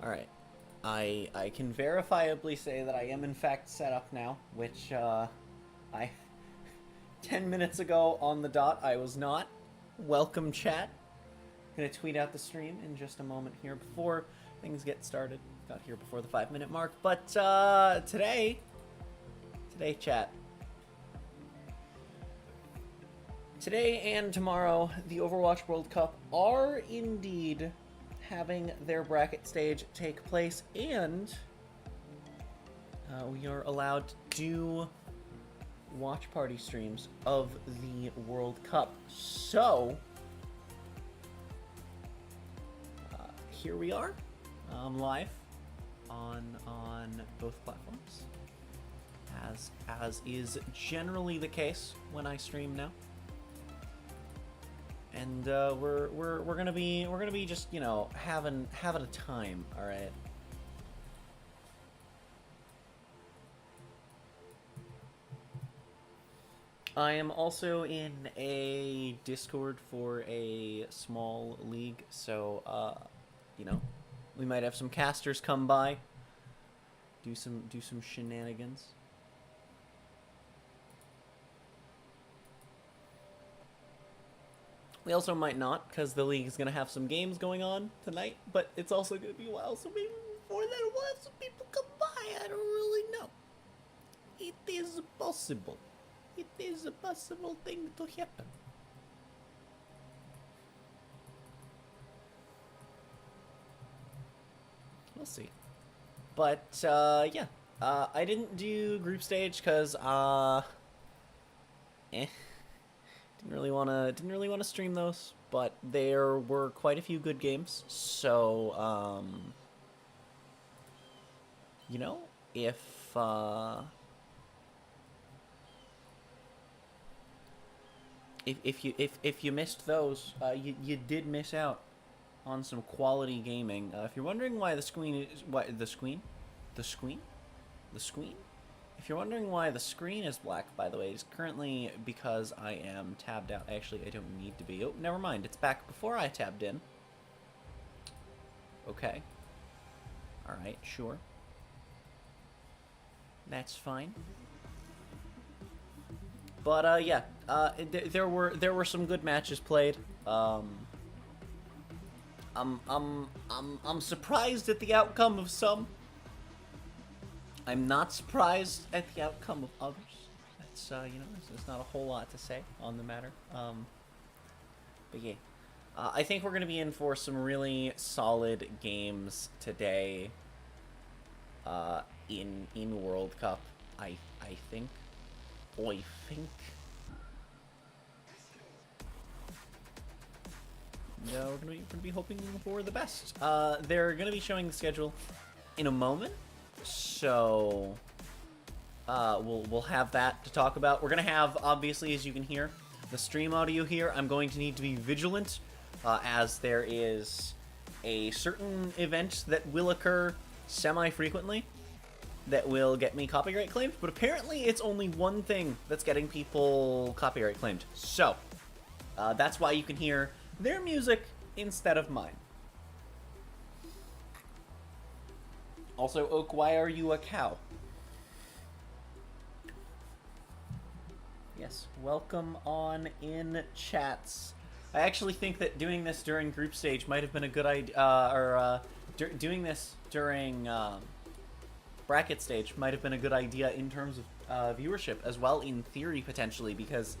Alright. I can verifiably say that I am in fact set up now, which, I... 10 minutes ago on the dot, I was not. Welcome, chat. Gonna tweet out the stream in just a moment here before things get started. Got here before the 5-minute mark, but, today, chat. Today and tomorrow, the Overwatch World Cup are indeed having their bracket stage take place, and we are allowed to do watch party streams of the World Cup. So, here we are, live on both platforms, as is generally the case when I stream now. And we're gonna be just, you know, having a time, all right. I am also in a Discord for a small league, so you know, we might have some casters come by, do some shenanigans. We also might not, because the league is going to have some games going on tonight, but it's also going to be a while, so maybe before that we'll have some people come by. I don't really know. It is possible. It is a possible thing to happen. We'll see. But, yeah. I didn't do group stage because, Didn't really want to stream those, but there were quite a few good games. So, you know, if you missed those, you did miss out on some quality gaming. If you're wondering why the screen is the screen. If you're wondering why the screen is black, by the way, it's currently because I am tabbed out. Actually, I don't need to be. Oh, never mind. It's back before I tabbed in. Okay. Alright, sure. That's fine. But, yeah. There were some good matches played. I'm surprised at the outcome of some. I'm not surprised at the outcome of others. That's, you know, there's not a whole lot to say on the matter. But yeah. I think we're going to be in for some really solid games today in World Cup, I think. I think. No, we're going to be hoping for the best. They're going to be showing the schedule in a moment. So, we'll have that to talk about. We're gonna have, obviously, as you can hear, the stream audio here. I'm going to need to be vigilant, as there is a certain event that will occur semi-frequently that will get me copyright claimed, but apparently it's only one thing that's getting people copyright claimed. So, that's why you can hear their music instead of mine. Also, Oak, why are you a cow? Yes, welcome on in, chats. I actually think that doing this during group stage might have been a good idea, doing this during bracket stage might have been a good idea in terms of viewership as well, in theory, potentially, because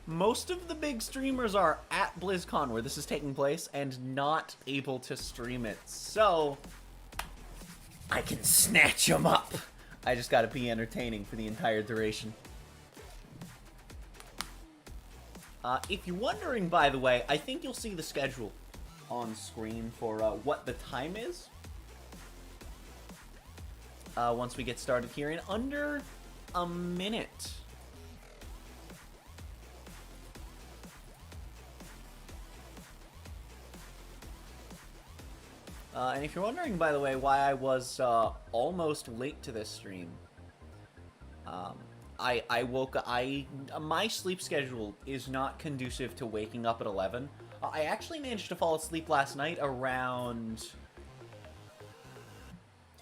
most of the big streamers are at BlizzCon where this is taking place and not able to stream it. So, I can snatch them up. I just gotta be entertaining for the entire duration. If you're wondering, by the way, I think you'll see the schedule on screen for what the time is. Once we get started here in under a minute. And if you're wondering, by the way, why I was almost late to this stream, my sleep schedule is not conducive to waking up at 11. I actually managed to fall asleep last night around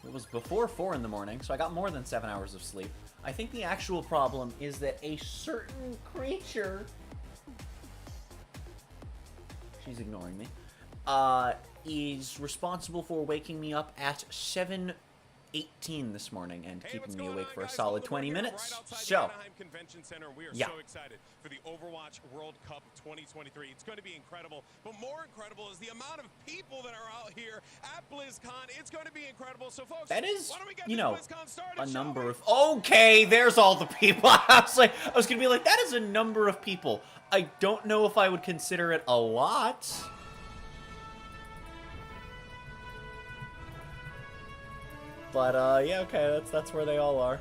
It was before 4 in the morning, so I got more than 7 hours of sleep. I think the actual problem is that a certain creature... She's ignoring me. Is responsible for waking me up at 7:18 this morning and keeping me awake for a solid 20 minutes. So, yeah. So excited for the Overwatch World Cup 2023. It's going to be incredible, but more incredible is the amount of people that are out here at BlizzCon. It's going to be incredible. So, folks, that is, why don't we get you know, BlizzCon started, a number of... Okay, there's all the people. I was going to be like, that is a number of people. I don't know if I would consider it a lot. But, yeah, okay, that's where they all are.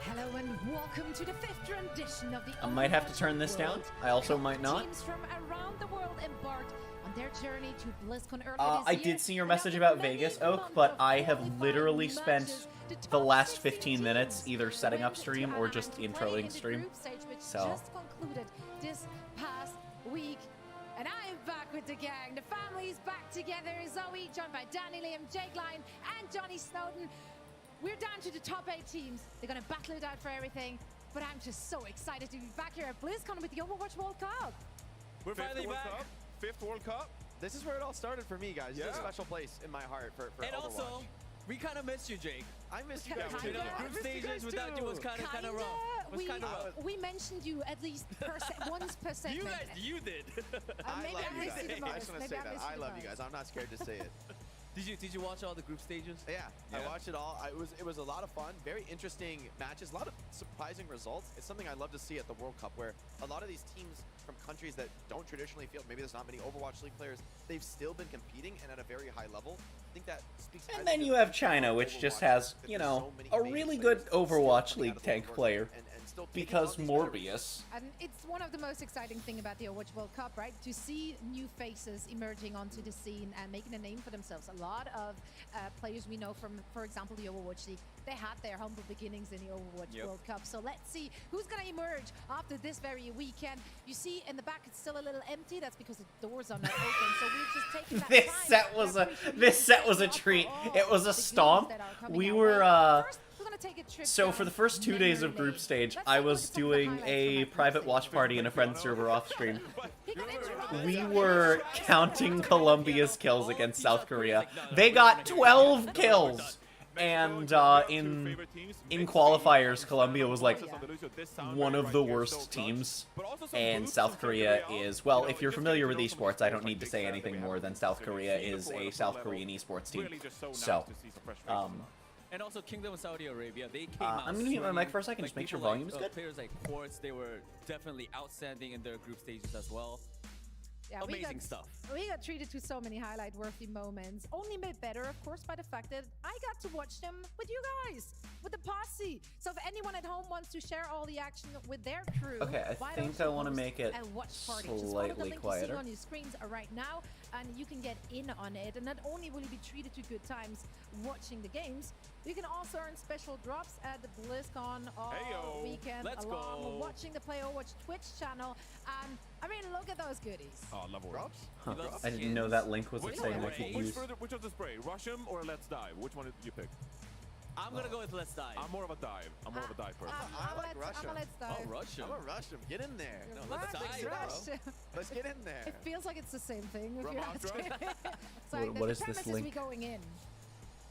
Hello and welcome to the 5th rendition of the I might have to turn this down. I also might not. Teams from around the world embarked on their journey to BlizzCon earlier this I year. did see your message about Vegas, Oak, but I have literally spent the last 15 minutes either setting up stream or just introing stream. So just concluded this past week. And I'm back with the gang. The family's back together. Zoe, joined by Danny, Liam, Jake Line, and Johnny Snowden. We're down to the top 8 teams. They're going to battle it out for everything. But I'm just so excited to be back here at BlizzCon with the Overwatch World Cup. We're finally back. Cup, 5th World Cup. This is where it all started for me, guys. Yeah. It's a special place in my heart for And Overwatch. also, we kind of missed you, Jake. I missed you guys Kinda. too. You know, I group missed you stages guys without too. you was kind of rough. Was We, kind of rough. we mentioned you at least once per segment. You guys, you did. Maybe love I you missed you guys. the I most. just want to Maybe say I that. missed I the love you most. guys. I'm not scared to say it. Did you watch all the group stages? Yeah, I Yeah. watched it all. It was a lot of fun. Very interesting matches. A lot of surprising results. It's something I love to see at the World Cup, where a lot of these teams from countries that don't traditionally field, maybe there's not many Overwatch League players, they've still been competing and at a very high level. I think that speaks. And then you have China, which just has, you know, a really good Overwatch League tank player. Because Morbius. And it's one of the most exciting thing about the Overwatch World Cup, right? To see new faces emerging onto the scene and making a name for themselves. A lot of players we know from, for example, the Overwatch League, they had their humble beginnings in the Overwatch World Cup. So let's see who's going to emerge after this very weekend. You see in the back, it's still a little empty. That's because the doors are not open. So we've just taken that This time set was a treat. It was a stomp. We were so for the first 2 days of group stage, I was doing a private watch party in a friend server off stream. We were counting Colombia's kills against South Korea. They got 12 kills. And in qualifiers, Colombia was like one of the worst teams. And South Korea is, well, if you're familiar with esports, I don't need to say anything more than South Korea is a South Korean esports team. So, and also Kingdom of Saudi Arabia, they came out. I'm gonna mute my mic for a second, just make sure volume is good. Players like Quartz, they were definitely outstanding in their group stages as well. Yeah, amazing stuff. We got treated to so many highlight-worthy moments. Only made better, of course, by the fact that I got to watch them with you guys, with the posse. So if anyone at home wants to share all the action with their crew, okay, I think I want to make it slightly quieter. You on your screens right now, and you can get in on it. And not only will you be treated to good times watching the games, you can also earn special drops at the BlizzCon all weekend, along with watching the Play Overwatch Twitch channel. And I mean, look at those goodies. Oh, love drops. Huh. I didn't know that link was a thing I could use. Which of the spray? Rush him or Let's Dive? Which one did you pick? I'm gonna go with Let's Dive. I'm more of a dive. I'm more of a dive person. I like Rush him. Let's dive. Oh, Rush him. I'm gonna rush him. Get in there. No, let's dive, bro. Let's get in there. It feels like it's the same thing. If Rub you're off asking. What the is this premise link? we going in.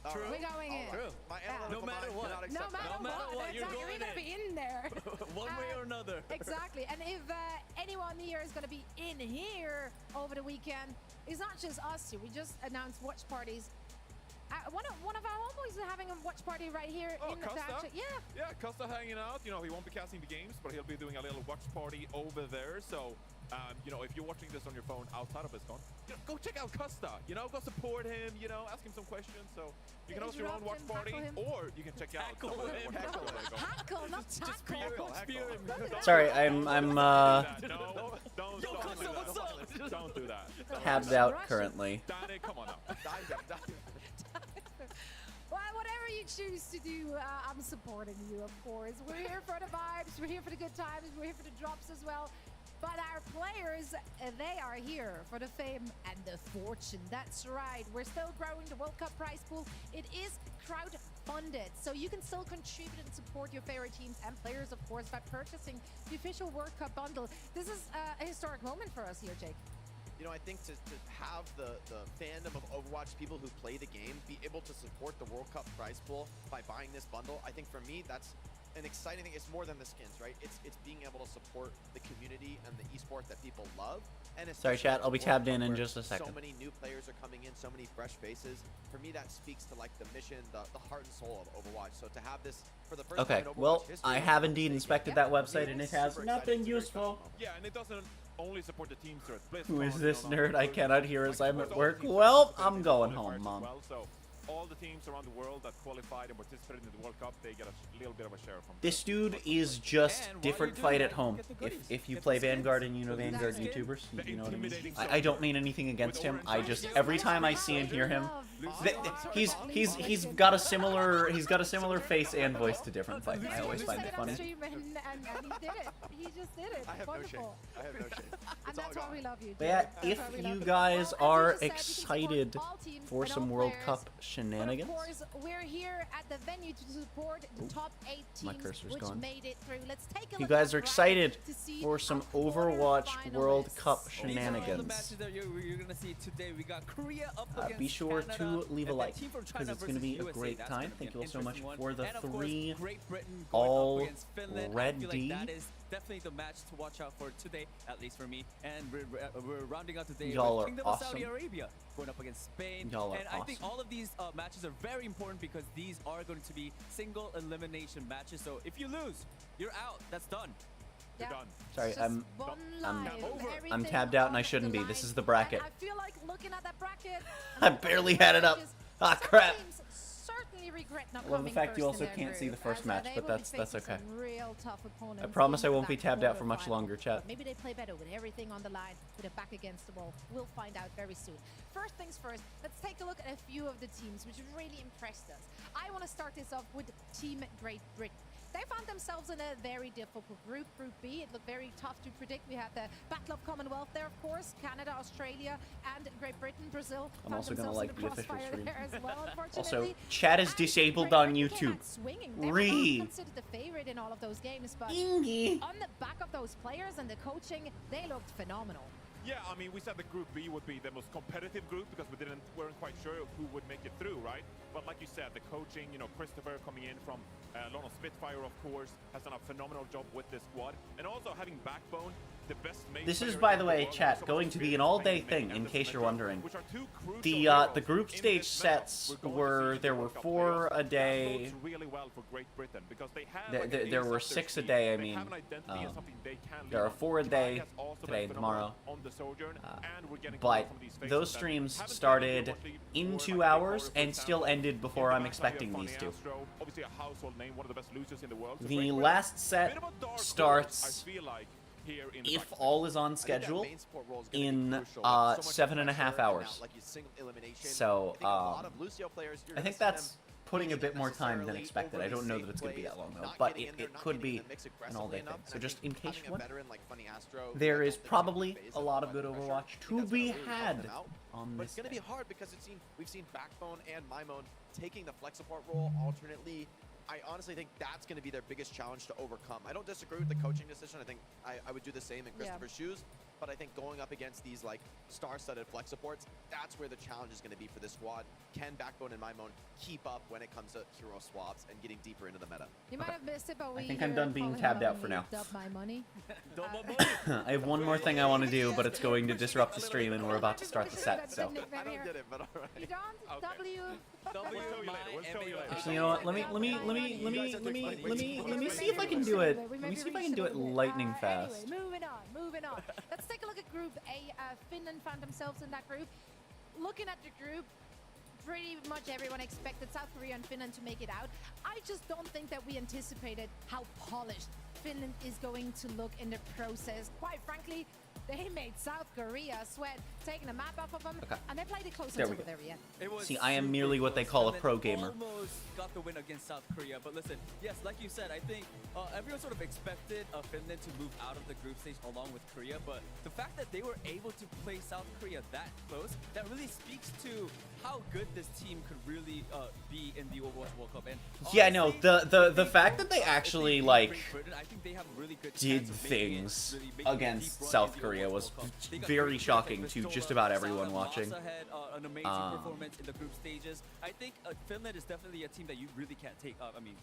All right. We're going in. True. My Yeah. analytical No matter mind what. cannot No accept that. matter what, you're exactly. going We're gonna be in there. One way or another. Exactly. And if anyone here is gonna be in here over the weekend, it's not just us here. We just announced watch parties. One of our homeboys is having a watch party right here in the Costa? Yeah. Yeah, Costa hanging out. You know, he won't be casting the games, but he'll be doing a little watch party over there. So, you know, if you're watching this on your phone outside of BlizzCon, you know, go check out Costa. You know, go support him. You know, ask him some questions. So you can host your own watch party, or you can check out. Hackle, not tackle. Sorry, I'm Don't do that. tabbed out currently. Danny, come on now. Well, whatever you choose to do, I'm supporting you, of course. We're here for the vibes. We're here for the good times. We're here for the drops as well. But our players, they are here for the fame and the fortune. That's right. We're still growing the World Cup prize pool. It is crowd-funded, so you can still contribute and support your favorite teams and players, of course, by purchasing the official World Cup bundle. This is a historic moment for us here, Jake. You know, I think to have the fandom of Overwatch, people who play the game, be able to support the World Cup prize pool by buying this bundle, I think for me, that's an exciting thing. It's more than the skins, right? It's being able to support the community and the esport that people love. And Sorry, especially chat, at the I'll be World tabbed Cup in where just a second. So many new players are coming in, so many fresh faces. For me, that speaks to like the mission, the heart and soul of Overwatch. So to have this for the first Okay, time in Overwatch well, history, I have I'm indeed saying, inspected yeah, that website, and it super has exciting, nothing super useful. exciting. Yeah, and it doesn't only support the teams here at BlizzCon. Who is you this know, nerd? I but cannot hear like, as I'm of at course, all work. the teams Well, participated I'm in going qualifiers home, as Mom. well, so all the teams around the world that qualified and participated in the World Cup, they get a little bit of a share from This dude is just And while different you're fight doing at that, home. get the If goodies. you Get play the skins. Vanguard and you know Get the Vanguard skins. YouTubers, The you know what I mean. intimidating I don't mean anything against him. I just every time I see and hear him, he's got a similar face and voice to different fight. I always find it funny. And he did it. He just did it. I have no shame. Wonderful. I have no shame. And It's all that's why gone. we love you. But yeah, Jake. That's if why we you love guys Well, are as you just said, you can excited support all teams for and some all World players. Cup But shenanigans, of course, we're here at the venue to support the top 8 my teams cursor's which gone. made it through. Let's take a you look guys at are the excited bracket to see for some our Overwatch World quarterfinalists. Cup These are all the shenanigans. matches that you're gonna see today. We got Korea up against Be sure Canada, to leave a and like, then team from because China it's going to versus be a USA. great That's time. gonna be Thank an you all so much interesting one. for the And of course, 3 Great Britain going all up against Finland. I red feel D. like that is definitely the match to watch out for today, at least for me. And we're rounding out today Y'all with are Kingdom of Saudi awesome. Arabia going up against Spain. Y'all are and I think awesome. all of these matches are very important because these are going to be single elimination matches. So if you lose, you're out. That's done. You're Yeah. done. Sorry, Just I'm one I'm- life, I'm everything tabbed out and I on shouldn't the be. This line. is the bracket. And I feel like looking at that bracket. I barely had it up. Ah, Some crap. teams certainly regret not I love the coming fact you first in also their can't see the group, first as, match, they but will be that's facing okay. some real tough opponents I promise I in won't be that tabbed out for much quarterfinal. longer, chat. But maybe they play better with everything on the line, with their back against the wall. We'll find out very soon. First things first, let's take a look at a few of the teams which really impressed us. I want to start this off with Team Great Britain. They found themselves in a very difficult group, Group B. It looked very tough to predict. We had the Battle of Commonwealth there, of course, Canada, Australia, and Great Britain, Brazil. I'm found also gonna themselves in like the the official crossfire stream. there as well, Also, unfortunately. chat is And disabled Great on Britain came YouTube. out swinging. They were Ree. not considered the favorite in all of those games, but Ingy. on the back of those players and the coaching, they looked phenomenal. Yeah, I mean, we said the Group B would be the most competitive group because weren't quite sure who would make it through, right? But like you said, the coaching, you know, Christopher coming in from London Spitfire, of course, has done a phenomenal job with this squad, and also having Backbone, the best main This is, player by in the way, world, chat, also going with to be Spirit, an all-day Spain, thing, and in the case you're Senegal, wondering. which are two crucial The heroes group in stage this meta sets we're going to were see there in the were World Cup 4 playoffs. a day. That bodes really well for Great Britain because they have There- like, there- an there ace were up their 6 a sleeve. day, I They mean, have an identity and something they can there lean are on. 4 a Dubai day, has also been today and phenomenal tomorrow. on the Sojourn, and we're getting to But know some of these faces those that streams haven't played started Overwatch League in or 2 like hours Takeover, for and still example. ended before In I'm the back, we have expecting Funny these two. Astro, obviously a household name, one of the best losers in the world. So The Great Britain, last bit set of a dark horse, starts, I feel like, here in the if bracket. all is on I think that schedule, main support role is gonna be in crucial with so much 7.5 pressure and hours. now, like you single elimination. So, I think a lot of Lucio players, you're I gonna think see them that's putting a making bit more time than necessarily expected. I overly don't know safe that it's going to be that plays, long, though, not but getting it, in there, it not could getting be in the mix an aggressively all-day enough, thing. and So I just think in case having a one, veteran like Funny Astro, there who I is don't think probably is phased a lot of by good the pressure, Overwatch I think to that's be gonna really help had them out. on But this it's going to day. be hard because we've seen Backbone and Mimone taking the flex support role alternately. I honestly think that's going to be their biggest challenge to overcome. I don't disagree with the coaching decision. I think I would do the same in Christopher's shoes. But I think going up against these like star-studded flex supports, that's where the challenge is going to be for this squad. Can Backbone and Mimone keep up when it comes to hero swaps and getting deeper into the meta? You might have missed it, but we think I'm done being call him tabbed out for Money, now. Dub my money. Double money. I have one more thing I want to do, but it's going to disrupt the stream, and we're about to start the set, so. I don't get it, but all You right. don't? Okay. W. W We'll show you later, we'll show you later. Actually, you know what? Let me see if I can do it. Let me see if I can do it lightning fast. Anyway, moving on. Let's take a look at Group A. Finland found themselves in that group. Looking at the group, pretty much everyone expected South Korea and Finland to make it out. I just don't think that we anticipated how polished Finland is going to look in the process. Quite frankly, They made South Korea sweat, taking the map off of them, Okay. and they played it close There until we the go. very end. It was See, I am super merely what they close. call a Finland pro gamer. Almost got the win against South Korea, but listen, yes, like you said, I think everyone sort of expected Finland to move out of the group stage along with Korea, but the fact that they were able to play South Korea that close, that really speaks to how good this team could really be in the Overwatch World Cup. And Yeah, no, honestly, the fact that they if they actually beat like Great Britain, I think they have a really good did chance of making it, things really making a against deep run South in the Korea Overwatch was World Cup. They got very Great shocking Britain, to just Pistola, about everyone Salah, watching. Masa had an amazing performance in the group stages. I think Finland is definitely a team that you really can't take up. I mean,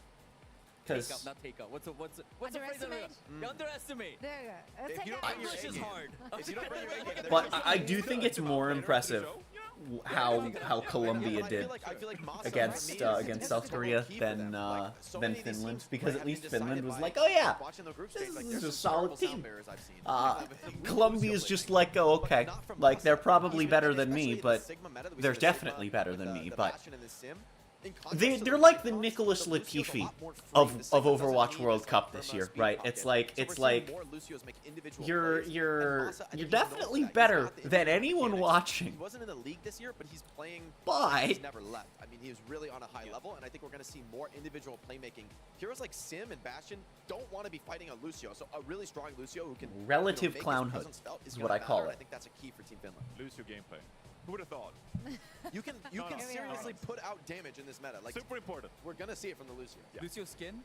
take up, not take up. What's the phrase? Underestimate? You underestimate. There you go. If Take you that don't bring your out. English A is game, hard. if you don't bring your A game, they're But gonna I be do think it's more impressive how Colombia I did feel like Masa against for me is against just South the Korea key for them. Like, so than many of these Finland, teams because have at been least Finland decided was by like, oh yeah, watching the group this stage, like, is there's a some solid terrible sound team. barriers I've seen. Colombia's just like, oh okay, like they're probably better than me, but they're definitely better than me, but they're like the Nicholas Latifi of Overwatch World Cup this year, right? It's like you're definitely better than anyone watching. He wasn't in the league this year, but he's playing. But He's never left. I mean, he was really on a high level, and I think we're going to see more individual playmaking. Heroes like Sim and Bastion don't want to be fighting a Lucio, so a really strong Lucio who can Relative make his clownhood presence felt is gonna what I call matter, and it. I think that's a key for Team Finland. Lucio gameplay. Who would have thought? You can No, no. seriously put out damage in this meta. Like Super important. we're gonna see it from the Lucio. Lucio skin.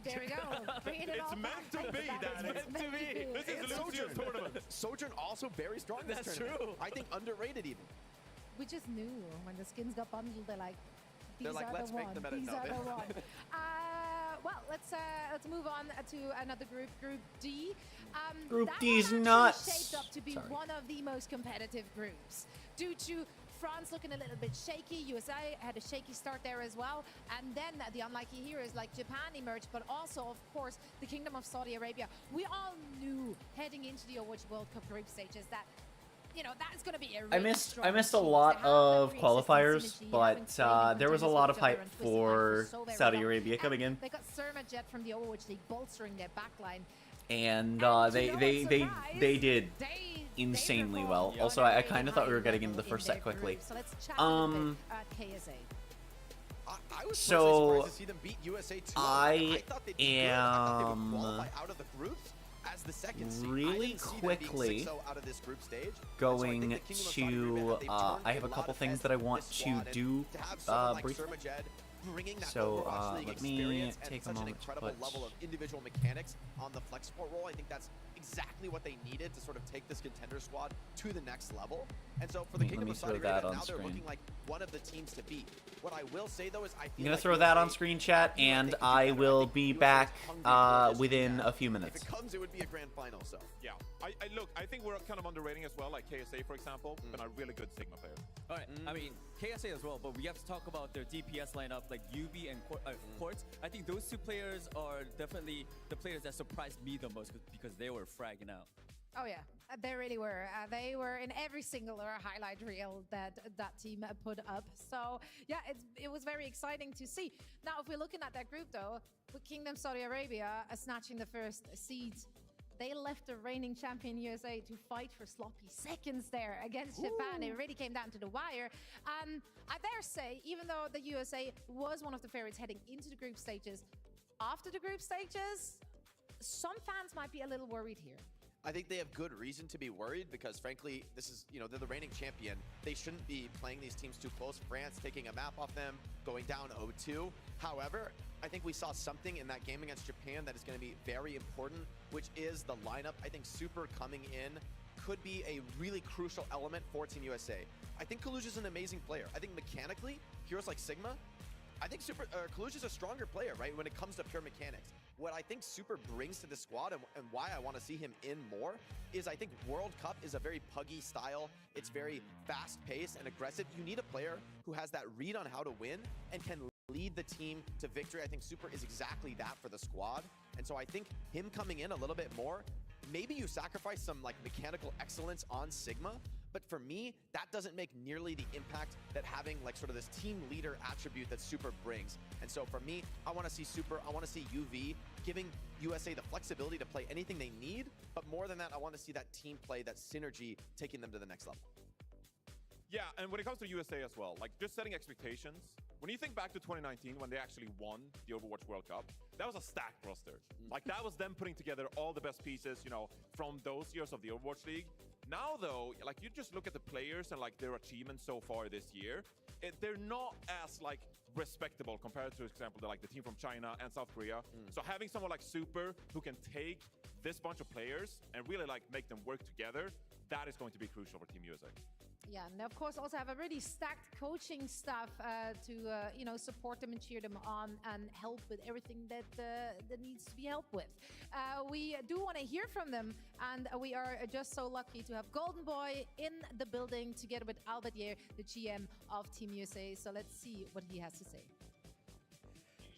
There we go. Bringing it It's all meant back. to be, That is Daddy. meant to be. This is And the Lucio Sojourn. tournament. Sojourn also very strong this That's tournament. true. I think underrated even. We just knew when the skins got bundled, they're like, these They're like, are let's the make one. the meta. These No, are they- the one. Well, let's move on to another group, Group D. Group that D is one actually nuts. shaped up to be Sorry. one of the most competitive groups due to France looking a little bit shaky. USA had a shaky start there as well, and then the unlucky heroes like Japan emerged, but also, of course, the Kingdom of Saudi Arabia. We all knew heading into the Overwatch World Cup group stages that, you know, that's going to be a really I missed strong a team. lot They have that of pre-existing qualifiers, synergy, but having played there was a contenders lot with of each other hype and twisting arms for so very Saudi well. Arabia And coming in, They got Surmajet from the Overwatch League bolstering their backline. and And they to no they one's they surprise, they did they insanely performed well. on Also, a I very kind of thought we were high getting into the level first in set their quickly. group. So let's chat a little bit at KSA. I was So, personally surprised to see them beat USA 2. I thought they'd be good. I thought they would am qualify out of the groups as the second seed. I really didn't see them quickly being 6-0 out of this group stage. And so I think going the Kingdom of Saudi Arabia, to they've turned I have a lot couple of things heads that I with want this to squad, and do to have someone like briefly. Surmajet bringing that So, Overwatch League let me experience take and a such an moment to incredible put- level of individual mechanics on the flex support role. I think that's exactly what they needed to sort of take this contender squad to the next level. And so for the Let Kingdom me of Saudi throw that Arabia, on now they're screen. looking like one of the teams to beat. What I will say though is I feel I'm gonna like throw that on USA screen chat, I feel like and they could do I better. will think be USA is back hungry for this within weekend. a few If minutes. it comes, it would be a grand final. So Yeah. I look, I think we're kind of underrating as well, like KSA, for example, been a really good Sigma player. All right, I mean, KSA as well, but we have to talk about their DPS lineup, like Yubi and Quartz. I think those two players are definitely the players that surprised me the most because they were fragging out. Oh yeah, they really were. They were in every single highlight reel that that team put up. So yeah, it was very exciting to see. Now, if we're looking at that group though, with Kingdom Saudi Arabia snatching the first seeds, they left the reigning champion USA to fight for sloppy seconds there against Japan. It really came down to the wire. I dare say, even though the USA was one of the favorites heading into the group stages, after the group stages, some fans might be a little worried here. I think they have good reason to be worried because, frankly, this is, they're the reigning champion. They shouldn't be playing these teams too close. France taking a map off them, going down 0-2. However, I think we saw something in that game against Japan that is going to be very important, which is the lineup. I think Super coming in could be a really crucial element for Team USA. I think Kaluj is an amazing player. I think mechanically, heroes like Sigma, I think Kaluj is a stronger player, right, when it comes to pure mechanics. What I think Super brings to the squad and why I want to see him in more is I think World Cup is a very puggy style. It's very fast-paced and aggressive. You need a player who has that read on how to win and can lead the team to victory. I think Super is exactly that for the squad. And so I think him coming in a little bit more, maybe you sacrifice some like mechanical excellence on Sigma, But for me, that doesn't make nearly the impact that having like sort of this team leader attribute that Super brings. And so for me, I want to see Super, I want to see UV giving USA the flexibility to play anything they need. But more than that, I want to see that team play, that synergy, taking them to the next level. Yeah, and when it comes to USA as well, like just setting expectations. When you think back to 2019, when they actually won the Overwatch World Cup, that was a stacked roster. Like that was them putting together all the best pieces, you know, from those years of the Overwatch League. Now though, like you just look at the players and like their achievements so far this year, they're not as like respectable compared to, for example, like the team from China and South Korea. So having someone like Super who can take this bunch of players and really like make them work together, that is going to be crucial for Team USA. Yeah, and of course also have a really stacked coaching staff to you know, support them and cheer them on and help with everything that needs to be helped with. We do want to hear from them, and we are just so lucky to have Golden Boy in the building together with Albert Yer, the GM of Team USA. So let's see what he has to say.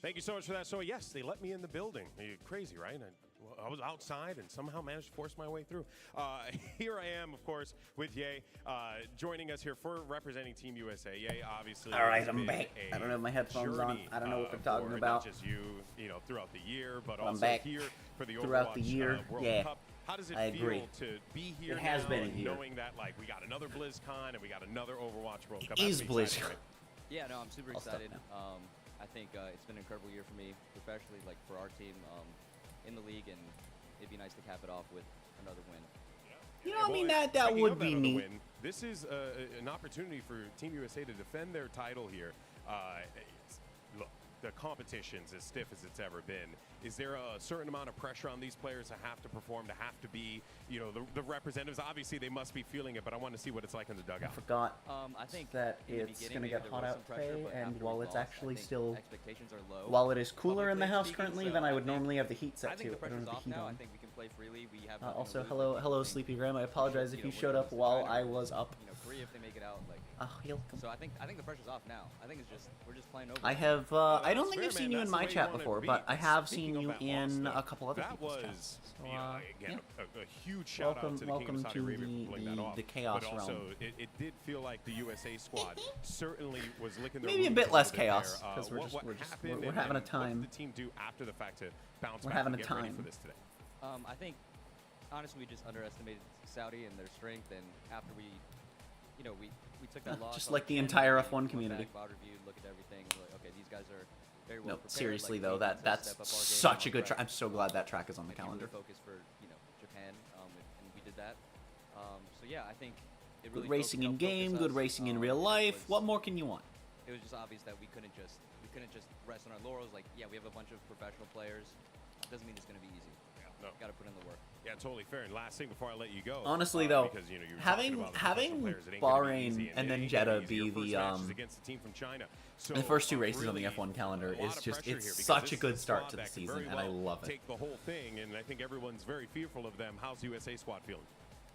Thank you so much for that. So yes, they let me in the building. You're crazy, right? I was outside and somehow managed to force my way through. Here I am, of course, with Ye, joining us here for representing Team USA. Ye, obviously. All right, I'm back. I don't have my headphones on. I don't know what they're talking about. Not just you know, throughout the year, but I'm also back here for the throughout Overwatch the year. World Yeah, Cup. How does it I feel agree. to be here It has now, been a year. knowing that like we got another BlizzCon and we got another Overwatch World Cup? It is That's pretty exciting, BlizzCon. right? Yeah, no, I'm super I'll stop excited. I think it's been an incredible year for me professionally, like for our team in the league, and it'd be nice to cap it off with another win. You know, I mean, Well, that speaking would of be other neat. win, this is an opportunity for Team USA to defend their title here. Look, the competition's as stiff as it's ever been. Is there a certain amount of pressure on these players to have to perform, to have to be, you know, the representatives? Obviously, they must be feeling it, but I want to see what it's like in the I dugout. forgot I think that in the it's beginning, gonna maybe get there hot was out some pressure, today, but and after we while it's lost, actually I think still, expectations are low. while it is cooler in the Publicly house speaking, currently so than I would think- normally have the heat I set think to. the I don't pressure's have off the heat now. I on. think we can play freely. We have nothing to Also, lose. hello, I hello, think, Sleepy Graham. I apologize if you you know, showed we're up gonna while try I to, was up. You know, Korea if they make it out, like. You're welcome. So I think the pressure's off now. I think it's just we're just playing over. I have, I don't think I've seen you in my chat before, but I have seen you in a couple other That people's was, chats. So, again, yeah. a huge shout out to the King of Saudi Arabia for pulling that off. the chaos but also, realm. it did feel like the USA squad certainly was licking their Maybe a wounds bit less little bit chaos, there. 'cause we're What just- happened we're and having a what time. did the team do after the fact to bounce We're back having and a get ready time. for this today? I think honestly we just underestimated Saudi and their strength, and after we, you know, we took that loss. Just on like the chin, entire we F1 went community. Back, reviewed, look at everything. We're like, okay, these guys are very well No, prepared. seriously like, though, we need to that's step up our game such a on good track. track. I'm so glad that track is on the And be really calendar. focused for, you know, Japan, and we did that. So yeah, I think it Good really racing in helped game, focus good us, racing in and real it life. was- What more can you want? It was just obvious that we couldn't just rest on our laurels. Like, yeah, we have a bunch of professional players. Doesn't mean it's going to be easy. No. Got to put in the work. Yeah, totally fair. And last thing before I let you go. Honestly, though, because, you know, you were having- talking about the having professional players, it ain't gonna be Bahrain easy, and it then ain't Jeddah gonna be be easy. Your the, first match is against the team from China. So, the first two races on the really, F1 calendar a lot is of just, pressure it's here because such this a is good a start squad to the that can season, very and I well love it. Take the whole thing, and I think everyone's very fearful of them. How's the USA squad feeling?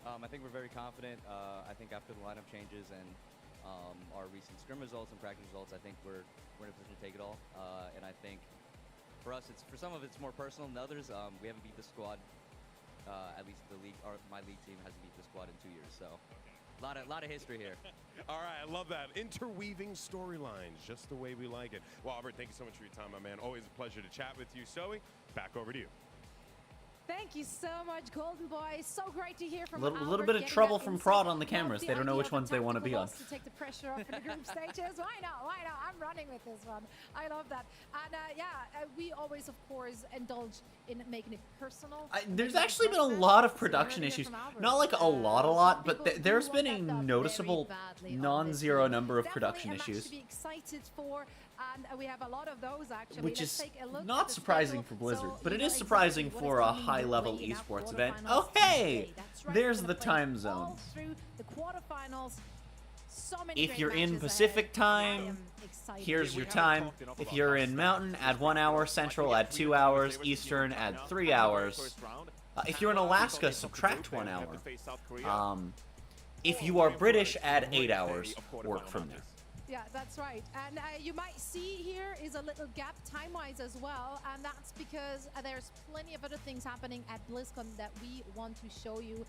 I think we're very confident. I think after the lineup changes and our recent scrim results and practice results, I think we're in a position to take it all. And I think for us, for some of it's more personal than others. We haven't beat the squad. At least the league, or my league team hasn't beat the squad in 2 years. So, a lot of history here. All right, I love that. Interweaving storylines, just the way we like it. Well, Albert, thank you so much for your time, my man. Always a pleasure to chat with you. Zoe, back over to you. Thank you so much, Golden Boy. So great to hear from Little Albert, bit of getting trouble that from insight. Prod on the Love cameras. They don't know idea which of a ones they wanna tactical be on. loss To take the pressure off in the group stages. Why not? Why not? I'm running with this one. I love that. And we always, of course, indulge in making it personal. There's making it actually been a personal. lot of So we production heard it issues. from Albert. Not like a lot, Some but people there's do been a want that done noticeable very badly on non-zero this number of team. production Definitely a match issues. to be excited for, and we have a lot of those actually. Which Let's is take a look not at the surprising schedule. for Blizzard, So but you it know is surprising exactly for what a is coming high-level your way in our esports event. quarterfinals Oh, hey! today. That's right, There's we're the gonna play time zone. all through the quarterfinals. So many If great you're in matches Pacific ahead. time, I am excited. Here's we your haven't time. talked enough If about you're how in stacked Mountain, this add 1 is. hour. Like, Central, we add get 2 3 hours. versus Eastern, USA add now. 3 First hours. round. If you're in And Alaska, it's up to subtract group, 1 they have to hour. face South Korea. If Or you are wait for British, a add great 8 day hours. of quarterfinal Work from there. matches. Yeah, that's right. And you might see here is a little gap time-wise as well, and that's because there's plenty of other things happening at BlizzCon that we want to show you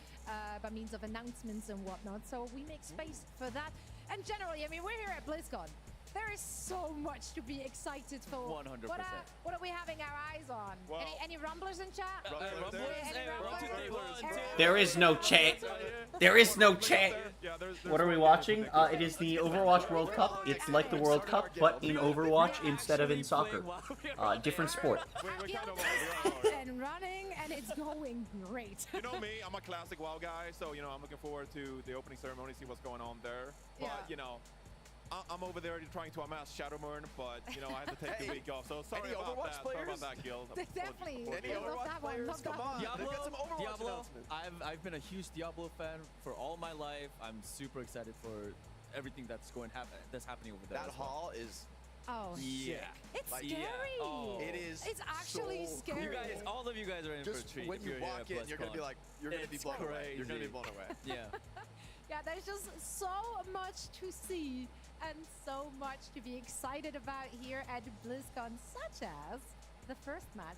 by means of announcements and whatnot. So we make space for that. And generally, I mean, we're here at BlizzCon. There is so much to be excited for. 100%. What are we having our eyes on? Well- Any rumblers in chat? Any rumblers? There is no chat. There is no chat. Yeah, there's What are we one watching? particular- It is the Overwatch World Cup. It's like the World Cup, but in Overwatch instead of in soccer. Different sport. We're kind of and running, and it's going great. You know me, I'm a classic WoW guy, so you know I'm looking forward to the opening ceremony, see what's going on there. But Yeah. you know, I'm over there trying to amass Shadowburn, but you know I had to take the Hey, week off. So sorry any about Overwatch that. Sorry about players? that, Guild. Definitely. Apologies. Any Love Overwatch that one, players? love that Come on. one. They've got some Overwatch Diablo. announcements. I've been a huge Diablo fan for all my life. I'm super excited for everything that's happening over there. That as well. hall is Oh, Yeah. it's Like, scary. yeah. Oh. It is It's actually so scary. You guys, all of you guys are in for a just treat. when if you you're here walk at in, you're gonna be BlizzCon. like, you're gonna be It's blown away. You're gonna be crazy. blown away. Yeah. Yeah, there's just so much to see and so much to be excited about here at BlizzCon, such as the first match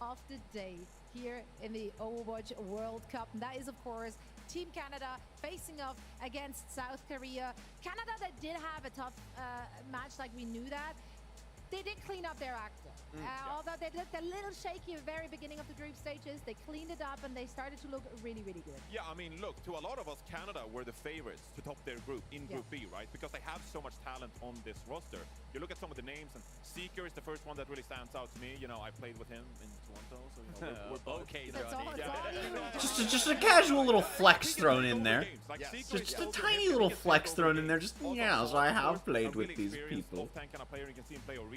of the day here in the Overwatch World Cup. And that is, of course, Team Canada facing off against South Korea. Canada that did have a tough match, like we knew that. They did clean up their act, though. Although they looked a little shaky at the very beginning of the group stages, they cleaned it up and they started to look really, really good. Yeah, I mean, look, to a lot of us, Canada were the favorites to top their group in Group B, right? Because they have so much talent on this roster. You look at some of the names, and Seeker is the first one that really stands out to me. You know, I played with him in Toronto, so you know, we're both Okay, That's all, Johnny. it's all you. Just a casual little flex thrown in there. Yes. Just a tiny little flex thrown in there. Just, yes, I have played with these people.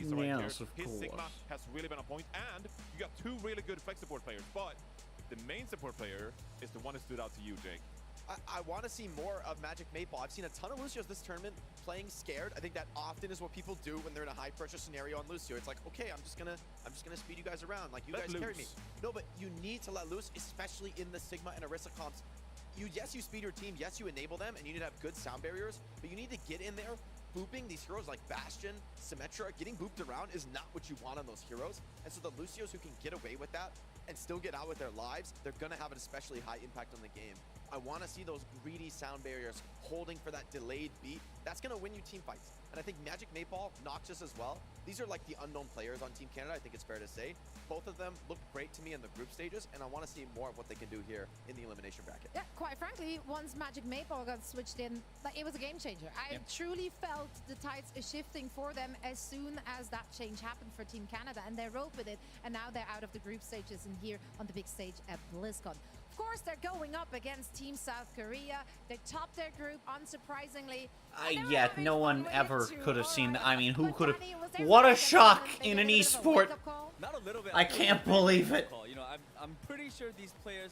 Yes, of His Sigma course. has really been a point, and you got two really good flex support players, but the main support player is the one that stood out to you, Jake. I want to see more of Magic Maple. I've seen a ton of Lucios this tournament playing scared. I think that often is what people do when they're in a high pressure scenario on Lucio. It's like, okay, I'm just gonna speed you guys around. Like, you Let guys carry me. loose. No, but you need to let loose, especially in the Sigma and Orisa comps. Yes, you speed your team. Yes, you enable them, and you need to have good sound barriers. But you need to get in there. Booping these heroes like Bastion, Symmetra, getting booped around is not what you want on those heroes. And so the Lucios who can get away with that and still get out with their lives, they're gonna have an especially high impact on the game. I want to see those greedy sound barriers holding for that delayed beat. That's gonna win you team fights. And I think Magic Maypal, Noxus as well. These are like the unknown players on Team Canada, I think it's fair to say. Both of them looked great to me in the group stages, and I want to see more of what they can do here in the elimination bracket. Yeah, quite frankly, once Magic Maple got switched in, like, it was a game changer. I truly felt the tides shifting for them as soon as that change happened for Team Canada, and they rolled with it, and now they're out of the group stages and here on the big stage at BlizzCon. Of course, they're going up against Team South Korea. They topped their group, unsurprisingly. And they were Yet having no fun one with it ever too. could have All seen right. that. I mean, who But could have? Danny, was there What a something that shock they in got an a bit of a esport. wake-up call? Not a little bit. I can't believe it. You know, I'm pretty sure these players.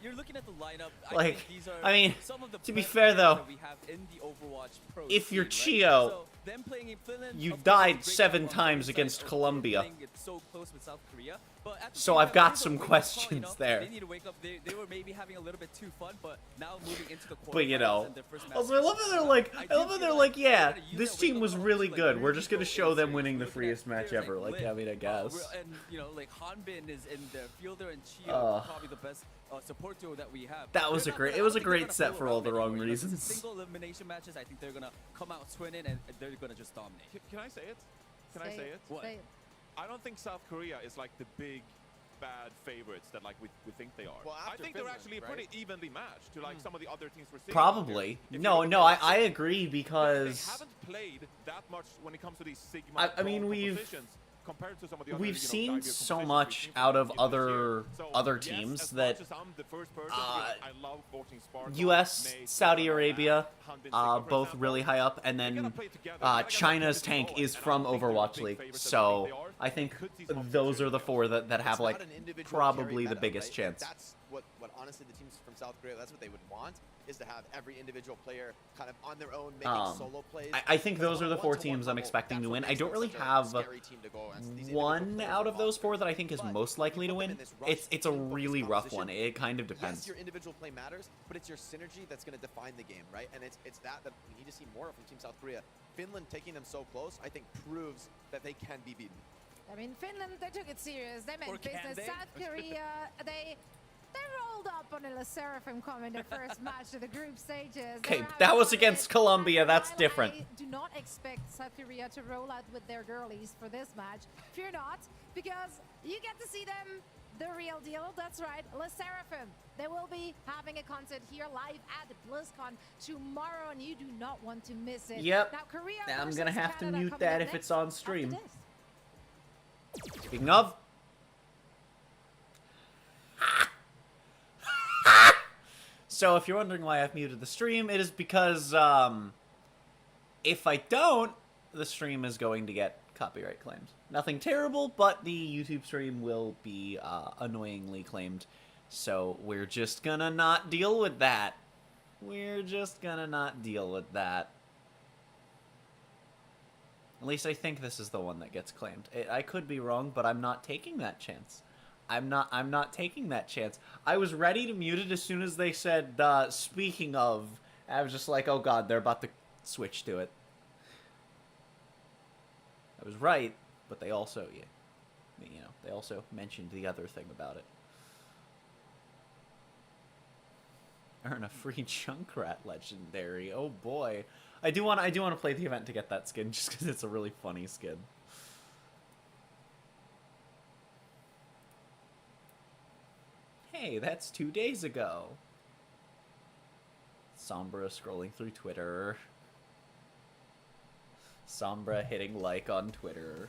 You're looking at the lineup. Like, think these are I mean, some of the to be best fair, players though, that we have in the Overwatch Pro if you're scene, Chio, right? So them playing in Finland, you of course, died it's a great 7 job on times both against sides of Colombia. playing it so close with South Korea. But at the So same I've time, got there's a some wake-up call, questions there. They need to wake up. They were maybe having a little bit too fun, but now moving into the quarterfinals But you know, and their first also I matches, love that they're like, I I do love that feel they're like, they're yeah, gonna use this that team wake-up was call really to, like, good. We're really just gonna go show in them series. winning the We're looking at freest match players ever. Like, Flip, I mean, I guess. and you know, like Hanbin is in there. Fielder and Chio Ugh. are probably the best support duo that we have. That was They're a not great- gonna- it was I a don't think they're great gonna set fool for all around the wrong anymore. You know, this is reasons. Single elimination matches. I think they're gonna come out swinging and they're gonna just dominate. Can I say it? Can I say it? What? Say it. I don't think South Korea is like the big bad favorites that like we think they are. Well, I after think Finland, they're actually right? pretty evenly matched to like some of the other teams we're seeing. Probably. If you No, look no, at I agree they because haven't played that much when it comes to these Sigma. I mean, Brawl we've- compositions compared to some of the other, we've you know, seen Dive so competitions much we've seen out from of teams this other year. So, other yes, teams as that much as I'm the first person, uh, I love watching Sparkle, U.S., Nate, Saudi Sigma, Arabia, Hanbin, Sigma, for both example. really high up, and They gotta then play together. They gotta get China's competitive tank going, is and I from think they're the Overwatch big League, favorites that so they are. I think Could see some those are the opportunity four that have It's like not an individual probably carry the meta, biggest right? Like, chance. that's what honestly the teams from South Korea, that's what they would want, is to have every individual player kind of on their own making solo plays. I think Because those are the on a 4 one-to-one teams I'm level, expecting that's to what win. I makes don't them really such a have scary team to go against. These individual one players out are of those monsters. 4 that I think is But most likely to you put them win. in this rush, It's a team focused really rough competition. one. It kind of Yes, depends. your individual play matters, but it's your synergy that's going to define the game, right? And it's that we need to see more from Team South Korea. Finland taking them so close, I think proves that they can be beaten. I mean, Finland, they took it serious. They Or meant can business. they? South Korea, they rolled up on a Seraphim coming their first match of the group stages. They Okay, were having that was fun with against it. Colombia, And that's while different. I do not expect South Korea to roll out with their girlies for this match. Fear not, because you get to see them, the real deal. That's right, Le Seraphim. They will be having a concert here live at BlizzCon tomorrow, and you do not want to miss it. Yep. Now, Korea I'm versus gonna have to Canada mute coming that up if it's next on after stream. this. Speaking of. So if you're wondering why I've muted the stream, it is because if I don't, the stream is going to get copyright claimed. Nothing terrible, but the YouTube stream will be annoyingly claimed. So we're just gonna not deal with that. We're just gonna not deal with that. At least I think this is the one that gets claimed. I could be wrong, but I'm not taking that chance. I'm not taking that chance. I was ready to mute it as soon as they said, speaking of. I was just like, oh god, they're about to switch to it. I was right, but they also, they also mentioned the other thing about it. Earn a free Junkrat legendary. Oh boy. I do want to play the event to get that skin just because it's a really funny skin. Hey, that's 2 days ago. Sombra scrolling through Twitter. Sombra hitting like on Twitter.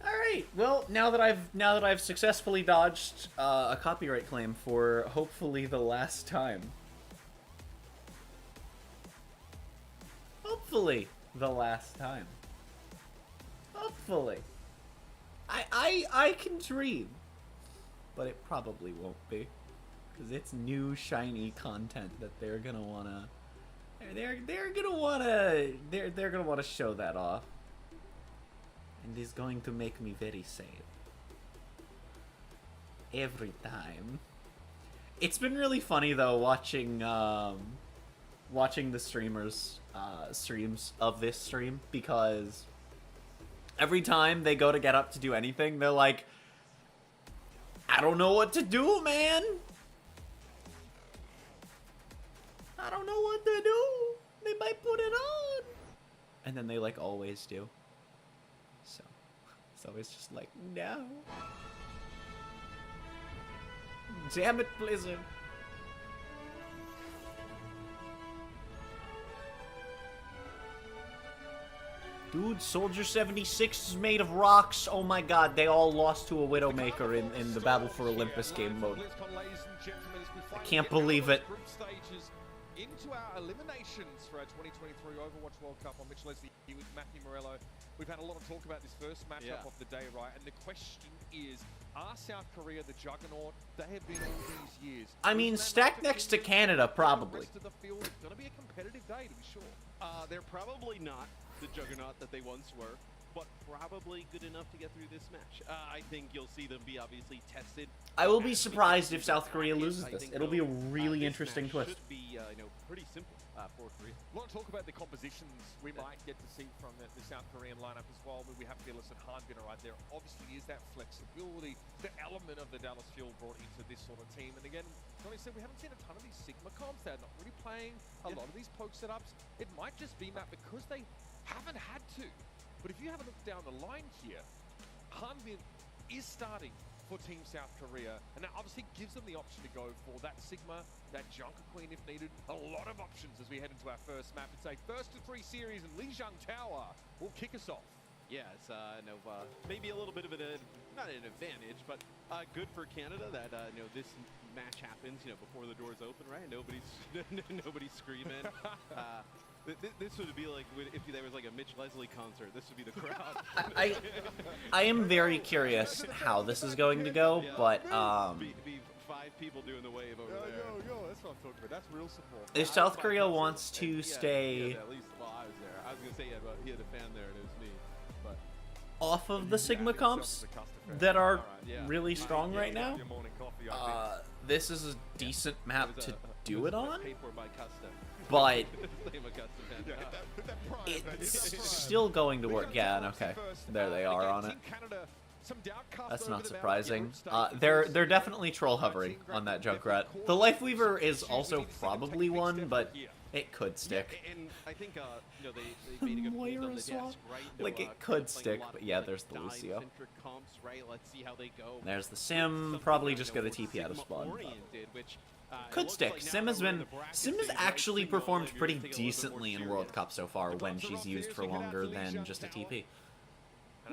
All right. Well, now that I've successfully dodged a copyright claim for hopefully the last time. Hopefully the last time. Hopefully. I can dream. But it probably won't be. Because it's new shiny content that they're gonna wanna they're gonna wanna show that off. And it's going to make me very sad. Every time. It's been really funny though watching watching the streamers streams of this stream, because every time they go to get up to do anything, they're like, I don't know what to do, man. I don't know what to do. They might put it on. And then they like always do. So it's just like, no. Damn it, Blizzard. Dude, Soldier 76 is made of rocks. Oh my god, they all lost to a Widowmaker in the Battle for Olympus game mode. I can't believe it. Into our eliminations for our 2023 Overwatch World Cup. I'm Mitch Leslie here with Matthew Morello. We've had a lot of talk about this first matchup of the day, right? And the question is, are South Korea the juggernaut they have been all these years? I mean, stacked next to Canada, probably. The rest of the field, it's going to be a competitive day, to be sure. They're probably not the juggernaut that they once were, but probably good enough to get through this match. I think you'll see them be obviously tested. I will be surprised if South Korea loses this. It'll be a really this interesting match twist. Should be pretty simple for Korea. A lot of talk about the compositions we might get to see from the South Korean lineup as well. We have Fearless and Hanbin right there. Obviously, is that flexibility, the element of the Dallas Fuel brought into this sort of team. And again, Johnny said we haven't seen a ton of these Sigma comps. They're not really playing a lot of these poke setups. It might just be, Matt, because they haven't had to. But if you have a look down the line here, Hanbin is starting for Team South Korea, and that obviously gives them the option to go for that Sigma, that Junker Queen if needed. A lot of options as we head into our first map. It's a 1st-to-3 series, and Lijiang Tower will kick us off. Yeah, it's maybe a little bit of not an advantage, but good for Canada that this match happens before the doors open, right? Nobody's screaming. This would be like if there was like a Mitch Leslie concert. This would be the crowd. I am very curious how this is going to go, but be 5 people doing the wave over there. Yo, that's what I'm talking about. That's real support. if South Korea wants to stay at least while I was there. I was gonna say but he had a fan there and it was me. But off of the Sigma comps that are really strong right now, this is a decent map do it on, Paid for by custom. but Same a custom fan. Yeah, hit that prime, man. it's still going to work. Yeah, and okay, there they are on it. That's not surprising. They're definitely troll hovering on that Junkrat. The Lifeweaver is also probably one, but it could stick. And I think you know they made a good point on the desk, Moira right? Like, it could stick, but yeah, there's the Lucio. Comps, right? Let's see how they go. There's the Sim, probably just gonna TP out of spawn. Could stick. Sim has actually performed pretty decently in World Cup so far when she's used for longer than just a TP.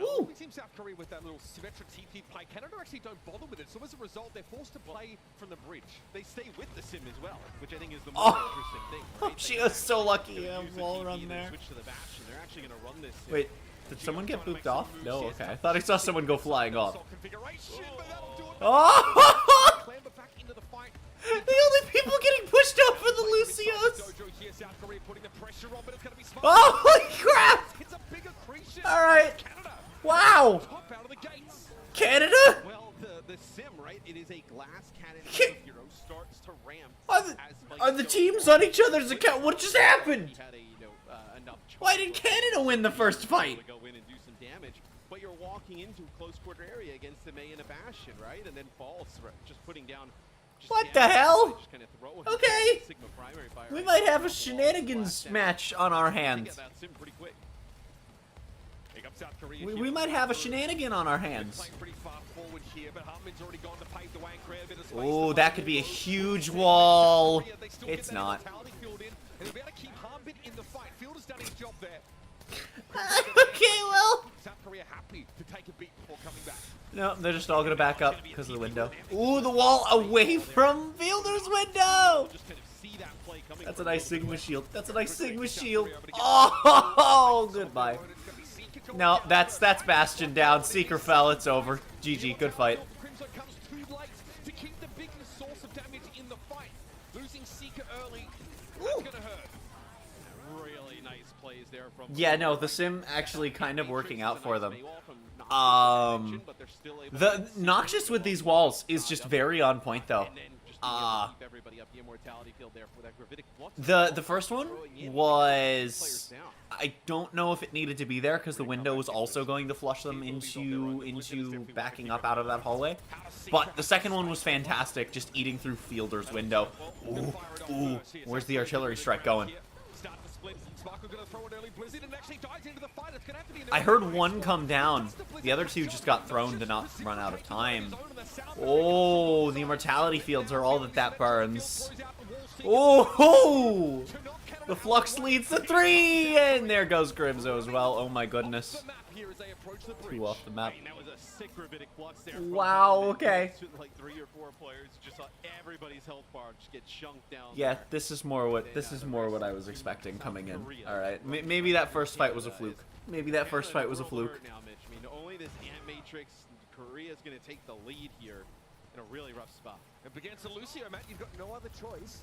Woo! Team South Korea with that little symmetric TP play. Canada actually don't bother with it, so as a result, they're forced to play from the bridge. They stay with the sim as well, which I think is the Oh! more interesting thing, right? She They was so lucky could to have use the wall TP run and there. then switch to the Bastion. They're actually going to run this sim. Wait, did someone get booped off? No, okay. I thought I saw someone go flying off. Configuration, but that'll do it. Oh! Clamber back into the fight. The only people getting pushed off are the Lucios! Dojo here, South Korea putting the pressure on, but it's going to be smart. Oh, holy crap! It's a big accretion. Alright. Canada, Wow! top out of the gates. Canada? Well, the sim, right? It is a glass cannon Ki- hero starts to ramp. Are the teams on each other's account? What just happened? He had a, enough Why did Canada win the first fight? to go in and do some damage, but you're walking into a close quarter area against the May and a Bastion, right? And then falls, just putting down. Just What the damage, hell? just kinda throw it. Okay. Sigma primary fire We right might there. have a Falls, shenanigans blast down. match on our They get hands. that sim pretty quick. Here comes South Korea We here. might have a shenanigan on our hands. Playing pretty far forward here, but Hartman's already gone to pave the way and create a bit of space. Oh, that could be a huge wall. They still get It's that not. immortality field in, and they'll be able to keep Hartman in the fight. Field has done his job there. Okay, well. South Korea happy to take a beat before coming back. No, they're just all gonna back up because of the window. Ooh, the wall away from Fielder's window! Just kind of see that play coming. That's a from nice the Sigma way. shield. That's a nice Sigma shield. Oh, goodbye. No, that's Bastion down. Seeker fell. It's over. GG. Good fight. Crimson comes too late to keep the big source of damage in the fight. Losing Seeker early, that's gonna hurt. Really nice plays there from. Yeah, no, the sim actually kind of working out for them. The The Noxious with these walls is just very on point though. Everybody up the immortality field there for that gravitic. The first one was, I don't know if it needed to be there because the window was also going to flush them into backing up out of that hallway. But the second one was fantastic, just eating through Fielder's window. Ooh, ooh, where's the artillery strike going? I heard one come down. The other two just got thrown to not run out of time. Oh, the immortality fields are all that burns. Oh, the flux leads to 3, and there goes Grimzo as well. Oh my goodness. 2 off the map. Wow, okay. Like 3 or 4 players just saw everybody's health bar just get chunked down. Yeah, this is more what I was expecting coming in. All right, maybe that first fight was a fluke. Maybe that first fight was a fluke. Now, Mitch. I mean, only this Ant Matrix. Korea's going to take the lead here in a really rough spot. Up against Lucio, Matt, you've got no other choice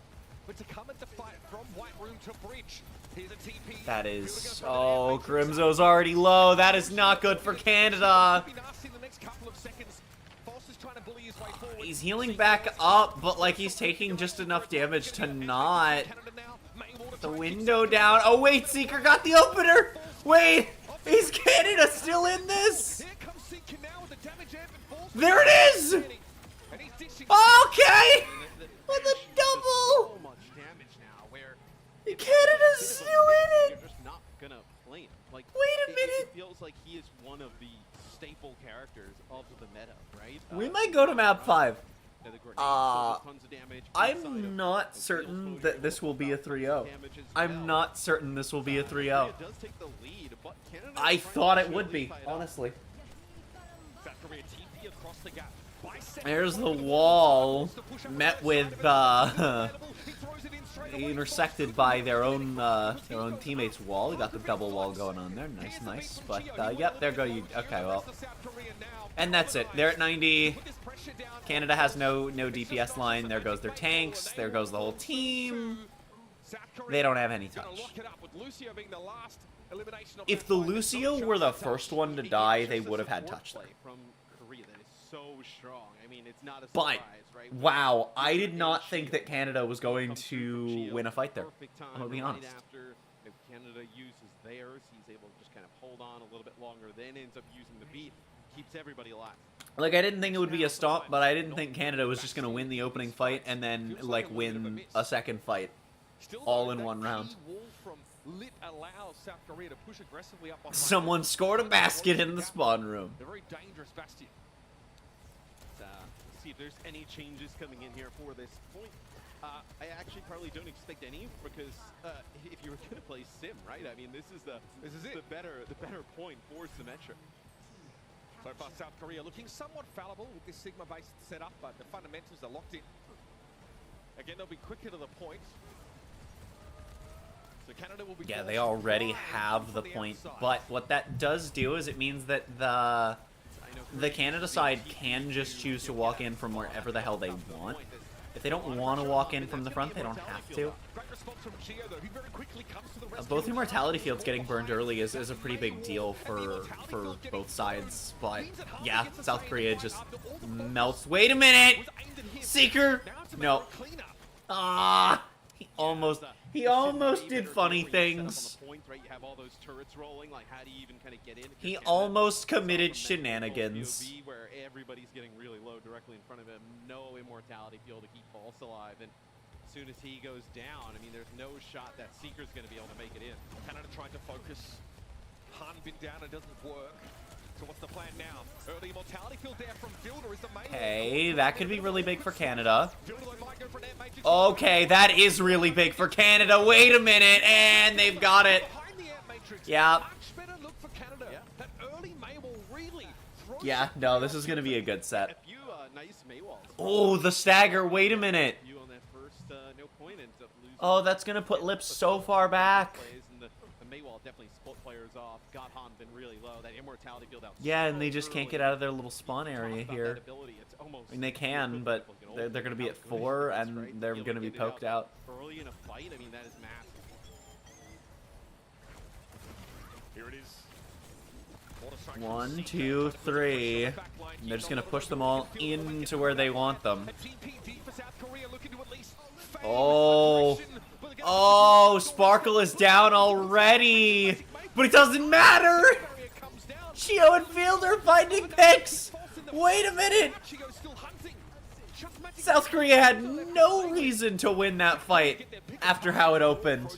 but to come at the fight from White Room to Bridge. Here's a TP. That is, oh, Grimzo's already low. That is not good for Canada. He's healing back up, but like he's taking just enough damage to not. The window down. Oh wait, Seeker got the opener. Wait, is Canada still in this? There it is. Okay, with a double. So much damage now where Canada's still in it. you're just not going to play him. Like, Wait a minute. It feels like he is one of the staple characters of the meta, right? We might go to map 5. The grenades, Uh, tons of damage inside I'm of not the certain field that this will be a 3-0. damage as I'm well. not certain this will be a 3-0. Korea does take the lead, but Canada I is trying thought to it would be, fight up. honestly. South Korea TP across the gap. There's the wall met with intersected by their own teammates' wall. We got the double wall going on there. Nice, nice. But yep, there go you. Okay, well, and that's it. They're at 90. Canada has no DPS line. There goes their tanks. There goes the whole team. They don't have any touch. If the Lucio were the first one to die, they would have had touch there. From Korea that is so strong. I mean, it's not a But, surprise, right? wow, I did not think that Canada was going to win a fight there. Perfect time, I'm gonna be right honest. After if Canada uses theirs, he's able to just kind of hold on a little bit longer, then ends up using the beat, keeps everybody alive. Like, I didn't think it would be a stop, but I didn't think Canada was just going to win the opening fight and then, like, win a second fight. Still, all though, in that one round. key wall from Lit allows South Korea to push aggressively up behind. Someone scored a basket in the spawn room. A very dangerous bastion. See if there's any changes coming in here for this point. I actually probably don't expect any because if you were going to play Sim, right? I mean, this is the better point for Symmetra. So far, South Korea looking somewhat fallible with this Sigma-based setup, but the fundamentals are locked in. Again, they'll be quicker to the point. So Canada will be Yeah, forced they to already fly have from the point, outside. but what that does do is it means that the Canada side can just choose to walk in from wherever the hell they want. If they don't want to walk in from the front, they don't have to. Great response from Gio, though. He very quickly comes to the rescue. Both Immortality Fields getting burned early is a pretty big deal for both sides, but yeah, South Korea just melts. Wait a minute! Seeker! No. Ah! He almost did funny things. He almost committed shenanigans. Where everybody's getting really low directly in front of him. No Immortality Field to keep Pulse alive. And as soon as he goes down, I mean, there's no shot that Seeker's going to be able to make it in. Canada trying to focus. Han been down, it doesn't work. So what's the plan now? Early Immortality Field there from Fielder is the main. Okay, that could be really big for Canada. Fielder might go for an air matrix. Okay, that is really big for Canada. Wait a minute, and they've got it. Behind the air matrix. Yeah. Much better look for Canada. That early May will really throw Yeah, no, this is going to be a good set. A few nice Maywalls. Oh, the stagger. Wait a minute. You on that first no point ends up losing. Oh, that's going to put Lips so far back. Plays, and the Maywall definitely split players off. Got Han been really low. That Immortality Field out. Yeah, and so they just can't early. get out of their little spawn We area talked about here. that ability. It's almost I mean, they can, but they're going to be at 4, and they're going to be poked out. Early in a fight, I mean, that is massive. Here it is. 1, 2, 3. And they're just going to push them all into where they want them. Oh. Oh, Sparkle is down already. But it doesn't matter. Chio and Fielder finding picks. Wait a minute. South Korea had no reason to win that fight after how it opened.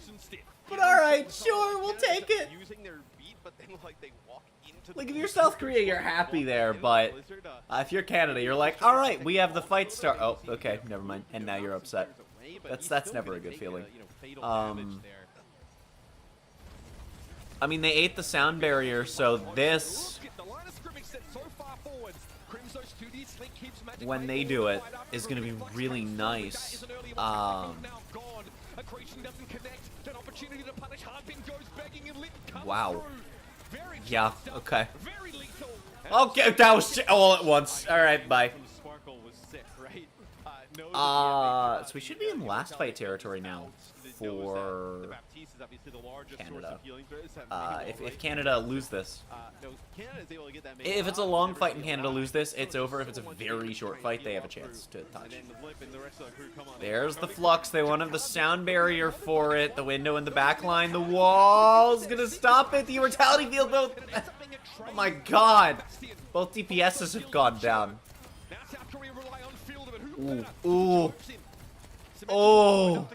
But alright, sure, we'll take it. Using their beat, but then like they walk into Like, if you're South Korea, you're happy there, but if you're Canada, you're like, alright, we have the fight start. Oh, okay, never mind. And now you're upset. That's never a good feeling. I mean, they ate the sound barrier, so this, when they do it, is going to be really nice. Wow. Yeah, okay. Okay, that was all at once. Alright, bye. Sparkle was sick, right? So we should be in last fight territory now for Canada. If Canada lose this, if it's a long fight and Canada lose this, it's over. If it's a very short fight, they have a chance to touch. There's the Flux. They wanted the sound barrier for it. The window in the back line. The wall's gonna stop it. The Immortality Field, though. Oh my god. Both DPSs have gone down. Ooh. Ooh. Oh.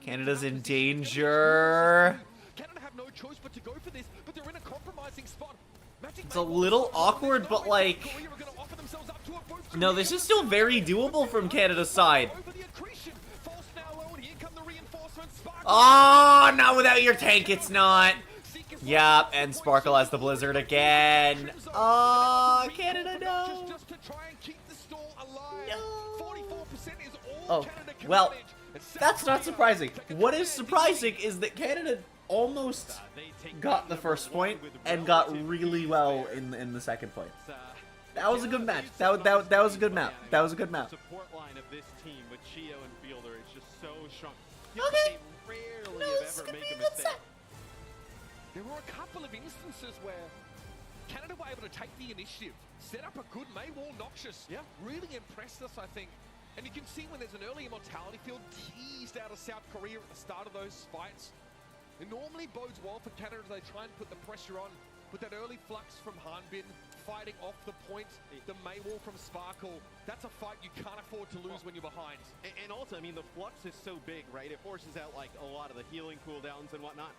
Canada's in danger. Canada have no choice but to go for this, but they're in a compromising spot. It's a little awkward, but like, no, this is still very doable from Canada's side. Oh, not without your tank, it's not. Yep, and Sparkle has the Blizzard again. Oh, Canada, no. No. Oh, well, that's not surprising. What is surprising is that Canada almost got the first point and got really well in the second point. That was a good match. That was a good map. That was a good map. Support line of this team with Chio and Fielder is just so strong. Okay. They rarely No, if this is ever gonna make be a a good mistake. set. There were a couple of instances where Canada were able to take the initiative, set up a good May wall. Noxious really impressed us, I think. And you can see when there's an early immortality field teased out of South Korea at the start of those fights. It normally bodes well for Canada as they try and put the pressure on with that early flux from Hanbin, fighting off the point, the May wall from Sparkle. That's a fight you can't afford to lose when you're behind. And also, I mean, the flux is so big, right? It forces out like a lot of the healing cooldowns and whatnot.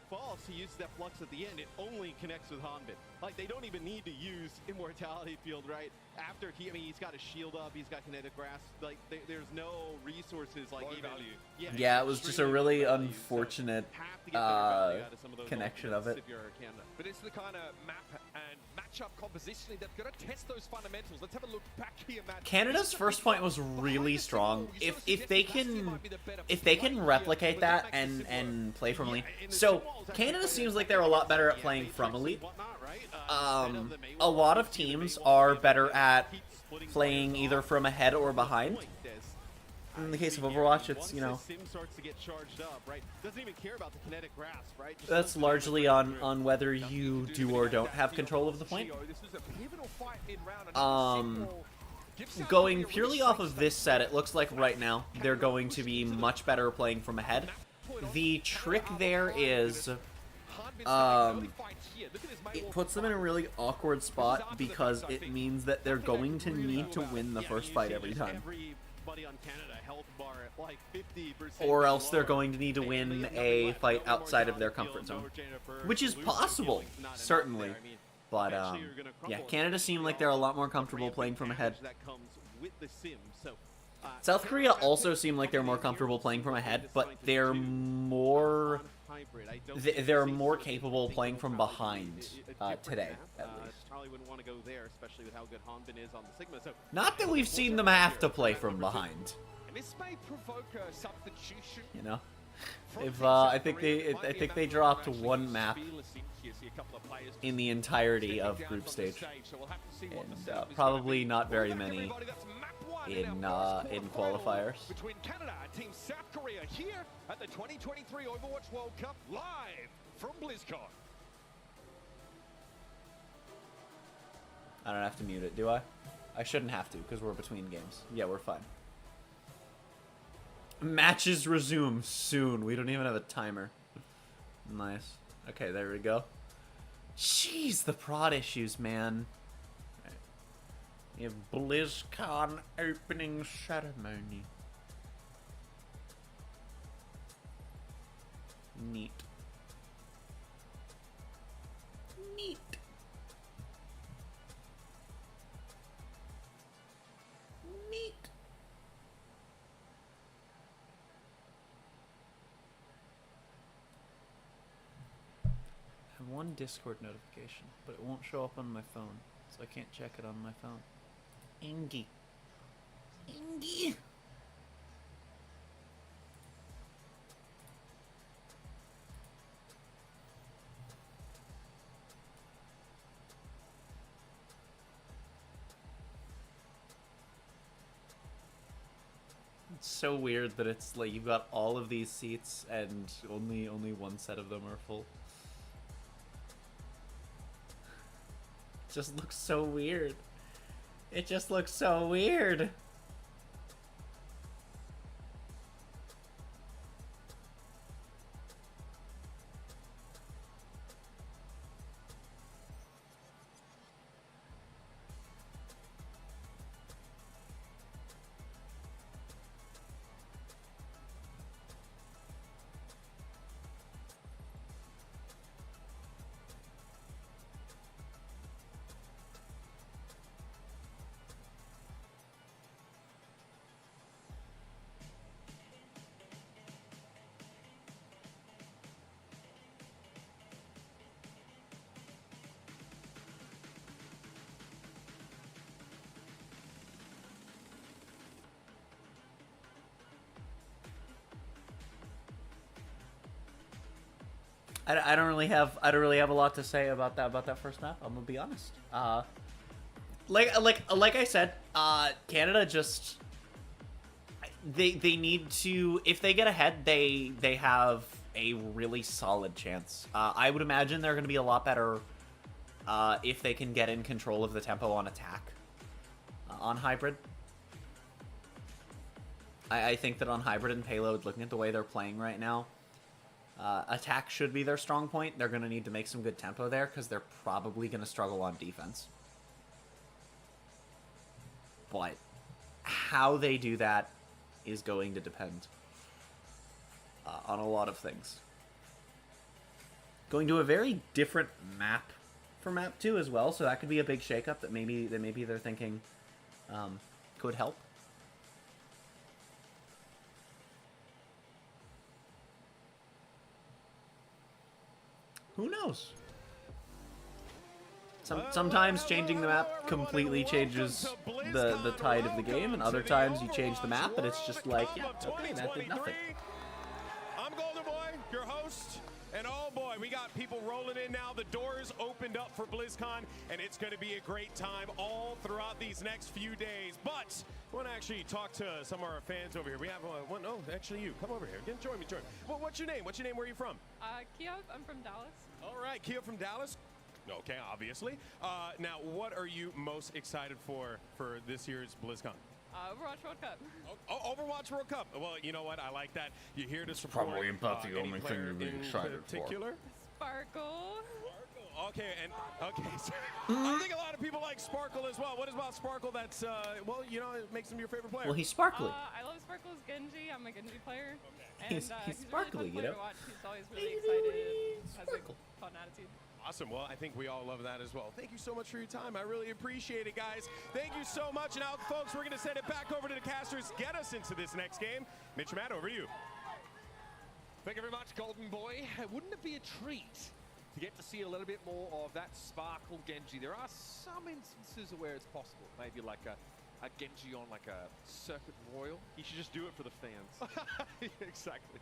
False, he uses that flux at the end, it only connects with Hanbin. Like, they don't even need to use Immortality Field, right? After I mean, he's got a shield up, he's got Kinetic Grasp, like, there's no resources, like, Low even... value. Yeah, it was just a really extremely low value, unfortunate so have to get better value out of some of those connection ultimates of it. if you're Canada. But it's the kind of map and matchup compositioning that's going to test those fundamentals. Let's have a look back here, Matt. Canada's first point was really strong. If they can replicate that and play from Elite, so Canada seems like they're a lot better at playing from Elite. A lot of teams are better at playing either from ahead or behind. In the case of Overwatch, it's, you know, Once the sim starts to get charged up, right? Doesn't even care about the kinetic grasp, right? Just that's lets you largely break on through. whether you do or don't have control of the point. This was a pivotal fight in round. Going purely off of this set, it looks like right now they're going to be much better playing from ahead. The trick there is it puts them in a really awkward spot because it means that they're going to need to win the first fight every time. Everybody on Canada health bar at like 50%. Or else they're going to need to win a fight outside of their comfort zone. Which is possible, certainly. But, yeah, Canada seem like they're a lot more comfortable playing from ahead. South Korea also seem like they're more comfortable playing from ahead, but they're more capable playing from behind today, at least. Probably wouldn't want to go there, especially with how good Hanbin is on the Sigma. So Not that we've seen them have to play from behind, And this may provoke a substitution. you know. If I think they dropped one map in the entirety of group stage, and probably not very many in qualifiers. Between Canada and Team South Korea here at the 2023 Overwatch World Cup live from BlizzCon. I don't have to mute it, do I? I shouldn't have to, because we're between games. Yeah, we're fine. Matches resume soon. We don't even have a timer. Nice. Okay, there we go. Jeez, the prod issues, man. Right. You have BlizzCon opening ceremony. Neat. Neat. Neat. I have one Discord notification, but it won't show up on my phone, so I can't check it on my phone. Ingy. Ingy. It's so weird that it's like you've got all of these seats and only one set of them are full. It just looks so weird. It just looks so weird. I don't really have a lot to say about that first map. I'm gonna be honest. Like I said, Canada just they need to, if they get ahead, they have a really solid chance. I would imagine they're gonna be a lot better if they can get in control of the tempo on attack on Hybrid. I think that on Hybrid and Payload, looking at the way they're playing right now, attack should be their strong point. They're going to need to make some good tempo there because they're probably going to struggle on defense. But how they do that is going to depend on a lot of things. Going to a very different map for map 2 as well, so that could be a big shakeup that maybe they're thinking could help. Who knows? Sometimes changing the map completely changes the tide of the game, and other times you change the map and it's just like, yeah, okay, that did nothing. I'm Golden Boy, your host, and oh boy, we got people rolling in now. The doors opened up for BlizzCon, and it's going to be a great time all throughout these next few days. But I want to actually talk to some of our fans over here. We have one. Oh, actually, you come over here. Join me. Well, what's your name? Where are you from? Kiev. I'm from Dallas. All right, Kiev from Dallas. Okay, obviously. Now, what are you most excited for this year's BlizzCon? Overwatch World Cup. Oh, Overwatch World Cup. Well, you know what? I like that. You're here to support. Probably about the any only thing player to be in excited for. particular. Sparkle. Okay, so I think a lot of people like Sparkle as well. What is about Sparkle that's, well, you know, it makes him your favorite player? Well, he's sparkly. I love Sparkle's Genji. I'm a Genji player. Okay. And, He's a sparkly, really fun you player know? to watch. He's always really excited. Has Sparkle. a fun attitude. Awesome. Well, I think we all love that as well. Thank you so much for your time. I really appreciate it, guys. Thank you so much. And now, folks, we're going to send it back over to the casters. Get us into this next game. Mitch Matt, over to you. Thank you very much, Golden Boy. Wouldn't it be a treat to get to see a little bit more of that Sparkle Genji? There are some instances where it's possible. Maybe like a Genji on like a Circuit Royal. You should just do it for the fans. Exactly.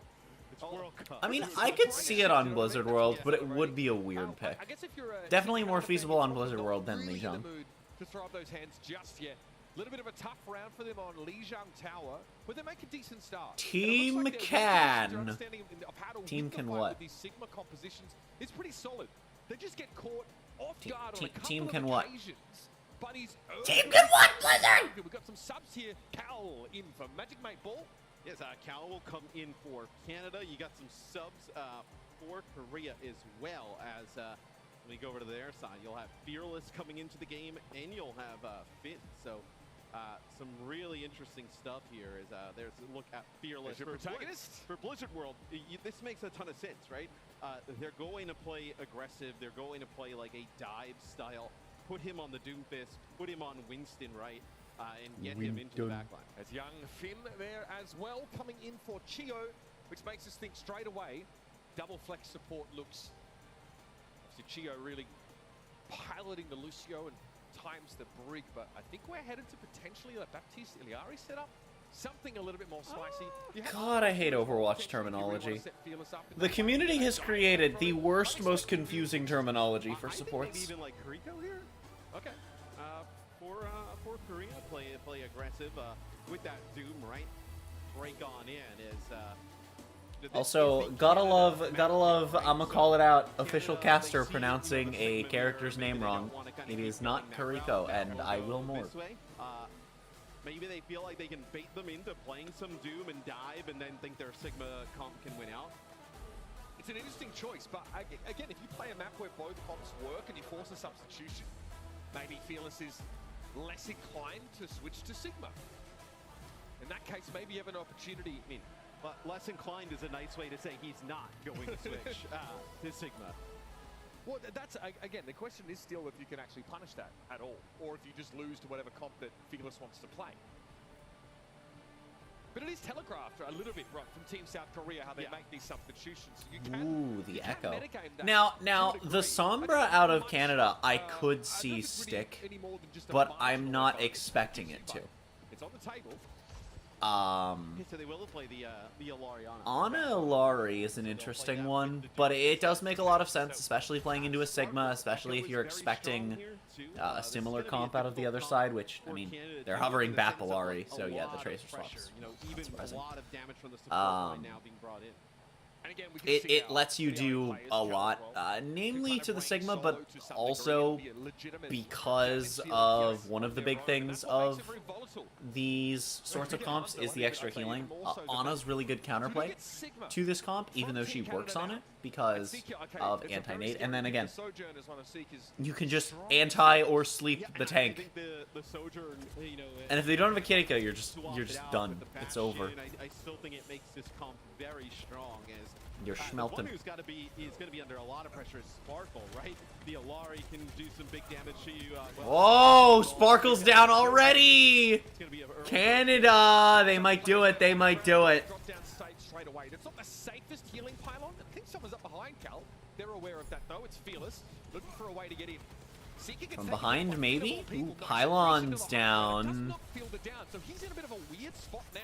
It's World Cup. I mean, I could see it on Blizzard World, but it would be a weird pick. I guess if you're Definitely more feasible on Blizzard World than really in the Lijiang. mood to throw up those hands just yet. A little bit of a tough round for them on Lijiang Tower, but they make a decent start. Team And it looks like can. their understanding of how to Team win the can fight what? with these Sigma compositions is pretty solid. They just get caught off guard on a team couple can of what? occasions. But he's Team can what, Blizzard? We've got some subs here. Cal in for Magic Mate Ball. Yes, Cal will come in for Canada. You got some subs for Korea as well as when we go over to their side. You'll have Fearless coming into the game, and you'll have Finn. So some really interesting stuff here. Is there's a look at Fearless your protagonist for Blizzard World. This makes a ton of sense, right? They're going to play aggressive. They're going to play like a dive style. Put him on the Doomfist. Put him on Winston, right? And get him into the backline. As young Finn there as well, coming in for Chio, which makes us think straight away, double flex support looks. Obviously, Chio really piloting the Lucio and times the Brig, but I think we're headed to potentially a Baptiste Iliari setup. Something a little bit more spicy. God, I hate Overwatch terminology. The community has created the worst, most confusing terminology for supports. Maybe even like Kiriko here. Okay. For Korea, play aggressive with that Doom, right? Break on in is. Also, gotta love, I'ma call it out, official caster pronouncing a character's name wrong. It is not Kiriko, and I will more. Maybe they feel like they can bait them into playing some Doom and dive and then think their Sigma comp can win out. It's an interesting choice, but again, if you play a map where both comps work and you force a substitution, maybe Fearless is less inclined to switch to Sigma. In that case, maybe you have an opportunity. I mean, but less inclined is a nice way to say he's not going to switch to Sigma. Well, that's, again, the question is still if you can actually punish that at all, or if you just lose to whatever comp that Fearless wants to play. But it is telegraphed a little bit, right, from Team South Korea, how they make these substitutions. You can, Ooh, the Echo. metagame that. Now, the Sombra out of Canada, I could see stick, but I'm not expecting it to. It's on the table. So they will play the Illari on it. Ana Illari is an interesting one, but it does make a lot of sense, especially playing into a Sigma, especially if you're expecting a similar comp out of the other side, which, I mean, they're hovering Bap Illari, so yeah, the Tracer swaps. You know, even a lot of damage from the support right now being brought in. And again, we can it see lets you the do players a around the lot, world namely kind of to the rank Sigma, solo but to some also degree and be a legitimate because damage of dealer one of the on big their own, and things that's what makes of it very volatile. these sorts of comps is the extra healing. Ana's really good counterplay to this comp, even though she works on it because of anti-nade. And then again, you can just anti or sleep the tank. And if they don't have a Kiriko, you're just done. It's over. I still think it makes this comp very strong as You're the schmelting. one who's got to be under a lot of pressure is Sparkle, right? The Alari can do some big damage to you. Oh, Sparkle's down already! It's gonna be a early Canada! They might do it. They might do it. Drop down stage straight away. It's not the safest healing pylon. I think someone's up behind Cal. They're aware of that though. It's Fearless, looking for a way to get in. Seeker can From take behind, it. maybe? Of all people, Ooh, not pylon's increasing to the down. high, does not field it down, so he's in a bit of a weird spot now.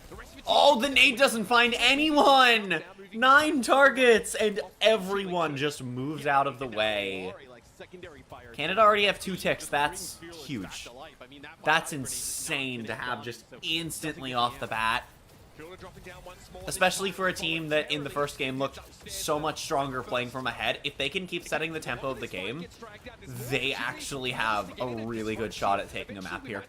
The rest of Oh, the nade doesn't find anyone! 9 targets, and everyone just moves out of the way. Canada already have 2 ticks. That's huge. That's insane to have just instantly off the bat. Especially for a team that in the first game looked so much stronger playing from ahead. If they can keep setting the tempo of the game, they actually have a really good shot at taking a map here.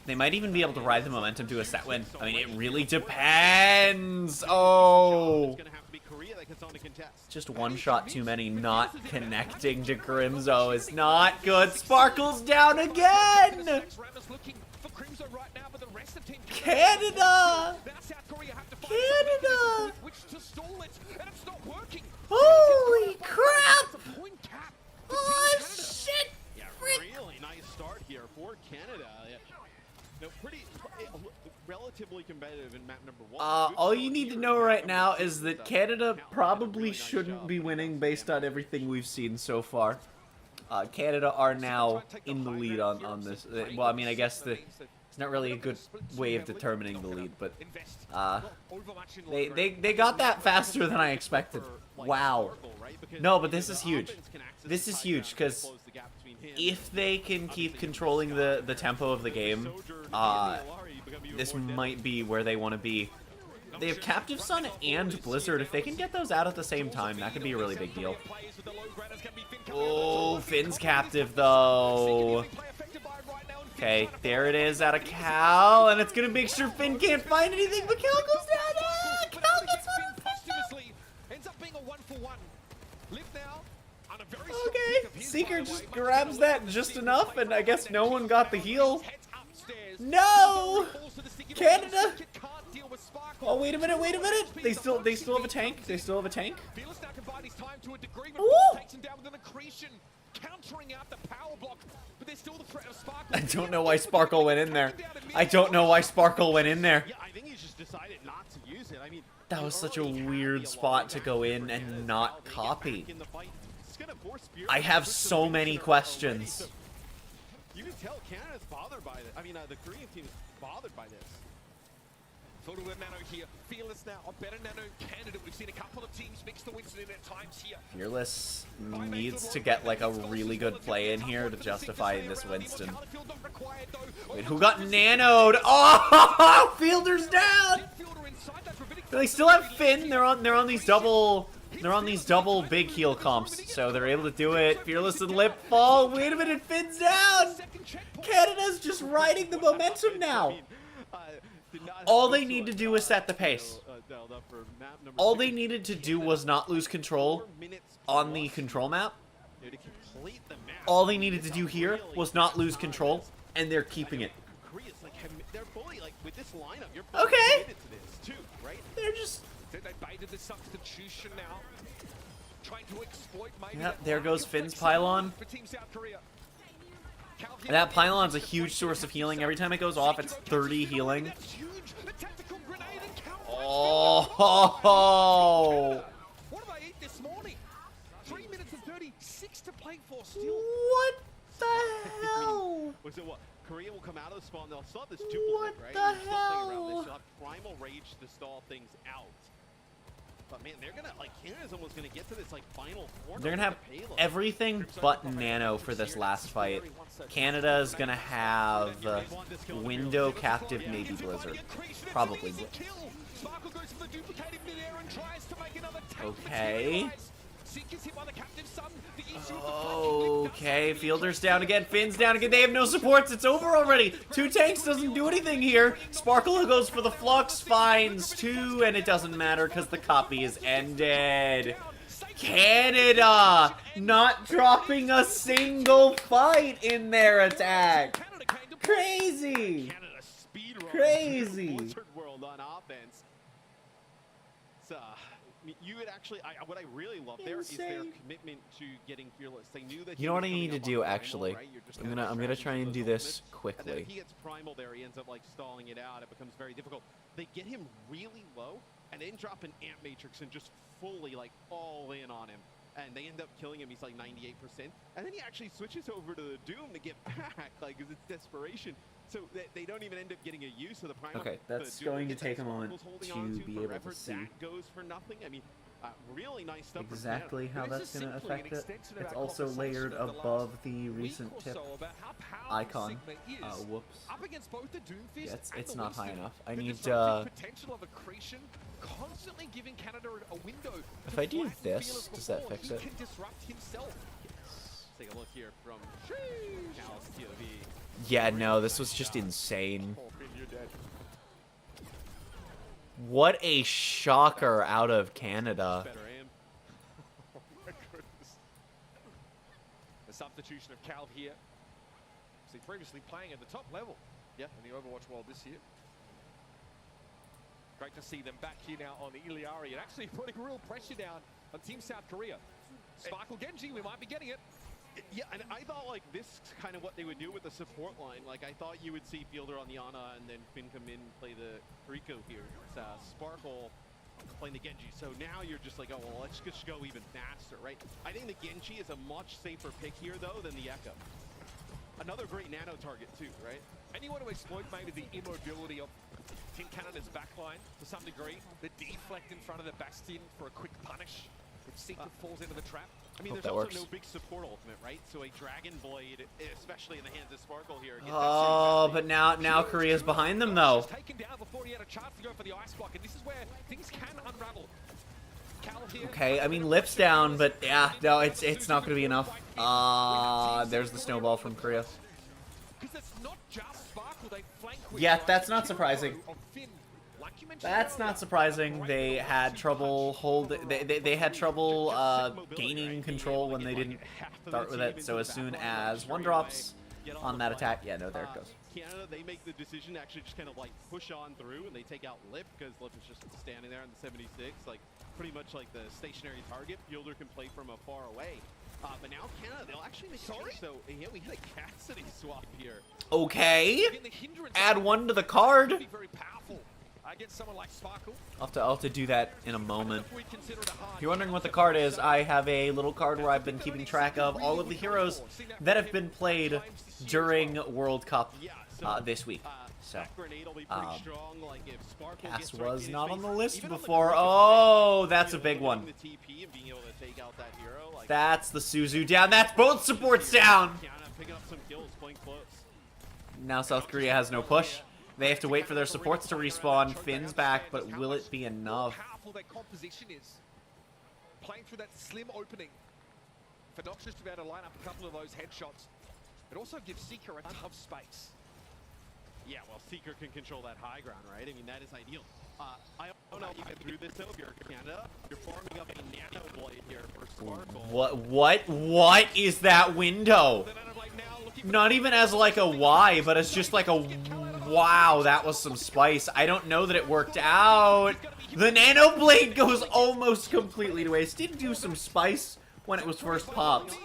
They might even be able to ride the momentum to a set win. I mean, it really depends. Oh. Just one shot too many, not connecting to Grimzo is not good. Sparkle's down again! Canada! Canada! Holy crap! Oh, shit! Yeah, really nice start here for Canada. Yeah. No, pretty relatively competitive in map number 1. All you need to know right now is that Canada probably shouldn't be winning based on everything we've seen so far. Canada are now in the lead on this. Well, I mean, I guess it's not really a good way of determining the lead, but they got that faster than I expected. Wow. No, but this is huge. This is huge because if they can keep controlling the tempo of the game, this might be where they want to be. They have Captive Sun and Blizzard. If they can get those out at the same time, that could be a really big deal. Oh, Finn's captive, though. Okay, there it is out of Cal, and it's going to make sure Finn can't find anything, but Cal goes down. Ah, Cal gets Okay, Seeker just grabs that just enough, and I guess no one got the heal. No! Canada! Oh, wait a minute, wait a minute! They still have a tank. They still have a tank. Ooh! I don't know why Sparkle went in there. I don't know why Sparkle went in there. Yeah, I think he just decided not to use it. I mean, That was such a weird spot to go in and not copy. I have so many questions. You can tell Canada's bothered by this. I mean, the Korean team is bothered by this. Photo of Nano here. Fearless now. A better Nano candidate. We've seen a couple of teams mix the Winston in at times here. Fearless needs to get like a really good play in here to justify this Winston. Wait, who got nanoed? Oh, Fielder's down. They still have Finn. They're on these double big heal comps, so they're able to do it. Fearless and Lip fall. Wait a minute, Finn's down. Canada's just riding the momentum now. All they need to do is set the pace. All they needed to do was not lose control on the control map. All they needed to do here was not lose control, and they're keeping it. Okay. They're just... They baited the substitution now. Trying to exploit maybe. Yep, there goes Finn's pylon. For Team South Korea. That pylon's a huge source of healing. Every time it goes off, it's 30 healing. Oh! What did I eat this morning? 3 minutes and 36 to play for still. What the hell? Was it what? Korea will come out of the spawn. They'll still have this duplicate, What right? the There's something around hell? this. You'll have Primal Rage to stall things out. But man, they're gonna Canada's almost gonna get to this final corner. They're gonna have everything but Nano for this last fight. Canada's gonna have Window, Captive, maybe Blizzard. Probably Blizzard. Sparkle goes for the duplicated mid-air and tries to make another take. Okay. Seeker's hit by the captive sun. The issue with the flanking link does Okay, have to be Fielder's addressed. down again, Finn's down again. They have no supports. It's over already. 2 tanks doesn't do anything here. Sparkle goes for the Flux, finds 2, and it doesn't matter because the copy is ended. Canada not dropping a single fight in their attack. Canada came to play. Crazy. Canada speedrun Crazy. Blizzard World on offense. So, you would actually, what I really love there is their Insane. commitment to getting fearless. They knew that You know what I need to do actually? I'm gonna try and do this And then quickly. if he gets primal there, he ends up like stalling it out. It becomes very difficult. They get him really low and then drop an Amp Matrix and just fully like all in on him. And they end up killing him. He's like 98%. And then he actually switches over to the Doom to get back, like, because it's desperation. So they don't even end up getting a use of the primal. Okay, The that's Doom going to gets take a moment Sparkle's holding on to be able to forever. see That goes for nothing. I mean, really nice stuff. for exactly how But that's this is going to simply an affect it. extension of It's our also conversation layered of the above last the week recent or tip so about how powerful icon. Sigma is Whoops. up against both the Doomfist Yeah, it's and the not high Winston. enough. I The need, disruptive potential of accretion constantly giving Canada a window. If to I do flatten this, Fearless does that before fix he it? can disrupt himself. Take a look here from Cal's POV. Yeah, no, this was just insane. Oh, Finn, you're dead. What a shocker out of Canada. Better aim. Oh my goodness. The substitution of Cal here. See, previously playing at the top level. Yeah. In the Overwatch world this year. Great to see them back here now on the Iliari and actually putting real pressure down on Team South Korea. Sparkle Genji, we might be getting it. Yeah, and I thought like this is kind of what they would do with the support line. Like I thought you would see Fielder on the Ana and then Finn come in and play the Rico here. It's, Sparkle playing the Genji. So now you're just like, oh well, let's just go even faster, right? I think the Genji is a much safer pick here though than the Echo. Another great nano target too, right? And you want to exploit maybe the immobility of Team Canada's backline to some degree. The deflect in front of the Bastion for a quick punish, which Secret falls into the trap. I mean, Hope there's that also works. no big support ultimate, right? So a Dragon Blade, especially in the hands of Sparkle here. gets that Oh, same but now Korea's behind them though. Just taken down before he had a chance to go for the ice block, and this is where things can unravel. Cal here. Okay, I mean Lips down, but yeah, no, it's not going to be enough. There's the snowball from Korea. Because it's not just Sparkle, they flank with Yeah, the that's not hero surprising. of Finn. Like you mentioned That's earlier, not surprising. great They ability had to trouble punch they had trouble Just mobility, gaining right? control when they Being able to didn't get, like, half of start the with team it. into So the as soon back line, as straight one away, drops get on the that play. attack, yeah, no, there it goes. Canada, they make the decision to actually just kind of like push on through and they take out Lip because Lip is just standing there in the 76, like pretty much like the stationary target. Fielder can play from afar away. But now Canada, they'll actually make a change. So yeah, we had a Cassidy swap here. Okay, Again, the hindrance add one to the card. can be very powerful against someone like Sparkle. I'll have to do that in a moment. If we consider it a hard If you're wondering what the card is, I have a little card where I've been keeping track of all of the heroes that have been played during World Cup Yeah, so this week. So, that grenade will be pretty um, strong. Like if Sparkle Cass gets right was in not his on the face, list even on the before. Griffin, Oh, right? that's a You know, big one. getting the TP and being able to take out that hero. Like That's the Suzu down. That's both supports down. Canada picking up some kills, playing close. Now South Korea has no push. They have to wait for their supports to respawn. Finn's back, but will it be enough? How powerful that composition is. Playing through that slim opening. For Noxious to be able to line up a couple of those headshots. It also gives Seeker a ton of space. Yeah, well, Seeker can control that high ground, right? I mean, that is ideal. I don't know if you can do this though if you're Canada. You're farming up a nano blade here for Sparkle. What is that window? Then I'm like now looking for Not even as like a Y, but it's just like a wow, that was some spice. I don't know that it worked out. The Nano Blade goes almost completely to waste. Did do some spice when it was first popped.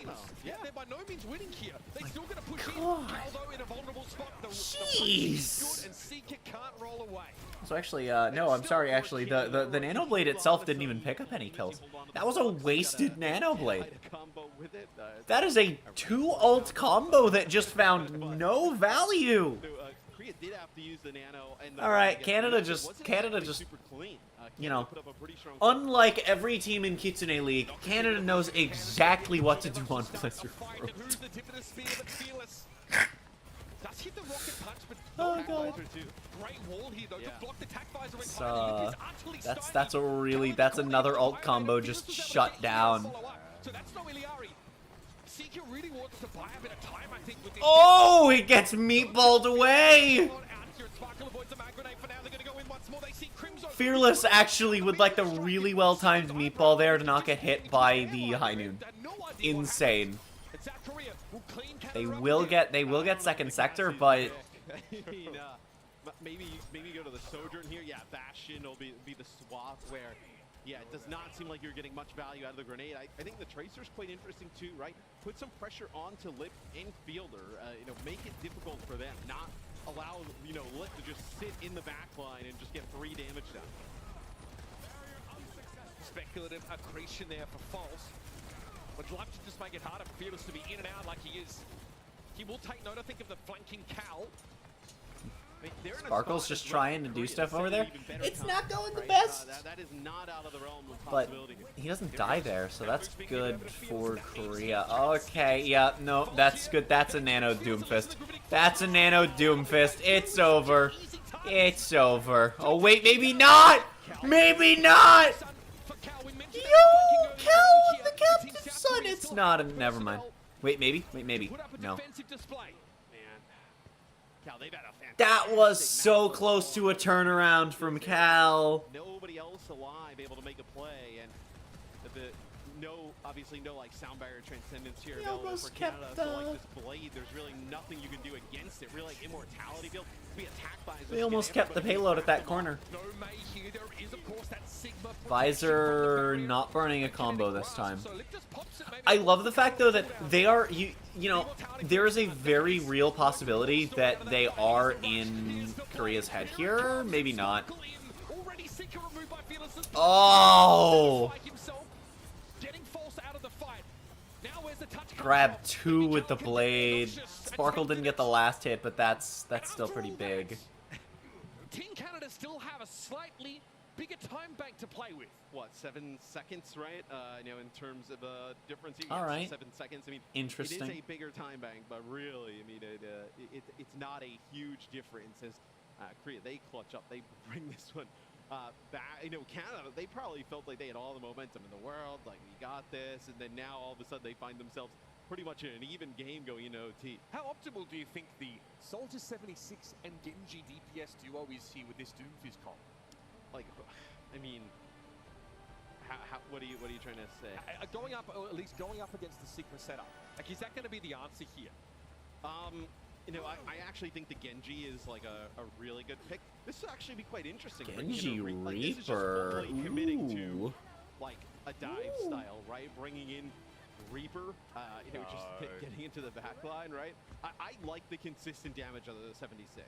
Yeah, they're by no means winning here. They're still going to push in. God. Although in a vulnerable spot, the Jeez. is good and Seeker can't roll away. So actually, no, I'm sorry, actually, the Nano Blade itself didn't even pick up any kills. That was a wasted Nano Blade. Combo with it. That is a 2-ult combo that just found no value. So, Korea did have to use the nano. And All right, I guess Canada it just- wasn't Canada actually just, super clean. you Canada know, put up a pretty strong unlike every team in Kitsune League, Canada knows exactly what to do on Blizzard Fight, World. and who's the tip of the spear but fearless? does hit the rocket punch, but Oh, no God. visor too. Great wall here though Yeah. to block the tack visor It's, entirely. Look, he's utterly that's a really, that's another ult combo just shut down. So that's no Iliari. Seeker really wants to buy a bit of time, I think, with this. Oh, he gets meatballed away. Fearless actually with like the really well-timed meatball there to not get hit by the High Noon. Insane. They will get second sector, but I mean, maybe go to the Sojourn here. Yeah, Bastion will be the swap where, yeah, it does not seem like you're getting much value out of the grenade. I think the Tracer's quite interesting too, right? Put some pressure onto Lip and Fielder. Make it difficult for them. Not allow, Lip to just sit in the back line and just get 3 damage down. Speculative accretion there for False. Would love to just make it harder for Fearless to be in and out like he is. He will take note, I think, of the flanking Cal. Sparkle's just trying to do stuff over there. It's not going the Right? best. That is not out of the realm of But possibility. he doesn't die there, so that's good for Korea. Okay, yeah, no, that's good. That's a Nano Doomfist. That's a Nano Doomfist. It's over. It's over. Oh, wait, maybe not! Maybe not! Yo, Cal, the captain's son. It's not a, never mind. Wait, maybe? Wait, maybe. No. Man. Cal, they've had a fantastic That was match. so close to a turnaround from Cal. Nobody else alive able to make a play, and obviously no like sound barrier transcendence here He available almost for Canada. kept, So like this blade, there's really nothing you can do against it. Really like immortality build. Be attacked by. They almost kept the payload at that corner. No May here. There is, of course, that Sigma Visor not burning a combo this time. So Lick just pops it, maybe. I love the fact though that they are you know there is a very real possibility that they are in Korea's head here. Maybe not. Already Seeker removed by Fearless. Oh, Himself, getting False out of the fight. Now where's the touch? grab 2 with the blade. Sparkle didn't get the last hit, but that's still pretty big. Team Canada still have a slightly bigger time bank to play with. What, 7 seconds, right? In terms of difference. All right. 7 seconds. I mean, Interesting. It is a bigger time bank, but really, I mean, it's not a huge difference as Korea, they clutch up, they bring this one back. Canada, they probably felt like they had all the momentum in the world, like we got this, and then now all of a sudden they find themselves pretty much in an even game going into OT. How optimal do you think the Soldier 76 and Genji DPS duo is here with this Doomfist comp? Like, I mean, what are you trying to say? Going up, or at least going up against the Sigma setup. Like, is that going to be the answer here? I actually think the Genji is like a really good pick. This will actually be quite interesting. Genji this is just Reaper. fully committing to Ooh. like a dive style, right? Bringing in Reaper, just getting into the back line, right? I like the consistent damage of the 76.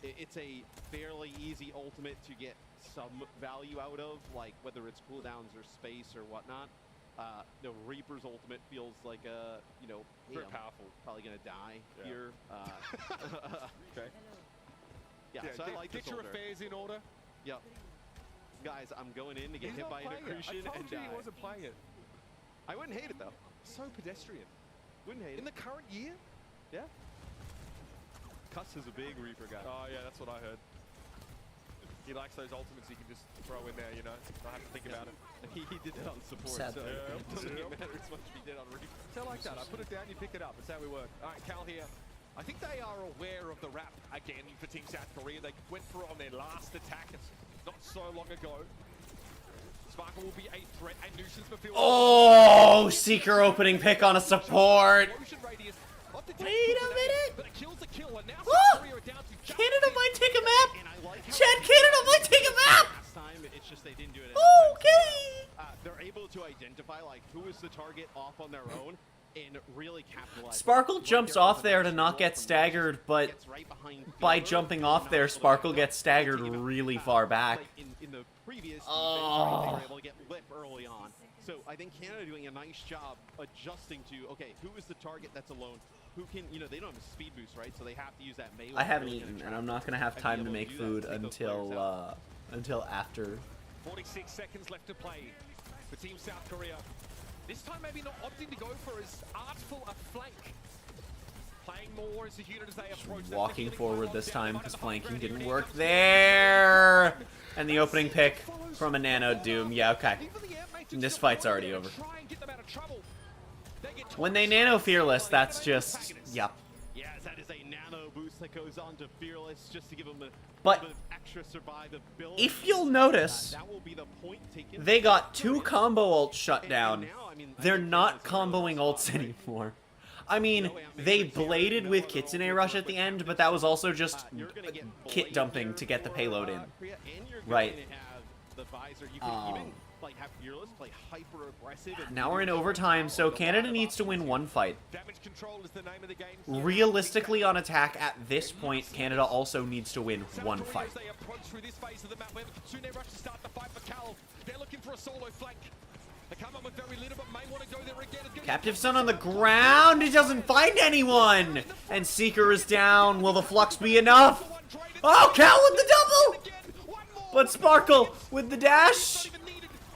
It's a fairly easy ultimate to get some value out of, like whether it's cooldowns or space or whatnot. The Reaper's ultimate feels like hey, Very I'm powerful. probably gonna die Yeah. here. Okay. Yeah, so I like get this your older. affairs in order. Yep. Guys, I'm going in to get He's hit not by an playing it. accretion I told and you die. he wasn't playing it. I wouldn't hate it though. So pedestrian. Wouldn't hate In it. the current year? Yeah. Cuss is a big Reaper guy. Oh yeah, that's what I heard. He likes those ultimates he can just throw in there, not have to think about it. He did that on support, Sad. so Yeah. it doesn't even matter as much as he did on Reaper. So like that, I put it down, you pick it up. That's how we work. All right, Cal here. I think they are aware of the wrap again for Team South Korea. They went for it on their last attack not so long ago. Sparkle will be a threat, and Nuisance fulfills. Oh, Seeker opening pick on a support. Motion radius of the Wait a minute. But it kills the kill, and now Oh! South Korea are down to just Canada might take a map. And I like how Chad, Canada might take a map. last time, it's just they didn't do it. enough times. Okay. They're able to identify like who is the target off on their own and really capitalize. Sparkle Right jumps there off was a there to nice not roll get from staggered, but Gets right behind by Fielder, jumping and off not there, able to Sparkle get gets up. staggered Even, really far back. Like in the previous defense, Oh. right, they were able to get Lip early on. So I think Canada doing a nice job adjusting to, okay, who is the target that's alone? Who can, they don't have a speed boost, right? So they have to use that melee. I haven't really gonna eaten, trap and I'm not gonna have and be time to able make do that, food take those players until after. 46 seconds left to play for Team South Korea. This time maybe not opting to go for as artful a flank Playing more as a unit as they approach that Walking 50 forward line this down, time right because at the high flanking ground. didn't Here work comes there. And the opening pick from a Nano Doom. Yeah, okay. Even the Air Matrix This got fight's one already there over. to try and get them out of trouble. They get When they tossed Nano straight Fearless, on. that's They just... antagonist. Yep. Yes, that is a nano boost that goes on to Fearless just to give him a But little bit of extra survivability. if you'll notice, that will be the point taken. they got 2 combo ults shut And down. now, I mean, I They're think not Fearless is in a comboing real ults spot, right? anymore. I mean, they bladed with Kitsune Rush at the end, but that was also just You're gonna get kit Blade dumping here to get the for, payload in. Korea, and you're Right. going to have the visor. You can even like have Fearless play hyper aggressive. Now we're in overtime, so Canada needs to win one fight. Damage control is the name of the game. Realistically, on attack, at this point, Canada also needs to win one South Korea, fight. as they approach through this phase of the map where the Kitsune Rush to start the fight for Cal. They're looking for a solo flank. They come up with very little, but may want to go there again. It's gonna Captive Sun on the ground, he doesn't find anyone! And Seeker is down, will the Flux be enough? Oh, Cal with the double! But Sparkle with the dash?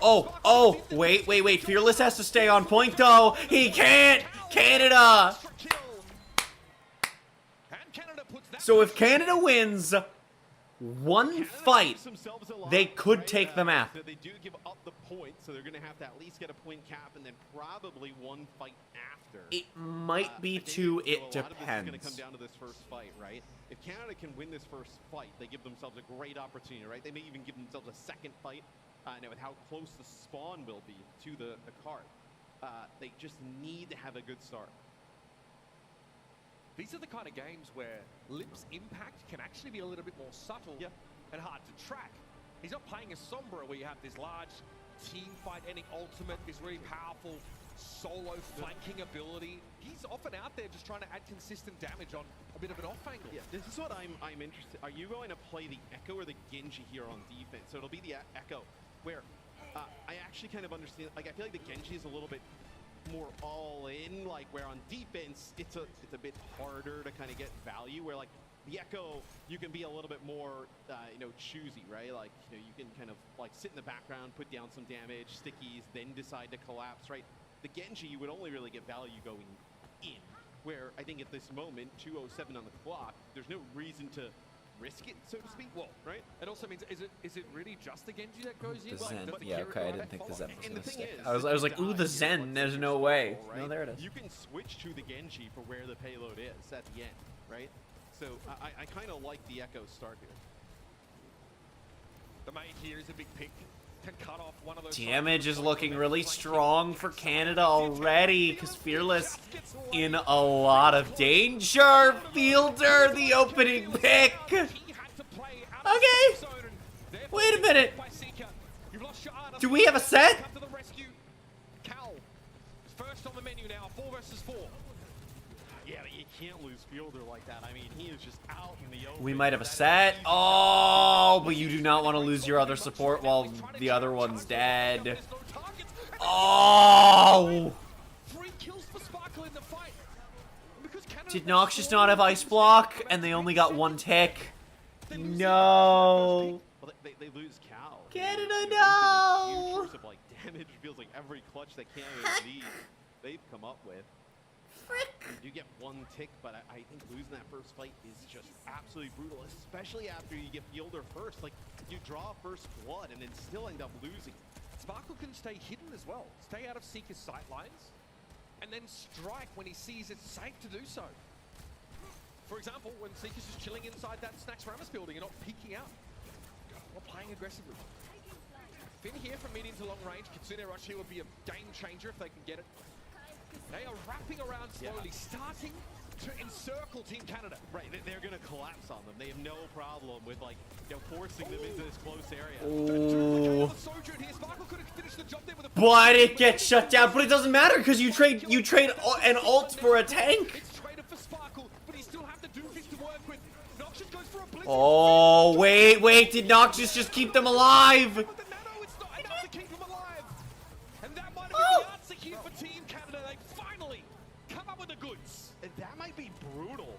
Oh, wait, Fearless has to stay on point though! He can't! Canada! So if Canada wins one fight, they could take the map. They do give up the point, so they're going to have to at least get a point cap and then probably one fight after. It might I be think, two, you know, it a lot of this is going to depends. come down to this first fight, right? If Canada can win this first fight, they give themselves a great opportunity, right? They may even give themselves a second fight, now with how close the spawn will be to the card. They just need to have a good start. These are the kind of games where Limp's impact can actually be a little bit more subtle and hard to track. He's not playing as Sombra where you have this large team fight ending ultimate, this really powerful solo flanking ability. He's often out there just trying to add consistent damage on a bit of an off angle. Yeah, this is what I'm interested. Are you going to play the Echo or the Genji here on defense? So it'll be the Echo, where I actually kind of understand. Like I feel like the Genji is a little bit more all in, like where on defense it's a bit harder to kind of get value. Where like the Echo, you can be a little bit more choosy, right? Like you can kind of like sit in the background, put down some damage, stickies, then decide to collapse, right? The Genji, you would only really get value going in. Where I think at this moment, 2:07 on the clock, there's no reason to risk it, so to speak. Well, right? It also means, is it really just the Genji that goes in? The Zen. Does the Yeah, Kira okay, I go didn't think the follow? Zen was And gonna the thing stick. is, I was like, ooh, the Zen, there's no way. No, there it is. You can switch to the Genji for where the payload is at the end, right? So I kind of like the Echo start here. The main here is a big pick. Can cut off one of those Damage sides. is looking really strong for Canada already, because Fearless in a lot of danger. Fielder, the opening pick. He had to play out of Okay. the zone, and therefore Wait a minute. by Seeker. You've lost your Ana. Do we have a set? Come to the rescue. Cal, first on the menu now, 4 versus 4. Yeah, but you can't lose Fielder like that. I mean, he is just out in the open. We might have a set. Oh, but you do not want to lose your other support while the other one's dead. Oh! 3 kills for Sparkle in the fight. Because Canada Did Noxious not have Ice Block, and they only got 1 tick? No. Well, they lose Cal. Canada, Huge no! source of like damage. Feels like every clutch that Canada needs, they've come up with. You do get 1 tick, but I think losing that first fight is just absolutely brutal, especially after you get Fielder first. Like, you draw first blood and then still end up losing. Sparkle can stay hidden as well. Stay out of Seeker's sight lines. And then strike when he sees it's safe to do so. For example, when Seeker's just chilling inside that Snacks Ramus building and not peeking out. Or playing aggressively. Finn here from medium to long range. Kitsune Rush here would be a game changer if they can get it. They are wrapping around slowly, starting to encircle Team Canada. Right, they're going to collapse on them. They have no problem with, like, forcing them into this close area. Ooh. Sojourn here. Sparkle could have finished the job there with a But it gets shut down. But it doesn't matter because you trade an ult for a tank. It's traded for Sparkle, but he still have the Doomfist to work with. Noxious goes for a blitz. Oh, wait. Did Noxious just keep them alive? But the Nano, it's not enough to keep him alive. And that might have been the answer here for Team Canada. They finally come up with the goods. And that might be brutal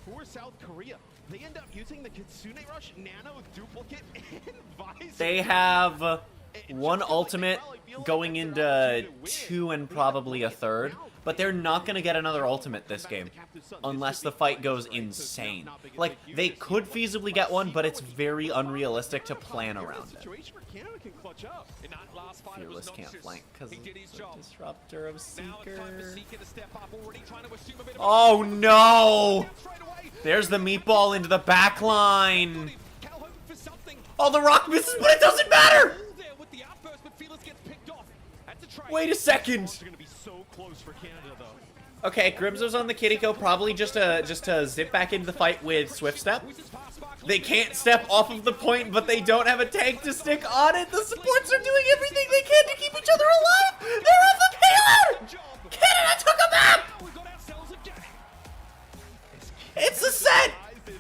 for South Korea. They end up using the Kitsune Rush, Nano Duplicate, and Visor. They have It one just feels like ultimate they probably feel like going that's their into opportunity to 2 win. and probably a third. Now but they're not going to get another ultimate this game unless the fight goes insane. Like, they could feasibly get one, but it's very unrealistic to plan around it. Fearless can't flank because of the disruptor of Seeker. Oh no! There's the meatball into the back line. Oh, the rock misses, but it doesn't matter! Wait a second. Okay, Grimzo's on the Kiriko, probably just to zip back into the fight with Swift Step. They can't step off of the point, but they don't have a tank to stick on it. The supports are doing everything they can to keep each other alive. They're off the payload. Canada took them out. It's a set. 1-1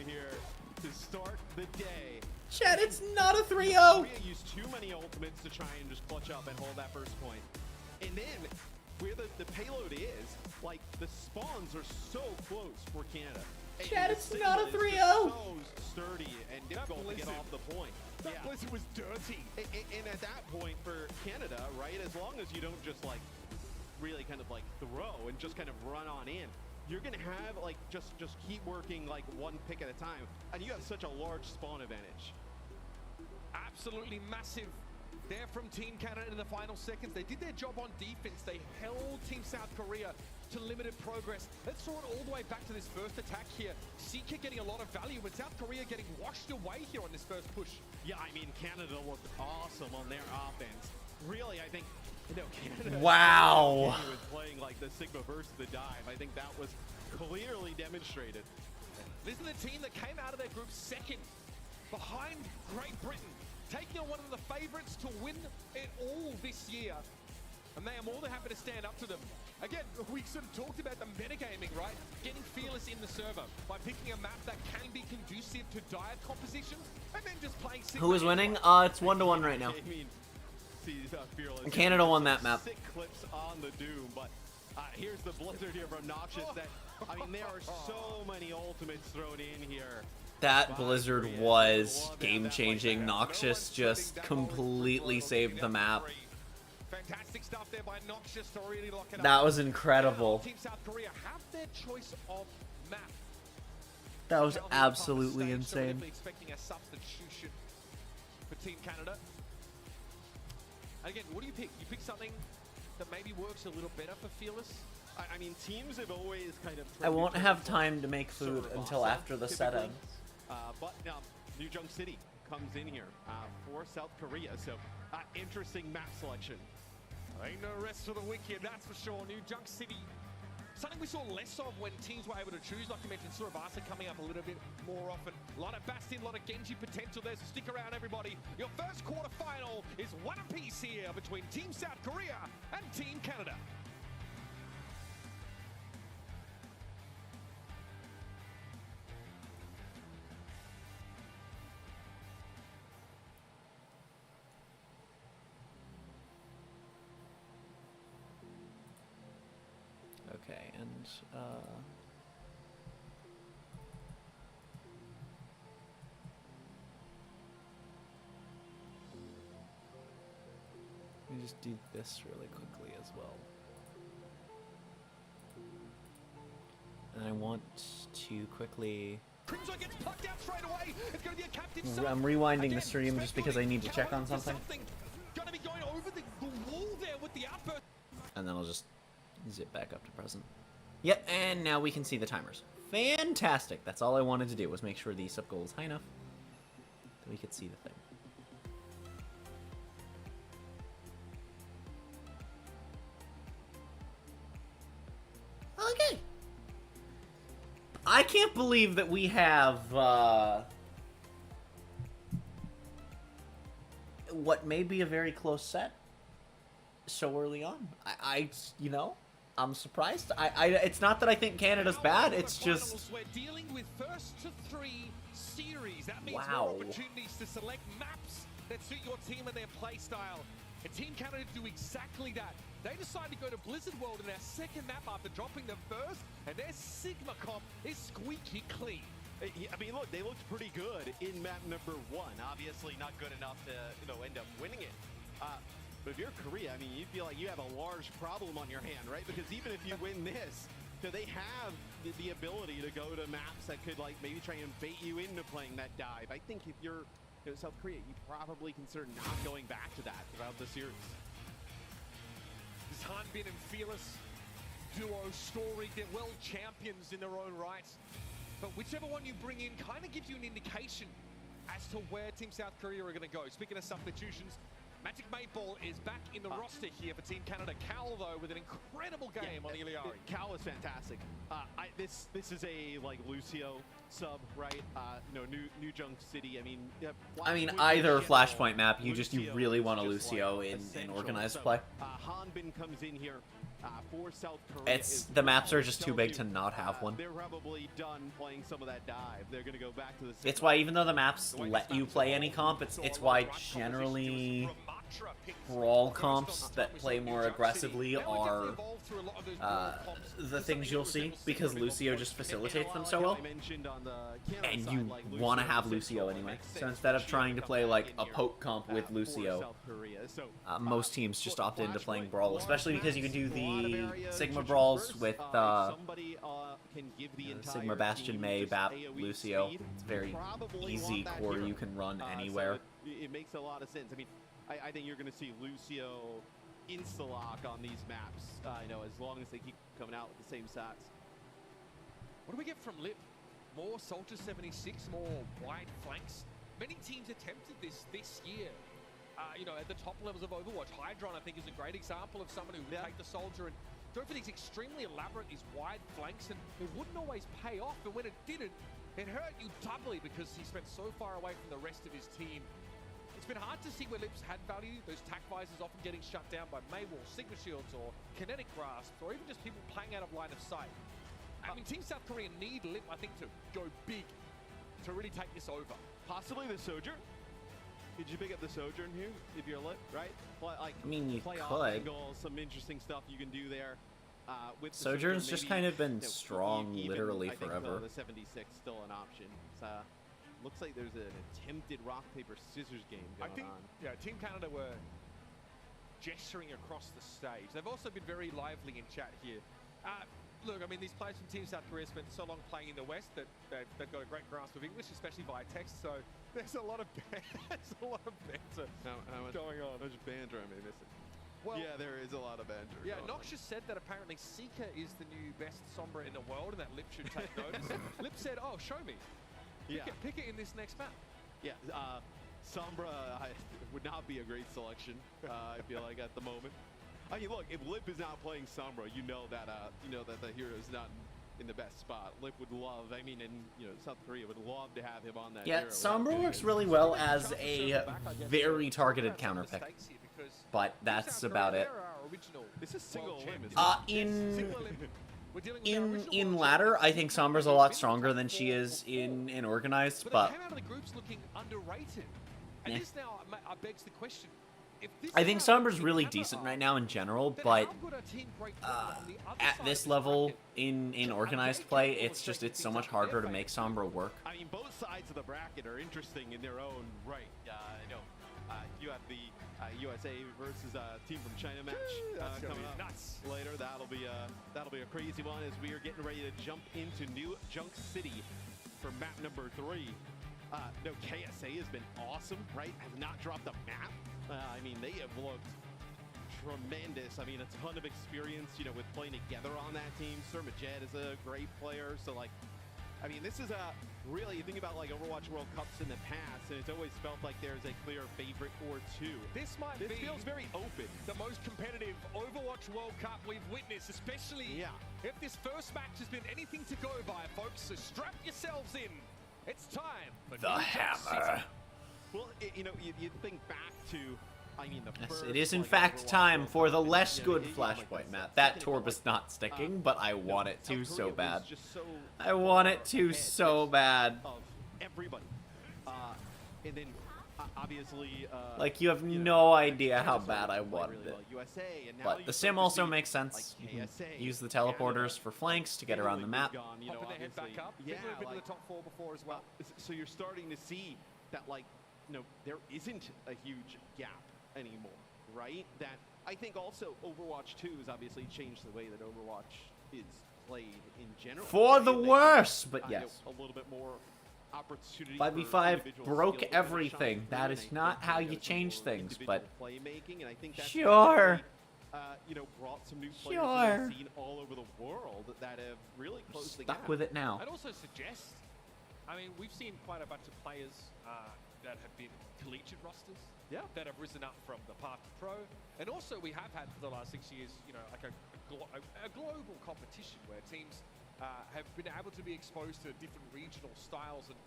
here to start the day. Chad, it's not a 3-0. Korea used too many ultimates to try and just clutch up and hold that first point. And then, where the payload is, like, the spawns are so close for Canada. Chad, it's not a 3-0. So sturdy and difficult to get off the point. That blizzard was dirty. And at that point for Canada, right, as long as you don't just, like, really kind of, like, throw and just kind of run on in, you're going to have, like, just keep working, like, one pick at a time. And you have such a large spawn advantage. Absolutely massive there from Team Canada in the final seconds. They did their job on defense. They held Team South Korea to limited progress. Let's throw it all the way back to this first attack here. Seeker getting a lot of value, but South Korea getting washed away here on this first push. Yeah, I mean, Canada looked awesome on their offense. Really, I think, you know, Canada Wow. was playing like the Sigma versus the dive. I think that was clearly demonstrated. This is the team that came out of their group second behind Great Britain, taking on one of the favorites to win it all this year. And they are more than happy to stand up to them. Again, we sort of talked about the metagaming, right? Getting Fearless in the server by picking a map that can be conducive to dire compositions, and then just playing... Who is winning? It's 1-1 right now. I mean, see, Fearless. Canada won that map. Sick clips on the Doom, but here's the blizzard here from Noxious. That, I mean, there are so many ultimates thrown in here. That blizzard was game-changing. Noxious just completely saved the map. Fantastic stuff there by Noxious to really lock it up. That was incredible. Team South Korea have their choice of map. That was Now they're on the absolutely stage, so insane. definitely expecting a substitution for Team Canada. And again, what do you pick? You pick something that maybe works a little better for Fearless? I mean, teams have always kind of... I won't have time to make food until after the set ends. But New Junk City comes in here for South Korea, so interesting map selection. Ain't no rest for the wicked, that's for sure. New Junk City, something we saw less of when teams were able to choose. Like you mentioned, Surabasa coming up a little bit more often. A lot of Bastion, a lot of Genji potential there, so stick around, everybody. Your first quarterfinal is one apiece here between Team South Korea and Team Canada. Okay, and let me just do this really quickly as well. And I want to quickly... Crimson gets plucked out straight away. It's going to be a captive I'm rewinding the stream just because I need to check on something. Going to be going over the wall there with the outburst. And then I'll just zip back up to present. Yep, and now we can see the timers. Fantastic! That's all I wanted to do, was make sure the sub goal is high enough that we could see the thing. Okay. I can't believe that we have, what may be a very close set so early on. You know, I'm surprised. It's not that I think Canada's bad, it's just... We're dealing with first to 3 series. That means Wow. more opportunities to select maps that suit your team and their play style. And Team Canada do exactly that. They decide to go to Blizzard World in their second map after dropping the first, and their Sigma comp is squeaky clean. I mean, look, they looked pretty good in map number 1. Obviously not good enough to, end up winning it. But if you're Korea, I mean, you feel like you have a large problem on your hand, right? Because even if you win this, they have the ability to go to maps that could like maybe try and bait you into playing that dive. I think if you're South Korea, you probably consider not going back to that throughout the series. This Hanbin and Fearless duo story, they're world champions in their own right. But whichever one you bring in kind of gives you an indication as to where Team South Korea are going to go. Speaking of substitutions, Magic 8ball is back in the roster here for Team Canada. Cal, though, with an incredible game on Iliari. Cal is fantastic. This is a like Lucio sub, right? New Junk City. I mean, Flashpoint either in Flashpoint map, you Lucio really is want a just, Lucio like, in essential. organized So, play. Hanbin comes in here for South Korea. It's the maps are just too big to not have one. They're probably done playing some of that dive. They're going to go back to the. It's why even though the maps let you play any comp, it's why generally brawl comps that play more aggressively are the things you'll see, because Lucio just facilitates them so well. And you want to have Lucio anyway. So instead of trying to play like a poke comp with Lucio, most teams just opt into playing Brawl, especially because you can do the Sigma Brawls with Sigma Bastion, Mei, Bap, Lucio. It's very easy core you can run anywhere. It makes a lot of sense. I mean, I think you're going to see Lucio insta-lock on these maps, as long as they keep coming out with the same stats. What do we get from Lip? More Soldier 76, more wide flanks. Many teams attempted this year. At the top levels of Overwatch, Hydron, I think, is a great example of someone who would take the Soldier and go for these extremely elaborate, these wide flanks, and it wouldn't always pay off. And when it didn't, it hurt you doubly because he spent so far away from the rest of his team. It's been hard to see where Lips had value. Those tac visors often getting shut down by Maywall, Sigma Shields, or Kinetic Grasps, or even just people playing out of line of sight. I mean, Team South Korea need Lip, I think, to go big to really take this over. Possibly the Sojourn. Could you pick up the Sojourn here if you're Lip, right? I mean, you play could. off angle, some interesting stuff you can do there. With the Sojourn's just maybe, kind of been strong literally I think, forever. The 76 still an option. It's, looks like there's an attempted rock, paper, scissors game going on. Yeah, Team Canada were gesturing across the stage. They've also been very lively in chat here. Look, I mean, these players from Team South Korea spent so long playing in the West that they've got a great grasp of English, especially via text. So there's a lot of banter going on. How much banter am I missing? Well, yeah, there is a lot of banter. Yeah, Noxious said that apparently Seeker is the new best Sombra in the world, and that Lip should take notice. Lip said, "Oh, show me. Pick it in this next map." Yeah, Sombra would not be a great selection. I feel like at the moment. I mean, look, if Lip is not playing Sombra, you know that the hero is not in the best spot. Lip would love. I mean, and South Korea would love to have him on that. Yeah, hero. Sombra works really well as a very targeted counter pick, but that's about it. This is single Limb, in ladder, I think Sombra's a lot stronger than she is in organized, but they came out of the groups looking underrated. And this now begs the question. I think Sombra's really decent right now in general, but at this level in organized play, it's so much harder to make Sombra work. I mean, both sides of the bracket are interesting in their own right. You have the USA versus team from China match coming up later. That'll be a crazy one as we are getting ready to jump into New Junk City for map number 3. KSA has been awesome, right? Has not dropped a map. I mean, they have looked tremendous. I mean, a ton of experience, with playing together on that team. Surmajed is a great player. So, I mean, this is really, you think about Overwatch World Cups in the past, and it's always felt like there's a clear favorite or two. This feels very open. The most competitive Overwatch World Cup we've witnessed, especially if this first match has been anything to go by, folks. So strap yourselves in. It's time for the hammer. Well, you think back to, I mean, the first, it is in fact time for the less good Flashpoint map. That Torb is not sticking, but I want it to so bad. I want it to so bad. Of everybody, and then obviously, you have no idea how bad I wanted it. But the sim also makes sense. You can use the teleporters for flanks to get around the map. Popping their head back up. Yeah, been in the top 4 before as well. So you're starting to see that, there isn't a huge gap anymore, right? That I think also Overwatch 2 has obviously changed the way that Overwatch is played in general. For right? the They worse, give, but you know, yes. a little bit more opportunity. 5v5 for individual broke skill to kinda everything. shine That through, is and I not think, how you know, you some change more things, individual but playmaking, and I think that's sure. you know, brought some new players Sure. that we've seen all over the world that have really closed the Stuck gap. with it now. I'd also suggest, I mean, we've seen quite a bunch of players that have been collegiate rosters. Yeah. That have risen up from the path to pro. And also we have had for the last 6 years, you know, like a global competition where teams have been able to be exposed to different regional styles and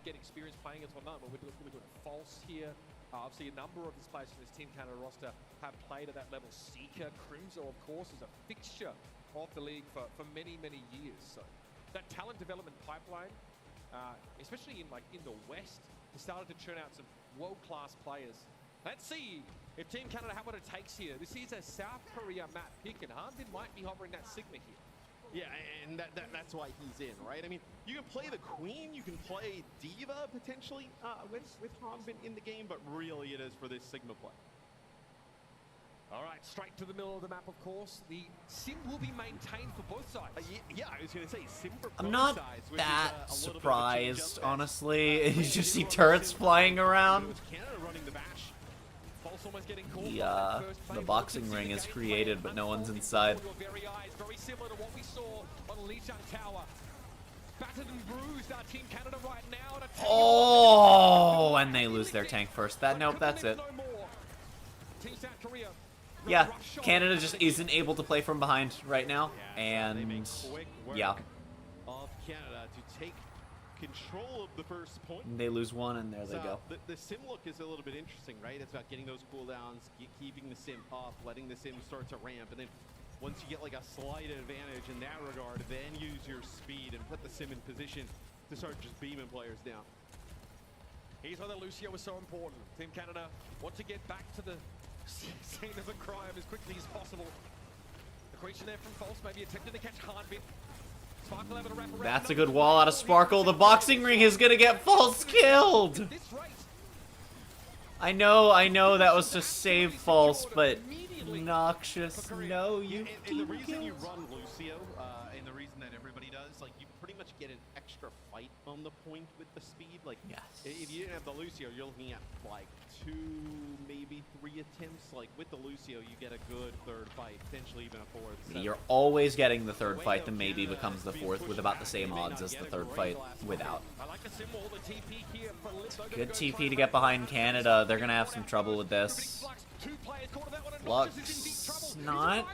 get experience playing as well. We're really good at False here. Obviously, a number of these players from this Team Canada roster have played at that level. Seeker, Crimzo, of course, is a fixture of the league for many, many years. So that talent development pipeline, especially in the West, has started to churn out some world-class players. Let's see if Team Canada have what it takes here. This is a South Korea map pick, and Harbin might be hovering that Sigma here. Yeah, and that's why he's in, right? I mean, you can play the Queen, you can play Diva potentially with Hanbin in the game, but really it is for this Sigma play. All right, straight to the middle of the map, of course. The sim will be maintained for both sides. Yeah, I was going to say sim for I'm both not sides, which that is, a little bit of a change surprised, up there. honestly. You just see turrets flying around. It's Canada running the bash. False almost getting caught The, by that first the play. boxing Well, you ring can is see the created, gameplay but no one's unfolding inside. before your very eyes. Very similar to what we saw on Lijiang Tower. Battered and bruised, our Team Canada right now. And Oh, and they lose their tank first. Nope, that's it. Team South Korea. Yeah, Canada just isn't able to play from behind right now, Yeah, they make and quick work yeah, of Canada to take control of the first point. they lose one, and there they So go. the sim look is a little bit interesting, right? It's about getting those cooldowns, keeping the sim up, letting the sim start to ramp, and then once you get like a slight advantage in that regard, then use your speed and put the sim in position to start just beaming players down. Here's why the Lucio was so important. Team Canada want to get back to the scene of a crime as quickly as possible. The creature there from False, maybe attempting to catch Harbin. Sparkle able to wrap around. That's a good wall out of Sparkle. The boxing ring is gonna get False killed. At this rate, I know that was to save False, but Noxious, no, you And the reason you kills. run Lucio, and the reason that everybody does, like you pretty much get an extra fight on the point with the speed. Like, Yes. if you didn't have the Lucio, you're looking at like 2, maybe 3 attempts. Like with the Lucio, you get a good third fight, potentially even a fourth. So You're always getting the third fight that maybe becomes the fourth with about the same odds as the third fight without. I like the symbol, the TP here for Lizzo. Good TP to get behind Canada. They're gonna have some trouble with this. Lux, not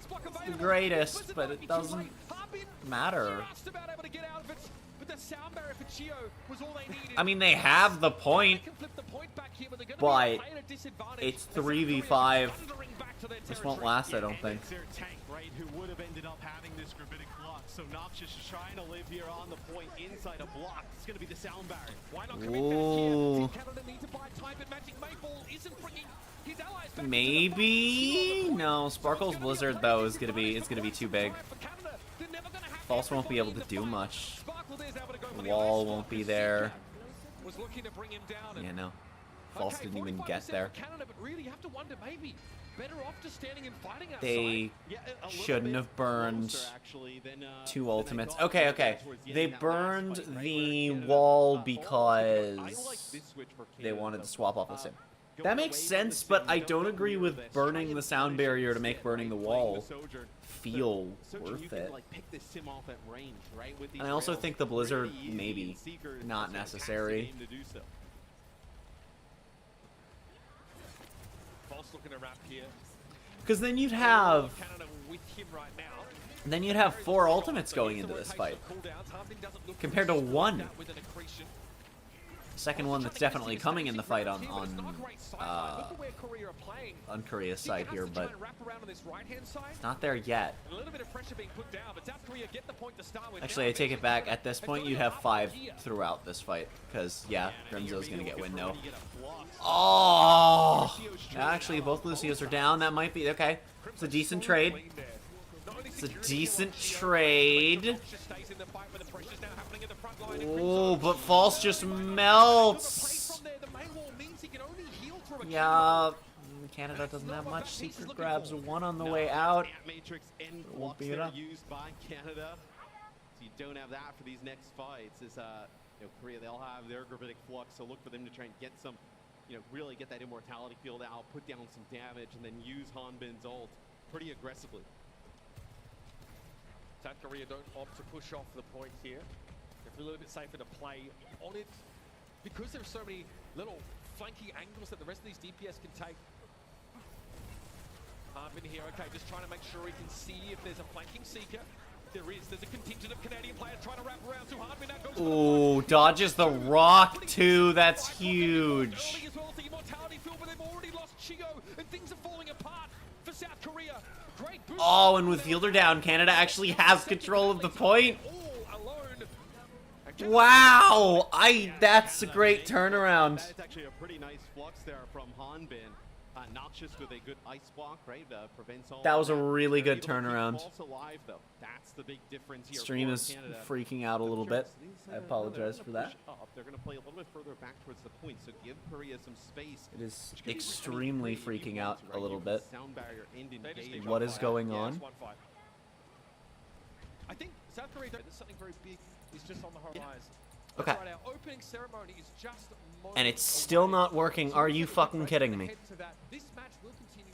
the greatest, but it doesn't matter. I mean, they have the point, but it's 3v5. This won't last, I don't think. It's their tank, right, who would have ended up having this gravitic block. So Noxious is trying to live here on the point inside a block. It's going to be the sound barrier. Why not commit back Ooh. here? Team Canada need to buy time, but Magic Mayfall isn't bringing his allies back into the Maybe fight. no. Sparkle's Blizzard though is gonna be too big. False won't be able to do much. Wall won't be there. Was looking to bring him down. Yeah, no. False didn't even get there. Canada, but really you have to wonder maybe better off just standing and fighting outside. They Yeah, a little shouldn't bit have burned closer, actually, than, 2 than I ultimates. thought Okay, they okay. were towards the They end of that last burned fight, right, the where Canada, wall falls, because I like this switch for they Canada, wanted to though. swap off the sim. Go That makes away from the sense, sim, but I don't don't go agree near with this. burning Try the and sound punish barrier to instead, make burning the right, playing wall Sojourn. feel Sojourn, worth you can, it. like, pick this sim off at range, right, with these And I also rails. think the Blizzard, Pretty easy, maybe, and Seeker is not a fantastic necessary. aim to do so. False looking to wrap here. Because then you'd have Canada with him right now. 4 ultimates going into this fight, compared to 1. With an accretion. Second one that's definitely coming in the fight on Korea's side here, but it's not there yet. A little bit of pressure being put down, but South Korea get the point to start with. Actually, I take it back. At this point, you'd have 5 throughout this fight, because yeah, Grimzo's gonna get window. Oh, actually, both Lucios are down. That might be okay. It's a decent trade. It's a decent trade. Oh, but False just melts. Yeah, Canada doesn't have Not what much. Baptiste is Secret looking grabs for. one on the No, way it's out. Ant Matrix and It won't Flux be that enough. are used by Canada. So you don't have that for these next fights. As Korea, they'll have their Gravitic Flux, so look for them to try and get some, really get that immortality field out, put down some damage, and then use Hanbin's ult pretty aggressively. South Korea don't opt to push off the point here. They're a little bit safer to play on it because there's so many little flanking angles that the rest of these DPS can take. Harbin here, okay, just trying to make sure he can see if there's a flanking seeker. There is. There's a contingent of Canadian players trying to wrap around to Harbin. That goes for the Ooh, point. dodges the rock too. That's Early huge. as well, the immortality field, but they've already lost Chigo, and things are falling apart for South Korea. Great boost. Oh, and with Fielder down, Canada actually has control of the point. All alone. Wow, that's a great turnaround. That is actually a pretty nice flux there from Hanbin. Noxious with a good ice block, right? Prevents all That of was a really They're good able to keep turnaround. Pulse alive, though. That's the big difference here. Stream for is Canada. freaking out a little Sure, bit. so these, I they're apologize gonna for that. push up. They're going to play a little bit further back towards the point, so give Korea some space. It is which could be extremely pretty great if you freaking want out to, a right? little You can bit. Sound barrier and They just engage. need What one is fight. going Yeah, on? it's one fight. I think South Korea, there's something very big is just on the horizon. Okay. That's right, our opening ceremony is just And it's moments still away. not working. So Are we're you gonna fucking break kidding ahead me? to that. This match will continue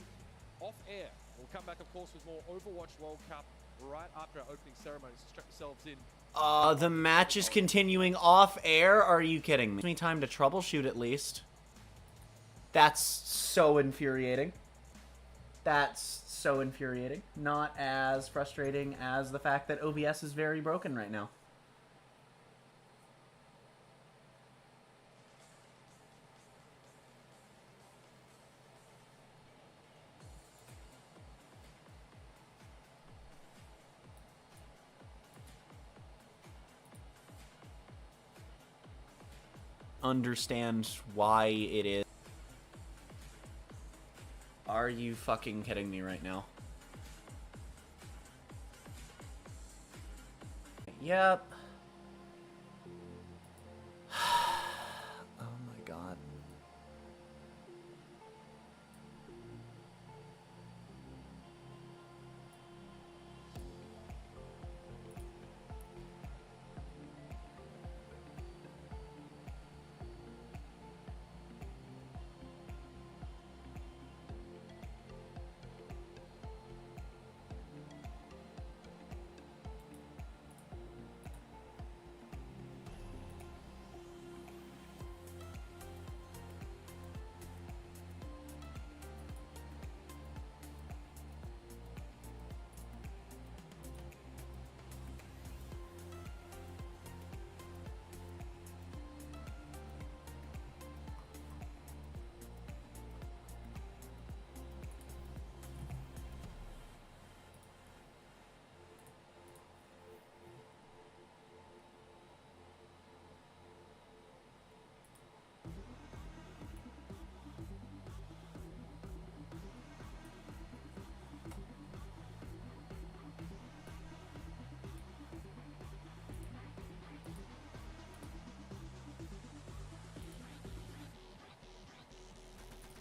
off air. We'll come back, of course, with more Overwatch World Cup right after our opening ceremony. So strap yourselves in. The match is continuing off air? Are you kidding me? Gives me time to troubleshoot at least. That's so infuriating. That's so infuriating. Not as frustrating as the fact that OBS is very broken right now. Understand why it is. Are you fucking kidding me right now? Yep. Oh my god.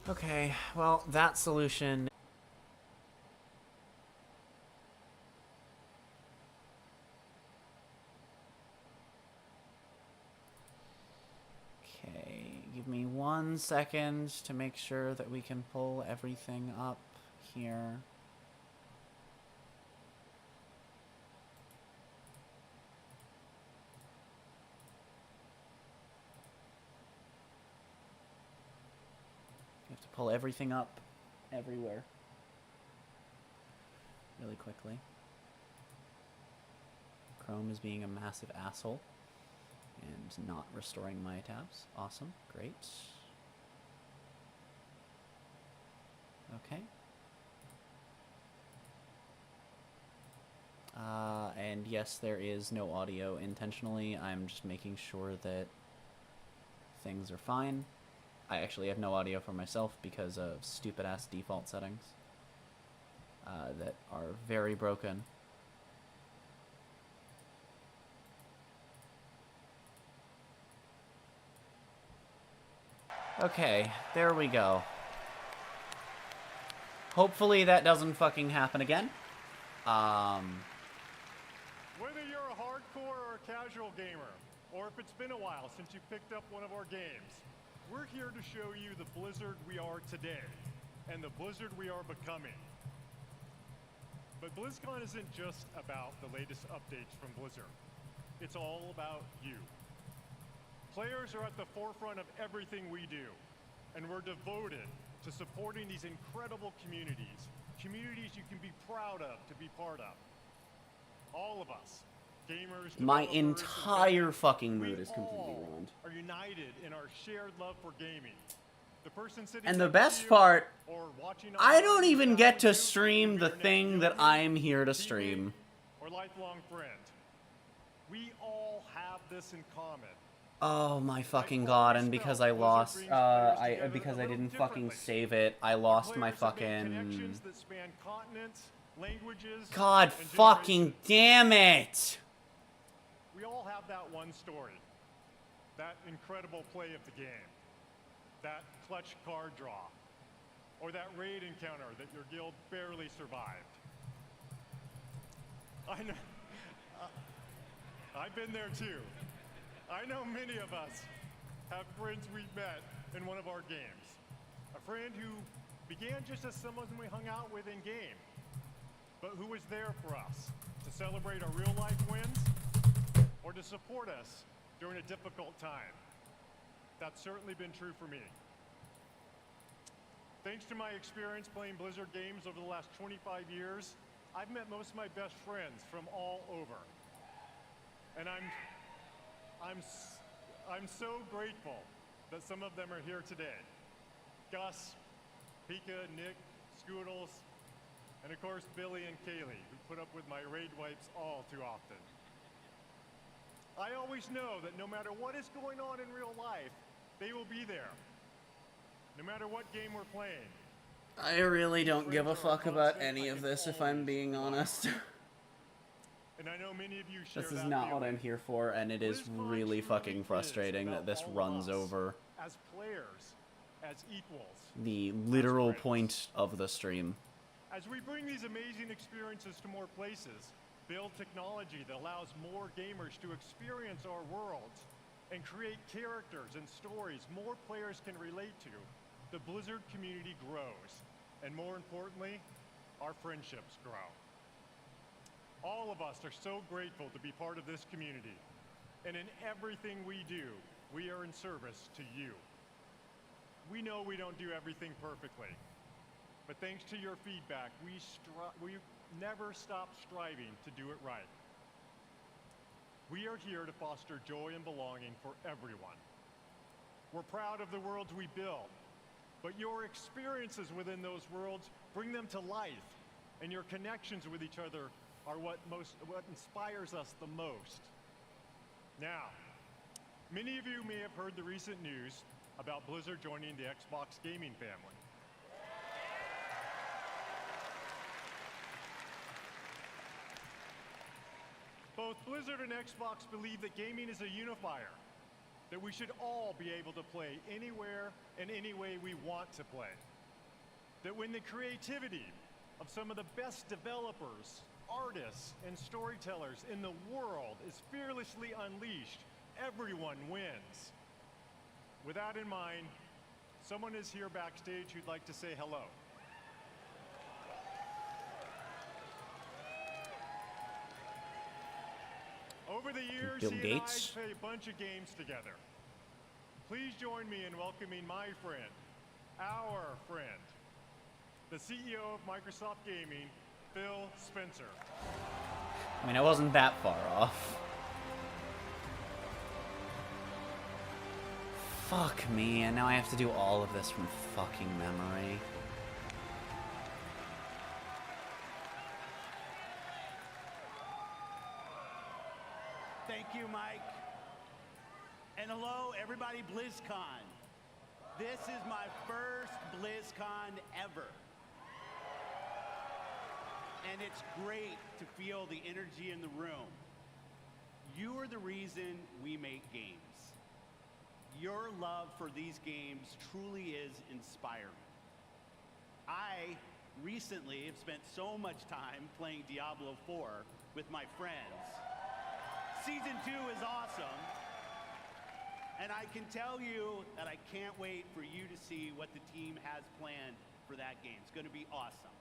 Okay, well, that solution... Okay, give me 1 second to make sure that we can pull everything up here. You have to pull everything up everywhere really quickly. Chrome is being a massive asshole and not restoring my tabs. Awesome, great. Okay. And yes, there is no audio intentionally. I'm just making sure that things are fine. I actually have no audio for myself because of stupid-ass default settings that are very broken. Okay, there we go. Hopefully that doesn't fucking happen again. Whether you're a hardcore or a casual gamer, or if it's been a while since you picked up one of our games, we're here to show you the Blizzard we are today, and the Blizzard we are becoming. But BlizzCon isn't just about the latest updates from Blizzard. It's all about you. Players are at the forefront of everything we do, and we're devoted to supporting these incredible communities, communities you can be proud of to be part of. All of us, gamers, My developers, and entire fans, fucking we mood is completely all ruined. are united in our shared love for gaming. The person sitting And the next to best you part, or watching I online don't even without get to you, stream whether the you're an thing that alien, I'm here to teammate, stream. or lifelong friend. We all have this in common. Oh my fucking god, and because I lost, because I didn't fucking save it, I lost my fucking... Connections that span continents, languages, God and fucking generations. damn it! We all have that one story. That incredible play of the game. That clutch card draw. Or that raid encounter that your guild barely survived. I know. I've been there too. I know many of us have friends we've met in one of our games. A friend who began just as someone we hung out with in game, but who was there for us to celebrate our real life wins or to support us during a difficult time. That's certainly been true for me. Thanks to my experience playing Blizzard games over the last 25 years, I've met most of my best friends from all over. And I'm so grateful that some of them are here today. Gus, Pika, Nick, Scoodles, and of course Billy and Kaylee, who put up with my raid wipes all too often. I always know that no matter what is going on in real life, they will be there. No matter what game we're playing. I really don't give a fuck about any of this, if I'm being honest. And I know many of you share This is that not what feeling. I'm here for, and it is BlizzCon really truly fucking is frustrating about that this all of runs us over as players, as equals. the literal friends. point of the stream. As we bring these amazing experiences to more places, build technology that allows more gamers to experience our worlds, and create characters and stories more players can relate to, the Blizzard community grows. And more importantly, our friendships grow. All of us are so grateful to be part of this community. And in everything we do, we are in service to you. We know we don't do everything perfectly. But thanks to your feedback, we never stop striving to do it right. We are here to foster joy and belonging for everyone. We're proud of the worlds we build, but your experiences within those worlds bring them to life, and your connections with each other are what inspires us the most. Now, many of you may have heard the recent news about Blizzard joining the Xbox gaming family. Both Blizzard and Xbox believe that gaming is a unifier, that we should all be able to play anywhere and any way we want to play. That when the creativity of some of the best developers, artists, and storytellers in the world is fearlessly unleashed, everyone wins. With that in mind, someone is here backstage who'd like to say hello. Over the years, Bill he Gates? and I played a bunch of games together. Please join me in welcoming my friend, our friend, the CEO of Microsoft Gaming, Phil Spencer. I mean, I wasn't that far off. Fuck me, and now I have to do all of this from fucking memory. Thank you, Mike. And hello, everybody, BlizzCon. This is my first BlizzCon ever. And it's great to feel the energy in the room. You are the reason we make games. Your love for these games truly is inspiring. I recently have spent so much time playing Diablo 4 with my friends. Season 2 is awesome. And I can tell you that I can't wait for you to see what the team has planned for that game. It's going to be awesome.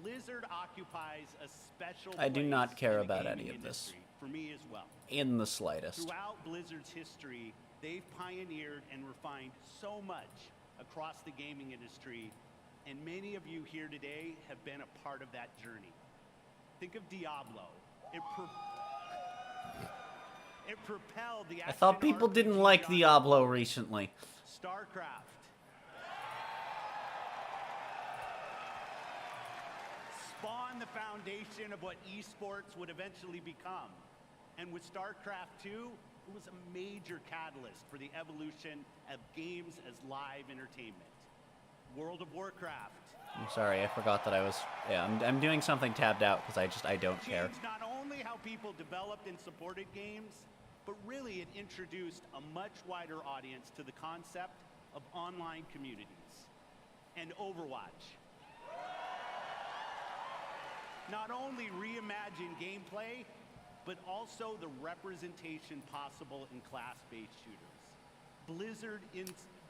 Blizzard occupies a special I do place not care in the about gaming any of this. industry, for me as well. In the slightest. Throughout Blizzard's history, they've pioneered and refined so much across the gaming industry, and many of you here today have been a part of that journey. Think of Diablo. It propelled the I thought people action didn't RPG like genre. Diablo recently. StarCraft. Spawned the foundation of what esports would eventually become. And with StarCraft 2, it was a major catalyst for the evolution of games as live entertainment. World of Warcraft. I'm sorry, I forgot that I was... Yeah, I'm doing something tabbed out because I don't care. Changed not only how people developed and supported games, but really it introduced a much wider audience to the concept of online communities. And Overwatch. Not only reimagined gameplay, but also the representation possible in class-based shooters.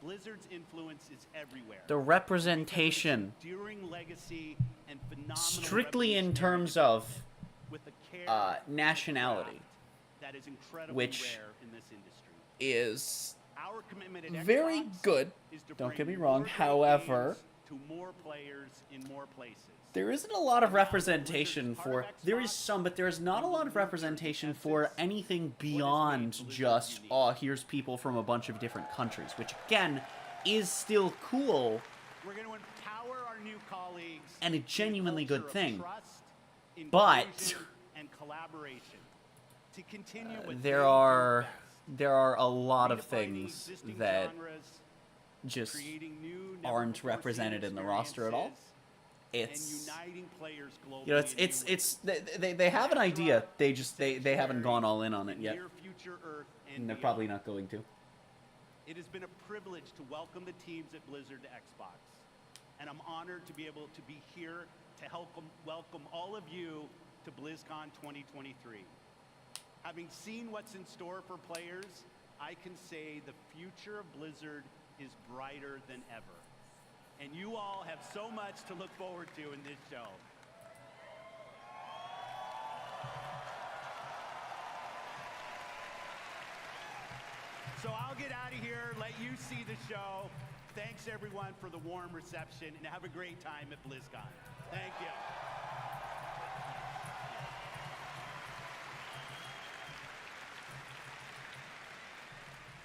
Blizzard's influence is everywhere. The representation, Enduring legacy and phenomenal strictly in revolutionary terms of with a care nationality, that is incredibly which rare in this industry. is Our commitment at very Xbox good. is to Don't bring get me more wrong. great However, games to more players in more places. there isn't a lot of representation for... There is some, but there is not a lot of representation for anything beyond just, oh, here's people from a bunch of different countries, which, again, is still cool We're going to empower our new colleagues and a in genuinely culture good of thing. trust, But inclusion, and collaboration to continue what there they are do a lot best. of Redefining things existing that genres, just creating new, aren't never-before-seen represented in the roster at all. experiences, It's... and uniting players globally You know, it's they have an idea. They just they haven't gone all in on it yet, near future Earth and they're beyond. probably not going to. It has been a privilege to welcome the teams at Blizzard to Xbox, and I'm honored to be able to be here to help welcome all of you to BlizzCon 2023. Having seen what's in store for players, I can say the future of Blizzard is brighter than ever. And you all have so much to look forward to in this show. So I'll get out of here, let you see the show. Thanks everyone for the warm reception, and have a great time at BlizzCon. Thank you.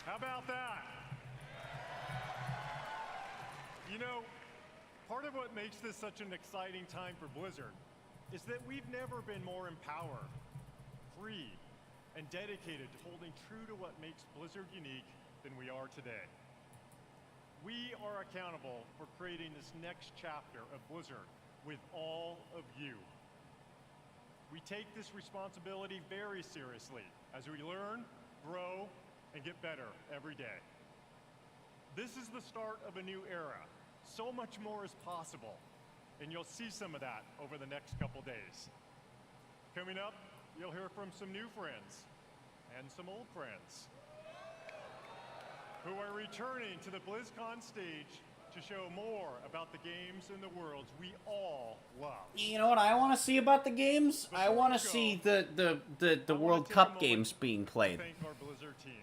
How about that? You know, part of what makes this such an exciting time for Blizzard is that we've never been more empowered, free, and dedicated to holding true to what makes Blizzard unique than we are today. We are accountable for creating this next chapter of Blizzard with all of you. We take this responsibility very seriously as we learn, grow, and get better every day. This is the start of a new era. So much more is possible, and you'll see some of that over the next couple days. Coming up, you'll hear from some new friends and some old friends who are returning to the BlizzCon stage to show more about the games and the worlds we all love. You know what I want to see about the games? I want to see the World Cup games being played. Thank our Blizzard team.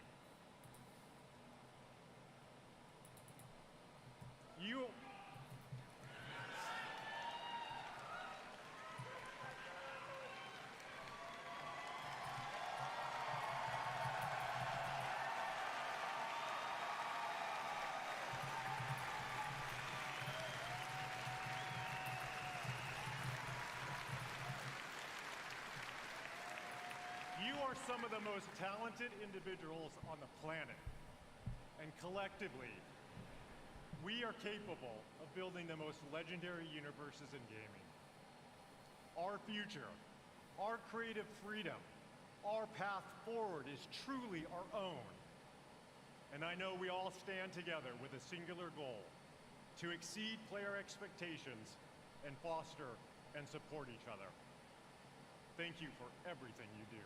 You are some of the most talented individuals on the planet. And collectively, we are capable of building the most legendary universes in gaming. Our future, our creative freedom, our path forward is truly our own. And I know we all stand together with a singular goal, to exceed player expectations and foster and support each other. Thank you for everything you do.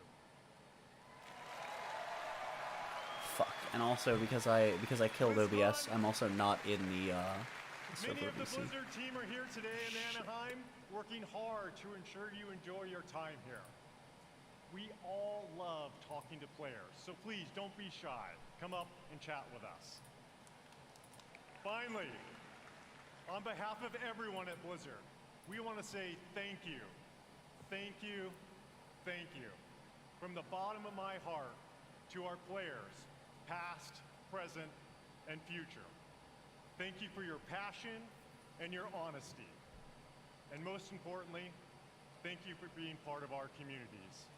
Fuck. And also because I killed OBS, I'm also not in the Many server of the VC. Blizzard team are here today in Anaheim, working hard to ensure you enjoy your time here. We all love talking to players, so please don't be shy. Come up and chat with us. Finally, on behalf of everyone at Blizzard, we want to say thank you. Thank you. Thank you. From the bottom of my heart to our players, past, present, and future. Thank you for your passion and your honesty. And most importantly, thank you for being part of our communities.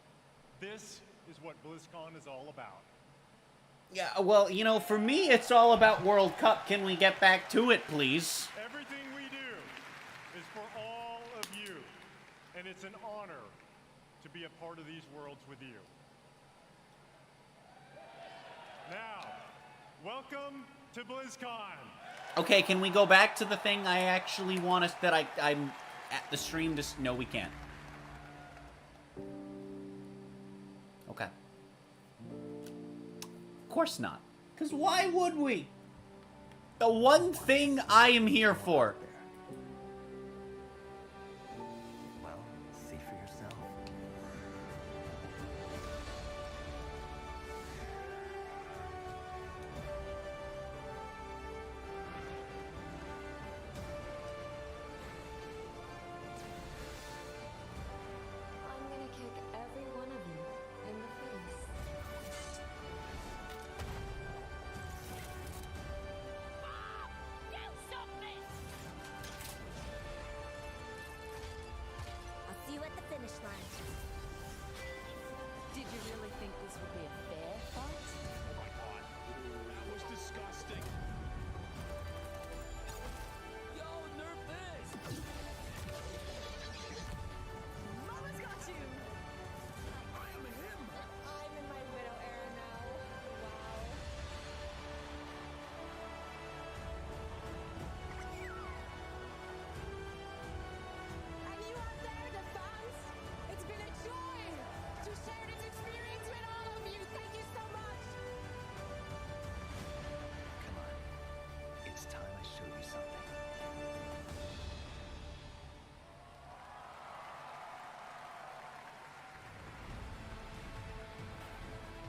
This is what BlizzCon is all about. Yeah, well, you know, for me, it's all about World Cup. Can we get back to it, please? Everything we do is for all of you, and it's an honor to be a part of these worlds with you. Now, welcome to BlizzCon. Okay, can we go back to the thing I actually want us that I'm at the stream? Just no, we can't. Okay. Of course not. Because why would we? The one thing I am here for. Well, see for yourself. I'm gonna kick every one of you in the face. I'll see you at the finish line. Did you really think this would be a fair fight? Oh my god. That was disgusting. Yo, nerf this! Mama's got you! I am him. I'm in my widow era now. Wow. And you out there, the fans, it's been a joy to share this experience with all of you. Thank you so much. Come on. It's time I showed you something.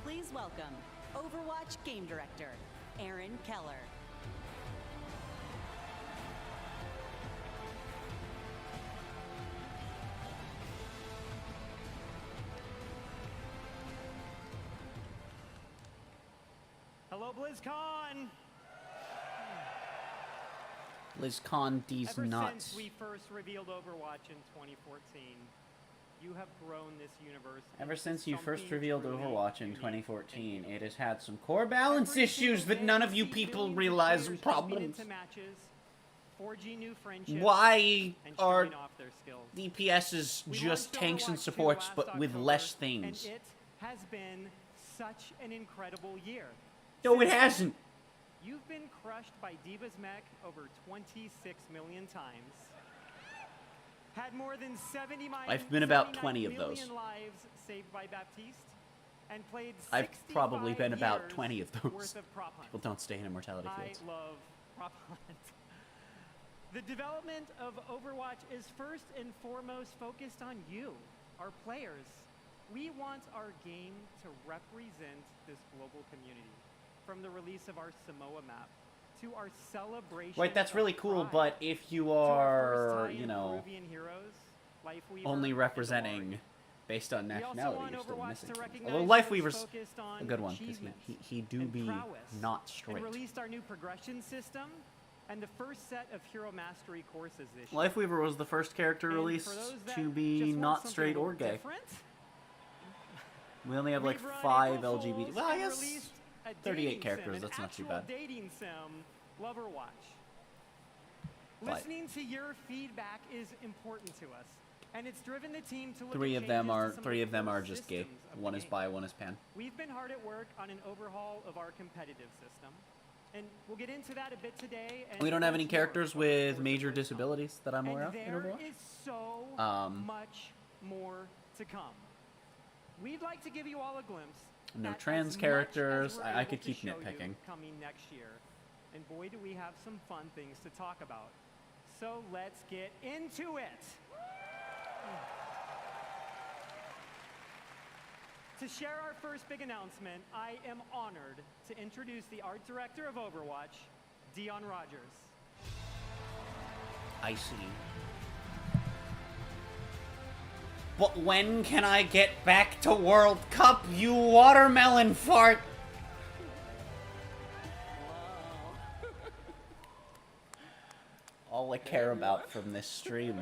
Please welcome Overwatch Game Director, Aaron Keller. Hello, BlizzCon! BlizzCon these Ever nuts. since we first revealed Overwatch in 2014, you have grown this universe. Ever into since you first something revealed truly Overwatch in unique. 2014, it has had some core balance issues that none of you people realize are problems. Into matches, forging new friendships, Why and are showing off their skills. DPSs We just launched tanks and Overwatch 2 supports, last but with October, less things? And it has been such an incredible year. No, it Since then, hasn't. You've been crushed by Diva's mech over 26 million times. Had more than 79 I've been about 79 20 of those. million lives saved by Baptiste, and played I've probably 65 been about years 20 of those. worth of prop hunt. People don't stay in Immortality I Fields. love prop hunt. The development of Overwatch is first and foremost focused on you, our players. We want our game to represent this global community. From the release of our Samoa map to our celebration. Wait, that's really of cool, Pride, but if you to our first are, tie-in you of know, Peruvian heroes, Lifeweaver only and representing Demario. based on We also nationality, want you're still Overwatch missing to things. recognize Although those Lifeweaver's focused on a good one, because achievements he do and be prowess, not straight. And released our new progression system and the first set of hero mastery courses this year. Lifeweaver was the first character And for released those that to be just want not something straight a or little gay. different, We only have like we've run 5 April LGBT. Fools Well, I and guess released a 38 dating characters. sim, That's an not too actual bad. dating sim, Loverwatch. But- Listening to your feedback is important to us, and it's driven the team to look Three at of them changes are to some three of of the them core are just gay. systems of the One is game. bi, one is pan. We've been hard at work on an overhaul of our competitive system. And we'll get into that a bit today. And We don't have any much more characters over the with course of major BlizzCon. disabilities that I'm aware of in And there Overwatch. is so much more to come. We'd like to give you all a glimpse. No at trans as much characters. as we're I able could to keep show you nitpicking. Coming next year, and boy, do we have some fun things to talk about. So let's get into it. To share our first big announcement, I am honored to introduce the art director of Overwatch, Dion Rogers. I see. But when can I get back to World Cup, you watermelon fart? All I care about from this stream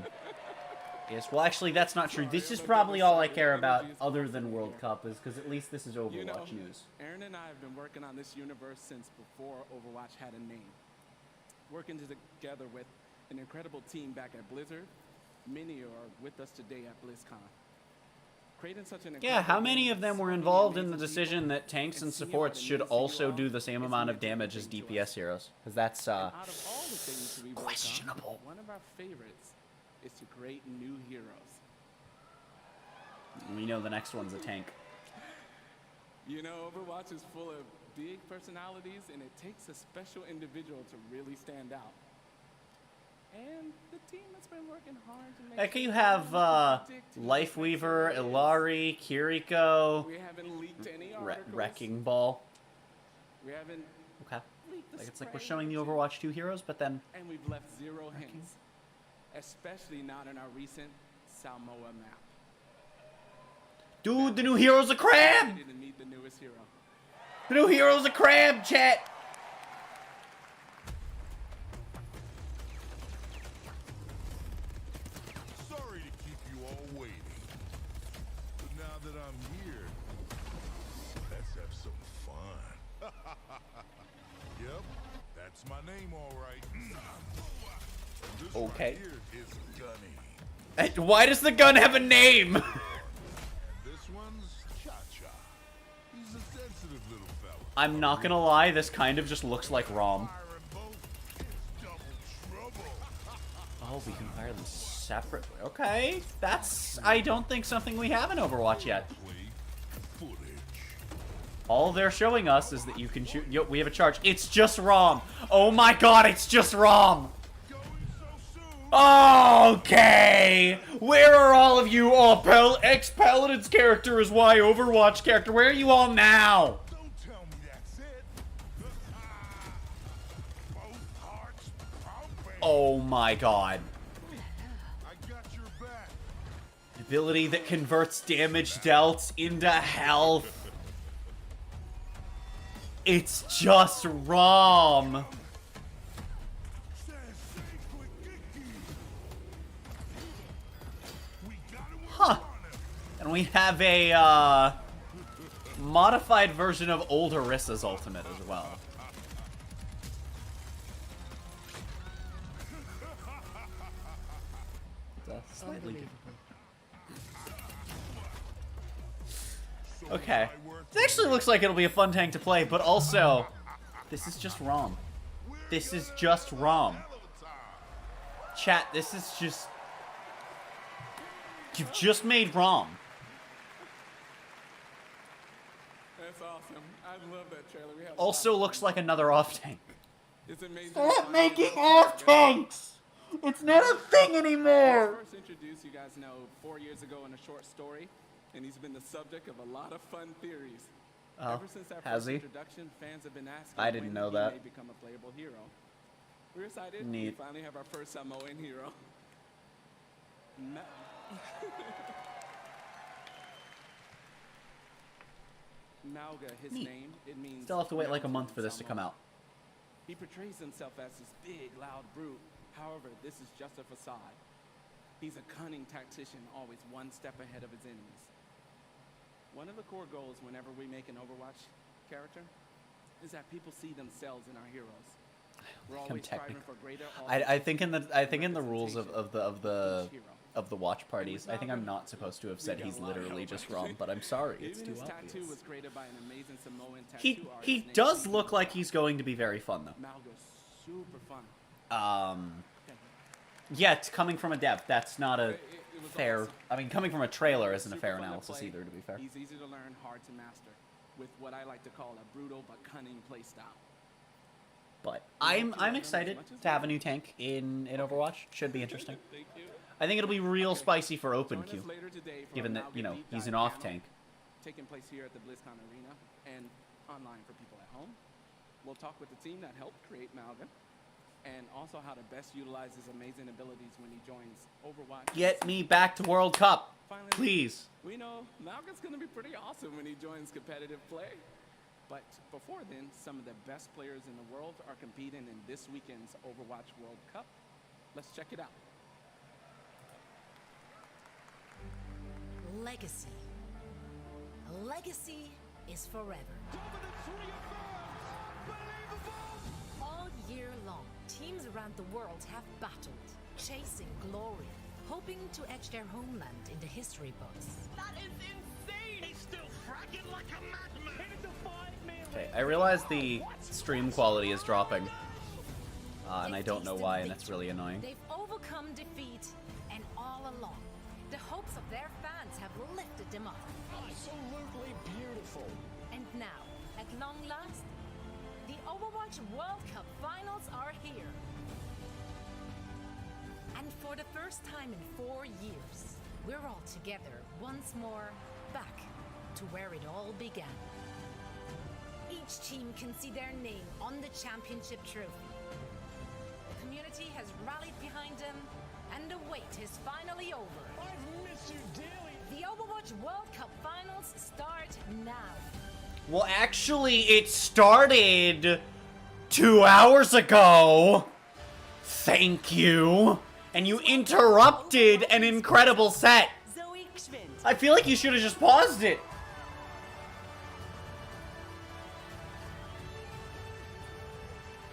is, well, actually, that's not true. This is probably all I care about other than World Cup, is because at least this is Overwatch You know, news. Aaron and I have been working on this universe since before Overwatch had a name. Working together with an incredible team back at Blizzard. Many are with us today at BlizzCon. Creating such an Yeah, how incredible many game of them with were so many involved in the amazing decision people, that tanks and seeing supports what it should means to also you all do the same is amount of meaningful damage as thing to DPS us. heroes? Because that's, And out of all the things to be worked on, questionable. one of our favorites is to create new heroes. we know the next one's a tank. You know, Overwatch is full of big personalities, and it takes a special individual to really stand out. And the team has been working hard to make Heck, you sure have, that we predict who Lifeweaver, the next Ilari, Kiriko, We haven't leaked any articles. Wrecking Ball. We haven't Okay. leaked the Like, it's like we're spray showing the or two. Overwatch 2 heroes, but then... And we've left zero hints. Especially not in our recent Samoa map. Dude, the new hero's a crab! Ready to meet the newest hero. The new hero's a crab, chat! Sorry to keep you all waiting. But now that I'm here, let's have some fun. Yep, that's my name, all right. And this Okay. right here is Gunny. Why does the gun have a name? This one's Cha-Cha. He's a sensitive little fella. I'm not gonna lie, this kind of just looks like ROM. Oh, we can fire them separately. Okay, that's, I don't think, something we have in Overwatch yet. All they're showing us is that you can shoot. Yo, we have a charge. It's just ROM. Oh my god, it's just ROM. Okay. Where are all of you? Oh, ex-Paladin's character is why Overwatch character. Where are you all now? Oh my god. Ability that converts damage dealt into health. It's just ROM. Huh. And we have a modified version of old Orissa's ultimate as well. It's slightly different. Okay. It actually looks like it'll be a fun tank to play, but also, this is just ROM. This is just ROM. Chat, this is just... You've just made ROM. That's awesome. I love that trailer. We have Also looks like another off-tank. It's amazing. Stop making off-tanks! It's not a thing anymore! First introduced, you guys know, 4 years ago in a short story, and he's been the subject of a lot of fun theories. Oh, Ever since that has first he? introduction, fans have been asking I didn't when know he that. may become a playable hero. We're excited. Neat. We finally have our first Samoan hero. Mauga, his Neat. name, it means... Still have to wait like a mountain month in for this to come Samoan. out. He portrays himself as this big, loud brute. However, this is just a facade. He's a cunning tactician, always one step ahead of his enemies. One of the core goals whenever we make an Overwatch character is that people see themselves in our heroes. We're I'm always striving technical. for greater I think in the rules of of the watch parties. I think I'm not supposed to have said he's literally just Rom, but I'm sorry. It's Even too his tattoo obvious. was created by an amazing Samoan tattoo He artist named does look like he's going to be very fun though. Malgus. Super fun. Yeah, it's coming from a dev. That's not a It was fair. awesome. I mean, coming from a trailer isn't a Super fair fun to analysis play. either. To be fair. He's easy to learn, hard to master, with what I like to call a brutal but cunning playstyle. But I'm excited to have a new tank in Overwatch. Should be interesting. Thank you. I think it'll be real spicy for Join open us queue, later today for given a that Malgus Deep he's Dive an off panel tank. taking place here at the BlizzCon Arena and online for people at home. We'll talk with the team that helped create Malga, and also how to best utilize his amazing abilities when he joins Overwatch. Get me back to World Cup, Finally, please. We know Malga's going to be pretty awesome when he joins competitive play. But before then, some of the best players in the world are competing in this weekend's Overwatch World Cup. Let's check it out. Legacy. A legacy is forever. All year long, teams around the world have battled, chasing glory, hoping to etch their homeland in the history books. That is insane! He's still fragging like a madman! Hit it to 5 million! Okay, I realize the stream quality is dropping, and I don't know why, and that's really annoying. They've overcome defeat, and all along, the hopes of their fans have lifted them up. Absolutely beautiful! And now, at long last, the Overwatch World Cup finals are here. And for the first time in 4 years, we're all together once more, back to where it all began. Each team can see their name on the championship trophy. The community has rallied behind them, and the wait is finally over. I've missed you dearly! The Overwatch World Cup finals start now. Well, actually, it started 2 hours ago. Thank you. And you interrupted an incredible set. Zoe Schwind. I feel like you should have just paused it.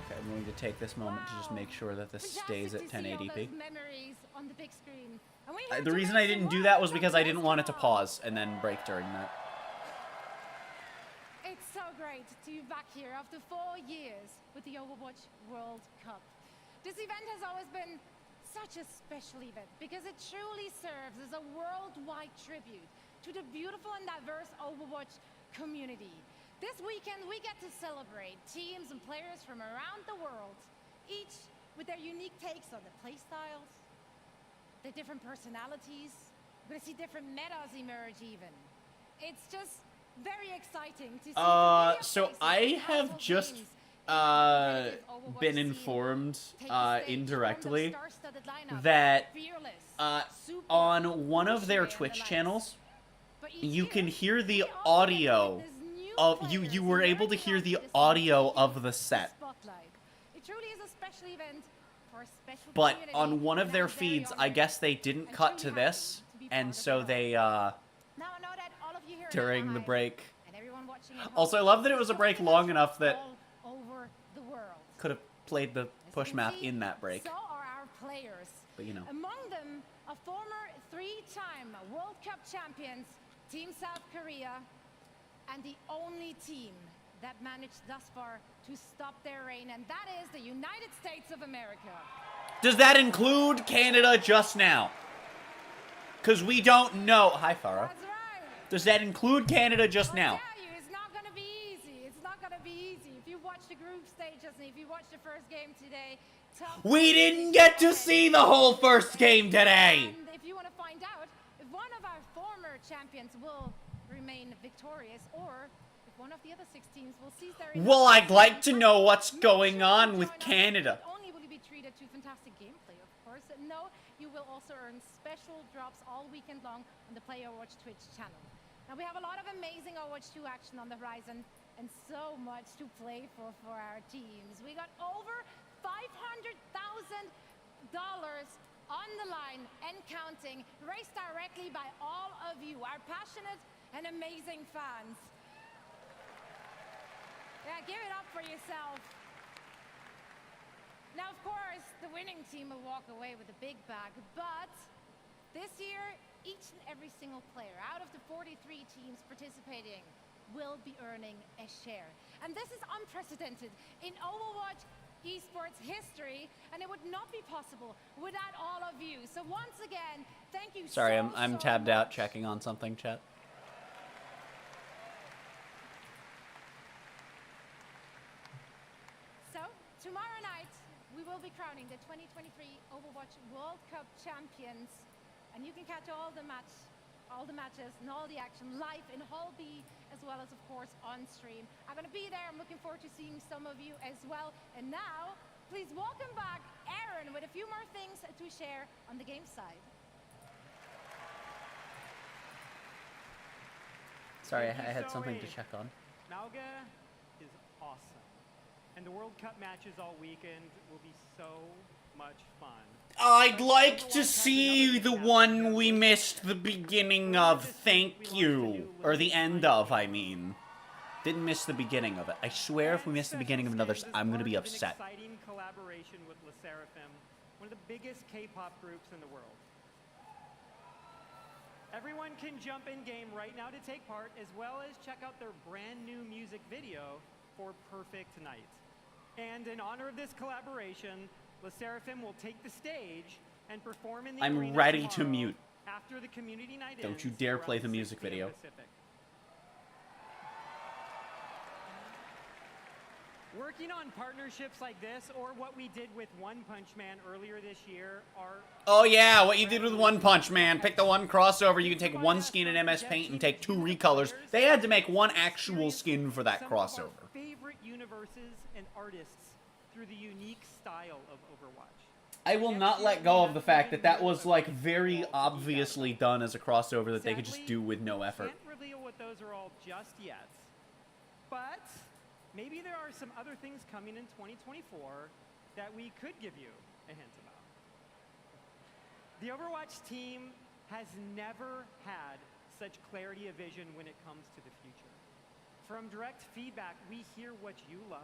Okay, I'm going to take this moment to just make sure that this stays at Fantastic to see all 1080p. those memories on the big screen. And we The have to reason make I didn't some do that more was because I didn't want it to pause and then break during that. It's so great to be back here after 4 years with the Overwatch World Cup. This event has always been such a special event because it truly serves as a worldwide tribute to the beautiful and diverse Overwatch community. This weekend, we get to celebrate teams and players from around the world, each with their unique takes on the playstyles, the different personalities. We're gonna see different metas emerge even. It's just very exciting to see familiar So faces I and have household just names been informed take the stage indirectly from the star-studded lineup. that Fearless, super, on one of their Luxury, and Twitch the likes. channels, But each you year, can hear the we also audio get to witness new of you. players You were able to emerging hear onto the scene audio to of keep the set. spotlight. It truly is a special event for a special But community, on one of and their I'm very feeds, I honored guess they didn't and cut to truly happy this, to be part and of so it they all. Now I know that all of you here in during the Anaheim break. and everyone watching at home, Also, I love that it was a break long enough that all over the world. could have played the push map See, in that break. So are our players. But you know. Among them, a former 3-time World Cup champions, Team South Korea, and the only team that managed thus far to stop their reign, and that is the United States of America. Does that include Canada just now? Because we don't know. Hi, Farah. That's right. Does that include Canada just now? I tell you, it's not going to be easy. It's not going to be easy. If you watch the group stages and if you watch the first game today, tough We didn't get to see the whole first game today. And if you want to find out if one of our former champions will remain victorious or if one of the other 6 teams will seize their Well, I'd like to know what's going on with Canada. Not only will you be treated to fantastic gameplay, of course, no, you will also earn special drops all weekend long on the Play Overwatch Twitch channel. Now, we have a lot of amazing Overwatch 2 action on the horizon and so much to play for our teams. We got over $500,000 on the line and counting, raised directly by all of you, our passionate and amazing fans. Yeah, give it up for yourself. Now, of course, the winning team will walk away with a big bag, but This year, each and every single player out of the 43 teams participating will be earning a share. And this is unprecedented in Overwatch esports history, and it would not be possible without all of you. So once again, thank you Sorry, so, I'm so tabbed much. out checking on something, chat. So, tomorrow night, we will be crowning the 2023 Overwatch World Cup champions. And you can catch all the matches and all the action live in Hall B, as well as, of course, on stream. I'm going to be there. I'm looking forward to seeing some of you as well. And now, please welcome back Aaron with a few more things to share on the game side. Sorry, I Thank you, had something to Zoe. check on. Mauga is awesome. And the World Cup matches all weekend will be so much fun. I'd like to see the one we missed the beginning of, thank you. Or the end of, I mean. Didn't miss the beginning of it. I swear if we miss the beginning of another, I'm gonna be upset. An exciting collaboration with Le Sserafim, one of the biggest K-pop groups in the world. Everyone can jump in game right now to take part, as well as check out their brand new music video for Perfect Night. And in honor of this collaboration, Le Sserafim will take the stage and perform in the I'm arena ready to tomorrow mute. after the community night Don't ends you dare around play the 6 music p.m. video. Pacific. Working on partnerships like this, or what we did with One Punch Man earlier this year, are Oh yeah, what you did with One Punch Man. Pick the one crossover, you can take one skin in MS Paint and take 2 recolors. They had to make one actual skin for that some of our crossover. favorite universes and artists through the unique style of Overwatch. I will not let go of the fact that that was like very obviously done as a crossover that they could just do with no effort. Can't reveal what those are all just yet, but maybe there are some other things coming in 2024 that we could give you a hint about. The Overwatch team has never had such clarity of vision when it comes to the future. From direct feedback, we hear what you love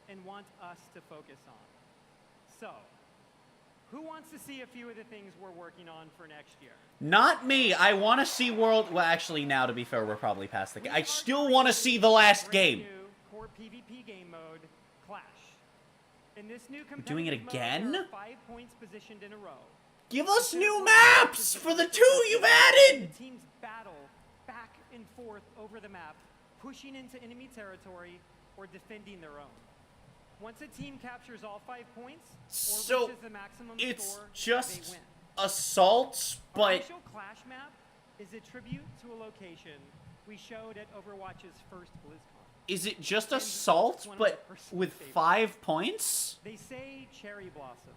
and want us to focus on. So, who wants to see a few of the things we're working on for next year? Not me. I want to see World... Well, actually, now, to be fair, we're probably past the game. I still want to see the last game. New core PvP game mode, Clash. In this new competitive doing it mode, again? there are 5 points positioned in a row. Give us new maps for the 2 you've added! The teams battle back and forth over the map, pushing into enemy territory or defending their own. Once a team captures all 5 points or So, reaches the maximum it's score, they just win. assaults, Our but... official Clash map is a tribute to a location we showed at Overwatch's first BlizzCon. Is it just assault, but with 5 points? They say cherry blossoms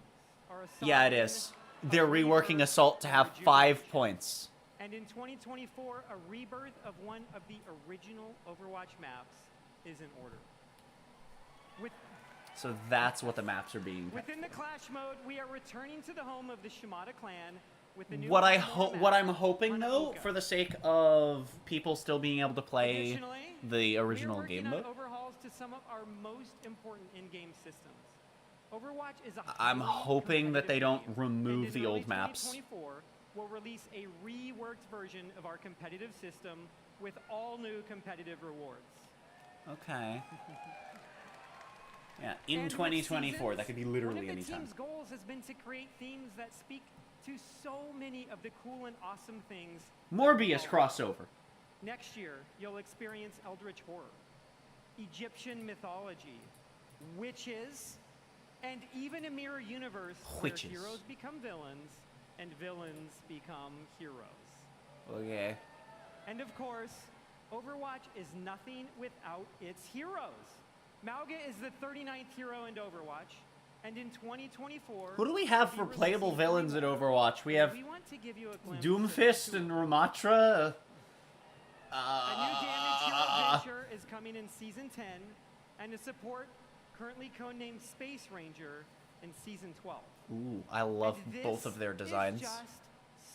are a Yeah, it sign is. They're reworking assault to have 5 points. And in 2024, a rebirth of one of the original Overwatch maps is in order. So that's what the maps are being. Within the Clash mode, we are returning to the home of the Shimada clan with the new What Hardcore I'm map hoping on though, Oka. for the sake of people still being able to play Additionally, the original we are working game on mode, overhauls to some of our most important in-game systems. Overwatch is a I'm highly hoping that they don't competitive game, remove and the in early old maps. 2024, we'll release a reworked version of our competitive system with all new competitive rewards. Okay. Yeah, in And with 2024, that could be literally one of any the time. team's goals has been to create themes that speak to so many of the cool and awesome things. Morbius crossover. Next year, you'll experience Eldritch Horror, Egyptian mythology, witches, and even a mirror universe Witches. where heroes become villains and villains become heroes. Okay. And of course, Overwatch is nothing without its heroes. Mauga is the 39th hero in Overwatch, and in 2024... Who do we have for playable villains in Overwatch? We have we want to give you a glimpse Doomfist and Ramatra. A new Damage Hero Adventure is coming in Season 10, and a support currently codenamed Space Ranger in Season 12. Ooh, I love And both this of their is designs. just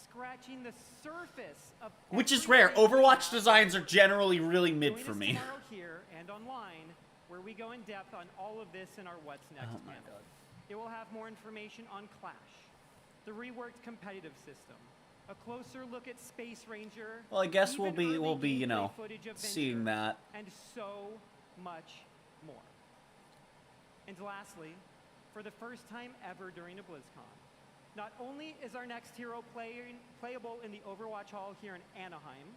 scratching the surface of Which is rare. Overwatch designs are generally really mid Join for us me. tomorrow here and online, where we go in depth on all of this in our What's Next Oh my panel. God. It will have more information on Clash, the reworked competitive system, a closer look at Space Ranger. Well, I guess even we'll early be, you gameplay know, footage of seeing Venture, that. and so much more. And lastly, for the first time ever during a BlizzCon, not only is our next hero playable in the Overwatch Hall here in Anaheim,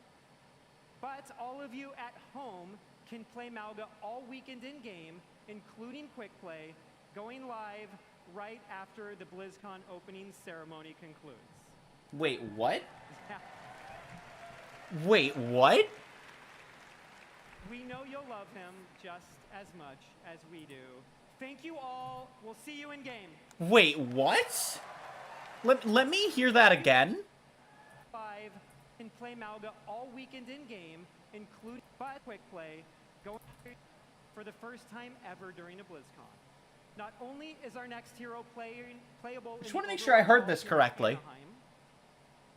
but all of you at home can play Malga all weekend in-game, including Quick Play, going live right after the BlizzCon opening ceremony concludes. Wait, what? Yeah. Wait, what? We know you'll love him just as much as we do. Thank you all. We'll see you in game. Wait, what? Let me hear that again. 5 can play Malga all weekend in-game, including Quick Play, going for the first time ever during a BlizzCon. Not only is our next hero playable, Just want to make sure I heard this correctly. Anaheim,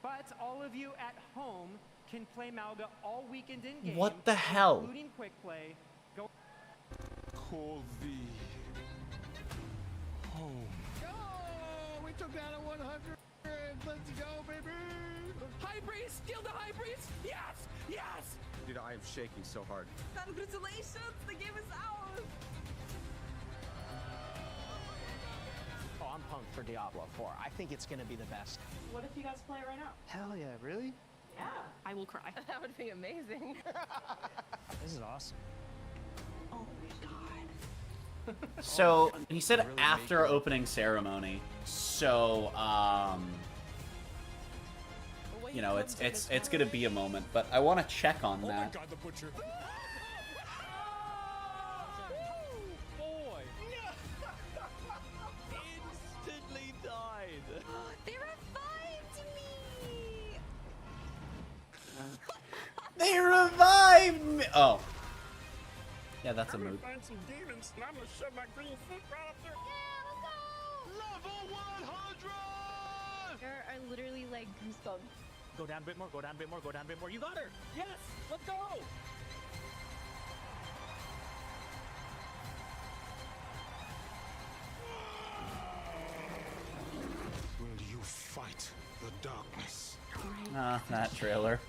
but all of you at home can play Malga all weekend in-game. What the hell? Including Quick Play. Call thee home. Oh, we took down a 100. Let's go, baby. High Priest, steal the High Priest. Yes, yes. Dude, I am shaking so hard. Congratulations, the game is ours! Oh, I'm pumped for Diablo 4. I think it's gonna be the best. What if you guys play it right now? Hell yeah, really? Yeah. I will cry. That would be amazing. This is awesome. Oh my god. So he said after opening ceremony. So you know, it's gonna be a moment, but I want to check on that. Oh my god, the butcher. Boy! Instantly died. They revived me! They revived me. Oh, yeah, that's a I'm gonna move. find some demons and I'm gonna shove my green foot right up there. Level 100! There are literally like goosebumps. Go down a bit more, go down a bit more, go down a bit more. You got her! Yes! Let's go! Will you fight the darkness? Ah, that trailer.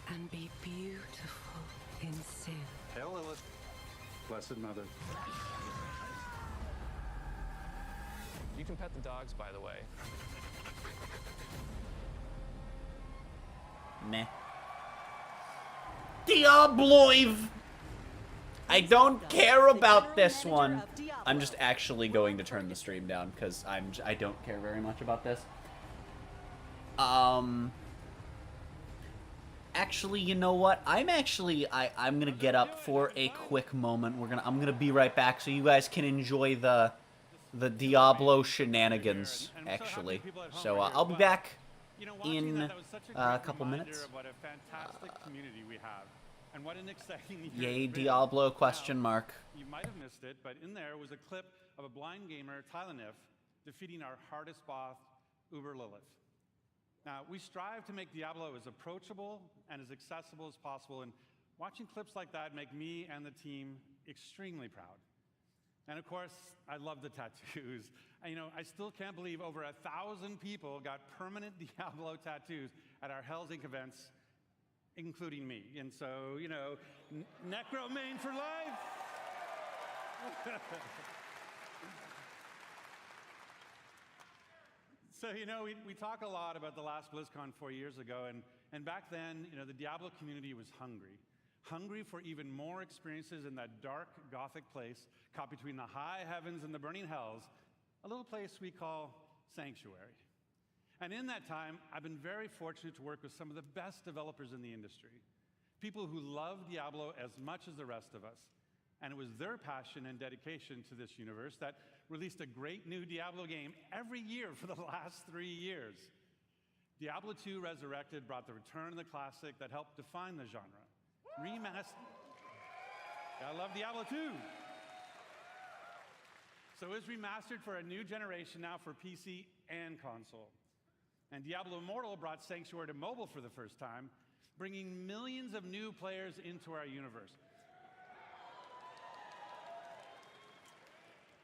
And be beautiful in sin. Hail Lilith, Blessed Mother. You can pet the dogs, by the way. Meh. Diabloive! I don't care about this one. I'm just actually going to turn the stream down because I don't care very much about this. Actually, you know what? I'm gonna get up for a quick moment. I'm gonna be right back so you guys can enjoy the Diablo shenanigans. Actually, so I'll be back in a couple minutes. What a fantastic community we have, and what an exciting year Yay, it's been. Diablo? Question mark. You might have missed it, but in there was a clip of a blind gamer, Tylenif, defeating our hardest boss, Uber Lilith. Now, we strive to make Diablo as approachable and as accessible as possible, and watching clips like that make me and the team extremely proud. And of course, I love the tattoos. I still can't believe over 1,000 people got permanent Diablo tattoos at our Hell's Inc. events, including me. And so, Necromain for life! So, we talk a lot about the last BlizzCon 4 years ago, and back then, the Diablo community was hungry for even more experiences in that dark, gothic place caught between the high heavens and the burning hells, a little place we call Sanctuary. And in that time, I've been very fortunate to work with some of the best developers in the industry, people who love Diablo as much as the rest of us. And it was their passion and dedication to this universe that released a great new Diablo game every year for the last 3 years. Diablo 2 Resurrected brought the return of the classic that helped define the genre. Remastered. I love Diablo 2. So it was remastered for a new generation now for PC and console. And Diablo Immortal brought Sanctuary to mobile for the first time, bringing millions of new players into our universe.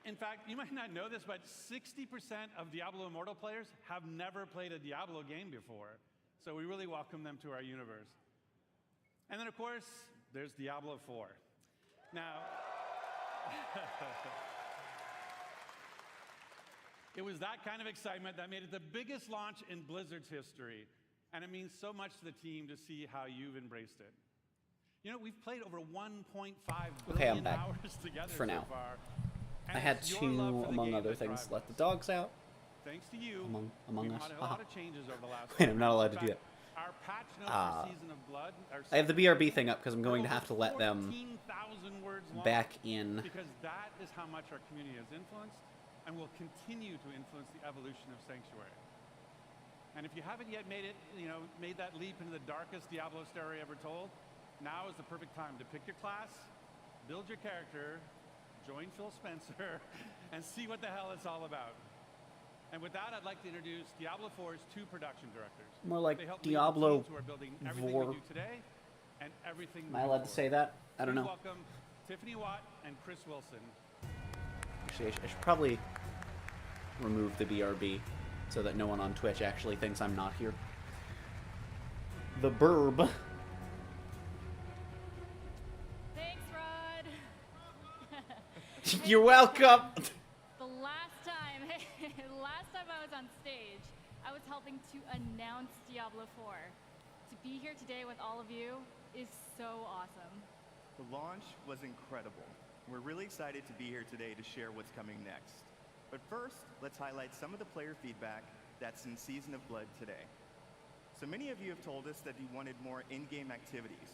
In fact, you might not know this, but 60% of Diablo Immortal players have never played a Diablo game before. So we really welcome them to our universe. And then, of course, there's Diablo 4. Now, it was that kind of excitement that made it the biggest launch in Blizzard's history. And it means so much to the team to see how you've embraced it. You know, we've played over 1.5 billion back hours together for now. so far. I had to, among other things, let the dogs out. Thanks to you, Among we've us. had a lot of changes over the last Wait, I'm not allowed to do In that. fact, Our patch notes for Season of Blood are I have the BRB thing up because I'm going to have to let them 14,000 words long, back in. because that is how much our community has influenced and will continue to influence the evolution of Sanctuary. And if you haven't yet made that leap into the darkest Diablo story ever told, now is the perfect time to pick your class, build your character, join Phil Spencer, and see what the hell it's all about. And with that, I'd like to introduce Diablo 4's 2 production directors. More like They help lead the Diablo teams who are building everything Vor. we do today and everything Am I allowed to say that? I don't Please know. welcome Tiffany Watt and Chris Wilson. Actually, I should probably remove the BRB so that no one on Twitch actually thinks I'm not here. The burb. Thanks, Rod. You're welcome. The last time I was on stage, I was helping to announce Diablo 4. To be here today with all of you is so awesome. The launch was incredible. We're really excited to be here today to share what's coming next. But first, let's highlight some of the player feedback that's in Season of Blood today. So many of you have told us that you wanted more in-game activities.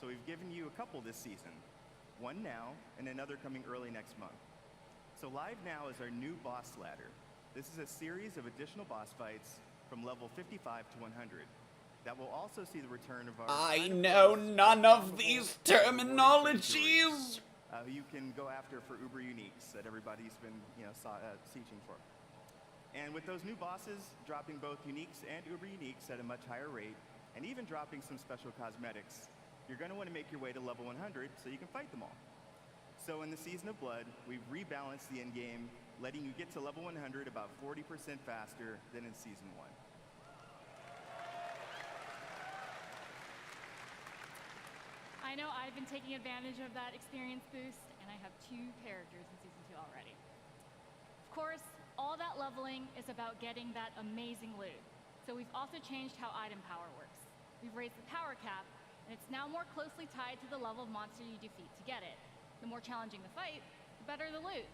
So we've given you a couple this season. One now, and another coming early next month. So live now is our new boss ladder. This is a series of additional boss fights from level 55 to 100. That will also see the return of our... I know none of these terminologies. You can go after for Uber Uniques that everybody's been, sieging for. And with those new bosses dropping both Uniques and Uber Uniques at a much higher rate, and even dropping some special cosmetics, you're going to want to make your way to level 100 so you can fight them all. So in the Season of Blood, we've rebalanced the end game, letting you get to level 100 about 40% faster than in Season 1. I know I've been taking advantage of that experience boost, and I have 2 characters in Season 2 already. Of course, all that leveling is about getting that amazing loot. So we've also changed how item power works. We've raised the power cap, and it's now more closely tied to the level of monster you defeat to get it. The more challenging the fight, the better the loot.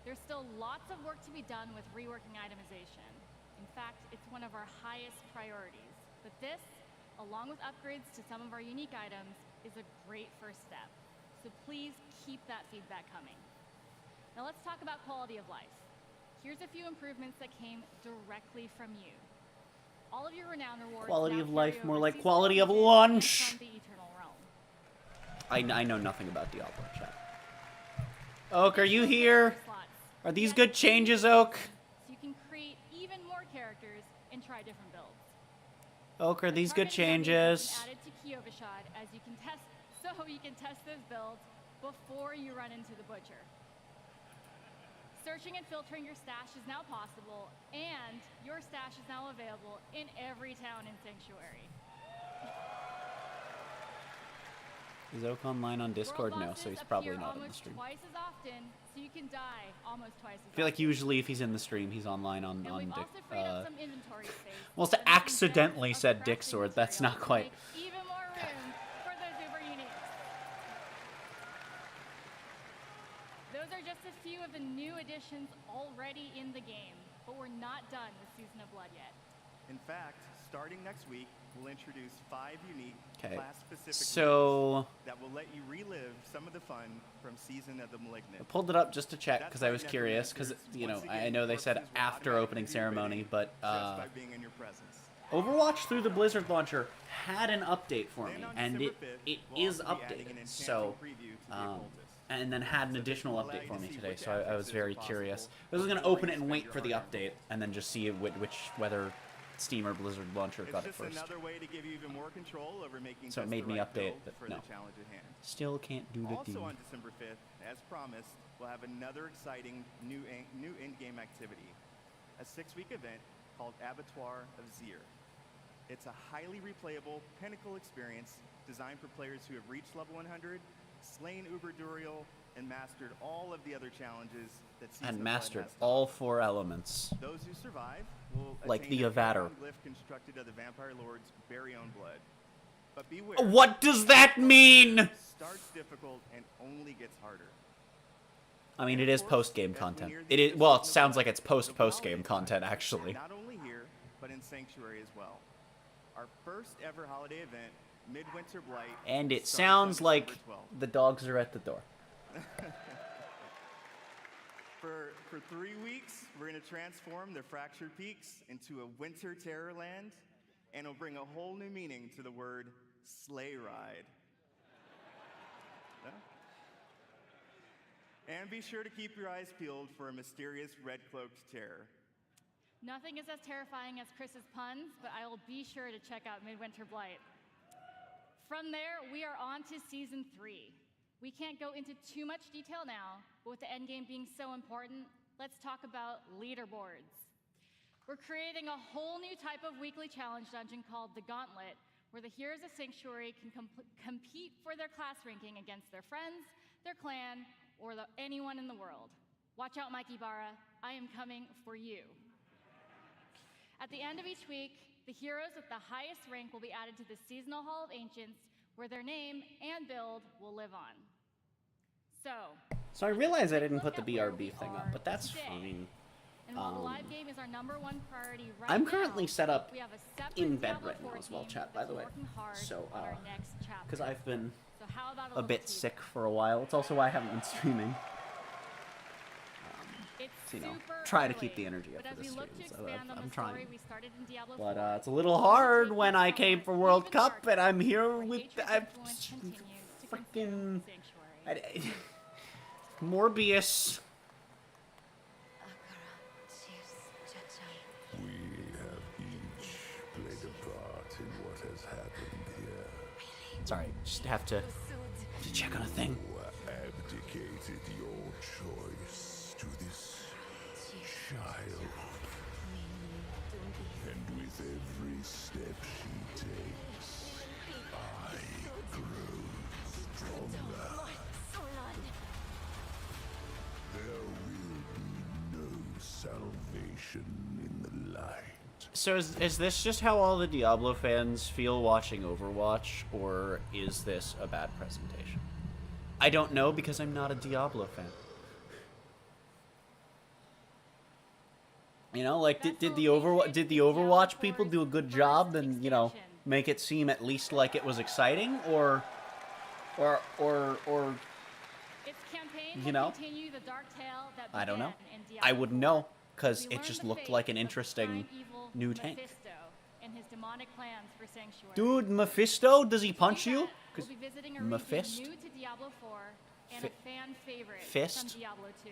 There's still lots of work to be done with reworking itemization. In fact, it's one of our highest priorities. But this, along with upgrades to some of our unique items, is a great first step. So please keep that feedback coming. Now let's talk about quality of life. Here's a few improvements that came directly from you. All of your renown rewards Quality now of carry life, over more like seasonal quality of bonuses lunch. from the Eternal Realm. I know nothing about Diablo, chat. Oak, are you here? Are these good changes, Oak? So you can create even more characters and try different builds. Oak, are these good Target dummies changes? have been added to Kyovashad as you can test, so you can test those builds before you run into the butcher. Searching and filtering your stash is now possible, and your stash is now available in every town in Sanctuary. Is Oak online on Discord? No, so he's probably not on the stream. Twice as often, so you can die almost twice as I feel like usually if he's in the stream, he's online on And we've Dick. also freed up some inventory space. Almost accidentally said Dick Sword. That's not quite. Even more room for those Uber Uniques. Those are just a few of the new additions already in the game, but we're not done with Season of Blood yet. In fact, starting next week, we'll introduce 5 unique Okay. class-specific So- moves that will let you relive some of the fun from Season of the Malignant. I pulled it up just to check because I was curious because I know they said after opening ceremony, but By being in your presence. Overwatch through the Blizzard launcher had an update for me, and it is updated. So, and then had an additional update for me today. So I was very curious. I was gonna open it and wait for the update, and then just see whether Steam or Blizzard launcher got it It's first. just another way to give you even more control over making So it just made the me right update, build but for no. the challenge at hand. Still can't do the Also thing. on December 5th, as promised, we'll have another exciting new in-game activity, a 6-week event called Abattoir of Zir. It's a highly replayable pinnacle experience designed for players who have reached level 100, slain Uber Duriel, and mastered all of the other challenges that Season of And Blood mastered has to all offer. 4 elements. Those who survive will Like attain the a Avatar. background glyph constructed of the Vampire Lord's very own blood. But beware. What does that mean? Starts difficult and only gets harder. I mean, it is post-game content. It is, well, it sounds like it's post-game content, actually. Not only here, but in Sanctuary as well. Our first ever holiday event, Midwinter Blight. And it starts sounds on like December 12th. the dogs are at the door. For 3 weeks, we're going to transform the Fractured Peaks into a winter terror land, and it'll bring a whole new meaning to the word sleigh ride. Yeah? And be sure to keep your eyes peeled for a mysterious red-cloaked terror. Nothing is as terrifying as Chris's puns, but I will be sure to check out Midwinter Blight. From there, we are on to Season 3. We can't go into too much detail now, but with the endgame being so important, let's talk about leaderboards. We're creating a whole new type of weekly challenge dungeon called the Gauntlet, where the heroes of Sanctuary can compete for their class ranking against their friends, their clan, or anyone in the world. Watch out, Mike Ibarra. I am coming for you. At the end of each week, the heroes with the highest rank will be added to the Seasonal Hall of Ancients, where their name and build will live on. So I realize I didn't put the BRB thing up, but that's fine. And while the live game is our #1 priority right I'm now, currently set up we have a separate in bed Diablo right now 4 as well, team chat, by the way. that's working hard So, on our next chapter. because I've been So how about a little bit teaser? sick for a while. It's also why I haven't been streaming. It's You know, super try to early, keep the energy up but for as the we look to streams. So expand on I'm the story trying. we started in Diablo But 4, it's a little hard when I came for World Cup and I'm here with freaking Morbius. We have each played a part in what has happened here. Sorry, just have to check on a thing. You abdicated your choice to this child. And with every step she takes, I grow stronger. There will be no salvation in the light. So is this just how all the Diablo fans feel watching Overwatch, or is this a bad presentation? I don't know because I'm not a Diablo fan. You know, like did the Overwatch people do a good job and, you know, make it seem at least like it was exciting, or Its campaign you will know? continue the dark tale that I don't know. began in Diablo I wouldn't know because We it learn just the looked fate like an of the interesting prime evil new tank. Mephisto and his demonic plans for Sanctuary. Dude, Mephisto, does he punch you? We'll 'Cause be visiting a Mephist? region new to Diablo 4 and Fi- a fan favorite Fist? from Diablo 2.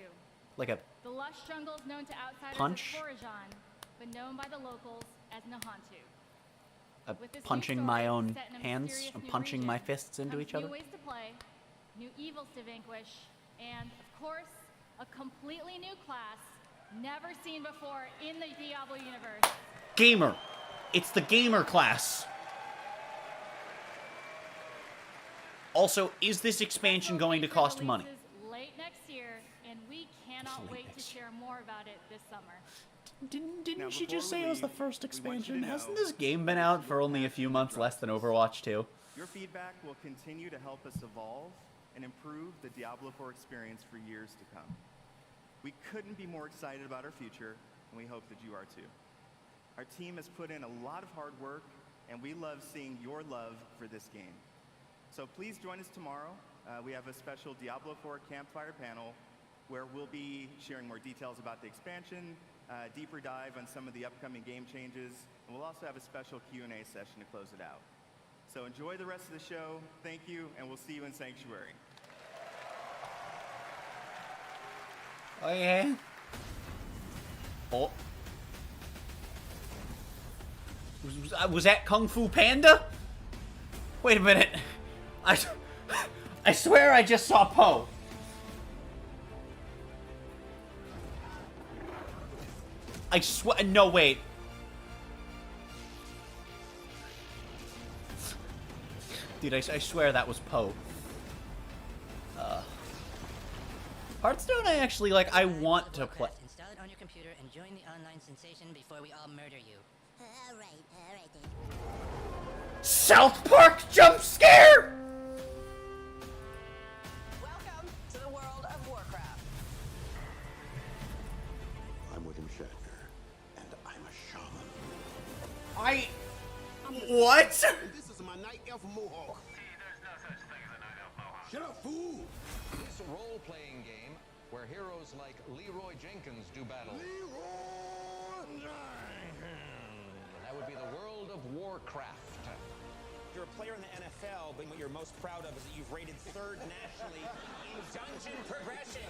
Like a The lush jungles known to outsiders Punch? as Forajan, but known by the locals as Nahantu. With this new punching my story own set in a hands, mysterious I'm new punching my region, fists into comes each other. New ways to play, new evils to vanquish, and of course, a completely new class never seen before in the Diablo universe. Gamer. It's the gamer class. Also, is this expansion going to cost money? Releases late next year, and we cannot Late wait to next share more about it this summer. Didn't she just say it was the first expansion? Hasn't this game been out for only a few months less than Overwatch 2? Your feedback will continue to help us evolve and improve the Diablo 4 experience for years to come. We couldn't be more excited about our future, and we hope that you are too. Our team has put in a lot of hard work, and we love seeing your love for this game. So please join us tomorrow. We have a special Diablo 4 campfire panel where we'll be sharing more details about the expansion, deeper dive on some of the upcoming game changes, and we'll also have a special Q&A session to close it out. So enjoy the rest of the show. Thank you, and we'll see you in Sanctuary. Oh, yeah? Oh. Was that Kung Fu Panda? Wait a minute. I swear I just saw Poe. I swear. No, wait. Dude, I swear that was Poe. Hearthstone, I actually, like, I want to play. Install it on your computer and join the online sensation before we all murder you. Alright then. South Park jump scare! Welcome to the world of Warcraft. I'm William Shatner, and I'm a shaman. What? And this is my night elf mohawk. There's no such thing as a night elf mohawk. Shut up, fool! It's a role-playing game where heroes like Leroy Jenkins do battle. That would be the world of Warcraft. You're a player in the NFL, but what you're most proud of is that you've rated third nationally in dungeon progression.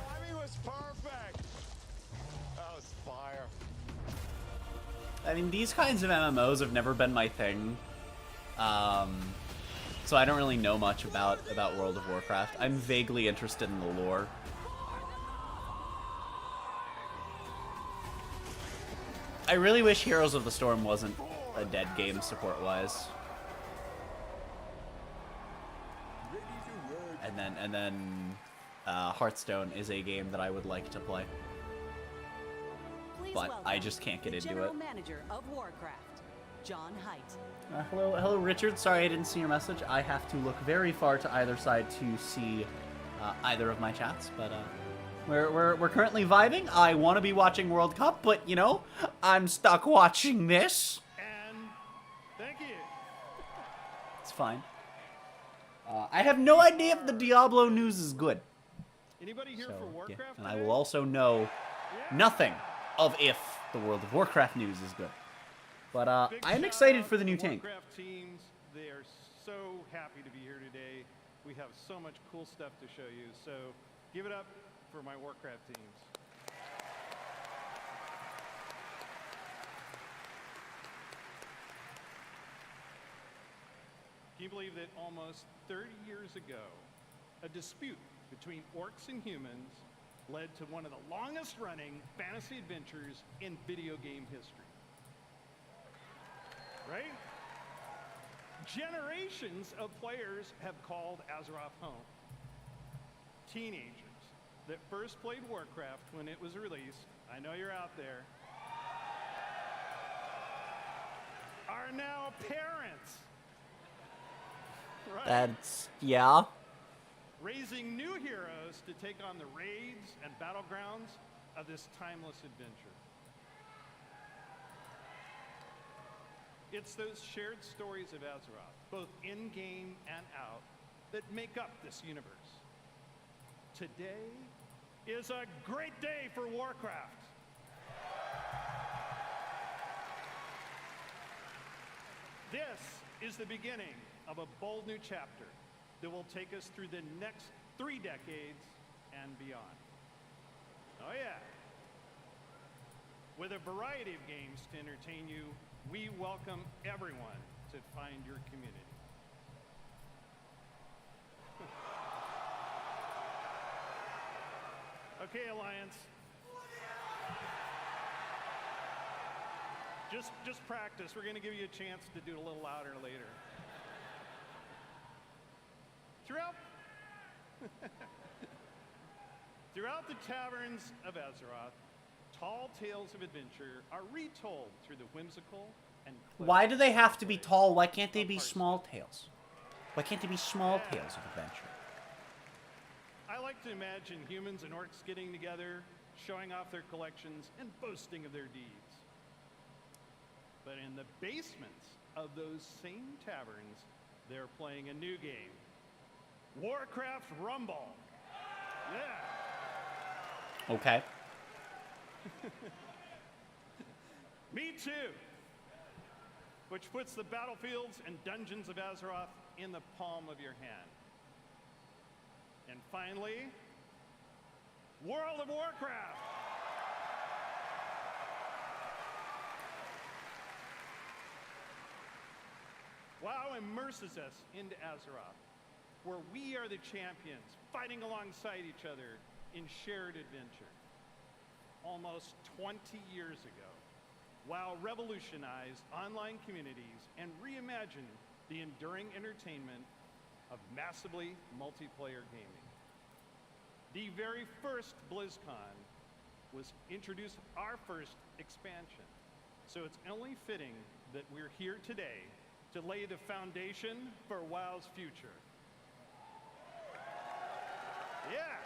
Timing was perfect. That was fire. I mean, these kinds of MMOs have never been my thing. So I don't really know much about World of Warcraft. I'm vaguely interested in the lore. I really wish Heroes of the Storm wasn't a dead game support-wise. And then Hearthstone is a game that I would like to play. Please But I welcome just can't get the into General it. Manager of Warcraft, John Height. Hello, Richard. Sorry I didn't see your message. I have to look very far to either side to see either of my chats, but we're currently vibing. I want to be watching World Cup, but you know, I'm stuck watching this. And thank you. It's fine. I have no idea if the Diablo news is good. Anybody here for Yeah. Warcraft? And I will also know nothing of if the World of Warcraft news is good. But I'm excited for the new tank. Warcraft teams, they are so happy to be here today. We have so much cool stuff to show you. So give it up for my Warcraft teams. Can you believe that almost 30 years ago, a dispute between orcs and humans led to one of the longest running fantasy adventures in video game history? Right? Generations of players have called Azeroth home. Teenagers that first played Warcraft when it was released, I know you're out there, are now parents. Right. That's, yeah. Raising new heroes to take on the raids and battlegrounds of this timeless adventure. It's those shared stories of Azeroth, both in-game and out, that make up this universe. Today is a great day for Warcraft. This is the beginning of a bold new chapter that will take us through the next 3 decades and beyond. Oh yeah. With a variety of games to entertain you, we welcome everyone to find your community. Okay, Alliance. Just practice. We're going to give you a chance to do it a little louder later. Throughout the taverns of Azeroth, tall tales of adventure are retold through the whimsical and Why do they have to be tall? Why can't they be small tales? Why can't they be small tales of adventure? I like to imagine humans and orcs getting together, showing off their collections, and boasting of their deeds. But in the basements of those same taverns, they're playing a new game. Warcraft Rumble. Yeah. Okay. Me too. Which puts the battlefields and dungeons of Azeroth in the palm of your hand. And finally, World of Warcraft. WoW immerses us into Azeroth, where we are the champions, fighting alongside each other in shared adventure. Almost 20 years ago, WoW revolutionized online communities and reimagined the enduring entertainment of massively multiplayer gaming. The very first BlizzCon was introduced our first expansion. So it's only fitting that we're here today to lay the foundation for WoW's future. Yeah.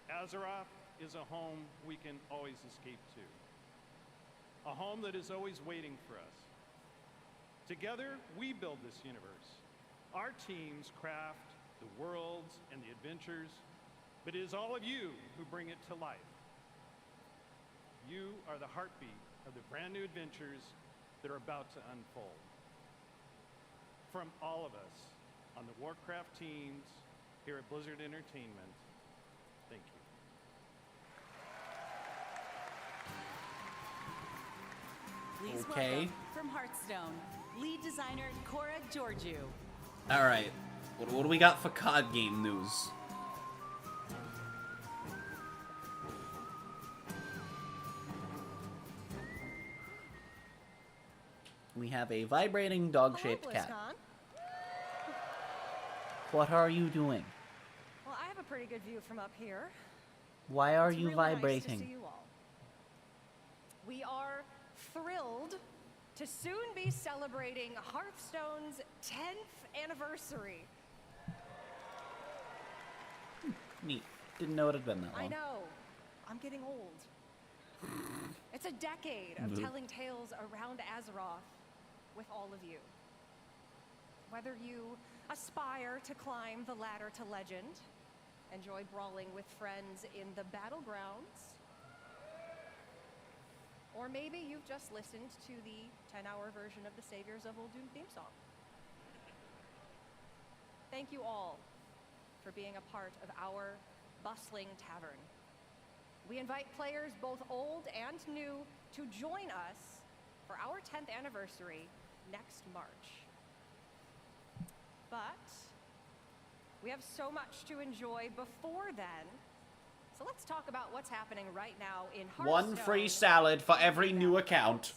Azeroth is a home we can always escape to. A home that is always waiting for us. Together, we build this universe. Our teams craft the worlds and the adventures, but it is all of you who bring it to life. You are the heartbeat of the brand new adventures that are about to unfold. From all of us on the Warcraft teams here at Blizzard Entertainment, thank you. Please Okay. welcome from Hearthstone, lead designer Cora Georgiou. All right. What do we got for card game news? We have a vibrating dog-shaped cat. BlizzCon. What are you doing? Well, I have a pretty good view from up here. Why are It's you really nice to vibrating? see you all. We are thrilled to soon be celebrating Hearthstone's 10th anniversary. Neat. Didn't know it had been that long. I know. I'm getting old. It's a decade of Mhm. telling tales around Azeroth with all of you. Whether you aspire to climb the ladder to legend, enjoy brawling with friends in the battlegrounds, or maybe you've just listened to the 10-hour version of the Saviors of Uldum theme song. Thank you all for being a part of our bustling tavern. We invite players both old and new to join us for our 10th anniversary next March. But we have so much to enjoy before then. So let's talk about what's happening right now in Hearthstone. One free salad for every new account.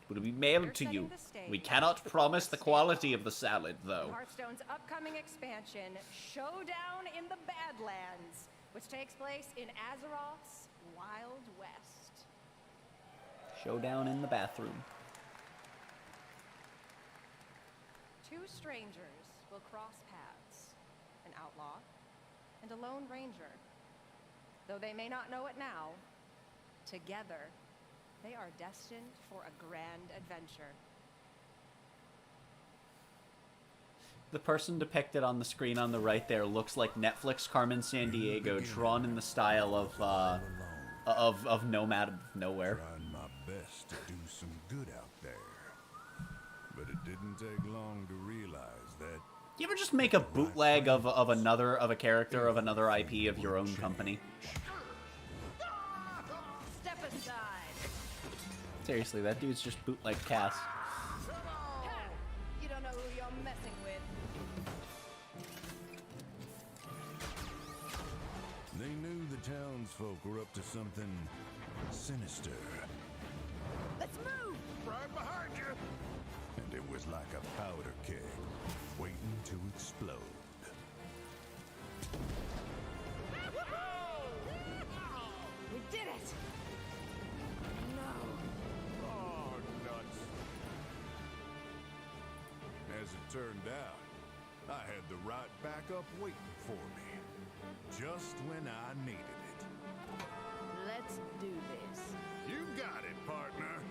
Will be mailed to you. We cannot promise the quality of the salad, though. Hearthstone's upcoming expansion, Showdown in the Badlands, which takes place in Azeroth's Wild West. Showdown in the bathroom. Two strangers will cross paths, an outlaw and a lone ranger. Though they may not know it now, together they are destined for a grand adventure. The person depicted on the screen on the right there looks like Netflix Carmen Sandiego, drawn in the style of Nomad of Nowhere. Tried my best to do some good out there, but it didn't take long to realize that. You ever just make a bootleg of a character of another IP of your own company? Step aside. Seriously, that dude's just bootleg Cass. You don't know who you're messing with. They knew the townsfolk were up to something sinister. Let's move! Right behind you! And it was like a powder keg, waiting to explode. We did it! No. Oh, nuts. As it turned out, I had the right backup waiting for me. Just when I needed it. Let's do this. You got it, partner.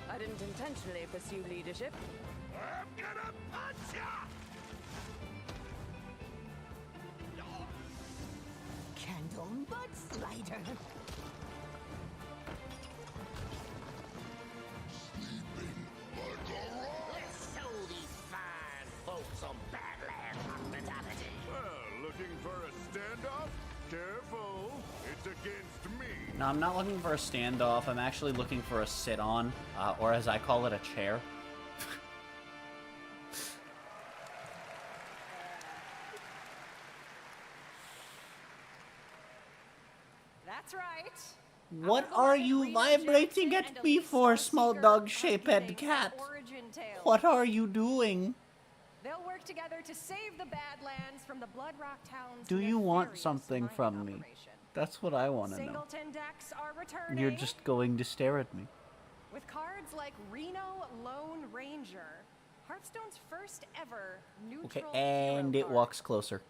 I didn't intentionally pursue leadership. I'm gonna punch ya! Candle butt slider. Let's show these fine folks some Badland hospitality. Well, looking for a standoff? Careful, it's against me. No, I'm not looking for a standoff. I'm actually looking for a sit-on, or as I call it, a chair. What are you vibrating at me for, small dog-shaped cat? What are you doing? They'll work together to save the Badlands from the Bloodrock Town's Do you want nefarious something mining from me? operation. That's what I want to know. Singleton decks are returning. You're just going to stare at me. With cards like Reno Lone Ranger, Hearthstone's first ever neutral Okay, hero and it card. walks closer.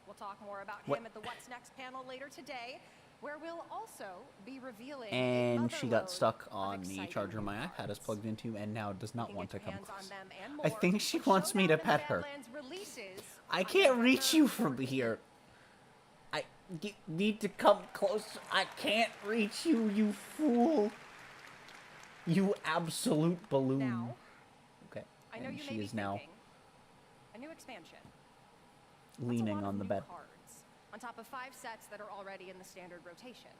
We'll talk more about What? him at the What's Next panel later today, where we'll also be revealing And a she motherload got stuck of on the exciting charger my new iPad is plugged into and now does not want to come hands on close. them and I more think she with wants me to Showdown pet in the her. Badlands releases I on can't reach November you from here. You need to come closer. I can't reach you, you fool. You absolute balloon. Now, Okay, I know and you she may be is now thinking, a new expansion. leaning That's a lot on of the new bed. cards, on top of 5 sets that are already in the standard rotation.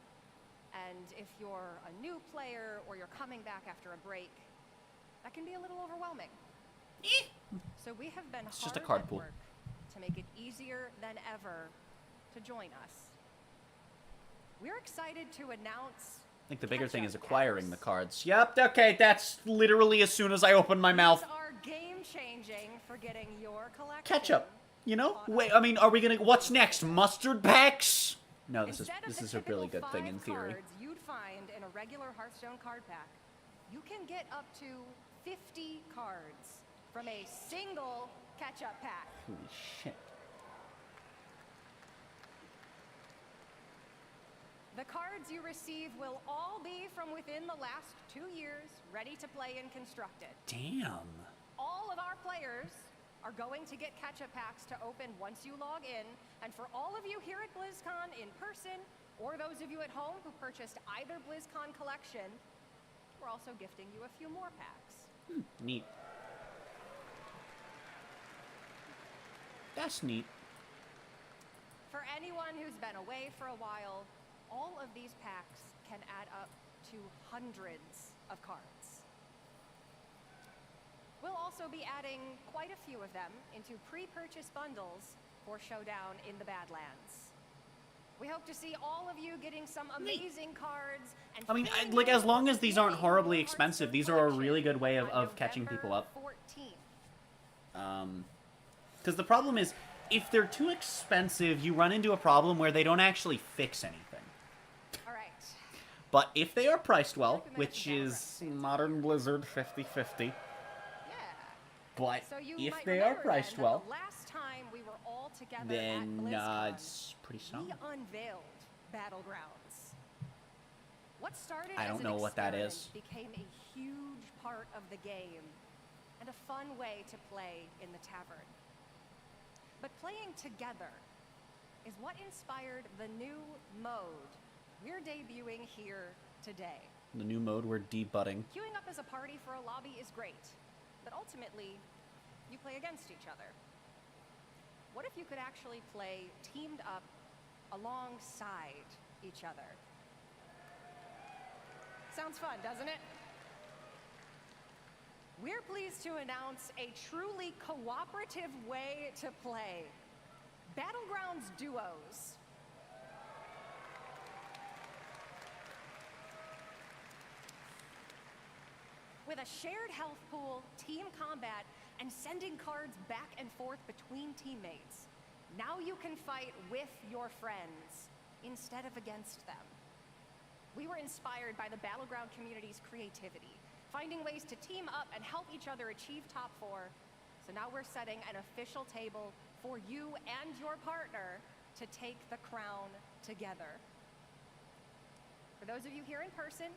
And if you're a new player or you're coming back after a break, that can be a little overwhelming. So we have been It's just a hard card at pool. work to make it easier than ever to join us. We're excited to announce I think the bigger thing is Ketchup acquiring the cards. Yep, okay, that's literally as soon as I open my mouth. these are game-changing for getting your collection. Ketchup, you know? Wait, I mean, are we gonna... What's next? Mustard packs? No, this Instead of is the a really typical good thing in 5 theory. cards you'd find in a regular Hearthstone card pack, you can get up to 50 cards from a single catch-up pack. Holy shit. The cards you receive will all be from within the last 2 years, ready to play and constructed. Damn. All of our players are going to get catch-up packs to open once you log in, and for all of you here at BlizzCon in person, or those of you at home who purchased either BlizzCon collection, we're also gifting you a few more packs. Neat. That's neat. For anyone who's been away for a while, all of these packs can add up to hundreds of cards. We'll also be adding quite a few of them into pre-purchase bundles for Showdown in the Badlands. We hope to see all of you getting some amazing cards. And I mean, filling like, you as long with as these aren't your horribly Hearthstone expensive, these are a collection really good way on of catching people November up. 14th. Because the problem is, if they're too expensive, you run into a problem where they don't actually fix anything. All right. But if they are priced well, which is modern Blizzard 50-50, but So you if might they are remember priced then that well, the last time we were all together then at BlizzCon, it's pretty solid. we unveiled Battlegrounds. What started I as don't an know what that experiment is. became a huge part of the game and a fun way to play in the tavern. But playing together is what inspired the new mode we're debuting here today. The new mode we're debutting. Queuing up as a party for a lobby is great, but ultimately, you play against each other. What if you could actually play teamed up alongside each other? Sounds fun, doesn't it? We're pleased to announce a truly cooperative way to play. Battlegrounds Duos. With a shared health pool, team combat, and sending cards back and forth between teammates, now you can fight with your friends instead of against them. We were inspired by the Battleground community's creativity, finding ways to team up and help each other achieve top 4. So now we're setting an official table for you and your partner to take the crown together. For those of you here in person,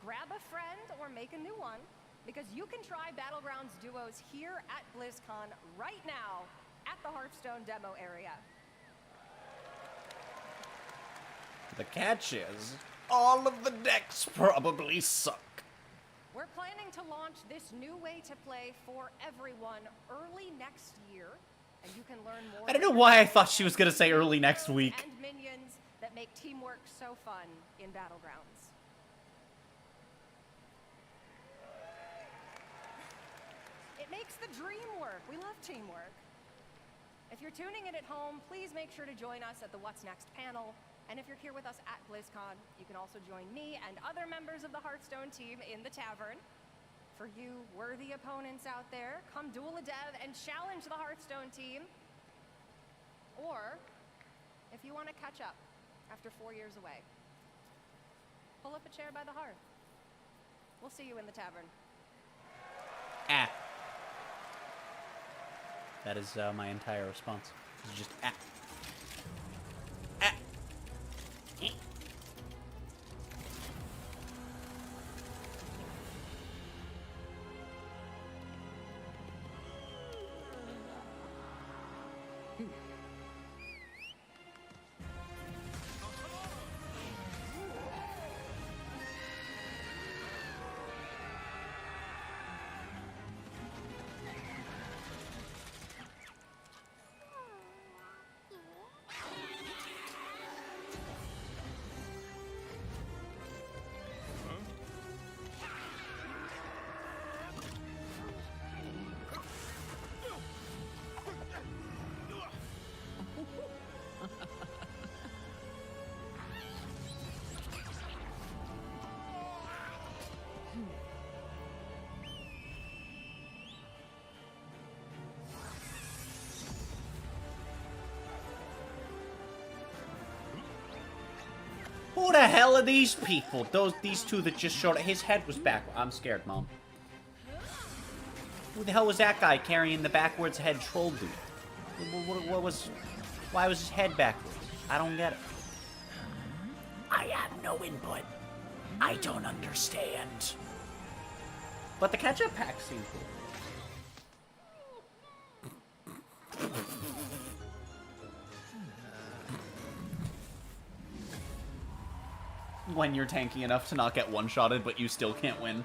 grab a friend or make a new one, because you can try Battlegrounds Duos here at BlizzCon right now at the Hearthstone demo area. The catch is, all of the decks probably suck. We're planning to launch this new way to play for everyone early next year, and you can learn more. I don't know why I thought she was going to say early next week. And minions that make teamwork so fun in Battlegrounds. It makes the dream work. We love teamwork. If you're tuning in at home, please make sure to join us at the What's Next panel, And if you're here with us at BlizzCon, you can also join me and other members of the Hearthstone team in the tavern. For you worthy opponents out there, come duel a dev and challenge the Hearthstone team. Or, if you want to catch up after 4 years away, pull up a chair by the hearth. We'll see you in the tavern. Ah. That is my entire response. It's just ah. Ah. Eh. Who the hell are these people? These two that just showed up. His head was back. I'm scared, Mom. Who the hell was that guy carrying the backwards head troll dude? Why was his head backwards? I don't get it. I have no input. I don't understand. But the ketchup pack seemed cool. When you're tanky enough to not get one-shotted, but you still can't win.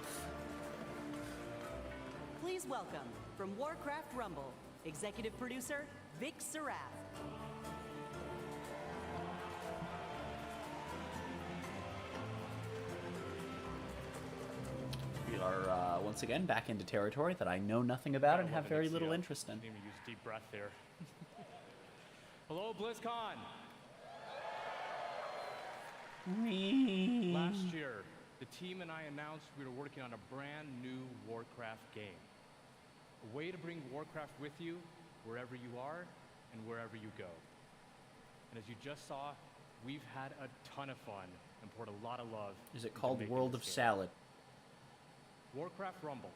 Please welcome, from Warcraft Rumble, executive producer, Vic Sarath. We are, once again, back into territory that I know nothing about and have very little interest in. Didn't even use a deep breath there. Hello, BlizzCon! Last year, the team and I announced we were working on a brand new Warcraft game. A way to bring Warcraft with you wherever you are and wherever you go. And as you just saw, we've had a ton of fun and poured a lot of love. Is it called World of Salad? Warcraft Rumble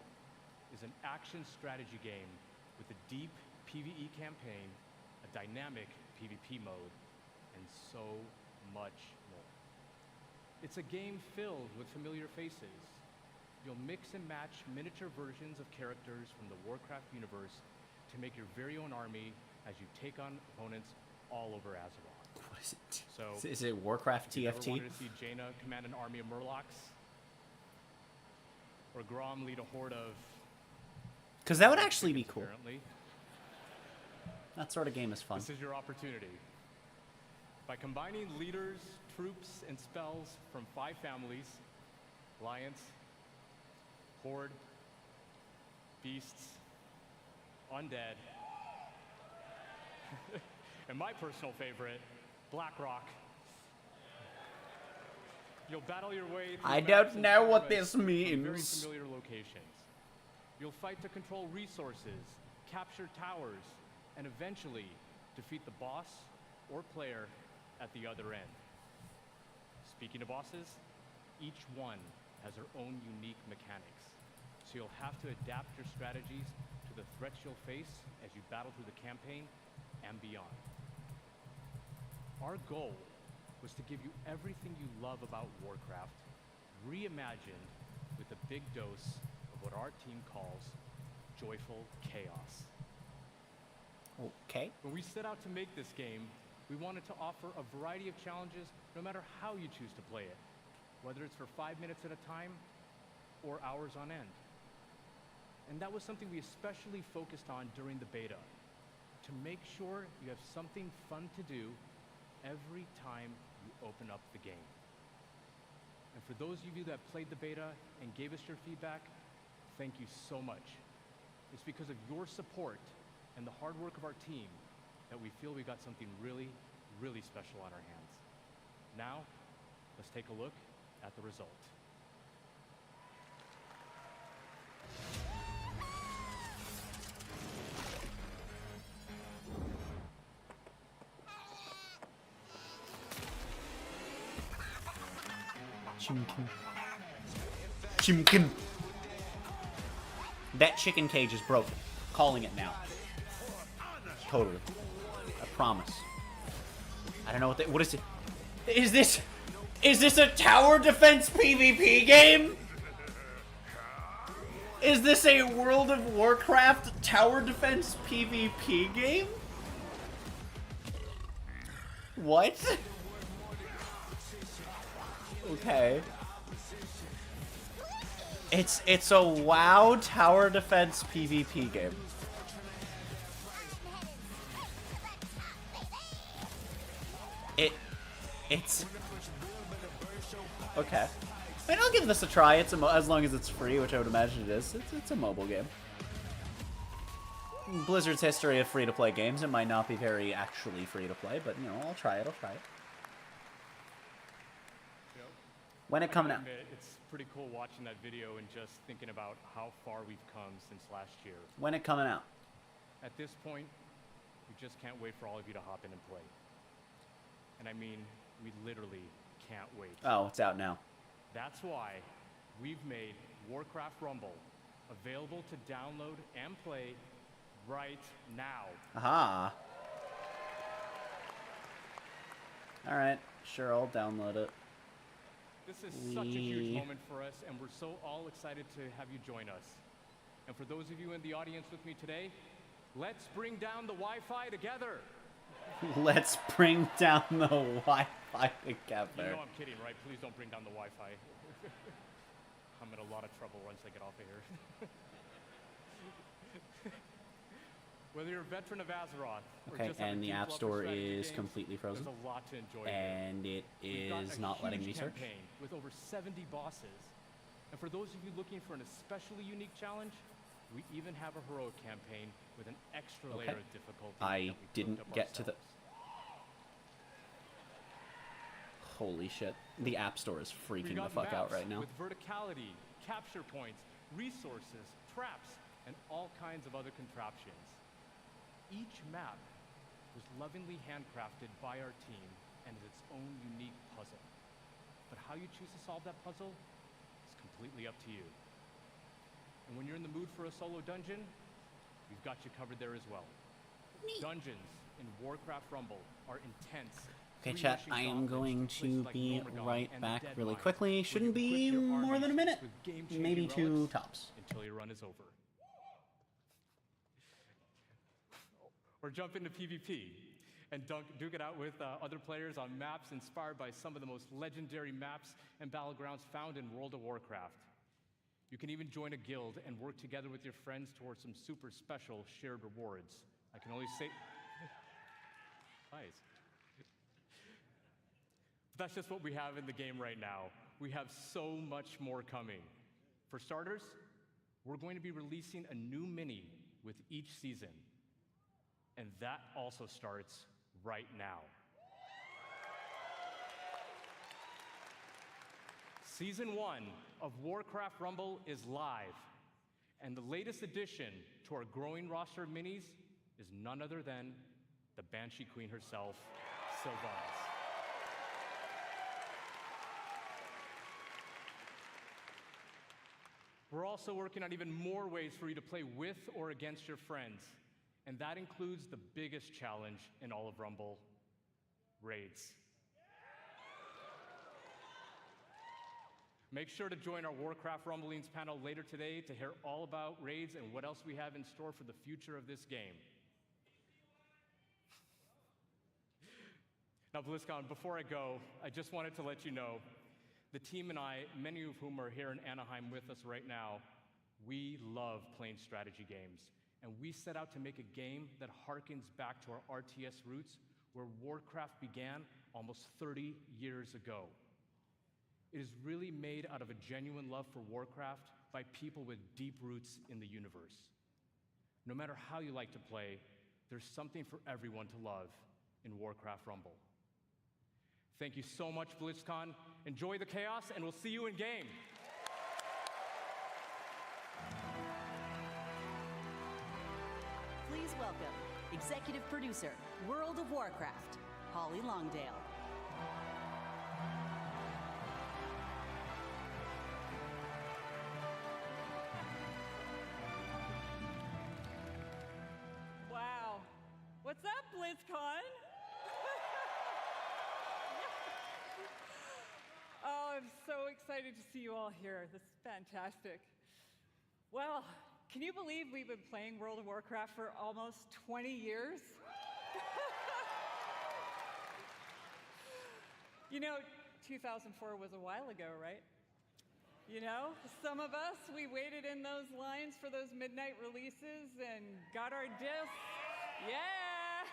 is an action strategy game with a deep PvE campaign, a dynamic PvP mode, and so much more. It's a game filled with familiar faces. You'll mix and match miniature versions of characters from the Warcraft universe to make your very own army as you take on opponents all over Azeroth. What is it? So, is it Warcraft TFT? If you ever wanted to see Jaina command an army of Murlocs, or Grom lead a horde of... Because that would actually be cool. Apparently. That sort of game is fun. This is your opportunity. By combining leaders, troops, and spells from 5 families, Alliance, Horde, Beasts, Undead, and my personal favorite, Blackrock. You'll battle your way through I don't know what this from very means. familiar locations. You'll fight to control resources, capture towers, and eventually defeat the boss or player at the other end. Speaking of bosses, each one has their own unique mechanics, so you'll have to adapt your strategies to the threats you'll face as you battle through the campaign and beyond. Our goal was to give you everything you love about Warcraft, reimagined with a big dose of what our team calls joyful chaos. Okay. When we set out to make this game, we wanted to offer a variety of challenges no matter how you choose to play it, whether it's for 5 minutes at a time or hours on end. And that was something we especially focused on during the beta, to make sure you have something fun to do every time you open up the game. And for those of you that played the beta and gave us your feedback, thank you so much. It's because of your support and the hard work of our team that we feel we got something really, really special on our hands. Now, let's take a look at the result. Chimkin. Chimkin. That chicken cage is broken. Calling it now. Totally. I promise. I don't know what is it? Is this a tower defense PvP game? Is this a World of Warcraft tower defense PvP game? What? Okay. It's a WoW tower defense PvP game. It's okay. I mean, I'll give this a try. It's as long as it's free, which I would imagine it is. It's a mobile game. Blizzard's history of free-to-play games, it might not be very actually free-to-play, but you know, I'll try it. When it coming out? It's pretty cool watching that video and just thinking about how far we've come since last year. When it coming out? At this point, we just can't wait for all of you to hop in and play. And I mean, we literally can't wait. Oh, it's out now. That's why we've made Warcraft Rumble available to download and play right now. Aha. Alright, sure, I'll download it. This is such a huge moment for us, and we're so all excited to have you join us. And for those of you in the audience with me today, let's bring down the Wi-Fi together. Let's bring down the Wi-Fi together. You know I'm kidding, right? Please don't bring down the Wi-Fi. I'm in a lot of trouble once I get off of here. Whether you're a veteran of Azeroth or Okay, just have a and the deep App love for Store strategy is games, completely frozen. There's a lot to enjoy here. And it We've got is a not letting me huge search. campaign with over 70 bosses. And for those of you looking for an especially unique challenge, we even have a heroic campaign with an extra Okay. layer of difficulty. I that we didn't cooked up get to the... ourselves. Holy shit. The App Store is We've freaking the got fuck out maps right now. with verticality, capture points, resources, traps, and all kinds of other contraptions. Each map was lovingly handcrafted by our team and is its own unique puzzle. But how you choose to solve that puzzle is completely up to you. And when you're in the mood for a solo dungeon, we've got you covered there as well. Dungeons in Warcraft Rumble are intense. Okay, chat, I am going to be right back really quickly. Shouldn't be your more than a minute. with game-changing Maybe two relics tops. until your run is over. Or jump into PvP and duke it out with other players on maps inspired by some of the most legendary maps and battlegrounds found in World of Warcraft. You can even join a guild and work together with your friends towards some super special shared rewards. I can only say... Nice. But that's just what we have in the game right now. We have so much more coming. For starters, we're going to be releasing a new mini with each season. And that also starts right now. Season 1 of Warcraft Rumble is live. And the latest addition to our growing roster of minis is none other than the Banshee Queen herself, Sylvanas. We're also working on even more ways for you to play with or against your friends. And that includes the biggest challenge in all of Rumble, raids. Make sure to join our Warcraft Rumblings panel later today to hear all about raids and what else we have in store for the future of this game. Now, BlizzCon, before I go, I just wanted to let you know, the team and I, many of whom are here in Anaheim with us right now, we love playing strategy games. And we set out to make a game that harkens back to our RTS roots, where Warcraft began almost 30 years ago. It is really made out of a genuine love for Warcraft by people with deep roots in the universe. No matter how you like to play, there's something for everyone to love in Warcraft Rumble. Thank you so much, BlizzCon. Enjoy the chaos, and we'll see you in game. Please welcome Executive Producer, World of Warcraft, Holly Longdale. Wow. What's up, BlizzCon? Oh, I'm so excited to see you all here. This is fantastic. Well, can you believe we've been playing World of Warcraft for almost 20 years? You know, 2004 was a while ago, right? You know, some of us, we waited in those lines for those midnight releases and got our discs. Yeah!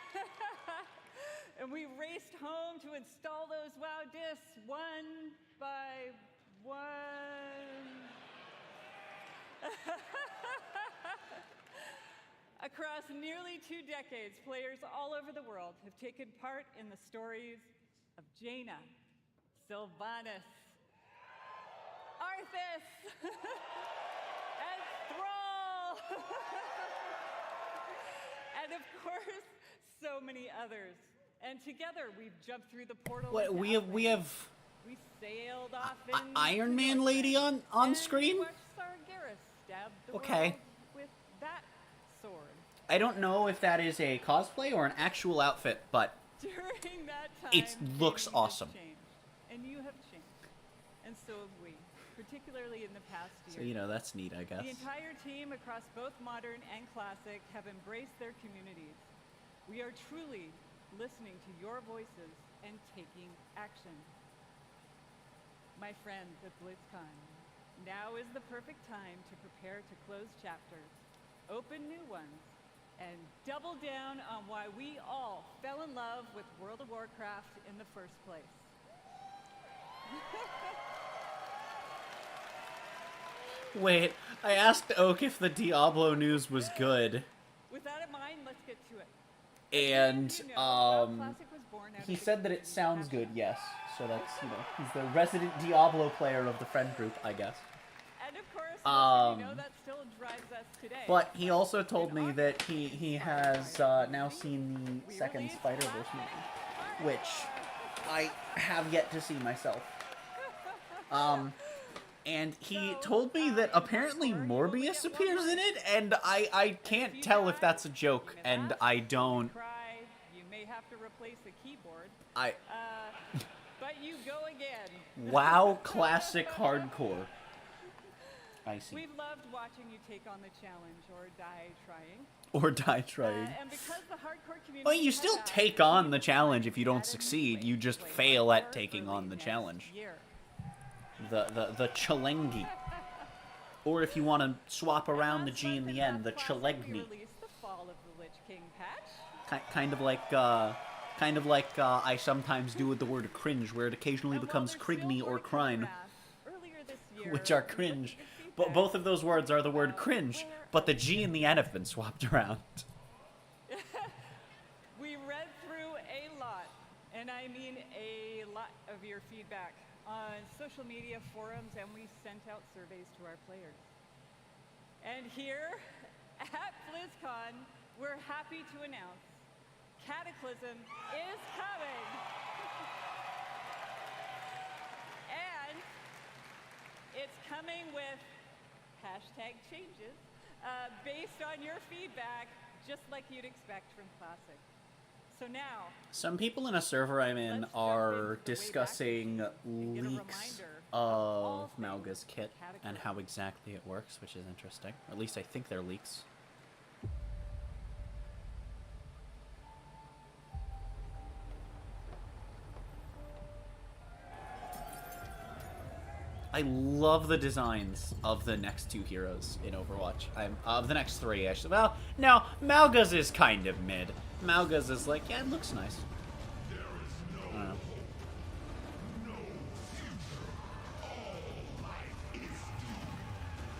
And we raced home to install those WoW discs one by one. Across nearly 2 decades, players all over the world have taken part in the stories of Jaina, Sylvanas, Arthas, and Thrall, and of course, so many others. And together, we've jumped through the portal. What, we have We sailed off in Iron Man lady on screen? watched Sargeras stab the Okay. world with that sword. I don't know if that is a cosplay or an actual outfit, but During that time, it looks gaming has awesome. changed, and you have changed, and so have we, particularly in the past year. So, you know, that's neat, I guess. The entire team across both modern and classic have embraced their communities. We are truly listening to your voices and taking action. My friends at BlizzCon, now is the perfect time to prepare to close chapters, open new ones, and double down on why we all fell in love with World of Warcraft in the first place. Wait, I asked Oak if the Diablo news was good, With that in mind, let's get to it. and Classic was born out he of the said that it sounds good, yes. So that's, you know, he's the resident Diablo player of the friend group, I guess. And of course, Um, that still drives us today. But he also told me that he has now seen the second Spider-Verse movie, which I have yet to see myself. And he told me that apparently Morbius appears in it, and I can't tell if that's a joke, and I don't. You may have to replace the keyboard. But you go again. WoW Classic Hardcore. I see. We've loved watching you take on the challenge or die trying. Or die trying. And because the hardcore community Well, you has still asked, take on the challenge if you don't succeed. You just fail at taking on the challenge. year. The Chalengi. Or if you want to swap around the G in the end, the Chalegni. Release the Fall of the Lich King patch. Kind of like I sometimes do with the word cringe, where it occasionally becomes crigny or crime, Earlier this year, which are cringe. But both of those words are the word cringe, but the G and the N have been swapped around. We read through a lot, and I mean a lot of your feedback on social media forums, and we sent out surveys to our players. And here at BlizzCon, we're happy to announce Cataclysm is coming. And it's coming with hashtag changes based on your feedback, just like you'd expect from Classic. So now, Some people in a server I'm in are discussing leaks of Malga's kit and how exactly it works, which is interesting. At least I think they're leaks. I love the designs of the next 2 heroes in Overwatch. Of the next 3, actually. Well, no, Malga's is kind of mid. Malga's is like, yeah, it looks nice. I don't know.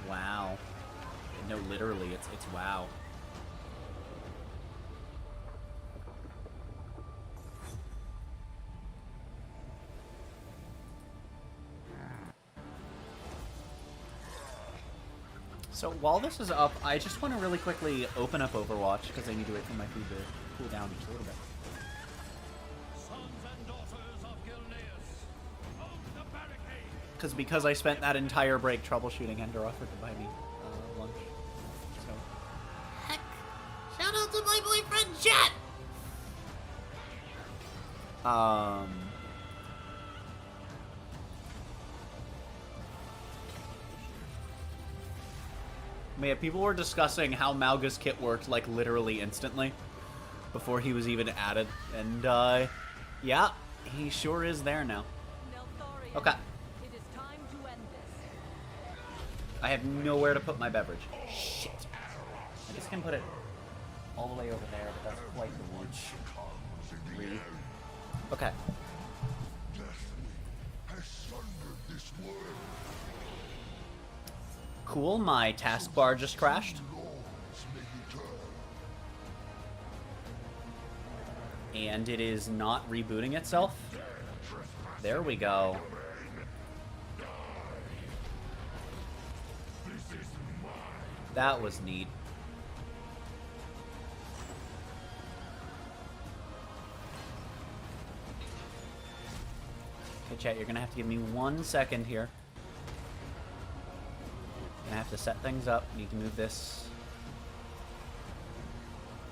Wow. No, literally, it's wow. So while this is up, I just want to really quickly open up Overwatch because I need to wait for my food to cool down just a little bit. Because I spent that entire break troubleshooting, Ender offered to buy me lunch. So. Heck, shout out to my boyfriend Jet! Yeah, people were discussing how Malga's kit worked, like, literally instantly before he was even added. And, yeah, he sure is there now. Okay. It is time to end this. I have nowhere to put my beverage. Shit. I just can put it all the way over there, but that's quite the reach. Okay. Cool, my taskbar just crashed. And it is not rebooting itself. There we go. That was neat. Okay, chat, you're gonna have to give me 1 second here. I have to set things up. Need to move this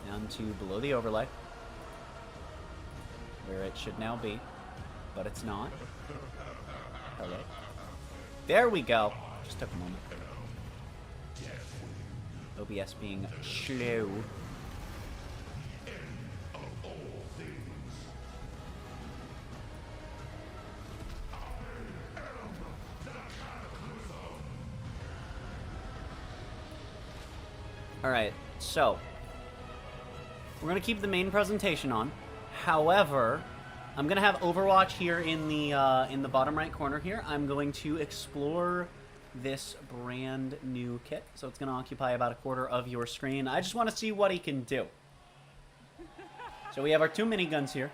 down to below the overlay, where it should now be, but it's not. Hello. There we go. Just took a moment. OBS being slow. Alright, so we're gonna keep the main presentation on. However, I'm gonna have Overwatch here in the bottom right corner here. I'm going to explore this brand new kit, so it's gonna occupy about a quarter of your screen. I just want to see what he can do. So we have our 2 miniguns here.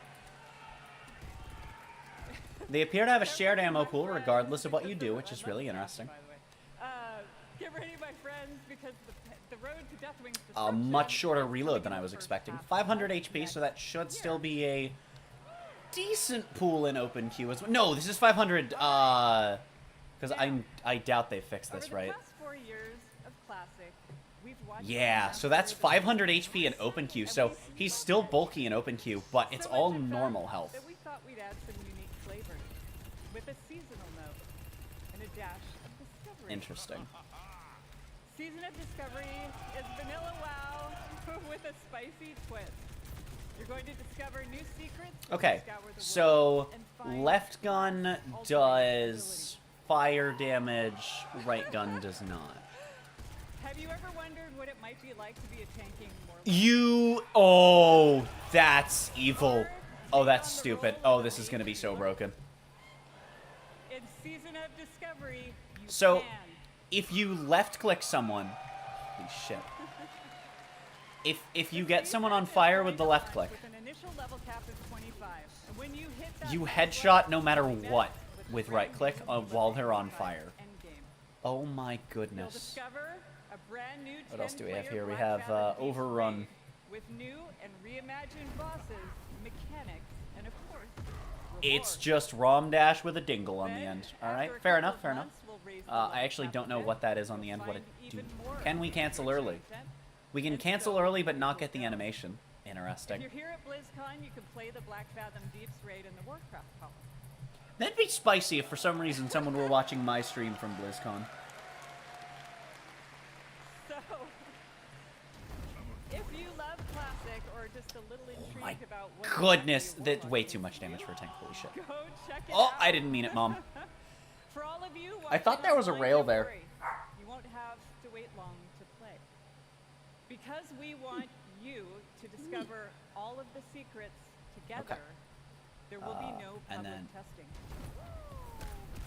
They appear to have a shared ammo pool regardless of what you do, which is really interesting. Get ready, my friends, because the road to Deathwing's A much shorter reload than I was expecting. 500 HP, so that should still be a decent pool in open queue as well. No, this is 500, because I doubt they fixed this, right? Over the past 4 years of Classic, we've watched Yeah, so that's 500 HP in open queue, so he's still bulky in open queue, but it's all normal health. that we thought we'd add some unique flavors with a seasonal note and a dash of discovery. Interesting. Season of Discovery is vanilla WoW with a spicy twist. You're going to discover new secrets. Okay, so left gun does fire damage, right gun does not. Have you ever wondered what it might be like to be a tanking more? Oh, that's evil. Oh, that's stupid. Oh, this is gonna be so broken. In Season of Discovery, you So, can. if you left click someone, holy shit. If you get someone on fire with the left click, With an initial level cap of 25, and when you hit that you level, headshot no matter what with right click while they're on fire. Oh my you'll goodness. discover a brand new What else do we have 10-player here? We Black have Fathom Beast Overrun. raid with new and reimagined bosses, mechanics, and of course, It's just ROM dash with a dingle on the end. Alright, fair enough, fair enough. I actually don't know what that is on the end. What it do. Can we cancel early? We can cancel early but not get the animation. if Interesting. you're here at BlizzCon, you can play the Black Fathom Deeps raid in the Warcraft column. That'd be spicy if for some reason someone were watching my stream from BlizzCon. So, if you love Classic or just a little intrigued about what Goodness, that's way too much damage for a tank. Holy shit. go check it Oh, out. I didn't mean it, Mom. For all of you, I thought there was a rail there. You won't have to wait long to play. Because we want you to discover all of the secrets together, there will be no and public then- testing.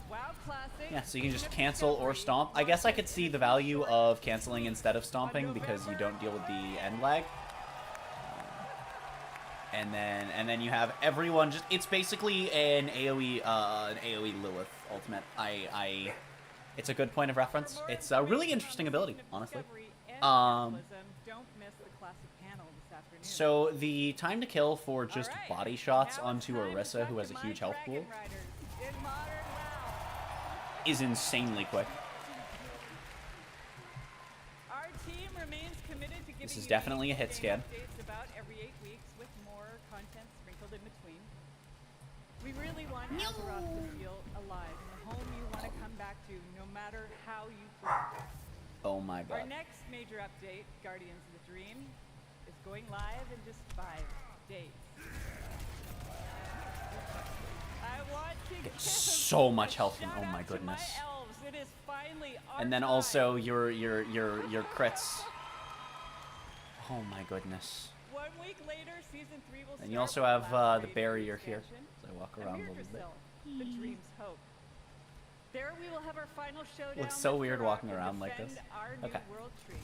WoW Classic. Yeah, so you can just cancel or stomp. I guess I could see the value of canceling instead of stomping because you don't deal with the end lag. And then you have everyone just, it's basically an AoE Lilith ultimate. It's a good point of reference. It's a really interesting ability, honestly. Don't miss the classic panel this afternoon. So the time to kill for just body shots onto Orisa, who has a huge health pool, is insanely quick. Our team remains committed to giving This is definitely a hit scan. updates about every 8 weeks with more content sprinkled in between. We really want Azeroth to feel alive, and the home you want to come back to, no matter how you play. Oh my Our god. next major update, Guardians of the Dream, is going live in just 5 days. I want to give So much health from, oh my shout-out to goodness. my elves. It is finally our And then time. also your crits. Oh my goodness. 1 week later, season 3 will And you start also with have the last the phase of barrier here. expansion. So I walk And around a Mirror little bit. Cell, the Dream's Hope. There we will have our final showdown. Looks so with weird Turok walking and around like defend this. our new Okay. world tree.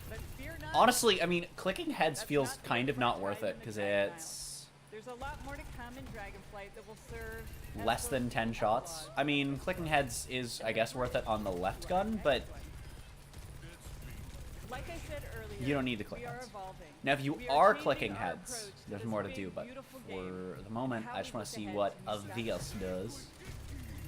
But fear not, Honestly, I mean, clicking heads that's feels not the kind of end not of worth our it time in because the Dragon it's There's a lot more to come in Dragonflight that will serve as less both than 10 shots. I mean, clicking heads is, I guess, worth it on the left gun, but like I said earlier, you don't need to click we are heads. evolving. Now, if you We are changing clicking our heads, approach to there's this more to big, do, but beautiful for game. the moment, How I just we want to look see ahead what to new Avios stuff. does.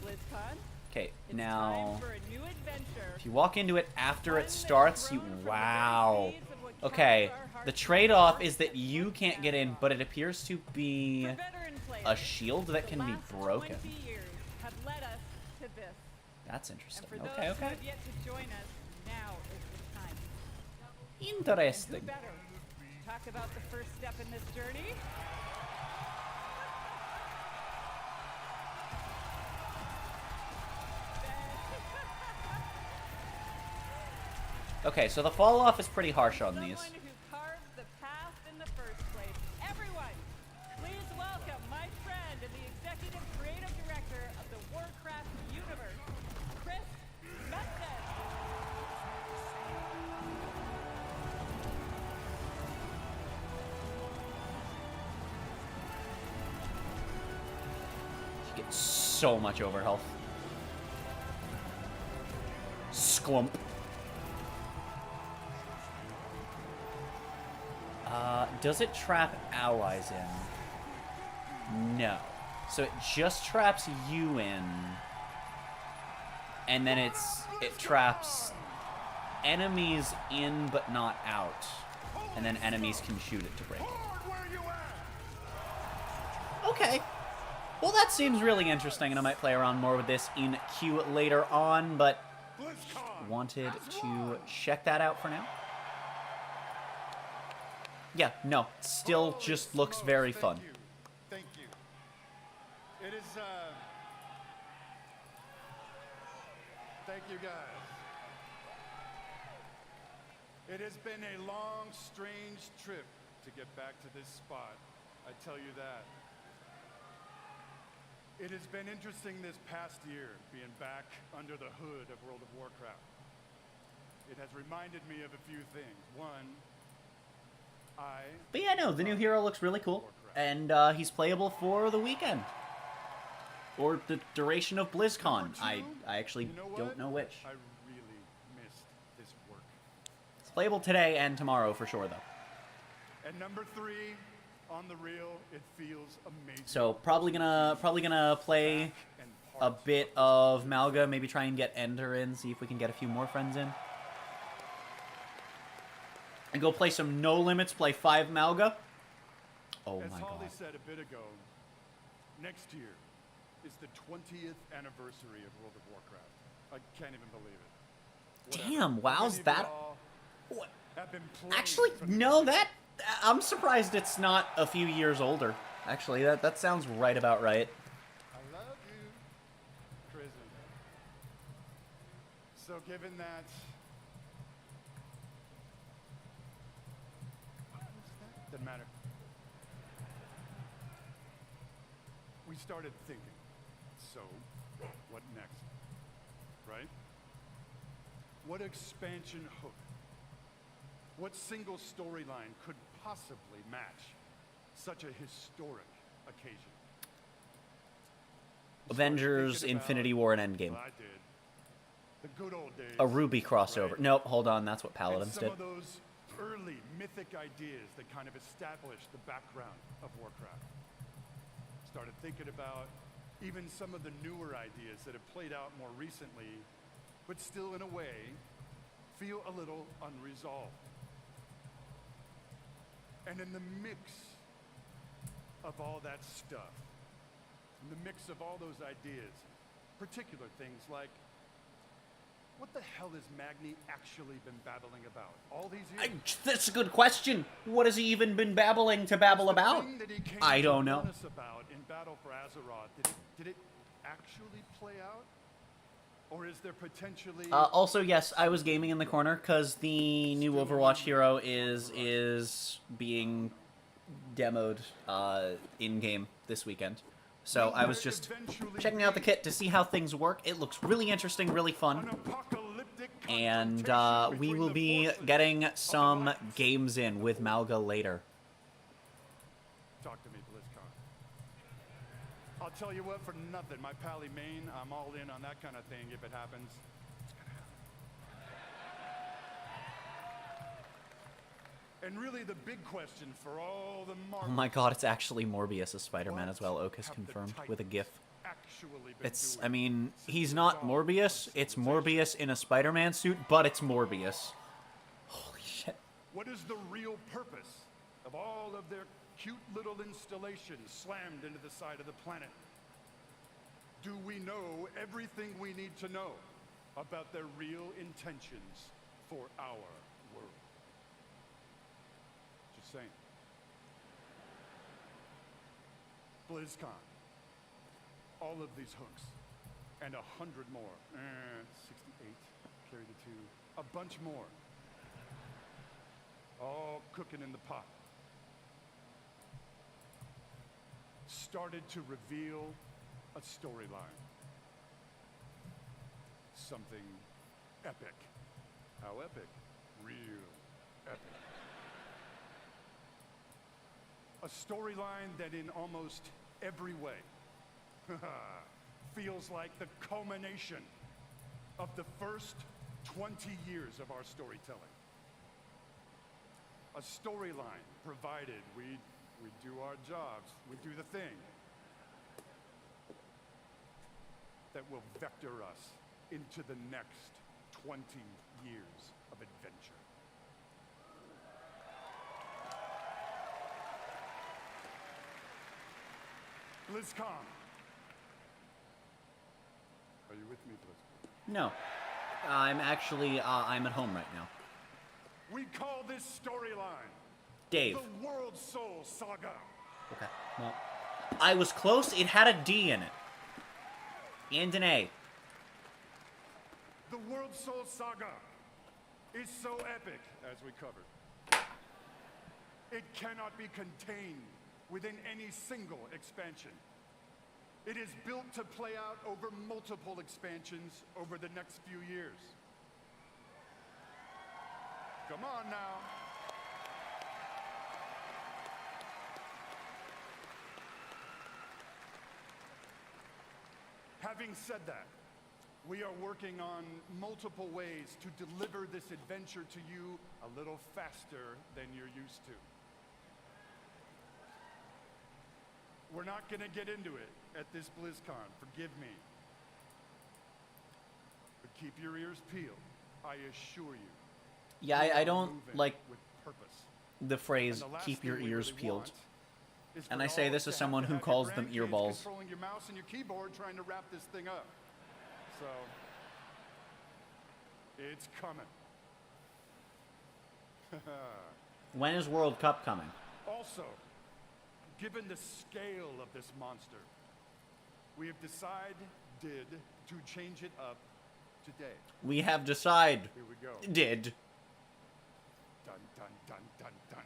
BlizzCon, Okay, it's now, time for a new adventure. if you walk into it after it One starts, you, that's grown from the wow. seeds of what Okay, captures our hearts the and trade-off hearts is that you can't get in, but it appears to be For veteran players, a shield that the can be last broken. 20 years have led us to this. That's And interesting. for those Okay, who okay. have yet to join us, now is the time. Who Interesting. better to talk about the first step in this journey? Okay, so the fall off is pretty harsh on these. Someone who carved the path in the first place. Everyone, please welcome my friend and the executive creative director of the Warcraft universe, Chris Metzen. You get so much overhealth. Sklump. Does it trap allies in? No. So it just traps you in. And then it traps enemies in but not out. And then enemies can shoot it to break it. Okay. Well, that seems really interesting, and I might play around more with this in queue later on, but wanted to check that out for now. Yeah, no, still just looks very fun. Thank you. It is, thank you guys. It has been a long, strange trip to get back to this spot. I tell you that. It has been interesting this past year being back under the hood of World of Warcraft. It has reminded me of a few things. One, But yeah, no, the new hero looks really cool, and he's playable for the weekend. Or the duration of BlizzCon. I actually don't know which. I really missed this work. It's playable today and tomorrow for sure, though. And number 3, on the real, it feels amazing. So probably gonna play a bit of Malga, maybe try and get Ender in, see if we can get a few more friends in. And go play some No Limits, play 5 Malga. Oh As my Holly god. said a bit ago, next year is the 20th anniversary of World of Warcraft. I can't even believe it. Whatever. Damn, wow's Many of that? y'all have been playing Actually, for the- no, that... I'm surprised it's not a few years older. Actually, that sounds right about right. I love you, Prison. So given that... Doesn't matter. We started thinking, so what next? Right? What expansion hook? What single storyline could possibly match such a historic occasion? Avengers, Infinity War, and Endgame. Well, I did. The good old days. A Ruby crossover. Right? Nope, hold on. That's what And Paladins some did. of those early mythic ideas that kind of established the background of Warcraft. Started thinking about even some of the newer ideas that have played out more recently, but still in a way feel a little unresolved. And in the mix of all that stuff, in the mix of all those ideas, particular things like, what the hell has Magni actually been babbling about all these years? That's a good question. What has he even been babbling to babble about? Thing that he came I to don't know. warn us about in Battle for Azeroth, did it actually play out? Or is there potentially... Also, yes, I was gaming in the corner because the new Overwatch hero is being demoed in-game this weekend. So I was just checking out the kit to see how things work. It looks really interesting, really fun. And we will be getting some games in with Malga later. Talk to me, BlizzCon. I'll tell you what, for nothing, my pally Main, I'm all in on that kind of thing if it happens. It's gonna happen. And really the big question for all the Oh my god, it's actually Morbius as Spider-Man as well, Oak has confirmed with a GIF. It's, I mean, he's not Morbius, it's Morbius in a Spider-Man suit, but it's Morbius. Holy shit. What is the real purpose of all of their cute little installations slammed into the side of the planet? Do we know everything we need to know about their real intentions for our world? Just saying. BlizzCon. All of these hooks. And 100 more. 68. Carry the 2. A bunch more. All cooking in the pot. Started to reveal a storyline. Something epic. How epic? Real epic. A storyline that in almost every way feels like the culmination of the first 20 years of our storytelling. A storyline provided we do our jobs, we do the thing that will vector us into the next 20 years of adventure. BlizzCon. Are you with me, BlizzCon? No. I'm actually, I'm at home right now. We call this storyline Dave. the World Soul Saga. Okay, well, I was close. It had a D in it. And an A. The World Soul Saga is so epic, as we covered. It cannot be contained within any single expansion. It is built to play out over multiple expansions over the next few years. Come on now. Having said that, we are working on multiple ways to deliver this adventure to you a little faster than you're used to. We're not going to get into it at this BlizzCon, forgive me. But keep your ears peeled, I assure you. Yeah, I don't like with purpose. the phrase, And the last keep your thing we ears really peeled. want is And for I say all this to as have someone to who have calls your them grandkids earballs. controlling your mouse and your keyboard trying to wrap this thing up. So, it's coming. When is World Cup coming? Also, given the scale of this monster, we have decided to change it up today. We have decided. Here we go. Did. Dun, dun, dun, dun, dun.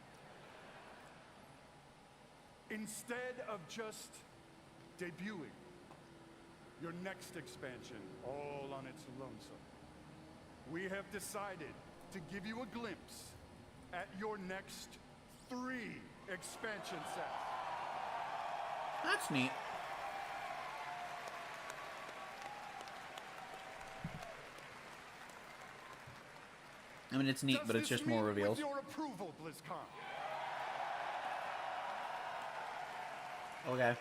Instead of just debuting your next expansion all on its lonesome, we have decided to give you a glimpse at your next 3 expansion sets. That's neat. – 3 I mean, it's neat, Does but it's this just more meet reveals. With your approval, BlizzCon? Okay.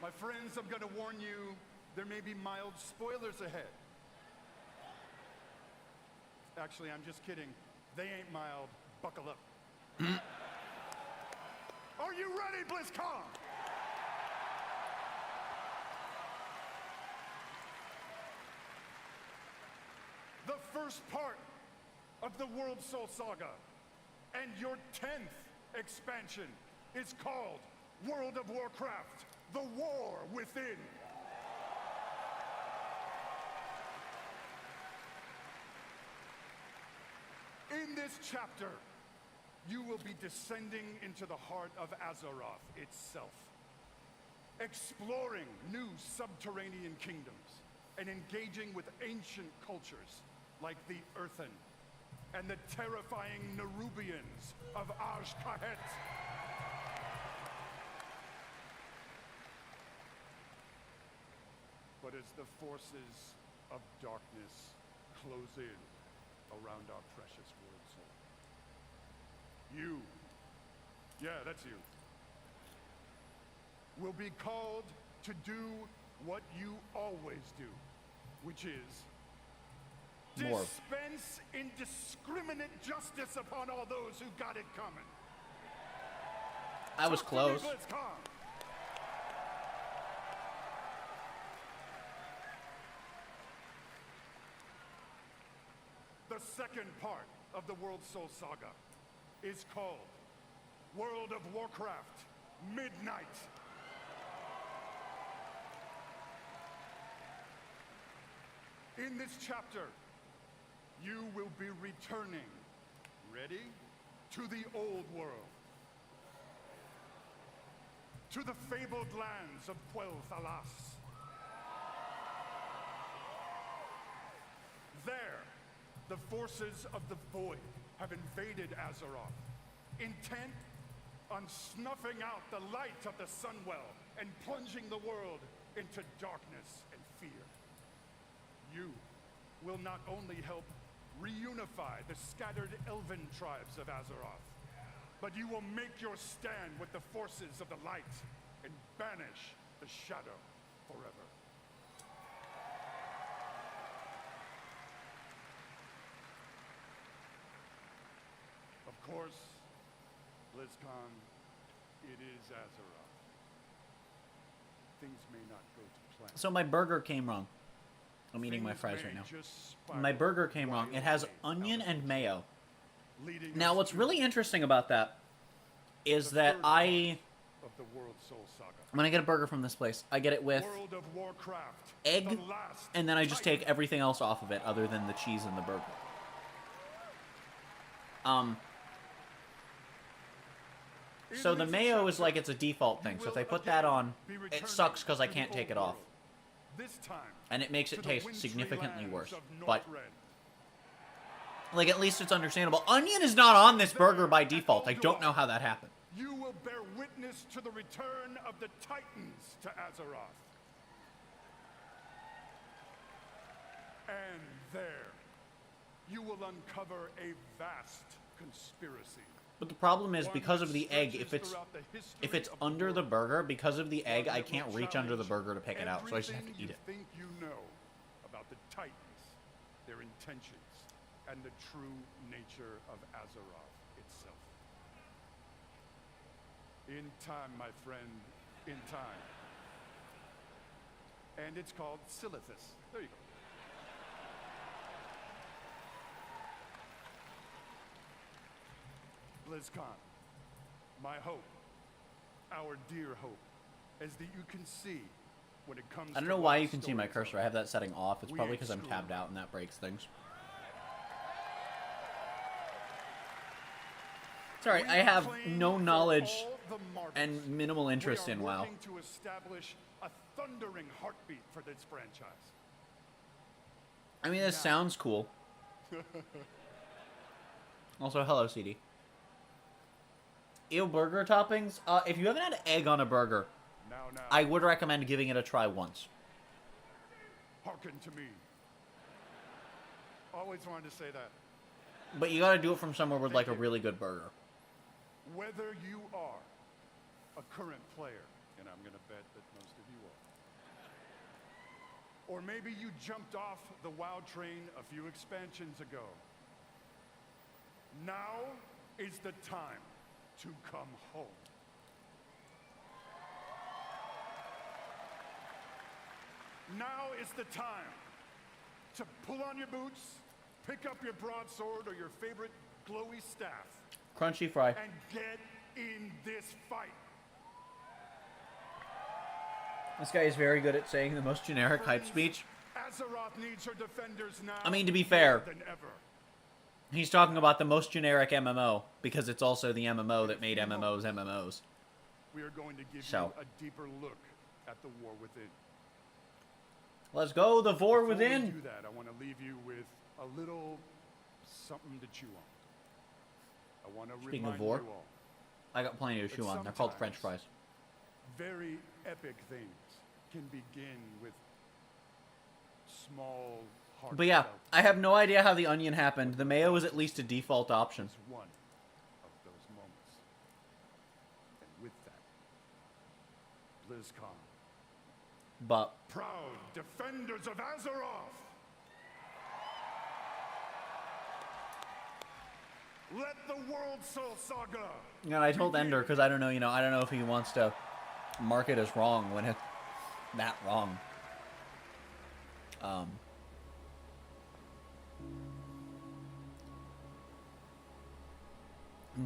My friends, I'm going to warn you, there may be mild spoilers ahead. Actually, I'm just kidding. They ain't mild. Buckle up. Are you ready, BlizzCon? The first part of the World Soul Saga and your 10th expansion is called World of Warcraft: The War Within. In this chapter, you will be descending into the heart of Azeroth itself, exploring new subterranean kingdoms and engaging with ancient cultures like the Earthen and the terrifying Nerubians of Azj-Kahet. But as the forces of darkness close in around our precious world soul, you, yeah, that's you, will be called to do what you always do, which is More. dispense indiscriminate justice upon all those who got it coming. I was Talk to me, close. BlizzCon. The second part of the World Soul Saga is called World of Warcraft: Midnight. In this chapter, you will be returning, ready, to the old world, to the fabled lands of Quel'Thalas. There, the forces of the Void have invaded Azeroth, intent on snuffing out the light of the Sunwell and plunging the world into darkness and fear. You will not only help reunify the scattered elven tribes of Azeroth, but you will make your stand with the forces of the light and banish the shadow forever. Of course, BlizzCon, it is Azeroth. Things may not go to plan. So my burger came wrong. I'm eating my fries right now. My burger came wrong. It has onion and mayo. Now, what's really interesting about that is that of the World Soul Saga. when I get a burger from this place, I get it with World of Warcraft, egg, the last and then I just Titan. take everything else off of it other than the cheese and the burger. So the mayo is like it's a default thing. So if I put that on, it sucks because I can't take it off. This time, And it makes it to the taste wintry significantly lands worse. of But, Northrend. like, at least it's understandable. Onion is not on this burger by default. I don't know how that happened. You will bear witness to the return of the Titans to Azeroth. And there, you will uncover a vast conspiracy. But the problem is, because of the egg, if it's under the burger, because of the egg, I can't reach under the burger to pick it out, so I just have to eat it. Think you know about the Titans, their intentions, and the true nature of Azeroth itself. In time, my friend, in time. And it's called Silithus. There you go. BlizzCon, my hope, our dear hope, is that you can see when it comes I don't to know why what you can see my stories cursor. I have that setting off. It's We probably ain't because I'm screwed. tabbed out and that breaks things. Sorry, I have no knowledge and minimal interest in WoW. working to establish a thundering heartbeat for this franchise. I mean, this sounds cool. Also, hello, CD. Ew, burger toppings? If you haven't had egg on a burger, Now, I would recommend giving it a try once. hearken to me. Always wanted to say that. But you gotta do it from somewhere with like a really good burger. Whether you are a current player, and I'm going to bet that most of you are, or maybe you jumped off the WoW train a few expansions ago, now is the time to come home. Now is the time to pull on your boots, pick up your broadsword or your favorite glowy staff, Crunchy fry. and get in this fight. This guy is very good at saying the most generic hype speech. Azeroth needs her defenders now. I mean, to be fair, more than ever. he's talking about the most generic MMO because it's also the MMO that made MMOs MMOs. We are going to give So. you a deeper look at the war within. Let's go, the war Before within. we do that, I want to leave you with a little something to chew on. I want to Speaking remind of war, you all, I got plenty to chew on. They're called French fries. very epic things can begin with small, But yeah, heartfelt I have no idea how the onion happened. The mayo is at least a default option. one of those moments. And with that, BlizzCon, But proud defenders of Azeroth, let the World Soul Saga. and I told Ender because I don't know, I don't know if he wants to mark it as wrong when it's that wrong.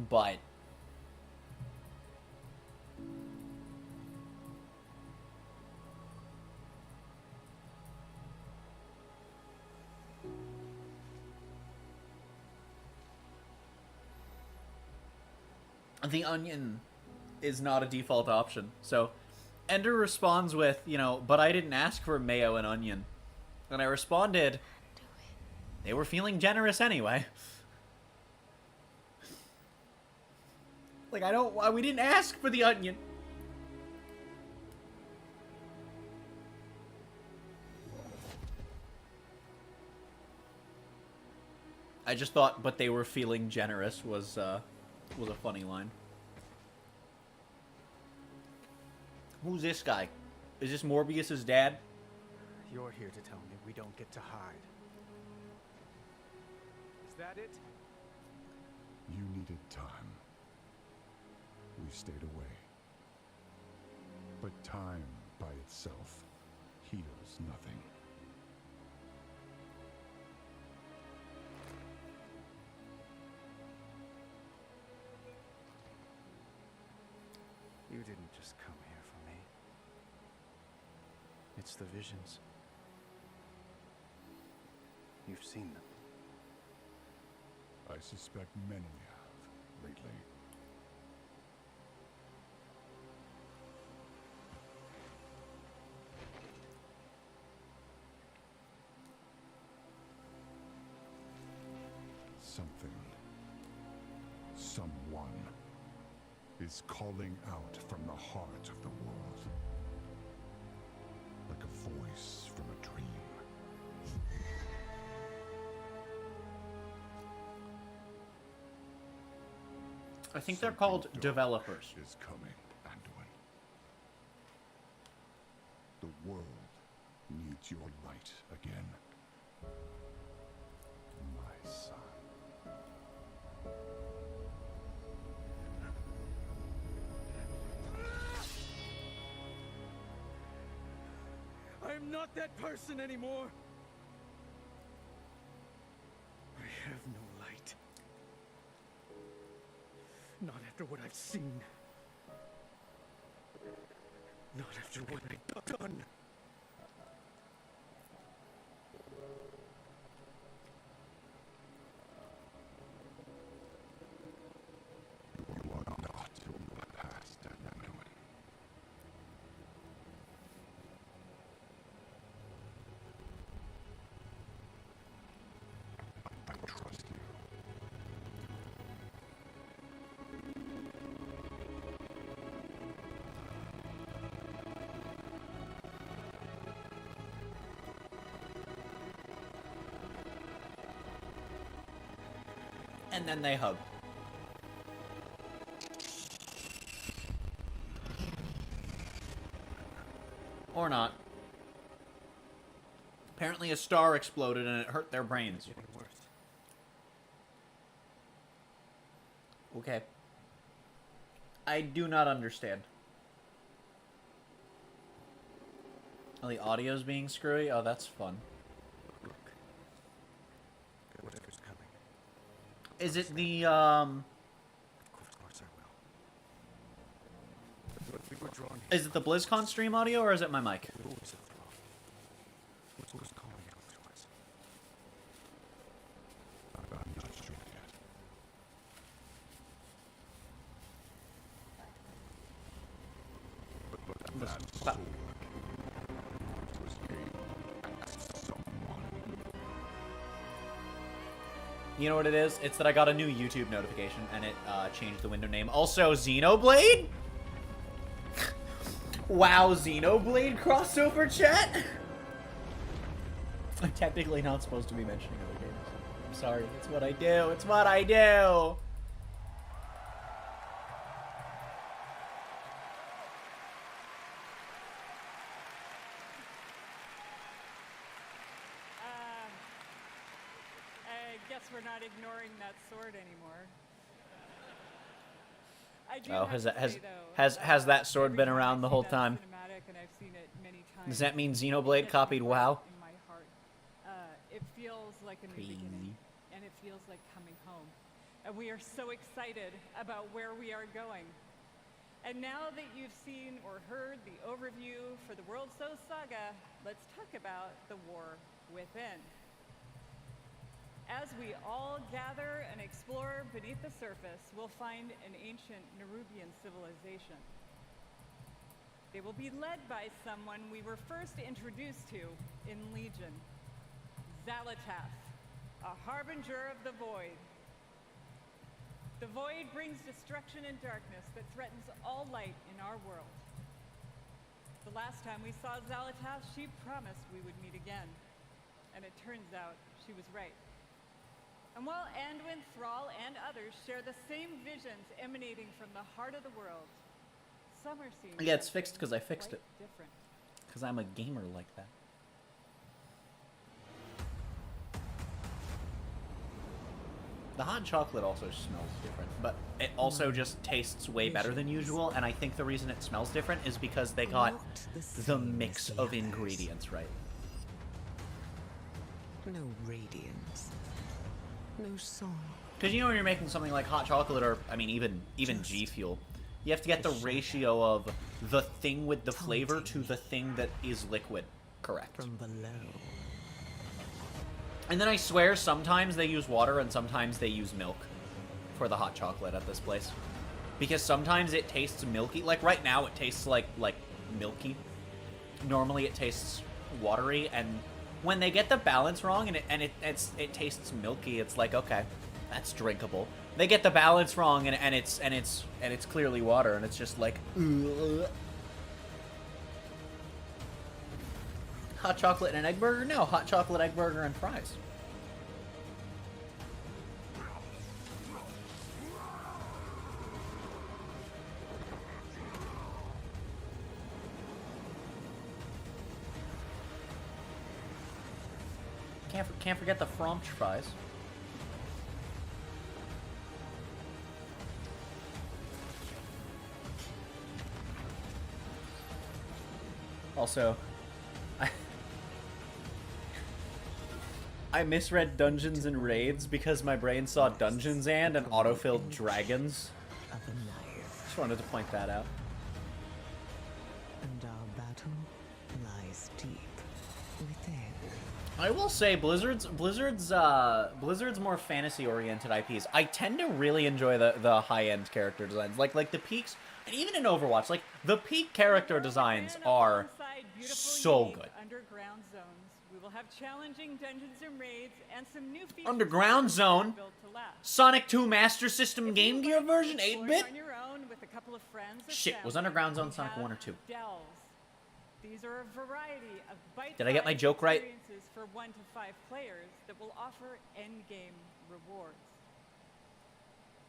But the onion is not a default option. So Ender responds with, but I didn't ask for mayo and onion. And I responded, they were feeling generous anyway. Like, we didn't ask for the onion. I just thought, but they were feeling generous was a funny line. Who's this guy? Is this Morbius's dad? You're here to tell me we don't get to hide. Is that it? You needed time. We stayed away. But time by itself heals nothing. You didn't just come here for me. It's the visions. You've seen them. I suspect many have lately. Something, someone, is calling out from the heart of the world. Like a voice from a dream. I think they're called developers. Is coming, Anduin. The world needs your light again. My son. I'm not that person anymore. I have no light. Not after what I've seen. Not after what I've done. You are not from the past, Anduin. I trust you. And then they hug. Or not. Apparently a star exploded and it hurt their brains. Okay. I do not understand. Oh, the audio's being screwy? Oh, that's fun. Whatever's coming. Is it the, Of course I will. But we were drawn here. Is it the BlizzCon stream audio or is it my mic? Always after all. What's calling out to us? I'm not sure yet. But that's so lucky. It was someone. You know what it is? It's that I got a new YouTube notification and it changed the window name. Also, Xenoblade? Wow, Xenoblade crossover chat? I'm technically not supposed to be mentioning other games. I'm sorry. It's what I do. It's what I do. I guess we're not ignoring that sword anymore. I do Oh, have has to that has say, though, has that sword every been time I around the see whole that time? cinematic, and I've seen it many times, Does that mean Xenoblade it hits me copied right WoW? in my heart. It feels like a new beginning, and it feels like coming home. And we are so excited about where we are going. And now that you've seen or heard the overview for the World So Saga, let's talk about the war within. As we all gather and explore beneath the surface, we'll find an ancient Nerubian civilization. They will be led by someone we were first introduced to in Legion, Xal'atath, a harbinger of the Void. The Void brings destruction and darkness that threatens all light in our world. The last time we saw Xal'atath, she promised we would meet again. And it turns out she was right. And while Anduin, Thrall, and others share the same visions emanating from the heart of the world, some are seeing Yeah, it's something fixed because I fixed quite it. different. Because I'm a gamer like that. The hot chocolate also smells different, but it also just tastes way better than usual, and I think the reason it smells different is because they got the mix of ingredients right. No radiance. No song. Because you know when you're making something like hot chocolate, or, I mean, even G Fuel, you have to get the ratio of the thing with the flavor to the thing that is liquid correct. From below. And then I swear sometimes they use water and sometimes they use milk for the hot chocolate at this place. Because sometimes it tastes milky. Like right now it tastes like milky. Normally it tastes watery, and when they get the balance wrong and it tastes milky, it's like, okay, that's drinkable. They get the balance wrong and it's clearly water, and it's just like, ugh. Hot chocolate and an egg burger? No, hot chocolate, egg burger, and fries. Can't forget the French fries. Also, I misread Dungeons and Raids because my brain saw Dungeons and autofilled dragons. Just wanted to point that out. And our battle lies deep within. I will say Blizzard's more fantasy-oriented IPs. I tend to really enjoy the high-end character designs, like the Peaks, and even in Overwatch, like the Peak character designs are so good. Underground zones. We will have challenging dungeons and raids and some new features Underground Zone, built to last. Sonic 2 Master System Game Gear version, 8-bit. On your own with a couple of friends or Shit, was family, Underground Zone we Sonic have 1 or 2? Delves. These are a variety of bite-sized Did I get my joke right? experiences for 1 to 5 players that will offer endgame rewards.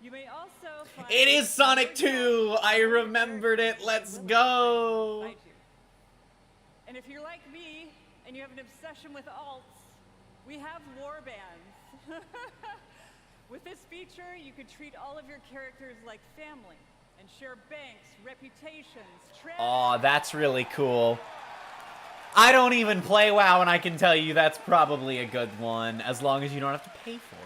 You may also find It is Sonic 2! I remembered it. Let's go! Fight you. And if you're like me and you have an obsession with alts, we have warbands. With this feature, you could treat all of your characters like family and share banks, reputations, Aw, that's really cool. I don't even play WoW, and I can tell you that's probably a good one, as long as you don't have to pay for it.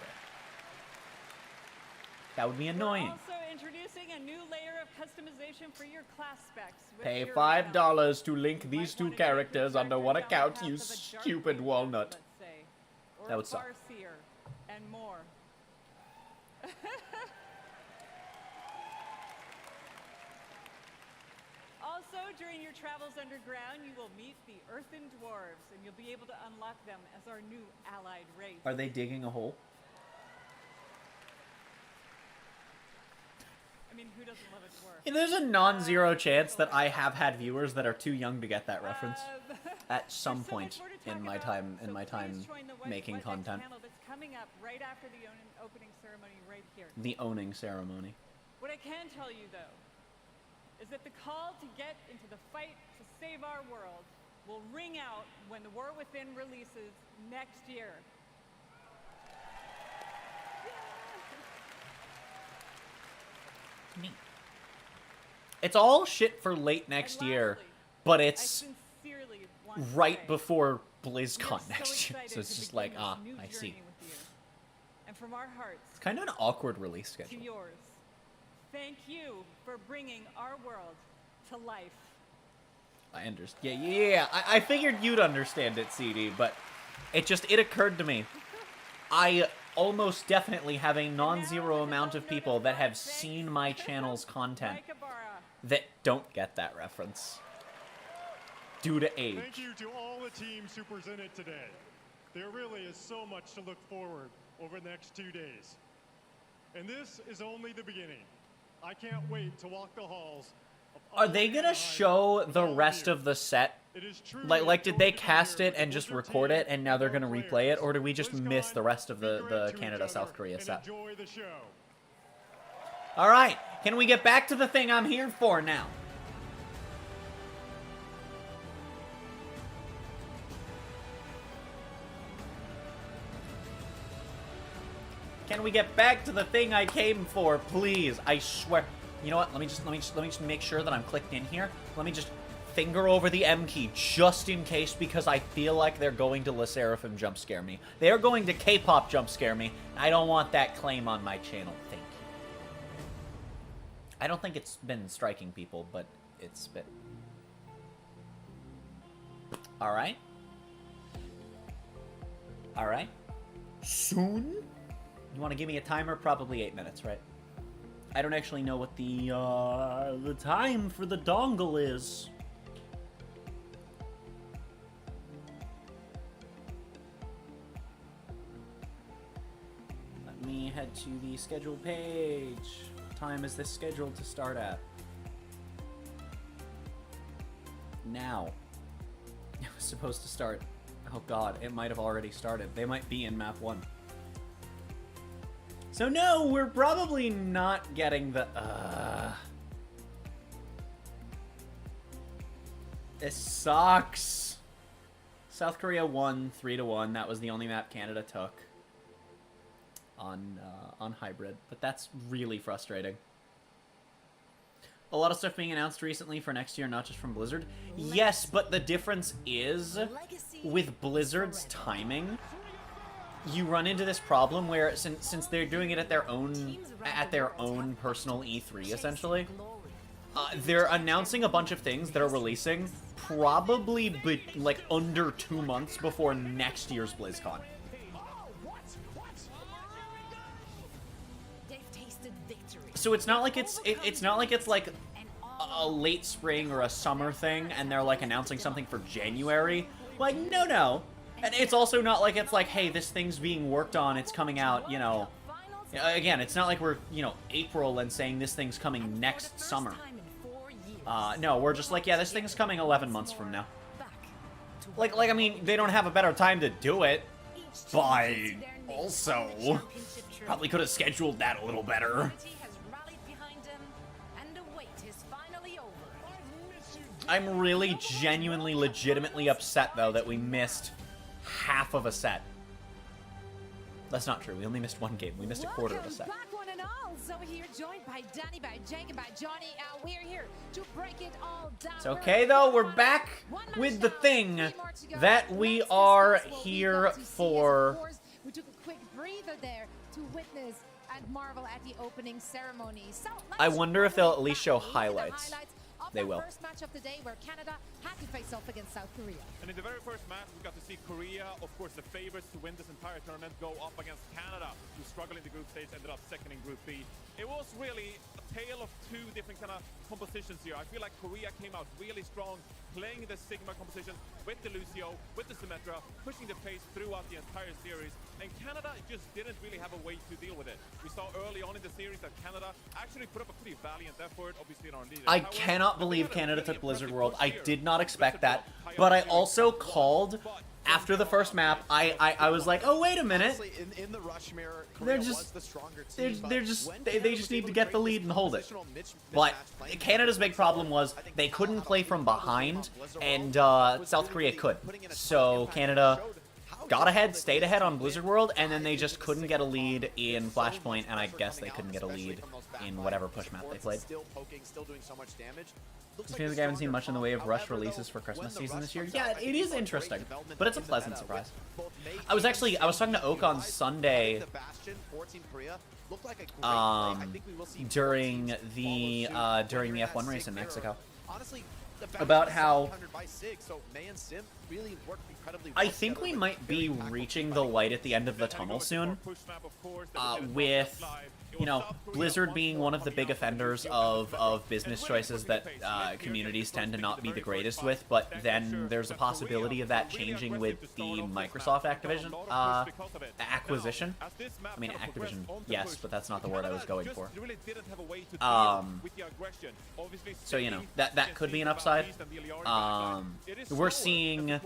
That would be annoying. Also introducing a new layer of customization for your class specs. with Pay your $5 to link these two characters under one account, you stupid walnut. or That would a suck. Farseer, and more. Also, during your travels underground, you will meet the Earthen Dwarves, and you'll be able to unlock them as our new allied race. Are they digging a hole? I mean, who doesn't love a dwarf? Yeah, there's a non-zero chance that I have had viewers that are too young to get that reference at some point in my time making content. Panel that's coming up right after the opening ceremony right here. The owning ceremony. What I can tell you, though, is that the call to get into the fight to save our world will ring out when The War Within releases next year. Neat. It's all shit for late next year, but it's right before BlizzCon next year. So it's just like, I see. And from our hearts It's kind of an awkward release to schedule. yours, thank you for bringing our world to life. I understand. Yeah. I figured you'd understand it, CD, but it occurred to me. I almost definitely have a non-zero amount of people that have seen my channel's content that don't get that reference due to age. Thank you to all the teams who presented today. There really is so much to look forward over the next 2 days. And this is only the beginning. I can't wait to walk the halls. Are they gonna show the rest of the set? Like did they cast it and just record it, and now they're gonna replay it, or did we just miss the rest of the Canada-South Korea set? Enjoy the show. All right, can we get back to the thing I'm here for now? Can we get back to the thing I came for, please? I swear. You know what? Let me just make sure that I'm clicked in here. Let me just finger over the M key just in case, because I feel like they're going to Le Seraphim jump scare me. They are going to K-pop jump scare me. I don't want that claim on my channel. Thank you. I don't think it's been striking people, but it's been. All right. All right. Soon. You want to give me a timer? Probably 8 minutes, right? I don't actually know what the time for the dongle is. Let me head to the schedule page. What time is this scheduled to start at? Now. It was supposed to start. Oh god, it might have already started. They might be in map 1. So no, we're probably not getting the, This sucks. South Korea won 3-1. That was the only map Canada took on Hybrid, but that's really frustrating. A lot of stuff being announced recently for next year, not just from Blizzard. Yes, but the difference is, with Blizzard's timing, you run into this problem where since they're doing it at their own personal E3 essentially, they're announcing a bunch of things that are releasing probably like under 2 months before next year's BlizzCon. So it's not like it's not like it's like a late spring or a summer thing and they're like announcing something for January. Like no. And it's also not like it's like, hey, this thing's being worked on, it's coming out, you know. Again, it's not like we're, you know, April and saying this thing's coming next summer. No, we're just like, yeah, this thing's coming 11 months from now. Like, I mean, they don't have a better time to do it. But also, probably could have scheduled that a little better. Has rallied behind him, and the wait is finally over. I'm really genuinely, legitimately upset, though, that we missed half of a set. That's not true. We only missed one game. We missed a quarter of a set. Back one and all. So here, joined by Danny, by Jake, and by Johnny. We're here to break it all down. It's okay, though. We're back with the thing that we are here for. We took a quick breather there to witness and marvel at the opening ceremony. So I wonder if they'll at least show highlights. They will. First match of the day where Canada had to face off against South Korea. And in the very first match, we got to see Korea, of course, the favorites to win this entire tournament, go up against Canada, who struggled in the group stage, ended up second in Group B. It was really a tale of two different kind of compositions here. I feel like Korea came out really strong, playing the Sigma composition with the Lucio, with the Symmetra, pushing the pace throughout the entire series. And Canada just didn't really have a way to deal with it. We saw early on in the series that Canada actually put up a pretty valiant effort, obviously in our lead. I cannot believe Canada took Blizzard World. I did not expect that. But I also called after the first map. I was like, oh, wait a minute. In the rush mirror, They're just they just need to get the lead and hold it. But Canada's big problem was they couldn't play from behind, and South Korea could. So Canada got ahead, stayed ahead on Blizzard World, and then they just couldn't get a lead in Flashpoint, and I guess they couldn't get a lead in whatever push map they played. It seems like I haven't seen much in the way of Rush releases for Christmas season this year. Yeah, it is interesting, but it's a pleasant surprise. I was talking to Oak on Sunday during the F1 race in Mexico about how I think we might be reaching the light at the end of the tunnel soon, with, you know, Blizzard being one of the big offenders of business choices that communities tend to not be the greatest with, but then there's a possibility of that changing with the Microsoft Activision acquisition. I mean, Activision, yes, but that's not the word I was going for. So, you know, that could be an upside. We're seeing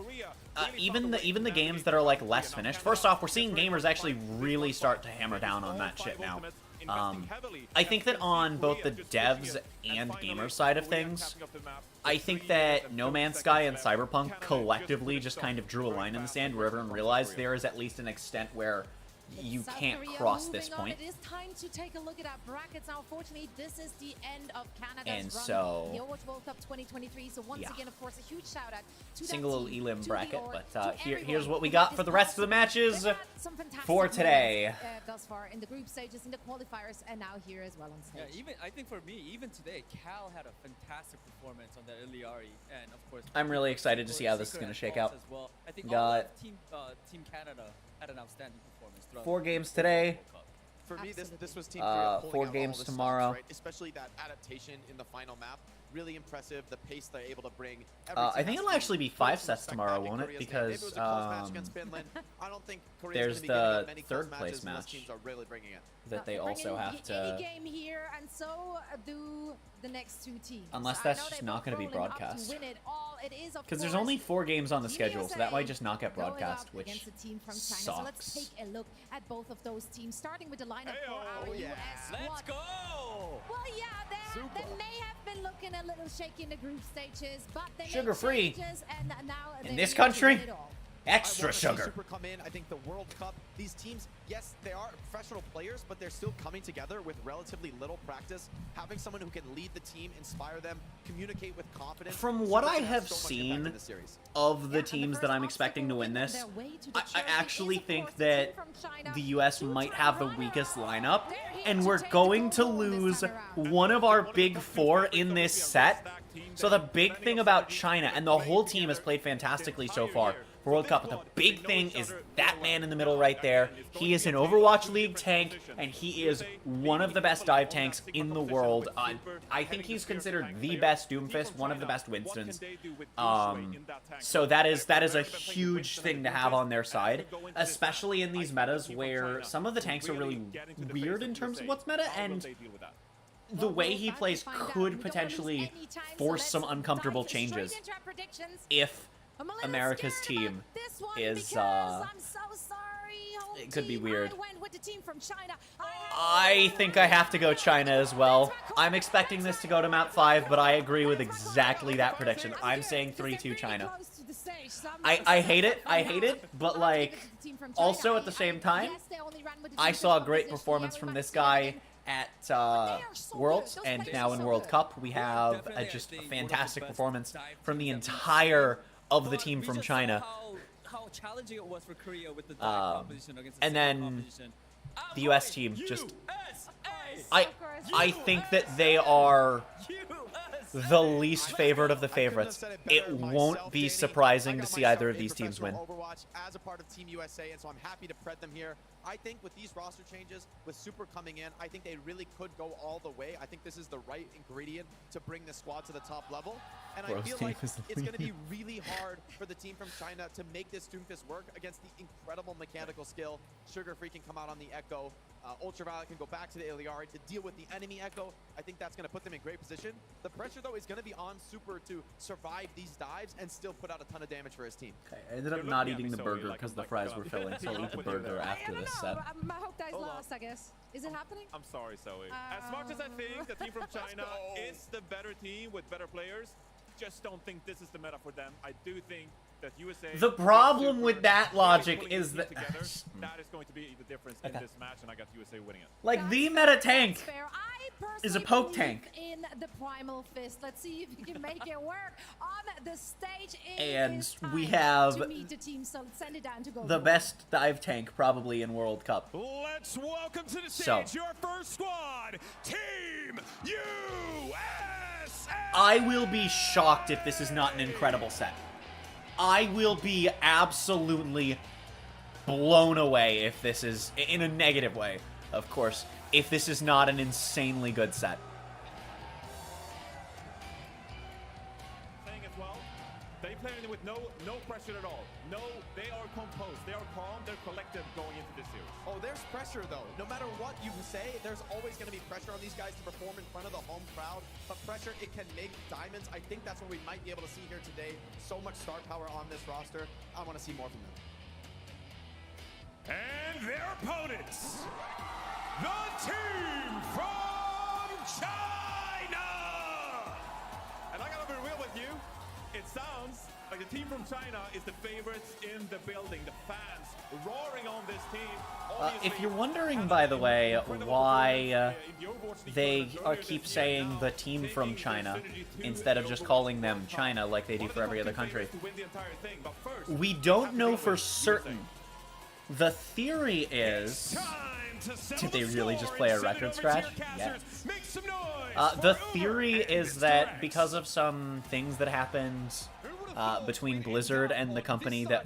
even the games that are like less finished. First off, we're seeing gamers actually really start to hammer down on that shit now. I think that on both the devs and gamers side of things, I think that No Man's Sky and Cyberpunk collectively just kind of drew a line in the sand where everyone realized there is at least an extent where you can't cross this point. It is time to take a look at our brackets. Now, unfortunately, this is the end of Canada's and run so, in the Overwatch World Cup 2023. So once again, of course, a huge shout out to single that team, elim to bracket, Dior, but to here's what we got for the rest of the matches for today. Thus far in the group stages, in the qualifiers, and now here as well on stage. Yeah, even I think for me, even today, Cal had a fantastic performance on that Iliari, and of course, I'm really excited to see how this is going to shake out. As well. I think got Team Canada had an outstanding performance. 4 games today. For me, this was Team Korea pulling 4 out games all the tomorrow. stops, right? Especially that adaptation in the final map. Really impressive, the pace they're able to bring. I think it'll actually be 5 sets tomorrow, won't it? Because there's the third place match that they also have to. Any game here, and so do the next 2 teams. Unless that's just not going to be broadcast. Because there's only 4 games on the schedule, so that might just not get broadcast, which sucks. So let's take a look at both of those teams, starting with the lineup for our US squad. Let's go! Well, yeah, they may have been looking a little shaky in the group stages, but they sugar-free and now in this country. Extra sugar. Super come in. I think the World Cup, these teams, yes, they are professional players, but they're still coming together with relatively little practice. Having someone who can lead the team, inspire them, communicate with confidence. From what I have seen of the teams that I'm expecting to win this, I actually think that the US might have the weakest lineup, and we're going to lose one of our big 4 in this set. So the big thing about China, and the whole team has played fantastically so far for World Cup, but the big thing is that man in the middle right there. He is an Overwatch League tank, and he is one of the best dive tanks in the world. I think he's considered the best Doomfist, one of the best Winstons. So that is a huge thing to have on their side, especially in these metas where some of the tanks are really weird in terms of what's meta, and the way he plays could potentially force some uncomfortable changes if America's team is I'm so sorry. it could be weird. I went with the team from China. I think I have to go China as well. I'm expecting this to go to map 5, but I agree with exactly that prediction. I'm saying 3-2 China. I hate it. I hate it, but like, also at the same time, I saw a great performance from this guy at Worlds, and now in World Cup. We have just a fantastic performance from the entire of the team from China. How challenging it was for Korea with the composition against the And same then composition. the US team just... I think that they are the least favored of the favorites. It won't be surprising to see either of these teams win. Overwatch as a part of Team USA, and so I'm happy to pred them here. I think with these roster changes, with Super coming in, I think they really could go all the way. I think this is the right ingredient to bring the squad to the top level. And I feel like it's going to be really hard for the team from China to make this Doomfist work against the incredible mechanical skill. Sugar Free can come out on the Echo. Ultraviolet can go back to the Iliari to deal with the enemy Echo. I think that's going to put them in great position. The pressure, though, is going to be on Super to survive these dives and still put out a ton of damage for his team. Okay, I ended up not eating the burger because the fries were filling, so I'll eat the burger after this set. My hope dies last, I guess. Is it happening? I'm sorry, Zoe. As much as I think the team from China is the better team with better players, just don't think this is the meta for them. I do think that USA... The problem with that logic is that... that is going to be the difference in this match, and I got USA winning it. Like, the meta tank is a poke believe tank. In the Primal Fist. Let's see if you can make it work on the stage. And we have to meet the team, so send it down to go the best dive tank probably in World Cup. Let's welcome to the So, stage your first squad, Team USA! I will be shocked if this is not an incredible set. I will be absolutely blown away if this is, in a negative way, of course, if this is not an insanely good set. Saying as well, they played it with no pressure at all. No, they are composed, they are calm, they're collective going into this series. Oh, there's pressure, though. No matter what you say, there's always going to be pressure on these guys to perform in front of the home crowd. But pressure, it can make diamonds. I think that's what we might be able to see here today. So much star power on this roster. I want to see more from them. And their opponents, the team from China! And I gotta be real with you, it sounds like the team from China is the favorites in the building. The fans roaring on this team. If you're wondering, by the way, why they keep saying the team from China instead of just calling them China like they do for every other country, we don't know for certain. The theory is... Did they really just play a record scratch? Yes. The theory is that because of some things that happened between Blizzard and the company that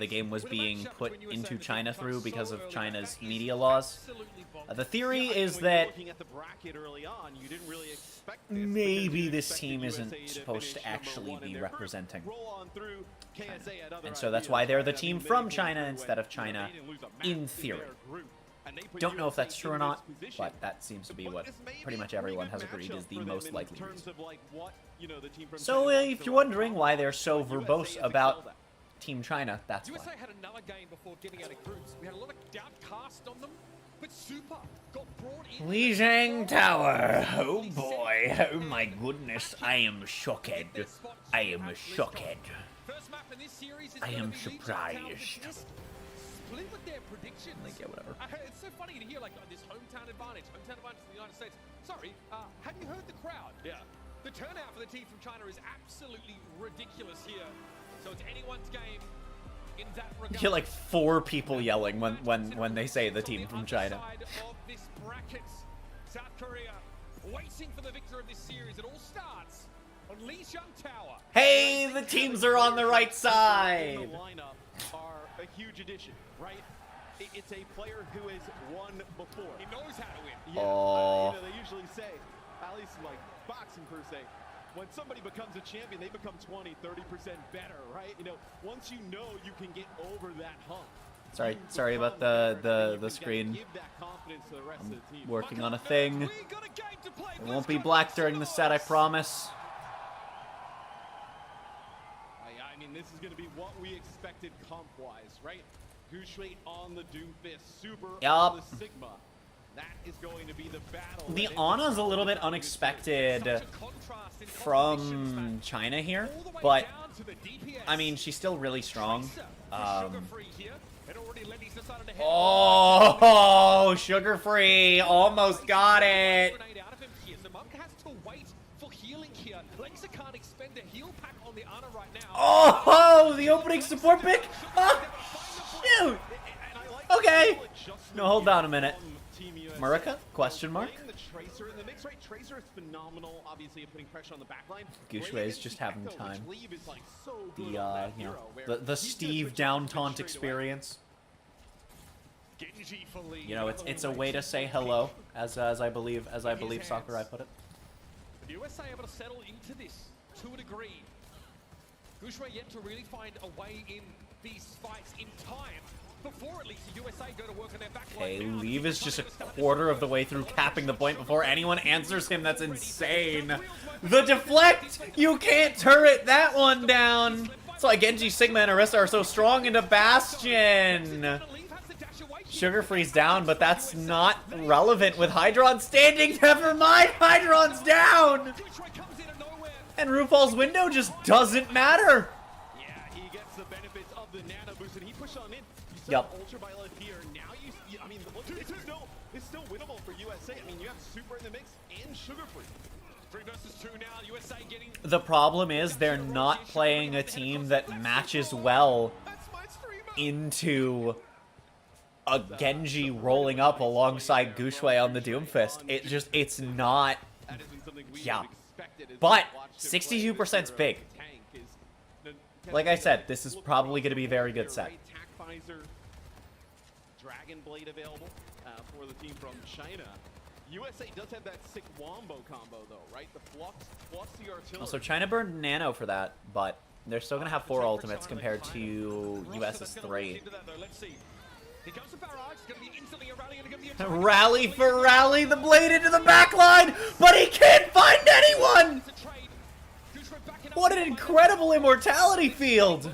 the game was being put into China through because of China's media laws, the theory is that maybe this team isn't supposed to actually be representing China. And so that's why they're the team from China instead of China, in theory. Don't know if that's true or not, but that seems to be what pretty much everyone has agreed is the most likely reason. So if you're wondering why they're so verbose about Team China, that's why. USA had another game before getting out of groups. We had a lot of doubt cast on them, but Super got brought in. Lijiang Tower. Oh boy. Oh my goodness. I am shocked. I am shocked. I am surprised. Split with their predictions. Yeah, whatever. It's so funny to hear like this hometown advantage in the United States. Sorry, have you heard the crowd? Yeah. The turnout for the team from China is absolutely ridiculous here. So it's anyone's game in that regard. You get like 4 people yelling when they say the team from China. Of this bracket, South Korea waiting for the victor of this series. It all starts on Lijiang Tower. Hey, the teams are on the right side. The lineup are a huge addition, right? It's a player who has won before. He knows how to win. Yeah, Oh. they usually say, at least in like boxing per se, when somebody becomes a champion, they become 20, 30% better, right? Once you know you can get over that hump. Sorry about the screen. I'm working on a thing. It won't be black during the set, I promise. I mean, this is going to be what we expected comp-wise, right? Gushue on the Doomfist, Super Yup. on the Sigma. That is going to be the battle. The Ana's a little bit unexpected from China here, but I mean, she's still really strong. Oh, Sugar Free almost got it. Oh, the opening support pick. Oh, shoot. Okay. No, hold on a minute. Marika? Question mark? Tracer in the mix, right? Tracer is phenomenal, obviously, at putting pressure on the backline. Gushue is just having time. The you know, the Steve down taunt experience. You know, it's a way to say hello, as I believe Sakurai put it. The USA able to settle into this to a degree. Gushue yet to really find a way in these fights in time. Before at least the USA go to work on their backline. Okay, Leave is just a quarter of the way through capping the point before anyone answers him. That's insane. The deflect! You can't turret that one down! That's why Genji, Sigma, and Orisa are so strong into Bastion. Sugar Free's down, but that's not relevant with Hydron standing. Never mind, Hydron's down! And RuPaul's window just doesn't matter. Yeah, he gets the benefits of the nano boost, and he pushed on in. Yup. Ultraviolet here. Now I mean, it's still winnable for USA. I mean, you have Super in the mix and Sugar Free. 3 versus 2 now. USA getting. The problem is they're not playing a team that matches well into a Genji rolling up alongside Gushue on the Doomfist. It's not. Yeah. But 62% is big. Like I said, this is probably going to be a very good set. Dragon Blade available for the team from China. USA does have that sick wombo combo though, right? The flux plus the artillery. Also, China burned Nano for that, but they're still going to have 4 ultimates compared to US's 3. Rally for Rally, the blade into the backline, but he can't find anyone! What an incredible immortality field!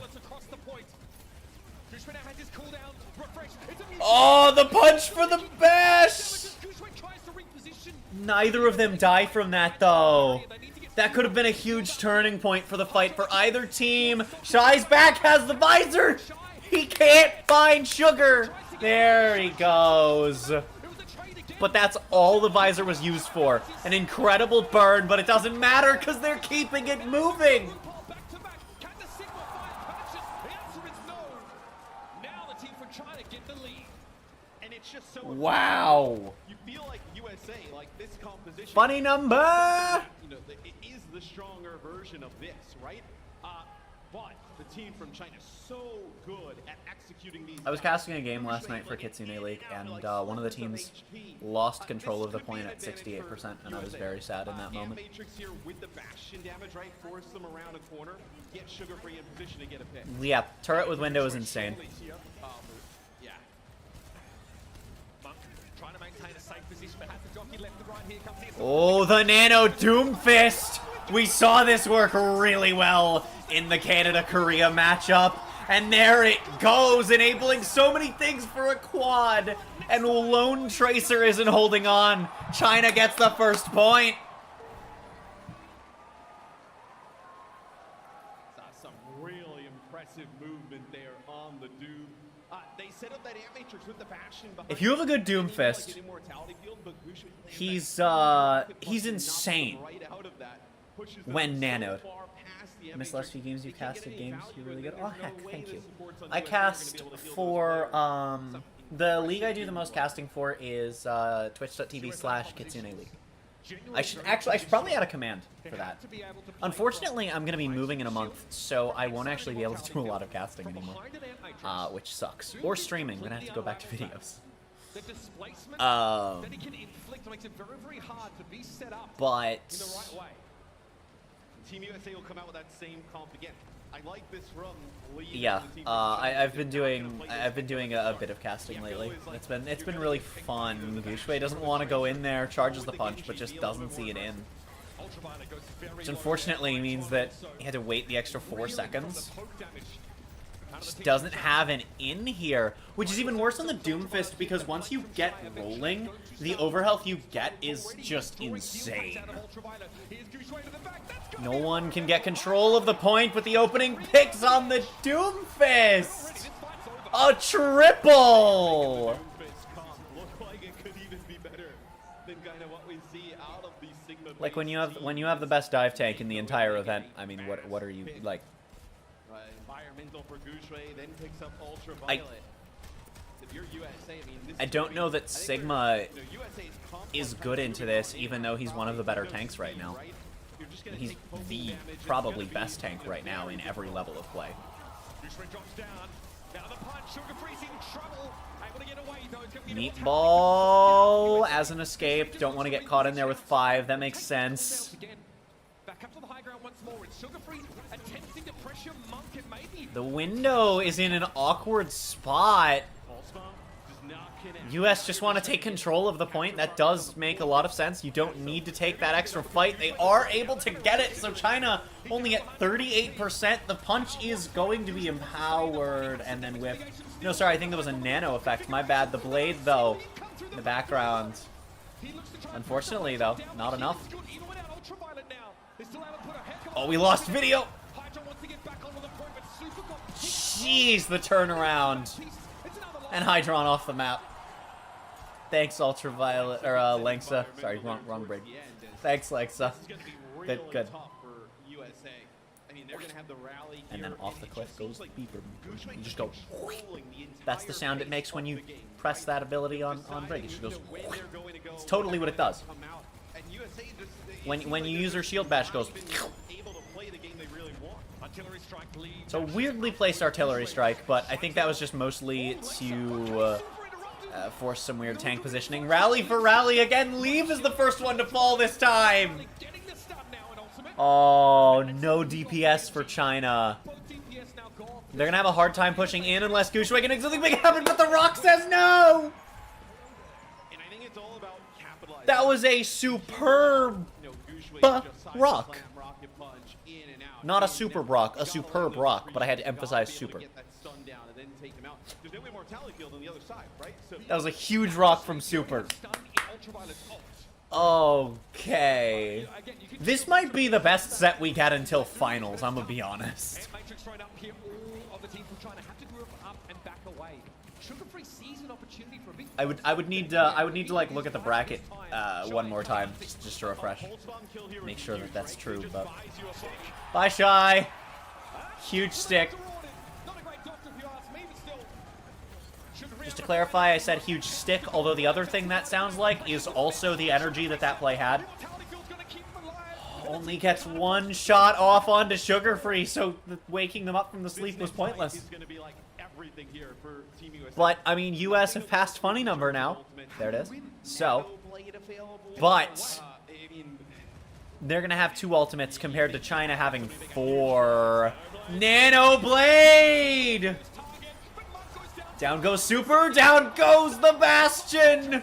Oh, the punch for the bash! Neither of them die from that, though. That could have been a huge turning point for the fight for either team. Shy's back, has the visor! He can't find Sugar! There he goes. But that's all the visor was used for. An incredible burn, but it doesn't matter because they're keeping it moving. Wow. You feel like USA, like this composition. Funny number. You know, it is the stronger version of this, right? But the team from China is so good at executing these. I was casting a game last night for Kitsune League, and one of the teams lost control of the point at 68%, and I was very sad in that moment. Matrix here with the Bastion damage, right? Force them around a corner, get Sugar Free in position to get a pick. Yeah, turret with window is insane. Yeah. Monk trying to maintain a safe position, but has the jockey left and right. Here comes the Oh, the Nano Doomfist! We saw this work really well in the Canada-Korea matchup. And there it goes, enabling so many things for a quad. And Lone Tracer isn't holding on. China gets the first point. Some really impressive movement there on the Doom. They set up that Ant Matrix with the Bastion behind. If you have a good Doomfist, he's insane when nanoed. I missed the last few games you casted games. You're really good. Oh heck, thank you. I cast for the league I do the most casting for is twitch.tv/Kitsune League. I should probably add a command for that. Unfortunately, I'm gonna be moving in a month, so I won't actually be able to do a lot of casting anymore, which sucks. Or streaming. I'm gonna have to go back to videos. The displacement that he can inflict makes it very, very hard to be set up but in the right way. Team USA will come out with that same comp again. I like this from Lee. Yeah, I've been doing a bit of casting lately. It's been really fun. Gushue doesn't want to go in there, charges the punch, but just doesn't see it in. Which unfortunately means that he had to wait the extra 4 seconds. Just doesn't have an in here, which is even worse on the Doomfist because once you get rolling, the overhealth you get is just insane. No one can get control of the point, but the opening picks on the Doomfist! A triple! Like when you have the best dive tank in the entire event, I mean, what are you like? Environmental for Goushway, then picks up Ultraviolet. If you're USA, I mean, this I don't know that Sigma USA is good into this, even though he's one of the better tanks right now. He's the probably best tank right now in every level of play. Goushway drops down. Now the punch, Sugar Free's in trouble. Able to get away though. It's gonna be Meatball as an escape. Don't want to get caught in there with 5. That makes sense. back up to the high ground once more. It's Sugar Free attempting to pressure Monk and maybe. The window is in an awkward spot. US just want to take control of the point. That does make a lot of sense. You don't need to take that extra fight. They are able to get it, so China only at 38%. The punch is going to be empowered and then whip. No, sorry, I think there was a nano effect. My bad. The blade, though, in the background. Unfortunately, though, not enough. Oh, we lost video. Jeez, the turnaround. And Hydron off the map. Thanks, Ultraviolet, or Lengsa. Sorry, wrong brig. Thanks, Lengsa. Good. And then off the cliff goes Beeper. You just go. That's the sound it makes when you press that ability on brig. It just goes. It's totally what it does. When you use her shield bash, it goes. So weirdly placed artillery strike, but I think that was just mostly to force some weird tank positioning. Rally for Rally again. Leave is the first one to fall this time. Oh, no DPS for China. They're gonna have a hard time pushing in unless Goushway can make something big happen, but the Rock says no. That was a superb rock. Not a super Brock, a superb rock, but I had to emphasize super. That was a huge rock from super. Okay. This might be the best set we get until finals, I'm gonna be honest. I would need to like look at the bracket one more time just to refresh, make sure that that's true. But bye, Shy. Huge stick. Just to clarify, I said huge stick, although the other thing that sounds like is also the energy that play had. Only gets one shot off onto Sugar Free, so waking them up from the sleep was pointless. But, I mean, US have passed funny number now. There it is. So, but they're going to have 2 ultimates compared to China having 4. Nano Blade! Down goes Super, down goes the Bastion!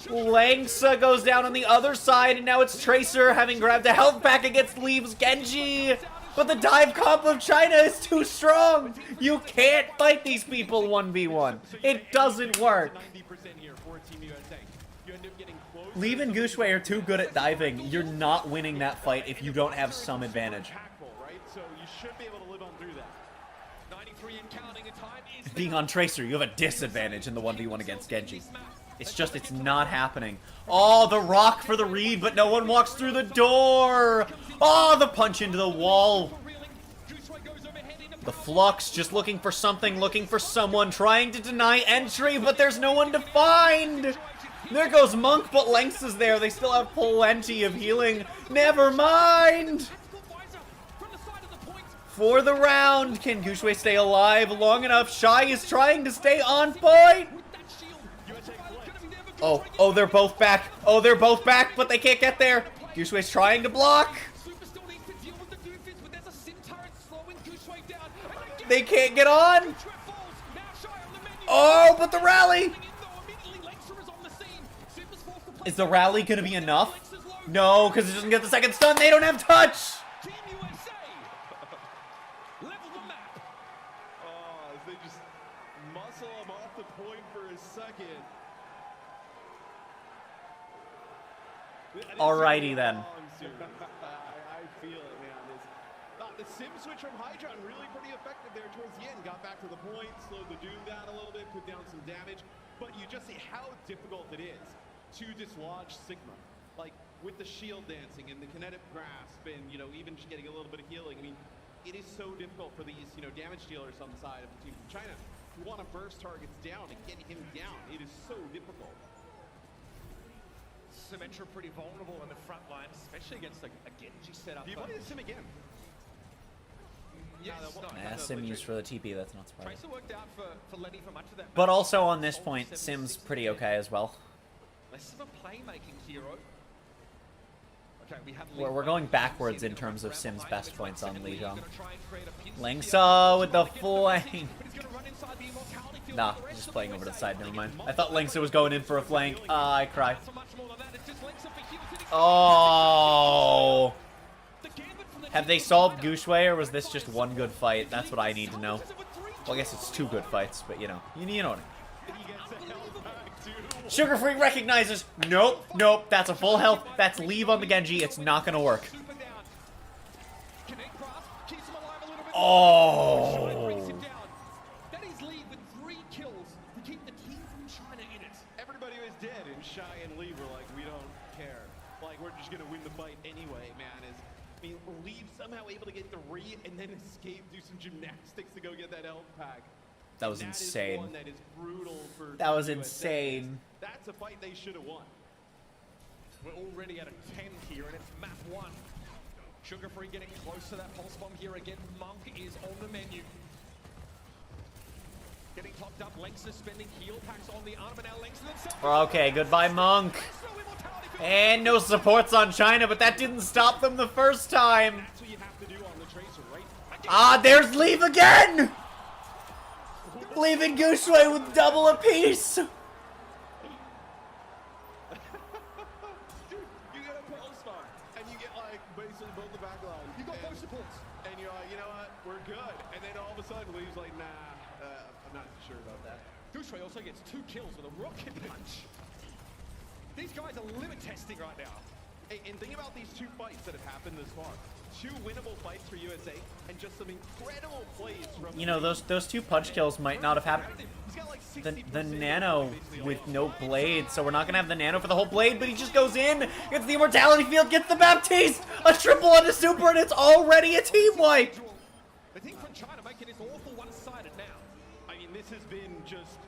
Lengsa goes down on the other side, and now it's Tracer having grabbed a health pack against Leaves Genji! But the dive comp of China is too strong! You can't fight these people 1v1. It doesn't work. Leave and Goushway are too good at diving. You're not winning that fight if you don't have some advantage. Being on Tracer, you have a disadvantage in the 1v1 against Genji. It's not happening. Oh, the rock for the read, but no one walks through the door! Oh, the punch into the wall! The Flux just looking for something, looking for someone, trying to deny entry, but there's no one to find! There goes Monk, but Lengths is there. They still have plenty of healing. Never mind! For the round, can Goushway stay alive long enough? Shy is trying to stay on point! Oh, they're both back. Oh, they're both back, but they can't get there. Goushway's trying to block. They can't get on. Oh, but the rally. Is the rally going to be enough? No, because it doesn't get the second stun. They don't have touch. Alrighty then. I feel it, man. The sim switch from Hydron really pretty effective there towards the end. Got back to the point, slowed the Doom down a little bit, put down some damage. But you just see how difficult it is to dislodge Sigma. Like, with the shield dancing and the kinetic grasp and, you know, even just getting a little bit of healing. I mean, it is so difficult for these, you know, damage dealers on the side of the team from China who want to burst targets down and get him down. It is so difficult. Symmetra pretty vulnerable in the front line, especially against a Genji setup. Do you play the sim again? Yes, Sim used for the TP, that's not surprising. Tracer worked out for Lenny for much of that. But also on this point, Sim's pretty okay as well. Less of a playmaking hero. Okay, we have We're going backwards in terms of Sim's best points on Lijiang. Lingsa with the flank. Nah, just playing over to the side, never mind. I thought Lingsa was going in for a flank. I cry. Oh! Have they solved Gushue, or was this just one good fight? That's what I need to know. Well, I guess it's two good fights, but you know what I mean. Sugar Free recognizes, nope, nope, that's a full health, that's leave on the Genji, it's not gonna work. Oh! That is leave with 3 kills to keep the team from China in it. Everybody was dead, and Shy and Lee were like, we don't care. Like, we're just gonna win the fight anyway, man. I mean, Leave somehow able to get 3 and then escape, do some gymnastics to go get that health pack. That was insane. One that is brutal for that was USA. insane. That's a fight they should have won. We're already at a 10 here, and it's map 1. Sugar Free getting close to that pulse bomb here again. Monk is on the menu. Getting topped up, Lengsa spending heal packs on the arm, and now Lengsa themselves. Okay, goodbye, Monk. And no supports on China, but that didn't stop them the first time. That's what you have to do on the Tracer, right? Ah, there's Leave again! Leave and Gushue with double apiece! Dude, you get a pulse star, and you get, like, basically both the back line. You got both supports. And you're like, you know what, we're good. And then all of a sudden, Lee's like, nah, I'm not sure about that. Gushue also gets 2 kills with a rocket punch. These guys are limit testing right now. Hey, and think about these 2 fights that have happened this far. 2 winnable fights for USA, and just some incredible plays from... You know, those 2 punch kills might not have happened. The Nano with no blade, so we're not gonna have the Nano for the whole blade, but he just goes in, gets the Immortality Field, gets the Baptiste, a triple on the Super, and it's already a team wipe! I think from China making this awful one-sided now. I mean, this has been just...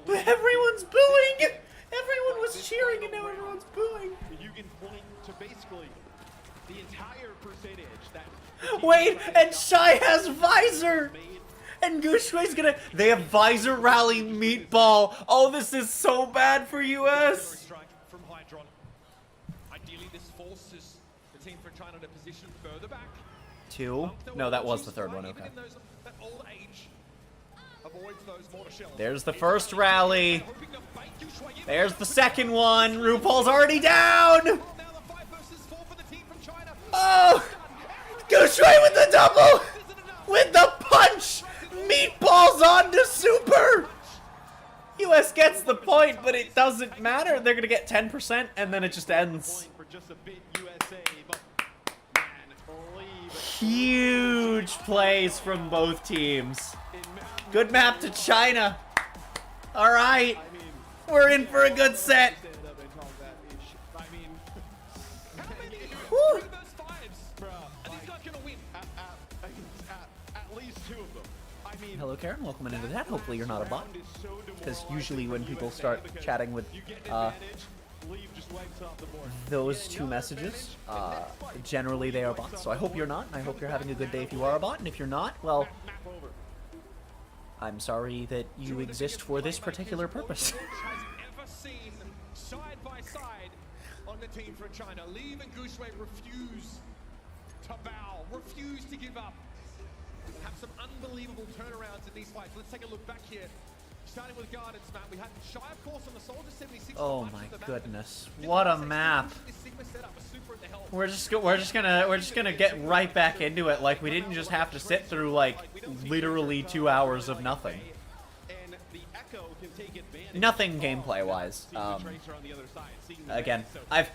But everyone's booing! Everyone was cheering, and now everyone's booing! You can point to basically the entire percentage that... Wait, and Shy has Visor! And Gushue's gonna... They have Visor Rally Meatball! Oh, this is so bad for US! Strike from Hydron. Ideally, this forces the team from China to position further back. 2? No, that was the third one, okay. That old age avoids those mortar shells. There's the first rally. There's the second one. RuPaul's already down! Oh! Gushue with the double! With the punch! Meatballs on to Super! US gets the point, but it doesn't matter. They're gonna get 10%, and then it just ends. Huge plays from both teams. Good map to China. Alright. We're in for a good set. Woo. Hello, Karen. Welcome into that. Hopefully you're not a bot. Because usually when people start chatting with those 2 messages, generally they are bots. So I hope you're not. I hope you're having a good day if you are a bot. And if you're not, well, I'm sorry that you exist for this particular purpose. Ever seen side by side on the team from China. Leave and Gushue refuse to bow, refuse to give up. Have some unbelievable turnarounds in these fights. Let's take a look back here. Starting with Gardens, Matt. We had Shy, of course, on the Soldier 76. Oh my goodness! What a map! We're just gonna get right back into it. Like we didn't just have to sit through like literally 2 hours of nothing. And the Echo can take advantage nothing gameplay-wise. Again,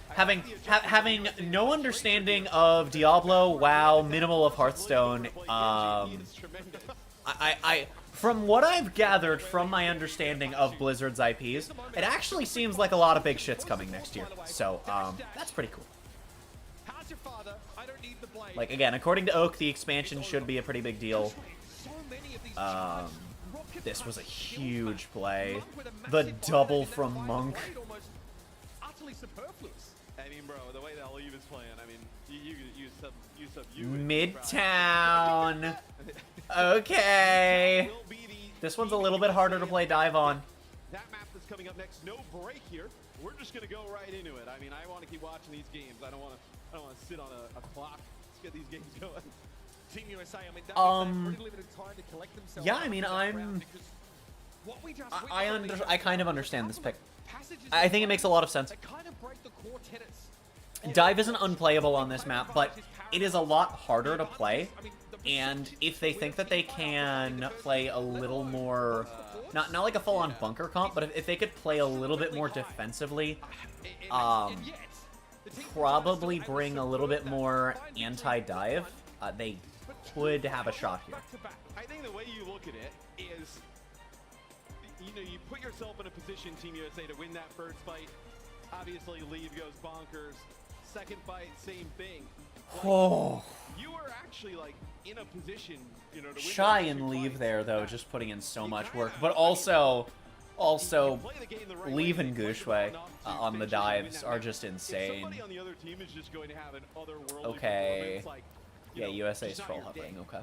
having no understanding of Diablo, WoW, minimal of Hearthstone. From what I've gathered from my understanding of Blizzard's IPs, it actually seems like a lot of big shit's coming next year. So, that's pretty cool. Like, again, according to Oak, the expansion should be a pretty big deal. This was a huge play. The double from Monk. Utterly superfluous. I mean, bro, the way that Leave is playing, I mean, you sub Midtown. Okay. This one's a little bit harder to play dive on. That map that's coming up next, no break here. We're just gonna go right into it. I mean, I want to keep watching these games. I don't want to sit on a clock. Let's get these games going. Team USA, I mean, that pretty limited time to collect themselves. Yeah, I mean, I kind of understand this pick. I think it makes a lot of sense. Dive isn't unplayable on this map, but it is a lot harder to play. And if they think that they can play a little more, not like a full-on bunker comp, but if they could play a little bit more defensively, probably bring a little bit more anti-dive, they could have a shot here. I think the way you look at it is, you know, you put yourself in a position, Team USA, to win that first fight. Obviously, Leave goes bonkers. Second fight, same thing. Like, you were actually like in a position, you know, to win. Shy and Leave there though, just putting in so much work, but also Leave and Gushue on the dives are just insane. Somebody on the other team is just going to have an otherworldly Okay. performance, like, Yeah, USA's troll hovering, okay.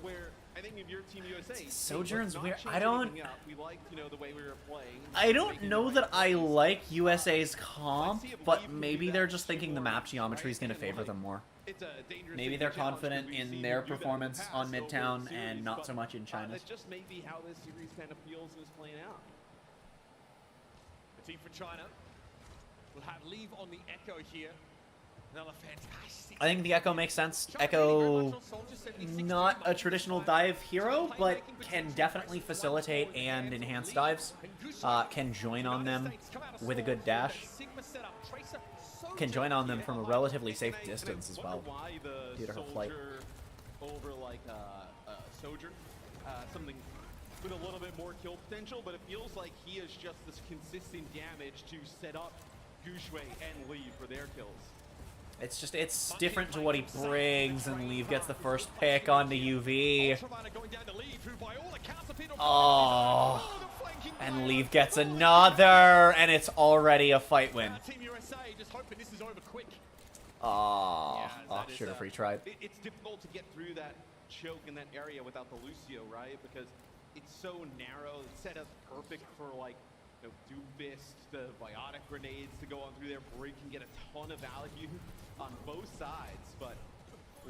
where I think if you're Team USA, Sojourn's weird. We liked, you know, the way we were playing. I don't know that I like USA's comp, but maybe they're just thinking the map geometry is going to favor them more. Maybe they're confident in their performance on Midtown and not so much in China's. That's just maybe how this series kind of feels and is playing out. The team from China will have Leave on the Echo here. Another fantastic. I think the Echo makes sense. Echo, not a traditional dive hero, but can definitely facilitate and enhance dives. Can join on them with a good dash. Can join on them from a relatively safe distance as well, due to her flight. Over like Sojourn, something with a little bit more kill potential, but it feels like he is just this consistent damage to set up Gushue and Leave for their kills. It's just, it's different to what he brings, and Leave gets the first pick onto UV. Oh, and Leave gets another, and it's already a fight win. Oh, should have retried. It's difficult to get through that choke in that area without the Lucio, right? Because it's so narrow. It's set up perfect for like, you know, Doomfist, the Biotic grenades to go on through there. Brig can get a ton of value on both sides, but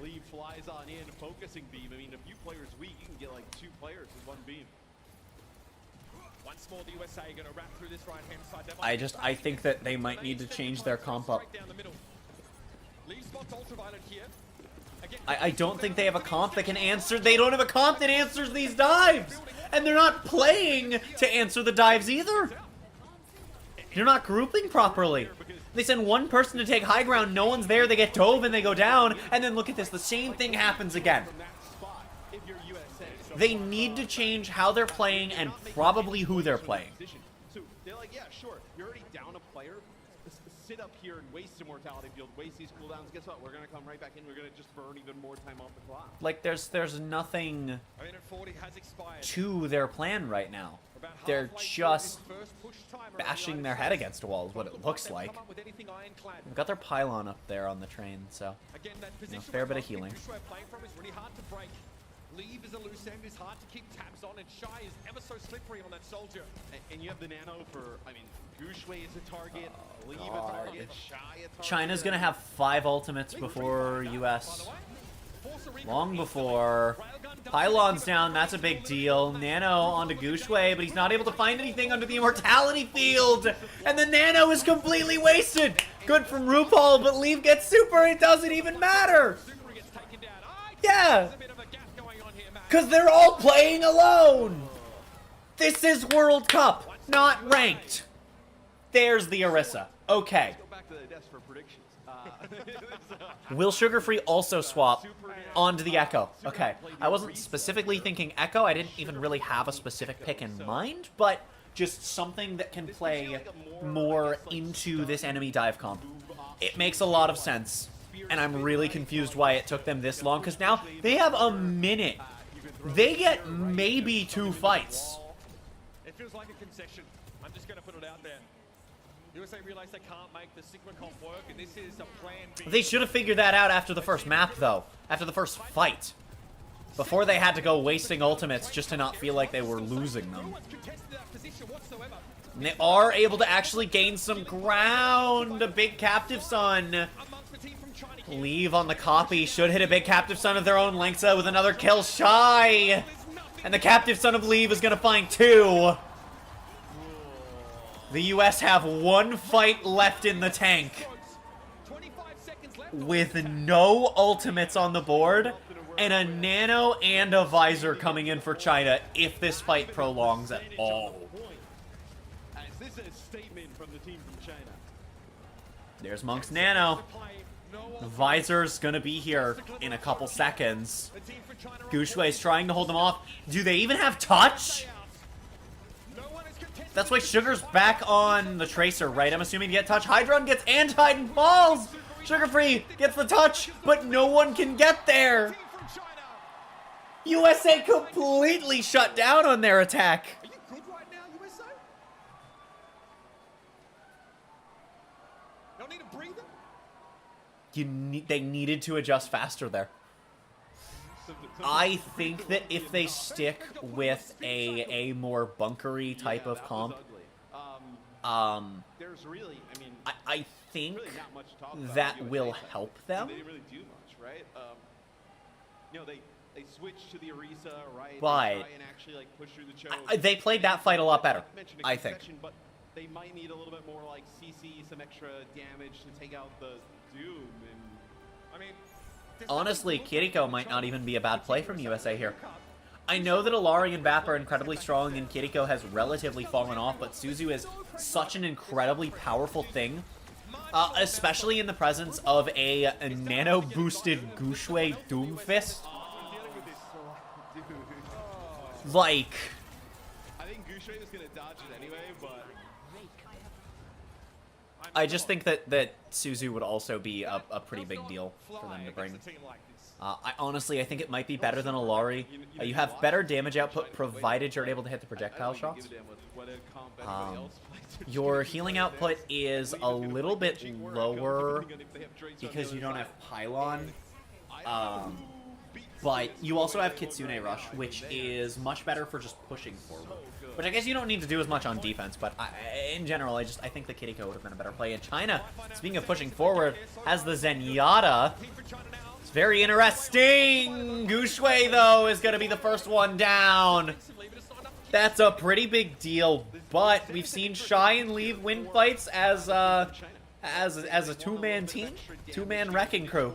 Leave flies on in, focusing beam. I mean, if you players weak, you can get like 2 players with 1 beam. Once more, the USA are going to wrap through this right-hand side. I think that they might need to change their comp up. I don't think they have a comp that can answer. They don't have a comp that answers these dives, and they're not playing to answer the dives either. They're not grouping properly. They send one person to take high ground, no one's there, they get dove and they go down, and then look at this, the same thing happens again. They need to change how they're playing and probably who they're playing. So they're like, yeah, sure, you're already down a player. Sit up here and waste some mortality field, waste these cooldowns. Guess what? We're gonna come right back in. We're gonna just burn even more time off the clock. Like there's nothing to their plan right now. They're just bashing their head against a wall is what it looks like. They've got their pylon up there on the train, so you know, fair bit of healing. Leave is a loose end, is hard to keep tabs on, and Shy is ever so slippery on that soldier. And you have the nano for, I mean, Gushue is a target, Leave a target, Shy a target. China's gonna have 5 ultimates before US. Long before. Pylon's down, that's a big deal. Nano onto Gushue, but he's not able to find anything under the immortality field. And the Nano is completely wasted. Good from RuPaul, but Leave gets super, it doesn't even matter. Yeah. Because they're all playing alone. This is World Cup. not ranked. There's the Orisa. Okay. Go back to the desk for predictions. Will Sugar Free also swap onto the Echo? Okay. I wasn't specifically thinking Echo. I didn't even really have a specific pick in mind, but just something that can play more into this enemy dive comp. It makes a lot of sense, and I'm really confused why it took them this long, because now they have a minute. They get maybe 2 fights. It feels like a concession. I'm just going to put it out there. USA realize they can't make the Sigma comp work, and this is a plan B. They should have figured that out after the first map, though. After the first fight. Before they had to go wasting ultimates just to not feel like they were losing them. And they are able to actually gain some ground. A big Captive Son. Leave on the copy. Should hit a big Captive Son of their own. Lengsa with another kill shy. And the Captive Son of Leave is going to find 2. The US have 1 fight left in the tank. With no ultimates on the board. And a Nano and a Visor coming in for China if this fight prolongs at all. As this is a statement from the team from China. There's Monk's Nano. The Visor's gonna be here in a couple seconds. Gushui's trying to hold them off. Do they even have touch? That's why Sugar's back on the Tracer, right? I'm assuming to get touch. Hydron gets antied and falls! Sugar Free gets the touch, but no one can get there! USA completely shut down on their attack. Are you good right now, USA? Don't need a breather? They needed to adjust faster there. I think that if they stick with a more bunkery type of comp, there's really, I mean, I think really not much to talk about that USA. will help them. They didn't really do much, right? You know, they switched to the Orisa, right? But they try and actually like push through the choke. they played that fight a lot better, Mentioned a I think. concession, but they might need a little bit more like CC, some extra damage to take out the Doom. And I mean, Honestly, Kiriko might not even be a bad play from USA here. I know that Alari and Bap are incredibly strong and Kiriko has relatively fallen off, but Suzu is such an incredibly powerful thing. Especially in the presence of a nano-boosted Gushui Doomfist. Like... I think Gushui was going to dodge it anyway, but... I just think that Suzu would also be a pretty big deal for them to bring. I think it might be better than Alari. You have better damage output provided you're able to hit the projectile shots. Your healing output is a little bit lower because you don't have Pylon. But you also have Kitsune Rush, which is much better for just pushing forward. Which I guess you don't need to do as much on defense, but in general, I think the Kiriko would have been a better play. And China, speaking of pushing forward, has the Zenyatta. It's very interesting! Gushui, though, is going to be the first one down. That's a pretty big deal, but we've seen Shy and Leave win fights as a two-man team, two-man wrecking crew.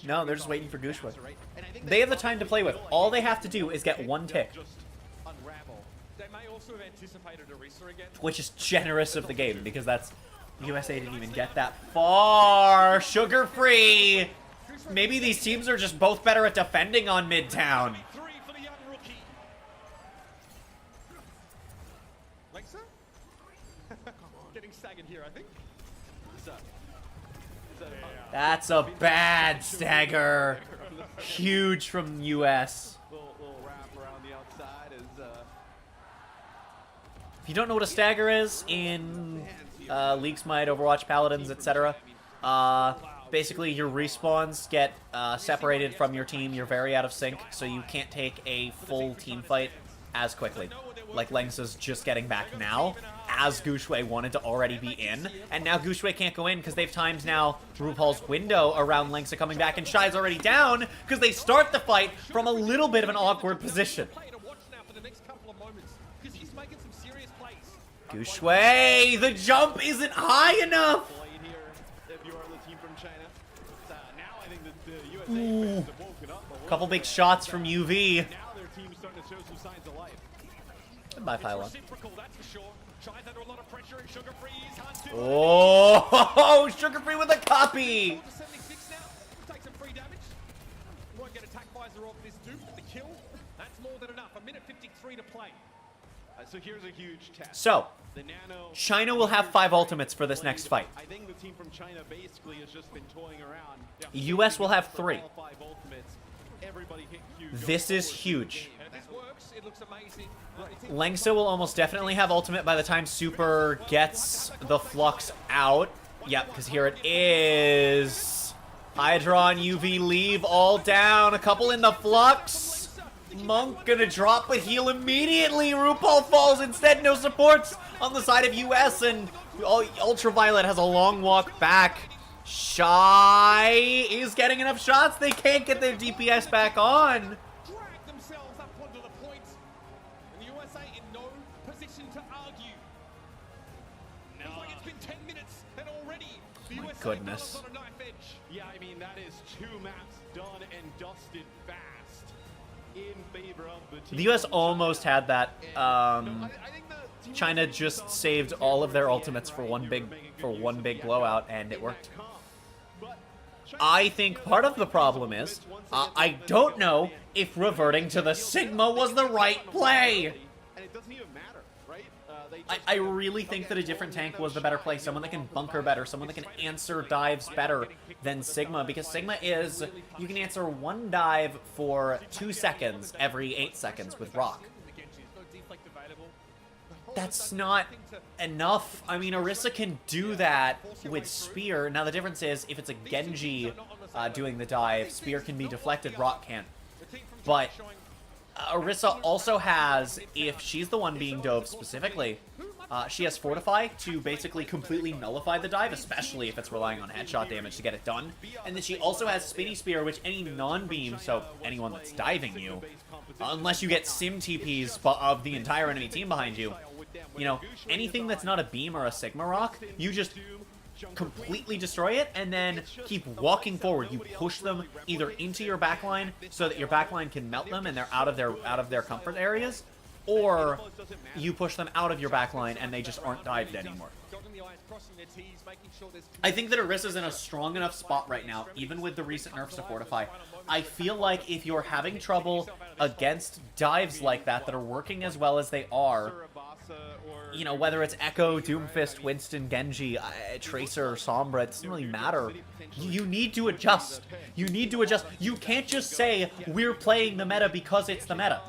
No, they're just waiting for Gushui. They have the time to play with. All they have to do is get 1 tick. Which is generous of the game, because that's... USA didn't even get that far. Sugar Free! Maybe these teams are just both better at defending on Midtown. Getting staggered here, I think. That's a bad stagger. Huge from US. Little wrap around the outside is If you don't know what a stagger is in League Smite, Overwatch, Paladins, etc., basically your respawns get separated from your team. You're very out of sync, so you can't take a full team fight as quickly. Like Lengsa's just getting back now, as Gushui wanted to already be in, and now Gushui can't go in because they've timed now RuPaul's window around Lengsa coming back, and Shy's already down because they start the fight from a little bit of an awkward position. Gushui, the jump isn't high enough! Goodbye, Pylon. Reciprocal, that's for sure. Shine's under a lot of pressure, and Sugar Free can't do it. Oh, Sugar Free with a copy. 76 now. We'll take some free damage. Won't get attack visor off this dude, but the kill, that's more than enough. 1:53 to play. So here's a huge test. So, The Nano. China will have 5 ultimates for this next fight. I think the team from China basically has just been toying around. US will have 3. All 5 ultimates. Everybody hit Q. This is huge. And if this works, it looks amazing. Langso will almost definitely have ultimate by the time Super gets the Flux out. Yep, because here it is. Hydra and UV leave all down. A couple in the Flux. Monk gonna drop a heal immediately. RuPaul falls instead. No supports on the side of US, and Ultraviolet has a long walk back. Shy is getting enough shots. They can't get their DPS back on. Drag themselves up onto the point. And the USA in no position to argue. Feels like it's been 10 minutes, and already the USA goodness. on a knife edge. Yeah, I mean, that is 2 maps done and dusted fast in favor of the team. The US almost had that. China just saved all of their ultimates for one big blowout, and it worked. I think part of the problem is I don't know if reverting to the Sigma was the right play. And it doesn't even matter, right? I really think that a different tank was the better play. Someone that can bunker better. Someone that can answer dives better than Sigma. Because Sigma is, you can answer 1 dive for 2 seconds every 8 seconds with Rock. That's not enough. I mean, Orisa can do that with Spear. Now, the difference is, if it's a Genji doing the dive, Spear can be deflected, Rock can't. But Orisa also has, if she's the one being dove specifically, she has Fortify to basically completely nullify the dive, especially if it's relying on headshot damage to get it done. And then she also has Spinny Spear, which any non-beam, so anyone that's diving you, unless you get sim TPs of the entire enemy team behind you, you know, anything that's not a beam or a Sigma Rock, you just completely destroy it and then keep walking forward. You push them either into your backline so that your backline can melt them and they're out of their comfort areas, or you push them out of your backline and they just aren't dived anymore. I think that Orisa's in a strong enough spot right now, even with the recent nerfs to Fortify. I feel like if you're having trouble against dives like that are working as well as they are, you know, whether it's Echo, Doomfist, Winston, Genji, Tracer, or Sombra, it doesn't really matter. You need to adjust. You need to adjust. You can't just say, we're playing the meta because it's the meta.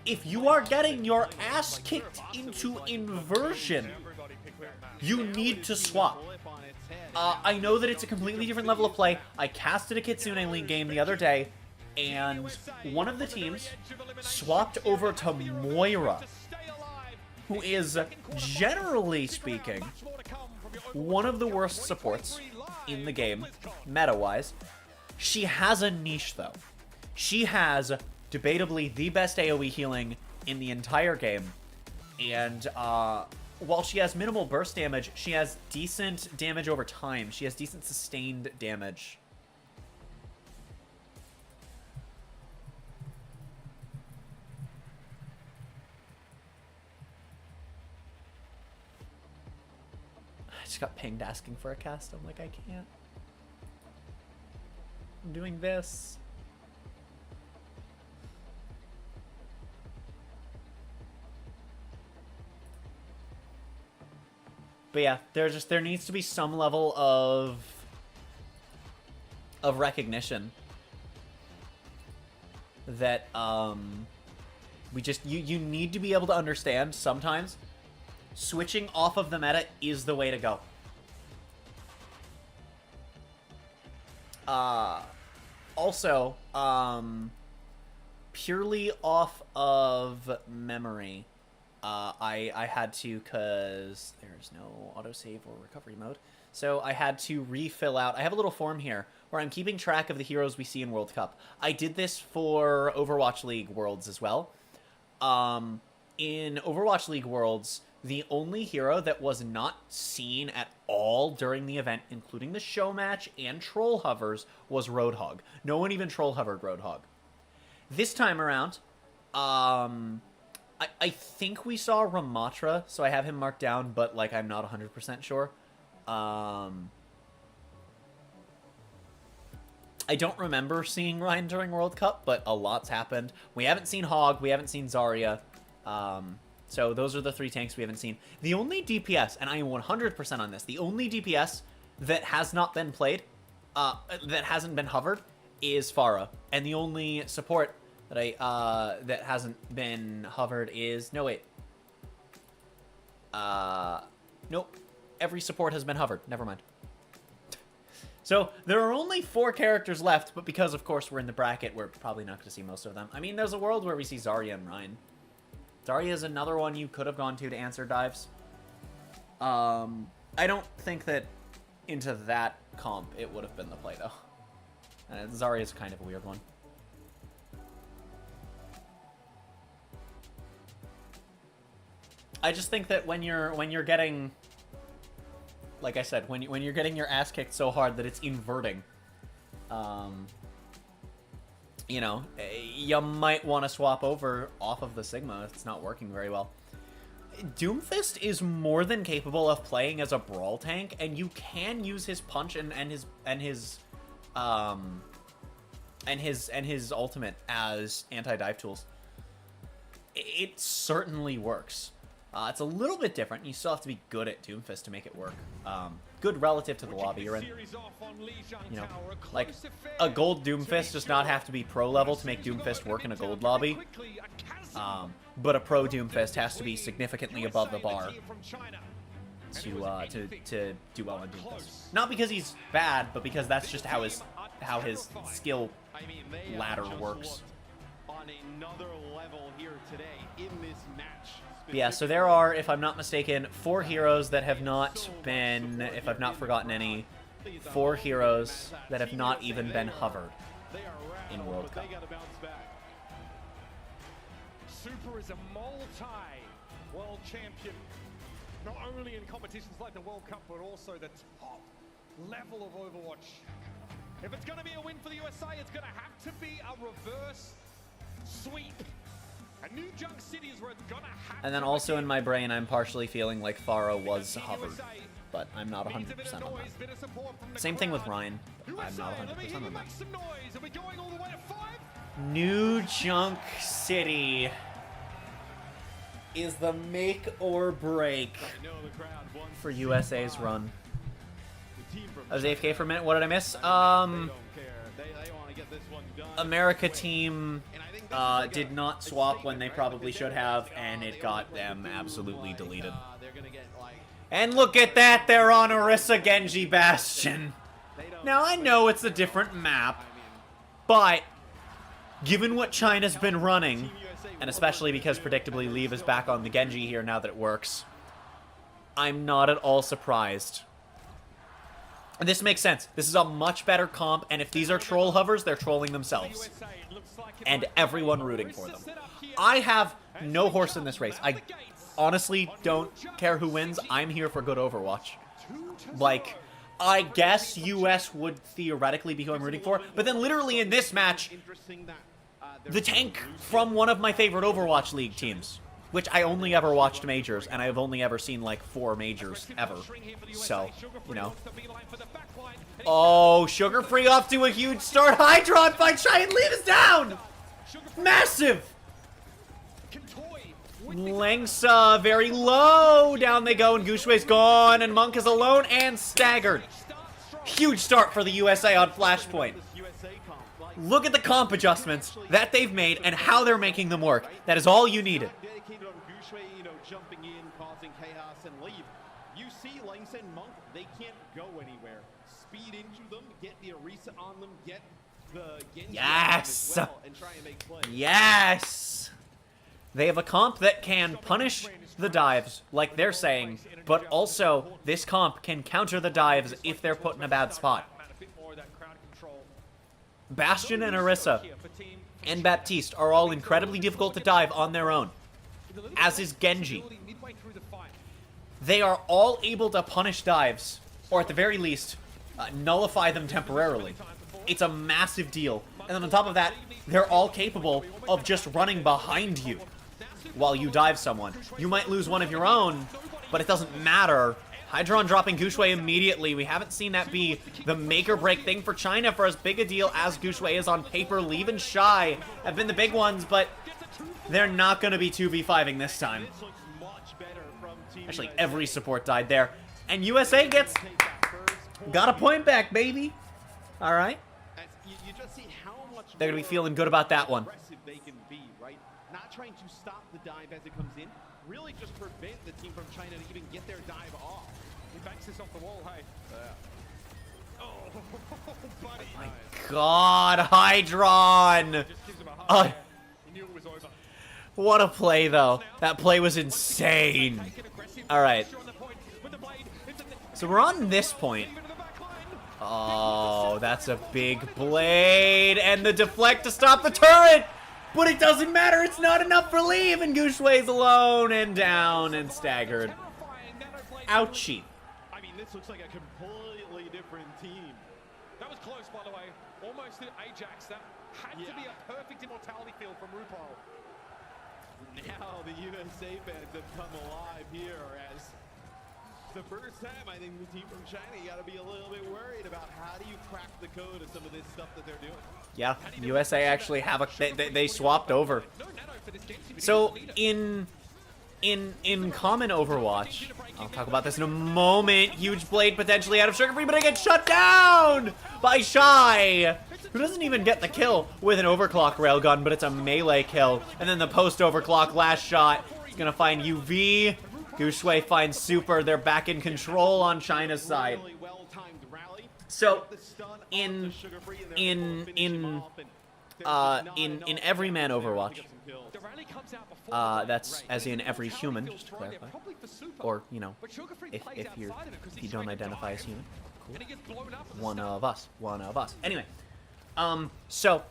If you are getting your ass kicked into inversion, you need to swap. I know that it's a completely different level of play. I casted a Kitsune League game the other day, and one of the teams swapped over to Moira, who is, generally speaking, one of the worst supports in the game, meta-wise. She has a niche, though. She has, debatably, the best AoE healing in the entire game, and, while she has minimal burst damage, she has decent damage over time. She has decent sustained damage. I just got pinged asking for a cast. I'm like, I can't. I'm doing this. But yeah, there needs to be some level of recognition that you need to be able to understand sometimes switching off of the meta is the way to go. Also, purely off of memory, I had to, because there's no autosave or recovery mode, so I had to refill out. I have a little form here where I'm keeping track of the heroes we see in World Cup. I did this for Overwatch League Worlds as well. In Overwatch League Worlds, the only hero that was not seen at all during the event, including the show match and troll hovers, was Roadhog. No one even troll hovered Roadhog. This time around, I think we saw Ramatra, so I have him marked down, but, like, I'm not 100% sure. I don't remember seeing Ryan during World Cup, but a lot's happened. We haven't seen Hog, we haven't seen Zarya. So those are the 3 tanks we haven't seen. The only DPS, and I am 100% on this, the only DPS that has not been played, that hasn't been hovered, is Pharah. And the only support that that hasn't been hovered is... No, wait. Nope. Every support has been hovered. Never mind. So, there are only 4 characters left, but because, of course, we're in the bracket, we're probably not going to see most of them. I mean, there's a world where we see Zarya and Ryan. Zarya is another one you could have gone to answer dives. I don't think that into that comp it would have been the play, though. Zarya is kind of a weird one. I just think that when you're getting... Like I said, when you're getting your ass kicked so hard that it's inverting, you know, you might want to swap over off of the Sigma if it's not working very well. Doomfist is more than capable of playing as a brawl tank, and you can use his punch and his ultimate as anti-dive tools. It certainly works. It's a little bit different. You still have to be good at Doomfist to make it work. Good relative to the lobby you're in. You know, like, a gold Doomfist does not have to be pro level to make Doomfist work in a gold lobby. But a pro Doomfist has to be significantly above the bar to do well on Doomfist. Not because he's bad, but because that's just how his skill ladder works. On another level here today in this match. Yeah, so there are, if I'm not mistaken, 4 heroes that have not been, if I've not forgotten any, 4 heroes that have not even been hovered in World Cup. Super is a multi-world champion, not only in competitions like the World Cup, but also the top level of Overwatch. If it's going to be a win for the USA, it's going to have to be a reverse sweep. A New Junk City is where it's gonna happen. And then also in my brain, I'm partially feeling like Pharah was hovered, but I'm not 100% on that. Same thing with Ryan. I'm not 100% on that. New Junk City is the make or break for USA's run. I was AFK for a minute. What did I miss? America team did not swap when they probably should have, and it got them absolutely deleted. And look at that, they're on Orisa Genji Bastion. Now, I know it's a different map, but given what China's been running, and especially because predictably Leave is back on the Genji here now that it works, I'm not at all surprised. And this makes sense. This is a much better comp, and if these are troll hovers, they're trolling themselves. And everyone rooting for them. I have no horse in this race. I honestly don't care who wins. I'm here for good Overwatch. Like, I guess US would theoretically be who I'm rooting for, but then literally in this match, the tank from one of my favorite Overwatch League teams, which I only ever watched majors, and I've only ever seen like 4 majors ever. So, you know. Oh, Sugar Free off to a huge start. Hydron by Giant Leave is down! Massive! Lengths very low. Down they go, and Gushway's gone, and Monk is alone and staggered. Huge start for the USA on Flashpoint. Look at the comp adjustments that they've made and how they're making them work. That is all you needed. Dedicated on Gushway, you know, jumping in, causing chaos, and Leave. You see Lengths and Monk, they can't go anywhere. Speed into them, get the Orisa on them, get the Genji yes! as well, and try and make plays. Yes! They have a comp that can punish the dives, like they're saying, but also this comp can counter the dives if they're put in a bad spot. Bastion and Orisa and Baptiste are all incredibly difficult to dive on their own, as is Genji. They are all able to punish dives, or at the very least, nullify them temporarily. It's a massive deal. And then on top of that, they're all capable of just running behind you. while you dive someone. You might lose one of your own, but it doesn't matter. Hydron dropping Guxue immediately. We haven't seen that be the make-or-break thing for China for as big a deal as Guxue is on paper. Leave and Shy have been the big ones, but they're not going to be 2v5ing this time. Actually, every support died there. And USA got a point back, baby. All right. They're going to be feeling good about that one. They can be, right? Not trying to stop the dive as it comes in, really just prevent the team from China to even get their dive off. He backs this off the wall, hey. Oh, buddy. My God, Hydron. He knew it was over. What a play, though. That play was insane. All right. So we're on this point. Oh, that's a big blade. And the deflect to stop the turret. But it doesn't matter. It's not enough for Leave. And Guxue's alone and down and staggered. Ouchie. I mean, this looks like a completely different team. That was close, by the way. Almost to Ajax. That had to be a perfect immortality field from RuPaul. Now the USA fans have come alive here as the first time I think the team from China, you got to be a little bit worried about how do you crack the code of some of this stuff that they're doing. Yeah, USA actually have a they swapped over. So in common Overwatch, I'll talk about this in a moment. Huge blade potentially out of Sugar Free, but it gets shut down by Shy, who doesn't even get the kill with an overclock railgun, but it's a melee kill. And then the post overclock last shot is gonna find UV. Guxue finds Super. They're back in control on China's side. So in every man Overwatch, that's as in every human, just to clarify, or you know, if you don't identify as human, cool. One of us. Anyway, so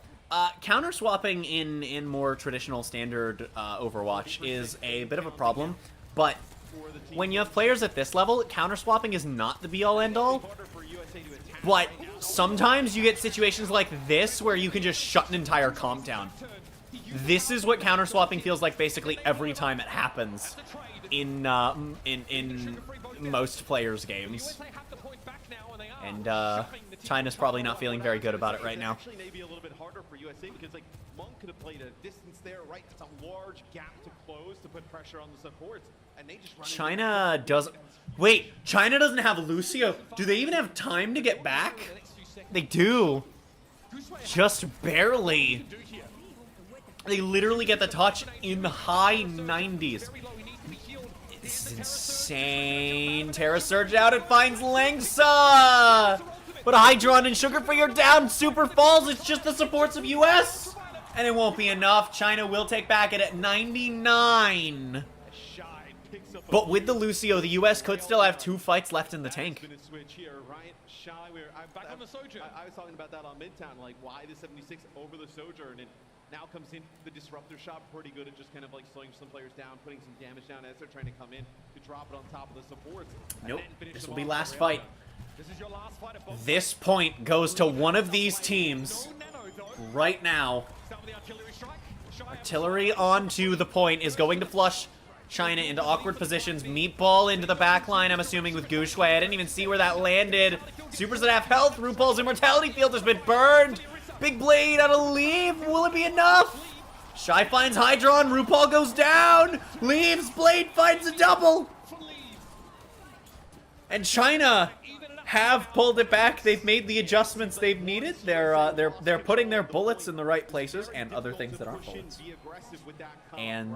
counter swapping in more traditional standard Overwatch is a bit of a problem, but when you have players at this level, counter swapping is not the be all end all. But sometimes you get situations like this where you can just shut an entire comp down. This is what counter swapping feels like basically every time it happens in most players' games. And China's probably not feeling very good about it right now. Actually, maybe a little bit harder for USA because like Monk could have played a distance there, right? It's a large gap to close to put pressure on the supports, and they just run China doesn't. Wait, China doesn't have Lucio. Do they even have time to get back? They do. Just barely. They literally get the touch in the high 90s. This is insane. Terra Surge out. It finds Langsa. But Hydron and Sugar Free are down. Super falls. It's just the supports of US. And it won't be enough. China will take back it at 99. But with the Lucio, the US could still have 2 fights left in the tank. Back on the Sojourn. I was talking about that on Midtown, like why the 76 over the Sojourn, and now comes in the Disruptor shot, pretty good at just kind of like slowing some players down, putting some damage down as they're trying to come in to drop it on top of the supports. Nope, this will be last fight. This point goes to one of these teams right now. Artillery onto the point is going to flush China into awkward positions. Meatball into the back line, I'm assuming, with Guxue. I didn't even see where that landed. Supers at half health. RuPaul's immortality field has been burned. Big blade out of Leave. Will it be enough? Shy finds Hydron. RuPaul goes down. Leaves. Blade finds a double. And China have pulled it back. They've made the adjustments they've needed. They're putting their bullets in the right places and other things that aren't bullets. And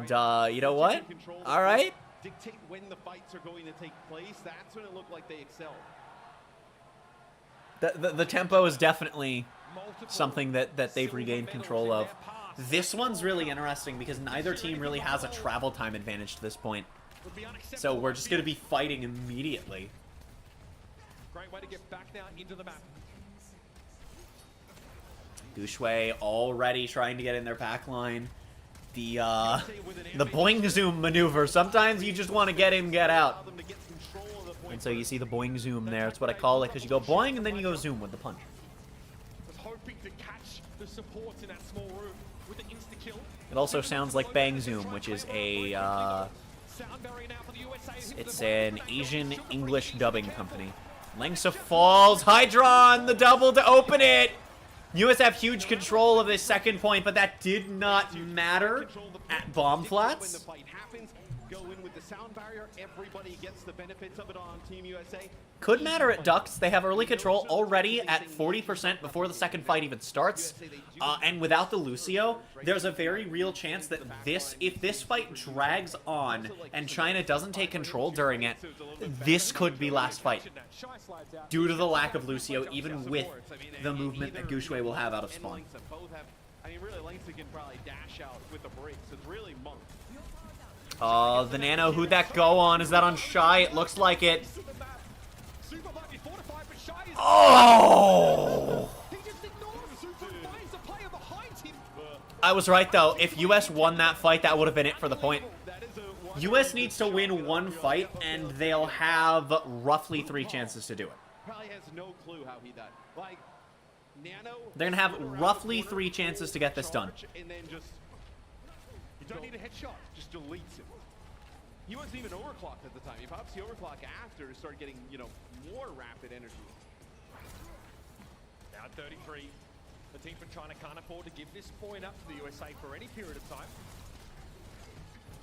you know what? All right. Dictate when the fights are going to take place. That's when it looked like they excelled. The tempo is definitely something that they've regained control of. This one's really interesting because neither team really has a travel time advantage to this point. So we're just going to be fighting immediately. Great way to get back now into the map. Guxue already trying to get in their pack line. The boing zoom maneuver. Sometimes you just want to get in, get out. And so you see the boing zoom there. That's what I call it, because you go boing and then you go zoom with the punch. Was hoping to catch the supports in that small room. with the insta-kill. It also sounds like Bang Zoom, which is a, it's an Asian English dubbing company. Lengsa falls, Hydron, the double to open it! US have huge control of this second point, but that did not matter at bomb flats. When the fight happens, go in with the sound barrier. Everybody gets the benefits of it on Team USA. Could matter at Ducks. They have early control already at 40% before the second fight even starts. And without the Lucio, there's a very real chance that if this fight drags on and China doesn't take control during it, this could be last fight. Due to the lack of Lucio, even with the movement that Gushue will have out of spawn. I mean, really, Lengsa can probably dash out with the breaks. It's really Monk. The Nano, who'd that go on? Is that on Shy? It looks like it. Oh! I was right, though. If US won that fight, that would have been it for the point. US needs to win one fight, and they'll have roughly 3 chances to do it. Probably has no clue how he died. Like, Nano... They're going to have roughly 3 chances to get this done. And then just... You don't need a headshot. Just deletes it. He wasn't even overclocked at the time. He pops the overclock after to start getting, you know, more rapid energy. Now 33. The team from China can't afford to give this point up to the USA for any period of time.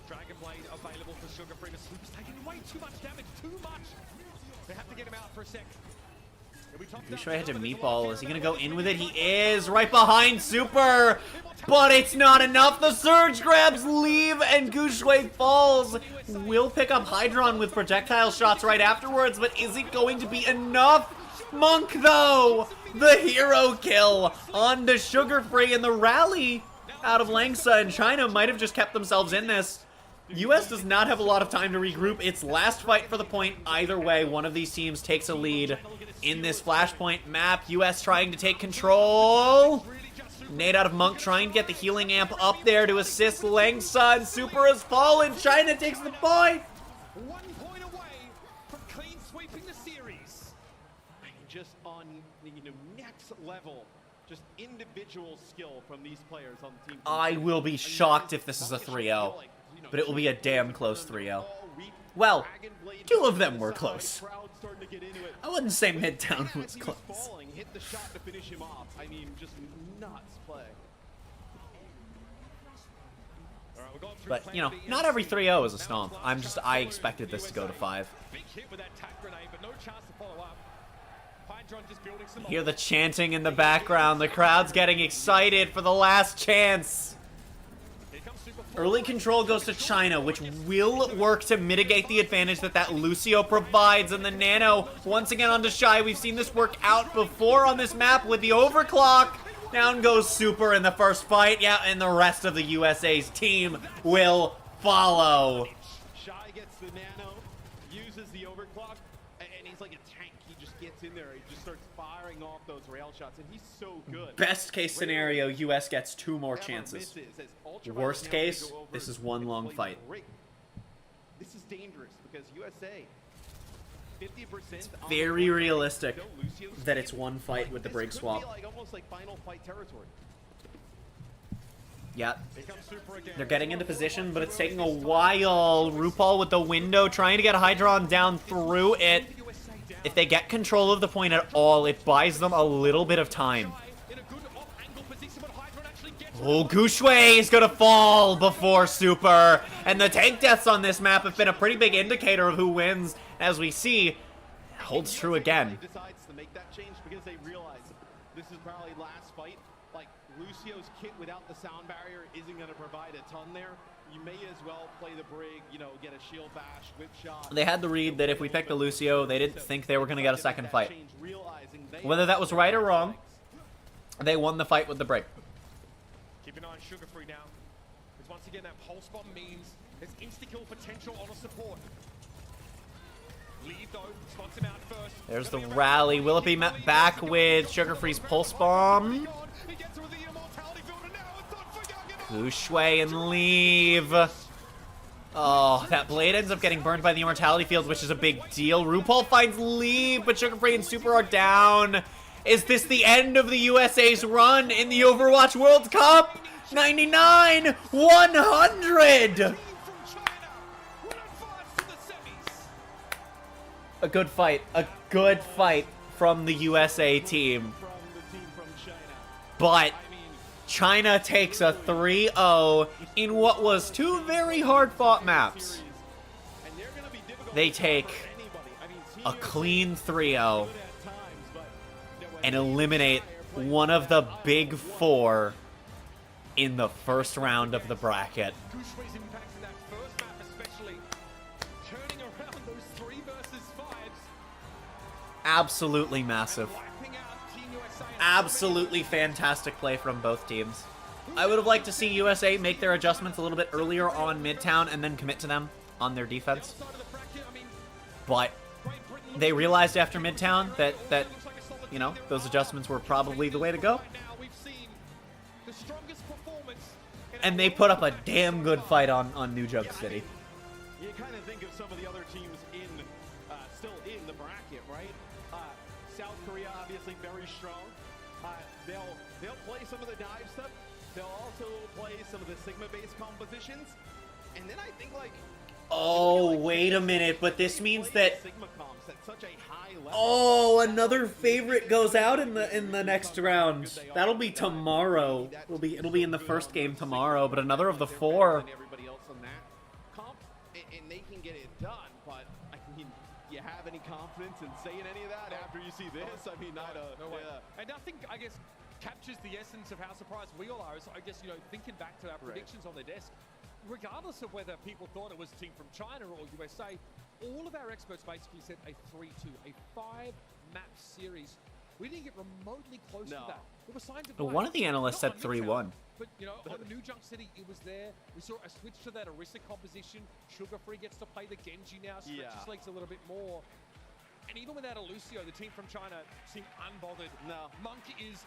Dragon Blade available for Sugar Free. The Super's taking way too much damage. Too much. They have to get him out for a sec. Gushue had to meatball. Is he going to go in with it? He is right behind Super, but it's not enough. The surge grabs leave and Gushue falls. Will pick up Hydron with projectile shots right afterwards, but is it going to be enough? Monk, though, the hero kill on the Sugar Free, and the rally out of Lengsa, and China might have just kept themselves in this. US does not have a lot of time to regroup. It's last fight for the point. Either way, one of these teams takes a lead in this Flashpoint map. US trying to take control. Nade out of Monk trying to get the healing amp up there to assist Lengsa, and Super has fallen. China takes the point. 1 point away from clean sweeping the series. Just on, you know, next level. Just individual skill from these players on the team. I will be shocked if this is a 3-0. But it will be a damn close 3-0. Well, 2 of them were close. I wouldn't say Midtown was close. Hit the shot to finish him off. I mean, just nuts play. But, you know, not every 3-0 is a stomp. I expected this to go to 5. Big hit with that tack grenade, but no chance to follow up. Hydron just building some Hear the chanting in the background. The crowd's getting excited for the last chance. Early control goes to China, which will work to mitigate the advantage that Lucio provides. And the Nano, once again onto Shy. We've seen this work out before on this map with the overclock. Down goes Super in the first fight. Yeah, and the rest of the USA's team will follow. Shy gets the Nano, uses the overclock, and he's like a tank. He just gets in there. He just starts firing off those rail shots, and he's so good. Best case scenario, US gets 2 more chances. Worst case, this is 1 long fight. This is dangerous because USA 50%. Very realistic that it's 1 fight with the break swap. Like almost like final fight territory. Yeah, they're getting into position, but it's taking a while. RuPaul with the window, trying to get Hydron down through it. If they get control of the point at all, it buys them a little bit of time. Oh, Gushue is gonna fall before Super. And the tank deaths on this map have been a pretty big indicator of who wins. As we see, holds true again. Decides to make that change because they realize this is probably last fight. Like, Lucio's kit without the sound barrier isn't gonna provide a ton there. You may as well play the Brig, you know, get a shield bash, whip shot. They had the read that if we picked the Lucio, they didn't think they were gonna get a second fight. Whether that was right or wrong, they won the fight with the break. Keep an eye on Sugar Free now. Because once again, that pulse bomb means there's insta-kill potential on a support. Leave though, spots him out first. There's the rally. Will it be met back with Sugar Free's pulse bomb? Gushue and leave. Oh, that blade ends up getting burned by the Immortality Field, which is a big deal. RuPaul finds leave, but Sugar Free and Super are down. Is this the end of the USA's run in the Overwatch World Cup? 99! 100! A good fight. A good fight from the USA team. But China takes a 3-0 in what was two very hard-fought maps. They take a clean 3-0 and eliminate one of the big four in the first round of the bracket. Gushway's impact in that first map especially, turning around those 3 versus 5s. Absolutely massive. Absolutely fantastic play from both teams. I would have liked to see USA make their adjustments a little bit earlier on Midtown and then commit to them on their defense. But they realized after Midtown that you know, those adjustments were probably the way to go. And they put up a damn good fight on New Joke City. You kind of think of some of the other teams still in the bracket, right? South Korea obviously very strong. They'll play some of the dive stuff. They'll also play some of the Sigma-based compositions. And then I think like Oh, wait a minute, but this means that Sigma comps at such a high level. oh, another favorite goes out in the next round. That'll be tomorrow. It'll be in the first game tomorrow, but another of the 4. Everybody else on that comp, and they can get it done. But I mean, do you have any confidence in saying any of that after you see this? I mean, not a. No way. And I think, I guess, captures the essence of how surprised we all are. Is, I guess, you know, thinking back to our predictions on the desk, regardless of whether people thought it was a team from China or USA, all of our experts basically said a 3-2, a 5-map series. We didn't get remotely close to that. There were signs of One of the analysts said 3-1. But, you know, on New Junk City, it was there. We saw a switch to that Orisa composition. Sugar Free gets to play the Genji now, stretches legs a little bit more. And even without a Lucio, the team from China seemed unbothered. No. Monk is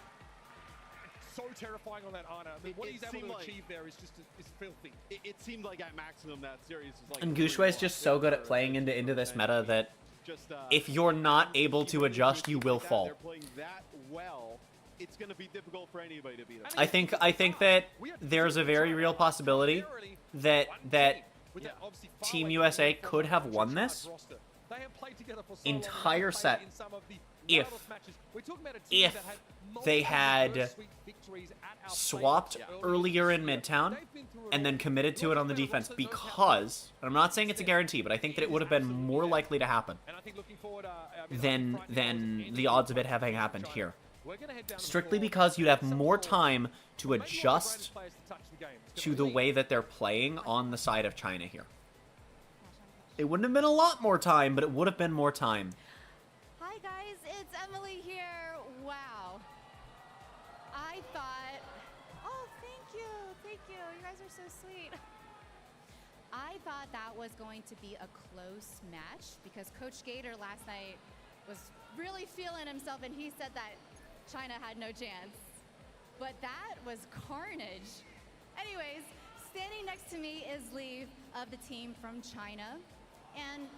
so terrifying on that Ana. I mean, what he's able to achieve there is just is filthy. It seemed like at maximum that series was like. And Gushway's just so good at playing into this meta that if you're not able to adjust, you will fall. They're playing that well. It's going to be difficult for anybody to beat them. I think that there's a very real possibility that Team USA could have won this entire set if they had swapped earlier in Midtown and then committed to it on the defense, because, and I'm not saying it's a guarantee, but I think that it would have been more likely to happen than the odds of it having happened here. Strictly because you'd have more time to adjust to the way that they're playing on the side of China here. It wouldn't have been a lot more time, but it would have been more time. Hi guys, it's Emily here. Wow. I thought, oh, thank you. You guys are so sweet. I thought that was going to be a close match because Coach Gator last night was really feeling himself and he said that China had no chance. But that was carnage. Anyways, standing next to me is Leave of the team from China. And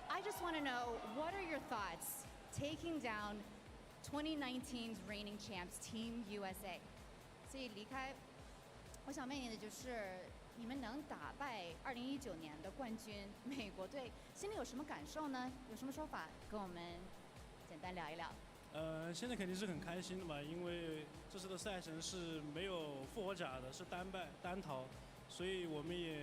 I just want to know, what are your thoughts taking down 2019's reigning champs, Team USA? 所以离开，我想问你的就是，你们能打败2019年的冠军美国队，心里有什么感受呢？有什么说法跟我们简单聊一聊？现在肯定是很开心的嘛，因为这次的赛程是没有复活甲的，是单逃，所以我们也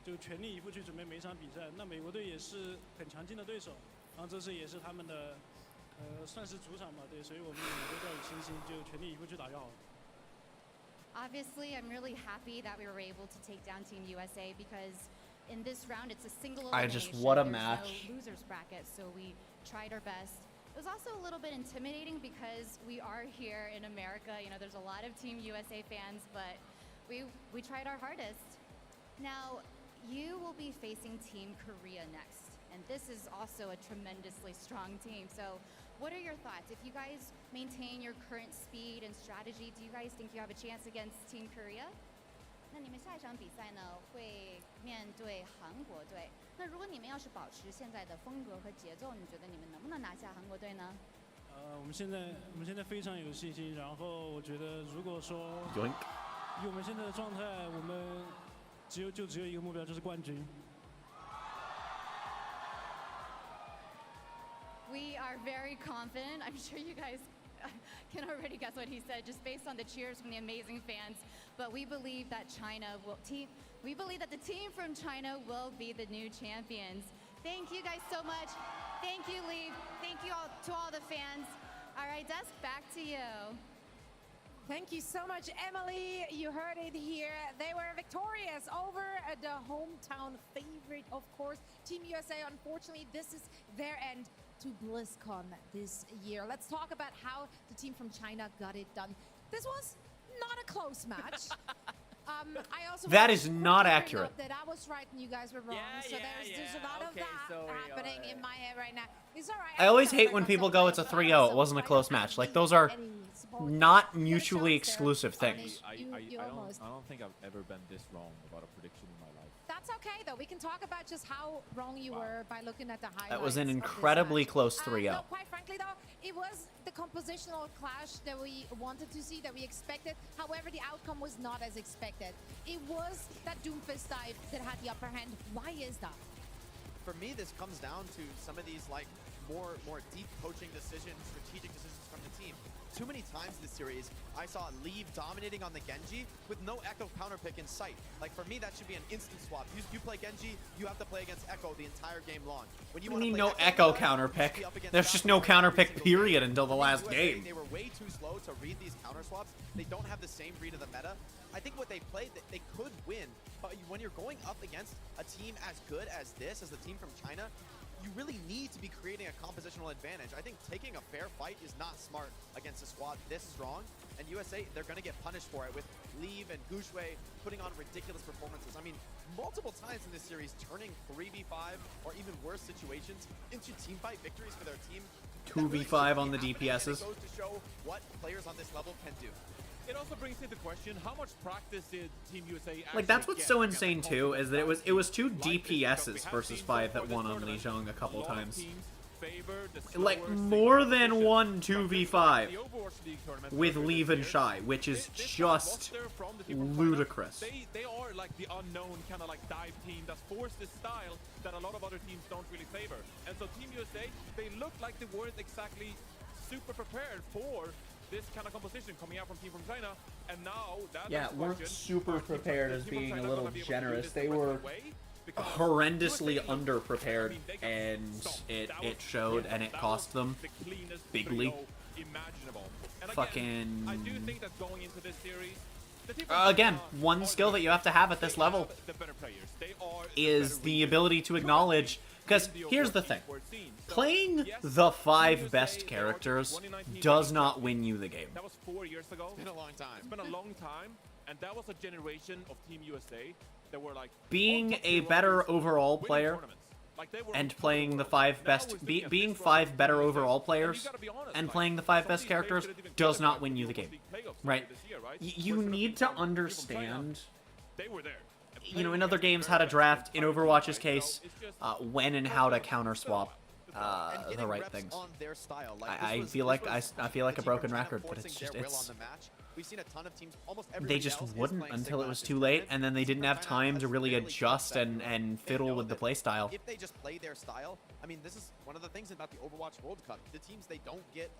就全力以赴去准备每一场比赛。那美国队也是很强劲的对手，然后这次也是他们的算是主场嘛，对，所以我们也都掉以轻心，就全力以赴去打就好了。Obviously, I'm really happy that we were able to take down Team USA because in this round it's a single elimination. What a There's match. no losers bracket, so we tried our best. It was also a little bit intimidating because we are here in America. You know, there's a lot of Team USA fans, but we tried our hardest. Now, you will be facing Team Korea next, and this is also a tremendously strong team. So, what are your thoughts? If you guys maintain your current speed and strategy, do you guys think you have a chance against Team Korea? 那你们下一场比赛呢，会面对韩国队。那如果你们要是保持现在的风格和节奏，你觉得你们能不能拿下韩国队呢？我们现在非常有信心。然后我觉得，如果说以我们现在的状态，我们只有一个目标，就是冠军。 We are very confident. I'm sure you guys can already guess what he said just based on the cheers from the amazing fans. But we believe that we believe that the team from China will be the new champions. Thank you guys so much. Thank you, Lee. Thank you all to all the fans. All right, Desk, back to you. Thank you so much, Emily. You heard it here. They were victorious over the hometown favorite, of course, Team USA. Unfortunately, this is their end to BlizzCon this year. Let's talk about how the team from China got it done. This was not a close match. I also That want is to not bring accurate. up That I was right and you guys were wrong. So there's a lot of that happening in my head right now. It's all right. I always hate when people go, it's a 3-0, it wasn't a close match. Like, those are not mutually exclusive things. I don't think I've ever been this wrong about a prediction in my life. That's okay, though. We can talk about just how wrong you were by looking at the highlights. That was an of this incredibly match. close 3-0. No, quite frankly, though, it was the compositional clash that we wanted to see, that we expected. However, the outcome was not as expected. It was that Doomfist dive that had the upper hand. Why is that? For me, this comes down to some of these like more deep coaching decisions, strategic decisions from the team. Too many times this series, I saw Leave dominating on the Genji with no Echo counter pick in sight. Like for me, that should be an instant swap. You play Genji, you have to play against Echo the entire game long. When you What do you wanna mean play no Echo counter pick? There's just no counter pick period until the last game. They were way too slow to read these counter swaps. They don't have the same read of the meta. I think what they played, they could win, but when you're going up against a team as good as this, as the team from China, you really need to be creating a compositional advantage. I think taking a fair fight is not smart against a squad this strong, and USA, they're going to get punished for it with Leave and Gushue putting on ridiculous performances. I mean, multiple times in this series, turning 3v5 or even worse situations into teamfight victories for their team. 2v5 on the DPSs. It goes to show what players on this level can do. It also brings into question how much practice did Team USA actually Like, that's what's get so against insane the too, is that it was two like this, DPSs because we versus have 5 seen that before won this on tournament, Lijiang a couple lot of times. teams favor the Like, slower, more safer than position. one But the 2v5 Overwatch League tournament with earlier Leave this and year, Shy, which is this just roster from the team from China, ludicrous. They are like the unknown kind of like dive team that's forced this style that a lot of other teams don't really favor. And so Team USA, they look like they weren't exactly super prepared for this kind of composition coming out from Team from China, and now that Yeah, is the weren't question, super are Team from- prepared is as Team from being China a little gonna be able to do generous. this They the were right way? Because horrendously USA, look, underprepared, I mean, they got and stomped. it That was- showed, and it that cost was them the cleanest bigly. 3-0 imaginable. And again, Fucking- I do think that going into this series, the Team from Again, China one are skill that you have to have at this they level have the better players. They are is the ability to acknowledge, because here's the thing, playing the 5 best characters does not win you the game. That was 4 years ago. It's been a long time. It's been a long time, and that was a generation of Team USA that were like Being top a tier better rosters, overall winning player tournaments. Like, they were and on playing the top of 5 world. best, Now we're looking at being this 5 roster better from USA, overall and you players gotta be honest, and like, playing the 5 some of best these players characters could've even does qualified not for win you the Overwatch game, League playoffs right? this year, right? You Whereas need the to Team from China, understand. they were there. And You know, playing in other against the games, very how to best draft. and In fighting Overwatch's for it. case, So it's just when and how to counter swap And the getting right reps things. on their style. Like, I this was- feel this like was I feel like the a team from broken China record, but forcing it's just their will it's on the match. We've seen a ton of teams, almost they everybody just else is wouldn't playing until it Sigma was at too this late, tournament. and then they didn't have time to really adjust and fiddle with the play style. If they just play their style, I mean, this is one of the things about the Overwatch World Cup. The teams, they don't get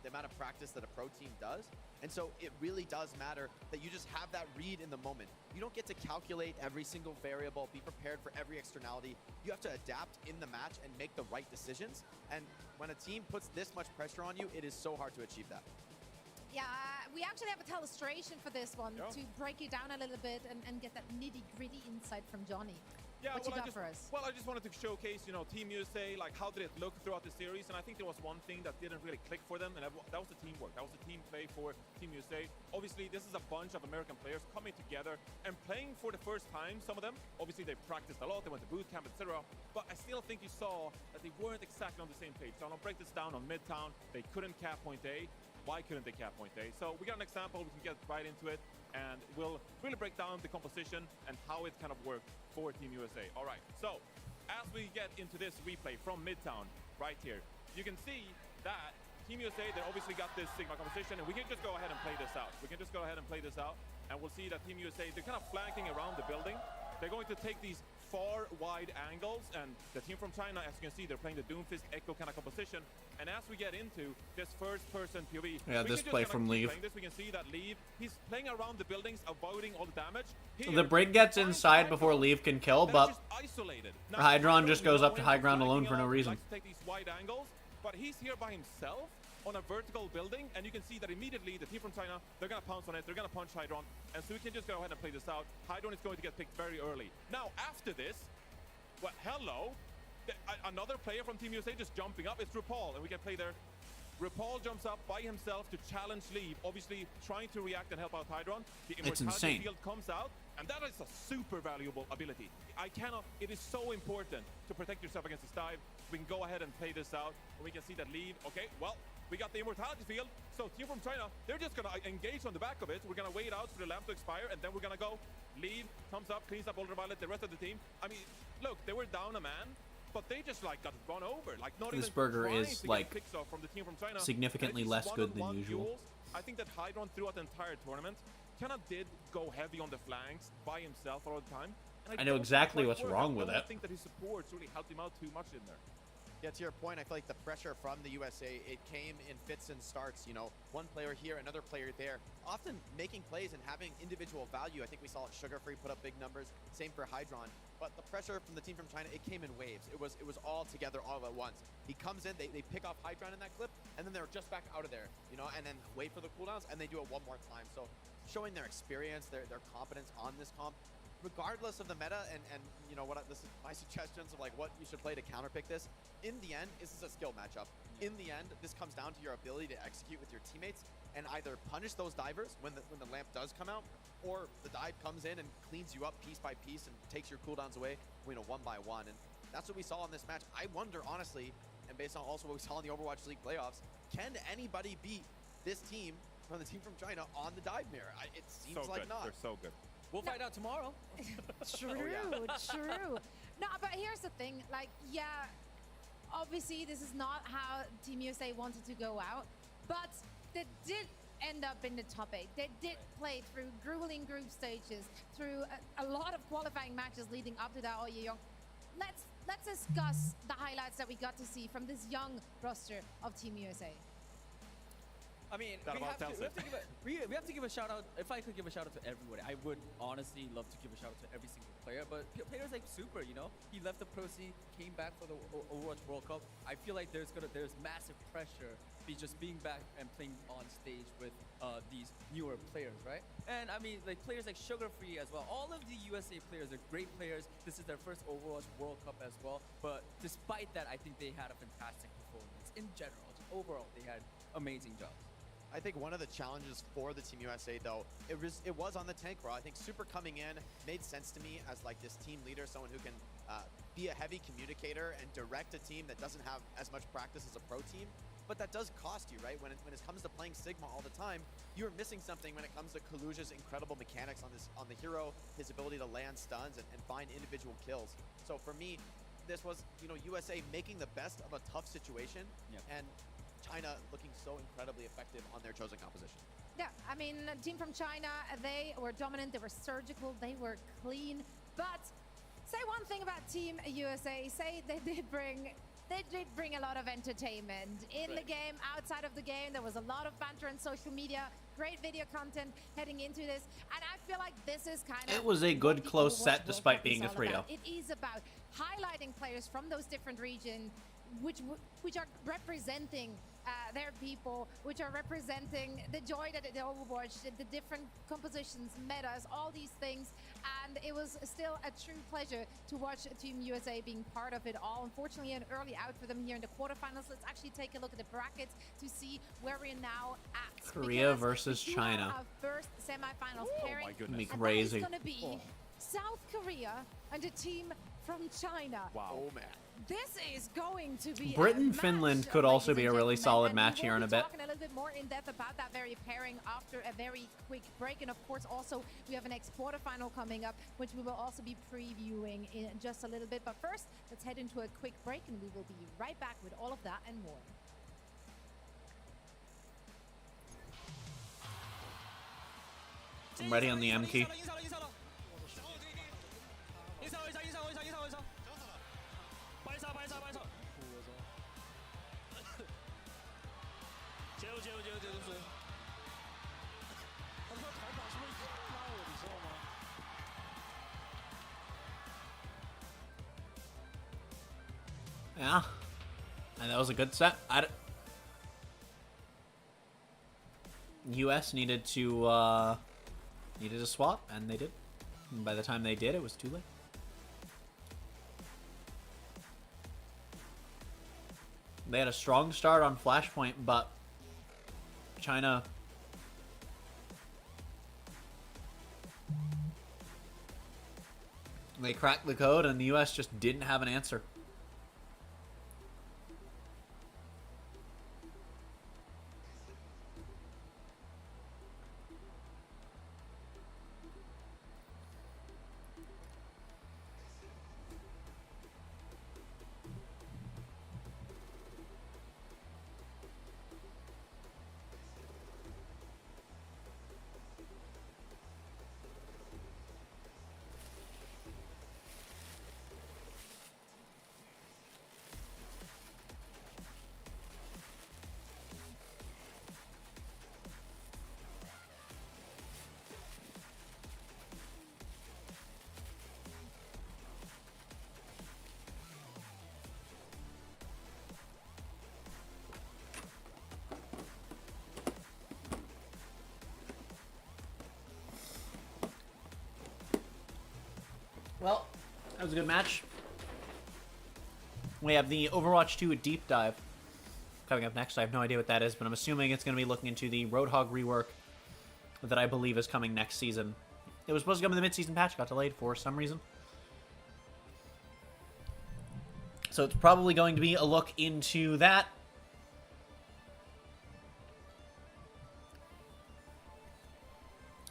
the amount of practice that a pro team does. And so it really does matter that you just have that read in the moment. You don't get to calculate every single variable, be prepared for every externality. You have to adapt in the match and make the right decisions. And when a team puts this much pressure on you, it is so hard to achieve that. Yeah, we actually have a illustration for this one to break it down a little bit and get that nitty-gritty insight from Johnny. Yeah, what you well, got for us? Well, I just wanted to showcase, you know, Team USA, like, how did it look throughout the series? And I think there was one thing that didn't really click for them, and that was the teamwork. That was the team play for Team USA. Obviously, this is a bunch of American players coming together and playing for the first time, some of them. Obviously, they practiced a lot, they went to boot camp, etc. But I still think you saw that they weren't exactly on the same page. So I'm gonna break this down on Midtown. They couldn't cap point A. Why couldn't they cap point A? So we got an example, we can get right into it, and we'll really break down the composition and how it kind of worked for Team USA. All right, so as we get into this replay from Midtown, right here, you can see that Team USA, they obviously got this Sigma composition, and we can just go ahead and play this out. We can just go ahead and play this out. and we'll see that Team USA, they're kind of flanking around the building. They're going to take these far wide angles, and the team from China, as you can see, they're playing the Doomfist Echo kind of composition. And as we get into this first-person POV, Yeah, this play from Leave. we can see that Leave, he's playing around the buildings, avoiding all the damage. The Brig gets inside before Leave can kill, but Isolated. Hydron just goes up to high ground alone for no reason. Likes to take these wide angles, but he's here by himself on a vertical building, and you can see that immediately the team from China, they're gonna pounce on it, they're gonna punch Hydron, and so we can just go ahead and play this out. Hydron is going to get picked very early. Now, after this, well, hello, another player from Team USA just jumping up. It's RuPaul, and we can play there. RuPaul jumps up by himself to challenge Leave, obviously trying to react and help out Hydron. The It's Immortality insane. Field comes out, and that is a super valuable ability. It is so important to protect yourself against this dive. We can go ahead and play this out, and we can see that Leave, okay, well, we got the Immortality Field, so team from China, they're just gonna engage on the back of it. We're gonna wait out for the lamp to expire, and then we're gonna go. Leave, comes up, cleans up Ultraviolet, the rest of the team. I mean, look, they were down a man, but they just like got run over. Like not This even burger trying is, to like, get picks off from the team from China. significantly And it's less good than one-on-one usual. duels. I think that Hydron throughout the entire tournament kind of did go heavy on the flanks by himself all the time. And I know don't exactly quite what's work. wrong with I don't it. think that his supports really helped him out too much in there. Yeah, to your point, I feel like the pressure from the USA, it came in fits and starts, you know, one player here, another player there, often making plays and having individual value. I think we saw it Sugar Free put up big numbers, same for Hydron. But the pressure from the team from China, it came in waves. It was all together all at once. He comes in, they pick off Hydron in that clip, and then they're just back out of there, you know, and then wait for the cooldowns, and they do it one more time. So showing their experience, their competence on this comp, regardless of the meta, and you know what, this is my suggestions of like what you should play to counterpick this. In the end, this is a skill matchup. In the end, this comes down to your ability to execute with your teammates and either punish those divers when the lamp does come out, or the dive comes in and cleans you up piece by piece and takes your cooldowns away, you know, one by one. And that's what we saw in this match. I wonder, honestly, and based on also what we saw in the Overwatch League playoffs, can anybody beat this team from the team from China on the dive mirror? It seems So like good. not. They're so good. We'll find out tomorrow. True, true. No, but here's the thing. Like, yeah, obviously this is not how Team USA wanted to go out, but they did end up in the top 8. They did play through grueling group stages, through a lot of qualifying matches leading up to that all year long. Let's discuss the highlights that we got to see from this young roster of Team USA. I mean, That we about have, to, tells we, it. have to give a, we have to give a shout out. If I could give a shout out to everybody, I would honestly love to give a shout out to every single player. But players like Super, you know, he left the pro scene, came back for the Overwatch World Cup. I feel like there's massive pressure just being back and playing on stage with these newer players, right? And I mean, like players like Sugar Free as well. All of the USA players are great players. This is their first Overwatch World Cup as well. But despite that, I think they had a fantastic performance in general. Just overall, they had amazing jobs. I think one of the challenges for the Team USA, though, it was on the tank role. I think Super coming in made sense to me as like this team leader, someone who can be a heavy communicator and direct a team that doesn't have as much practice as a pro team. But that does cost you, right? When it comes to playing Sigma all the time, you're missing something when it comes to Kaluja's incredible mechanics on the hero, his ability to land stuns and find individual kills. So for me, this was, you know, USA making the best of a tough situation, and China looking so incredibly effective on their chosen composition. Yeah, I mean, team from China, they were dominant, they were surgical, they were clean. But say one thing about Team USA, say they did bring a lot of entertainment in the game, outside of the game. There was a lot of banter on social media, great video content heading into this, and I feel like this is kind of... It was a good close set despite being a 3-0. It is about highlighting players from those different regions which are representing their people, which are representing the joy that the Overwatch, the different compositions, metas, all these things. And it was still a true pleasure to watch Team USA being part of it all. Unfortunately, an early out for them here in the quarterfinals. Let's actually take a look at the brackets to see where we're now at. Korea Because versus we do have China. our first semifinals pairing. my goodness. And Crazy. that is going to be South Korea and a team from China. Wow. Oh, man. This is going to be Britain, a match, Finland could also be a really gentlemen, solid and match we here will in a be bit. talking a little bit more in depth about that very pairing after a very quick break. And of course, also, we have a next quarterfinal coming up, which we will also be previewing in just a little bit. But first, let's head into a quick break, and we will be right back with all of that and more. I'm ready on the M key. 'em. Yeah, and that was a good set. US needed to swap, and they did. And by the time they did, it was too late. They had a strong start on Flashpoint, but China they cracked the code, and the US just didn't have an answer. Well, that was a good match. We have the Overwatch 2 Deep Dive coming up next. I have no idea what that is, but I'm assuming it's going to be looking into the Roadhog rework that I believe is coming next season. It was supposed to come in the mid-season patch, got delayed for some reason. So it's probably going to be a look into that.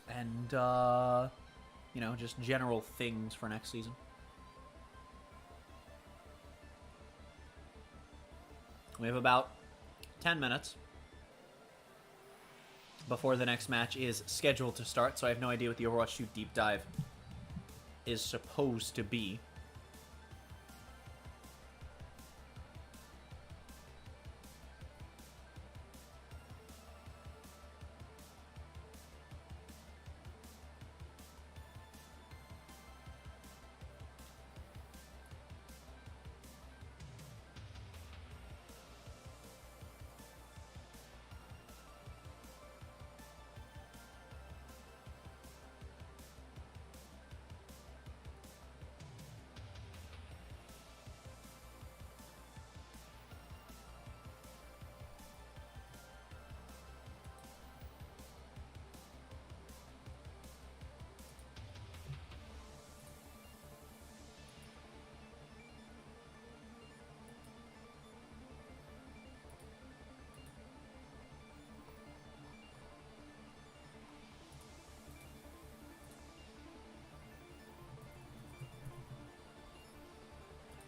And, you know, just general things for next season. We have about 10 minutes before the next match is scheduled to start, so I have no idea what the Overwatch 2 Deep Dive is supposed to be.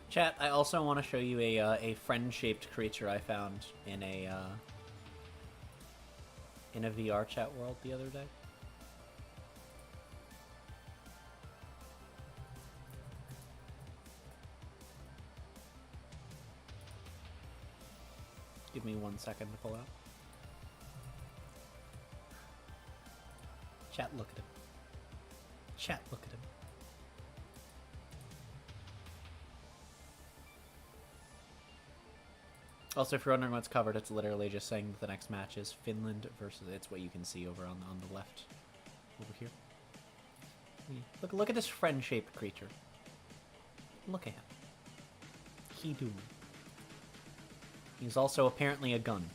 Chat, I also want to show you a friend-shaped creature I found in a VR chat world the other day. Give me 1 second to pull out. Chat, look at him. Chat, look at him. Also, if you're wondering what's covered, it's literally just saying that the next match is Finland versus... It's what you can see over on the left. Over here. Look at this friend-shaped creature. Look at him. He doing. He's also apparently a gun.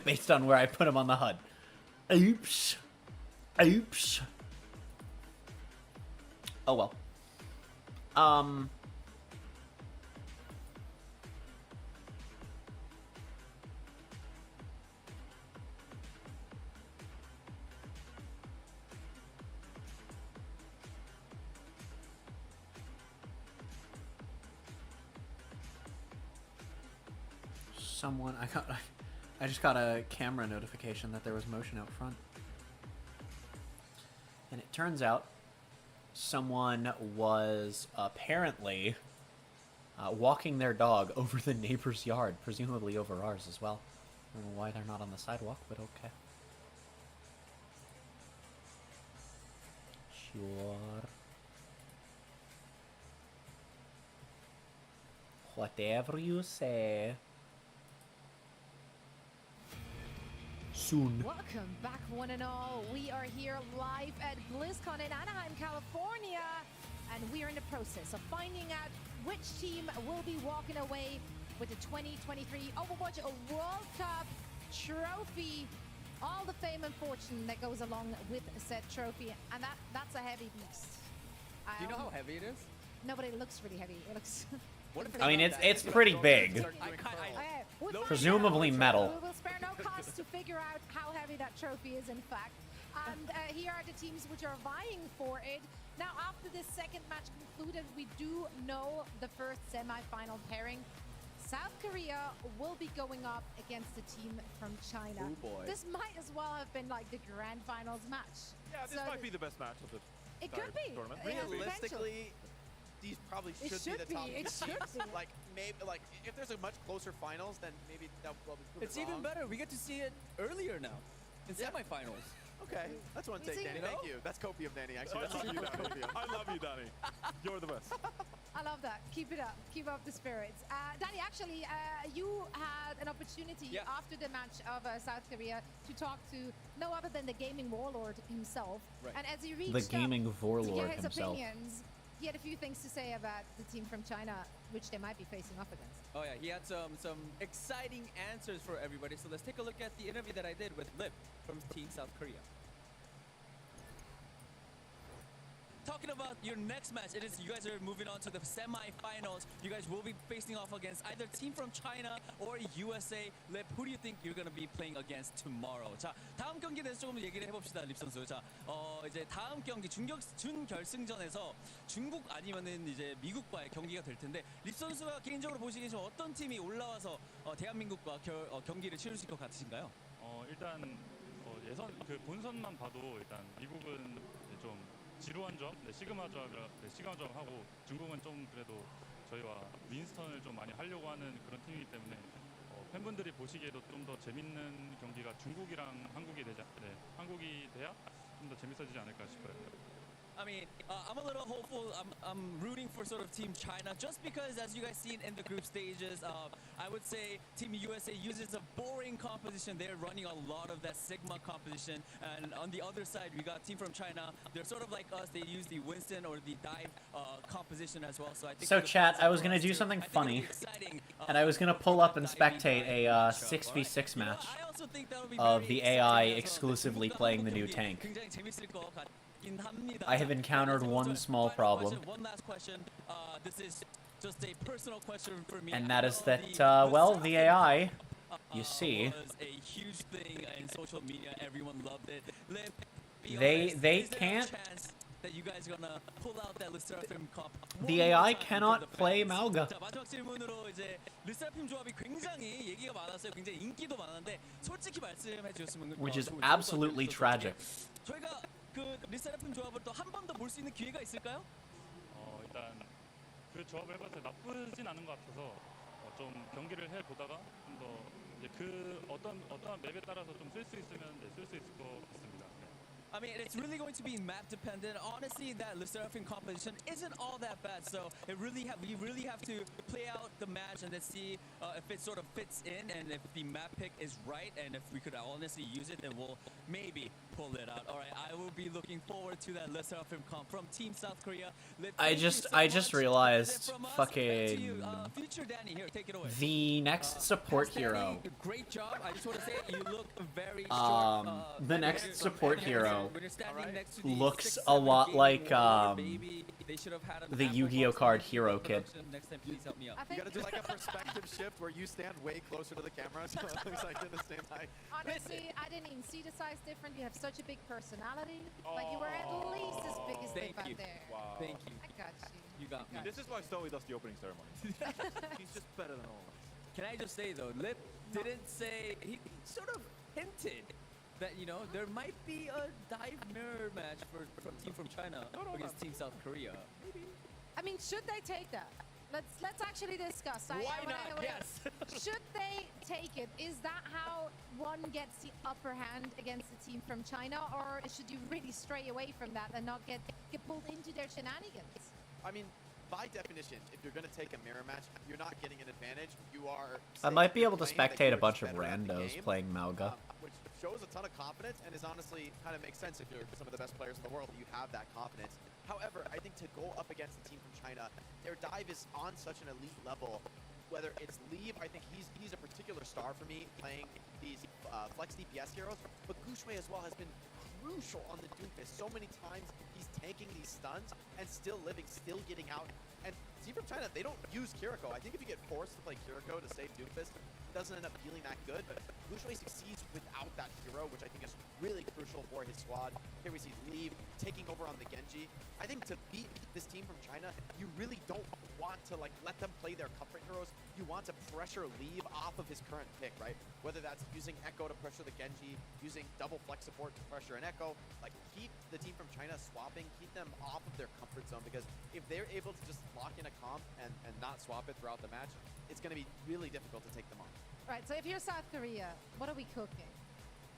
Based on where I put him on the HUD. Oops. Oops. Oh well. Someone, I just got a camera notification that there was motion out front. And it turns out someone was apparently walking their dog over the neighbor's yard, presumably over ours as well. I don't know why they're not on the sidewalk, but okay. Sure. Whatever you say. Soon. Welcome back, one and all. We are here live at BlizzCon in Anaheim, California, and we are in the process of finding out which team will be walking away with the 2023 Overwatch World Cup trophy. All the fame and fortune that goes along with said trophy, and that's a heavy beast. Do you know how heavy it is? No, but it looks really heavy. It looks. I mean, it's pretty big. Presumably metal. We will spare no cost to figure out how heavy that trophy is, in fact. And here are the teams which are vying for it. Now, after this second match concluded, we do know the first semi-final pairing. South Korea will be going up against the team from China. Oh boy. This might as well have been like the grand finals match. Yeah, this might be the best match of the It entire could be. tournament. It has Realistically, these probably It should be should the top. be, it should be. Like maybe like if there's a much closer finals, then maybe that will be proven It's even wrong. better. We get to see it earlier now in semifinals. Okay, that's one You take, see- Danny. Thank you. That's copium, Danny. Actually, I that's love you, Danny. copium. I love you, Danny. You're the best. I love that. Keep it up. Keep up the spirits. Danny, actually, you had an opportunity after the match of South Korea to talk to no other than the gaming warlord himself. Right. And as he reached The gaming up to warlord get his himself. opinions, he had a few things to say about the team from China, which they might be facing off against. Oh yeah, he had some exciting answers for everybody. So let's take a look at the interview that I did with Lip from Team South Korea. Talking about your next match, it is you guys are moving on to the semi-finals. You guys will be facing off against either team from China or USA. Lip, who do you think you're going to be playing against tomorrow? 자, 다음 경기에 대해서 조금 얘기를 해봅시다, 립 선수. 자, 이제 다음 경기 준결승전에서 중국 아니면은 이제 미국과의 경기가 될 텐데 립 선수가 개인적으로 보시기에 좀 어떤 팀이 올라와서 대한민국과 경기를 치를 수 있을 것 같으신가요? 일단 예선 그 본선만 봐도 일단 미국은 이제 좀 지루한 점, 시그마 조합하고 중국은 좀 그래도 저희와 윈스턴을 좀 많이 하려고 하는 그런 팀이기 때문에 팬분들이 보시기에도 좀 더 재밌는 경기가 중국이랑 한국이 돼야 좀 더 재밌어지지 않을까 싶어요. I mean, I'm a little hopeful. I'm rooting for sort of Team China just because, as you guys seen in the group stages, I would say Team USA uses a boring composition. They're running a lot of that Sigma composition, and on the other side, we got team from China. They're sort of like us. They use the Winston or the dive composition as well. So I think. So chat, I was gonna do something funny, and I was gonna pull up and spectate a 6v6 match of the AI exclusively playing the new tank. I have encountered one small problem, One last question. This is just a personal question for me. and that is that, well, the AI, you see, was a huge thing in social media. Everyone loved it. Lip, be they honest, is there can't, a chance that you guys are gonna pull out that LeSseraphim comp? the AI cannot play Mauga. 자, 마지막 질문으로 이제 LeSseraphim 조합이 굉장히 얘기가 많았어요. 굉장히 인기도 많았는데 솔직히 말씀해 주셨으면 Which is 좋을 것 absolutely 같아요. tragic. 저희가 그 LeSseraphim 조합을 또 한 번 더 볼 수 있는 기회가 있을까요? 일단 그 조합을 해봤을 때 나쁘진 않은 것 같아서 좀 경기를 해보다가 좀 더 이제 그 어떠한 맵에 따라서 좀 쓸 수 있으면 쓸 수 있을 것 같습니다. I mean, it's really going to be map dependent. Honestly, that LeSseraphim composition isn't all that bad. So we really have to play out the match and then see if it sort of fits in and if the map pick is right and if we could honestly use it, then we'll maybe pull it out. All right, I will be looking forward to that LeSseraphim comp from Team South Korea. I just realized fucking Future Danny, here, take it away. the next support hero. Great job. I just want to say you look very short. The next support hero When you're standing next to the looks 6'7" a lot gamer like warlord, baby, they should have had an the Apple Yu-Gi-Oh Watch card for Hero Kid. production. Next time, please help me out. You gotta do like a perspective shift where you stand way closer to the camera, so it looks like you're the same height. Honestly, I didn't even see the size different. You have such a big personality. Like you were at least as big as Thank Dave you. out there. Wow. Thank you. I got you. You got me. This is why Zoe does the opening ceremony. He's just better than all of us. Can I just say though, Lip didn't say, he sort of hinted that, you know, there might be a dive mirror match from Team from China against Team South Korea. Maybe. I mean, should they take that? Let's actually discuss. Why not? Yes. Should they take it? Is that how one gets the upper hand against the team from China, or should you really stray away from that and not get pulled into their shenanigans? I mean, by definition, if you're going to take a mirror match, you're not getting an advantage. You are. I might be able to saying that spectate a you're bunch just of better at the randos game, playing Mauga. which shows a ton of confidence and is honestly kind of makes sense if you're some of the best players in the world. You have that confidence. However, I think to go up against the team from China, their dive is on such an elite level. Whether it's Leave, I think he's a particular star for me playing these flex DPS heroes, but Gushwei as well has been crucial on the Doomfist. So many times he's tanking these stuns and still living, still getting out. And Team from China, they don't use Kiriko. I think if you get forced to play Kiriko to save Doomfist, it doesn't end up feeling that good, but Gushwei succeeds without that hero, which I think is really crucial for his squad. Here we see Leave taking over on the Genji. I think to beat this team from China, you really don't want to like let them play their comfort heroes. You want to pressure Leave off of his current pick, right? Whether that's using Echo to pressure the Genji, using double flex support to pressure an Echo, like keep the team from China swapping, keep them off of their comfort zone, because if they're able to just lock in a comp and not swap it throughout the match, it's going to be really difficult to take them on. Right, so if you're South Korea, what are we cooking?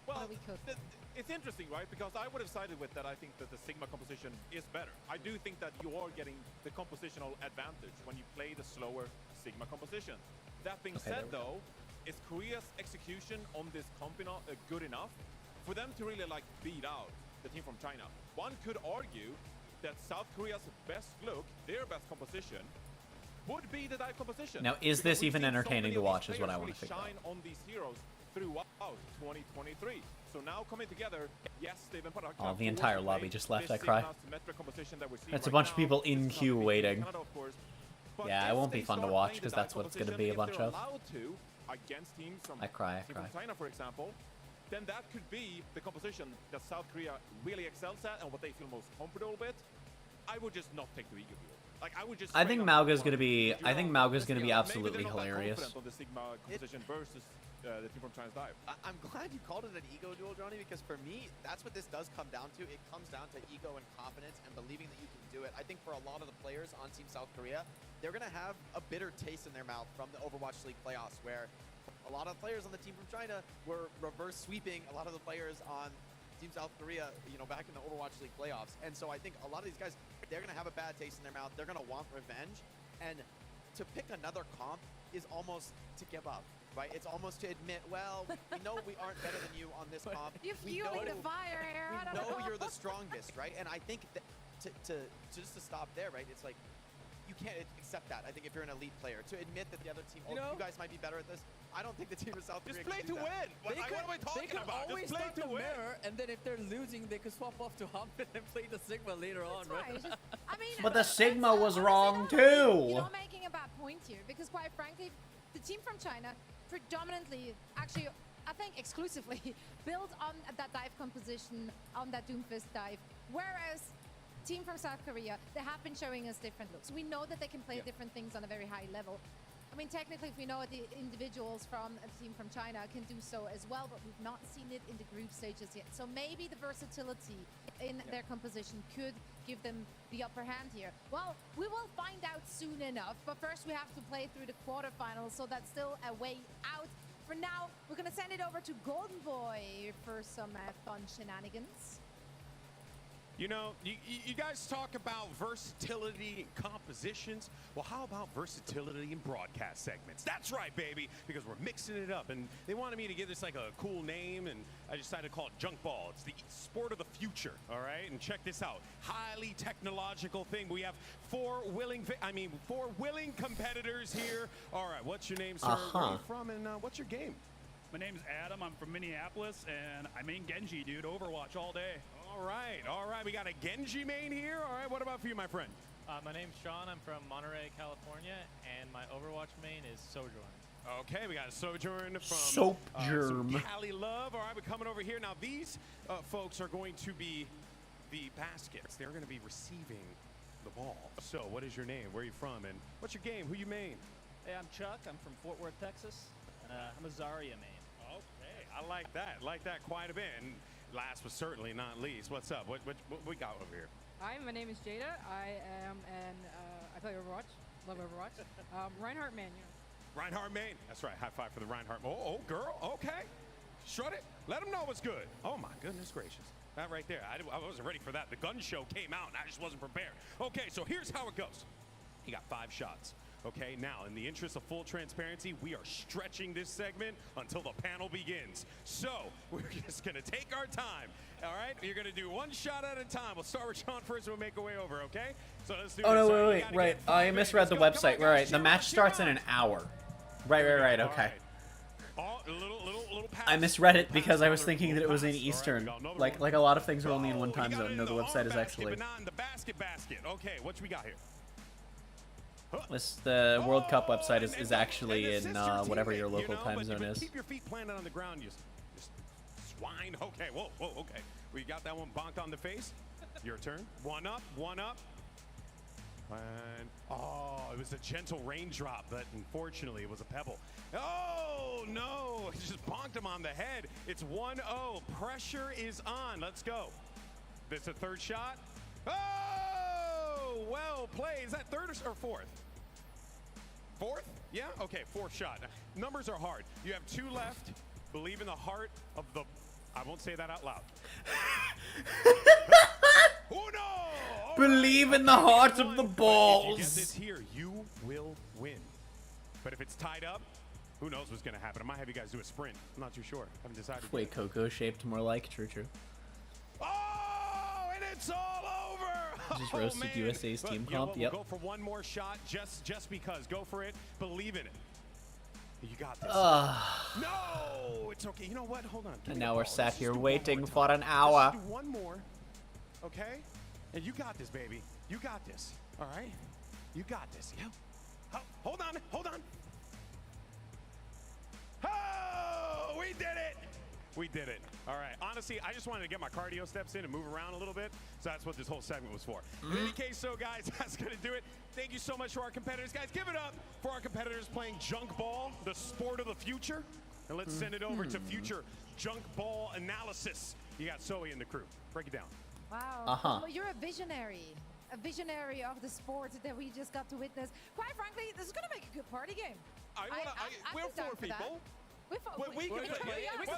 Well, what are we cooking? it's interesting, right? Because I would have sided with that. I think that the Sigma composition is better. I do think that you are getting the compositional advantage when you play the slower Sigma composition. That being said, though, is Korea's execution on this comp good enough for them to really like beat out the team from China? One could argue that South Korea's best look, their best composition, would be the dive composition. Now, is this even entertaining to watch is what I want to figure out. Shine on these heroes throughout 2023. So now coming together, yes, they've been put out. Oh, the entire lobby just left, I cry. That's a Right bunch now, of people in this is queue not waiting. Canada, of course, but Yeah, if it won't they be fun to start watch playing because the that's dive what it's going to composition, be a if bunch they're of. allowed to against teams from I cry. team from China, for example, then that could be the composition that South Korea really excels at and what they feel most comfortable with. I would just not take the ego duel. Like I would just. I think Mauga's going to be. I think Mauga's going to be maybe absolutely they're not that hilarious. confident on the Sigma composition versus the team from China's dive. I'm glad you called it an ego duel, Johnny, because for me, that's what this does come down to. It comes down to ego and confidence and believing that you can do it. I think for a lot of the players on Team South Korea, they're going to have a bitter taste in their mouth from the Overwatch League playoffs, where a lot of players on the team from China were reverse sweeping a lot of the players on Team South Korea, you know, back in the Overwatch League playoffs. And so I think a lot of these guys, they're going to have a bad taste in their mouth. They're going to want revenge. And to pick another comp is almost to give up. Right, it's almost to admit, well, we know we aren't better than you on this comp. You're fueling the fire here. I don't know. You're the strongest, right? And I think that just to stop there, right? It's like you can't accept that. I think if you're an elite player, to admit that the other team, you guys might be better at this. I don't think the team of South Korea Just play can do to that. win. What am I talking about? Always Just play start to the win. mirror, and then if they're losing, they could swap off to Hoppin and play the Sigma later on, right? I mean, But the Sigma was wrong You're too. not making a bad point here, because quite frankly, the team from China predominantly, actually, I think exclusively, built on that dive composition, on that Doomfist dive, whereas team from South Korea, they have been showing us different looks. We know that they can play different things on a very high level. I mean, technically, if we know the individuals from a team from China can do so as well, but we've not seen it in the group stages yet. So maybe the versatility in their composition could give them the upper hand here. Well, we will find out soon enough, but first we have to play through the quarterfinals, so that's still a way out. For now, we're going to send it over to Golden Boy for some fun shenanigans. You know, you guys talk about versatility in compositions. Well, how about versatility in broadcast segments? That's right, baby, because we're mixing it up. And they wanted me to give this like a cool name, and I decided to call it Junk Ball. It's the sport of the future, all right? And check this out. Highly technological thing. We have four willing competitors here. All right, what's your name, sir? Where are you from, and what's your game? My name's Adam. I'm from Minneapolis, and I main Genji, dude. Overwatch all day. All right. We got a Genji main here. All right, what about for you, my friend? My name's Sean. I'm from Monterey, California, and my Overwatch main is Sojourn. Okay, we got Sojourn from Sojourn. some Cali Love. All right, we're coming over here. Now, these folks are going to be the baskets. They're going to be receiving the ball. So, what is your name? Where are you from? And what's your game? Who you main? Hey, I'm Chuck. I'm from Fort Worth, Texas, and I'm a Zarya main. Okay, I like that. Like that quite a bit. And last but certainly not least, what's up? What we got over here? Hi, my name is Jada. I am I play Overwatch. Love Overwatch. Reinhardt main, Reinhardt main. That's right. High five for the Reinhardt. Oh, girl. Okay. Strut it. Let them know what's good. Oh, my goodness gracious. That right there. I wasn't ready for that. The gun show came out, and I just wasn't prepared. Okay, so here's how it goes. He got 5 shots. Okay, now, in the interest of full transparency, we are stretching this segment until the panel begins. So, we're just going to take our time, all right? You're going to do 1 shot at a time. We'll start with Sean first, and we'll make our way over, okay? So let's do Oh, this. no, wait, right. I misread the website. Right, the match starts in an hour. Right, okay. I misread it because I was thinking that it was in Eastern. Like a lot of things are only in one time zone. No, the website is actually... But not in the basket. Okay, what we got here? The World Cup website is actually in whatever your local time zone is. Keep your feet planted on the ground, you just swine. Okay, whoa, okay. We got that one bonked on the face. Your turn. One up. And, oh, it was a gentle raindrop, but unfortunately it was a pebble. Oh, no, it just bonked him on the head. It's 1-0. Pressure is on. Let's go. This a 3rd shot. Oh, well played. Is that 3rd or 4th? 4th? Yeah? Okay, 4th shot. Numbers are hard. You have 2 left. Believe in the heart of the... I won't say that out loud. Oh, no! Believe in the heart of the balls. If you get this here, you will win. But if it's tied up, who knows what's going to happen. I might have you guys do a sprint. I'm not too sure. I haven't decided. Wait, Coco shaped more like. True. Oh, and it's all over. Just roasted USA's But team you know comp. what? Yep. We'll go for 1 more shot just because. Go for it. Believe in it. You got this. No, it's okay. You know what? Hold on. Give And me now the we're ball. sat Let's here just do waiting one more for time. an hour. Let's just do 1 more. Okay? And you got this, baby. You got this. All right? You got this. Yeah. Hold on. Oh, we did it. We did it. All right. Honestly, I just wanted to get my cardio steps in and move around a little bit. So that's what this whole segment was for. In any case, so guys, that's going to do it. Thank you so much for our competitors. Guys, give it up for our competitors playing junk ball, the sport of the future. And let's send it over to future junk ball analysis. You got Zoe and the crew. Break it down. Wow. Well, you're a visionary of the sport that we just got to witness. Quite frankly, this is going to make a good party game. We're 4 people. We can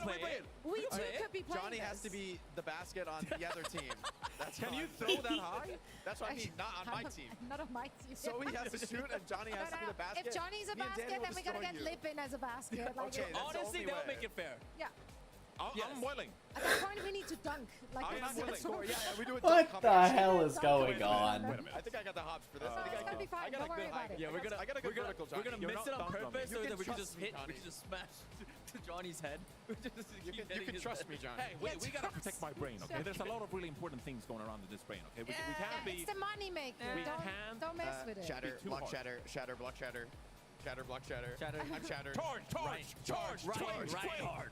play it. We too could be playing Johnny has to be the basket on the other team. That's Can fine. you throw that high? That's what I mean, not on my team. Not on my team. So he has to shoot and Johnny has to be the basket. If Johnny's a Me and basket, Danny will then we gotta destroy get you. Lipin as a basket. Like, Okay, that's the Honestly, only that'll way. make it fair. yeah. I'm willing. At that point, we need to dunk. Like, I'm that's- willing. that's what Yeah, we do a What dunk the competition. hell is going on? Wait a minute. I think I got the hops for this. I think it's gonna be fine. I got Don't a worry good about high. it. Yeah, I got a good vertical, Johnny. We're gonna You're miss not it on dunk purpose me. so You that we can can just trust me, hit. We Johnny. can just smash to Johnny's head. You can trust me, Johnny. Hey, we gotta protect my brain, okay? There's a lot of really important things going around in this brain, okay? We can't be... It's the money maker. We can't, Don't mess with it. Shatter, Be too block hard. shatter, shatter, block shatter. Shatter, block shatter. I'm shattered. Charge.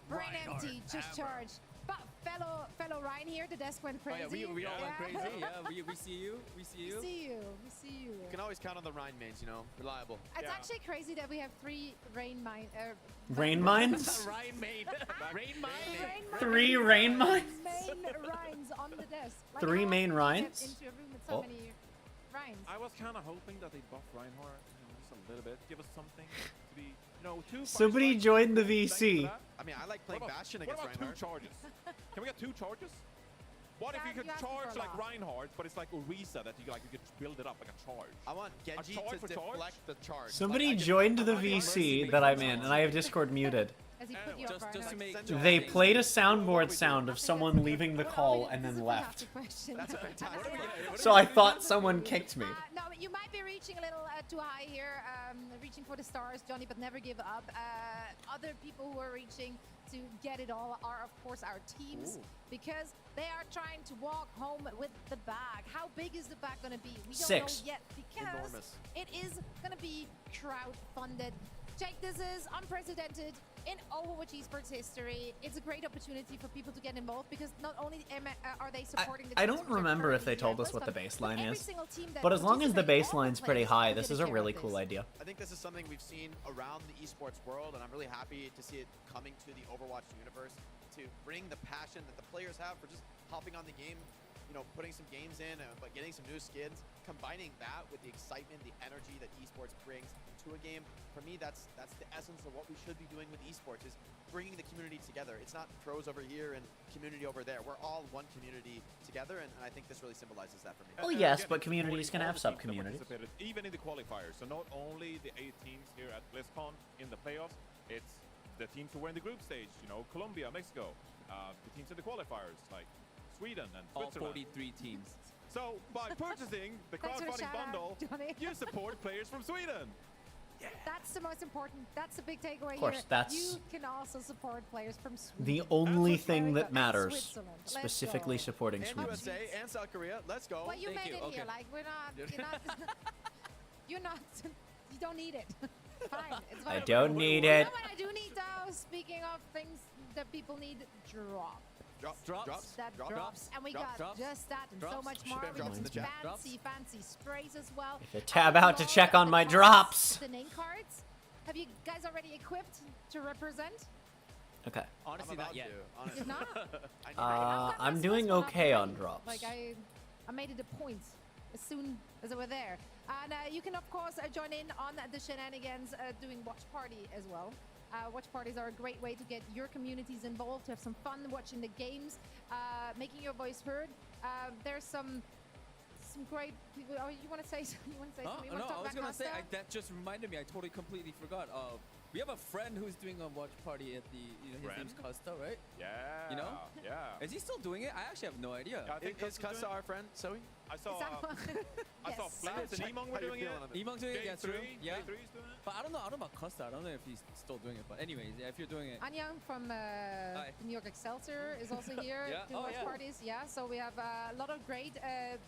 Brain empty, just charge. But fellow Ryan here, the desk went Oh crazy. yeah, we all went crazy. Yeah, we see you. We see you. We see you. You can always count on the Rhine mains, you know, reliable. It's actually crazy that we have 3 rain mines. Rain mines? Ryan made. Rain mine. 3 rain mines? Main Rhines on the desk. Like, 3 how main can you get Rhines? Into a room with so Oh. many Rhines. I was kind of hoping that they'd buff Reinhardt, just a little bit. Give us something to be, 2 Somebody five-star. joined the Thank you for VC. that. I mean, I like playing What about- Bastion What against about Reinhardt. 2 charges? Can we get 2 charges? What if Yeah, you could you asked for charge a like lot. Reinhardt, but it's like Orisa that you could build it up like a charge? I want Genji charge to for charge? deflect the charge. Somebody Like, I joined can- the I can VC mercy that make I'm in, and I have Discord muted. As he put you up, Just to Reinhardt. make. Send They Johnny. played a soundboard sound of someone leaving the call and then left. That's a fantastic. So I thought someone kicked me. No, but you might be reaching a little too high here, reaching for the stars, Johnny, but never give up. Other people who are reaching to get it all are, of course, our teams, because they are trying to walk home with the bag. How big is the bag going to be? We don't 6. know yet, because Enormous. it is going to be crowd-funded. Jake, this is unprecedented. in Overwatch esports history, it's a great opportunity for people to get involved because not only are they supporting the I teams don't which are remember if they currently told us what the BlizzCon, baseline every is, single team that but as long as the participates, all the baseline's pretty players high, will this get is a a share really of cool this. idea. I think this is something we've seen around the esports world, and I'm really happy to see it coming to the Overwatch universe to bring the passion that the players have for just hopping on the game, you know, putting some games in, but getting some new skins, combining that with the excitement, the energy that esports brings to a game. For me, that's the essence of what we should be doing with esports, is bringing the community together. It's not pros over here and community over there. We're all one community together, and I think this really symbolizes that for me. Well, And yes, again, but it's communities can supporting all have the teams that sub-communities. participated, even in the qualifiers. So not only the 8 teams here at BlizzCon in the playoffs, it's the teams who were in the group stage. You know, Colombia, Mexico, the teams in the qualifiers like Sweden and All Switzerland. 43 teams. So by purchasing the Thanks for the crowdfunding shout-out, bundle, Johnny. you support players from Sweden. That's the most important. That's the big takeaway Of course, here. that's you can also support players from Sweden. The only thing that And matters, Switzerland. Let's specifically go. supporting And Sweden. USA and South Korea, let's go. Well, you Thank made you, it okay. here. Like we're not. You're not. You're not. You don't need it. Fine. It's I fine. don't need You it. know what I do need though? Speaking of things that people need, drop. Drops. That drops. And we Drops. got just that and so Drops. much Should more. have We got drops in some the chat. fancy sprays as well. If you tab out to check on my drops. The name cards. Have you guys already equipped to represent? Okay. Honestly, I'm not about yet. to, honestly. You're not? I need I'm doing okay on drops. Like I made it a point as soon as I were there. And you can of course join in on the shenanigans doing watch party as well. Watch parties are a great way to get your communities involved, to have some fun watching the games, making your voice heard. There's some great people. Oh, you want to say something? You want to say something? You No, wanna talk I was about gonna say Costa? that just reminded me. I totally completely forgot. We have a friend who's doing a watch party at the. His Friend? name's Costa, right? Yeah. You know? Yeah. Is he still doing it? I actually have no idea. Yeah, I think Is Kasa our friend, Zoe? I saw. Is that one? I saw Yes. Flats and Check Emong how were you're doing it. feeling on it. Emong's doing it, Game yeah, true. 3, Yeah. Game 3 is doing it. But I don't know about Costa. I don't know if he's still doing it. But anyways, yeah, if you're doing it. Anyang from the New York Excelsior is also here Yeah. doing Oh, watch yeah. parties. Yeah, so we have a lot of great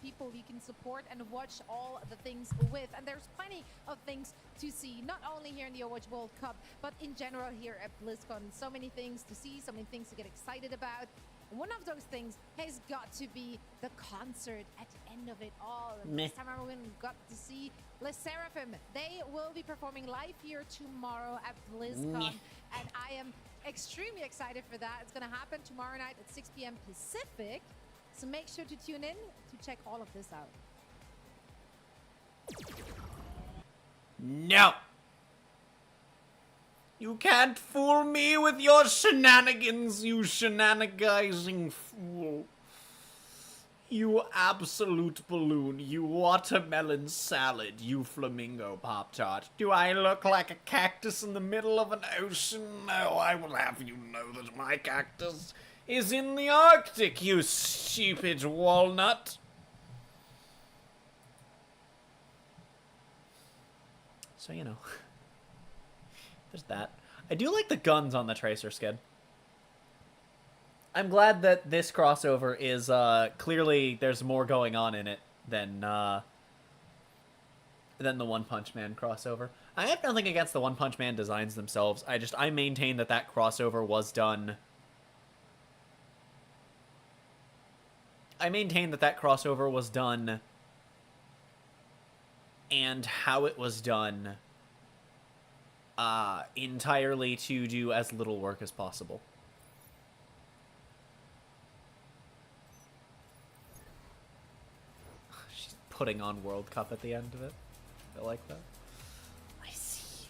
people you can support and watch all the things with. And there's plenty of things to see, not only here in the Overwatch World Cup, but in general here at BlizzCon. So many things to see, so many things to get excited about. One of those things has got to be the concert at the end of it all. And Meh. this time around we got to see Les Seraphim. They will be performing live here tomorrow at BlizzCon. Meh. And I am extremely excited for that. It's going to happen tomorrow night at 6 p.m. Pacific. So make sure to tune in to check all of this out. No! You can't fool me with your shenanigans, you shenanigizing fool. You absolute balloon, you watermelon salad, you flamingo Pop-Tart. Do I look like a cactus in the middle of an ocean? No, I will have you know that my cactus is in the Arctic, you stupid walnut. So, you know, there's that. I do like the guns on the Tracer skin. I'm glad that this crossover is, clearly there's more going on in it than the One Punch Man crossover. I have nothing against the One Punch Man designs themselves. I maintain that that crossover was done. I maintain that that crossover was done, and how it was done, entirely to do as little work as possible. She's putting on World Cup at the end of it. I like that. I see.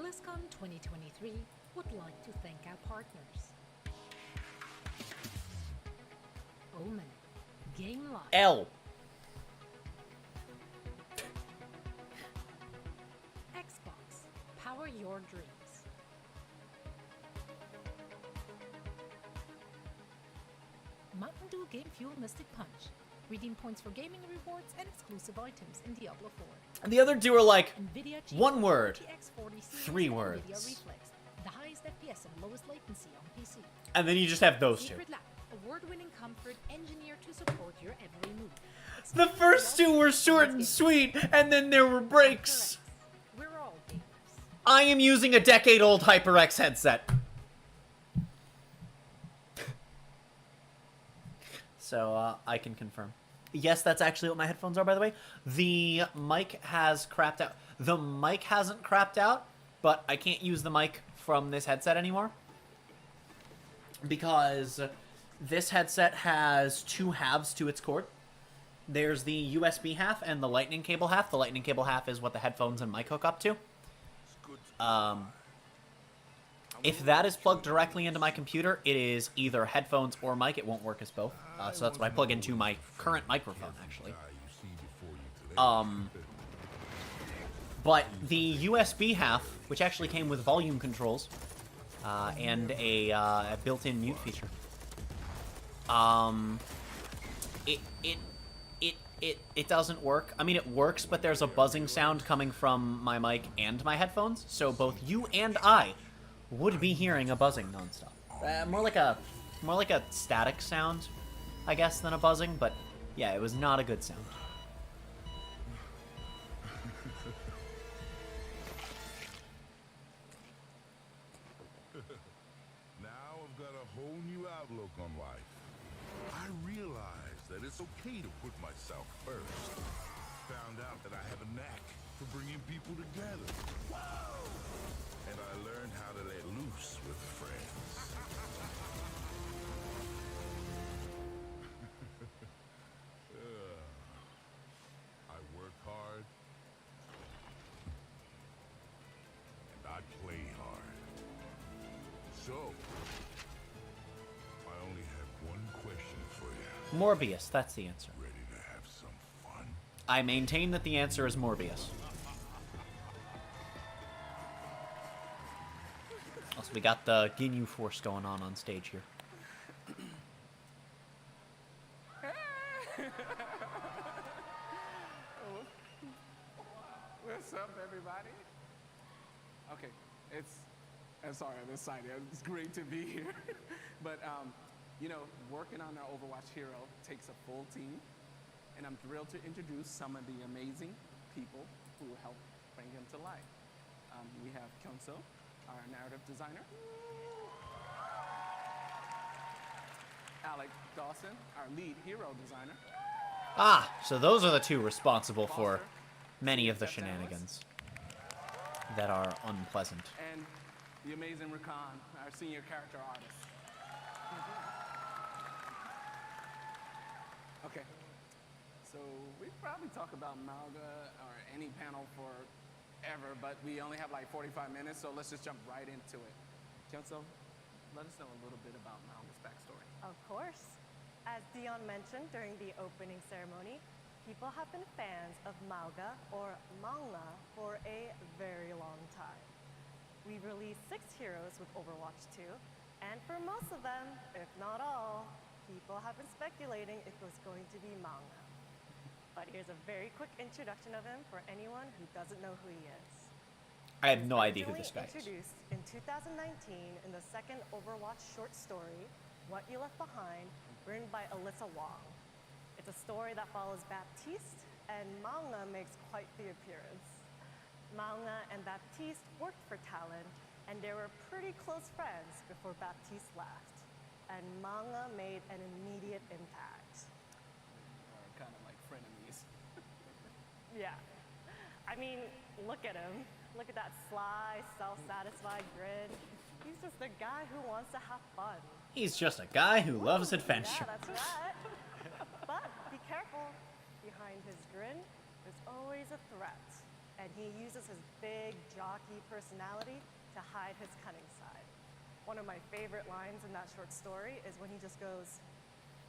BlizzCon 2023 would like to thank our partners. Omen, Game Live, L. Xbox, power your dreams. Mountain Dew Game Fuel Mystic Punch. Redeem points for gaming rewards and exclusive items in Diablo 4. And the other two are like, NVIDIA one word, GeForce GTX 40 series 3 and words. NVIDIA Reflex, the highest FPS and lowest latency on PC. And then you just have those two. Secret Lab, award-winning comfort engineered to support your every move. The first two were short and sweet, and then there were breaks. We're all gamers. I am using a decade-old HyperX headset. So, I can confirm. Yes, that's actually what my headphones are, by the way. The mic has crapped out. The mic hasn't crapped out, but I can't use the mic from this headset anymore. Because this headset has two halves to its cord. There's the USB half and the lightning cable half. The lightning cable half is what the headphones and mic hook up to. If that is plugged directly into my computer, it is either headphones or mic. It won't work as both. So that's what I plug into my current microphone, actually. But the USB half, which actually came with volume controls and a built-in mute feature, it doesn't work. I mean, it works, but there's a buzzing sound coming from my mic and my headphones, so both you and I would be hearing a buzzing nonstop. More like a static sound, I guess, than a buzzing, but yeah, it was not a good sound. Now I've got a whole new outlook on life. I realized that it's okay to put myself first. Found out that I have a knack for bringing people together. And I learned how to let loose with friends. I work hard. And I play hard. So, I only have one question for you. Morbius, that's the answer. Ready to have some fun? I maintain that the answer is Morbius. Also, we got the Ginyu Force going on stage here. What's up, everybody? Okay, I'm sorry, I'm excited. It's great to be here. But, you know, working on our Overwatch hero takes a full team, and I'm thrilled to introduce some of the amazing people who will help bring him to life. We have Kyunso, our narrative designer. Alec Dawson, our lead hero designer. Ah, so those are the two responsible for many of the shenanigans that are unpleasant. And the amazing Rakan, our senior character artist. Okay, so we probably talk about Malga or any panel forever, but we only have like 45 minutes, so let's just jump right into it. Kyunso, let us know a little bit about Malga's backstory. Of course. As Dion mentioned during the opening ceremony, people have been fans of Malga or manga for a very long time. We've released 6 heroes with Overwatch 2, and for most of them, if not all, people have been speculating if it was going to be manga. But here's a very quick introduction of him for anyone who doesn't know who he is. I have no idea who this guy is. Introduced in 2019 in the second Overwatch short story, What You Left Behind, written by Alyssa Wong. It's a story that follows Baptiste, and Manga makes quite the appearance. Manga and Baptiste worked for Talon, and they were pretty close friends before Baptiste left. And Manga made an immediate impact. Kind of like frenemies. Yeah. I mean, look at him. Look at that sly, self-satisfied grin. He's just a guy who wants to have fun. He's just a guy who loves adventure. Yeah, that's right. But be careful. Behind his grin, there's always a threat. and he uses his big jockey personality to hide his cunning side. One of my favorite lines in that short story is when he just goes,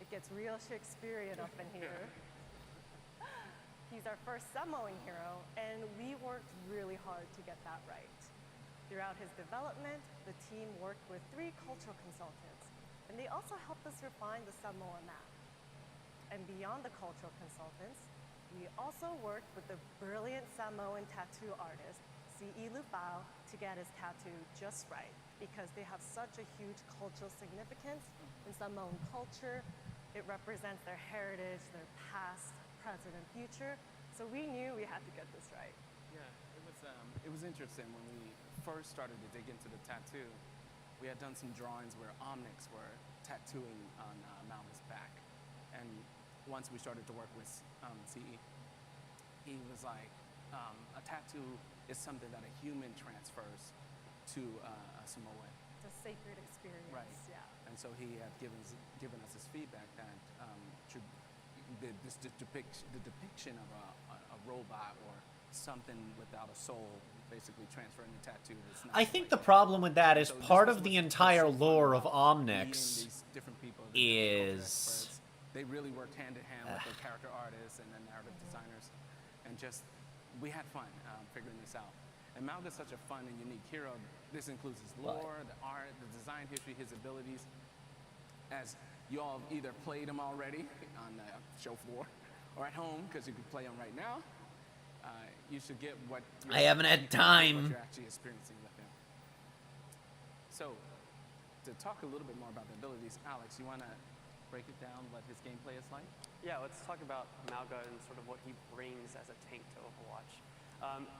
"It gets real Shakespearean up in here." He's our first Samoan hero, and we worked really hard to get that right. Throughout his development, the team worked with 3 cultural consultants, and they also helped us refine the Samoa map. And beyond the cultural consultants, we also worked with the brilliant Samoan tattoo artist, C.E. Lufau, to get his tattoo just right, because they have such a huge cultural significance in Samoan culture. It represents their heritage, their past, present, and future. So we knew we had to get this right. Yeah, it was interesting when we first started to dig into the tattoo. We had done some drawings where Omnics were tattooing on Malma's back, and once we started to work with CE, he was like, a tattoo is something that a human transfers to a Samoan. It's a sacred experience. Right. Yeah. And so he had given us his feedback that the depiction of a robot or something without a soul, basically transferring the tattoo. Is not I think the the problem with that is So this part is of the what's entire so fun lore of about Omnics meeting these different people, the different is experts. They really worked hand in hand with the character artists and the narrative designers, and just we had fun figuring this out. And Malga's such a fun and unique hero. This includes his lore, the art, the design history, his abilities. As you all have either played him already on the show floor or at home, because you can play him right now, you should get what I haven't had time. What you're actually experiencing with him. So, to talk a little bit more about the abilities, Alex, you want to break it down what his gameplay is like? Yeah, let's talk about Malga and sort of what he brings as a tank to Overwatch.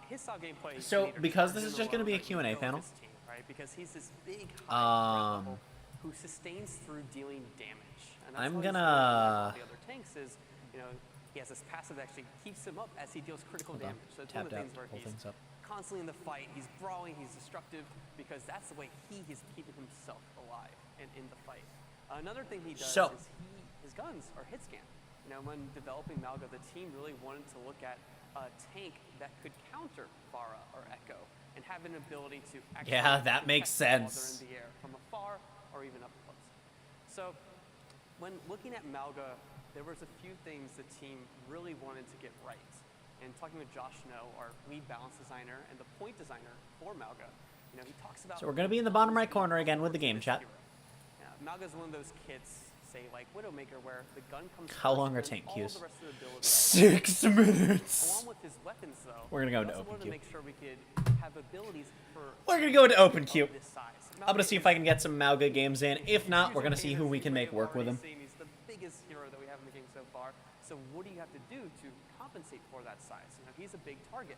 His style gameplay. So, because this is just going to be a Q&A panel, team, right? Because he's this big high level who sustains through dealing damage. And that's I'm how he's gonna the other tanks is, you know, he has this passive that actually keeps him up as he deals critical Hold on. damage. So it's one of Tapped the out. things where Pull he's things up. constantly in the fight, he's brawling, he's destructive, because that's the way he is keeping himself alive and in the fight. Another thing he does is his guns are hit scan. You know, when developing Malga, the team really wanted to look at a tank that could counter Pharah or Echo and have an ability to actually that makes detect them while sense. they're in the air from afar or even up close. So when looking at Malga, there was a few things the team really wanted to get right. And talking with Josh Snow, our lead balance designer and the point designer for Malga, you know, he talks about. So we're going to be in the bottom right corner again with the game chat. Yeah, Malga's one of those kits, say like Widowmaker, where the gun comes. How first, long are and tank all queues? the rest of the abilities 6 minutes. Along with his weapons, though. We're gonna go into we also open wanted queue. to make sure we could have abilities for. We're going to go into open queue. This size. I'm going to see if I can get some Malga games in. If not, we're going to see who we can make work with him. He's the biggest hero that we have in the game so far. So what do you have to do to compensate for that size? You know, he's a big target.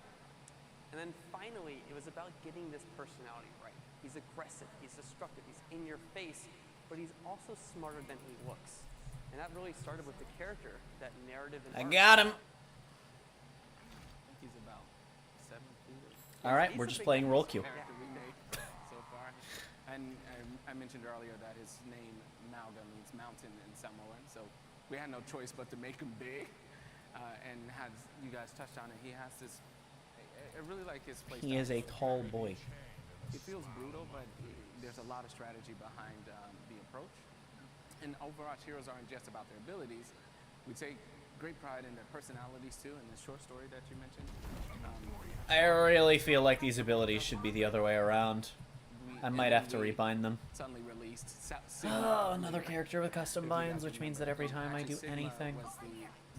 And then finally, it was about getting this personality right. He's aggressive, he's destructive, he's in your face, but he's also smarter than he looks. And that really started with the character, that narrative. And I arc. got him. I think he's about 7 feet. All right, we're just playing roll queue. Character we made so far. And I mentioned earlier that his name Malga means mountain in Samoan, so we had no choice but to make him big. And as you guys touched on it, he has this. I really like his play. He is a tall boy. It feels brutal, but there's a lot of strategy behind the approach. And Overwatch heroes aren't just about their abilities. We take great pride in their personalities too. In the short story that you mentioned. I really feel like these abilities should be the other way around. I might have to rebind them. Suddenly released. Oh, another character with custom binds, which means that every time I do anything,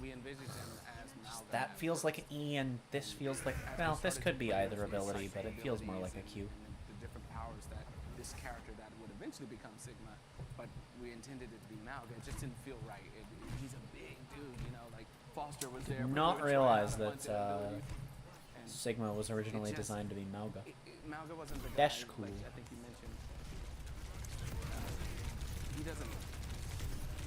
we envisioned him as Malga. that feels like an E, and this feels like, well, this could be either ability, but it feels more like a Q. The different powers that this character that would eventually become Sigma, but we intended it to be Malga. It just didn't feel right. He's a big dude, you know, like Foster was there. Did not realize that Sigma was originally designed to be Malga. Malga wasn't the guy. That's cool. Like, I think you mentioned. He doesn't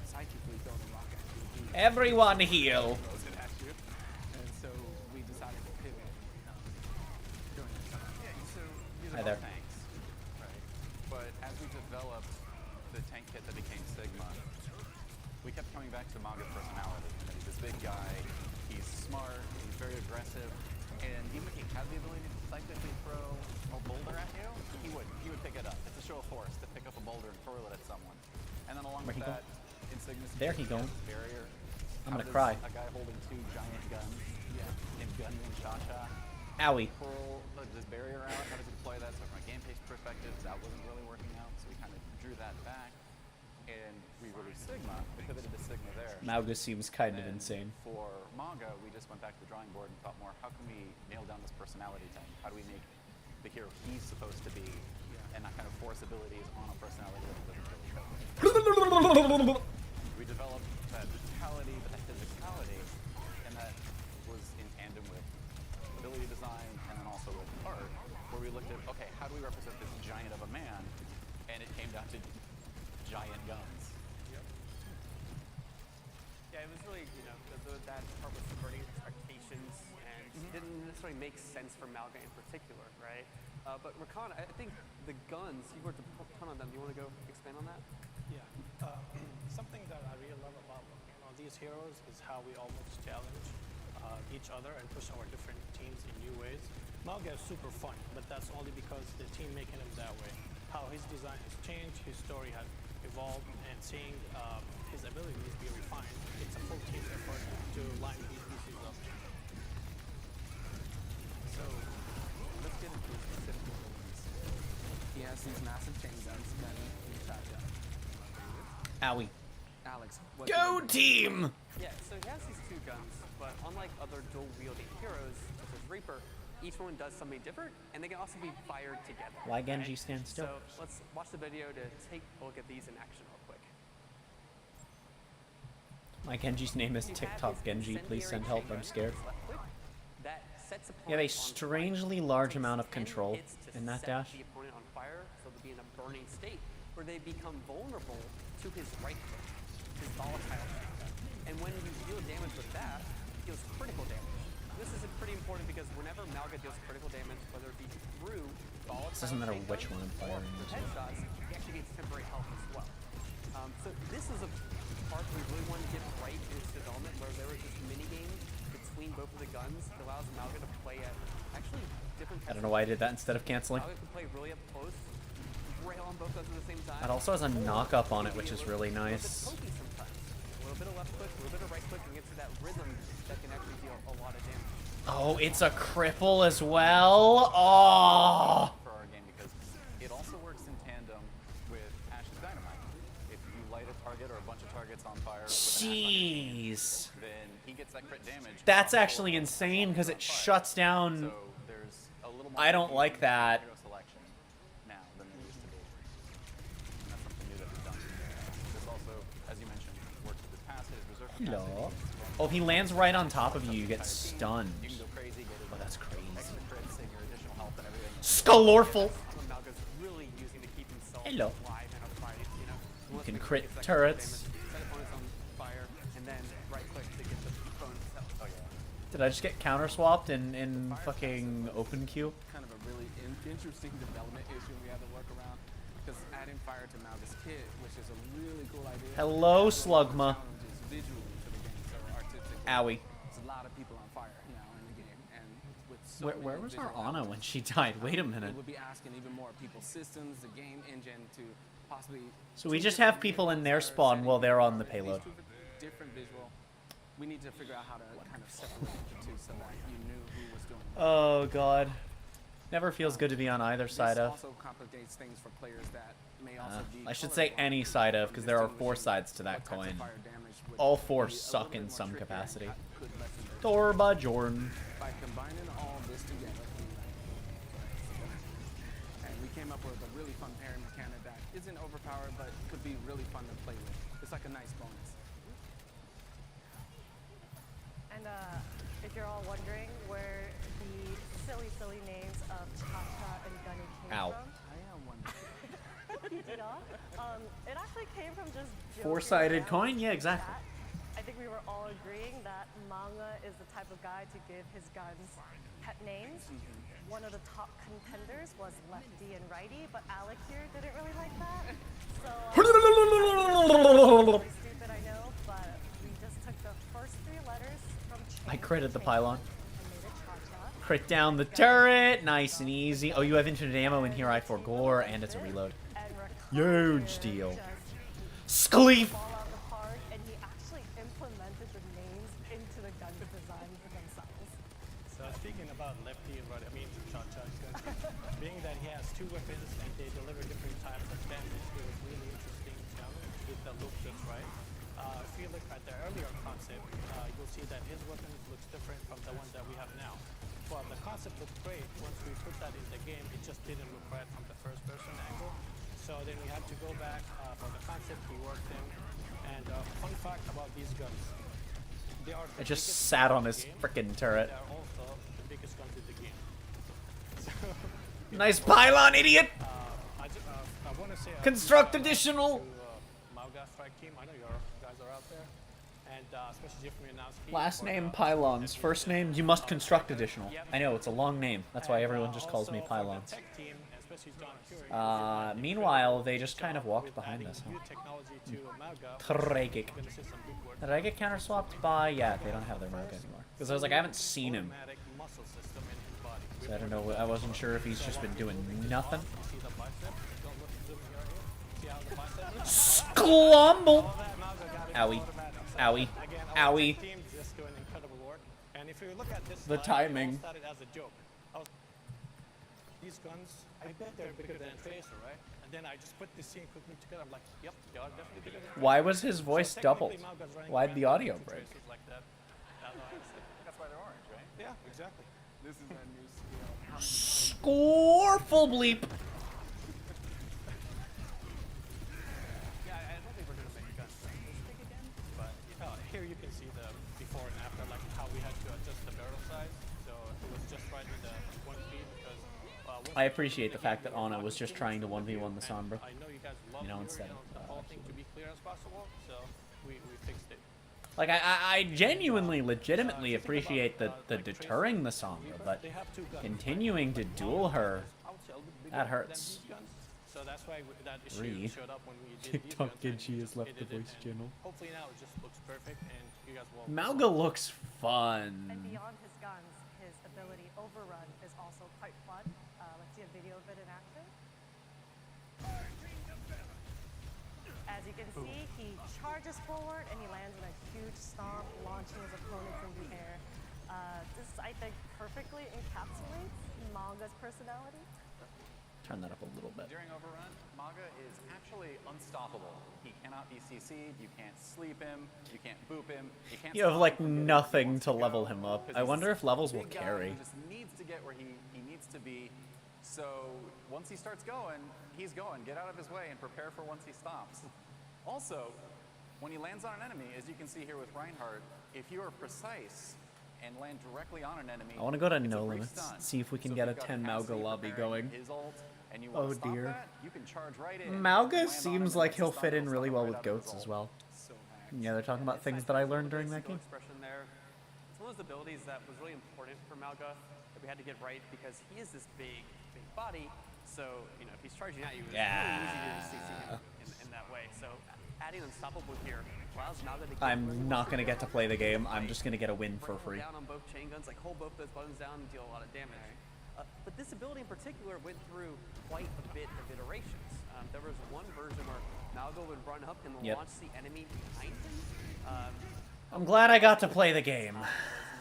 psychically throw the rock at you. Everyone heal. Throws it at you. And so we decided to pivot during this time. Yeah, so these Hi are there. all tanks, right? But as we developed the tank kit that became Sigma, we kept coming back to Malga's personality. And he's this big guy, he's smart, he's very aggressive, And even if he had the ability to psychically throw a boulder at you, he would pick it up. It's a show of force to pick up a boulder and throw it at someone. And then along Where with he go? that, Insignis There he go. barrier. I'm How gonna does cry. A guy holding 2 giant guns, named Gunny and Cha-Cha, Owie. pull this barrier out? How does he deploy that? So from a game pace perspective, that wasn't really working out, so we kind of drew that back. And we released Sigma. We pivoted to Sigma there. Mauga seems kind of And insane. For Manga, we just went back to the drawing board and thought more, how can we nail down this personality thing? How do we make the hero he's supposed to be and not kind of force abilities on a personality that doesn't really show? We developed that brutality, but that physicality, and that was in tandem with ability design and then also with art, where we looked at, okay, how do we represent this giant of a man? And it came down to giant guns. Yeah, it was really, that part was subverting expectations and didn't necessarily make sense for Malga in particular, right? But Rakan, I think the guns, you worked a ton on them. Do you want to go expand on that? Yeah. Something that I really love about these heroes is how we almost challenge each other and push our different teams in new ways. Malga is super fun, but that's only because the team making him that way. How his design has changed, his story has evolved, and seeing his abilities be refined, it's a full team effort to line these pieces up. So let's get into the specific abilities. He has these massive chain guns, Gunny and Cha-Cha. Owie. Alex, what Go team! Yeah, so he has these 2 guns, but unlike other dual-wielding heroes, such as Reaper, each one does something different, and they can also be fired together. Why Genji stand still? So let's watch the video to take a look at these in action real quick. My Genji's name is TikTok Genji. Please send help. I'm scared. That sets You have a strangely large amount of control in that dash. the opponent on fire, so they'll be in a burning state, where they become vulnerable to his right click, his volatile shotgun. And when you deal damage with that, it deals critical damage. This is pretty important because whenever Malga deals critical damage, whether it be through volatile It doesn't matter which one I'm or firing through into. headshots, he actually gains temporary health as well. So this is a part we really wanted to get right in its development, where there was this mini game between both of the guns that allows Malga to play at actually different. I don't know why I did that instead of canceling. Malga can play really up close, rail on both guns at the same time. It also has a knock up on it, which is really nice. A little bit of left click, a little bit of right click, and get to that rhythm that can actually deal a lot of damage. Oh, it's a cripple as well. Oh. For our game, because it also works in tandem with Ash's Dynamite. If you light a target or a bunch of targets on fire, Jeez. then he gets that crit damage. That's actually insane because it shuts down. So there's a little more I don't like that. hero selection now than there used to be. And that's something new that we've done. This also, as you mentioned, works with his passive, reserve Hello. Oh, if he lands right on top of you, you get stunned. You can go crazy, get Oh, that's crazy. extra crits and your additional health and everything. Skalorful. Malga's really using to keep himself Hello. alive in a fight, You can crit turrets. Set opponents on fire, and then right click to get the opponent's health. Oh yeah. Did I just get counter swapped in fucking open queue? Kind of a really interesting development issue we had to work around, because adding fire to Malga's kit, which is a really cool idea. Hello, Slugma. Challenges visually to the game, so artistically. Owie. There's a lot of people on fire, in the game, and with so Where many was our visual Ana elements, when she died? Wait a minute. It would be asking even more people's systems, the game engine, to possibly. So we just have people in their spawn while they're on the payload. Different visual. We need to figure out how to kind of separate the two so that you knew who was doing what. Oh god. Never feels good to be on either side This of. also complicates things for players that may also be I should say any side of, because there are 4 sides to that coin. All 4 suck in some capacity. Torba Jordan. By combining all this together, and we came up with a really fun pairing mechanic that isn't overpowered, but could be really fun to play with. It's like a nice bonus. And if you're all wondering where the silly names of Cha-Cha and Gunny came Ow. from. I am wondering. You know? It actually came from just joking 4-sided around coin? Yeah, with exactly. that. I think we were all agreeing that Manga is the type of guy to give his guns pet names. One of the top contenders was Lefty and Righty, but Alec here didn't really like that. So really stupid, I know, but we just took the first 3 letters from I Chain critted the Chain pylon. and made it Cha-Cha. Crit down the turret. Nice and easy. Oh, you have infinite ammo in here. I forgore, and it's a reload. Huge deal. Skleef! And he actually implemented the names into the gun design for themselves. So speaking about lefty and right, I mean Cha-Cha's gun, being that he has two weapons and they deliver different types of damage, it was really interesting challenge with the look just right. If you look at the earlier concept, you'll see that his weapon looks different from the one that we have now. Well, the concept looked great. Once we put that in the game, it just didn't look right from the first person angle. So then we had to go back for the concept, we worked them. And fun fact about these guns, they are the I just biggest sat guns on in the his game. frickin' turret. They are also the biggest guns in the game. Nice pylon, idiot! I want to say Construct additional! Mauga Strike Team, I know you guys are out there. And especially Jeffrey Yanowski. Last name Pylons. First name, you must construct additional. I know, it's a long name. That's why everyone just calls me Pylons. Meanwhile, they just kind of walked behind us, huh? Tragic. Did I get counter-swapped by... Yeah, they don't have their Mauga anymore. Because I was like, I haven't seen him. So I don't know, I wasn't sure if he's just been doing nothing. Sklumble! Owie. Owie. Owie. And if you look at this The slide, it all timing. started as a joke. These guns, I bet they're bigger than Tracer, right? And then I just put this scene quickly together. I'm like, yep, they are definitely bigger than Why Tracer. was his voice So doubled? technically, Mauga's running Why'd around the audio with two break? Tracers like that. That's why they're orange, right? Yeah, exactly. This is our new skill. Score full bleep. Yeah, I don't think we're gonna make guns this big again. But here you can see the before and after, like how we had to adjust the barrel size. So it was just right with the 1 feet because. I appreciate the fact that Ana was just trying to 1v1 the Sombra. I know you guys love You know, instead of... the whole thing to be clear as possible, so we fixed it. Like, I genuinely, legitimately appreciate the deterring the Sombra, but continuing to duel her, that hurts. So that's why that issue Three. showed up when we did these TikTok guns, and Genji has left it the didn't, voice and channel. Hopefully now it just looks perfect, and you guys will. Mauga looks fun. And beyond his guns, his ability Overrun is also quite fun. Let's see a video of it in action. As you can see, he charges forward and he lands in a huge stomp, launching his opponents in the air. This, I think, perfectly encapsulates Mauga's personality. Turn that up a little bit. During Overrun, Mauga is actually unstoppable. He cannot be CC'd, you can't sleep him, you can't boop him, you can't You have, stop like, him from getting nothing where he to wants level go, him up. 'cause I he's wonder if a levels will big guy carry. who just needs to get where he needs to be. So once he starts going, he's going. Get out of his way and prepare for once he stops. Also, when he lands on an enemy, as you can see here with Reinhardt, if you are precise and land directly on an enemy, I want to go to it's a no brief limits, stun. see if we can So get a if you've got 10 Mauga Cassidy lobby preparing going. his ult, and you Oh want to stop dear. that, you can charge right in. Mauga land on seems him, like and he'll stun fit in will really stun well right with out of his goats as ult. well. So Yeah, they're talking about things that I learned during that game. Expression there. It's one of those abilities that was really important for Mauga that we had to get right because he is this big body. So, you know, if he's charging at you, it's really easy to CC him in that way. So, adding Unstoppable here allows Mauga to get I'm not going to get to play the game. I'm just going to get a win for free. down on both chain guns, like hold both those buttons down and deal a lot of damage. But this ability in particular went through quite a bit of iterations. There was one version where Mauga would run up and Yep. launch the enemy behind him. I'm glad I got to play the game.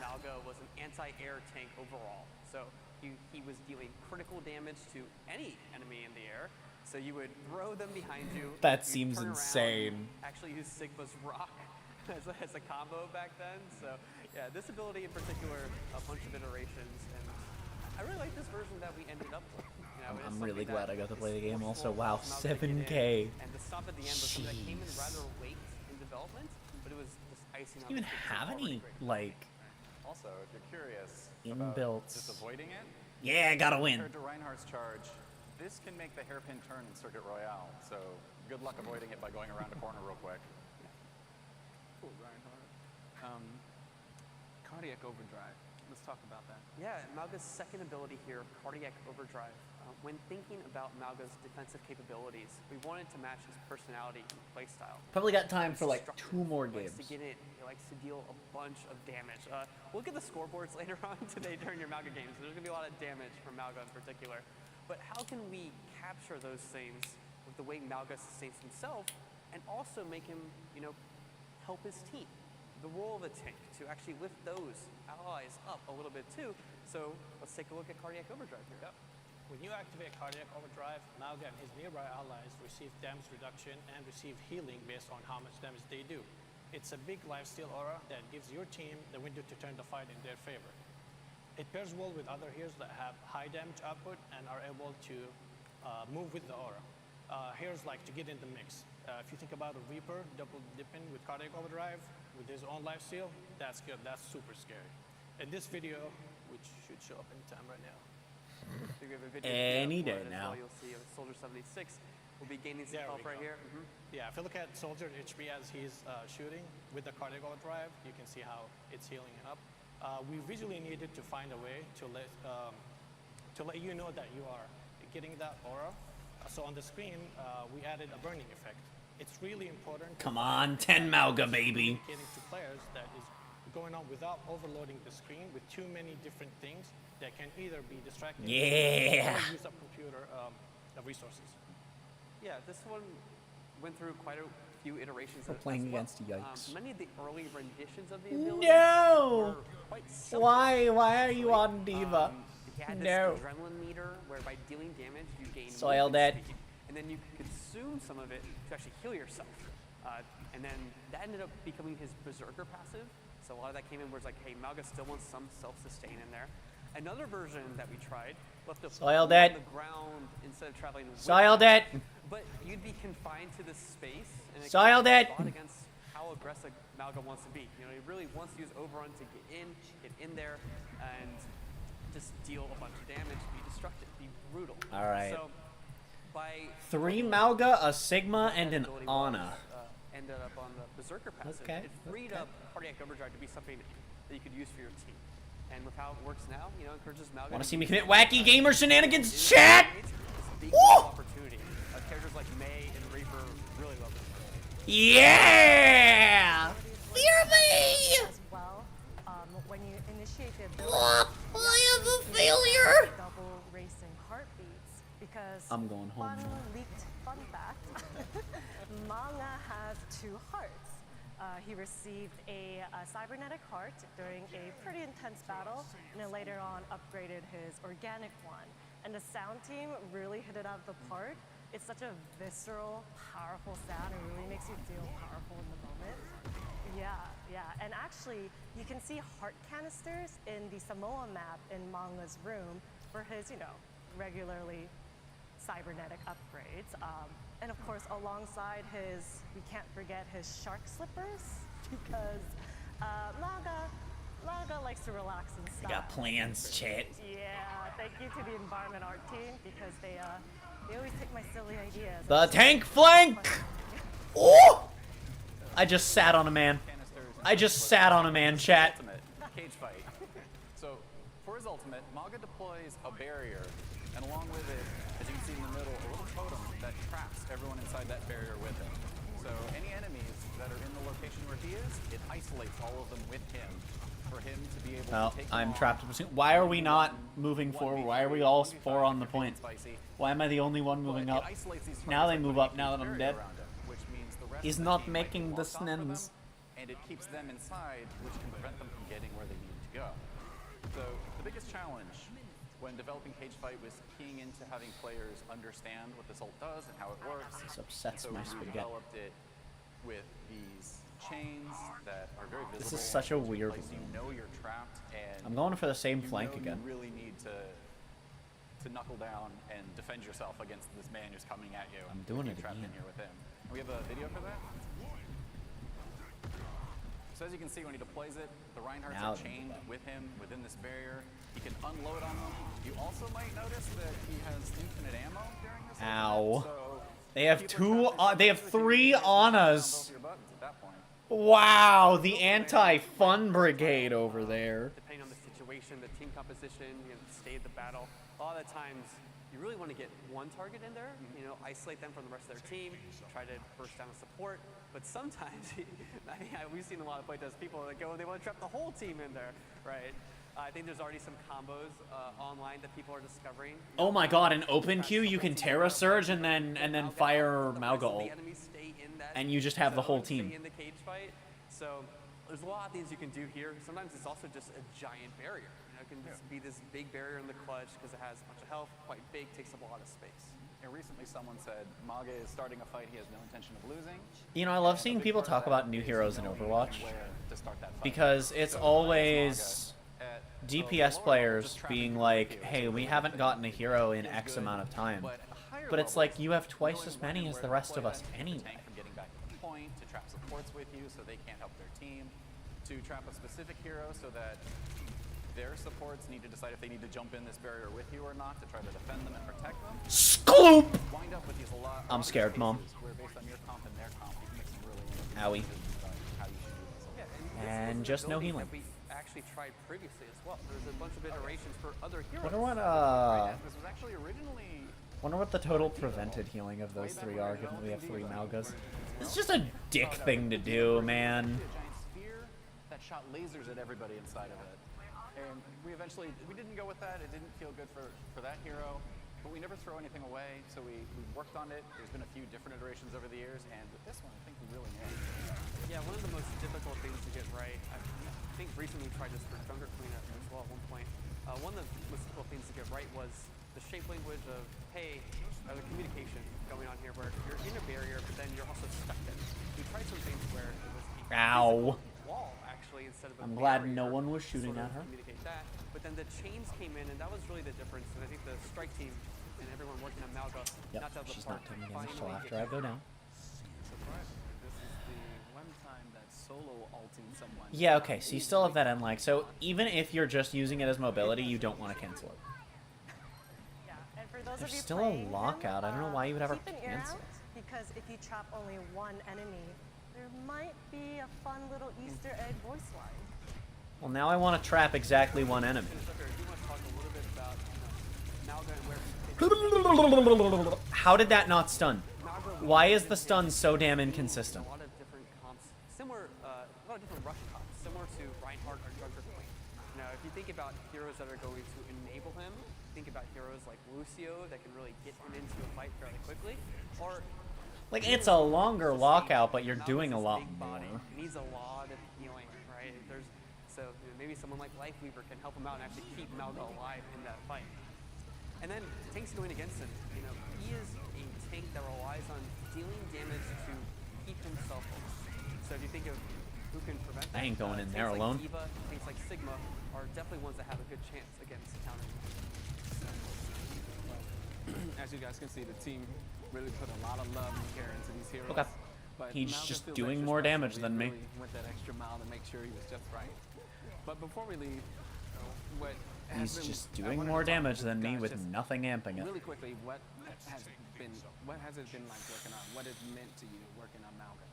Mauga was an anti-air tank overall, so he was dealing critical damage to any enemy in the air. So you would throw them behind you. That you'd seems turn around, insane. actually use Sigma's Rock as a combo back then. So yeah, this ability in particular, a bunch of iterations, and I really like this version that we ended up with. You know, I'm really glad I got to play the game also. Wow, 7K. And the stop at the end was something that came in rather late in development, but it was just icing on Do you even the cake, so have it's any, already great. like, Also, if you're curious inbuilt? about just avoiding it, Yeah, I gotta win. compared to Reinhardt's charge, this can make the hairpin turn in Circuit Royale. So good luck avoiding it by going around a corner real quick. Cool, Reinhardt. Cardiac Overdrive. Let's talk about that. Yeah, Mauga's second ability here, Cardiac Overdrive. When thinking about Mauga's defensive capabilities, we wanted to match his personality and playstyle. Probably got time for like 2 more He likes games. to get in. He likes to deal a bunch of damage. Look at the scoreboards later on today during your Mauga games. There's going to be a lot of damage from Mauga in particular. But how can we capture those things with the way Mauga sustains himself and also make him, you know, help his team? The role of a tank to actually lift those allies up a little bit too. So let's take a look at Cardiac Overdrive here. Yep. When you activate Cardiac Overdrive, Mauga and his nearby allies receive damage reduction and receive healing based on how much damage they do. It's a big lifesteal aura that gives your team the window to turn the fight in their favor. It pairs well with other heroes that have high damage output and are able to move with the aura. Heroes like to get in the mix. If you think about a Reaper double dipping with Cardiac Overdrive with his own lifesteal, that's good. That's super scary. In this video, which should show up anytime right now. So we have a video Any for day it as now. well. You'll see Soldier 76 will be gaining some There health we right go. here. Yeah, if you look at Soldier HP as he's shooting with the Cardiac Overdrive, you can see how it's healing him up. We visually needed to find a way to let you know that you are getting that aura. So on the screen, we added a burning effect. It's really important. Come on, 10 Mauga, baby. Getting to players that is going on without overloading the screen with too many different things that can either be distracting Yeah. or use up computer resources. Yeah, this one went through quite a few iterations. We're as playing well. against Yikes. Many of the early renditions of the ability No! were quite simple. Why are you on Diva? He had this No. adrenaline meter where by dealing damage you gain Soiled movement it. speed, and then you could consume some of it to actually heal yourself. And then that ended up becoming his Berserker passive. So a lot of that came in where it's like, hey, Mauga still wants some self-sustain in there. Another version that we tried left the Soiled on it. the ground instead of traveling with Soiled him. it. But you'd be confined to this space, and it Soiled kind of it. fought against how aggressive Mauga wants to be. You know, he really wants to use Overrun to get in there, and just deal a bunch of damage, be destructive, be brutal. All right. So by 3 Mauga, a Sigma, and an ability Ana. ended up on the Berserker passive. Okay, It freed up Cardiac Overdrive to be something that you could use for your team. And with how it works now, you know, encourages Mauga. Want to to see me use commit wacky gamer shenanigans, It's chat? a big Woo! opportunity. Characters like May and Reaper really love this. Yeah! Fear me! As well, when you initiate the Oh, ability, I am a you failure. double racing heartbeats because I'm going home now. leaked fun fact. Manga has 2 hearts. He received a cybernetic heart during a pretty intense battle, and then later on upgraded his organic one. And the sound team really hit it out of the park. It's such a visceral, powerful sound. It really makes you feel powerful in the moment. Yeah. And actually, you can see heart canisters in the Samoa map in Manga's room for his, regularly cybernetic upgrades. And of course, alongside his, we can't forget his shark slippers, because Manga likes to relax in I style. got plans, chat. Yeah, thank you to the Environment Art team, because they always take my silly ideas. The tank flank! Oh! I just sat on a man. I just sat on a man, chat. Ultimate cage fight. So for his ultimate, Mauga deploys a barrier, and along with it, as you can see in the middle, a little totem that traps everyone inside that barrier with him. So any enemies that are in the location where he is, it isolates all of them with him for him to be able Well, to take them I'm on. trapped between. Why are we not moving forward? Why are we all 4 on the point? Why am I the only one moving up? Now they move up now that I'm dead. Which means the rest He's of the not team might be making the blocked off for them, snens. and it keeps them inside, which can prevent them from getting where they need to go. So the biggest challenge when developing Cage Fight was keying into having players understand what this ult does and how it works. This upsets so my we spaghetti. developed it with these chains that are very visible. This is such a weird place you room. know you're trapped, and I'm going for the same you flank know again. You really need to knuckle down and defend yourself against this man who's coming at you. I'm doing You're it trapped in again. here with him. And we have a video for that. So as you can see, when he deploys it, the Reinhardts Now are chained with him within this barrier. He can unload on them. You also might notice that he has infinite ammo during this. Ow. So They have they have 3 Anas. your buttons at that point. Wow, the anti-fun brigade over there. Depending on the situation, mentioned the team composition, the state of the battle. A lot of the times, you really want to get one target in there, isolate them from the rest of their team, try to burst down the support. But sometimes, we've seen a lot of playtest people that they want to trap the whole team in there, right? I think there's already some combos online that people are discovering. Oh my god, in open queue you can Terra Surge and then fire Mauga ult. And you just have the whole team. In the cage fight. So there's a lot of things you can do here. Sometimes it's also just a giant barrier. It can just be this big barrier in the clutch because it has a bunch of health, quite big, takes up a lot of space. And recently someone said Mauga is starting a fight he has no intention of losing. You know, I love seeing people talk about new heroes in Overwatch because it's always DPS players being like, hey, we haven't gotten a hero in X amount of time. But it's like, you have twice as many as the rest of us anyway. From getting back to the point, to trap supports with you so they can't help their team, to trap a specific hero so that their supports need to decide if they need to jump in this barrier with you or not to try to defend them and protect them. Scoop! Wind up with these I'm scared, Mom. where based on your comp and their comp, you can make some really Owie. how you should do this. And just no healing. We actually tried previously as well. There's a bunch of iterations for other heroes. Wonder what This was actually originally wonder what the total prevented healing of those three are, given we have 3 Maugas. It's just a dick thing to do, man. a giant spear that shot lasers at everybody inside of it. And we didn't go with that. It didn't feel good for that hero. But we never throw anything away, so we worked on it. There's been a few different iterations over the years, and with this one, I think we really nailed it. Yeah, one of the most difficult things to get right, I think recently we tried this for Junker Cleanup as well at one point. One of the most difficult things to get right was the shape language of, hey, the communication going on here where you're in a barrier, but then you're also stuck in. We tried some things where it was a Ow. wall, actually, instead of a I'm glad barrier, no one was shooting sort at of her. Communicate that. But then the chains came in, and that was really the difference. And I think the strike team and everyone working on Mauga Yep, knocked out the she's park. not taking damage till Finally after I go down. Surprisingly, this is the one time that solo ulting someone. Yeah, okay, so you still have that end-lag. So even if you're just using it as mobility, you don't want to cancel it. And for those There's of you still a playing lockout. I don't know why you would ever keep an ear cancel. out, because if you trap only one enemy, there might be a fun little Easter egg voice line. Well, now I want to trap exactly one enemy. How did that not stun? Why is the stun so damn inconsistent? A lot of different comps, similar, a lot of different rush comps, similar to Reinhardt or Junker Queen. Now, if you think about heroes that are going to enable him, think about heroes like Lucio that can really get him into a fight fairly quickly, or Like, it's a longer lockout, but you're doing a lot more. he needs a lot of healing, right? Maybe someone like Lifeweaver can help him out and actually keep Mauga alive in that fight. And then tanks going against him, he is a tank that relies on dealing damage to keep himself alive. So if you think of who can prevent that, I ain't going in there tanks alone. Like D.Va, tanks like Sigma are definitely ones that have a good chance against countering. As you guys can see, the team really put a lot of love and care into these heroes. Okay. But He's Mauga just feels doing extra more special. damage We than me. really went that extra mile to make sure he was just right. But before we leave, what has He's been, just I doing wanted more to talk damage to than me guys with just nothing amping it. Really quickly, what has it been like working on? What has meant to you working on Mauga?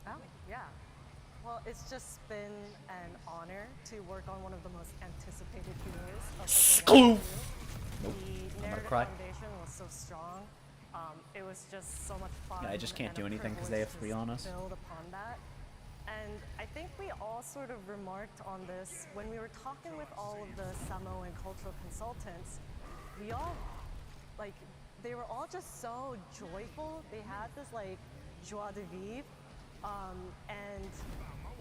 Oh, yeah. Well, it's just been an honor to work on one of the most anticipated heroes of Scoop! The Nope. I'm gonna narrative cry. foundation was so strong. It was just so much fun. Yeah, I just can't and do a anything because they have privilege 3 on to us. Build upon that. And I think we all sort of remarked on this when we were talking with all of the Samo and cultural consultants. We all, they were all just so joyful. They had this joie de vivre. And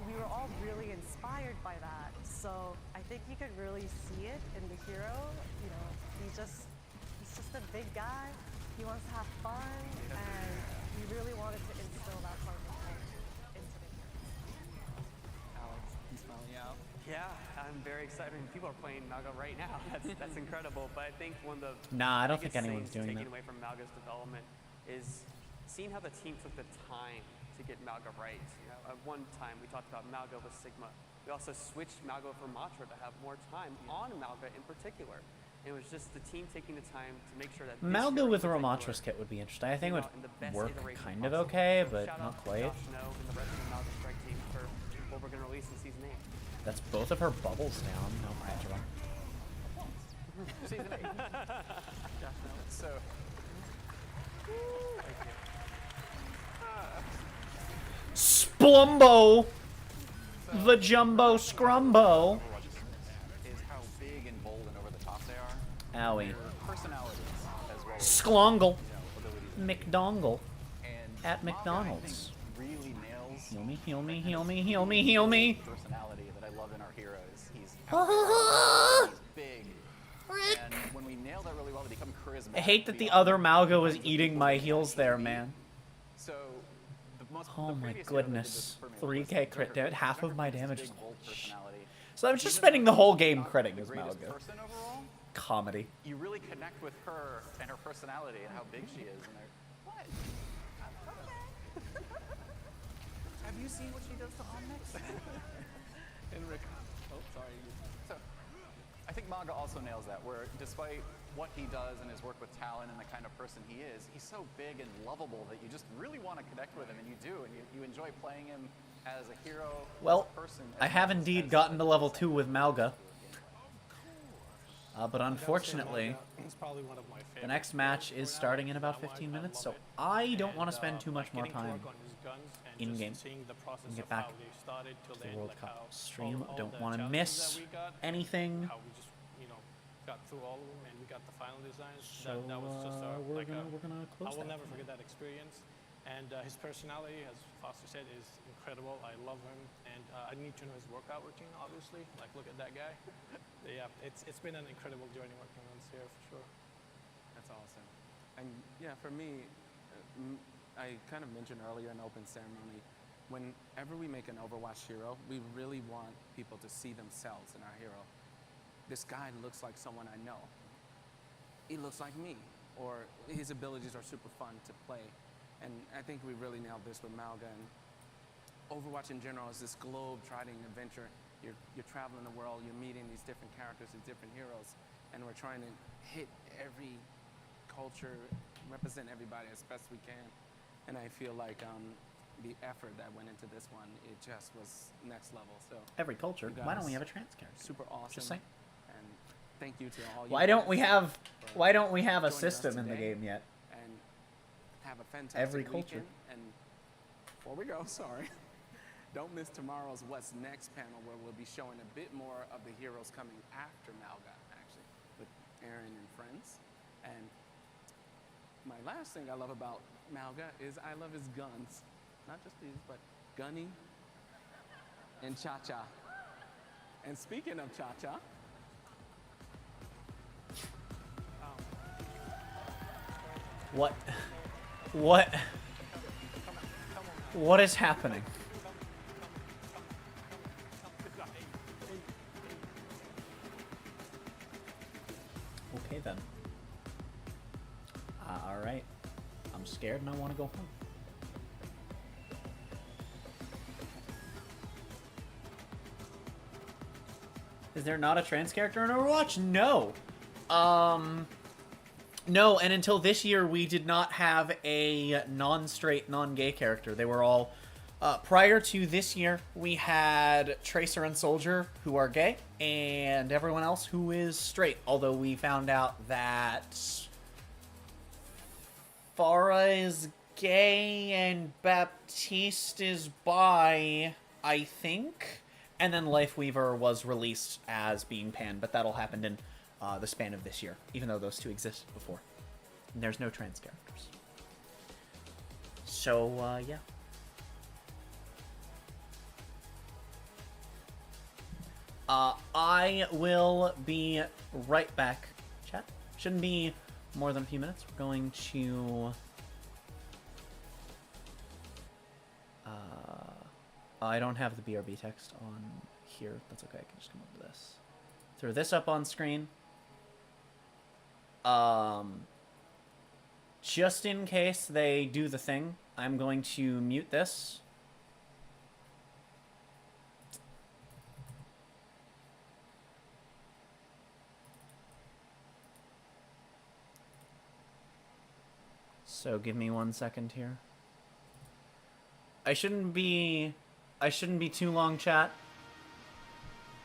we were all really inspired by that. So I think you could really see it in the hero. He's just a big guy. He wants to have fun, and we really wanted to instill that part of him into the hero. Alex, he's finally out. Yeah, I'm very excited. People are playing Mauga right now. That's incredible. But I think one of the Nah, I don't think biggest anyone's things doing taken that. away from Mauga's development is seeing how the team took the time to get Mauga right. At one time we talked about Mauga with Sigma. We also switched Mauga for Matra to have more time on Mauga in particular. It was just the team taking the time to make sure that this Mauga hero with a in particular Ramatras kit would be interesting. I think it came out in the would best work iteration kind of possible. okay, So but shout not out to quite. Josh Snow and the rest of the Mauga Strike team for what we're going to release in Season 8. That's both of her bubbles down. No, Angela. Season 8. So. Splumbo! The Jumbo Scrumbo! Is how big and bold and over the top they are. Owie. Their personalities as well as Sklongle. abilities. McDongle. And At Manga, I McDonald's. think, really nails Heal me, heal me, heal me, heal me, heal me! personality that I love in our heroes. He's out there, he's big. And when we nail that really well, they become charismatic. I hate that the other Malga was eating my heals there, man. So, Oh my goodness. 3k crit damage. Half of my damage is... bold personality. So I'm just spending the whole game critting as Malga. Person overall, Comedy. you really connect with her and her personality and how big she is. And what? Have you seen what she does to Omnix? Oh, sorry. So, I think Manga also nails that, where despite what he does and his work with Talon and the kind of person he is, he's so big and lovable that you just really want to connect with him, and you do, and you enjoy playing him as a hero, Well, as a person. I have indeed gotten to level 2 with Malga. But unfortunately, It's probably one of my the next match is starting in about 15 minutes, so I don't want to spend too much more time in-game. And get back to the World Cup stream. Don't want to miss anything. How we just, got through all of them and we got the final designs. So that was just we're gonna close I will that. never forget that experience. And his personality, as Foster said, is incredible. I love him, and I need to know his workout routine. Obviously, like look at that guy. Yeah, it's been an incredible journey working on Sierra for sure. That's awesome. And yeah, for me, I kind of mentioned earlier in open ceremony, whenever we make an Overwatch hero, we really want people to see themselves in our hero. This guy looks like someone I know. He looks like me, or his abilities are super fun to play. And I think we really nailed this with Malga. And Overwatch in general is this globe-trotting adventure. You're traveling the world, you're meeting these different characters, these different heroes, and we're trying to hit every culture, represent everybody as best we can. And I feel like the effort that went into this one, it just was next level. So Every culture. you Why don't we guys, have a trans character? Super awesome. Just saying. And thank you to all you Why don't we guys have? for Why don't we have a joining us system in the today. game yet? And have a fantastic Every culture. weekend. And before we go, sorry, don't miss tomorrow's What's Next panel, where we'll be showing a bit more of the heroes coming after Malga, actually, with Aaron and friends. And my last thing I love about Malga is I love his guns. Not just these, but Gunny and Cha-Cha. And speaking of Cha-Cha, What? What? What is happening? Okay then. Alright. I'm scared and I want to go home. Is there not a trans character in Overwatch? No. No, and until this year, we did not have a non-straight, non-gay character. They were all... prior to this year, we had Tracer and Soldier, who are gay, and everyone else who is straight. Although we found out that... Farah is gay and Baptiste is bi, I think. And then Lifeweaver was released as being pan, but that'll happen in the span of this year, even though those two existed before. And there's no trans characters. So, yeah. I will be right back, chat. Shouldn't be more than a few minutes. We're going to... I don't have the BRB text on here. That's okay, I can just come up with this. Throw this up on screen. Just in case they do the thing, I'm going to mute this. So give me 1 second here. I shouldn't be too long, chat.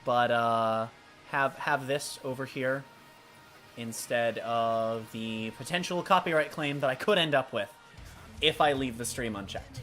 but have this over here instead of the potential copyright claim that I could end up with if I leave the stream unchecked.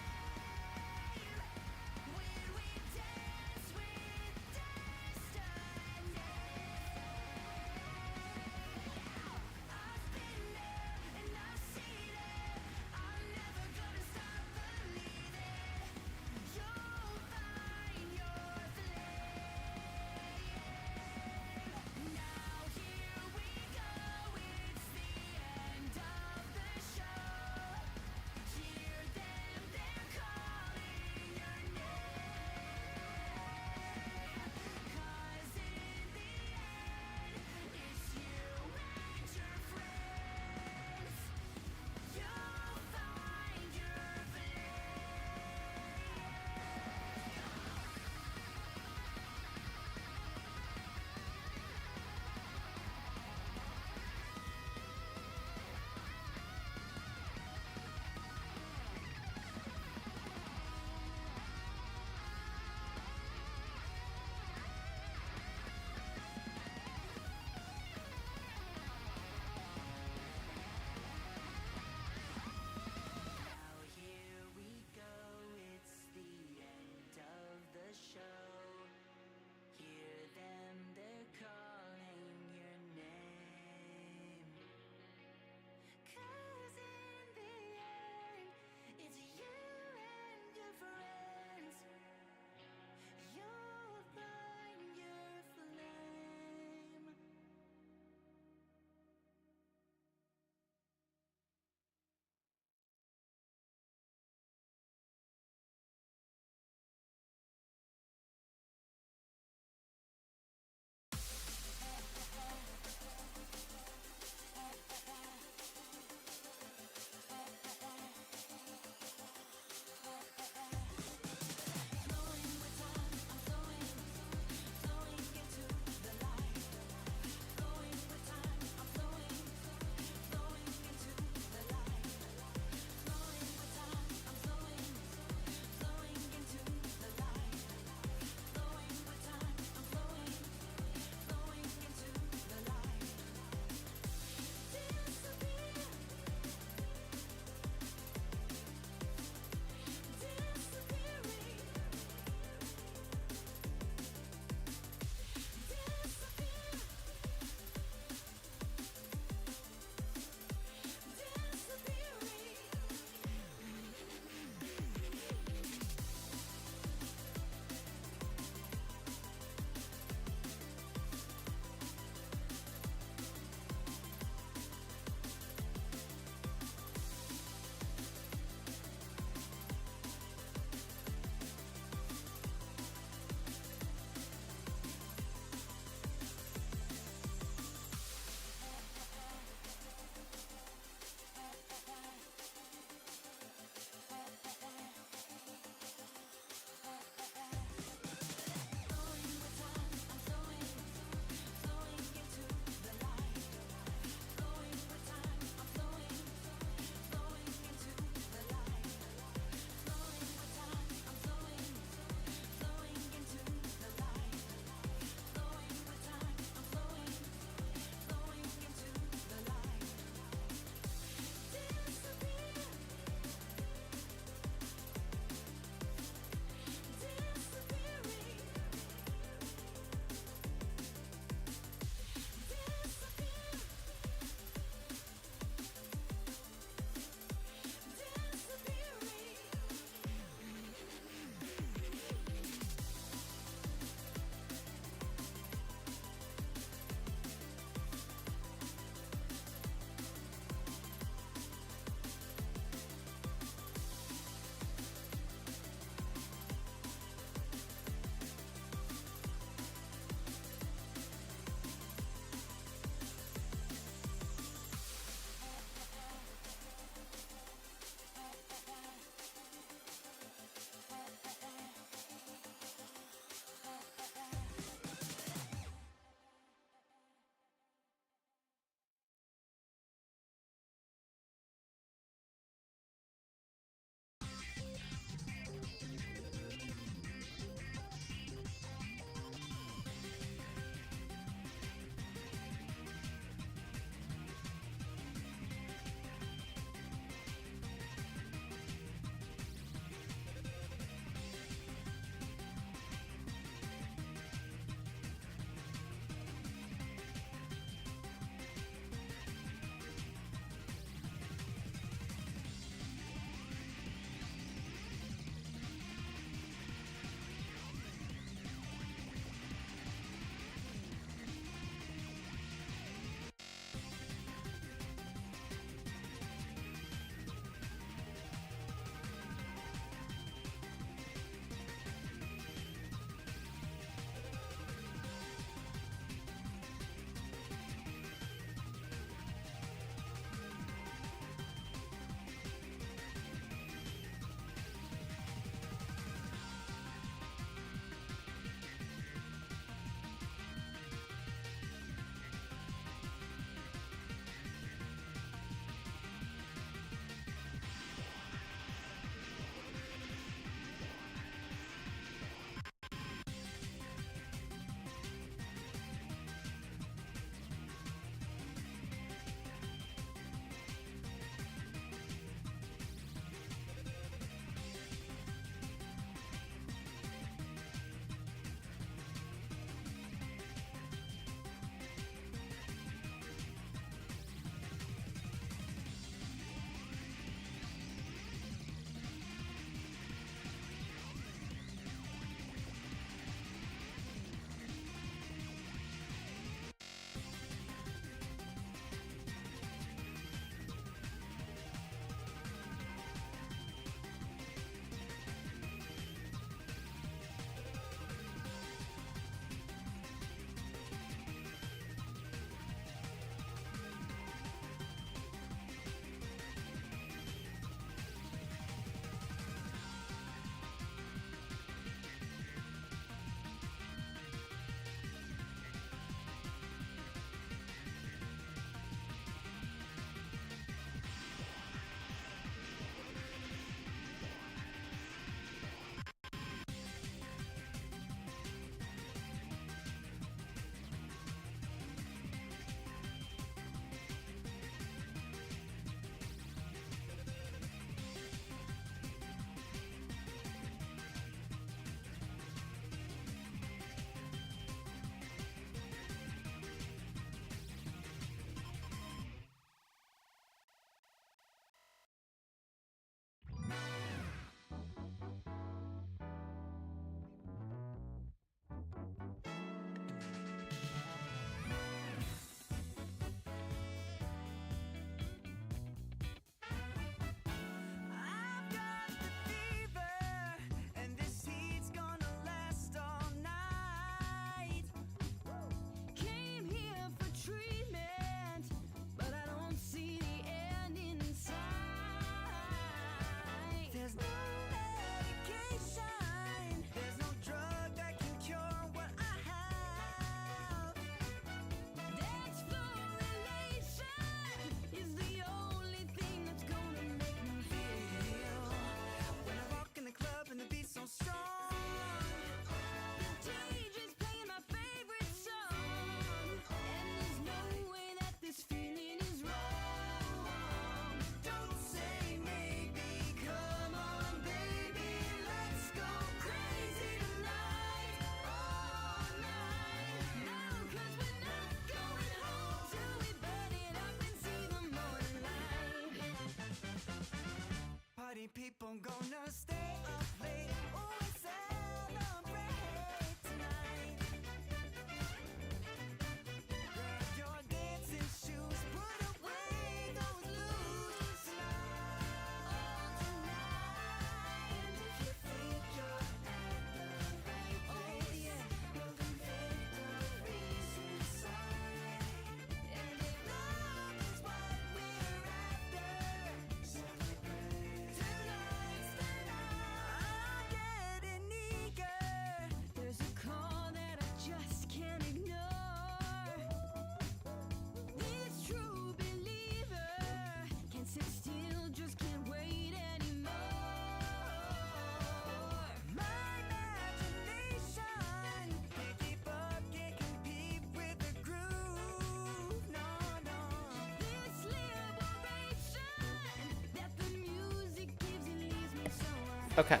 Okay.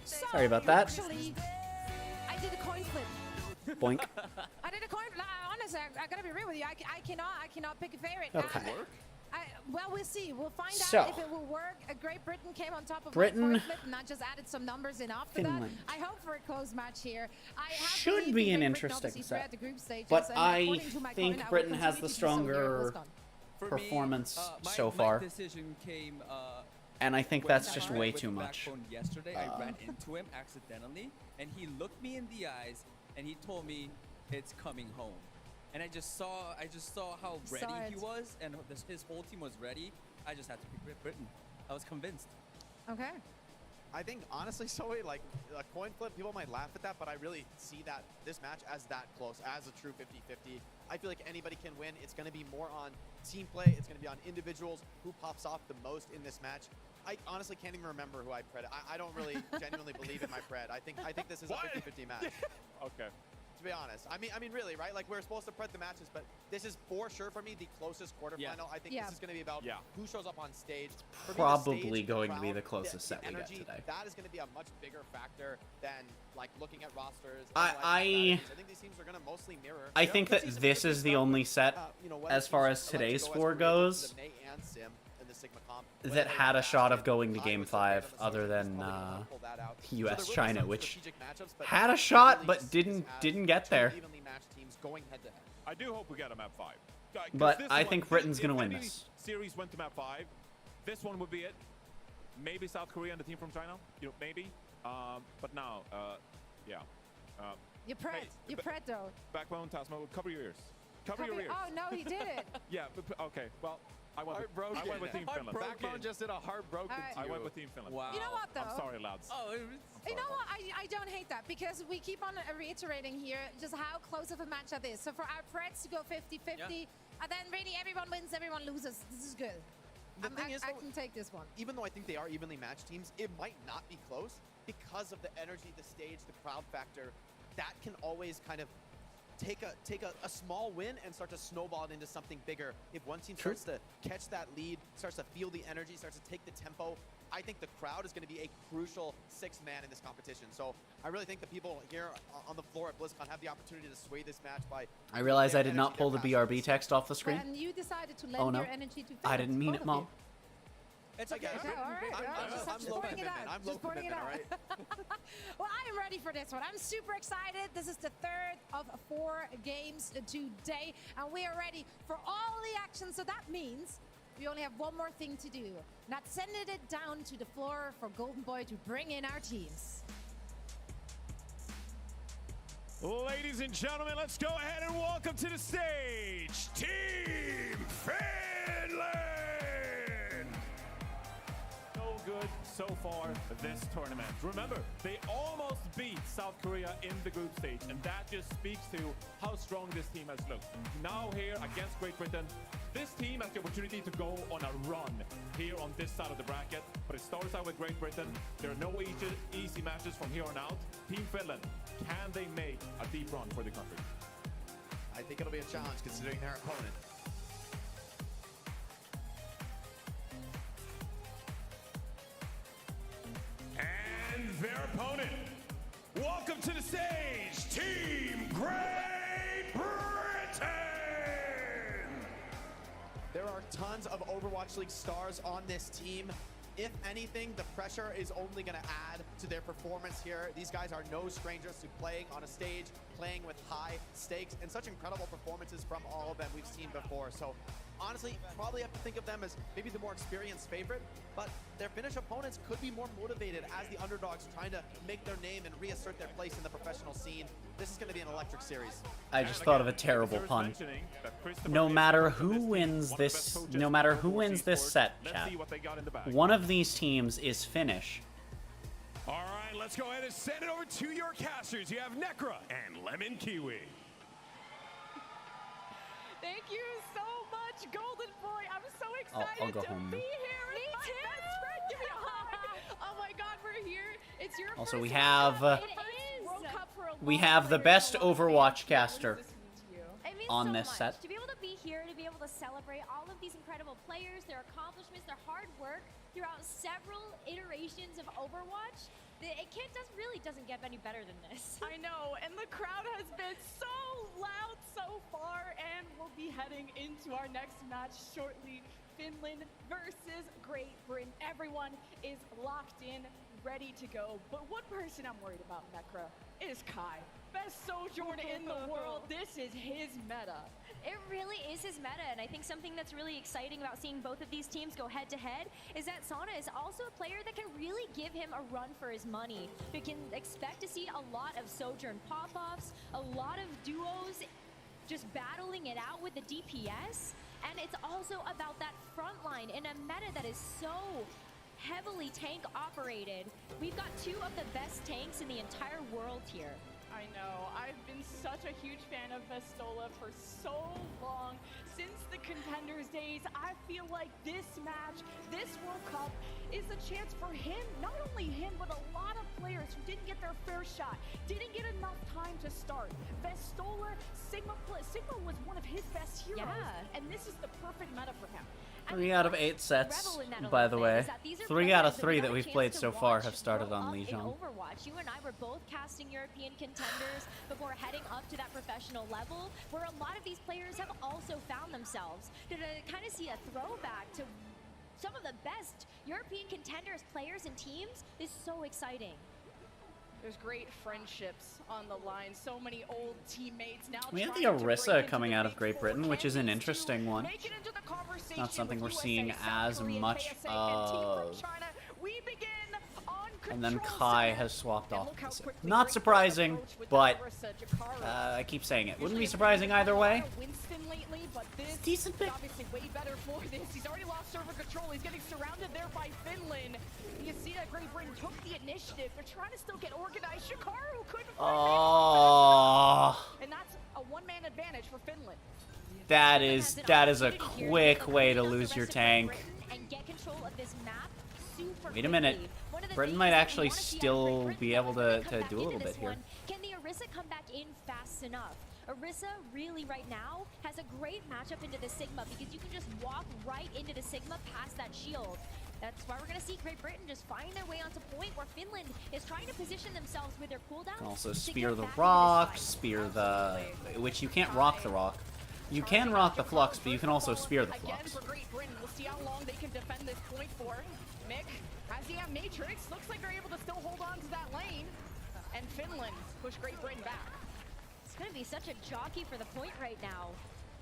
So, Sorry about that. Actually, I did a coin flip. Boink. I did a coin flip. Honestly, I gotta be real with you. I cannot pick a favorite. Okay. Well, we'll see. We'll find So. out if it will work. Great Britain came on top of Britain- my coin flip, and not just added some numbers in after Finland. that. I hope for a close match here. I have Should believed in be an Great Britain, interesting obviously, set. throughout the group stages, But and I according to my think coin, I will Britain has continue the to do so here at stronger BlizzCon. For performance me, so my far. decision came. And I think when that's I just ran way with too much. Backbone yesterday, I ran into him accidentally, and he looked me in the eyes, and he told me, "It's coming home." And I just saw how ready Saw he it. was, and his whole team was ready. I just had to pick Great Britain. I was convinced. Okay. I think honestly, Zoe, like a coin flip, people might laugh at that, but I really see that this match as that close, as a true 50-50. I feel like anybody can win. It's going to be more on team play. It's going to be on individuals who pops off the most in this match. I honestly can't even remember who I pred. I don't really genuinely believe in my pred. I think this is a 50-50 match. Okay. To be honest, I mean, really, right? Like we're supposed to pred the matches, but this is for sure for me the closest quarterfinal. I think this is going to be about who shows up on stage. For me, the Probably stage, the going to be crowd, the closest set we get energy, today. That is going to be a much bigger factor than like looking at rosters. I think these teams are going to mostly mirror. I think that this is the only set, as far as today's score goes, that had a shot of going to Game 5, other than US China, which had a shot but didn't get there. I do hope we get a map 5. 'Cause But this I one, think Britain's if gonna win any this. Series went to map 5. This one would be it. Maybe South Korea and the team from China. Maybe. But now, yeah. You're pred. You're pred though. Backbone, Tasmo, cover your ears. Cover your ears. Oh no, he did it. Yeah. Okay. Well, I went with Team Finland. Backbone just did a heartbroken. I went with Team Finland. Wow. You know what though? I'm sorry, lads. You know what? I don't hate that because we keep on reiterating here just how close of a match that is. So for our Preds to go 50-50, and then really everyone wins, everyone loses. This is good. The thing is, I can take this one. Even though I think they are evenly matched teams, it might not be close because of the energy, the stage, the crowd factor. That can always kind of take a small win and start to snowball it into something bigger. If one team starts to catch that lead, starts to feel the energy, starts to take the tempo, I think the crowd is going to be a crucial sixth man in this competition. So I really think the people here on the floor at BlizzCon have the opportunity to sway this match by... I realize I did not pull the BRB text off the screen. And you decided to lend Oh no, your energy to I didn't mean both it, of Mom. you. It's okay. Okay, all right. I'm Just low pouring it commitment. out. I'm low Just pouring it commitment, out. Well, I am ready for this one. I'm super excited. This is the third of 4 games today, and we are ready for all the action. So that means we only have one more thing to do. Not sending it down to the floor for Golden Boy to bring in our teams. Ladies and gentlemen, let's go ahead and welcome to the stage, Team Finland! So good so far this tournament. Remember, they almost beat South Korea in the group stage, and that just speaks to how strong this team has looked. Now here against Great Britain, this team has the opportunity to go on a run here on this side of the bracket, but it starts out with Great Britain. There are no easy matches from here on out. Team Finland, can they make a deep run for the country? I think it'll be a challenge considering their opponent. And their opponent. Welcome to the stage, Team Great Britain! There are tons of Overwatch League stars on this team. If anything, the pressure is only going to add to their performance here. These guys are no strangers to playing on a stage, playing with high stakes, and such incredible performances from all of them we've seen before. So honestly, probably have to think of them as maybe the more experienced favorite, but their Finnish opponents could be more motivated as the underdogs trying to make their name and reassert their place in the professional scene. This is going to be an electric series. I just thought of a terrible pun. No matter who wins this, set, chat, one of these teams is Finnish. All right, let's go ahead and send it over to your casters. You have Necra and Lemon Kiwi. Thank you so much, Golden Boy. I'm so excited I'll go to home be now. here with my best friend. Give me a hug. Oh my God, we're here. It's your Also, first we have World Cup for a we long have the time. best Overwatch caster It means on so this much set. to be able to be here to be able to celebrate all of these incredible players, their accomplishments, their hard work throughout several iterations of Overwatch. It really doesn't get any better than this. I know, and the crowd has been so loud so far, and we'll be heading into our next match shortly. Finland versus Great Britain. Everyone is locked in, ready to go. But one person I'm worried about, Necra, is Kai. Best Sojourn in the world. This is his meta. It really is his meta, and I think something that's really exciting about seeing both of these teams go head-to-head is that Sana is also a player that can really give him a run for his money. We can expect to see a lot of Sojourn pop-offs, a lot of duos just battling it out with the DPS, and it's also about that front line in a meta that is so heavily tank-operated. We've got two of the best tanks in the entire world here. I know. I've been such a huge fan of Vestola for so long. Since the Contenders days, I feel like this match, this World Cup, is a chance for him, not only him, but a lot of players who didn't get their fair shot, didn't get enough time to start. Vestola, Sigma was one of his best heroes, and this is the perfect meta for him. 3 out of 8 sets, by the way. 3 out of 3 that we've played so far have started on Lijiang. Overwatch, you and I were both casting European contenders before heading up to that professional level, where a lot of these players have also found themselves. To kind of see a throwback to some of the best European contenders, players, and teams is so exciting. There's great friendships on the line. So many old teammates now. We have the Orisa coming out of Great Britain, which is an interesting one. Not something we're seeing as much of. And then Kai has swapped off. Not surprising, but I keep saying it. Wouldn't be surprising either way. Decent pick. Obviously way better for this. He's already lost server control. He's getting surrounded there by Finland. You see that Great Britain took the initiative. They're trying to still get organized. Shikaru couldn't find and that's a one-man advantage for Finland. That is a quick way to lose your tank. And get control of this map super Wait a minute. Britain might actually still be able to do a little bit here. Can the Orisa come back in fast enough? Orisa really right now has a great matchup into the Sigma because you can just walk right into the Sigma past that shield. That's why we're going to see Great Britain just find their way onto point where Finland is trying to position themselves with their cooldown. Can also spear the rock, spear the... which you can't rock the rock. You can rock the flux, but you can also spear the flux. For Great Britain, we'll see how long they can defend this point for. Mick, has he have Matrix? Looks like they're able to still hold on to that lane. And Finland push Great Britain back. It's going to be such a jockey for the point right now.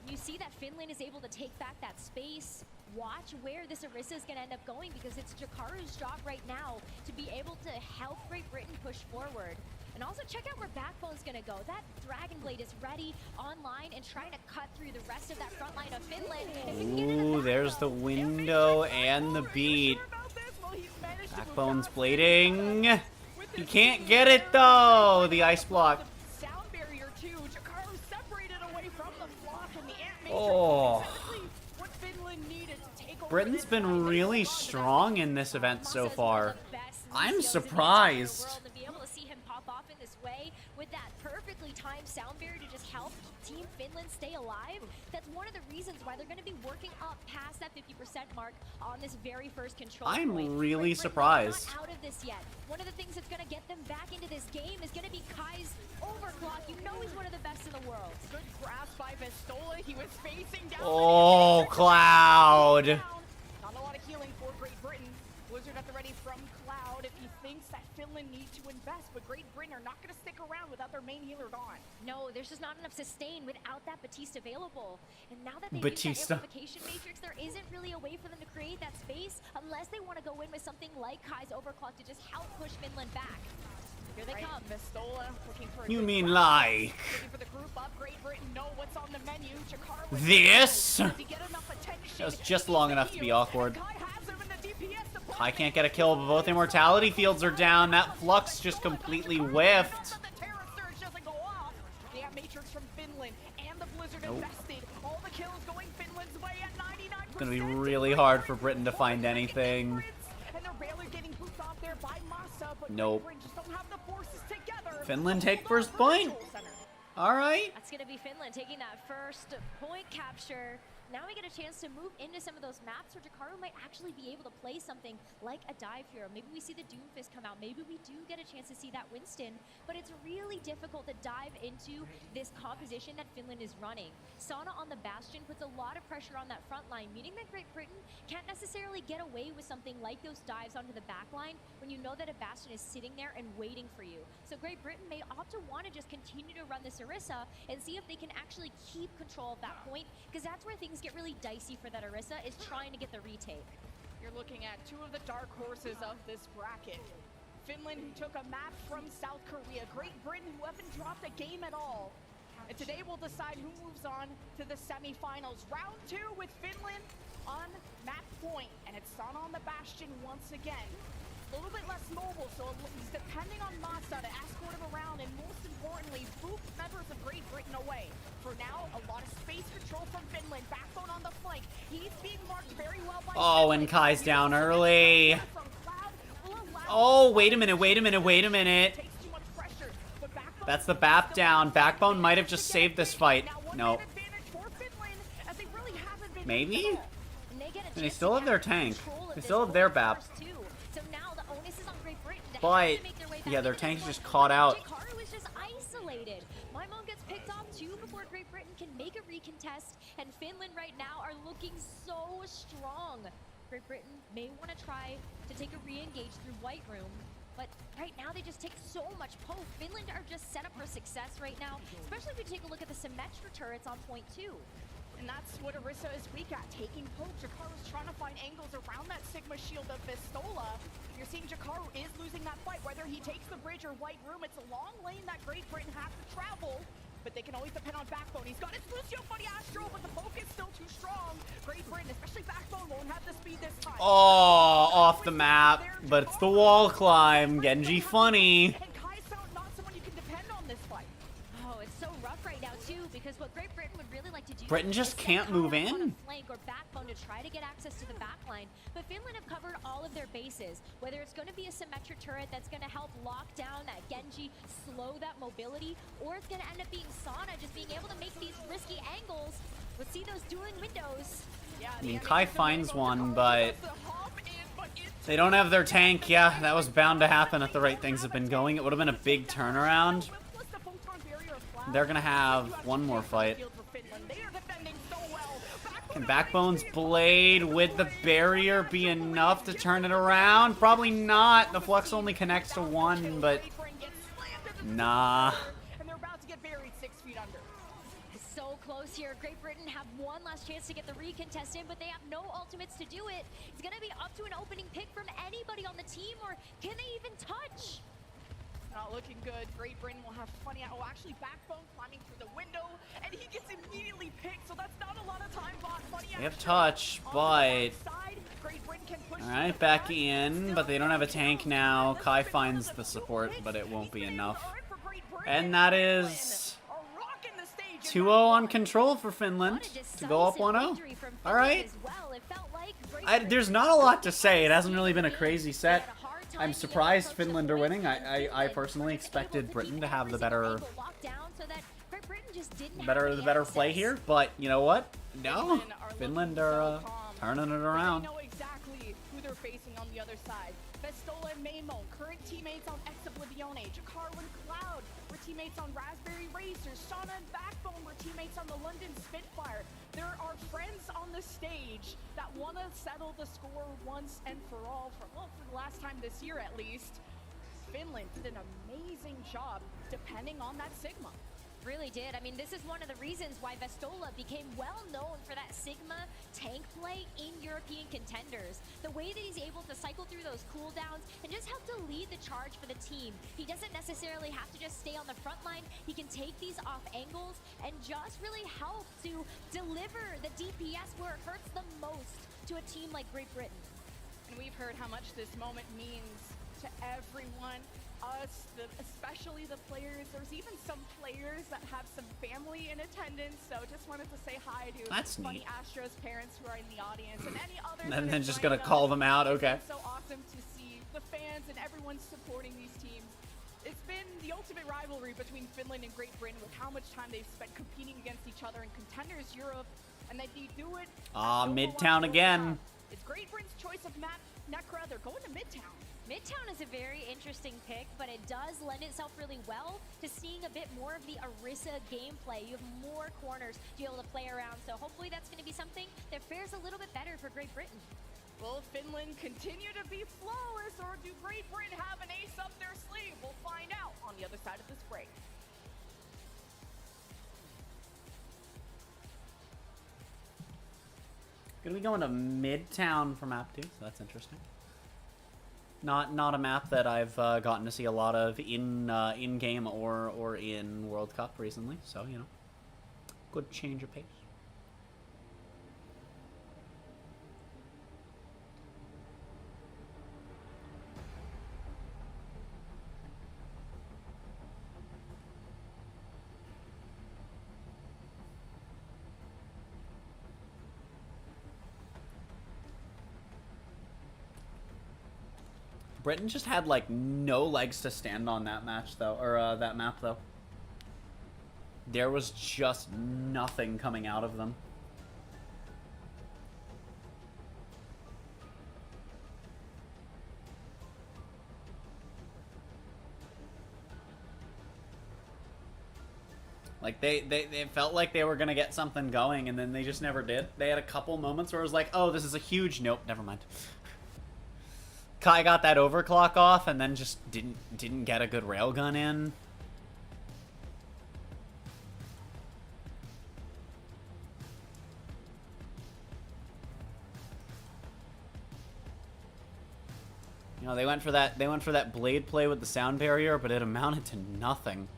You see that Finland is able to take back that space. Watch where this Orisa is going to end up going because it's Jakaru's job right now to be able to help Great Britain push forward. And also check out where Backbone's going to go. That Dragon Blade is ready, online, and trying to cut through the rest of that front line of Finland. Ooh, there's the window and the beat. Backbone's blading. He can't get it though. The ice block. Sound barrier too. Jakaru separated away from the flock and the Ant Matrix. Oh. What Finland needed to take over. Britain's been really strong in this event so far. I'm surprised. To be able to see him pop off in this way with that perfectly timed sound barrier to just help Team Finland stay alive. That's one of the reasons why they're going to be working up past that 50% mark on this very first control point. I'm really surprised. Not out of this yet. One of the things that's going to get them back into this game is going to be Kai's overclock. You know he's one of the best in the world. Good grasp by Vestola. He was facing down. Oh, Cloud. Not a lot of healing for Great Britain. Blizzard at the ready from Cloud if he thinks that Finland needs to invest, but Great Britain are not going to stick around without their main healer gone. No, there's just not enough sustain without that Batista available. And now that they Batista. reach that amplification matrix, there isn't really a way for them to create that space unless they want to go in with something like Kai's overclock to just help push Finland back. Here they come. Vestola looking for You mean like looking for the group up. Great Britain know what's on the menu. Jakaru this? does he get enough attention? That was just long enough to be awkward. Kai has him in the DPS. The I can't get a kill, but both immortality fields are down. That flux just completely whiffed. Terror surge doesn't go off. They have Matrix from Finland and the Blizzard Nope. invested. All the kills going Finland's way at 99%. It's gonna be really hard for Britain to find anything. And they're barely getting booped off there by Masa, but Nope. Britain just don't have the forces together. Finland take first point. All right. That's going to be Finland taking that first point capture. Now we get a chance to move into some of those maps where Jakaru might actually be able to play something like a dive hero. Maybe we see the Doomfist come out. Maybe we do get a chance to see that Winston. But it's really difficult to dive into this composition that Finland is running. Sana on the Bastion puts a lot of pressure on that front line, meaning that Great Britain can't necessarily get away with something like those dives onto the back line when you know that a Bastion is sitting there and waiting for you. So Great Britain may opt to want to just continue to run this Orisa and see if they can actually keep control of that point, because that's where things get really dicey for that Orisa, is trying to get the retake. You're looking at two of the dark horses of this bracket. Finland, who took a map from South Korea. Great Britain, who haven't dropped a game at all. And today we'll decide who moves on to the semifinals. Round 2 with Finland on map point. And it's Sana on the Bastion once again. A little bit less mobile, so he's depending on Masa to escort him around, and most importantly, boot members of Great Britain away. For now, a lot of space control from Finland. Backbone on the flank. He's being marked very well by Oh, and Kai's down early. Oh, wait a minute, wait a minute, wait a minute. That's the BAP down. Backbone might have just saved this fight. No. Maybe? And they still have their tank. They still have their BAP. But, yeah, their tank's just caught out. Jakaru is just isolated. Maimon gets picked off too before Great Britain can make a recontest, and Finland right now are looking so strong. Great Britain may want to try to take a re-engage through White Room, but right now they just take so much poke. Finland are just set up for success right now, especially if we take a look at the Symmetra turrets on point 2. And that's what Orisa is weak at, taking poke. Jakaru's trying to find angles around that Sigma shield of Vistola. You're seeing Jakaru is losing that fight, whether he takes the bridge or White Room. It's a long lane that Great Britain has to travel, but they can always depend on Backbone. He's got his Lucio Buddy Astro, but the poke is still too strong. Great Britain, especially Backbone, won't have the speed this time. Oh, off the map, but it's the wall climb. Genji funny. And Kai's not someone you can depend on this fight. Oh, it's so rough right now too, because what Great Britain would really like to do Britain just can't move in. Flank or Backbone to try to get access to the back line, but Finland have covered all of their bases. Whether it's going to be a Symmetra turret that's going to help lock down that Genji, slow that mobility, or it's going to end up being Sana just being able to make these risky angles. Let's see those dueling windows. I mean, Kai finds one, but they don't have their tank. Yeah, that was bound to happen if the right things have been going. It would have been a big turnaround. They're going to have one more fight. Can Backbone's blade with the barrier be enough to turn it around? Probably not. The Flux only connects to one, but nah. And they're about to get buried 6 feet under. So close here. Great Britain have one last chance to get the recontest in, but they have no ultimates to do it. It's going to be up to an opening pick from anybody on the team, or can they even touch? Not looking good. Great Britain will have funny. Oh, actually, Backbone climbing through the window, and he gets immediately picked, so that's not a lot of time bought. They have touch, but... Alright, back in, but they don't have a tank now. Kai finds the support, but it won't be enough. And that is 2-0 on control for Finland to go up 1-0. Alright. There's not a lot to say. It hasn't really been a crazy set. I'm surprised Finland are winning. I personally expected Britain to have the better play here, but you know what? No, Finland are turning it around. They know exactly who they're facing on the other side. Vistola and Maimon, current teammates on Ex Oblivione. Jakaru and Cloud were teammates on Raspberry Racers. Sana and Backbone were teammates on the London Spitfire. There are friends on the stage that want to settle the score once and for all, for the last time this year at least. Finland did an amazing job depending on that Sigma. Really did. I mean, this is one of the reasons why Vistola became well known for that Sigma tank play in European contenders. The way that he's able to cycle through those cooldowns and just help to lead the charge for the team. He doesn't necessarily have to just stay on the front line. He can take these off angles and just really help to deliver the DPS where it hurts the most to a team like Great Britain. And we've heard how much this moment means to everyone. Us, especially the players. There's even some players that have some family in attendance, so just wanted to say hi to Funny neat. Astros parents who are in the audience and any others. And then just gonna call them out, okay. It's so awesome to see the fans and everyone supporting these teams. It's been the ultimate rivalry between Finland and Great Britain with how much time they've spent competing against each other in Contenders Europe, and they do it. Midtown again. It's Great Britain's choice of Matt Necra. They're going to Midtown. Midtown is a very interesting pick, but it does lend itself really well to seeing a bit more of the Orisa gameplay. You have more corners to be able to play around, so hopefully that's going to be something that fares a little bit better for Great Britain. Will Finland continue to be flawless, or do Great Britain have an ace up their sleeve? We'll find out on the other side of this break. Gonna be going to Midtown for map 2, so that's interesting. Not a map that I've gotten to see a lot of in game or in World Cup recently, so you know, good change of pace. Britain just had like no legs to stand on that match though, or that map though. There was just nothing coming out of them. Like they felt like they were gonna get something going, and then they just never did. They had a couple moments where it was like, oh, this is a huge nope, never mind. Kai got that overclock off and then just didn't get a good railgun in. You know, they went for that blade play with the sound barrier, but it amounted to nothing.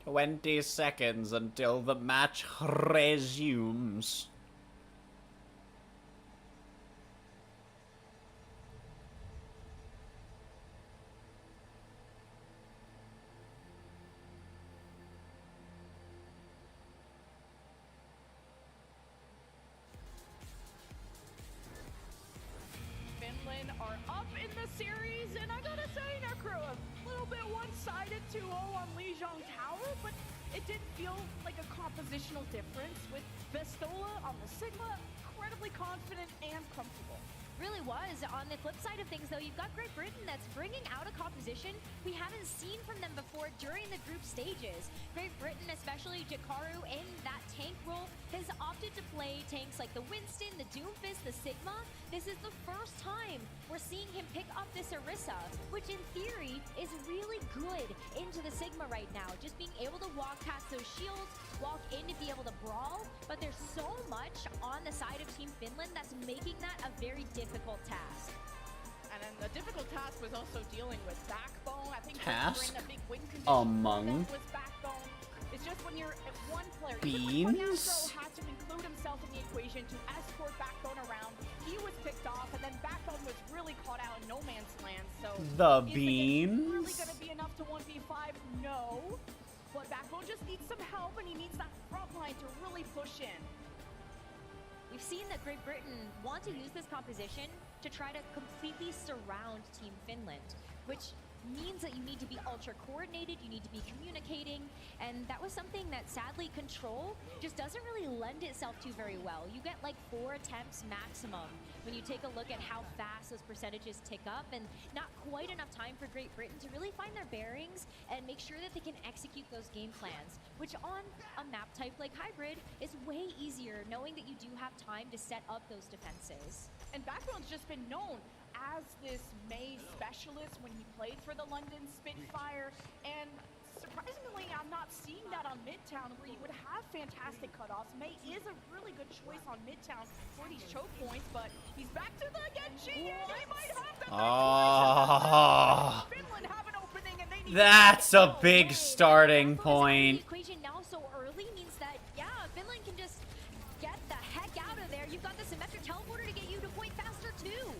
"20 seconds until the match resumes." Finland are up in the series, and I gotta say, Necro, a little bit one-sided 2-0 on Lijiang Tower, but it did feel like a compositional difference with Vestola on the Sigma, incredibly confident and comfortable. Really was. On the flip side of things, though, you've got Great Britain that's bringing out a composition we haven't seen from them before during the group stages. Great Britain, especially Jakaru in that tank role, has opted to play tanks like the Winston, the Doomfist, the Sigma. This is the first time we're seeing him pick up this Orisa, which in theory is really good into the Sigma right now. Just being able to walk past those shields, walk in to be able to brawl, but there's so much on the side of Team Finland that's making that a very difficult task. And then the difficult task was also dealing with Backbone. I think Task? a big win condition Among was Backbone. It's just when you're at one player. Beans? Necro had to include himself in the equation to escort Backbone around. He was picked off, and then Backbone was really caught out in no man's land. So The is Beans? really going to be enough to 1v5? No. But Backbone just needs some help, and he needs that front line to really push in. We've seen that Great Britain want to use this composition to try to completely surround Team Finland, which means that you need to be ultra coordinated, you need to be communicating, and that was something that sadly Control just doesn't really lend itself to very well. You get like 4 attempts maximum when you take a look at how fast those percentages tick up, and not quite enough time for Great Britain to really find their bearings and make sure that they can execute those game plans, which on a map type like Hybrid is way easier, knowing that you do have time to set up those defenses. And Backbone's just been known as this May specialist when he played for the London Spitfire, and surprisingly, I'm not seeing that on Midtown, where you would have fantastic cutoffs. May is a really good choice on Midtown for these choke points, but he's back to the Genji, and they might have the Finland have an opening, and they need That's a big starting point. Equation now so early means that, yeah, Finland can just get the heck out of there. You've got the symmetric teleporter to get you to point faster too.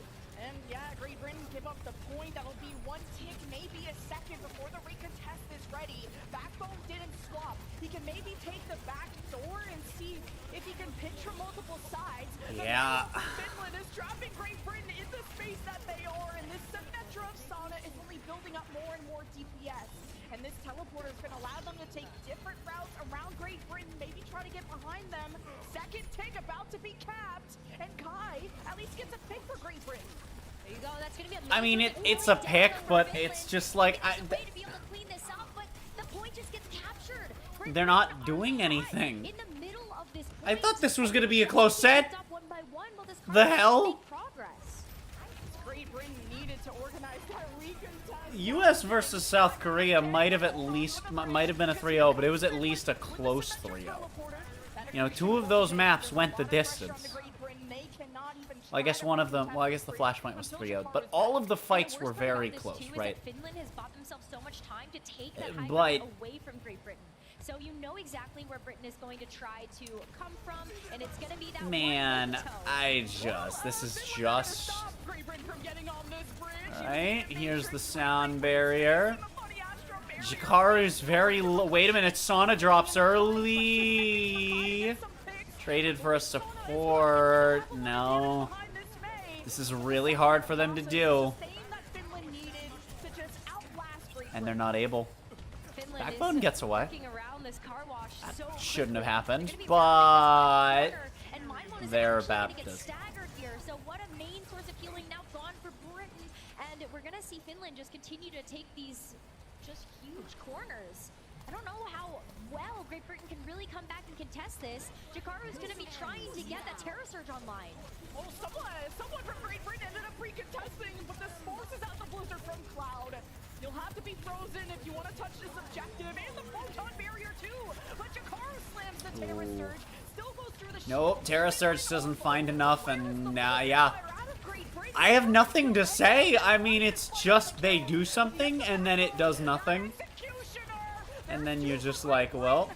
And yeah, Great Britain give up the point. That'll be 1 tick, maybe a second before the recontest is ready. Backbone didn't swap. He can maybe take the back door and see if he can pinch from multiple sides. Yeah. Finland is trapping Great Britain in the space that they are, and this Symmetra of Sana is only building up more and more DPS. And this teleporter is going to allow them to take different routes around Great Britain, maybe try to get behind them. Second tick about to be capped, and Kai at least gets a pick for Great Britain. There you go. That's going to be I mean, it's a pick, but it's just like they're not doing anything. I thought this was gonna be a close set. The hell? Great Britain needed to organize that recontest. U.S. versus South Korea might have been a 3-0, but it was at least a close 3-0. You know, 2 of those maps went the distance. Well, I guess one of them, well, I guess the Flashpoint was 3-0, but all of the fights were very close, right? Finland has bought themselves so much time to take that high But- ground away from Great Britain. So you know exactly where Britain is going to try to come from, and it's going to be that Man, this is just... Alright, here's the sound barrier. Jakaru's very low. Wait a minute, Sana drops early. Traded for a support. No. This is really hard for them to do. And they're not able. Backbone gets away. That shouldn't have happened, but they're Baptist. So what a main source of healing now gone for Britain, and we're gonna see Finland just continue to take these just huge corners. I don't know how well Great Britain can really come back and contest this. Jakaru is gonna be trying to get that Terra Surge online. Oh, someone from Great Britain ended up pre-contesting, but this forces out the blizzard from Cloud. You'll have to be frozen if you want to touch this objective, and the photon barrier too. But Jakaru slams the Terra Surge, still goes through the Nope, Terra Surge doesn't find enough, and yeah. I have nothing to say. I mean, it's just they do something, and then it does nothing. And then you're just like, well,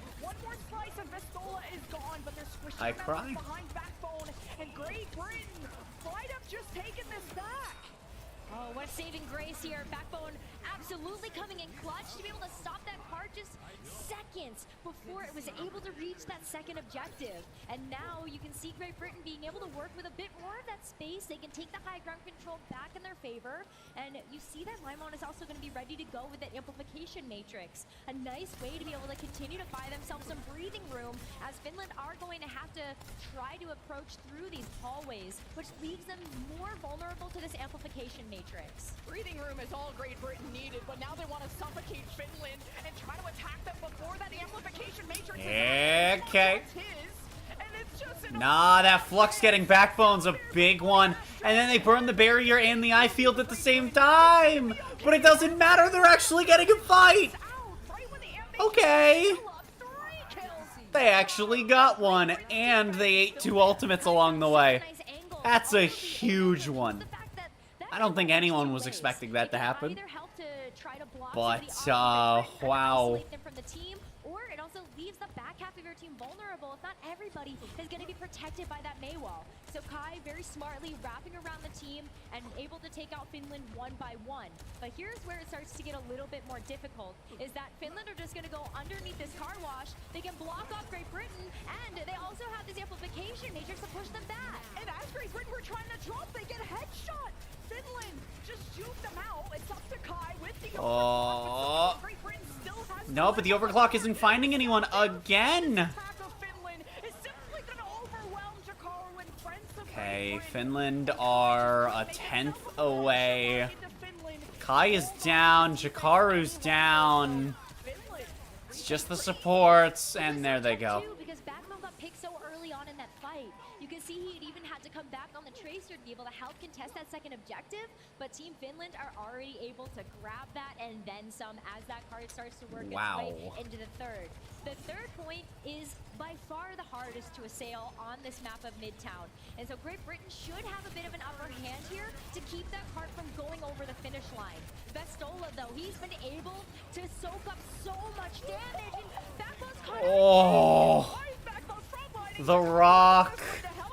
I cry. And Great Britain might have just taken this back. Oh, what saving grace here. Backbone absolutely coming in clutch to be able to stop that card just seconds before it was able to reach that second objective. And now you can see Great Britain being able to work with a bit more of that space. They can take the high ground control back in their favor. And you see that Limon is also going to be ready to go with that amplification matrix. A nice way to be able to continue to buy themselves some breathing room, as Finland are going to have to try to approach through these hallways, which leaves them more vulnerable to this amplification matrix. Breathing room is all Great Britain needed, but now they want to suffocate Finland and try to attack them before that amplification matrix. Okay. Nah, that Flux getting Backbone's a big one. And then they burn the barrier and the eye field at the same time. But it doesn't matter, they're actually getting a fight. Okay. They actually got one, and they ate 2 ultimates along the way. That's a huge one. I don't think anyone was expecting that to happen. But, wow. also leaves the back half of your team vulnerable. If not everybody is going to be protected by that Mei wall. So Kai very smartly wrapping around the team and able to take out Finland one by one. But here's where it starts to get a little bit more difficult, is that Finland are just going to go underneath this car wash. They can block off Great Britain, and they also have this amplification matrix to push them back. And as Great Britain were trying to drop, they get a headshot. Finland just juked them out. It's up to Kai with the Oh. Great Britain still has No, but the overclock isn't finding anyone again. Okay, Finland are a 10th away. Kai is down, Jakaru's down. It's just the supports, and there they go. Because Backbone got picked so early on in that fight. You can see he even had to come back on the Tracer to be able to help contest that second objective, but Team Finland are already able to grab that and then some as that card starts to work its way into the third. The third point is by far the hardest to assail on this map of Midtown. And so Great Britain should have a bit of an upper hand here to keep that card from going over the finish line. Vestola, though, he's been able to soak up so much damage, and Backbone's caught Oh, the Rock.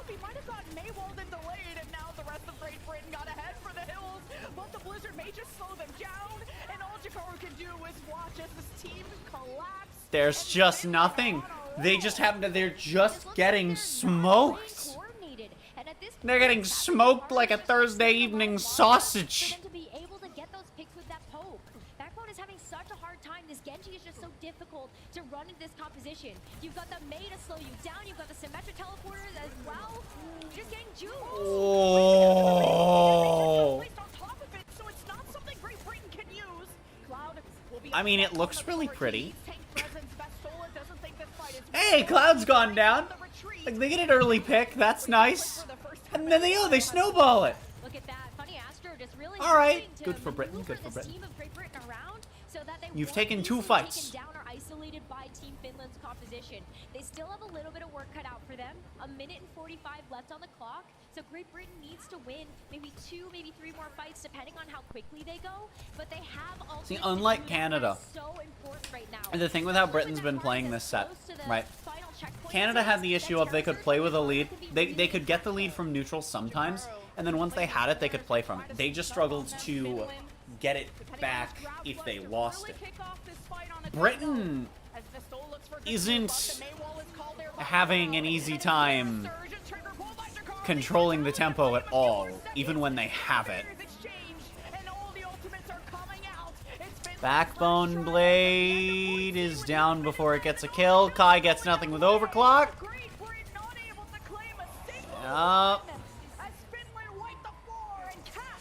He might have gotten Maywalled and delayed, and now the rest of Great Britain got ahead for the hills, but the Blizzard may just slow them down, and all Jakaru can do is watch as this team collapse. There's just nothing. They just happen to, they're just getting smoked. They're getting smoked like a Thursday evening sausage. To be able to get those picks with that poke. Backbone is having such a hard time. This Genji is just so difficult to run in this composition. You've got the Mei to slow you down. You've got the symmetric teleporters as well. Just getting juiced. Oh. So it's not something Great Britain can use. Cloud will be I mean, it looks really pretty. presence. Vestola doesn't think this fight is Hey, Cloud's gone down. Like, they get an early pick. That's nice. And then they snowball it. Look at that. Funny Astro just really All right. helping to Good for Britain. Good for this Britain. team of Great Britain around so that they You've won't taken be 2 taken fights. down or isolated by Team Finland's composition. They still have a little bit of work cut out for them. 1 minute and 45 left on the clock. So Great Britain needs to win maybe 2, maybe 3 more fights, depending on how quickly they go. But they have also See, unlike Canada, so important right now. and the thing with how Britain's been playing this set, right? Canada had the issue of they could play with a lead. They could get the lead from neutral sometimes, and then once they had it, they could play from it. They just struggled to get it back if they lost it. Britain isn't having an easy time controlling the tempo at all, even when they have it. Backbone Blade is down before it gets a kill. Kai gets nothing with overclock.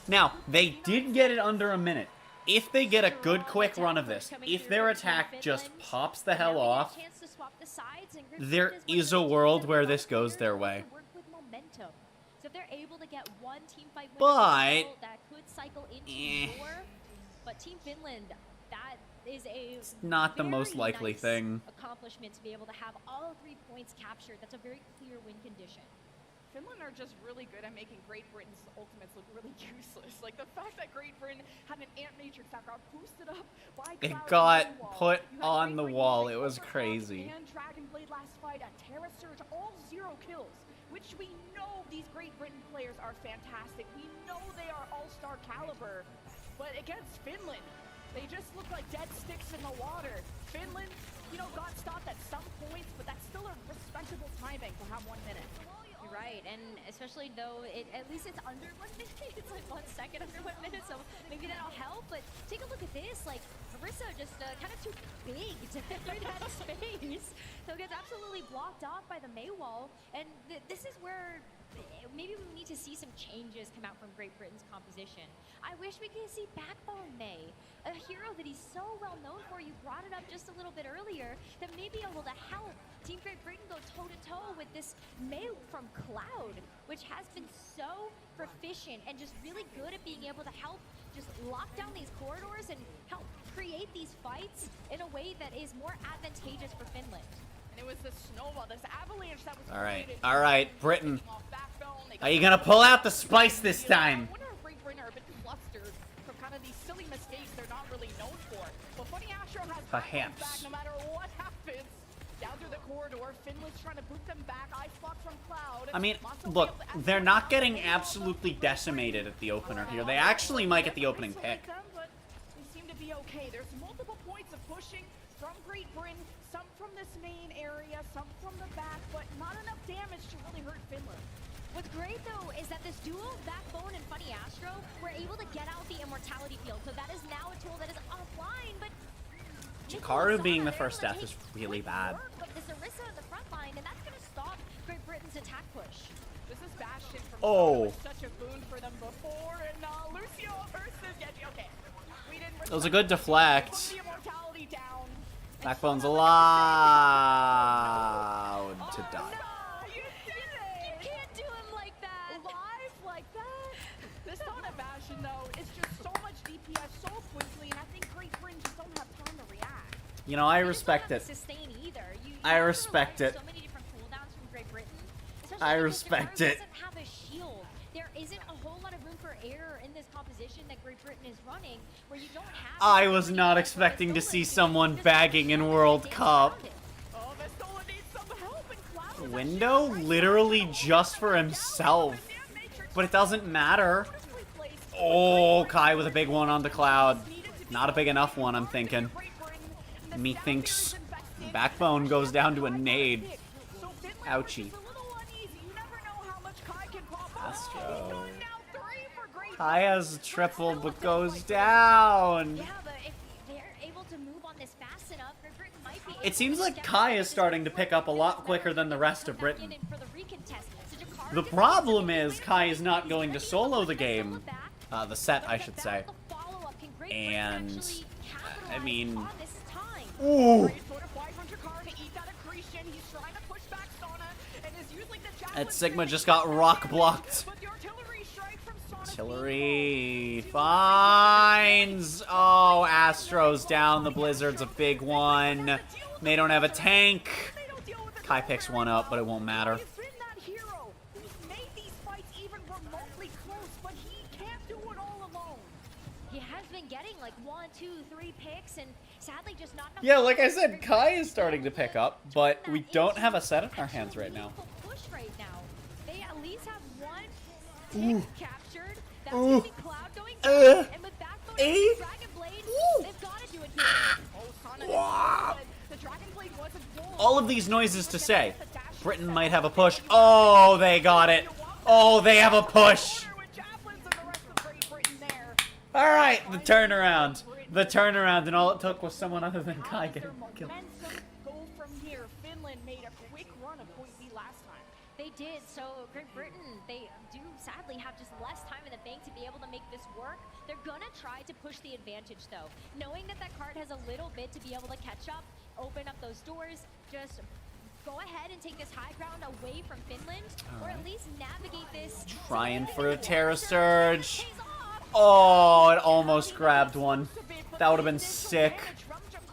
Now, they did get it under a minute. If they get a good quick run of this, if their attack just pops the hell off, there is a world where this goes their way. So if they're able to get one team fight But that could cycle into more, but Team Finland, that is a not the most very likely nice thing. accomplishment to be able to have all 3 points captured. That's a very clear win condition. Finland are just really good at making Great Britain's ultimates look really useless. Like the fact that Great Britain had an Ant Matrix background boosted up by It Cloud got put on the wall. It was crazy. and Dragon Blade last fight, a Terra Surge, all 0 kills, which we know these Great Britain players are fantastic. We know they are all-star caliber, but against Finland, they just look like dead sticks in the water. Finland, you know, got stopped at some points, but that's still a respectable timing to have 1 minute. You're right, and especially though at least it's under 1 minute. It's like 1 second under 1 minute, so maybe that'll help. But take a look at this, like Marissa just kind of too big to fit through that space, so it gets absolutely blocked off by the Mei wall. And this is where maybe we need to see some changes come out from Great Britain's composition. I wish we could see Backbone Mei, a hero that he's so well known for. You brought it up just a little bit earlier, that may be able to help Team Great Britain go toe-to-toe with this Mei from Cloud, which has been so proficient and just really good at being able to help just lock down these corridors and help create these fights in a way that is more advantageous for Finland. And it was this snowball, this avalanche that was All right, Britain. Are you gonna pull out the spice this time? I wonder if Great Britain are a bit flustered from kind of these silly mistakes they're not really known for. But Funny Astro has back Perhaps. no matter what happens. Down through the corridor, Finland's trying to boot them back. Icebox from Cloud. I mean, look, they're not getting absolutely decimated at the opener here. They actually might get the opening pick. But they seem to be okay. There's multiple points of pushing from Great Britain, some from this main area, some from the back, but not enough damage to really hurt Finland. What's great though is that this duo, Backbone and Funny Astro, were able to get out the immortality field. So that is now a tool that is offline, but Jakaru being the first death is really bad. but this Orisa in the front line, and that's going to stop Great Britain's attack push. This is Bastion from Oh. was such a boon for them before, and Lucio versus Genji. Okay, we didn't. It was a good deflect. Put the immortality down. Backbone's allowed to die. You can't do him like that. Live like that. This Sauna Bastion though is just so much DPS so quickly, and I think Great Britain just don't have time to react. You know, I respect it. Sustain either. I respect it. So many different cooldowns from Great Britain. I respect it. Doesn't have a shield. There isn't a whole lot of room for error in this composition that Great Britain is running, where you don't have. I was not expecting to see someone bagging in World Cup. Window literally just for himself. But it doesn't matter. Oh, Kai with a big one on the Cloud. Not a big enough one, I'm thinking. Methinks Backbone goes down to a nade. Ouchie. Astro. Kai has a triple but goes down. Yeah, but if they're able to move on this fast enough, Great Britain might be. It seems like Kai is starting to pick up a lot quicker than the rest of Britain. The problem is Kai is not going to solo the game. The set, I should say. And, I mean... Ooh! And Sigma just got rock blocked. Artillery finds. Oh, Astro's down. The Blizzard's a big one. They don't have a tank. Kai picks one up, but it won't matter. He has been getting like 1, 2, 3 picks, and sadly just not enough. Yeah, like I said, Kai is starting to pick up, but we don't have a set in our hands right now. Push right now. They at least have one Ooh. tick captured. That's Ooh. gonna be Cloud going down, and with Backbone and Dragon Blade, they've got to do it here. Wow. The Dragon Blade wasn't full. All of these noises to say, Britain might have a push. Oh, they got it. Oh, they have a push. All right, the turnaround. The turnaround, and all it took was someone other than Kai getting killed. Go from here. Finland made a quick run of point B last time. They did. So Great Britain, they do sadly have just less time in the bank to be able to make this work. They're gonna try to push the advantage though, knowing that that card has a little bit to be able to catch up, open up those doors, just go ahead and take this high ground away from Finland, or at least navigate this. Trying for a Terra Surge. Oh, it almost grabbed one. That would have been sick.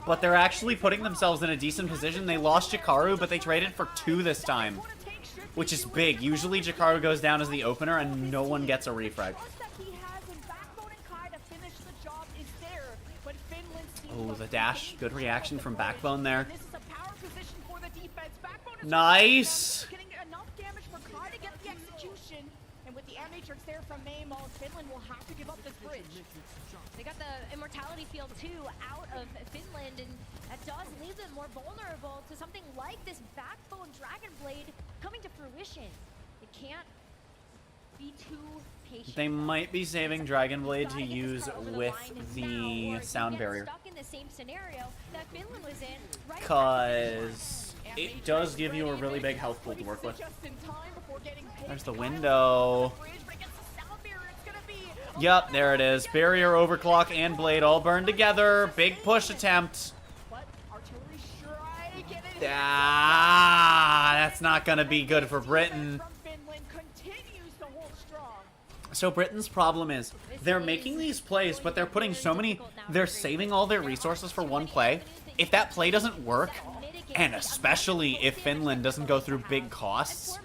But they're actually putting themselves in a decent position. They lost Jakaru, but they traded for 2 this time, which is big. Usually Jakaru goes down as the opener and no one gets a refrag. Oh, the dash. Good reaction from Backbone there. Nice. Getting enough damage for Kai to get the execution, and with the Matrix there from Mamo, Finland will have to give up this bridge. They got the immortality field too out of Finland, and that does leave them more vulnerable to something like this Backbone Dragon Blade coming to fruition. It can't be too patient. They might be saving Dragon Blade to use with the sound barrier. Stuck in the same scenario that Finland was in, right? Because it does give you a really big health pool to work with. There's the window. Yup, there it is. Barrier, overclock, and blade all burned together. Big push attempt. Ah, that's not going to be good for Britain. So Britain's problem is they're making these plays, but they're putting so many... They're saving all their resources for one play. If that play doesn't work, and especially if Finland doesn't go through big costs,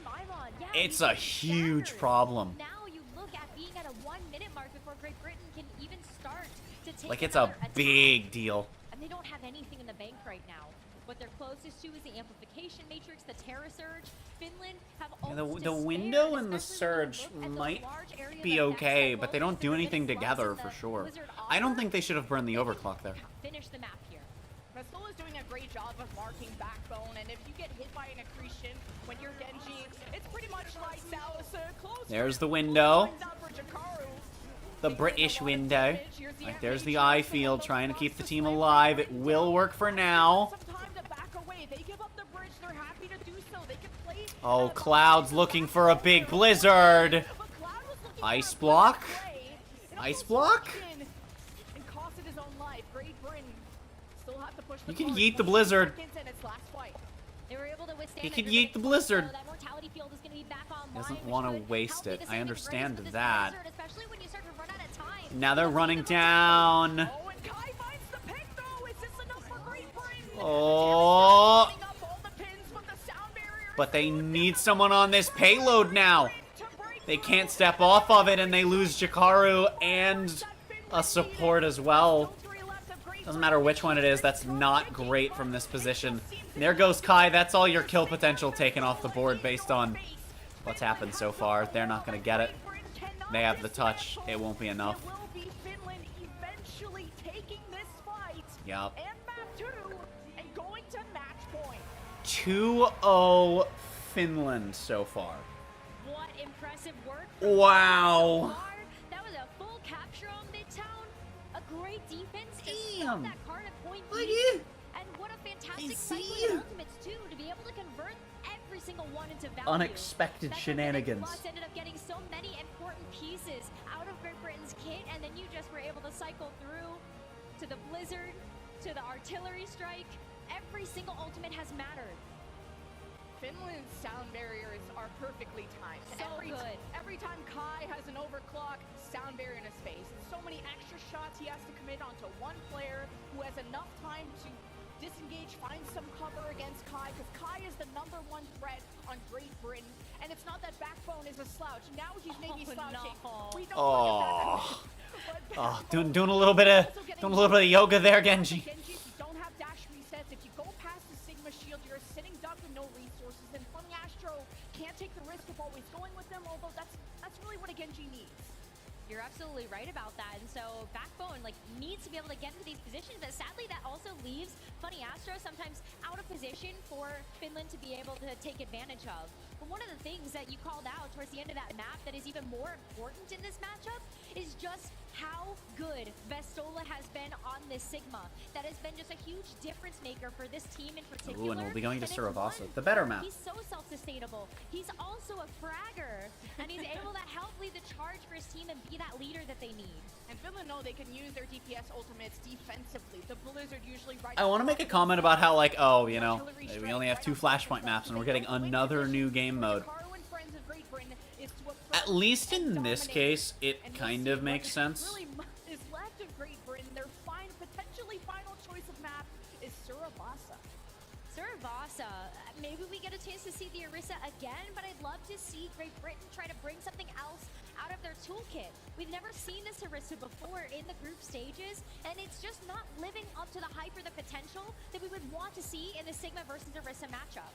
it's a huge problem. Like, it's a big deal. And they don't have anything in the bank right now. What they're closest to is the Amplification Matrix, the Terra Surge. Finland have And ults the to window spare, and the especially when you surge look at those might large areas be of okay, backside but they lows don't do that anything Blizzard together loves for and the sure. Blizzard I don't offer. think they should have burned the overclock there. Finish the map here. Vastola is doing a great job of marking Backbone, and if you get hit by an accretion when you're Genji, it's pretty much like Salus close. There's the window. Finds out for Jakaru. The British window. Like, there's the eye field trying to keep the team alive. It will work for now. Some time to back away. They give up the bridge. They're happy to do so. They can play. Oh, Cloud's looking for a big blizzard. Ice block? Ice block? And costed his own life. Great Britain still have to push the You can card. yeet the blizzard. And it's last fight. They were able to withstand He it could for yeet the blizzard. so that mortality field is going to be back online, Doesn't which want to could waste help it. be the I saving understand grace for this that. blizzard, especially when you start to run out of time. Now they're running down. Oh, and Kai finds the pick though. Is this enough for Great Britain? Oh. Picking up all the pins, but the sound barrier But they need someone on this payload now. They can't step off of it, and they lose Jakaru and a support as well. Doesn't matter which one it is, that's not great from this position. And there goes Kai. That's all your kill potential taken off the board based on what's happened so far. They're not going to get it. They have the touch. It won't be enough. will be Finland eventually taking this fight. Yup. And map 2 and going to match point. 2-0 Finland so far. What impressive work. Wow. That was a full capture on Midtown. A great defense to Damn. stop that card at point Look B. it. And what a fantastic I cycle see. of ultimates too, to be able to convert every single one into value. Unexpected That shenanigans. Plus ended up getting so many important pieces out of Great Britain's kit, and then you just were able to cycle through to the Blizzard, to the artillery strike. Every single ultimate has mattered. Finland's sound barriers are perfectly timed. So good. Every time Kai has an overclock, sound barrier in his face. So many extra shots he has to commit onto one player who has enough time to disengage, find some cover against Kai, because Kai is the #1 threat on Great Britain. And it's not that Backbone is a slouch. Now he's maybe slouching. No. We don't Oh. Oh, doing a little bit of yoga there, Genji. Genji, if you don't have dash resets, if you go past the Sigma shield, you're a sitting duck with no resources, and Funny Astro can't take the risk of always going with them, although that's really what a Genji needs. You're absolutely right about that, and so Backbone needs to be able to get into these positions, but sadly that also leaves Funny Astro sometimes out of position for Finland to be able to take advantage of. But one of the things that you called out towards the end of that map that is even more important in this matchup is just how good Vastola has been on this Sigma. That has been just a huge difference maker for this team in particular. Ooh, and we'll be going to it's Suravasa, one the better where map. He's so self-sustainable. He's also a fragger, and he's able to help lead the charge for his team and be that leader that they need. And Finland know they can use their DPS ultimates defensively. The Blizzard usually right I want to make a comment about how, oh, you know, we only have 2 Flashpoint maps and we're getting another new game mode. At least in this case, it kind of makes sense. Really is left of Great Britain. Their potentially final choice of map is Suravasa. Suravasa, maybe we get a chance to see the Orisa again, but I'd love to see Great Britain try to bring something else out of their toolkit. We've never seen this Orisa before in the group stages, and it's just not living up to the hype or the potential that we would want to see in the Sigma versus Orisa matchup.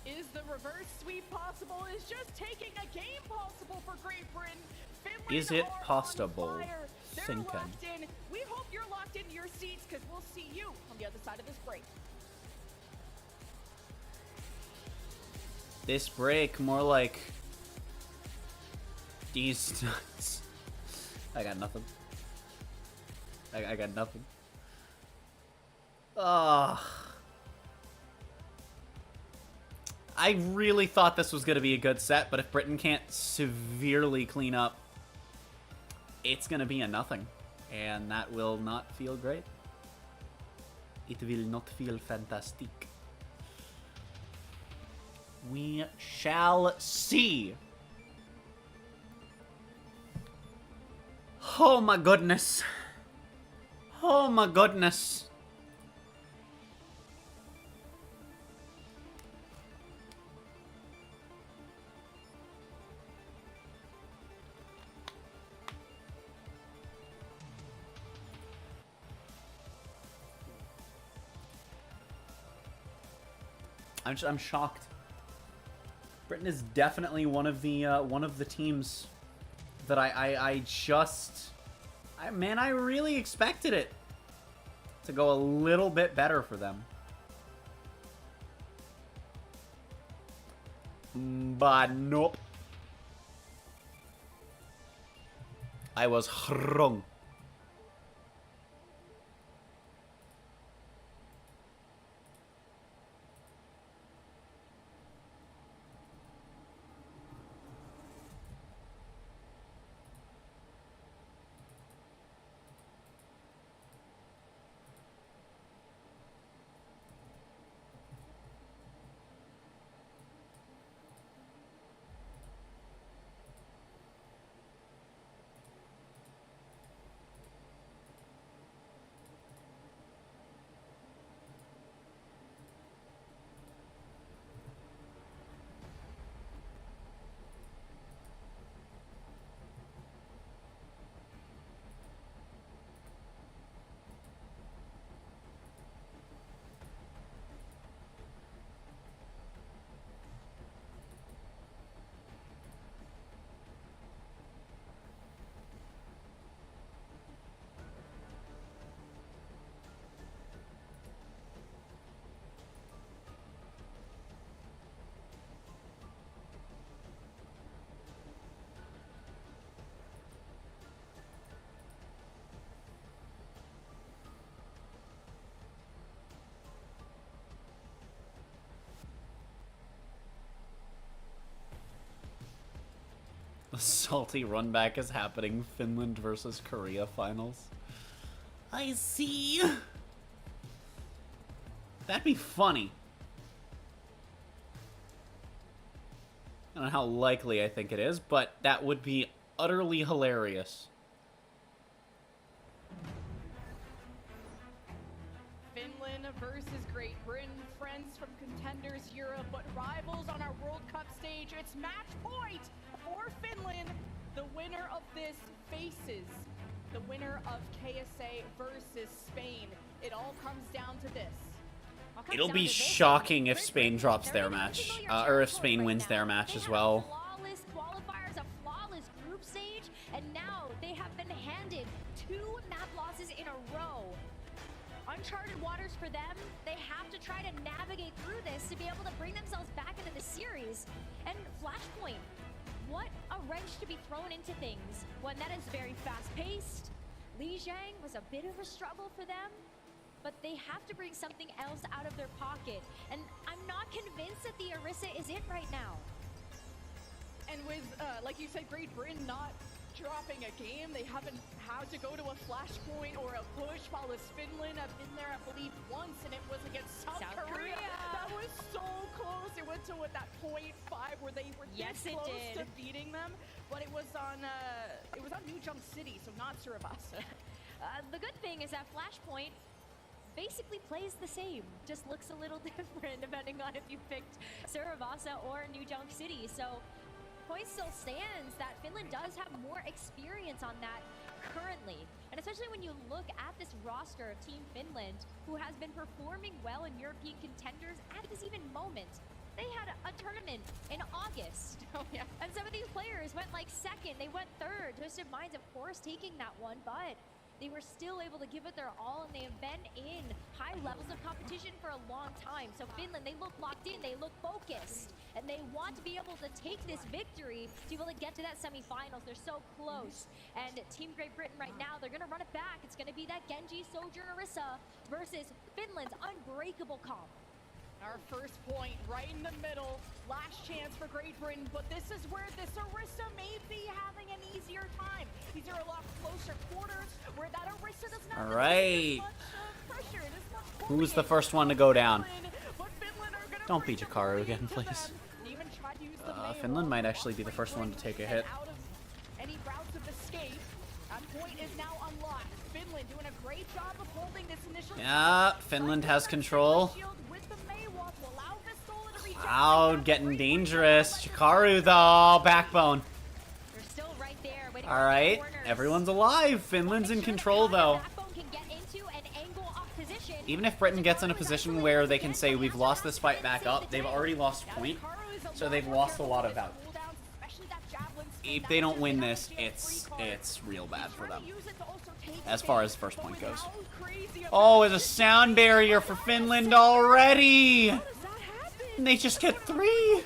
Is the reverse sweep possible? Is just taking a game possible for Great Britain? Finland Is it are on possible? fire. They're Thinking. locked in. We hope you're locked into your seats, because we'll see you on the other side of this break. This break, more like these nuts. I got nothing. I got nothing. I really thought this was going to be a good set, but if Britain can't severely clean up, it's going to be a nothing. And that will not feel great. It will not feel fantastic. We shall see. Oh my goodness. Oh my goodness. I'm shocked. Britain is definitely one of the teams that I really expected it to go a little bit better for them. But nope. I was wrong. A salty run back is happening. Finland versus Korea finals. I see. That'd be funny. I don't know how likely I think it is, but that would be utterly hilarious. Finland versus Great Britain, friends from Contenders Europe, but rivals on our World Cup stage. It's match point for Finland. The winner of this faces the winner of KSA versus Spain. It all comes down to this. It'll be shocking if Spain drops their match, or if Spain wins their match as well. Flawless qualifiers, a flawless group stage, and now they have been handed 2 map losses in a row. Uncharted waters for them. They have to try to navigate through this to be able to bring themselves back into the series. And Flashpoint, what a wrench to be thrown into things. One that is very fast-paced. Lijiang was a bit of a struggle for them, but they have to bring something else out of their pocket. And I'm not convinced that the Orisa is it right now. And with, like you said, Great Britain not dropping a game, they haven't had to go to a flashpoint or a push, while as Finland have been there, I believe, once, and it was against South Korea. That was so close. It went to, what, that .5 where they were this close to beating them, but it was on New Jump City, so not Surabasa. The good thing is that Flashpoint basically plays the same, just looks a little different depending on if you picked Surabasa or New Junk City. So point still stands that Finland does have more experience on that currently. And especially when you look at this roster of Team Finland, who has been performing well in European contenders at this even moment. They had a tournament in August. Oh, yeah. And some of these players went like second, they went third. Twisted Minds, of course, taking that one, but they were still able to give it their all, and they have been in high levels of competition for a long time. So Finland, they look locked in, they look focused, and they want to be able to take this victory to be able to get to that semifinals. They're so close. And Team Great Britain right now, they're gonna run it back. It's gonna be that Genji Sojourner Orisa versus Finland's Unbreakable Comp. Our first point right in the middle. Last chance for Great Britain, but this is where this Orisa may be having an easier time. These are a lot closer quarters where that Orisa does not All right. pressure. Who's the first one to go down? Don't be Jakaru again, please. Finland might actually be the first one to take a hit. Any routes of escape. That point is now unlocked. Finland doing a great job of holding this initial. Yeah, Finland has control. Wow, getting dangerous. Jakaru though, backbone. All right, everyone's alive. Finland's in control though. Backbone can get into an angle off position. Even if Britain gets in a position where they can say we've lost this fight back up, they've already lost point, so they've lost a lot of value. If they don't win this, it's real bad for them. As far as first point goes. Oh, it's a sound barrier for Finland already! And they just get 3!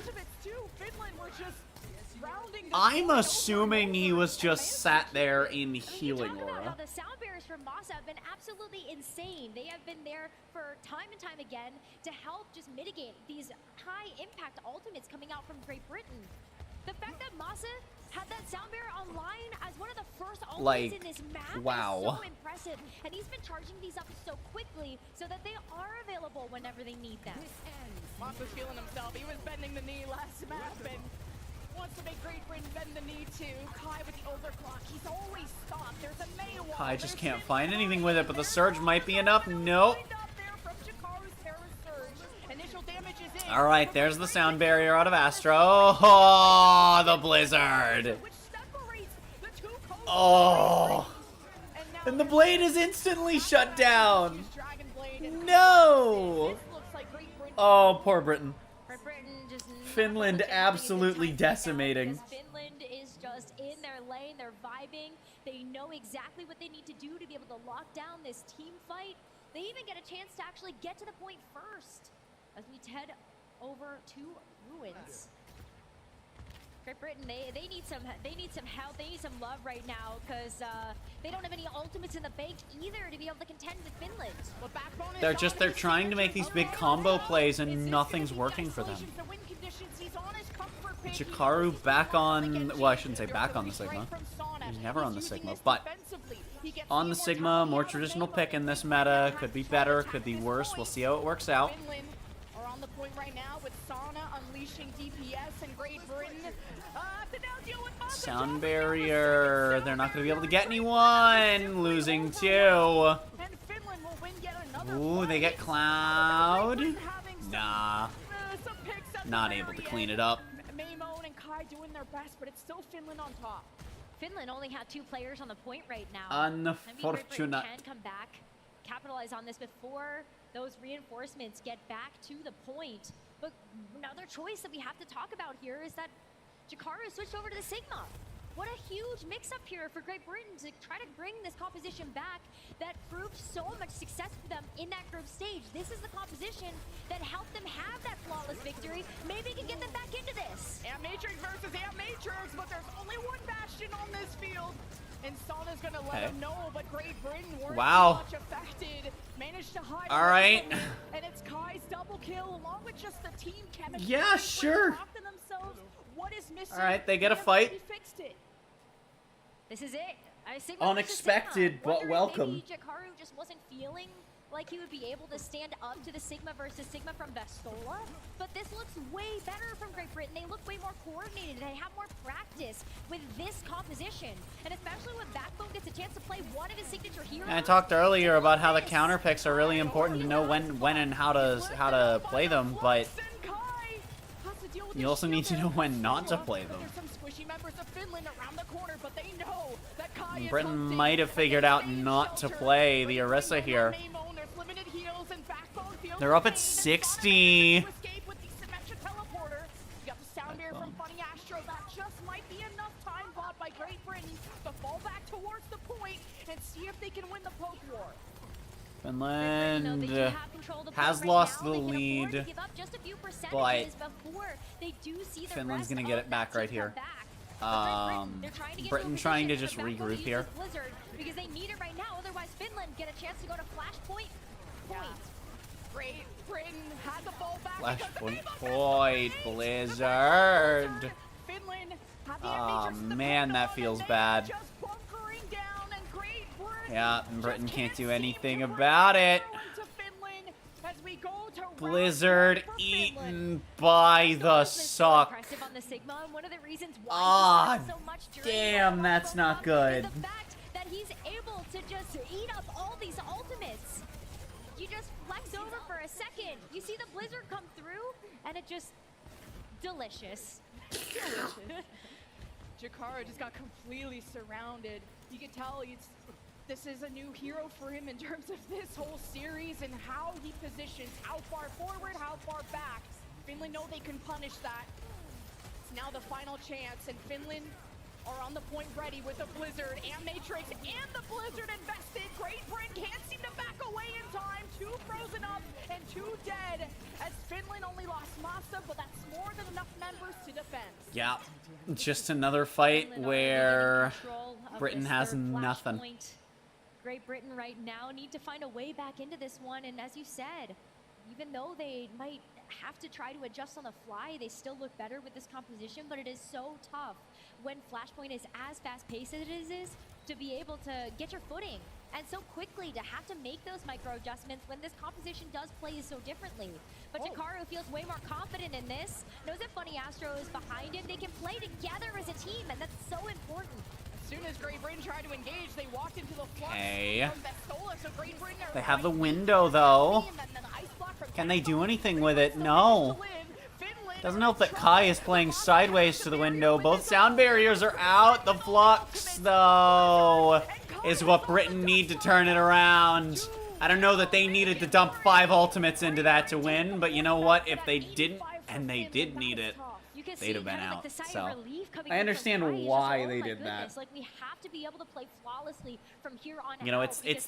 I'm assuming he was just sat there in healing aura. The sound barriers from Masa have been absolutely insane. They have been there for time and time again to help just mitigate these high-impact ultimates coming out from Great Britain. The fact that Masa had that sound barrier online as one of the first ultimates in this map is so impressive. And he's been charging these up so quickly so that they are available whenever they need them. Masa's healing himself. He was bending the knee last map and wants to make Great Britain bend the knee too. Kai with the overclock. He's always stopped. There's a May wall. Kai just can't find anything with it, but the surge might be enough. Nope. Alright, there's the sound barrier out of Astro. Oh, the Blizzard. Oh. And the blade is instantly shut down. No. Oh, poor Britain. Finland absolutely decimating. Finland is just in their lane, they're vibing. They know exactly what they need to do to be able to lock down this team fight. They even get a chance to actually get to the point first as we head over to Ruins. Great Britain, they need some help, they need some love right now because they don't have any ultimates in the bank either to be able to contend with Finland. They're trying to make these big combo plays and nothing's working for them. Jakaru back on, well, I shouldn't say back on the Sigma. He's never on the Sigma, but on the Sigma, more traditional pick in this meta. Could be better, could be worse. We'll see how it works out. Are on the point right now with Sana unleashing DPS and Great Britain. Sound barrier. They're not going to be able to get anyone. Losing 2. Ooh, they get Cloud. Nah. Not able to clean it up. Maymone and Kai doing their best, but it's still Finland on top. Finland only have 2 players on the point right now. Unfortunate. Can come back, capitalize on this before those reinforcements get back to the point. But another choice that we have to talk about here is that Jakaru switched over to the Sigma. What a huge mix-up here for Great Britain to try to bring this composition back that proved so much success for them in that group stage. This is the composition that helped them have that flawless victory. Maybe can get them back into this. Amp Matrix versus Amp Matrix, but there's only one Bastion on this field. And Sana's gonna let him know, but Great Britain weren't much affected. Managed to hide. All right. And it's Kai's double kill along with just the team chemistry. Yeah, sure. What is missing? All right, they get a fight. Fixed it. This is it. Sigma Unexpected, but welcome. Maybe Jakaru just wasn't feeling like he would be able to stand up to the Sigma versus Sigma from Vestola. But this looks way better from Great Britain. They look way more coordinated. They have more practice with this composition. And especially when Backbone gets a chance to play one of his signature heroes. I talked earlier about how the counter picks are really important to know when and how to play them, but you also need to know when not to play them. Britain might have figured out not to play the Orisa here. They're up at 60. Finland has lost the lead, but Finland's gonna get it back right here. Britain trying to just regroup here. Because they need it right now, otherwise Finland get a chance to go to Flashpoint point. Great Britain had the ball back. Flashpoint point, Blizzard. Finland had the Oh man, that feels bad. Yeah, Britain can't do anything about it. Blizzard eaten by the suck. Ah, damn, that's not good. The fact that he's able to just eat up all these ultimates. You just flex over for a second. You see the Blizzard come through, and it just delicious. Jakaru just got completely surrounded. You can tell this is a new hero for him in terms of this whole series and how he positions, how far forward, how far back. Finland know they can punish that. It's now the final chance, and Finland are on the point ready with the Blizzard and Matrix and the Blizzard invested. Great Britain can't seem to back away in time. 2 frozen up and 2 dead as Finland only lost Masa, but that's more than enough members to defend. Yeah, just another fight Finland where control of Britain this has third nothing. flashpoint. Great Britain right now need to find a way back into this one, and as you said, even though they might have to try to adjust on the fly, they still look better with this composition, but it is so tough when Flashpoint is as fast-paced as it is to be able to get your footing, and so quickly to have to make those micro adjustments when this composition does play so differently. But Jakaru feels way more confident in this, knows that Funny Astro is behind him, they can play together as a team, and that's so important. As soon as Great Britain tried to engage, they walked into the flux Okay. from Vestola, so Great Britain are They have the window, though. Can they do anything with it? No. Doesn't help that Kai is playing sideways to the window. Both sound barriers are out. The flux, though, is what Britain need to turn it around. I don't know that they needed to dump 5 ultimates into that to win, but you know what? If they didn't, and they did need it, they'd have been out. So I understand why they did that. Like, we have to be able to play flawlessly from here on You know, out, it's because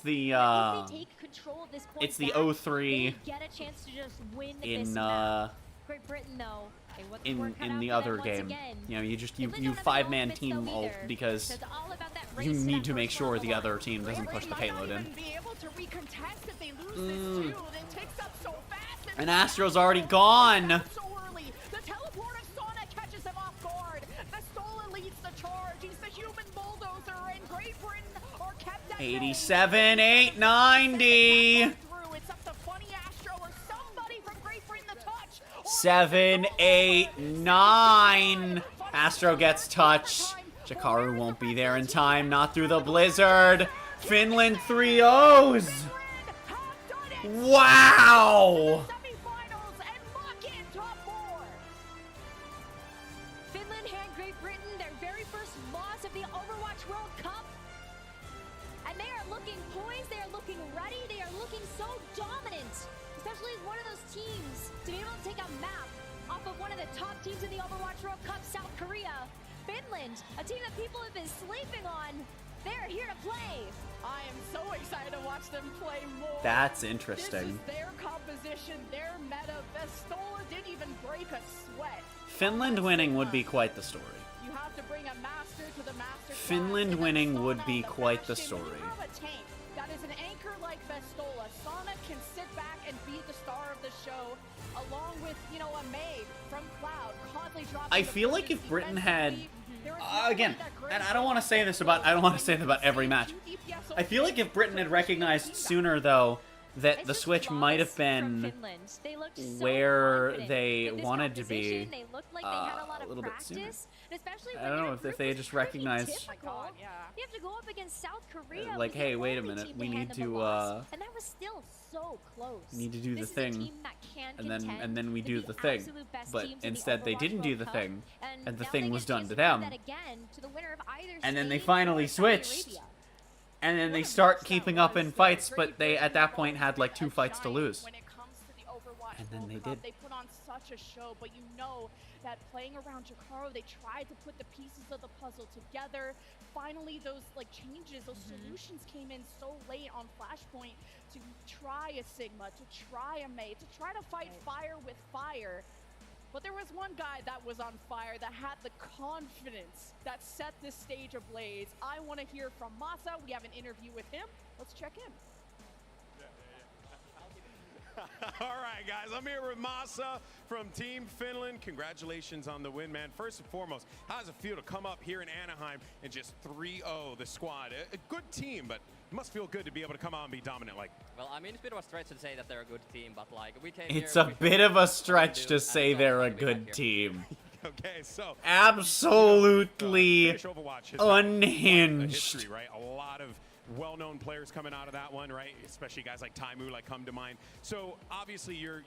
the 03 get a chance to just win in this map. Great Britain though. Hey, what's the word cut in out the for them other once game. again? You know, you just you Finland don't have 5-man ultimates team though ult either. because So it's all about that you race to need that to make first sure the level. other team doesn't push the payload in. Be able to recontest if they lose this too. It takes up so fast. And Astro's already gone. So early. The teleport of Sonic catches him off guard. Vestola leads the charge. He's the human bulldozer, and Great Britain are kept at 87, 890. through. It's up to Funny Astro or somebody from Great Britain to touch. 7, 8, 9. Astro gets touch. Jakaru won't be there in time. Not through the Blizzard. Finland 3-0s. Wow. Finland hand Great Britain their very first loss of the Overwatch World Cup. And they are looking poised, they are looking ready, they are looking so dominant. Especially as one of those teams to be able to take a map off of one of the top teams in the Overwatch World Cup, South Korea. Finland, a team that people have been sleeping on, they're here to play. I am so excited to watch them play more. That's This interesting. is their composition, their meta. Vestola didn't even break a sweat. Finland winning would be quite the story. You have to bring a master to the master. Finland winning would be quite the story. When you have a tank that is an anchor like Vestola, Sonic can sit back and be the star of the show, along with, you know, a May from Cloud, constantly dropping I the feel like burden if Britain had There is no again, way that Great and I don't want to say this about every match. I feel like if Britain had recognized sooner though that the switch might have been They looked so where confident they with this wanted to be composition. They looked like they had a lot of little bit practice, sooner. and especially I don't know if they just recognized difficult. You have to go up against South Korea. like, who's the hey, wait a only minute, team we to need hand them to a loss, and that was still so close. need to do the This is a thing, team that can and contend then we with do the the thing, absolute best but teams in the instead they Overwatch didn't do World the Cup, thing, and the now thing they was get a done chance to do them. that again to the winner of either And then they Spain finally or Saudi switched. Arabia. And then they start keeping up in fights, but they at that point had like 2 fights to lose. When it comes to the Overwatch And then World they Cup, did. They put on such a show, but you know that playing around Jakaru, they tried to put the pieces of the puzzle together. Finally, those like changes, those solutions came in so late on Flashpoint to try a Sigma, to try a May, to try to fight fire with fire. But there was one guy that was on fire that had the confidence that set this stage ablaze. I want to hear from Masa. We have an interview with him. Let's check in. All right, guys, I'm here with Masa from Team Finland. Congratulations on the win, man. First and foremost, how does it feel to come up here in Anaheim and just 3-0 the squad? A good team, but it must feel good to be able to come out and be dominant like. Well, I mean, it's a bit of a stretch to say that they're a good team, but like we came It's here a with bit of a stretch to and say so they're a happy to be back good here. team. Okay, so Absolutely Finnish Overwatch has had unhinged. history, right? A lot of well-known players coming out of that one, right? Especially guys like Taimu, like come to mind. So obviously you're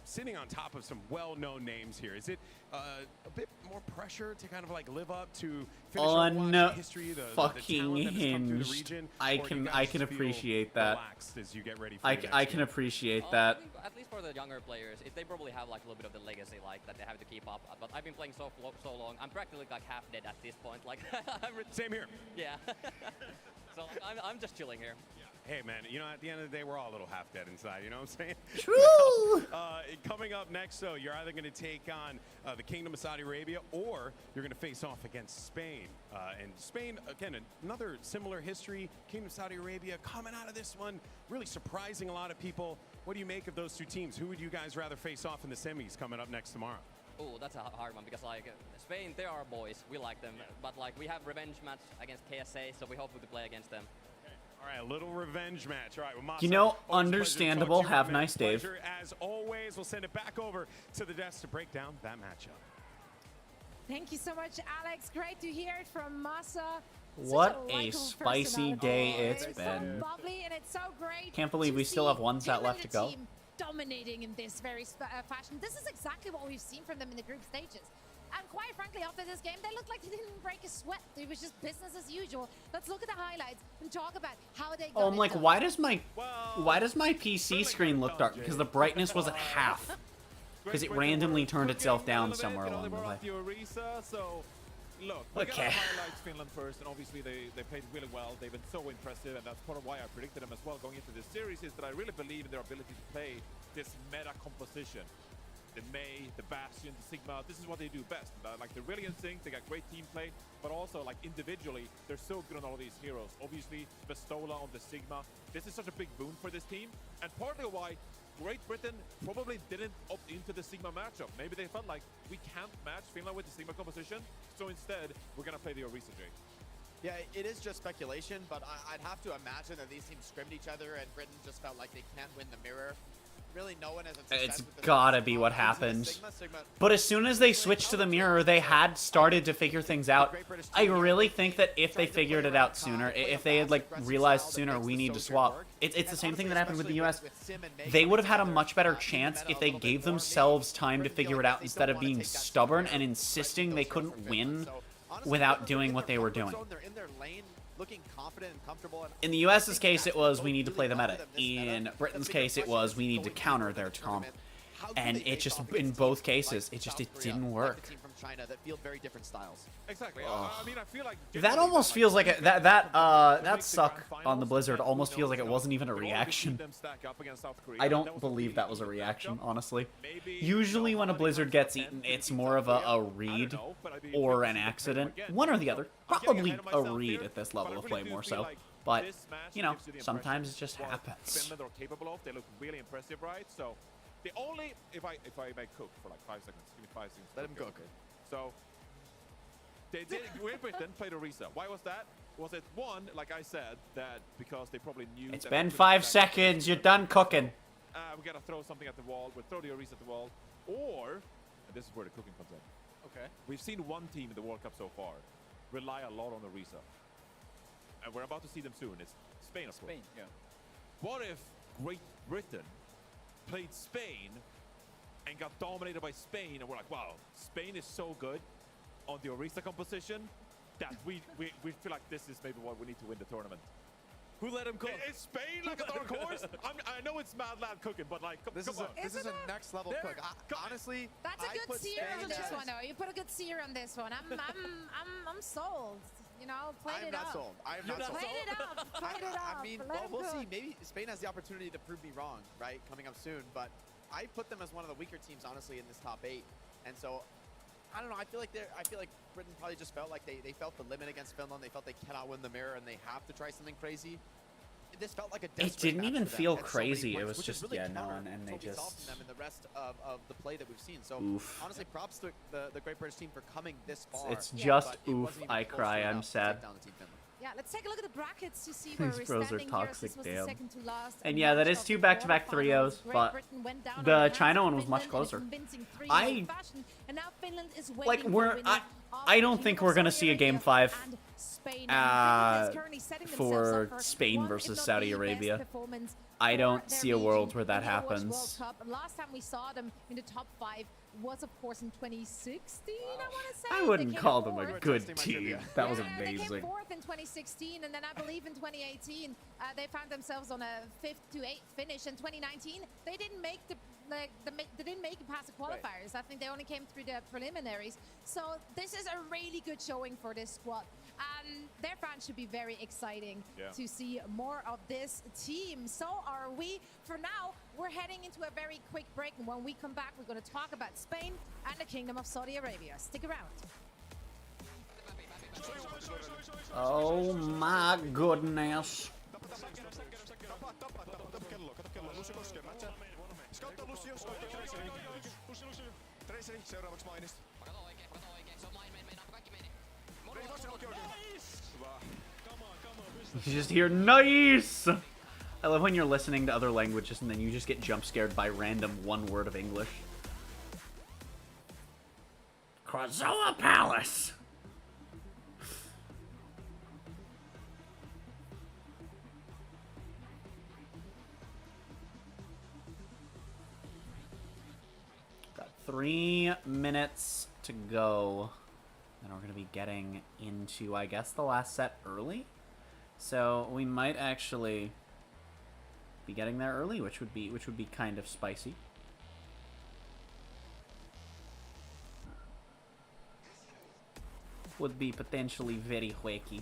sitting on top of some well-known names here. Is it a bit more pressure to kind of like live up to finish Overwatch history, the fucking talent that has come through the hinged. region? I Or do you can guys feel appreciate that. relaxed as you get ready for I the next can game? appreciate I that. think at least for the younger players, if they probably have like a little bit of the legacy like that they have to keep up. But I've been playing so long, I'm practically like half dead at this point. Like Same here. Yeah. So like, I'm just chilling here. Hey man, you know, at the end of the day, we're all a little half dead inside. You know what I'm saying? True. Coming up next, though, you're either going to take on the Kingdom of Saudi Arabia, or you're going to face off against Spain. And Spain, again, another similar history. Kingdom of Saudi Arabia coming out of this one, really surprising a lot of people. What do you make of those two teams? Who would you guys rather face off in the semis coming up next tomorrow? Oh, that's a hard one because like Spain, they are boys. We like them, but like we have revenge match against KSA, so we hope we can play against them. All right, a little revenge match. All right, well, Masa, You know, always a pleasure to talk understandable. to you, Have man. nice, Dave. Pleasure as always. We'll send it back over to the desk to break down that matchup. Thank you so much, Alex. Great to hear it from Masa. What Such a likable spicy personality. day It's it's so been. bubbly and it's so great. Can't believe to we still see have one set him left and to the go. team dominating in this very fashion. This is exactly what we've seen from them in the group stages. And quite frankly, after this game, they looked like they didn't break a sweat. It was just business as usual. Let's look at the highlights and talk about how they got Oh, I'm it like, done. why does my PC screen look dark? Because the brightness was at half. Because it randomly turned itself down somewhere along the way. So, look, we Okay. gotta highlight Finland first, and obviously they played really well. They've been so impressive, and that's part of why I predicted them as well going into this series, is that I really believe in their ability to play this meta composition. The Mei, the Bastion, the Sigma, this is what they do best. Like, they're really in sync, they got great team play, but also, like, individually, they're so good on all these heroes. Obviously, Bestola on the Sigma, this is such a big boon for this team, and partly why Great Britain probably didn't opt into the Sigma matchup. Maybe they felt like, we can't match Finland with the Sigma composition, so instead, we're gonna play the Orisa Jade. Yeah, it is just speculation, but I'd have to imagine that these teams scrimmed each other and Britain just felt like they can't win the mirror. Really, no one has a It's gotta be what happened. But as soon as they switched to the mirror, they had started to figure things out. I really think that if they figured it out sooner, if they had like realized sooner we need to swap, it's the same thing that happened with the US. They would have had a much better chance if they gave themselves time to figure it out instead of being stubborn and insisting they couldn't win without doing what they were doing. They're in their lane, looking confident and comfortable. In the US's case, it was we need to play the meta. In Britain's case, it was we need to counter their comp. And it just, in both cases, it didn't work. Team from China that field very different styles. Exactly. Ugh. I mean, I feel like That almost feels like that suck on the Blizzard almost feels like it wasn't even a reaction. I don't believe that was a reaction, honestly. Usually when a Blizzard gets eaten, it's more of a read or an accident. One or the other. Probably a read at this level of play more so. But, you know, sometimes it just happens. Finland are capable of. They look really impressive, right? So, the only if I may cook for like 5 seconds, give me 5 seconds. Let him cook. So, they did. Great Britain played Orisa. Why was that? Was it one, like I said, that because they probably knew. It's that been they couldn't 5 attack- seconds, you're done cooking. We gotta throw something at the wall. We'll throw the Orisa at the wall, or and this is where the cooking comes in. Okay. We've seen one team in the World Cup so far rely a lot on Orisa, and we're about to see them soon. It's Spain, of course. Spain, yeah. What if Great Britain played Spain and got dominated by Spain, and we're like, wow, Spain is so good on the Orisa composition that we feel like this is maybe what we need to win the tournament. Who let him cook? Is Spain like a dark horse? I know it's Mad Lad cooking, but like, This come is on. this is a next level cook. Honestly, That's a I good put seer Spain on this as- one, though. You put a good seer on this one. I'm sold. You know, played I'm it not up. sold. I'm not sold. Played it up. Played it up. I mean, Let well, him we'll see. cook. Maybe Spain has the opportunity to prove me wrong, right? Coming up soon. But I put them as one of the weaker teams, honestly, in this top 8. And so, I don't know. I feel like Britain probably just felt like they felt the limit against Finland. They felt they cannot win the mirror, and they have to try something crazy. This felt like a It desperate didn't match even for them feel at so many crazy. It points, was which is just, really yeah, no, counter and to they what we saw just- from them in the rest of the play that we've seen. So Oof. honestly, props to the Great British team for coming this far. It's but just it oof, wasn't even I close cry, enough I'm to sad. take down the team Finland. Yeah, let's take a look at the brackets to see where These we're bros are standing here. toxic, This was the damn. second to last And yeah, that match is of 2 the back-to-back quarterfinals. 3-0s, Great but Britain went down on the the China hands one of was much Finland in a closer. convincing 3-0 I- fashion, and now Finland is waiting Like, for we're, winner of I don't the think Kingdom we're of gonna Saudi see a Game Arabia 5 and Spain. And Finland is currently setting themselves for up for Spain one, if versus not Saudi the best Arabia. performance I for don't their see a world region where that in the Overwatch happens. World Cup. And last time we saw them in the top 5 was, of course, in 2016, I want to say. I They wouldn't came call them a fourth. good team. That was They came amazing. fourth in 2016, and then I believe in 2018 they found themselves on a 5th to 8th finish. In 2019, they didn't make they didn't make it past the qualifiers. I think they only came through the preliminaries. So this is a really good showing for this squad. Their fans should be very exciting to see more of this team. So are we. For now, we're heading into a very quick break, and when we come back, we're going to talk about Spain and the Kingdom of Saudi Arabia. Stick around. Oh my goodness. You just hear nice. I love when you're listening to other languages and then you just get jump scared by random one word of English. Krazoa Palace. Got 3 minutes to go. And we're going to be getting into, I guess, the last set early. So we might actually be getting there early, which would be kind of spicy. Would be potentially very wacky.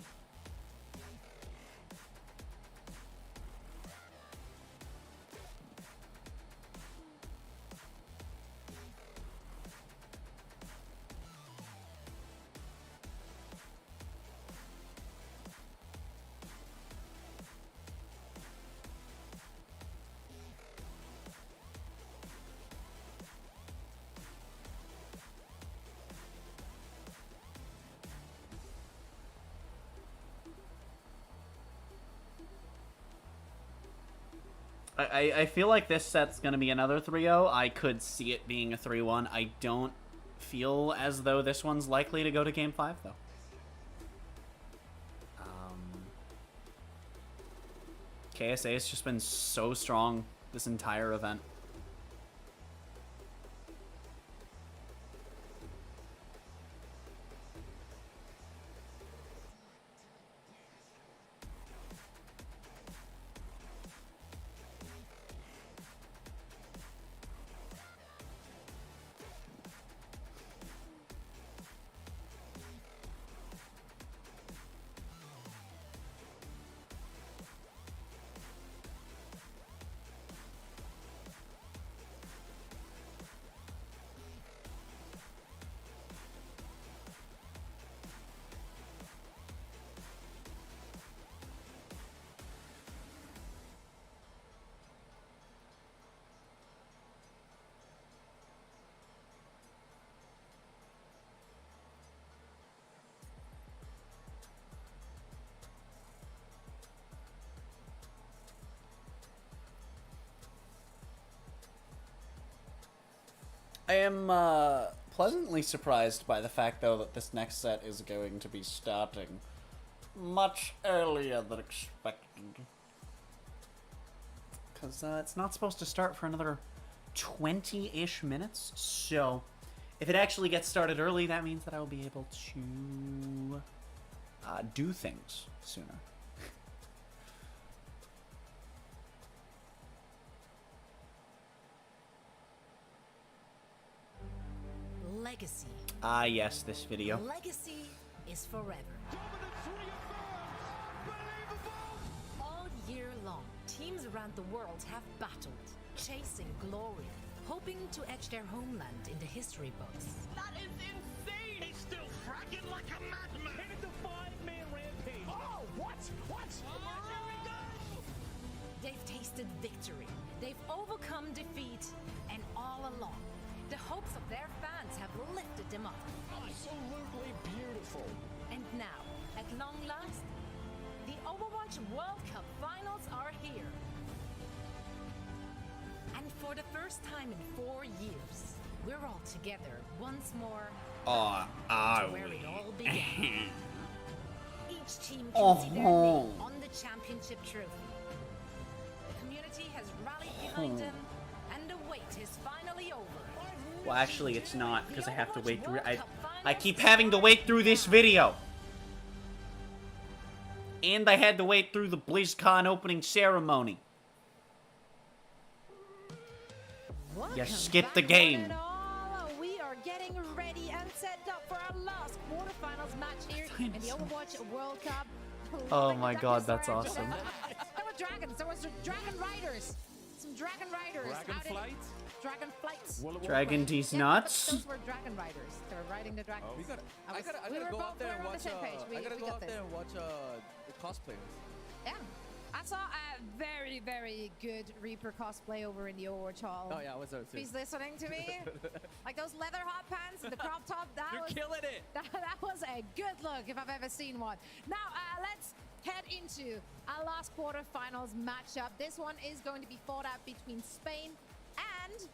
I feel like this set's going to be another 3-0. I could see it being a 3-1. I don't feel as though this one's likely to go to Game 5, though. KSA has just been so strong this entire event. I am pleasantly surprised by the fact, though, that this next set is going to be starting much earlier than expected. Because it's not supposed to start for another 20-ish minutes. So, if it actually gets started early, that means that I will be able to do things sooner. Legacy. Ah, yes, this video. Legacy is forever. All year long, teams around the world have battled, chasing glory, hoping to etch their homeland in the history books. That is insane! He's still fracking like a madman! Hit the 5-man rampage! Oh, what? What? They've tasted victory, they've overcome defeat, and all along, the hopes of their fans have lifted them up. Absolutely beautiful. And now, at long last, the Overwatch World Cup finals are here. And for the first time in 4 years, we're all together once more. Where it all began. Each team can see their name on the championship trophy. The community has rallied behind them, and the wait is finally over. I've Well, actually, it's not, because I have to wait through... I keep having to wait through this video. And I had to wait through the BlizzCon opening ceremony. You skipped the game. We are getting ready and set up for our last quarterfinals match here in the Overwatch World Cup. Oh my god, that's awesome. There were dragons. There was dragon riders. Some dragon riders. Dragonflight? Dragon flights. Dragon D's nuts. Those were dragon riders. They were riding the dragons. I gotta we go were out there and watch. I gotta go out there and watch the cosplayers. Yeah. I saw a very, very good Reaper cosplay over in the Overwatch Hall. Oh yeah, I was there too. He's listening to me. Like those leather hot pants and the crop top. You're killing it. That was a good look if I've ever seen one. Now, let's head into our last quarterfinals matchup. This one is going to be fought out between Spain and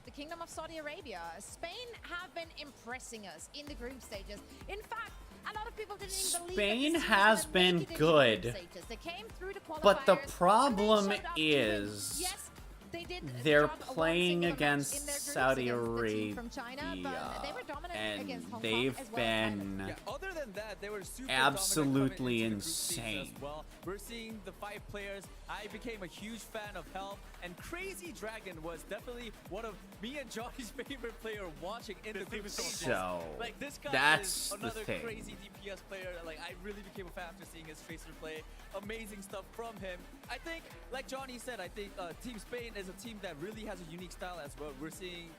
the Kingdom of Saudi Arabia. Spain have been impressing us in the group stages. In fact, a lot of people didn't even believe Spain that this has team was gonna been make it in the good. group stages. They came through the But the qualifiers, problem and they showed up to is... win. Yes, they did they're drop one playing single match against in their groups Saudi against the team Arabia, from China, but they were dominant and against Hong Kong they've as well as Thailand. been Yeah, other than that, they were super absolutely dominant coming into the group stage insane. as well. We're seeing the 5 players. I became a huge fan of Helm, and Crazy Dragon was definitely one of me and Johnny's favorite player watching in the group stages. So, like this guy that's is the another thing. crazy DPS player. Like I really became a fan after seeing his Tracer play. Amazing stuff from him. I think, like Johnny said, I think Team Spain is a team that really has a unique style as well. We're seeing,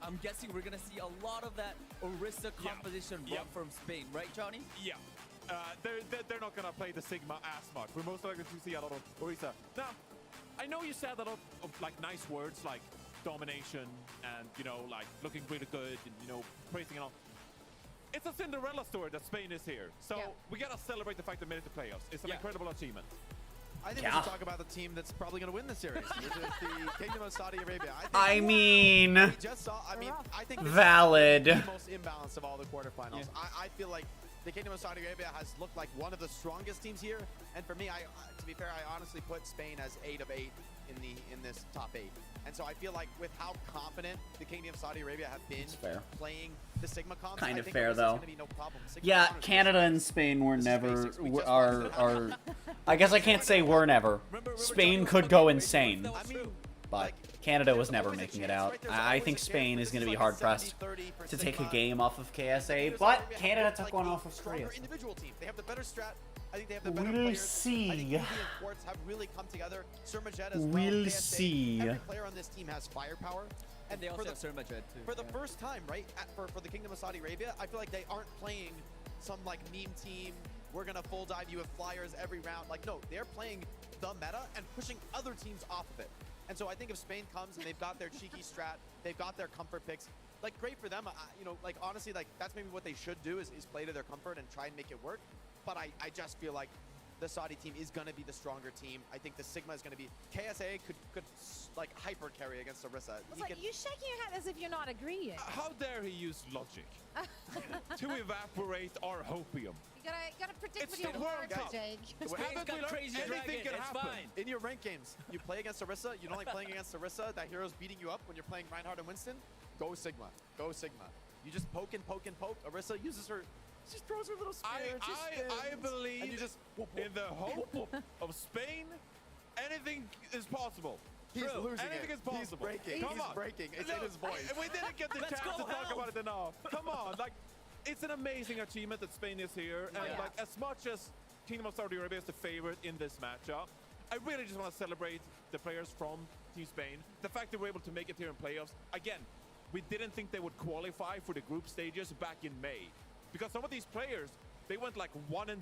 I'm guessing we're gonna see a lot of that Orisa composition run from Spain, right, Johnny? Yeah. They're not gonna play the Sigma as much. We're most likely to see a lot of Orisa. Now, I know you said a lot of like nice words like domination and like looking really good and praising and all. It's a Cinderella story that Spain is here. So we gotta celebrate the fact they made it to playoffs. It's an incredible achievement. I think we should talk about the team that's probably going to win the series, which is the Kingdom of Saudi Arabia. I mean, we just saw. I think this valid. is the most imbalanced of all the quarterfinals. I feel like the Kingdom of Saudi Arabia has looked like one of the strongest teams here, and for me, to be fair, I honestly put Spain as 8 of 8 in this top 8. And so I feel like with how confident the Kingdom of Saudi Arabia have been playing the Sigma comps, Kind I of think fair Orisa's though. gonna be no problem. Sigma Yeah, counters Canada and Spain were never are. I guess I can't say were never. Spain could go insane, but Canada was never making it out. I think Spain is going to be hard pressed to take a game off of KSA, but Canada took one off of Korea. Individual teams. They have the better strat. I think they have the better We'll players. see. I think Yubi and Quartz have really come together. Surmajet as well. We'll KSA. see. Every player on this team has firepower. And they also have Surmajet too. For the first time, right, for the Kingdom of Saudi Arabia, I feel like they aren't playing some like meme team. We're gonna full dive you with flyers every round. Like no, they're playing the meta and pushing other teams off of it. And so I think if Spain comes and they've got their cheeky strat, they've got their comfort picks, like great for them. Like honestly, like that's maybe what they should do is play to their comfort and try and make it work. But I just feel like the Saudi team is going to be the stronger team. I think the Sigma is going to be... KSA could like hyper carry against Orisa. It's like, you shaking your head as if you're not agreeing. How dare he use logic to evaporate our hopium? You gotta predict It's with the your World heart, Cup. Jake. Haven't we learned anything can happen? In your ranked games, you play against Orisa, you don't like playing against Orisa, that hero's beating you up when you're playing Reinhardt and Winston, go Sigma. Go Sigma. You just poke and poke and poke. Orisa uses her... She just throws her little spear. I believe and you just in the hope of Spain, anything is possible. He's losing Anything it. is possible. He's breaking. Come He's on. breaking. It's in his voice. We didn't get the chance to talk about it enough. Come on, like it's an amazing achievement that Spain is here, and like as much as Kingdom of Saudi Arabia is the favorite in this matchup, I really just want to celebrate the players from Team Spain. The fact that we're able to make it here in playoffs. Again, we didn't think they would qualify for the group stages back in May. Because some of these players, they went like 1-10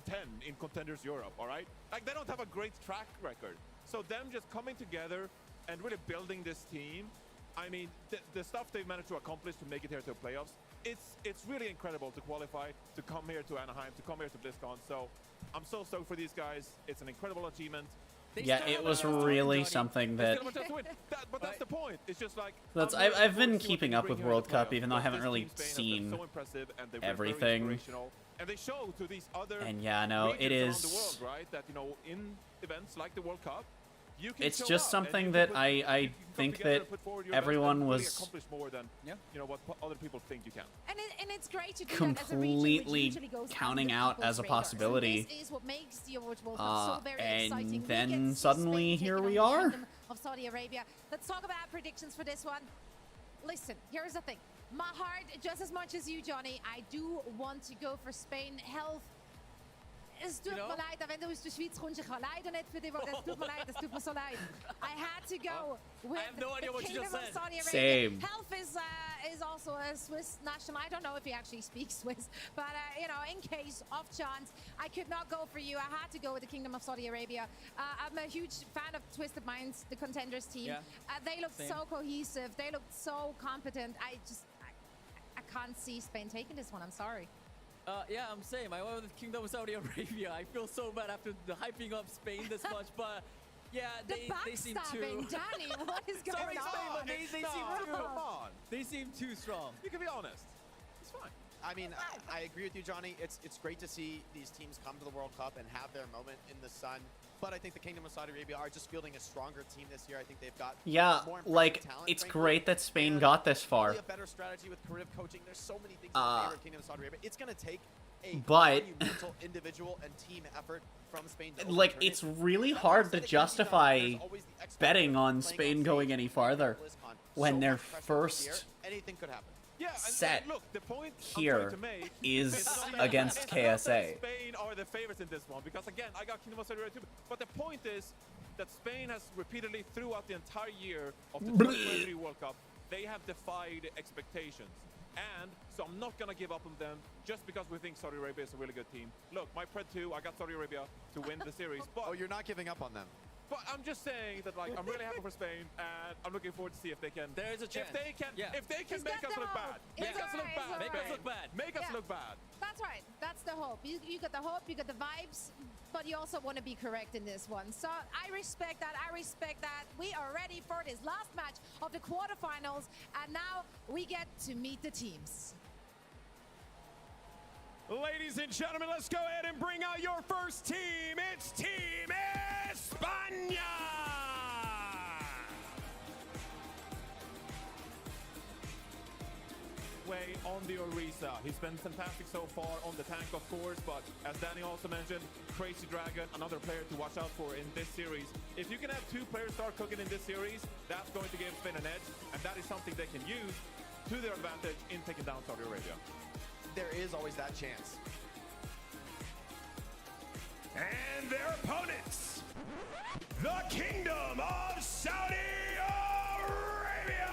in Contenders Europe, all right? Like they don't have a great track record. So them just coming together and really building this team, I mean, the stuff they've managed to accomplish to make it here to the playoffs, it's really incredible to qualify, to come here to Anaheim, to come here to BlizzCon. So I'm so stoked for these guys. It's an incredible achievement. Yeah, it was really something that... But that's the point. It's just like... I've been keeping up with World Cup, even though I haven't really seen everything. And they show to these other and yeah, no, it regions is... around the world, right? That, in events like the World Cup, You can it's show just up and something you that can I think together that and put forward your best everyone and really was accomplish more than you know what other people think you can. And it's great to do that as a region which completely usually goes counting under out people's as a radars. And possibility. this is what makes the Overwatch World Cup so very exciting. And We then get to see suddenly Spain here taking we on the are. Kingdom of Saudi Arabia. Let's talk about predictions for this one. Listen, here's the thing. My heart, just as much as you, Johnny, I do want to go for Spain. Health. Es tut mir leid, wenn du aus der Schweiz kommst, ich kann leider nicht für dich, weil es tut mir leid, es tut mir so leid. I had to go with I have no idea the what you Kingdom just of said. Saudi Arabia. Same. Health is also a Swiss national. I don't know if he actually speaks Swiss, but you know, in case of chance, I could not go for you. I had to go with the Kingdom of Saudi Arabia. I'm a huge fan of Twisted Minds, the Contenders team. Yeah. They looked Same. so cohesive. They looked so competent. I can't see Spain taking this one. I'm sorry. Yeah, I'm same. I went with Kingdom of Saudi Arabia. I feel so bad after the hyping up Spain this much, but yeah, they seem too. Danny, what is going Sorry, Spain, on? but they seem Come on. They seem too strong. You can be honest. It's fine. I mean, I agree with you, Johnny. It's great to see these teams come to the World Cup and have their moment in the sun. But I think the Kingdom of Saudi Arabia are just fielding a stronger team this year. I think they've got Yeah, more impressive like talent, it's frankly. great that Spain got this far. Probably a better strategy with Karib coaching. There's so many things in favor of Kingdom of Saudi Arabia. It's going to take a But- monumental individual and team effort from Spain. To Like overturn it's it. really That hard being to said, it can be done. justify There's always the X factor betting on playing Spain stage going any farther BlizzCon. when So their much pressure this year, first anything could happen. Yeah, and set look, the point I'm here trying to make is not even- against it's not that KSA. Spain are the favorites in this one because again, I got Kingdom of Saudi Arabia too. But the point is that Spain has repeatedly throughout the entire year of the 2023 World Cup, they have defied expectations. And so I'm not gonna give up on them just because we think Saudi Arabia is a really good team. Look, my Pred 2, I got Saudi Arabia to win the series. But Oh, you're not giving up on them. But I'm just saying that, like, I'm really happy for Spain, and I'm looking forward to see if they can. There's a chance. If they can, Yeah. if they can He's make got us the look hope. bad, It's make us look alright, bad, it's Make us alright. look bad. make us Yeah. look bad. That's right. That's the hope. You got the hope, you got the vibes, but you also want to be correct in this one. So I respect that. I respect that. We are ready for this last match of the quarterfinals, and now we get to meet the teams. Ladies and gentlemen, let's go ahead and bring out your first team. It's Team España! Way on the Orisa. He's been fantastic so far on the tank, of course, but as Danny also mentioned, Crazy Dragon, another player to watch out for in this series. If you can have two players start cooking in this series, that's going to give Spain an edge, and that is something they can use to their advantage in taking down Saudi Arabia. There is always that chance. And their opponents, the Kingdom of Saudi Arabia!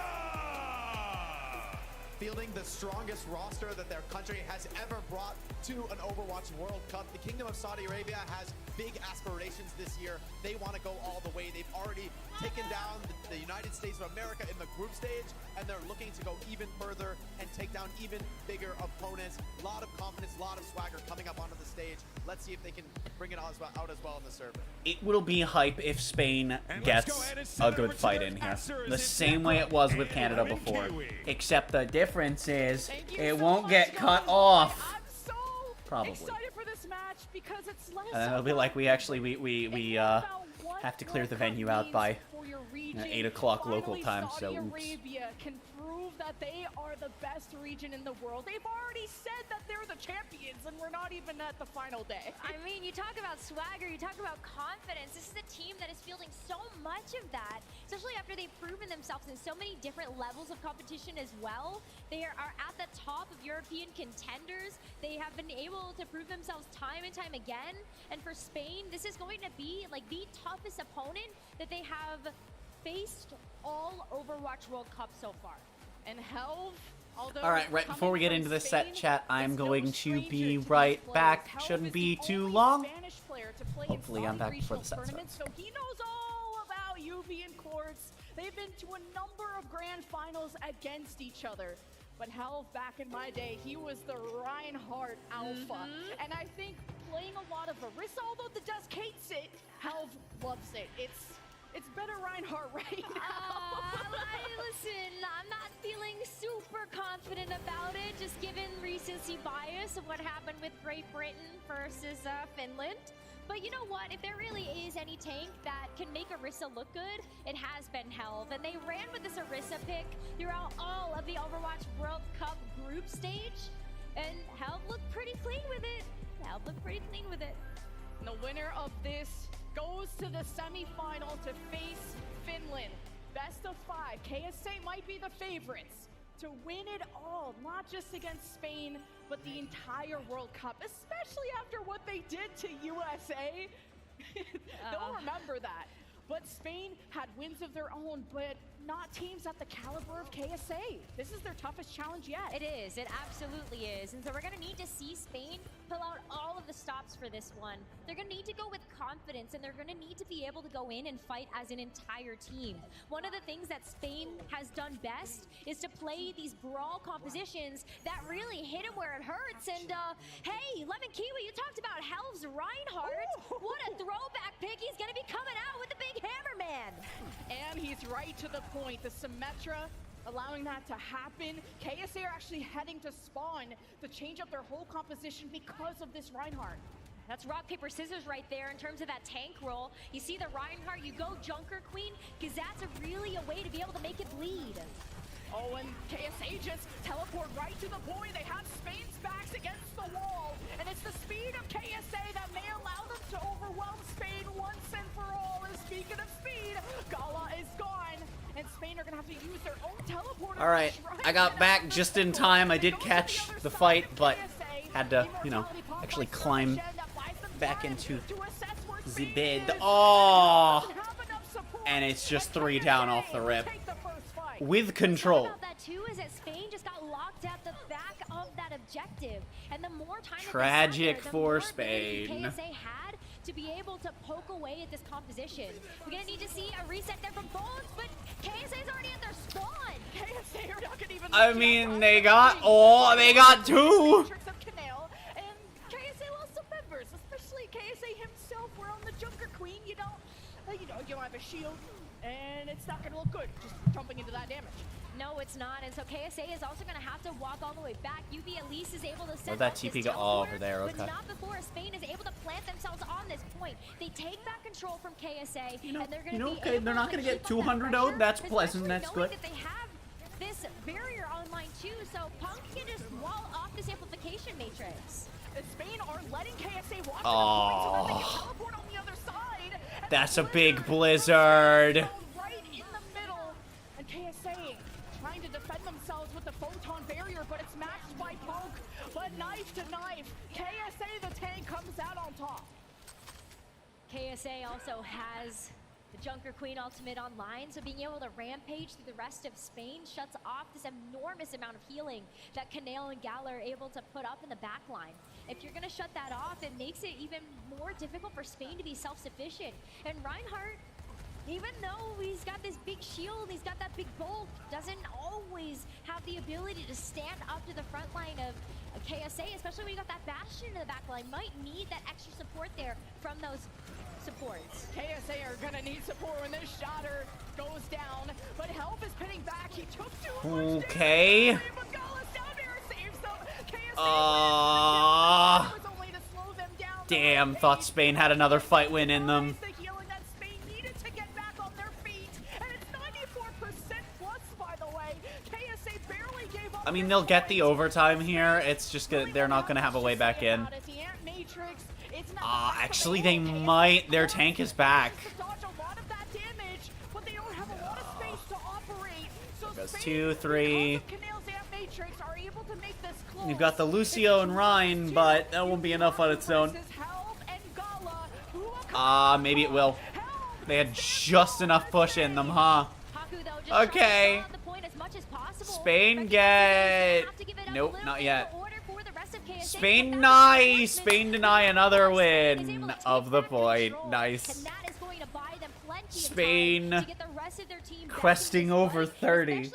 Fielding the strongest roster that their country has ever brought to an Overwatch World Cup. The Kingdom of Saudi Arabia has big aspirations this year. They want to go all the way. They've already taken down the United States of America in the group stage, and they're looking to go even further and take down even bigger opponents. A lot of confidence, a lot of swagger coming up onto the stage. Let's see if they can bring it out as well on the server. It will be hype if Spain gets a good fight in here. The same way it was with Canada before. Except the difference is it won't get cut off. I'm so Probably. excited for this match because it's less And then it'll be like we actually we have to clear the venue out by 8 o'clock local Finally, time, Saudi so oops. Arabia can prove that they are the best region in the world. They've already said that they're the champions, and we're not even at the final day. I mean, you talk about swagger, you talk about confidence. This is a team that is fielding so much of that, especially after they've proven themselves in so many different levels of competition as well. They are at the top of European contenders. They have been able to prove themselves time and time again. And for Spain, this is going to be like the toughest opponent that they have faced all Overwatch World Cup so far. And Helv, although All right, right before we get coming into from the set Spain, chat, I'm is no going to stranger be these right players. back. Helv Shouldn't is be the too only long. Spanish player to play Hopefully in I'm back Saudi before the regional set starts. tournaments, so he knows all about UV and Quartz. They've been to a number of grand finals against each other. But Helv, back in my day, he was the Reinhardt alpha. And I think playing a lot of Orisa, although the Dusk hates it, Helv loves it. It's better Reinhardt right now. Listen, I'm not feeling super confident about it, just given recency bias of what happened with Great Britain versus Finland. But you know what? If there really is any tank that can make Orisa look good, it has been Helve. And they ran with this Orisa pick throughout all of the Overwatch World Cup group stage. And Helve looked pretty clean with it. Helve looked pretty clean with it. And the winner of this goes to the semi-final to face Finland. Best of 5. KSA might be the favorites to win it all, not just against Spain, but the entire World Cup, especially after what they did to USA. They'll remember that. But Spain had wins of their own, but not teams at the caliber of KSA. This is their toughest challenge yet. It is. It absolutely is. And so we're going to need to see Spain pull out all of the stops for this one. They're going to need to go with confidence, and they're going to need to be able to go in and fight as an entire team. One of the things that Spain has done best is to play these brawl compositions that really hit him where it hurts. And hey, Lemon Kiwi, you talked about Helve's Reinhardt. What a throwback pick. He's going to be coming out with the big Hammerman. And he's right to the point. The Symmetra allowing that to happen. KSA are actually heading to spawn to change up their whole composition because of this Reinhardt. That's rock, paper, scissors right there in terms of that tank roll. You see the Reinhardt, you go Junker Queen, because that's really a way to be able to make it bleed. Oh, and KSA just teleport right to the point. They have Spain's backs against the wall, and it's the speed of KSA that may allow them to overwhelm Spain once and for all. And speaking of speed, Gala is gone, and Spain are gonna have to use their own teleporter. All right, I got back just in time. I did catch the fight, but had to, you know, actually climb back into the bed. Oh, and it's just 3 down off the rip with control. About that too is that Spain just got locked at the back of that objective, and the more time Tragic that they sat there, the for more Spain. ability KSA had to be able to poke away at this composition. We're gonna need to see a reset there from Bones, but KSA's already at their spawn. KSA are not gonna even. I mean, they got 2. And KSA lost some members, especially KSA himself. We're on the Junker Queen, you don't have a shield, and it's not gonna look good just jumping into that damage. No, it's not, and so KSA is also gonna have to walk all the way back. UV at least is able to set that up TP this go teleporter, over there, okay. but not before Spain is able to plant themselves on this point. They take back control from KSA, and they're gonna be okay, able they're not to gonna get keep up that 200 out. pressure, That's pleasant. especially That's knowing good. that they have this barrier online too, so Punk can just wall off this amplification matrix. Spain are letting KSA walk to the point so that they can Oh, teleport on the other side. And that's a big blizzard. right in the middle. And KSA trying to defend themselves with the photon barrier, but it's matched by Punk. But knife to knife, KSA the tank comes out on top. KSA also has the Junker Queen ultimate online, so being able to rampage through the rest of Spain shuts off this enormous amount of healing that Canale and Gala are able to put up in the back line. If you're gonna shut that off, it makes it even more difficult for Spain to be self-sufficient. And Reinhardt, even though he's got this big shield, he's got that big bulk, doesn't always have the ability to stand up to the front line of KSA, especially when you got that Bastion in the back line. Might need that extra support there from those supports. KSA are gonna need support when this Shatter goes down, but Help is pinning back. He took too much Okay. damage, but Gala's down there saves them. KSA Ah, was only to slow them down. damn, thought Spain had another fight win in them. The healing that Spain needed to get back on their feet, and it's 94% plus, by the way. KSA barely gave up. I mean, they'll get the overtime here. It's just gonna, they're not gonna have a way back in. It's the Ant Matrix. It's not Actually, they might. Their tank is back. dodge a lot of that damage, but they don't have a lot of space to operate. So Goes Spain, 2, 3. Canale's Ant Matrix are able to make this close. You've got the Lucio and Ryan, but that won't be enough on its own. Maybe it will. They had just enough push in them, huh? Okay. Spain get... Nope, not yet. Spain deny. Spain deny another win of the point. Nice. Spain cresting over 30.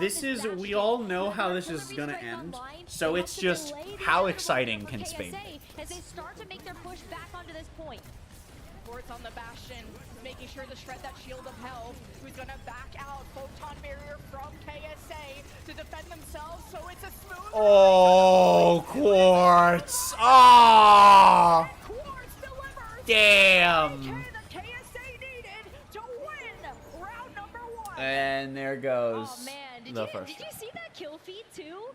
This is, we all know how this is gonna end, so it's just how exciting can Spain be? As they start to make their push back onto this point. teleports on the Bastion, making sure to shred that shield of Hell, who's gonna back out Photon Barrier from KSA to defend themselves, so it's a smooth... Oh, Quartz! Oh! Damn! And there goes the first. Did you see that kill feed too?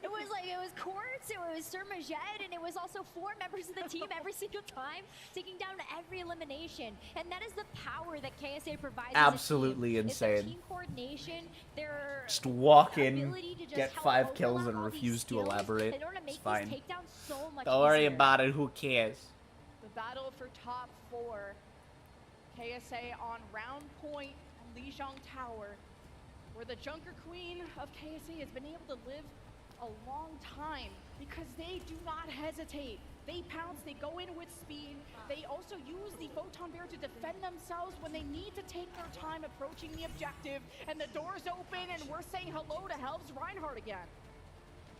It was like, it was Quartz, it was Surmajed, and it was also 4 members of the team every single time, taking down every elimination. And that is the power that KSA provides. Absolutely as a team. It's their insane. team coordination, their Just walk in, ability to just get help 5 overlap kills, and all refuse these to skills elaborate. in order to make It's fine. these takedowns so much Don't worry easier. about it. Who cares? The battle for top 4. KSA on round point on Lijiang Tower, where the Junker Queen of KSA has been able to live a long time because they do not hesitate. They pounce, they go in with speed. They also use the Photon Bear to defend themselves when they need to take their time approaching the objective. And the door's open, and we're saying hello to Helv's Reinhardt again.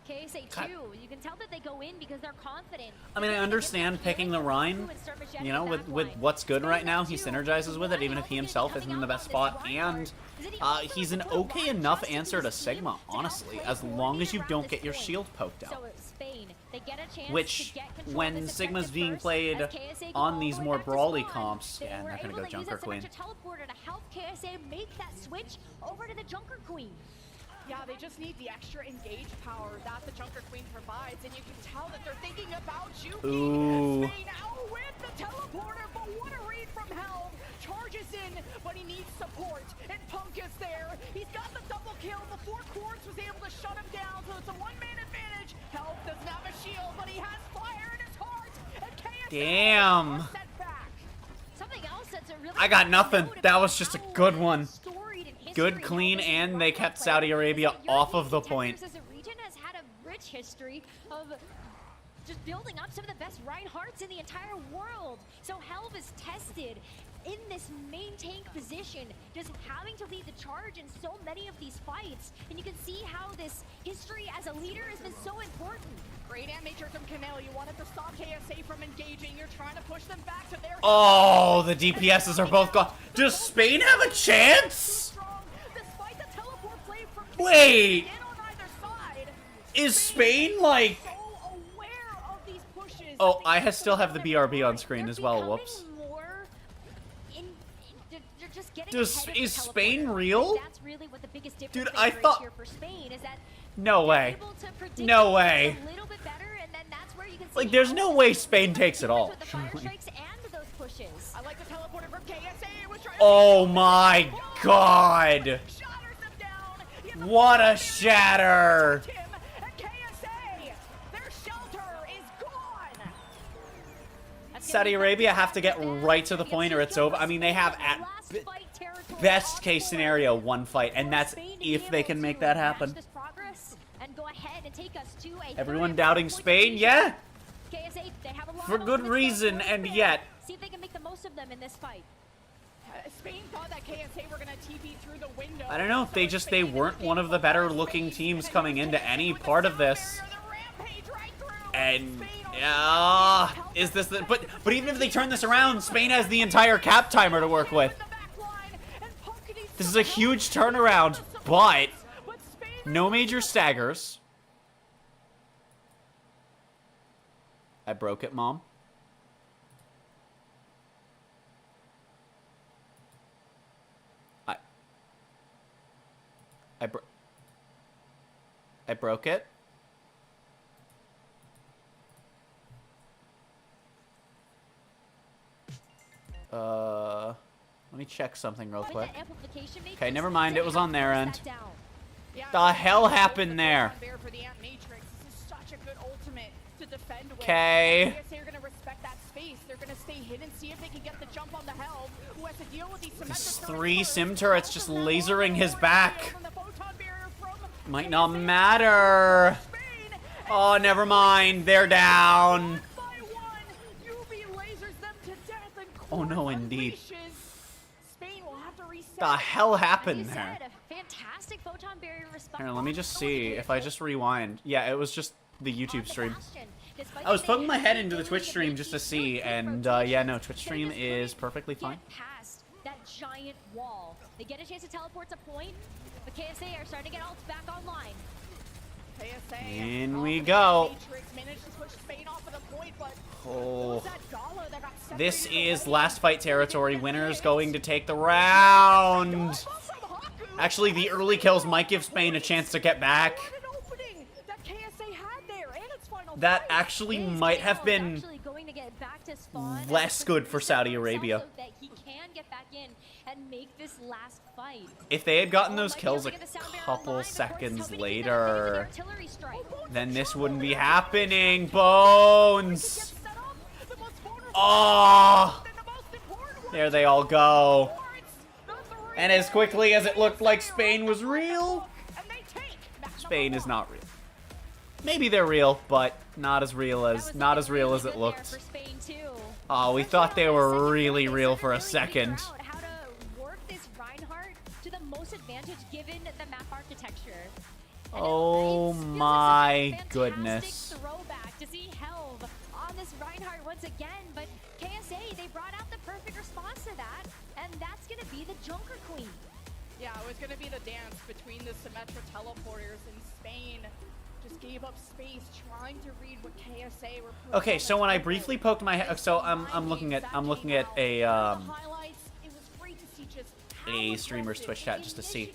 KSA too. You can tell that they go in because they're confident. I mean, I understand picking the Rhine, you know, with what's good right now. He synergizes with it, even if he himself isn't in the best spot. And he's an okay enough answer to Sigma, honestly, as long as you don't get your shield poked out. Which, when Sigma's being played on these more brawly comps, yeah, I'm not going to go Junker Queen. Teleporter to help KSA make that switch over to the Junker Queen. Yeah, they just need the extra engage power that the Junker Queen provides, and you can tell that they're thinking about Juki. Ooh. Spain out with the teleporter, but what a read from Helm. Charges in, but he needs support, and Punk is there. He's got the double kill before Quartz was able to shut him down, so it's a one-man advantage. Helm doesn't have a shield, but he has fire in his heart, and KSA Damn. set back. Something else that's a really I got nothing. That was just a good one. Good, clean, and they kept Saudi Arabia off of the point. As a region has had a rich history of just building up some of the best Reinhardts in the entire world. So Helv is tested in this main tank position, just having to lead the charge in so many of these fights. And you can see how this history as a leader has been so important. Great animatrix from Canelo. You wanted to stop KSA from engaging. You're trying to push them back to their... Oh, the DPSs are both gone. Does Spain have a chance? Wait! Is Spain like... Oh, I still have the BRB on screen as well, whoops. Is Spain real? Dude, I thought... No way. No way. Like, there's no way Spain takes it all. Oh my god! What a shatter! Saudi Arabia have to get right to the point or it's over. I mean, they have at best case scenario 1 fight, and that's if they can make that happen. Everyone doubting Spain? Yeah! For good reason, and yet. See if they can make the most of them in this fight. Spain thought that KSA were gonna TP through the window. I don't know, they weren't one of the better looking teams coming into any part of this. And is this the, but even if they turn this around, Spain has the entire cap timer to work with. This is a huge turnaround, but no major staggers. I broke it, Mom. I broke it. Let me check something real quick. Okay, never mind. It was on their end. The hell happened there? Okay. These 3 sim turrets just lasering his back. Might not matter. Oh, never mind. They're down. Oh no, indeed. The hell happened there? Here, let me just see if I just rewind. Yeah, it was just the YouTube stream. Despite I was that poking they my have head the into the ability Twitch to stream make just to these see, quick and rotations, yeah, no, Twitch they stream just is couldn't perfectly fine. get past that giant wall. They get a chance to teleport to point, but KSA are starting to get ults back online. KSA. In we go. Matrix managed to push Spain off of the point, but Oh. was that Gala that got separated This away? is last fight territory. Winner's going to take the round. Actually, the early kills might give Spain a chance to get back. That KSA had there, and it's final That actually might have been Actually going to get back to spawn less good for Saudi Arabia. so that he can get back in and make this last fight. If they had gotten those kills a couple seconds later, then this wouldn't be happening. Bones! Oh! There they all go. And as quickly as it looked like Spain was real, Spain is not real. Maybe they're real, but not as real as it looked. Oh, we thought they were really real for a second. How to work this Reinhardt to the most advantage given the map architecture. Oh my goodness. Throwback to see Helv on this Reinhardt once again, but KSA, they brought out the perfect response to that, and that's gonna be the Junker Queen. Yeah, it was going to be the dance between the Symmetra teleporters in Spain. Just gave up space trying to read what KSA were putting Okay, on so the when I table. briefly poked my head, so I'm looking at a Highlights, it was great to see just a streamer's Twitch chat just to see,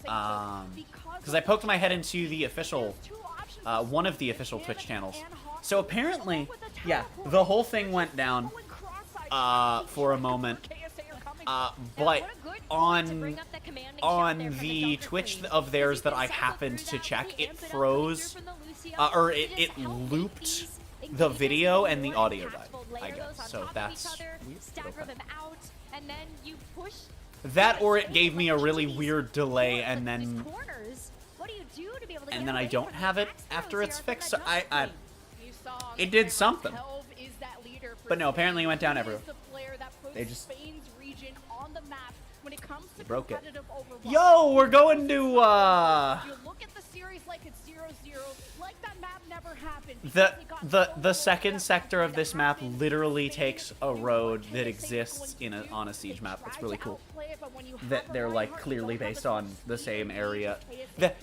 because I poked my head into the official, one of the official Twitch channels. So apparently, yeah, the whole thing went down for a moment, but on the Twitch of theirs that I happened to check, it froze, or it looped the video and the audio died, I guess. So that's weird. Stagger them out, and then you push That, or it gave me a really weird delay, and then corners. What do you do to be able to and get then I away don't from have the it Axos after it's here from fixed. that So Junker it did something. But no, apparently it went down everywhere. They just Spain's region on the map when it comes to broke it. competitive Overwatch. Yo, we're going to You look at the series like it's 0-0, like that map never happened. the second sector of this map literally takes a road that exists on a siege map. It's really cool. That they're like clearly based on the same area.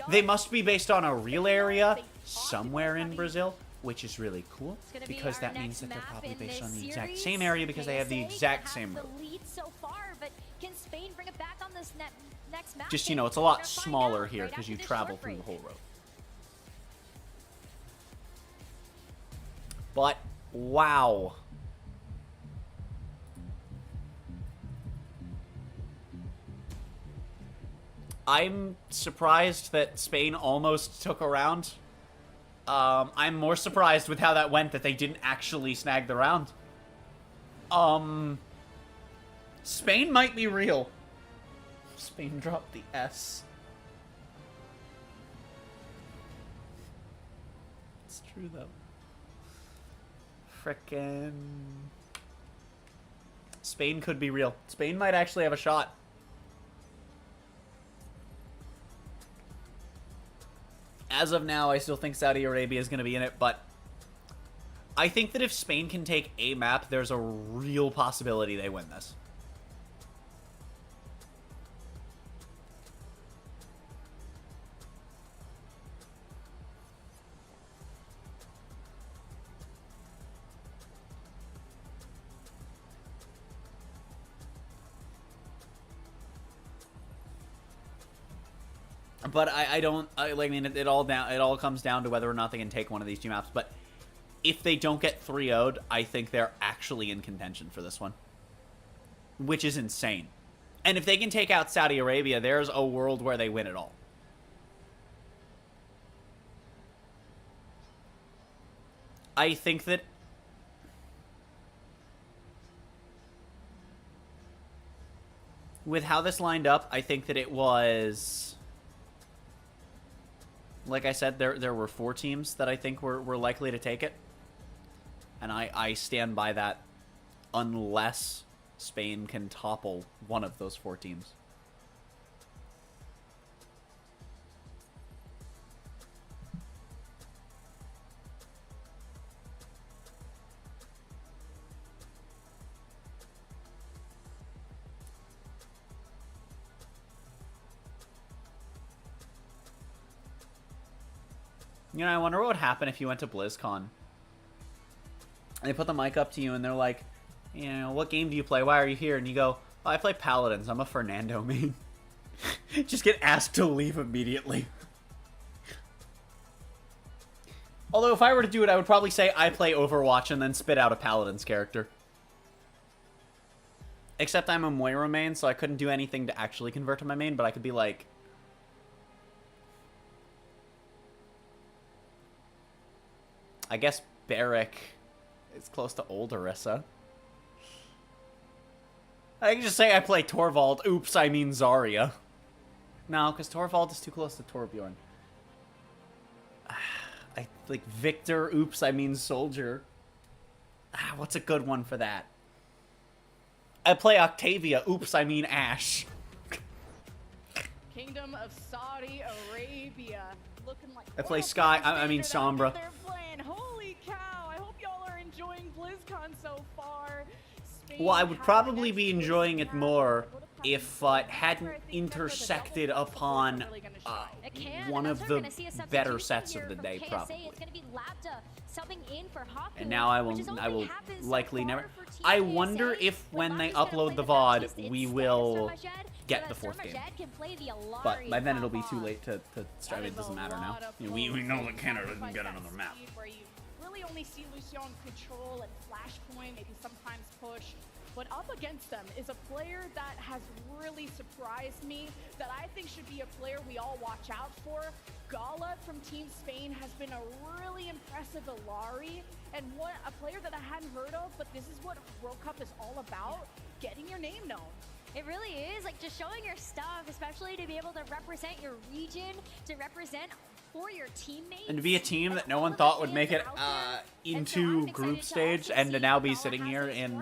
They must be based on a real area somewhere in Brazil, which is really cool because that means that they're probably based on the exact same area because they have the exact same road. the lead so far, but can Spain bring it back on this next map? Just, you know, it's a lot smaller here because you travel through the whole road. But, wow. I'm surprised that Spain almost took a round. I'm more surprised with how that went that they didn't actually snag the round. Spain might be real. Spain dropped the S. It's true, though. Frickin'... Spain could be real. Spain might actually have a shot. As of now, I still think Saudi Arabia is going to be in it, but I think that if Spain can take a map, there's a real possibility they win this. But I mean, it all comes down to whether or not they can take one of these two maps. But if they don't get 3-0'd, I think they're actually in contention for this one. Which is insane. And if they can take out Saudi Arabia, there's a world where they win it all. I think that... with how this lined up, I think that it was... like I said, there were 4 teams that I think were likely to take it. And I stand by that unless Spain can topple one of those 4 teams. You know, I wonder what would happen if you went to BlizzCon. And they put the mic up to you and they're like, you know, what game do you play? Why are you here? And you go, oh, I play Paladins. I'm a Fernando main. Just get asked to leave immediately. Although if I were to do it, I would probably say I play Overwatch and then spit out a Paladins character. Except I'm a Moira main, so I couldn't do anything to actually convert to my main, but I could be like... I guess Barrick is close to old Orisa. I can just say I play Torvald. Oops, I mean Zarya. No, because Torvald is too close to Torbjorn. I like Victor. Oops, I mean Soldier. What's a good one for that? I play Octavia. Oops, I mean Ashe. Kingdom of Saudi Arabia. Looking like I play Sky. I mean Sombra. they're playing. Holy cow! I hope y'all are enjoying BlizzCon so far. Spain Well, I would has probably be enjoying it more if it hadn't intersected upon one of the better sets of the day, probably. And now I will likely never. I wonder if when they upload the VOD, we will get the fourth game. But by then it'll be too late to start. It doesn't matter now. You know, we know that Canada didn't get another map. Where you really only see Lucian control and Flashpoint, maybe sometimes push. But up against them is a player that has really surprised me, that I think should be a player we all watch out for. Gala from Team Spain has been a really impressive Illari, and what a player that I hadn't heard of, but this is what World Cup is all about, getting your name known. It really is, like, just showing your stuff, especially to be able to represent your region, to represent for your teammates. And to be a team that no one thought would make it into group stage, and to now be sitting here in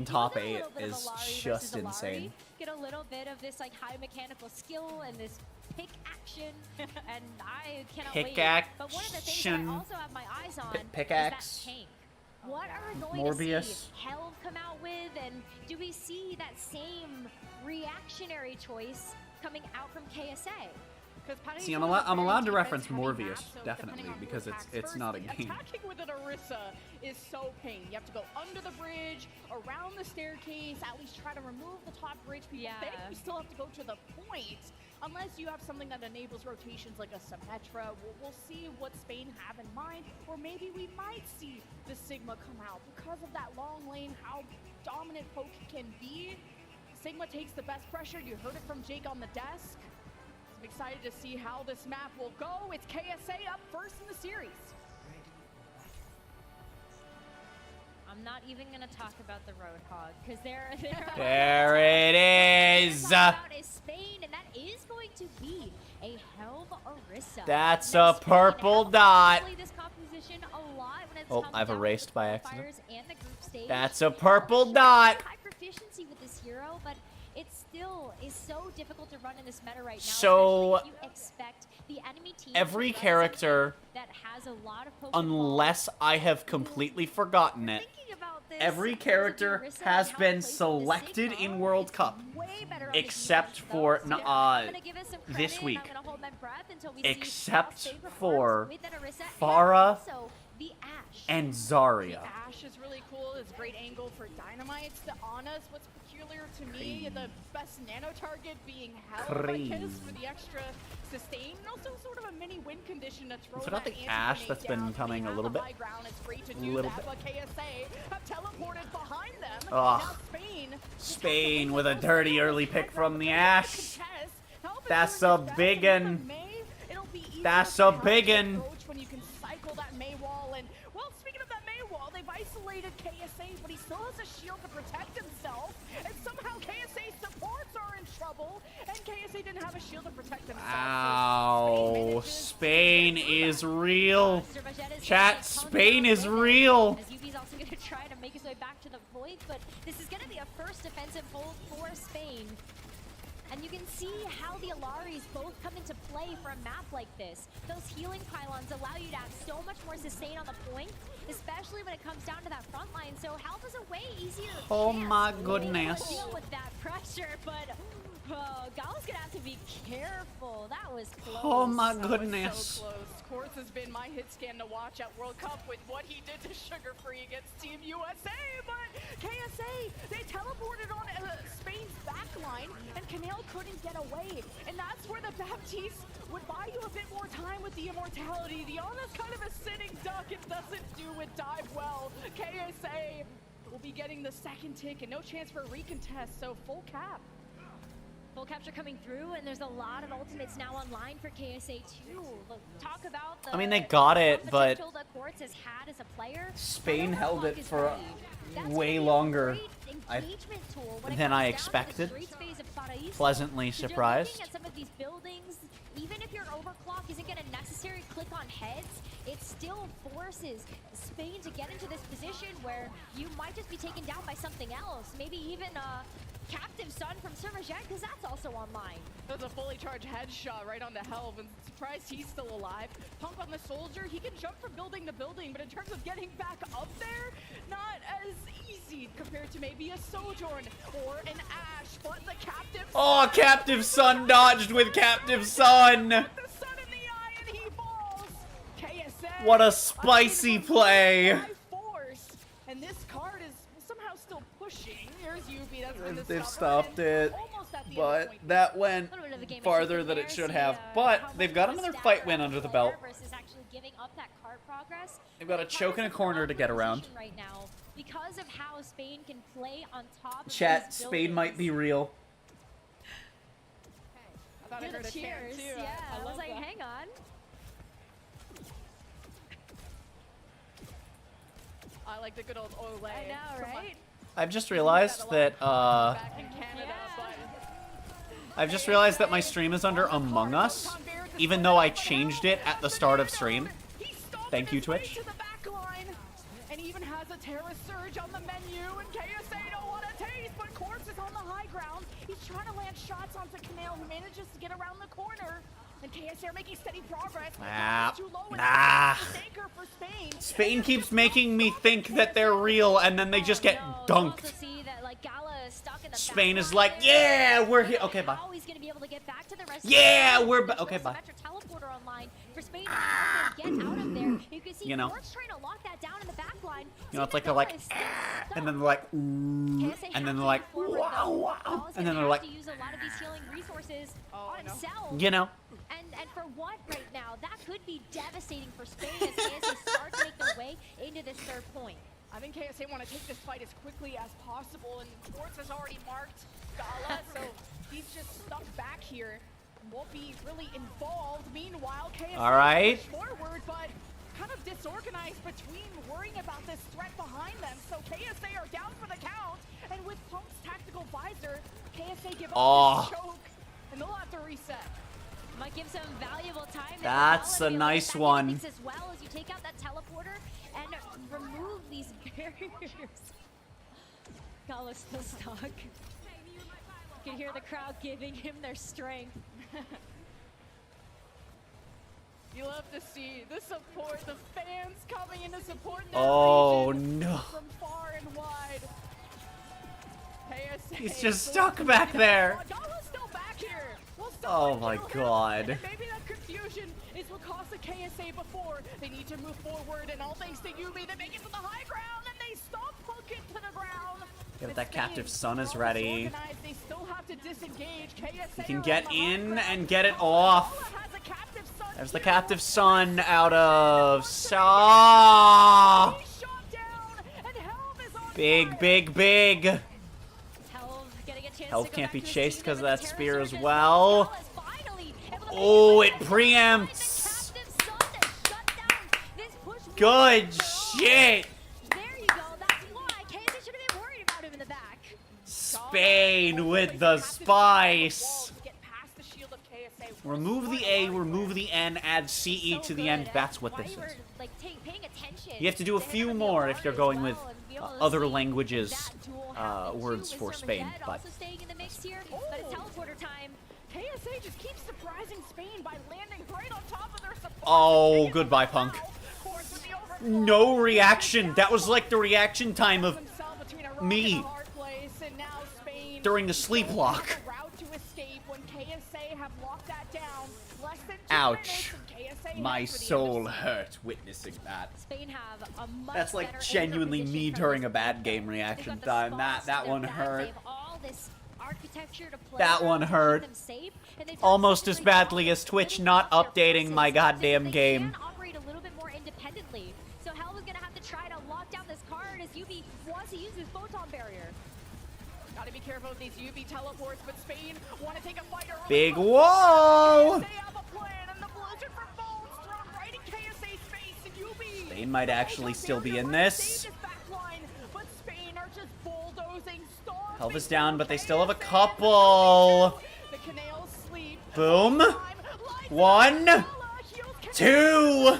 top 8 is just insane. Get a little bit of this like high mechanical skill and this pick action, and I cannot wait. But one of the things that I also have my eyes on Pickaxe. is that tank. What are we going to Morbius. see Helve come out with, and do we see that same reactionary choice coming out from KSA? See, I'm allowed to reference Morbius, definitely, because it's not a game. Attacking with an Orisa is so pain. You have to go under the bridge, around the staircase, at least try to remove the top bridge. People think you still have to go to the point, unless you have something that enables rotations like a Symmetra. We'll see what Spain have in mind, or maybe we might see the Sigma come out because of that long lane, how dominant Poke can be. Sigma takes the best pressure. You heard it from Jake on the desk. I'm excited to see how this map will go. It's KSA up first in the series. I'm not even gonna talk about the Roadhog because there There it is. Spain, and that is going to be a Helve Orisa. That's a purple dot. This composition a lot when it's Oh, comes I've down to erased the by qualifiers accident. and the group stage. That's a purple dot. High proficiency with this hero, but it still is so difficult to run in this meta right now. So, especially if you expect the enemy team every to run character, that has a lot of Pokemon. unless I have completely forgotten it, every character has been selected in World Cup, except for this week. Except for Pharah and Zarya. Ashe is really cool. It's a great angle for Dynamites. The Anas, what's peculiar to me, the best nano target being Helve, I guess, for the extra sustain, and also sort of a mini win condition to throw Forgot that the Ashe that's been coming a little bit. It's great to do that, but KSA have teleported behind them. Ugh. Now Spain with a dirty early pick from the Ashe. That's a biggin. That's a biggin. When you can cycle that Mei wall, and well, speaking of that Mei wall, they've isolated KSA, but he still has a shield to protect himself, and somehow KSA supports are in trouble, and KSA didn't have a shield to protect himself. Ow, Spain is real. Chat, Spain is real. Yubi's also going to try to make his way back to the void, but this is going to be a first defensive hold for Spain. And you can see how the Ilaris both come into play for a map like this. Those healing pylons allow you to have so much more sustain on the point, especially when it comes down to that front line. So Helve is a way easier Oh chance my to goodness. deal with that pressure, but Oh, Gala's gonna have to be careful. That was close. Oh my That was goodness. so close. Quartz has been my hit scan to watch at World Cup with what he did to Sugar Free against Team USA, but KSA, they teleported on Spain's backline, and Canale couldn't get away. And that's where the Baptiste would buy you a bit more time with the immortality. The Ana's kind of a sitting duck. It doesn't do it dive well. KSA will be getting the second tick and no chance for a recontest, so full cap. Full capture coming through, and there's a lot of ultimates now online for KSA too. Look, talk about the I mean, they got it, but potential that Quartz has had as a player. Spain But held Overclock it is for ready. That's way gonna be a longer great engagement tool when it than comes I down to the expected. streets phase of Paraíso. Pleasantly 'Cause you're surprised. looking at some of these buildings, even if your overclock isn't going to necessarily click on heads, it still forces Spain to get into this position where you might just be taken down by something else. Maybe even a Captive Sun from Surmajet, because that's also online. That was a fully charged headshot right on the Helve, and surprised he's still alive. Punk on the Soldier, he can jump from building to building, but in terms of getting back up there, not as easy compared to maybe a Sojourn or an Ash, but the Captive Oh, Captive Sun dodged with Captive Sun. the sun in the eye, and he falls. KSA. What a spicy play. By force, and this card is somehow still pushing. Here's Yubi, that's been the They've stopper, stopped and it, almost at the but that went farther than it should have. But they've got another fight win under the belt. Versus actually giving up that card progress. They've got a choke in a corner to get around. Right now, because of how Spain can play on top of Chat, these Spain might be real. I thought I Hear the heard a chant cheers, too. yeah. I was love like, that. hang on. I like the good old Ole. I know, from my- right? I've just realized that back in Canada, but my stream is under Among Us, even though I changed it at the start of stream. Thank you, Twitch. to the back line, and even has a Terra Surge on the menu, and KSA don't want to taste, but Quartz is on the high ground. He's trying to land shots onto Canale, who manages to get around the corner, and KSA are making steady progress. but Ah, it's too low, and nah. that's a anchor for Spain. Spain keeps making me think that they're real, and then they just get dunked. See that like Gala is stuck in the Spain back is line like, there. yeah, we're here. Okay, bye. How he's gonna be able to get back to the rest Yeah, of the we're ba- okay, bye. Symmetric teleporter online for Spain to help them get out of there. You can see You know. Quartz trying to lock that down in the back line. You know, it's like they're like, "Ah," and then they're like, ooh, and then they're like, wow, wow, and then they're like, to use a lot of these healing resources on himself. you know. And for what right now? That could be devastating for Spain as KSA start to make their way into this third point. I think KSA want to take this fight as quickly as possible, and Quartz has already marked Gala, so he's just stuck back here. Won't be really involved. Meanwhile, KSA All right. push forward, but kind of disorganized between worrying about this threat behind them. So KSA are down for the count, and with Punk's tactical visor, KSA give up Oh. this choke, and they'll have to reset. Might give some valuable time. That's a nice one. As well as you take out that teleporter and remove these barriers. Gala's still stuck. You can hear the crowd giving him their strength. You love to see the support, the fans coming in to support their Oh, region no. from far and wide. KSA He's just stuck back there. Gala's still back here. We'll still Oh fight my through him. God. And maybe that confusion is what caused the KSA before. They need to move forward, and all thanks to Yubi, they make it to the high ground, and they stop Punk into the ground. Yeah, but But that Spain, Captive Sun is well ready. disorganized, they still have to disengage. KSA He can are get on the high in ground. and get it off. Gala has a Captive Sun There's the Captive Sun out of Saw. Big, big, big. Helve getting a chance Helve to go can't back be to his chased team, because of and that the spear Terra as Surge well. Gala is finally able to Oh, it preempts. this push. Good shit. There you go. That's why KSA should have been worried about him in the back. Spain with the spice. Remove the A, remove the N, add CE to the end. That's what this is. Like paying attention. You have to do a few more if you're going with other languages words for Spain. But Also staying in the mix here, but it's teleporter time. KSA just keeps surprising Spain by landing right on top of their support. oh, goodbye, Punk. No reaction. That was like the reaction time of me during the sleep lock. Route to escape. Ouch. KSA My head for the soul embassy. hurt witnessing that. Spain have a much That's like better genuinely anchor me position during from a this bad point, game though. reaction They've got time. the That spots to their one back. hurt. They have all this architecture to play That around one to keep hurt. them safe, and they've done Almost such a as great badly job as of Twitch splitting not up their updating my forces goddamn so they game. can operate a little bit more independently. So Hell is gonna have to try to lock down this card as Yubi wants to use his photon barrier. Gotta be careful of these UV teleports, but Spain want to take a fight early. Big but whoa! They have a plan, and the blizzard from Bones thrown right in KSA's face, and UB. Spain might actually still be in this. But Spain are just bulldozing storms. Health is down, but they still have a couple. The canals sleep. Boom. 1, 2.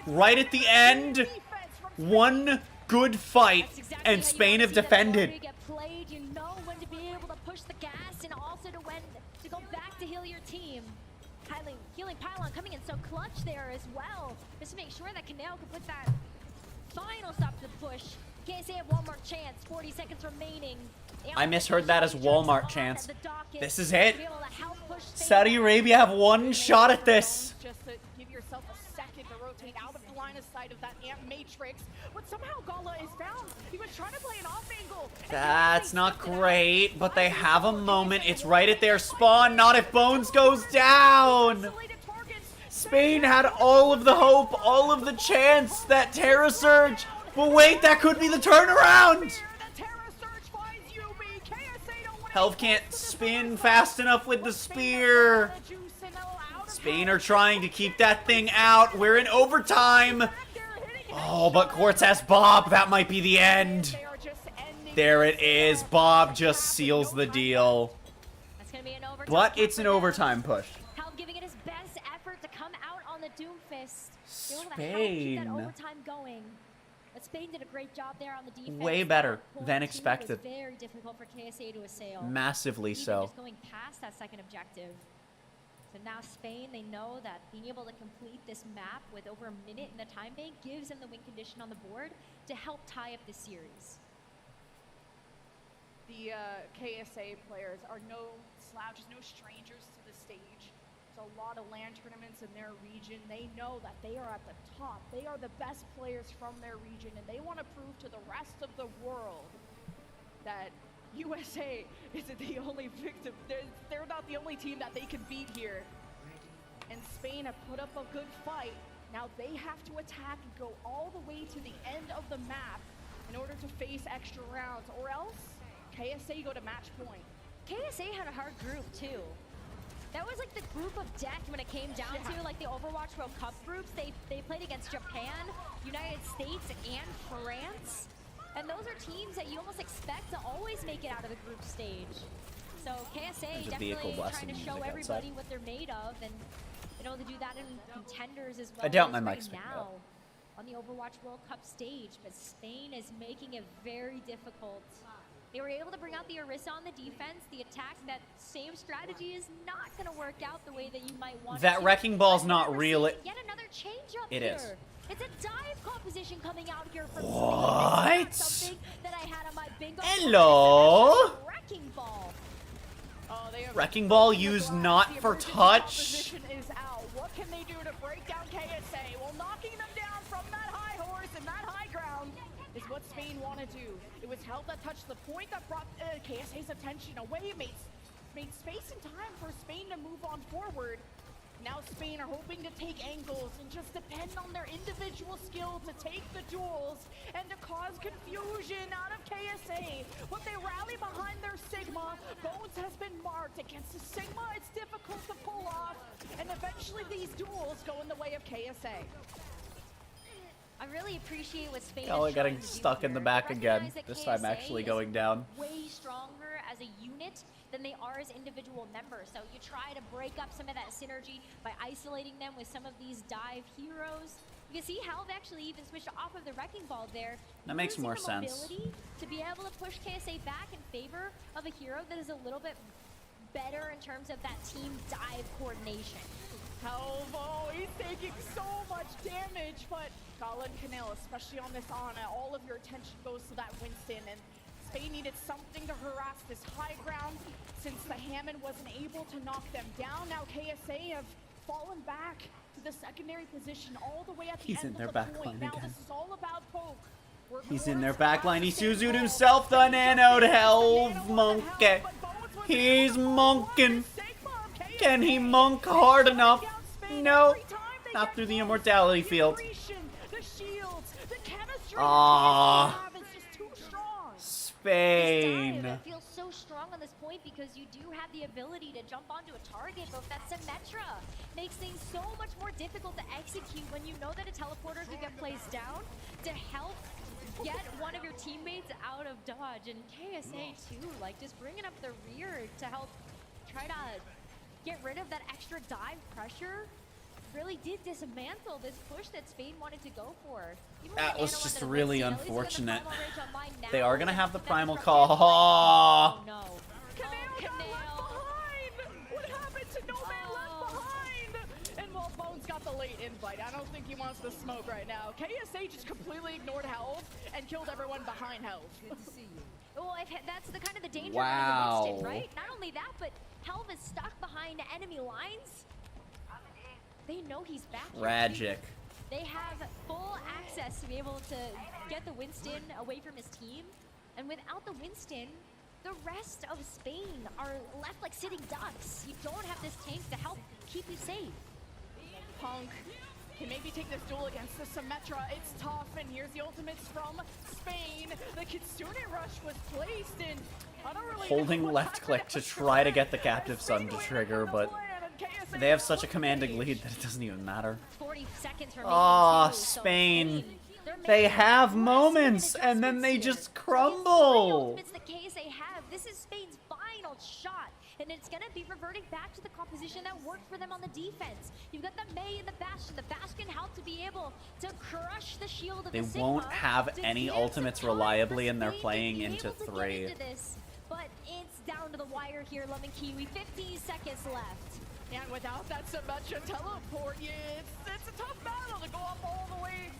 Right at the end. One good fight, and Spain have defended. You get played, you know when to be able to push the gas and also to when to go back to heal your team. Healing pylon coming in so clutch there as well, just to make sure that Canal can put that final stop to the push. KSA have one more chance, 40 seconds remaining. I misheard that as Walmart chance. This is it. Saudi Arabia have one shot at this. Just to give yourself a second to rotate out of the line of sight of that Amp Matrix. But somehow Gala is down. He was trying to play an off angle. That's not great, but they have a moment. It's right at their spawn, not if Bones goes down. Spain had all of the hope, all of the chance that Terra Surge. But wait, that could be the turnaround. Health can't spin fast enough with the spear. Spain are trying to keep that thing out. We're in overtime. Oh, but Quartz has Bob. That might be the end. There it is. Bob just seals the deal. But it's an overtime push. Health giving it his best effort to come out on the Doomfist. They were able to help keep that Spain. overtime going. But Spain did a great job there on the defense. Way better Point than two expected. was very difficult for KSA to assail. Massively Even so. just going past that second objective. So now Spain, they know that being able to complete this map with over a minute in the time bank gives them the win condition on the board to help tie up the series. The KSA players are no slouches, no strangers to the stage. There's a lot of LAN tournaments in their region. They know that they are at the top. They are the best players from their region, and they want to prove to the rest of the world that USA isn't the only victim. They're not the only team that they can beat here. And Spain have put up a good fight. Now they have to attack and go all the way to the end of the map in order to face extra rounds, or else KSA go to match point. KSA had a hard group too. That was like the group of death when it came down to like the Overwatch World Cup groups. They played against Japan, United States, and France. And those are teams that you almost expect to always make it out of the group stage. So KSA There's a vehicle definitely blasting trying to show music everybody outside. what they're made of, and you know, they do that in contenders as well. I doubt as my right mic's picking now up. on the Overwatch World Cup stage, but Spain is making it very difficult. They were able to bring out the Orisa on the defense, the attack. That same strategy is not going to work out the way that you might want. That it to. wrecking ball's But not we're real. seeing Yet another change up It here. is. It's a dive composition coming out here from What? Spain. This is not something that I had on my bingo. Hello? Wrecking ball. Wrecking ball used not for touch. Position is out. What can they do to break down KSA? Well, knocking them down from that high horse and that high ground is what Spain want to do. It was Hell that touched the point that brought KSA's attention away. It made space and time for Spain to move on forward. Now Spain are hoping to take angles and just depend on their individual skill to take the duels and to cause confusion out of KSA. But they rally behind their Sigma. Bones has been marked against the Sigma. It's difficult to pull off. And eventually these duels go in the way of KSA. I really appreciate what Spain Kelly is trying getting to do stuck in the here. back again. Recognize that This time KSA actually is going down. Way stronger as a unit than they are as individual members. So you try to break up some of that synergy by isolating them with some of these dive heroes. You can see how they've actually even switched off of the wrecking ball there. That makes Using more the sense. mobility to be able to push KSA back in favor of a hero that is a little bit better in terms of that team dive coordination. Calvo, he's taking so much damage, but Gala and Canel, especially on this Ana, all of your attention goes to that Winston, and Spain needed something to harass this high ground since the Hammond wasn't able to knock them down. Now KSA have fallen back to the secondary position all the way at the He's end in their of the back point. line Now again. this is all about Poke. He's in their backline. He Suzu'd himself, the nanoed Helve monkey. He's monking. Can he monk hard enough? No. Not through the immortality field. Ah, Spain. This dive feels so strong on this point because you do have the ability to jump onto a target, but that Symmetra makes things so much more difficult to execute when you know that a teleporter could get placed down to help get one of your teammates out of dodge. And KSA too, like just bringing up the rear to help try to get rid of that extra dive pressure really did dismantle this push that Spain wanted to go for. Even That with was Nano just on the really Winston, at least with the unfortunate. Primal Rage online now, They are gonna have the that's primal from call. Oh no. What happened to No Man left behind? And well, Bones got the late invite. I don't think he wants to smoke right now. KSA just completely ignored Helve and killed everyone behind Helve. Good to see you. Well, that's the kind of the danger Wow. of Winston, right? Not only that, but Helve is stuck behind enemy lines. They know he's back here. Tragic. They have full access to be able to get the Winston away from his team. And without the Winston, the rest of Spain are left like sitting ducks. You don't have this tank to help keep you safe. Punk can maybe take this duel against the Symmetra. It's tough, and here's the ultimates from Spain. The Kitsune Rush was placed in. I don't really Holding left click to try to get the Captive Sun to trigger, but they have such a commanding lead that it doesn't even matter. 40 seconds remaining. Ah, too, so Spain. they're They making have last-minute moments, and then they adjustments just here. crumble. It's the KSA have. This is Spain's final shot, and it's gonna be reverting back to the composition that worked for them on the defense. You've got the Mei and the Bastion. The Bastion helped to be able to crush the shield of They the Sigma won't have to any give ultimates some time reliably, for and they're Spain to playing be into able to get 3. into this. But it's down to the wire here, Lemon Kiwi. 15 seconds left. And without that Symmetra teleport, it's a tough battle to go up all the way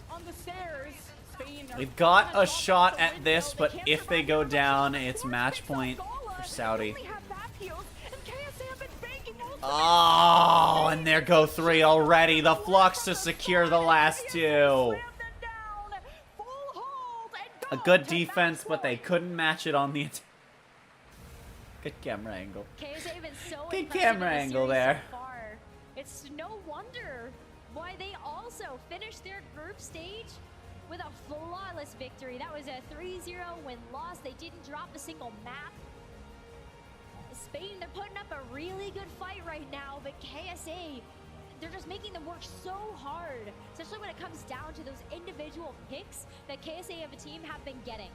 on the stairs. Spain are They've got on a top shot of the at window. this, They but can't if they survive go the down, rush. it's Force match picks up point Gala. for Saudi. They only have back heals, and KSA have been banking ultimates. Oh, and there go 3 already. The Flux to secure the last 2. A good defense, but they couldn't match it on the attack. Good camera angle. KSA have been so Good impressive camera in the angle series there. So far. It's no wonder why they also finished their group stage with a flawless victory. That was a 3-0 win-loss. They didn't drop a single map. Spain, they're putting up a really good fight right now, but KSA, they're just making them work so hard, especially when it comes down to those individual picks that KSA of a team have been getting.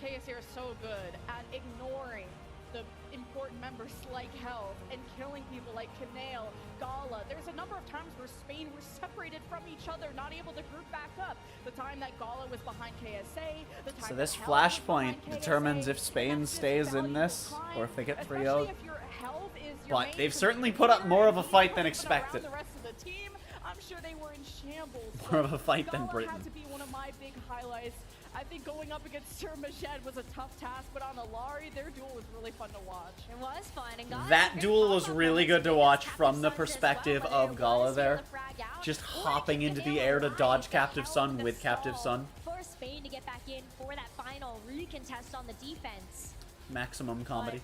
KSA are so good at ignoring the important members like Helve and killing people like Kanale, Gala. There's a number of times where Spain were separated from each other, not able to group back up. The time that Gala was behind KSA, the time So this that Helve was flashpoint behind determines KSA, if Spain that's just stays in valuable this, time, or if they get especially 3-0. if your Helve is your But main they've certainly position put up more of a and fight you than put it around expected. The rest of the team, I'm sure they were in shambles. More of a fight than Gala Britain. had to be one of my big highlights. I think going up against Sir Majed was a tough task, but on Alari, their duel was really fun to watch. It was fun, and Gala That duel was really good to watch from the perspective of Gala there. Just hopping into the air to dodge Captive Sun with Captive Sun. for Spain to get back in for that final recontest on the defense. Maximum comedy.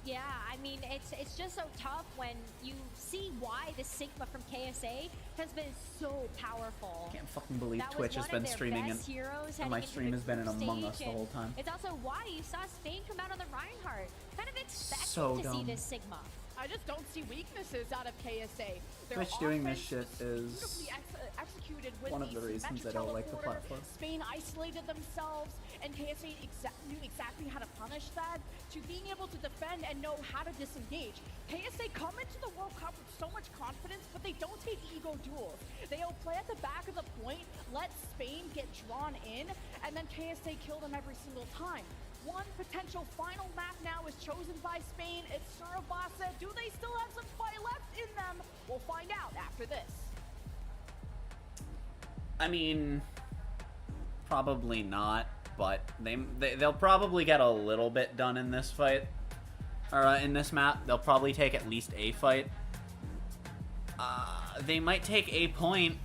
Yeah, I mean, it's just so tough when you see why the Sigma from KSA has been so powerful. Can't fucking believe That was Twitch has one of been their streaming best and heroes my heading stream into has been in the Among stage, Us the and whole time. It's also why you saw Spain come out on the Reinhardt. Kind of expected So to see dumb. this Sigma. I just don't see weaknesses out of KSA. Their Twitch doing this offense shit was is beautifully executed with one of the reasons I don't like the teleporter. platform. Spain isolated themselves, and KSA knew exactly how to punish that, to being able to defend and know how to disengage. KSA come into the World Cup with so much confidence, but they don't take ego duels. They'll play at the back of the point, let Spain get drawn in, and then KSA kill them every single time. One potential final map now is chosen by Spain. It's Surabasa. Do they still have some fight left in them? We'll find out after this. I mean, probably not, but they'll probably get a little bit done in this fight. Or in this map. They'll probably take at least a fight. They might take a point.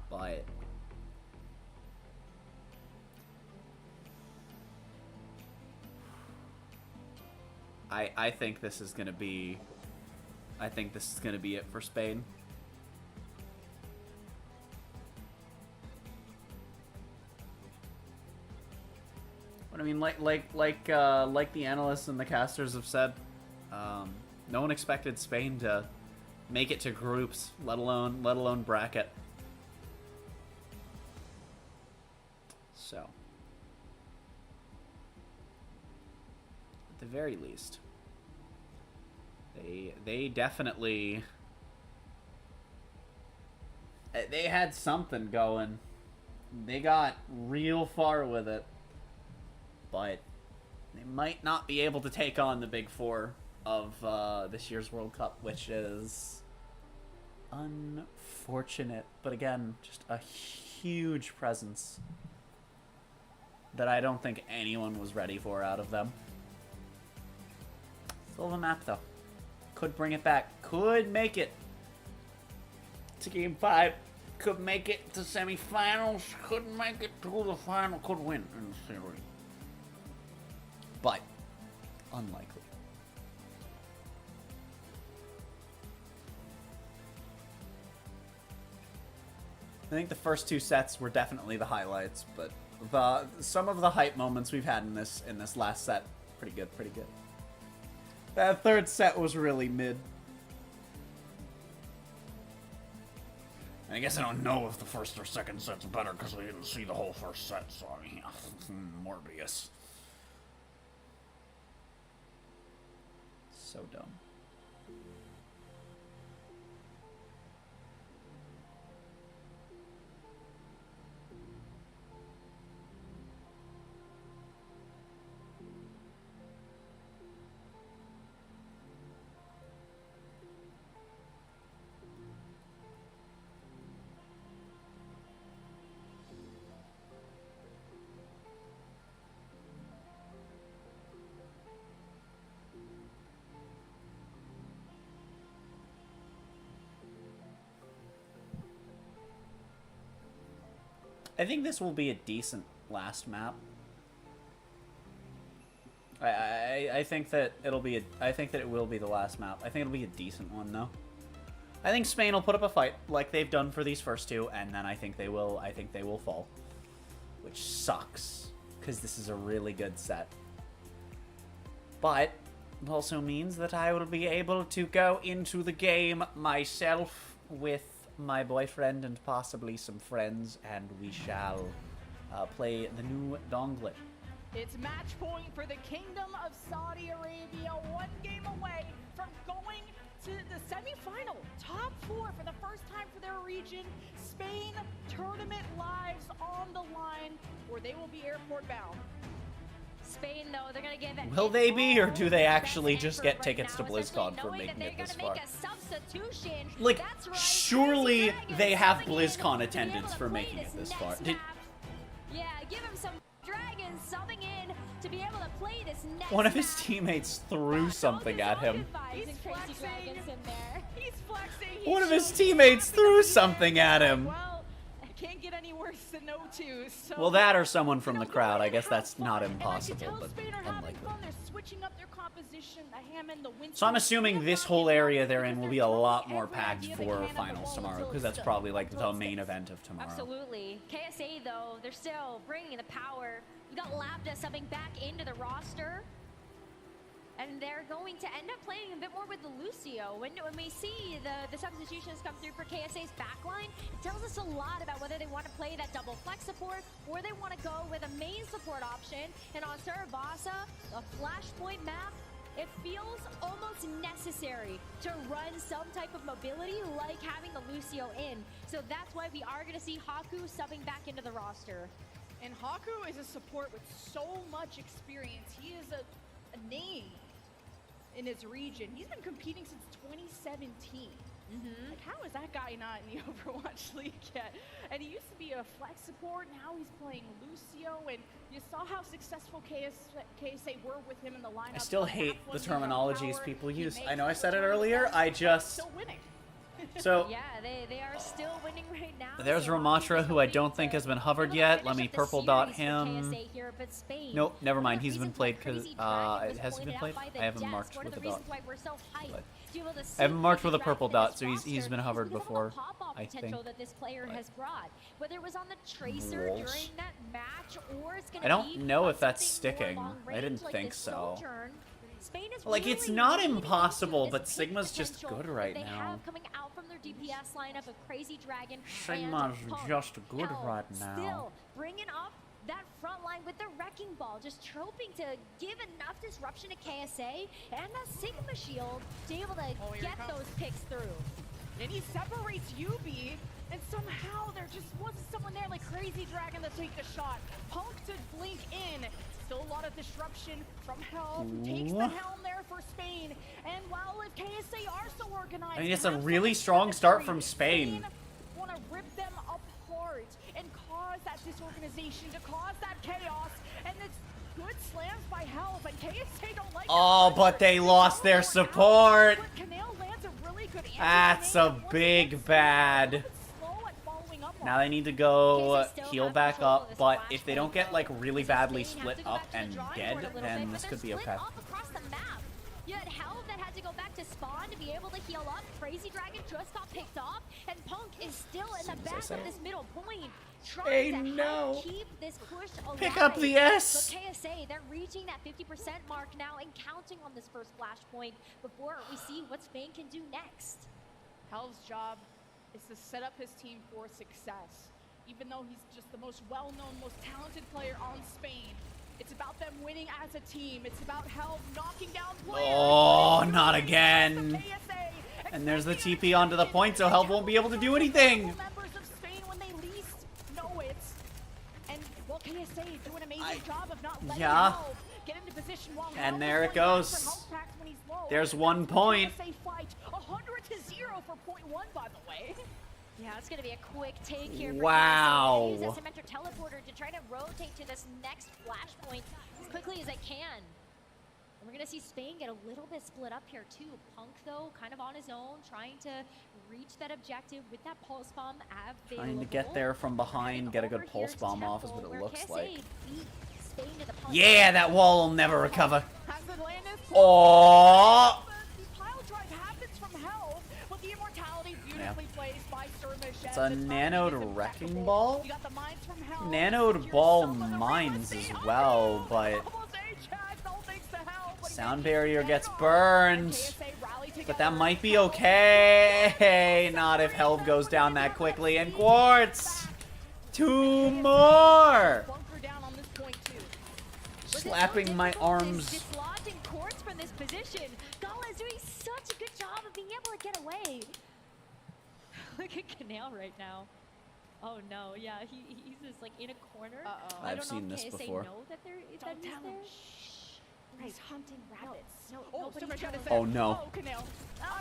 But I think this is gonna be it for Spain. But I mean, like the analysts and the casters have said, no one expected Spain to make it to groups, let alone bracket. So, at the very least, they definitely they had something going. They got real far with it, but they might not be able to take on the big four of this year's World Cup, which is unfortunate. But again, just a huge presence that I don't think anyone was ready for out of them. Still the map, though. Could bring it back. Could make it to Game 5. Could make it to semifinals. Could make it to the final. Could win in the series. But unlikely. I think the first two sets were definitely the highlights, but some of the hype moments we've had in this last set, pretty good. That third set was really mid. I guess I don't know if the first or second set's better because we didn't see the whole first set, so I mean, Morbius. So dumb. I think this will be a decent last map. I think that it'll be I think that it will be the last map. I think it'll be a decent one though. I think Spain will put up a fight like they've done for these first two, and then I think they will fall. Which sucks, because this is a really good set. But it also means that I will be able to go into the game myself with my boyfriend and possibly some friends, and we shall play the new Donglet. It's match point for the Kingdom of Saudi Arabia, one game away from going to the semi-final. Top four for the first time for their region. Spain, tournament lives on the line, where they will be airport bound. Spain, though, they're going to give it. Will they be, or do they actually just get tickets to BlizzCon for making it this far? Like, surely they have BlizzCon attendance for making it this far. Yeah, give him some dragons subbing in to be able to play this next One of his teammates threw something at him. He's flexing. He's flexing. One of his teammates threw something at him. Well, it can't get any worse than O2. So Well, that or someone from the crowd. I guess that's not impossible, but unlikely. They're switching up their composition, the Hammond, the Winston. So I'm assuming this whole area they're in will be a lot more packed for finals tomorrow, because that's probably like the main event of tomorrow. Absolutely. KSA, though, they're still bringing the power. We got Lambda subbing back into the roster. And they're going to end up playing a bit more with the Lucio. When we see the substitutions come through for KSA's backline, it tells us a lot about whether they want to play that double flex support or they want to go with a main support option. And on Sarabasa, a flashpoint map, it feels almost necessary to run some type of mobility like having the Lucio in. So that's why we are going to see Haku subbing back into the roster. And Haku is a support with so much experience. He is a name in his region. He's been competing since 2017. Like, how is is that guy not in the Overwatch League yet? And he used to be a flex support, now he's playing Lucio, and you saw how successful KSA were with him in the lineup. I still hate the Half one, terminologies power, people he use. makes I know I said it returns, earlier, I just... still winning. So, Yeah, they are still winning right now. there's Ramatra, who I don't think has been hovered yet. Let me purple dot him. Nope, never mind. He's been played because... has he been played? I haven't marked with a dot. But I haven't marked with a purple dot, so he's been hovered before, I think. That this player has brought, whether it was on the Tracer Rolls. during that match, or it's gonna I don't be know on if that's something more sticking. long I range, didn't like think the so. Sojourn. Spain is Like, it's really not leaning into impossible, this but peak Sigma's just potential good that right they now. have coming out from their DPS lineup of Crazy Dragon Sigma's and Punk. just good Hell, right now. Still bringing up that front line with the Wrecking Ball, just troping to give enough disruption to KSA and that Sigma shield to be able to Oh, here get it comes. those picks through. And he separates Yubi, and somehow there just wasn't someone there like Crazy Dragon to take the shot. Punk to blink in. Still a lot of disruption from Helm. Takes the helm there for Spain. And while if KSA are so organized, I mean, it's a have really some strong start chemistry, from Spain. want to rip them apart and cause that disorganization, to cause that chaos. And it's good slams by Helm, but KSA don't like Oh, but they lost their support. But Canale lands a really good That's a big bad. Now they need to go heal back up, but if they don't get like really badly split up and dead, then this could be okay. Up across the map. You had Helm that had to go back to spawn to be able to heal up. Crazy Dragon just got picked off, and Punk is still in the back of this middle point, trying to help keep this push alive. Pick up the S. But KSA, they're reaching that 50% mark now and counting on this first flashpoint before we see what Spain can do next. Helm's job is to set up his team for success. Even though he's just the most well-known, most talented player on Spain, it's about them winning as a team. It's about Helm knocking down players. Oh, not again. And there's the TP onto the point, so Help won't be able to do anything. Members of Spain when they least know it. And well, KSA do an amazing job of not letting Yeah. Helm get into position while And Helm there is it going back goes. for health packs when he's low. There's And 1 that's the point. KSA fight. 100-0 for point 1, by the way. Yeah, it's gonna be a quick take here. For Wow. KSA. Use that Cementer teleporter to try to rotate to this next flashpoint as quickly as they can. And we're gonna see Spain get a little bit split up here too. Punk though, kind of on his own, trying to reach that objective with that pulse bomb available. Trying to get there from behind, get a good Over pulse here to bomb off is Temple, what it where looks KSA like. beat Spain to the punch. Yeah, that wall will never recover. Has it landed? Oh. The pile drive happens from Helm, but the immortality beautifully placed by Skirmish. It's a nanoed wrecking ball? You got the mines from Helm. Nanoed ball mines as well, but sound barrier gets burned. But that might be okay. Not if Helm goes down that quickly. And Quartz! 2 more! Slapping my arms. Dislodging Quartz from this position. Gala is doing such a good job of being able to get away. Look at Canale right now. Oh no, yeah, he's just like in a corner. I I've don't seen know this if KSA before. know that they're that he's there. He's hunting rabbits. No, Oh, nobody Skirmish knows. had a Oh no. Oh, Canale.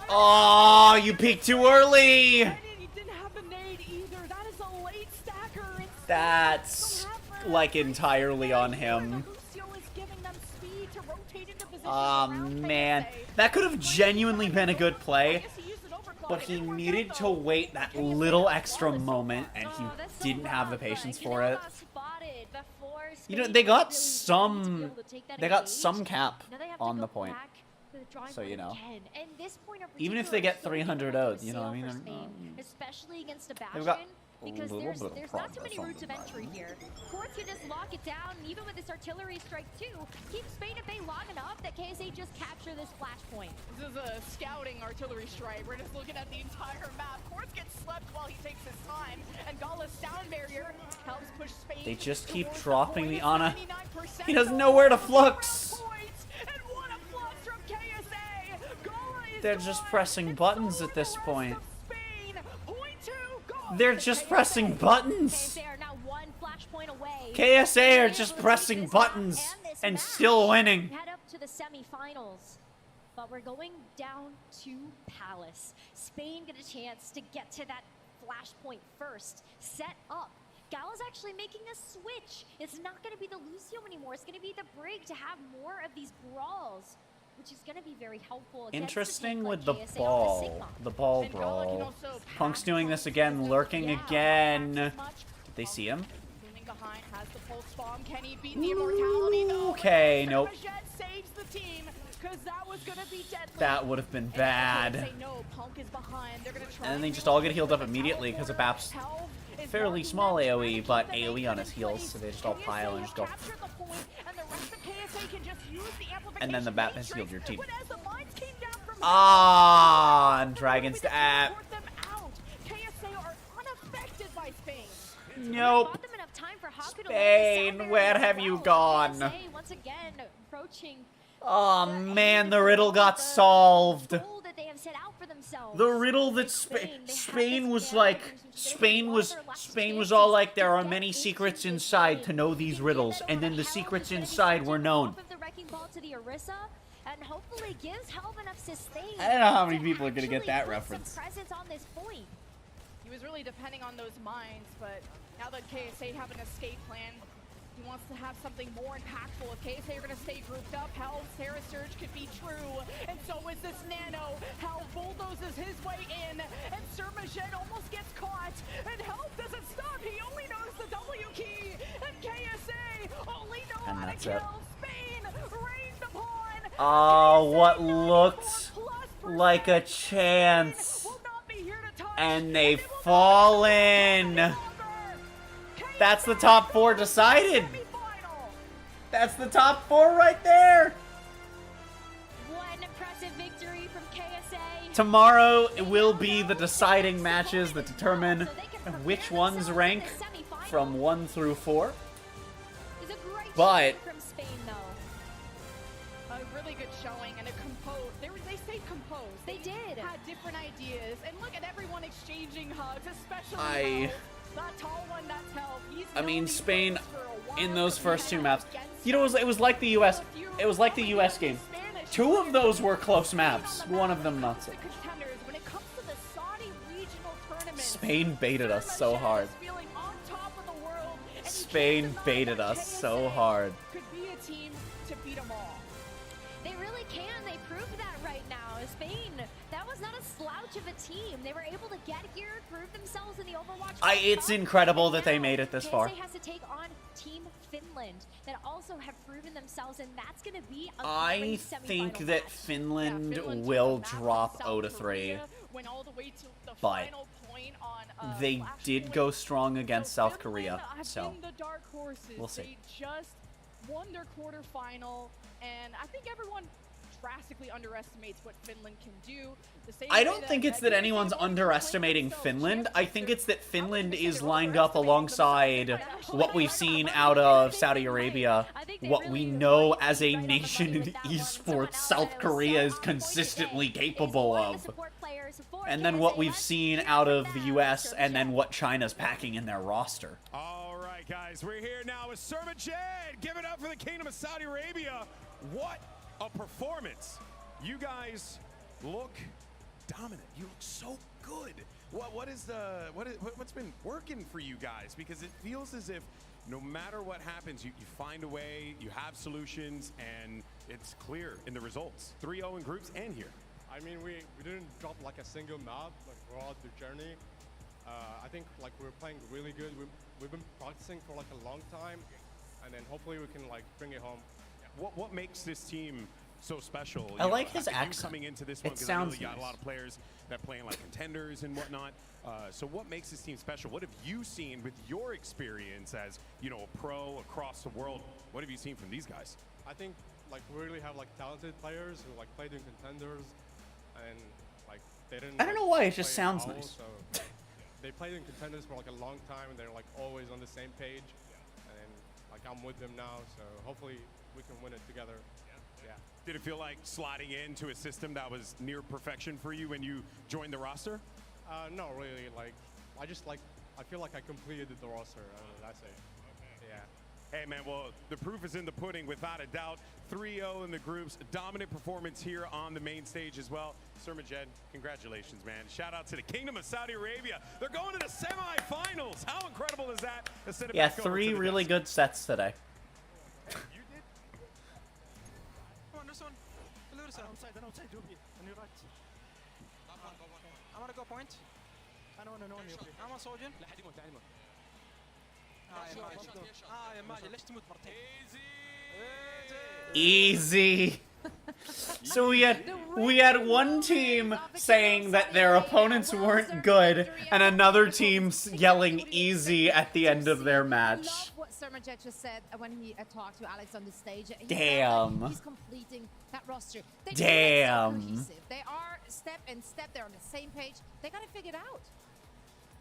Oh, you peeked too early! And he didn't have the nade either. That is a late stacker. It's That's like entirely on him. Lucio is giving them speed to rotate into position. Aw, man. That could have genuinely been a good play, but he needed to wait that little extra moment, and he didn't have the patience for it. You know, they got some cap on the point. So, you know. Even if they get 300 O's, you know what I mean? Especially against a They've got Bastion, because little there's bit of not too progress many on routes of the entry here. Quartz can just lock it down, and even with this artillery strike too, keep Spain at bay long enough that KSA just capture this flashpoint. This is a scouting artillery strike. We're just looking at the entire map. Quartz gets slept while he takes his time, and Gala's sound barrier helps push Spain. They just keep towards dropping the Ana. 99%. He doesn't know where to flux. And what a flux from KSA! Gala is They're just pressing buttons at this point. Spain. Point 2, Gala. They're just pressing buttons. KSA are now one flashpoint away. KSA are just pressing buttons and still winning. Head up to the semifinals. but we're going down to Palace. Spain get a chance to get to that flashpoint first, set up. Gala's actually making a switch. It's not going to be the Lucio anymore. It's going to be the Brig to have more of these brawls, which is going to be very helpful. Interesting with the ball. The ball brawl. Punk's doing this again, lurking again. Did they see him? Behind has the pulse bomb. Can he beat the immortality though? Okay, nope. Saves the team because that was gonna be deadly. That would have been bad. Say no, Punk is behind. They're gonna try And then they just all get healed up immediately because of Bap's fairly small AoE, but AoE on his heals, so they just all pile and just go. And then the Bap has healed your team. Ah, and Dragon's Dap. Nope. Spain, where have you gone? Once again, approaching Oh man, the riddle got solved. that they have set out for themselves. The riddle that Spain was like, Spain was all like, there are many secrets inside to know these riddles, and then the secrets inside were known. The wrecking ball to the Orisa, and hopefully gives Helv enough sustain. I don't know how many people are gonna get that reference. Presence on this point. He was really depending on those mines, but now that KSA have an escape plan, he wants to have something more impactful. If KSA are going to stay grouped up, Helv, Sarah Surge could be true, and so is this Nano. Helv bulldozes his way in, and Surmajet almost gets caught, and Helv doesn't stop. He only knows the W key, and KSA only know how to kill. Spain rained upon. Oh, what looked like a chance. And they've fallen. That's the top 4 decided. That's the top 4 right there. One impressive victory from KSA. Tomorrow it will be the deciding matches that determine which ones rank from 1 through 4. But From Spain, though. A really good showing and a composed. They stayed composed. They did. Had different ideas, and look at everyone exchanging hugs, especially Helv. That tall one, that's Helv. I mean, Spain in those first 2 maps, you know, it was like the US. It was like the US game. 2 of those were close maps. 1 of them not so. When it comes to the Saudi regional tournament, Spain baited us so hard. Spain baited us so hard. Could be a team to beat them all. They really can. They proved that right now. Spain, that was not a slouch of a team. They were able to get here, prove themselves in the Overwatch. It's incredible that they made it this far. KSA has to take on Team Finland that also have proven themselves, and that's going to be a I great think semifinal that match. Finland will drop 0-3, but they did go strong against South Korea, so The dark horses. we'll see. They just won their quarterfinal, and I think everyone drastically underestimates what Finland can do. I don't think it's that anyone's underestimating Finland. I think it's that Finland is lined up alongside what we've seen out of Saudi Arabia, what we know as a nation in esports South Korea is consistently capable of, and then what we've seen out of the US, and then what China's packing in their roster. All right, guys, we're here now with Surmajet. Give it up for the Kingdom of Saudi Arabia. What a performance. You guys look dominant. You look so good. What's been working for you guys? Because it feels as if no matter what happens, you find a way, you have solutions, and it's clear in the results. 3-0 in groups and here. I mean, we didn't drop like a single map like throughout the journey. I think like we're playing really good. We've been practicing for like a long time, and then hopefully we can like bring it home. What makes this team so special? I like his you accent. coming into this It one, 'cause I sounds know you got a nice. lot of players that play in like contenders and whatnot. So what makes this team special? What have you seen with your experience as, you know, a pro across the world? What have you seen from these guys? I think like we really have like talented players who like played in contenders, and like they didn't. I don't know like, why, it just play in sounds Owl, nice. So they played in contenders for like a long time, and they're like always on the same page. And like I'm with them now, so hopefully we can win it together. Yeah. Did it feel like sliding into a system that was near perfection for you when you joined the roster? No, really. Like I feel like I completed the roster. That's it. Yeah. Hey, man, well, the proof is in the pudding, without a doubt. 3-0 in the groups. Dominant performance here on the main stage as well. Sir Majed, congratulations, man. Shout out to the Kingdom of Saudi Arabia. They're going to the semifinals. How incredible is that? Yeah, 3 really good sets today. Come on, this one. Outside, Ruby. On your right. I want to go point. أنا ما صوجن. لا حد يموت لا حد يموت. يا ماجد ليش تموت مرتين؟ Easy. So we had one team saying that their opponents weren't good, and another team yelling easy at the end of their match. I love what Sir Majed just said when he talked to Alex on the stage. He Damn. He's completing that roster. They Damn. They are step and step. They're on the same page. They got to figure it out.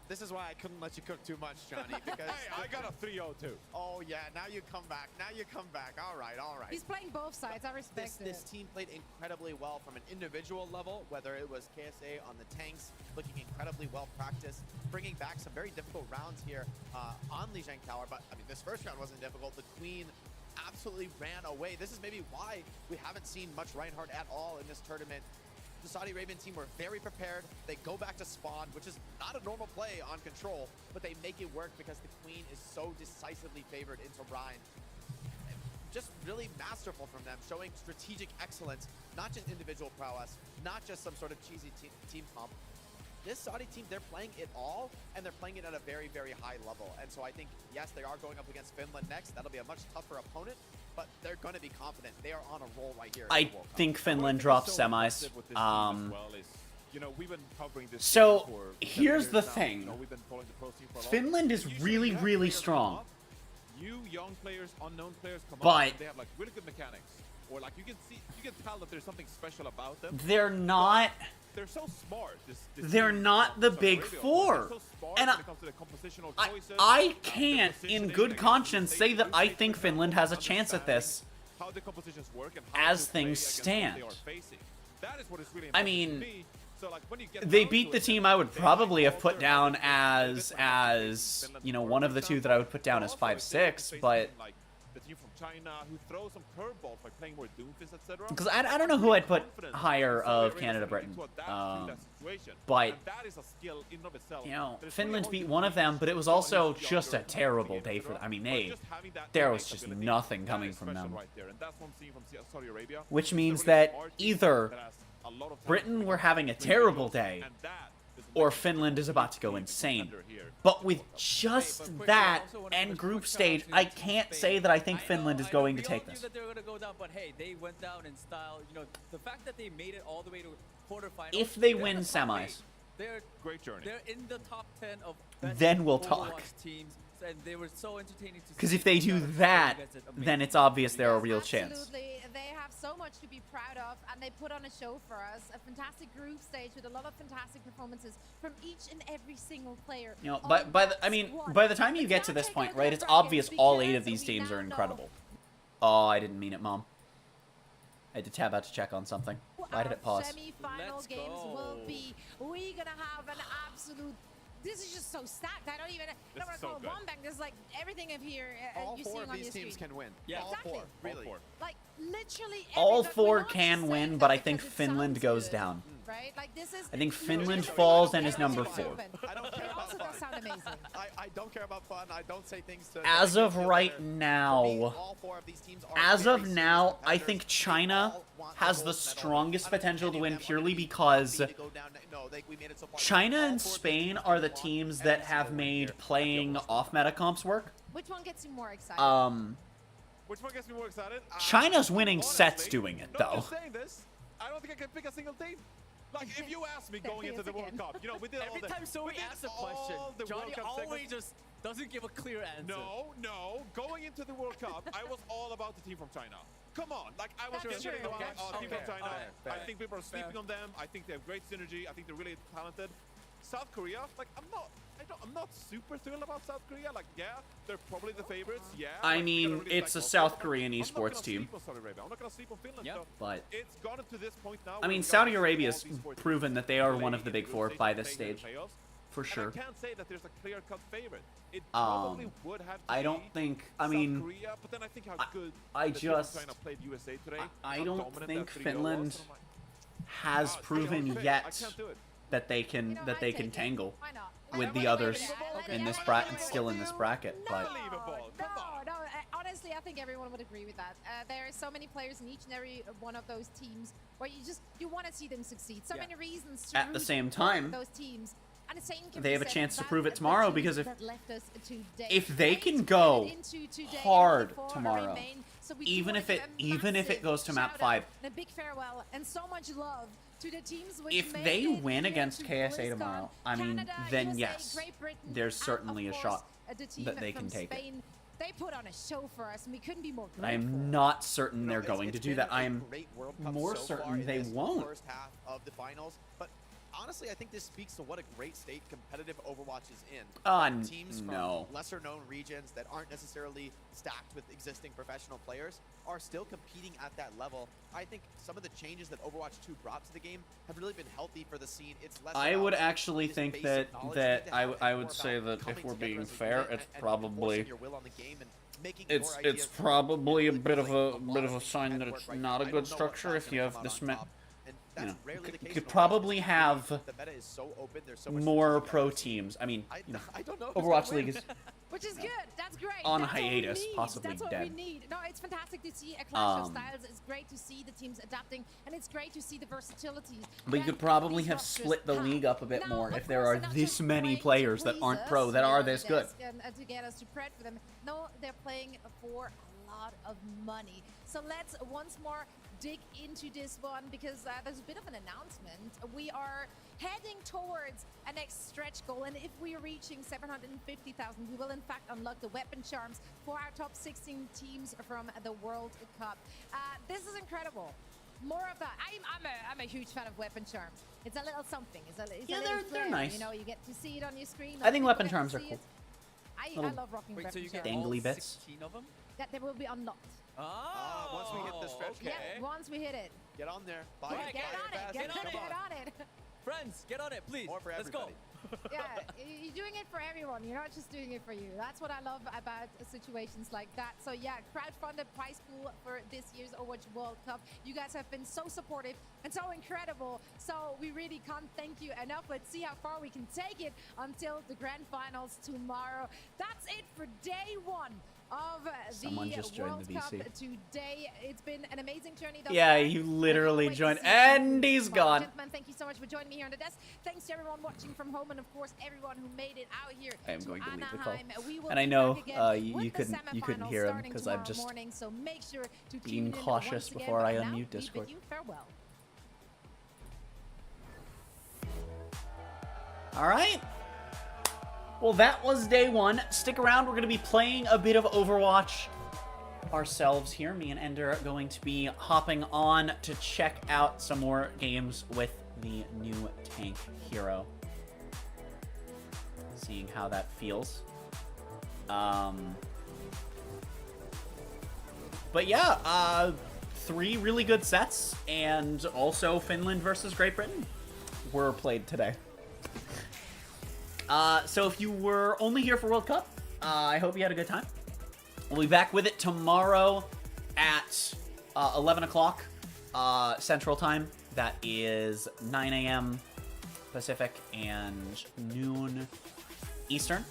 This is why I couldn't let you cook too much, Johnny, because... Hey, I got a 3-0 too. Oh, yeah, now you come back. Now you come back. All right, all right. He's playing both sides. I respect it. This team played incredibly well from an individual level, whether it was KSA on the tanks, looking incredibly well practiced, bringing back some very difficult rounds here on Lijiang Tower. But, I mean, this first round wasn't difficult. The Queen absolutely ran away. This is maybe why we haven't seen much Reinhardt at all in this tournament. The Saudi Arabian team were very prepared. They go back to spawn, which is not a normal play on control, but they make it work because the Queen is so decisively favored into Rhine. Just really masterful from them, showing strategic excellence, not just individual prowess, not just some sort of cheesy team comp. This Saudi team, they're playing it all, and they're playing it at a very, very high level. And so I think, yes, they are going up against Finland next. That'll be a much tougher opponent, but they're going to be confident. They are on a roll right here. I think Finland drops semis. So here's the thing. Finland is really, really strong. You young players, unknown players come But up and they have like really good mechanics. Or like you can tell that there's something special about them. they're not. They're so smart. They're not the big four. And I can't, in good conscience, say that I think Finland has a chance at this how the compositions work and how as to play things against what stand. they are facing. That is what is really I important to mean, me. So, like, when you get they down beat to the it, team I would probably have put down as you know, one of the two that I would put down as 5-6, but like the team from China who throws some curveballs by playing more Doomfist, etc. because I don't know who I'd put higher of Canada Britain, but you know, Finland beat one of them, but it was also just a terrible day for them. I mean, there was just nothing coming from them, which means that either Britain were having a terrible day, or Finland is about to go insane. But with just that and group stage, I can't say that I think Finland is going to take this. That they were going to go down, but hey, they went down in style. You know, the fact that they made it all the way to quarterfinals. If they win semis, they're great journey. They're in the top 10 of best then we'll Overwatch talk. teams, and they were so entertaining to see. Because if they do that, then it's obvious they're a real chance. Absolutely. They have so much to be proud of, and they put on a show for us. A fantastic group stage with a lot of fantastic performances from each and every single player. You know, by the time you get to this point, right, it's obvious all 8 of these teams are incredible. Oh, I didn't mean it, Mom. I had to tab out to check on something. Why did it pause? Semi-final games will be. We're gonna have an absolute. This is just so stacked. I don't want to call it bomb bank. There's like everything up here. All you're 4 seeing of on these your teams screen. can win. Yeah, all exactly. 4, really. Like literally. All but 4 we're not can just win, saying but that I think because it Finland sounds goes good, down. Right? Like this is. I think Finland falls and is number 4. I don't care It about also fun. does sound amazing. I don't care about fun. I don't say things to. As make of me feel right better. For me, now, all 4 of these teams are as very of serious now, I competitors. think China has the strongest potential to win purely because China and Spain are the teams that have made playing off-meta comps work. Which one gets you more excited? Which one gets me more excited? China's winning honestly, sets doing it, no, though. I'm just saying this. I don't think I can pick a single team. Like, if you ask me going into the World Cup, you know, we did all Every the... time Zoe asks a question, Johnny always just doesn't give a clear answer. No. Going into the World Cup, I was all about the team from China. Come on, like I was That's just true. team from China. Okay. I think people are sleeping on them. I think they have great synergy. I think they're really talented. South Korea, like I'm not super thrilled about South Korea. Like, yeah, they're probably the favorites. Yeah. I like, mean, really it's a like, South Korean I'm not gonna esports team. sleep on Saudi Arabia. I'm not gonna sleep on Finland. Yep. So But it's gotten to this point now. I where mean, we Saudi got Arabia's all these four proven teams that they are playing one of the in big group 4 stage by and this playing in stage. the playoffs. for sure. And I can't say that there's a clear-cut favorite. It probably would have to I don't be think. I South mean, Korea, but then I think how good I the team just. China played USA today. I how don't dominant think that 3-0 Finland was, I'm like, has proven I yet can't do it. that they can I take it. tangle Why not? with the others in this bracket, still in this bracket. But No, honestly, I think everyone would agree with that. There are so many players in each and every one of those teams where you want to see them succeed. So many reasons to At the root same for time, those teams. And the same can they be have a said chance to about prove it the tomorrow, teams because that left us today. if they Great can to go get into today hard before tomorrow, remain. So we do even wanna if give it a even if it massive goes to map shout-out 5, and a big farewell and so much love to the teams which if made they it win here against to KSA BlizzCon. tomorrow, I mean, Canada, then USA, yes, Great Britain, there's and certainly of a course, shot the team that they from can take it. Spain. They put on a show for us, and we couldn't be more I grateful. am not certain they're It's- going to it's do been that. a I am great World Cup more so far certain in they this won't. First half of the finals, but honestly, I think this speaks to what a great state competitive Overwatch is in. Teams no. from lesser-known regions that aren't necessarily stacked with existing professional players are still competing at that level. I think some of the changes that Overwatch 2 brought to the game have really been healthy for the scene. It's less I about would actually this think basic that knowledge you need to have, and I more would say about that if coming we're together being as a fair, unit it's and probably forcing your will on the game and making your it's ideas probably a really bit of translate a sign that work it's right not now. a I good don't know what structure side's if you gonna have come this out on many. top. And You that's know, rarely the case could in Overwatch. probably The have meta is so open, there's so much more strategic pro elements. teams. I mean, you know, I don't know who's Overwatch gonna League win. is Which is good. That's great. on That's what we hiatus, need. possibly That's what dead. we need. No, it's fantastic to see a clash of Um, styles. It's great to see the teams adapting, and it's great to see the versatility. We could probably have split the league up a bit more if there are this many players that aren't pro that are this good. And to get us to pred for them. No, they're playing for a lot of money. So let's once more dig into this one, because there's a bit of an announcement. We are heading towards a next stretch goal, and if we are reaching 750,000, we will in fact unlock the weapon charms for our top 16 teams from the World Cup. This is incredible. More of that. I'm a huge fan of weapon charms. It's a little something. It's a Yeah, little they're flair, nice. You know, you get to see it on your screen. I think People weapon get to charms are see cool. it. I Little love rocking Wait, weapon so you get charms. all Dangly bits. 16 of them? That they will be unlocked. Oh, once we hit the stretch okay. Yeah, once we hit it. Get on there. Buy Right, it, Get buy on it. fast. Get Come on it. Friends, get on it, please. More for Let's go. everybody. Yeah, you're doing it for everyone. You're not just doing it for you. That's what I love about situations like that. So yeah, crowdfunded prize pool for this year's Overwatch World Cup. You guys have been so supportive and so incredible. So we really can't thank you enough. Let's see how far we can take it until the grand finals tomorrow. That's it for day one of Someone the just joined World the Cup VC. today. It's been an amazing journey. thus Yeah, far. you We'll literally wait to joined, see and you he's tomorrow. gone. Gentlemen, thank you so much for joining me here on the desk. Thanks to everyone watching from home, and of course everyone who made it out here. I am going to leave the call. Anaheim. We will And I be know back again you with the couldn't semifinals hear him starting because I'm tomorrow just morning, so make sure to being tune in cautious once again. before I But now, unmute we bid Discord. you farewell. All right. Well, that was day one. Stick around. We're going to be playing a bit of Overwatch ourselves here. Me and Ender are going to be hopping on to check out some more games with the new tank hero. Seeing how that feels. But yeah, 3 really good sets, and also Finland versus Great Britain were played today. So if you were only here for World Cup, I hope you had a good time. We'll be back with it tomorrow at 11 o'clock Central Time. That is 9 a.m. Pacific and noon Eastern.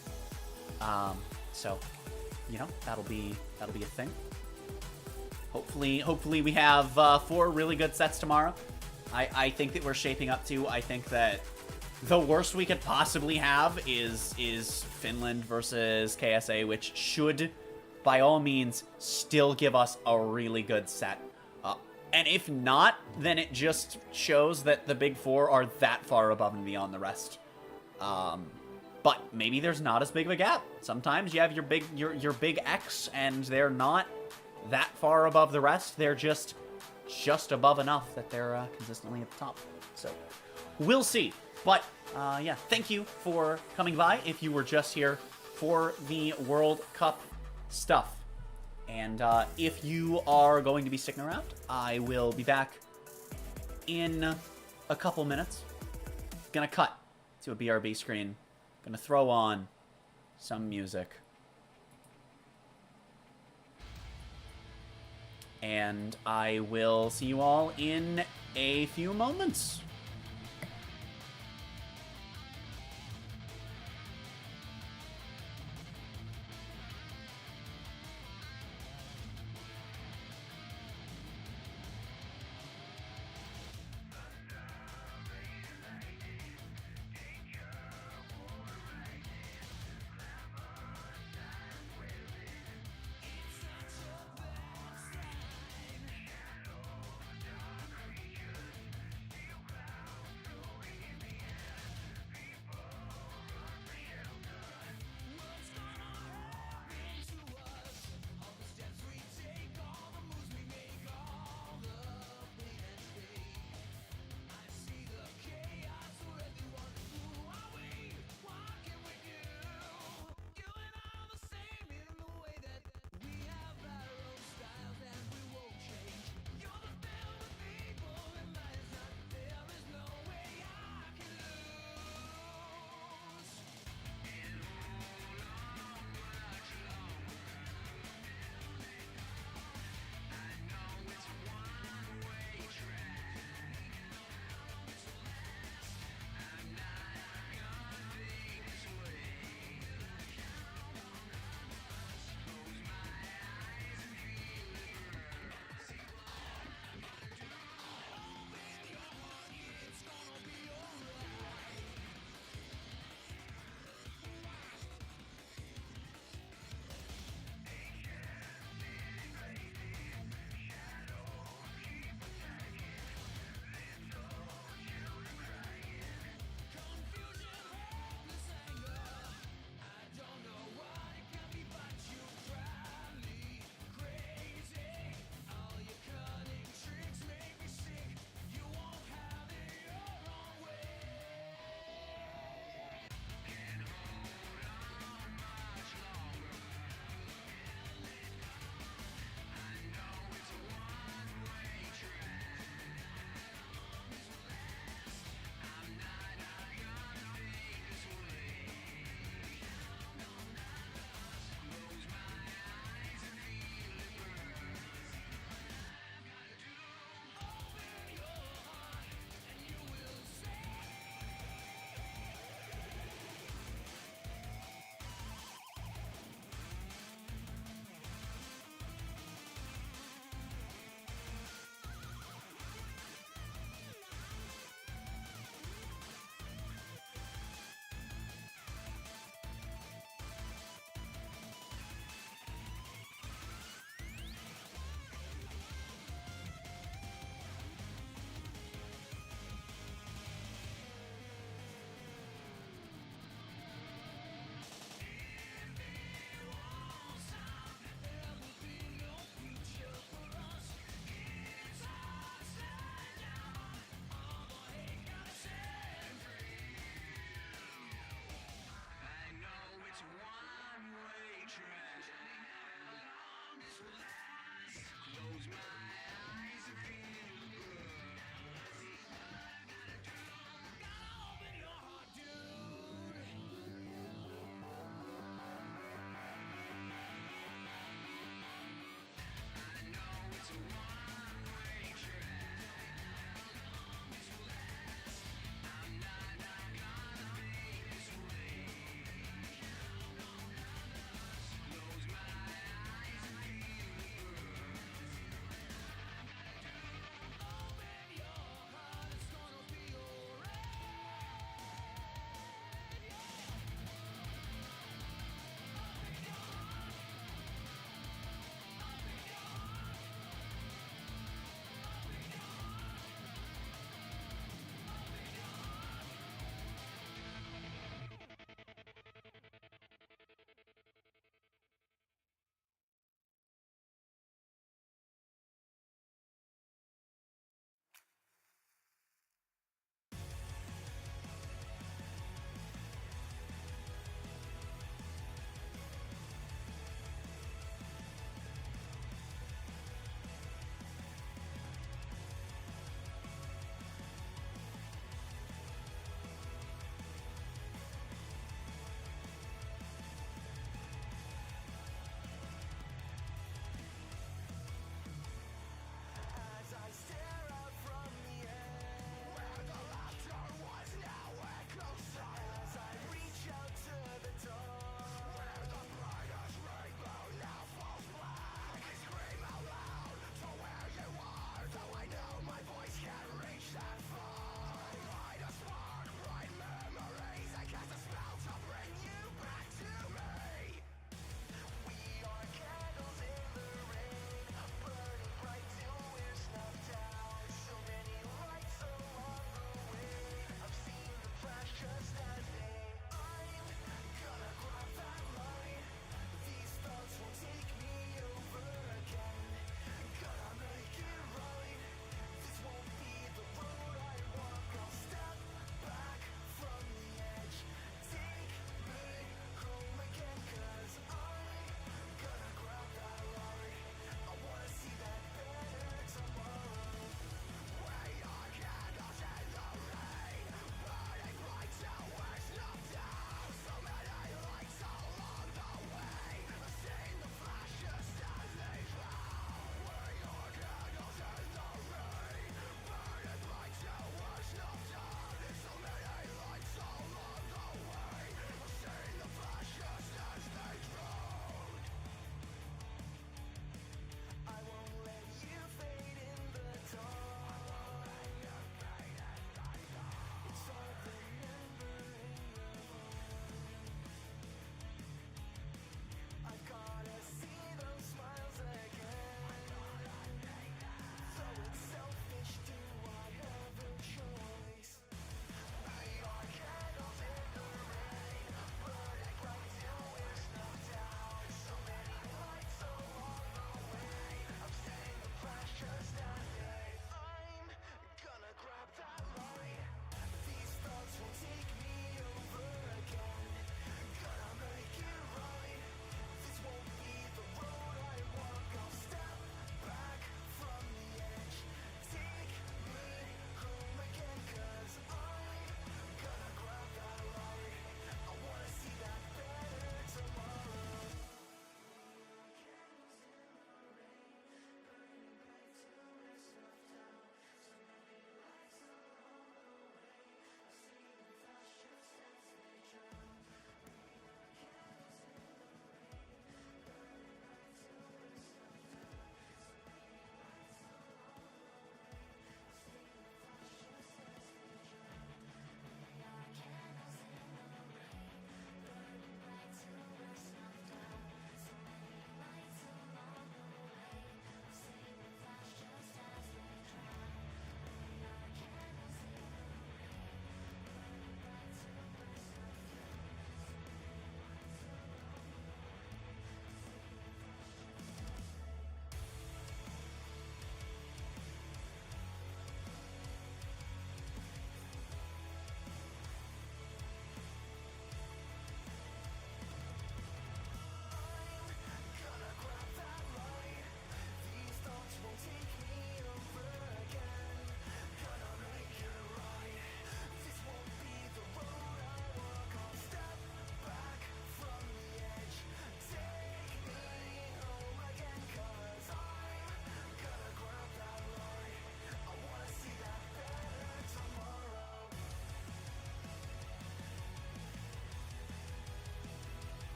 So, you know, that'll be a thing. Hopefully we have 4 really good sets tomorrow. I think that we're shaping up to. I think that the worst we could possibly have is Finland versus KSA, which should, by all means, still give us a really good set. And if not, then it just shows that the Big Four are that far above and beyond the rest. But maybe there's not as big of a gap. Sometimes you have your big X, and they're not that far above the rest. They're just above enough that they're consistently at the top. So we'll see. But yeah, thank you for coming by if you were just here for the World Cup stuff. And if you are going to be sticking around, I will be back in a couple minutes. Gonna cut to a BRB screen Gonna throw on some music. And I will see you all in a few moments.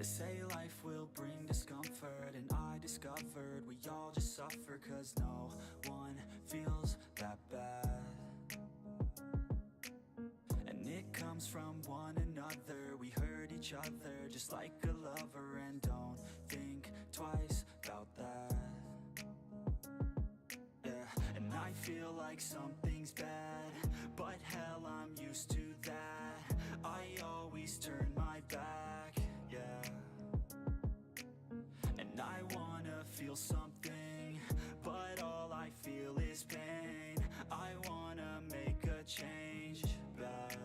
They say life will bring discomfort, and I discovered we all just suffer, cause no one feels that bad. And it comes from one another, we hurt each other just like a lover, and don't think twice about that. Yeah, and I feel like something's bad, but hell, I'm used to that. I always turn my back, yeah. And I wanna feel something, but all I feel is pain. I wanna make a change, but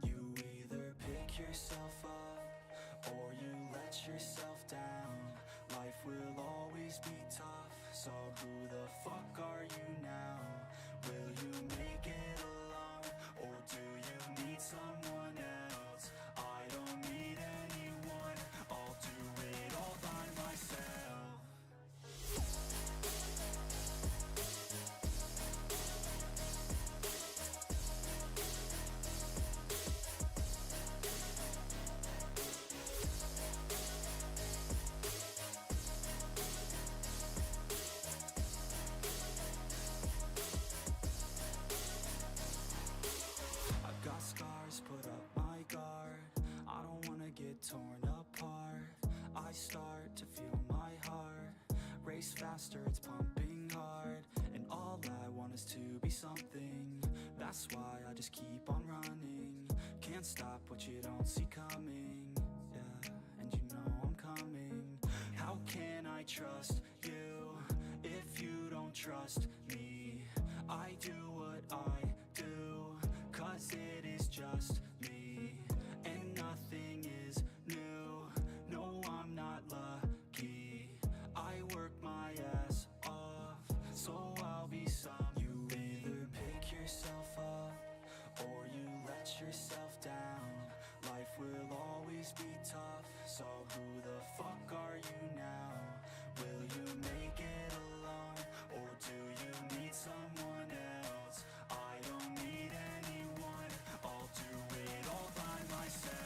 you either pick yourself up or you let yourself down. Life will always be tough, so who the fuck are you now? Will you make it alone, or do you need someone else? I don't need anyone, I'll do it all by myself. I've got scars, put up my guard. I don't wanna get torn apart. I start to feel my heart race faster, it's pumping hard. And all I want is to be something. That's why I just keep on running. Can't stop what you don't see coming. Yeah, and you know I'm coming. How can I trust you if you don't trust me? I do what I do, cause it is just me, and nothing is new. No, I'm not lucky. I work my ass off, so I'll be some. You either pick yourself up or you let yourself down. Life will always be tough, so who the fuck are you now? Will you make it alone, or do you need someone else? I don't need anyone, I'll do it all by myself.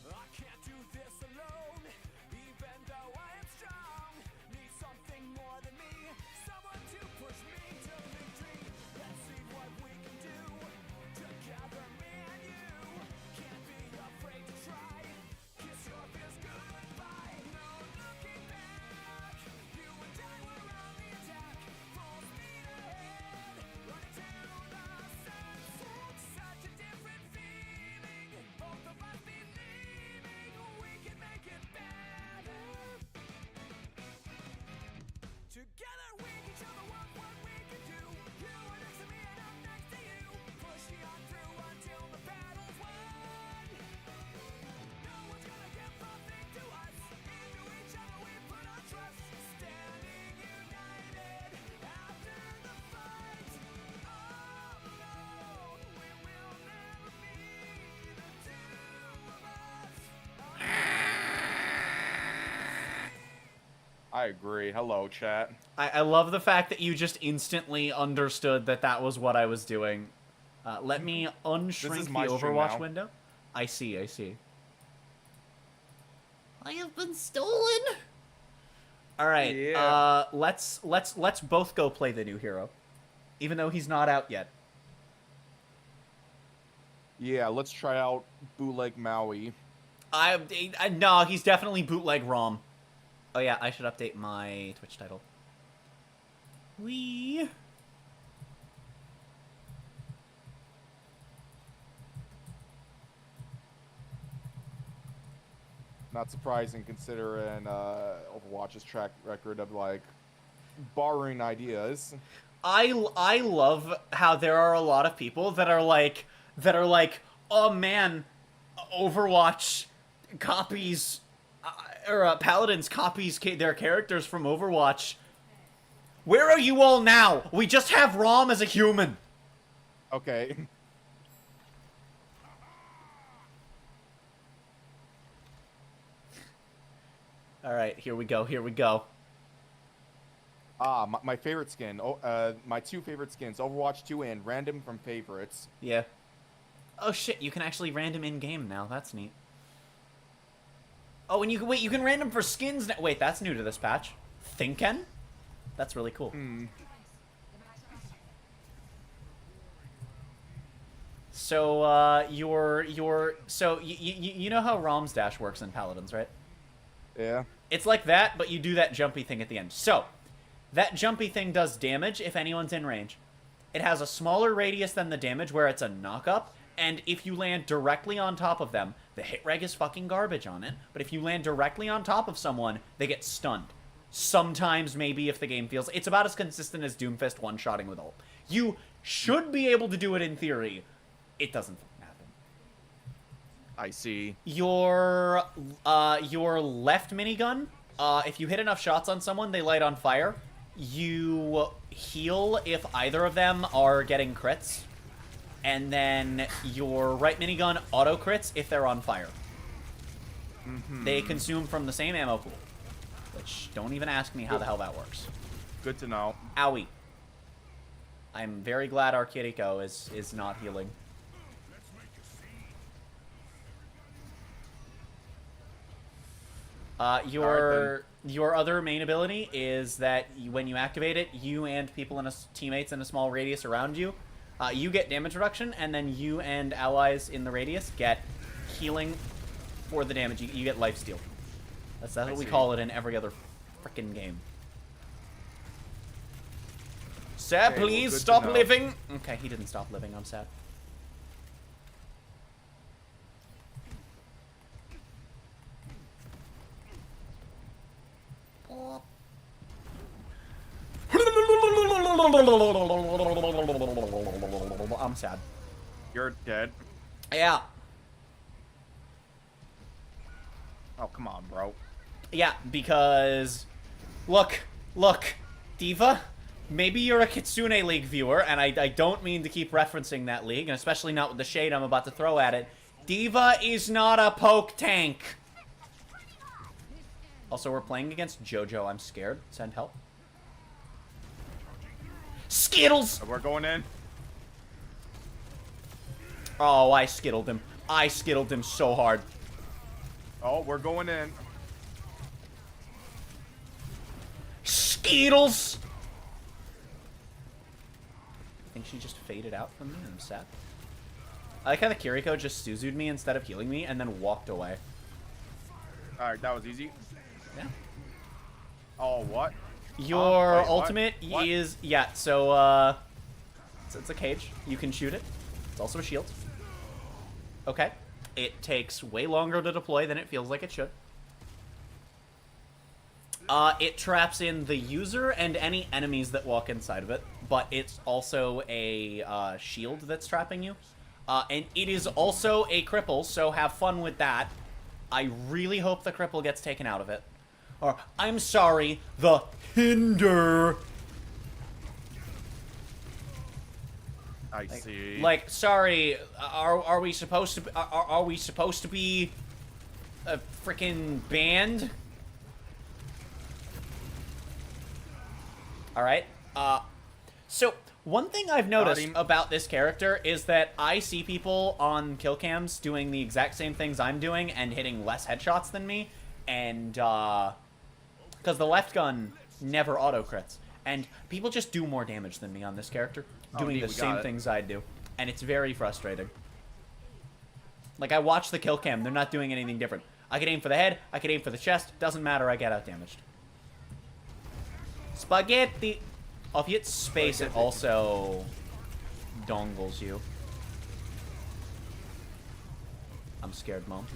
I can't do this alone, even though I am strong. Need something more than me, someone to push me to victory. Let's see what we can do together, me and you. Can't be afraid to try. Kiss your fears goodbye. No looking back. You and I were on the attack, full speed ahead, running to the sunset. Such a different feeling. Both of us believing we can make it better. Together we can show the world what we can do. You are next to me and I'm next to you. Pushing on through until the battle's won. No one's gonna give nothing to us. Into each other we put our trust. Standing united after the fight. Alone we will never be the two of us. I agree. Hello, chat. I love the fact that you just instantly understood that that was what I was doing. Let me unshrink the my stream Overwatch now. window. I see, I see. I have been stolen. All right. Yeah. Let's both go play the new hero, even though he's not out yet. Yeah, let's try out Bootleg Maui. No, he's definitely bootleg ROM. Oh yeah, I should update my Twitch title. Not surprising considering Overwatch's track record of like borrowing ideas. I love how there are a lot of people that are like, oh man, Overwatch copies, or Paladins copies their characters from Overwatch. Where are you all now? We just have Rom as a human. Okay. All right, here we go. Here we go. My favorite skin. My two favorite skins, Overwatch 2 and random from favorites. Yeah. Oh shit, you can actually random in-game now. That's neat. Oh, and you can wait. You can random for skins now. Wait, that's new to this patch. Thinken? That's really cool. So, you know how Rom's dash works in Paladins, right? Yeah. It's like that, but you do that jumpy thing at the end. So, that jumpy thing does damage if anyone's in range. It has a smaller radius than the damage where it's a knock-up, and if you land directly on top of them, the hit reg is fucking garbage on it, but if you land directly on top of someone, they get stunned. Sometimes, maybe, if the game feels... It's about as consistent as Doomfist one-shotting with ult. You should be able to do it in theory. It doesn't happen. I see. Your left minigun, if you hit enough shots on someone, they light on fire. You heal if either of them are getting crits. And then your right minigun auto crits if they're on fire. They consume from the same ammo pool. Which, don't even ask me how the hell that works. Good to know. Owie. I'm very glad our Kiriko is not healing. Your other main ability is that when you activate it, you and people teammates in a small radius around you, you get damage reduction, and then you and allies in the radius get healing for the damage. You get lifesteal. That's what we call it in every other frickin' game. Sir, Okay, please well, stop living. Okay, he didn't stop living. I'm sad. I'm sad. You're dead. Yeah. Oh, come on, bro. Yeah, because... Look, D.Va, maybe you're a Kitsune League viewer, and I don't mean to keep referencing that league, and especially not with the shade I'm about to throw at it. D.Va is not a poke tank. Also, we're playing against JoJo. I'm scared. Send help. Skittles! We're going in. Oh, I skittled him. I skittled him so hard. Oh, we're going in. Skittles! I think she just faded out from me. I'm sad. I like how the Kiriko just Suzu'd me instead of healing me and then walked away. Alright, that was easy. Yeah. Oh, what? Your wait, what? ultimate What? is... Yeah, so, it's a cage. You can shoot it. It's also a shield. Okay. It takes way longer to deploy than it feels like it should. It traps in the user and any enemies that walk inside of it, but it's also a shield that's trapping you. And it is also a cripple, so have fun with that. I really hope the cripple gets taken out of it. Or, I'm sorry, the hinder. I see. Like, sorry, are we supposed to are we supposed to be a freaking band? All right. So one thing I've noticed about this character is that I see people on kill cams doing the exact same things I'm doing and hitting less headshots than me, and because the left gun never auto crits, and people just do more damage than me on this character, doing the same things I do, and it's very frustrating. Like, I watch the kill cam, they're not doing anything different. I could aim for the head, I could aim for the chest, doesn't matter, I get out damaged. Spaghetti! Oh, if you hit space, it also dongles you. I'm scared, Mom.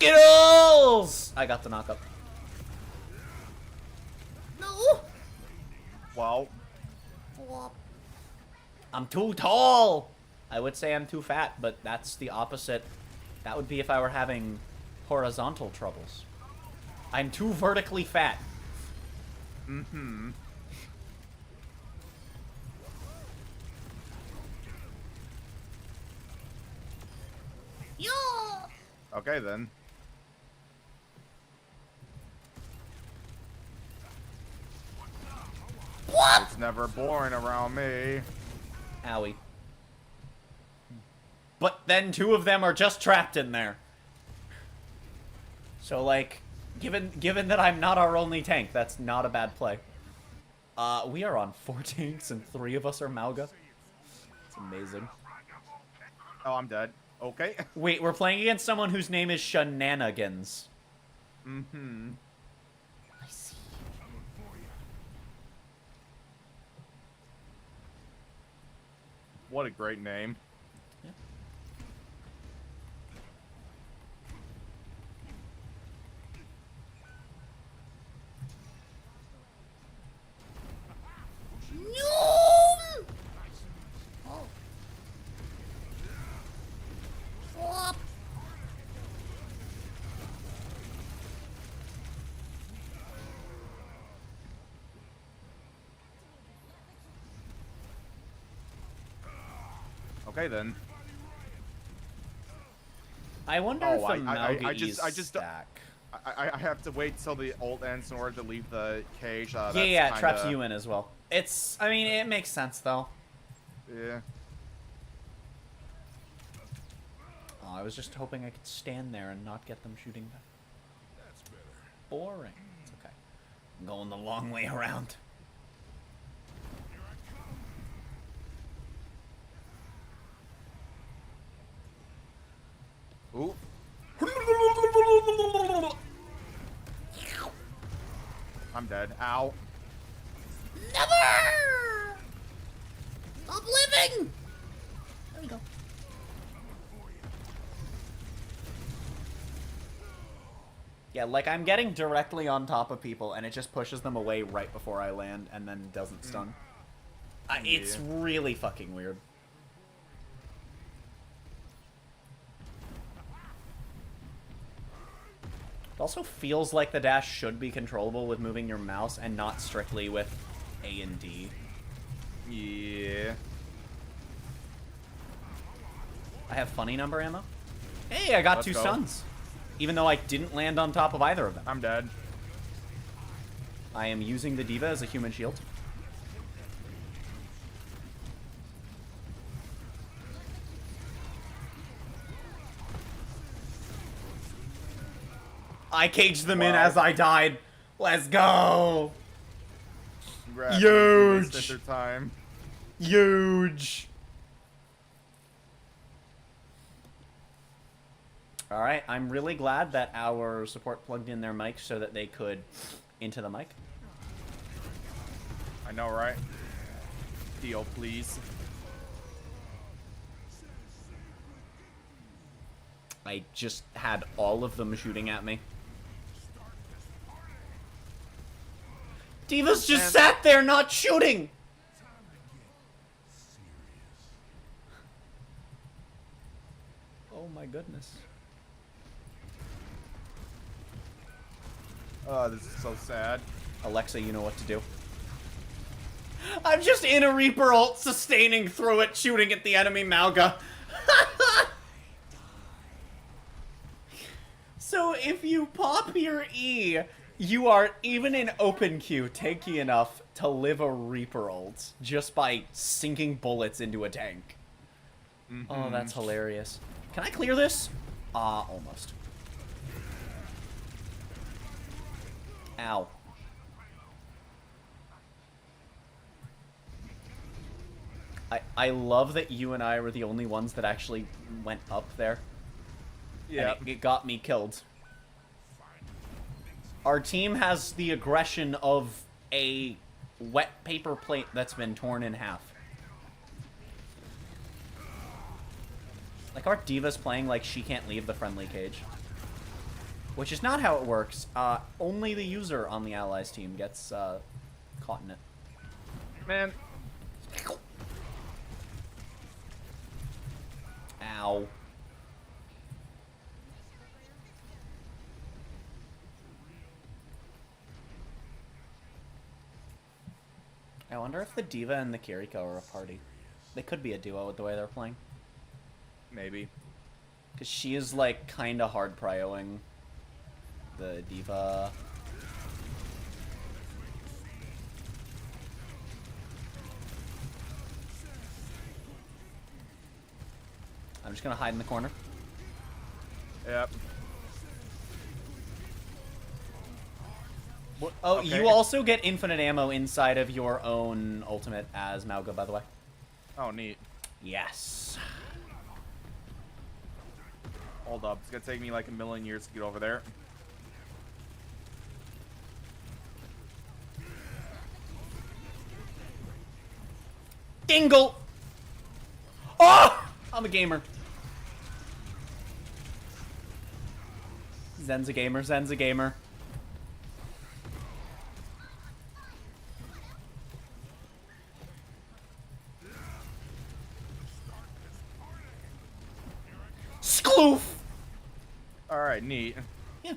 Skittles! I got the knockup. No! Wow. I'm too tall! I would say I'm too fat, but that's the opposite. That would be if I were having horizontal troubles. I'm too vertically fat. Mm-hmm. Yo! Okay, then. What? It's never boring around me. Owie. But then 2 of them are just trapped in there. So, like, given that I'm not our only tank, that's not a bad play. We are on 4 tanks and 3 of us are Mauga. It's amazing. Oh, I'm dead. Okay. Wait, we're playing against someone whose name is Shenanigans. Mm-hmm. I see. What a great name. Yeah. No! Oh. Swap. Okay, then. I wonder if a Mauga stack. I have to wait till the ult ends in order to leave the cage. Yeah, that's yeah, it kinda... traps you in as well. It's, I mean, it makes sense, though. Yeah. Oh, I was just hoping I could stand there and not get them shooting back. That's better. Boring. It's okay. I'm going the long way around. Ooh. I'm dead. Ow. Never! Stop living! There we go. Yeah, like I'm getting directly on top of people and it just pushes them away right before I land and then doesn't stun. It's really fucking weird. It also feels like the dash should be controllable with moving your mouse and not strictly with A and D. Yeah. I have funny number ammo. Hey, I got Let's 2 go. stuns. Even though I didn't land on top of either of them. I'm dead. I am using the D.Va as a human shield. I caged them in as I died. Let's go. Congrats. Huge. Wasted their time. Huge. Alright, I'm really glad that our support plugged in their mic so that they could into the mic. I know, right? Deal, please. I just had all of them shooting at me. D.Va's just sat there not shooting! Oh my goodness. Oh, this is so sad. Alexa, you know what to do. I'm just in a Reaper ult, sustaining through it, shooting at the enemy Mauga. So if you pop your E, you are, even in open queue, tanky enough to live a Reaper ult just by sinking bullets into a tank. Oh, that's hilarious. Can I clear this? Almost. Ow. I love that you and I were the only ones that actually went up there. Yeah. And it got me killed. Our team has the aggression of a wet paper plate that's been torn in half. Like, our D.Va's playing like she can't leave the friendly cage. Which is not how it works. Only the user on the Allies team gets caught in it. Man. Ow. I wonder if the Diva and the Kiriko are a party. They could be a duo with the way they're playing. Maybe. Because she is, like, kind of hard prioing the Diva. I'm just gonna hide in the corner. Yep. Oh, Okay. you also get infinite ammo inside of your own ultimate as Mauga, by the way. Oh, neat. Yes. Hold up. It's gonna take me like a million years to get over there. Dingle! Oh! I'm a gamer. Zen's a gamer, Zen's a gamer. Skloof! Alright, neat. Yeah.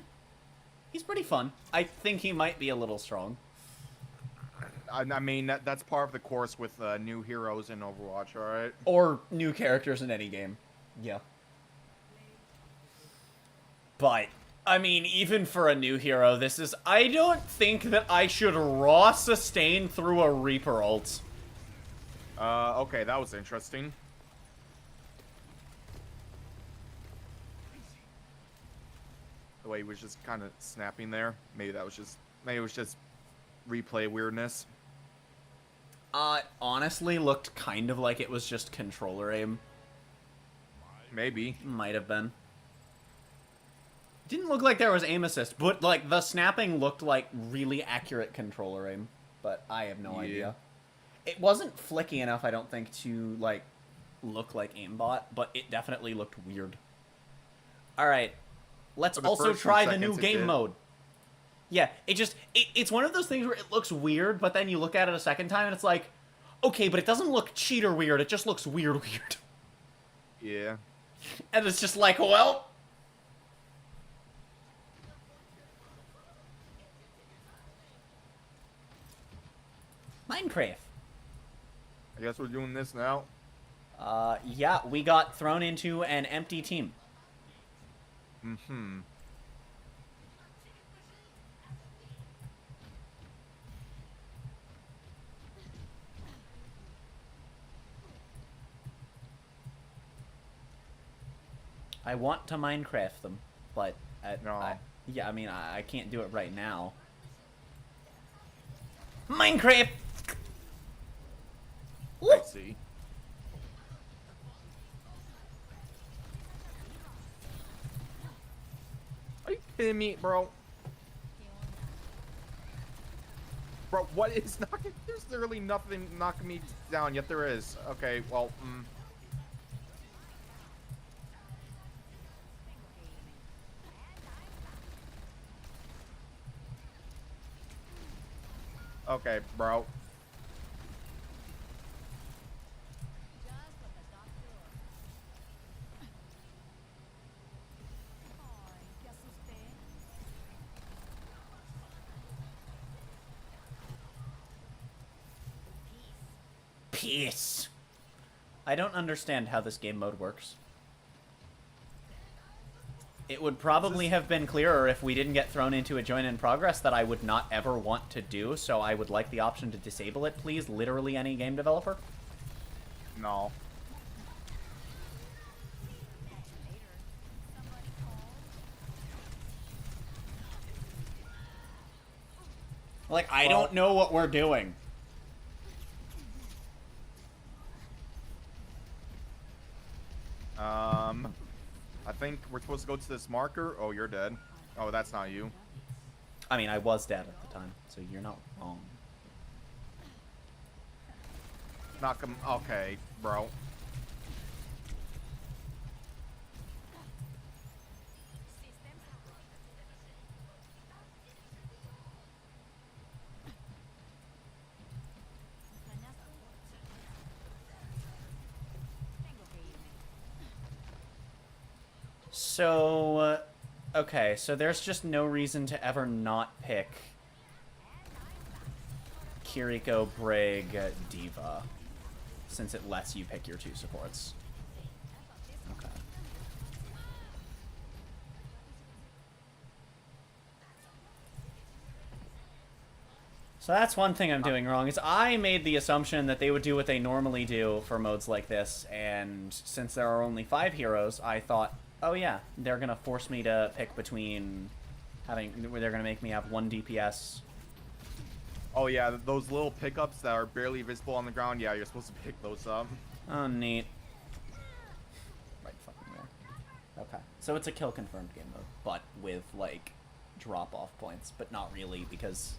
He's pretty fun. I think he might be a little strong. I mean, that's part of the course with new heroes in Overwatch, alright? Or new characters in any game. Yeah. But, I mean, even for a new hero, this is... I don't think that I should raw sustain through a Reaper ult. Okay, that was interesting. The way he was just kind of snapping there. Maybe that was just... Maybe it was just replay weirdness. Honestly looked kind of like it was just controller aim. Maybe. Might have been. Didn't look like there was aim assist, but, like, the snapping looked like really accurate controller aim. But I have no idea. It wasn't flicky enough, I don't think, to, like, look like aimbot, but it definitely looked weird. Alright. Let's For the also first few try the new seconds it game did. mode. Yeah, it's one of those things where it looks weird, but then you look at it a second time and it's like, okay, but it doesn't look cheater weird, it just looks weird. Yeah. And it's just like, well... Minecraft. I guess we're doing this now. Yeah, we got thrown into an empty team. Mm-hmm. I want to Minecraft them, but... No. Yeah, I mean, I can't do it right now. Minecraft! I see. Are you kidding me, bro? Bro, what is knocking? There's literally nothing knocking me down, yet there is. Okay, well, Okay, bro. Peace. I don't understand how this game mode works. It would probably have been clearer if we didn't get thrown into a join in progress that I would not ever want to do, so I would like the option to disable it, please. Literally any game developer. No. Like, I don't know what we're doing. I think we're supposed to go to this marker. Oh, you're dead. Oh, that's not you. I mean, I was dead at the time, so you're not wrong. Knock him. Okay, bro. So, okay, so there's just no reason to ever not pick Kiriko, Brig, Diva, since it lets you pick your 2 supports. Okay. So that's one thing I'm doing wrong, is I made the assumption that they would do what they normally do for modes like this, and since there are only 5 heroes, I thought, oh yeah, they're gonna force me to pick between they're gonna make me have 1 DPS. Oh yeah, those little pickups that are barely visible on the ground, yeah, you're supposed to pick those up. Oh, neat. Right fucking there. Okay. So it's a kill confirmed game mode, but with, like, drop-off points, but not really, because...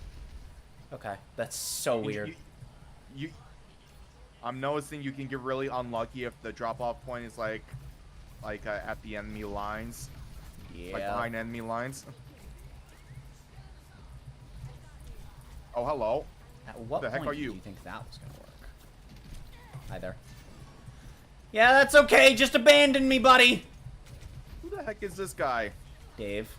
Okay, that's so weird. I'm noticing you can get really unlucky if the drop-off point is, like at the enemy lines. Yeah. Like, behind enemy lines. Oh, hello. At what the heck point are you? do you think that was gonna work? Hi there. Yeah, that's okay. Just abandon me, buddy. Who the heck is this guy? Dave.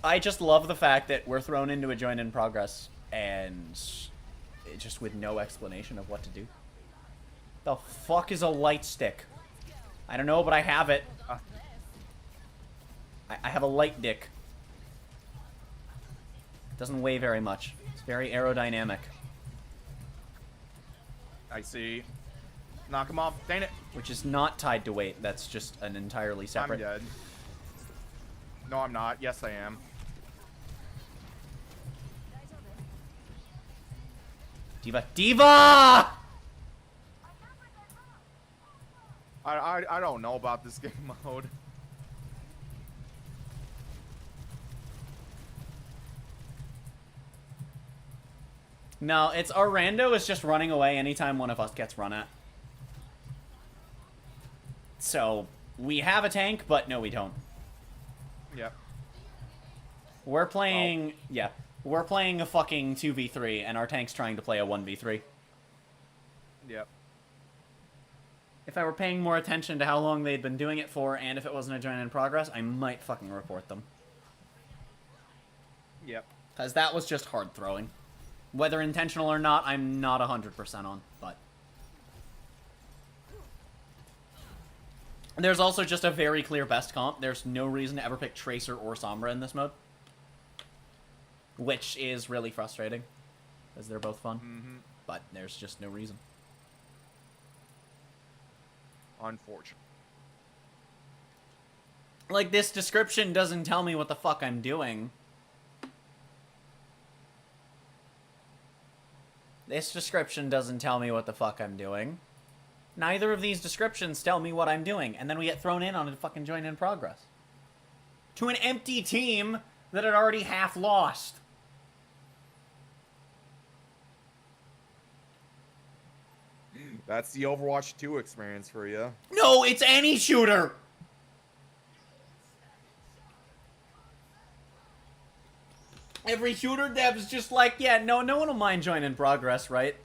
I just love the fact that we're thrown into a join in progress and just with no explanation of what to do. The fuck is a light stick? I don't know, but I have it. I have a light dick. Doesn't weigh very much. It's very aerodynamic. I see. Knock him off. Dang it. Which is not tied to weight. That's just an entirely separate... I'm dead. No, I'm not. Yes, I am. Diva. Diva! I don't know about this game mode. No, it's our rando is just running away anytime one of us gets run at. So, we have a tank, but no, we don't. Yep. We're playing... Yeah. We're playing a fucking 2v3, and our tank's trying to play a 1v3. Yep. If I were paying more attention to how long they'd been doing it for, and if it wasn't a join in progress, I might fucking report them. Yep. Because that was just hard throwing. Whether intentional or not, I'm not 100% on, but... There's also just a very clear best comp. There's no reason to ever pick Tracer or Sombra in this mode. Which is really frustrating, because they're both fun. Mm-hmm. But there's just no reason. Unfortunate. Like, this description doesn't tell me what the fuck I'm doing. This description doesn't tell me what the fuck I'm doing. Neither of these descriptions tell me what I'm doing, and then we get thrown in on a fucking join in progress. To an empty team that had already half lost. That's the Overwatch 2 experience for you. No, it's any shooter! Every shooter dev's just like, yeah, no one will mind join in progress, right?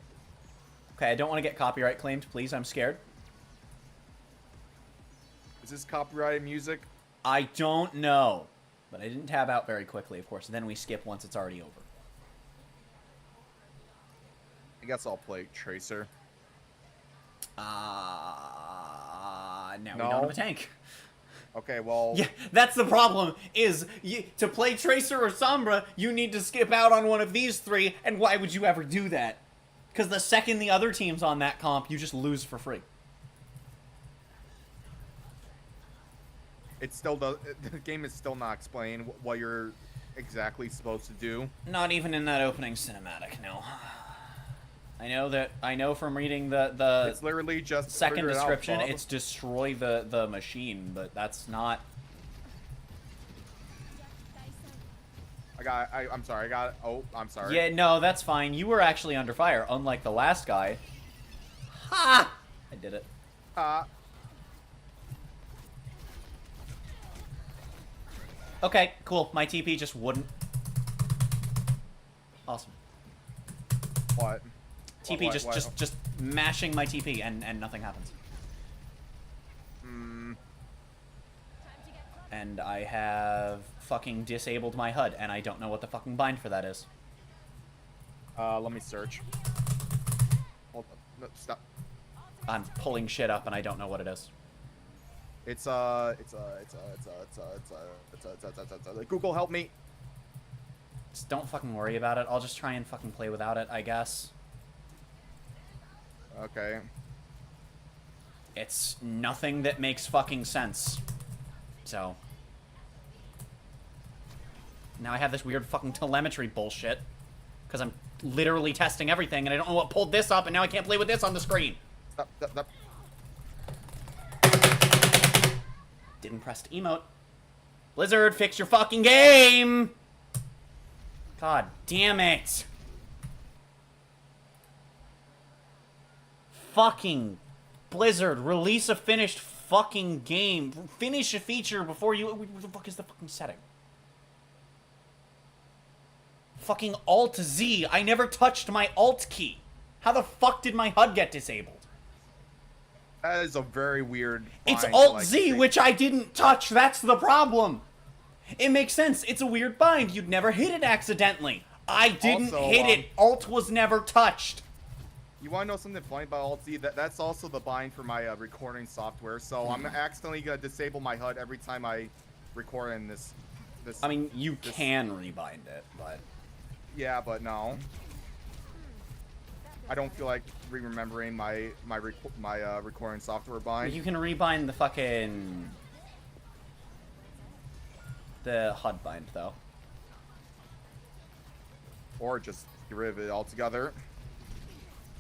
Okay, I don't want to get copyright claimed, please. I'm scared. Is this copyrighted music? I don't know. But I didn't tab out very quickly, of course. And then we skip once it's already over. I guess I'll play Tracer. Now No. we don't have a tank. Okay, well... Yeah, that's the problem, is to play Tracer or Sombra, you need to skip out on one of these three, and why would you ever do that? Because the second the other team's on that comp, you just lose for free. It still does... The game is still not explaining what you're exactly supposed to do. Not even in that opening cinematic, no. I know from reading the It's literally just second figure it out, description, Bob. it's destroy the machine, but that's not... I'm sorry, oh, I'm sorry. Yeah, no, that's fine. You were actually under fire, unlike the last guy. Ha! I did it. Okay, cool. My TP just wouldn't. Awesome. What? TP, Why- just why- just mashing my TP and nothing happens. And I have fucking disabled my HUD, and I don't know what the fucking bind for that is. Let me search. Hold up. No, stop. I'm pulling shit up, and I don't know what it is. It's Google, help me. Just don't fucking worry about it. I'll just try and fucking play without it, I guess. Okay. It's nothing that makes fucking sense. So. Now I have this weird fucking telemetry bullshit. Because I'm literally testing everything, and I don't know what pulled this up, and now I can't play with this on the screen. Stop. Didn't press to emote. Blizzard, fix your fucking game! God damn it. Fucking Blizzard, release a finished fucking game. Finish a feature before you... What the fuck is the fucking setting? Fucking Alt-Z. I never touched my Alt key. How the fuck did my HUD get disabled? That is a very weird. It's bind, Alt-Z, which I didn't touch. That's the problem. It makes sense. It's a weird bind. You'd never hit it accidentally. I didn't Also, hit it. Alt was never touched. You want to know something funny about Alt-Z? That's also the bind for my recording software. So I'm accidentally gonna disable my HUD every time I record in this. I mean, you can rebind it, but yeah, but no. I don't feel like remembering my recording software bind. you can rebind the fucking the HUD bind though. Or just get rid of it altogether.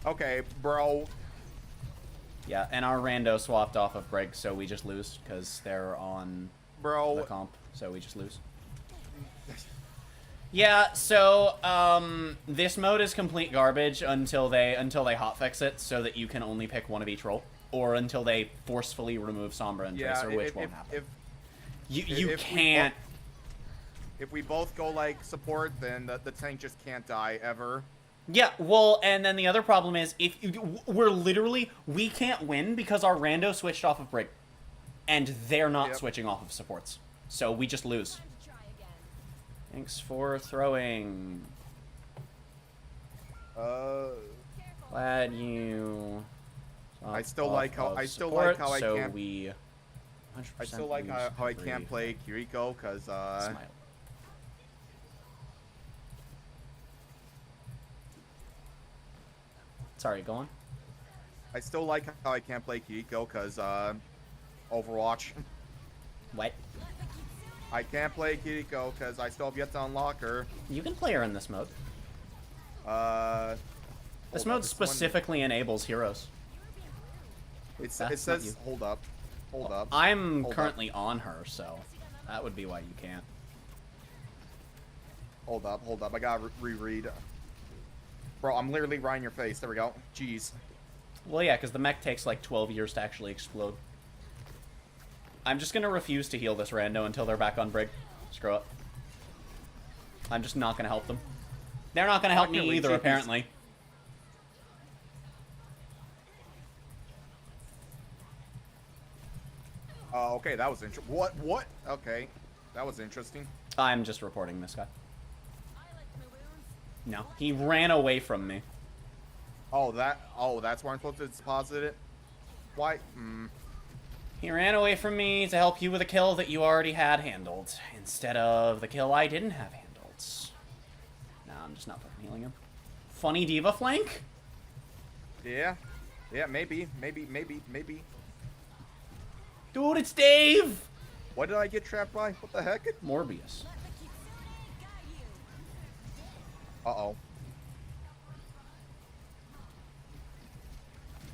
Okay, bro. Yeah, and our rando swapped off of Brig, so we just lose because they're on the comp, so we just lose. Yeah, so this mode is complete garbage until they hotfix it, so that you can only pick one of each role, or until they forcefully remove Sombra and Tracer, which won't happen. You can't. If we both go like support, then the tank just can't die ever. Yeah, well, and then the other problem is we can't win because our rando switched off of Brig, and they're not switching off of supports, so we just lose. Thanks for throwing. Glad you. I still like how I so can't. We. I still like how I can't play Kiriko because Smile. Sorry, go on. I still like how I can't play Kiriko because Overwatch. What? I can't play Kiriko because I still have yet to unlock her. You can play her in this mode. This hold mode up, specifically enables heroes. It That's not says, you. hold up. I'm Hold up. currently on her, so that would be why you can't. Hold up. I gotta reread. Bro, I'm literally right in your face. There we go. Jeez. Well, yeah, because the mech takes like 12 years to actually explode. I'm just gonna refuse to heal this rando until they're back on Brig. Screw it. I'm just not gonna help them. They're not gonna help me Technically, either, GP's apparently. Okay, that was interesting. What? Okay, that was interesting. I'm just reporting this guy. No, he ran away from me. Oh, that's where I'm supposed to deposit it? Why? He ran away from me to help you with a kill that you already had handled, instead of the kill I didn't have handled. Nah, I'm just not fucking healing him. Funny diva flank? Yeah, maybe. Dude, it's Dave! What did I get trapped by? What the heck? Morbius. Uh-oh.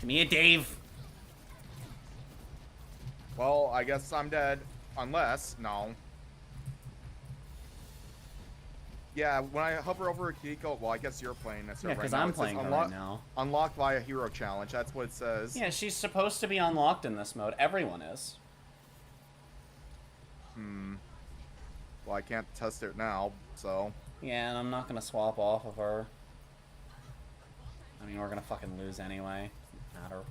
Give me a Dave. Well, I guess I'm dead. Unless, no. Yeah, when I hover over Akiko, well, I guess you're playing this Yeah, right because now. I'm It says playing her right now. Unlocked via hero challenge. That's what it says. Yeah, she's supposed to be unlocked in this mode. Everyone is. Well, I can't test it now, so. Yeah, and I'm not gonna swap off of her. I mean, we're gonna fucking lose anyway. Doesn't matter.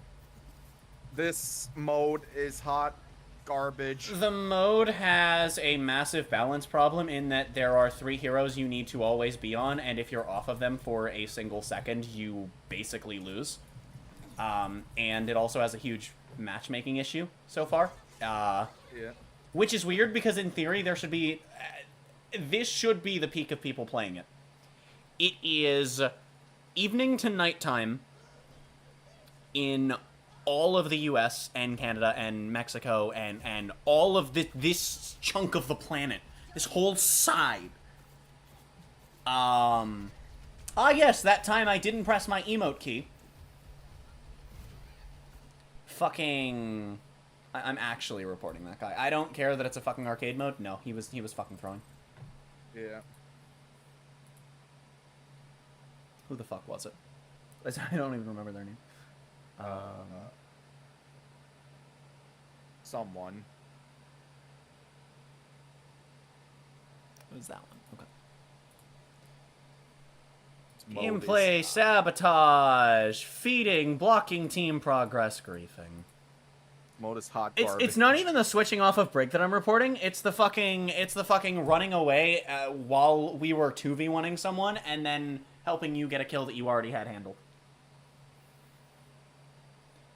This mode is hot garbage. The mode has a massive balance problem in that there are 3 heroes you need to always be on, and if you're off of them for a single second, you basically lose. And it also has a huge matchmaking issue so far. Yeah. Which is weird because in theory there should be... this should be the peak of people playing it. It is evening to nighttime in all of the US and Canada and Mexico and all of this chunk of the planet. This whole side. Yes, that time I didn't press my emote key. Fucking... I'm actually reporting that guy. I don't care that it's a fucking arcade mode. No, he was fucking throwing. Yeah. Who the fuck was it? I don't even remember their name. Someone. It was that one. Okay. Mode Gameplay, sabotage, feeding, blocking team progress, griefing. Mode is hot garbage. It's not even the switching off of break that I'm reporting. It's the fucking running away while we were 2v1ing someone and then helping you get a kill that you already had handled.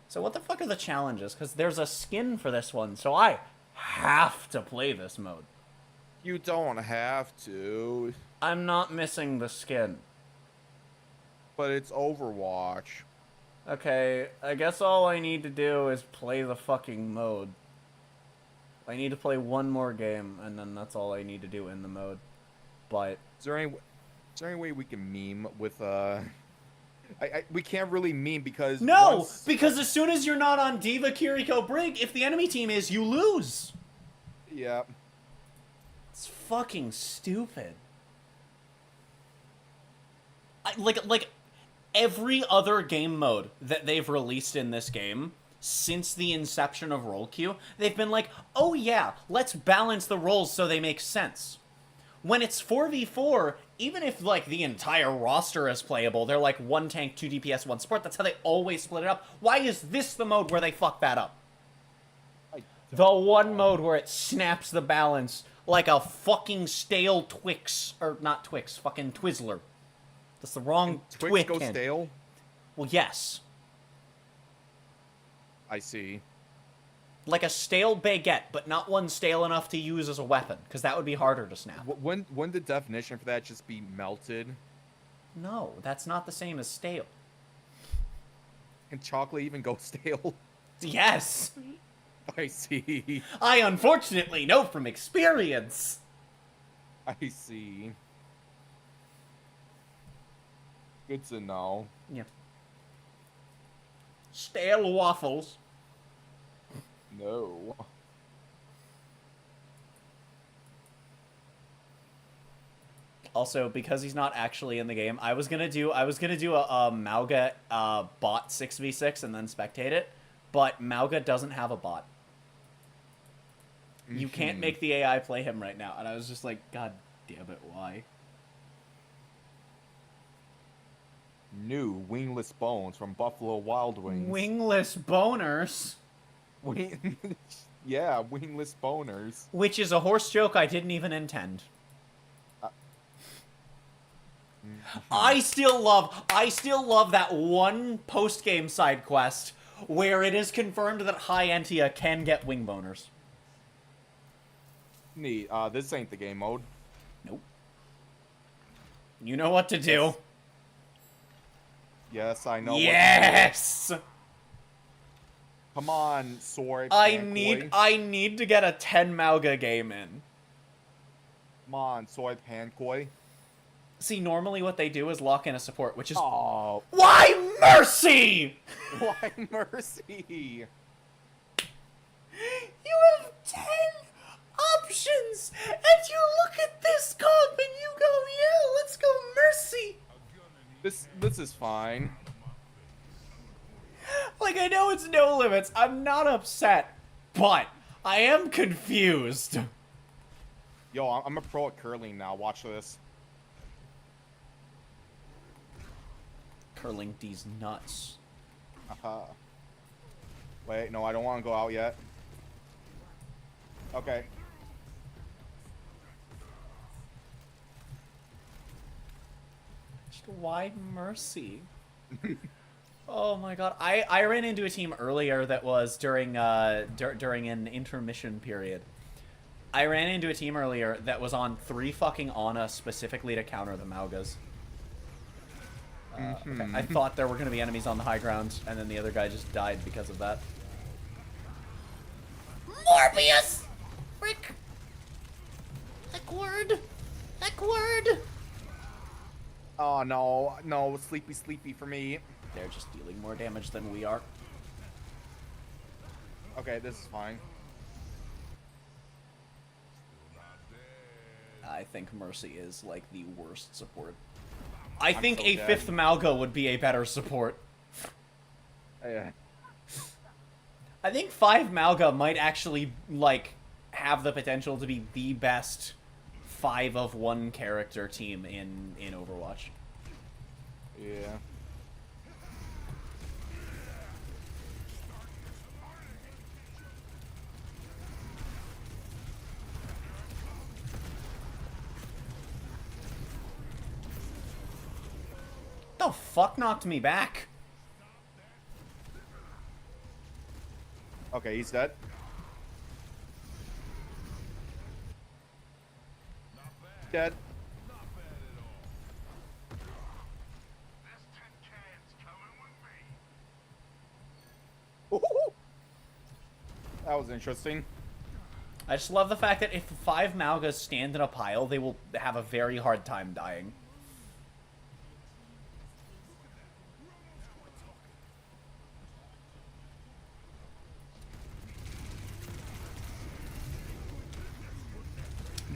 So what the fuck are the challenges? Because there's a skin for this one, so I have to play this mode. You don't have to. I'm not missing the skin. But it's Overwatch. Okay, I guess all I need to do is play the fucking mode. I need to play one more game, and then that's all I need to do in the mode. But... Is there any way we can meme with, we can't really meme because... No! Because as soon as you're not on Diva, Kiriko, Brink, if the enemy team is, you lose! Yeah. It's fucking stupid. Like... Every other game mode that they've released in this game, since the inception of Roll Queue, they've been like, oh yeah, let's balance the roles so they make sense. When it's 4v4, even if, like, the entire roster is playable, they're like 1 tank, 2 DPS, 1 support, that's how they always split it up. Why is this the mode where they fuck that up? The one mode where it snaps the balance like a fucking stale Twix, or not Twix, fucking Twizzler. That's the wrong Twix go stale? Well, yes. I see. Like a stale baguette, but not one stale enough to use as a weapon, because that would be harder to snap. Wouldn't the definition for that just be melted? No, that's not the same as stale. Can chocolate even go stale? Yes! I see. I unfortunately know from experience. I see. Good to know. Yeah. Stale waffles. No. Also, because he's not actually in the game, I was gonna do a Mauga bot 6v6 and then spectate it, but Mauga doesn't have a bot. You can't make the AI play him right now, and I was just like, God damn it, why? New wingless bones from Buffalo Wild Wings. Wingless boners? Yeah, wingless boners. Which is a horse joke I didn't even intend. I still love that one post-game side quest where it is confirmed that High Entia can get wing boners. Neat. This ain't the game mode. Nope. You know what to do. Yes, I know. Yes. Come on, Sword. I need to get a 10 Mauga game in. Come on, Soy Pankoi. See, normally what they do is lock in a support, which is... Oh. Why Mercy? Why Mercy? You have 10 options, and you look at this comp and you go, yeah, let's go Mercy. This is fine. Like, I know it's no limits. I'm not upset, but I am confused. Yo, I'm a pro at curling now. Watch this. curling these nuts. Wait, no, I don't want to go out yet. Okay. Why Mercy? Oh my god. I ran into a team earlier that was during during an intermission period. I ran into a team earlier that was on 3 fucking Ana specifically to counter the Maugas. Okay. I thought there were going to be enemies on the high ground, and then the other guy just died because of that. Morbius! Frick! Eckward! Eckward! Oh, no. No, sleepy for me. They're just dealing more damage than we are. Okay, this is fine. I think Mercy is, like, the worst support. I think so a dead. 5th Mauga would be a better support. Yeah. I think 5 Mauga might actually, like, have the potential to be the best 5 of 1 character team in Overwatch. Yeah. The fuck knocked me back? Okay, he's dead. Dead. Ooh. That was interesting. I just love the fact that if 5 Maugas stand in a pile, they will have a very hard time dying.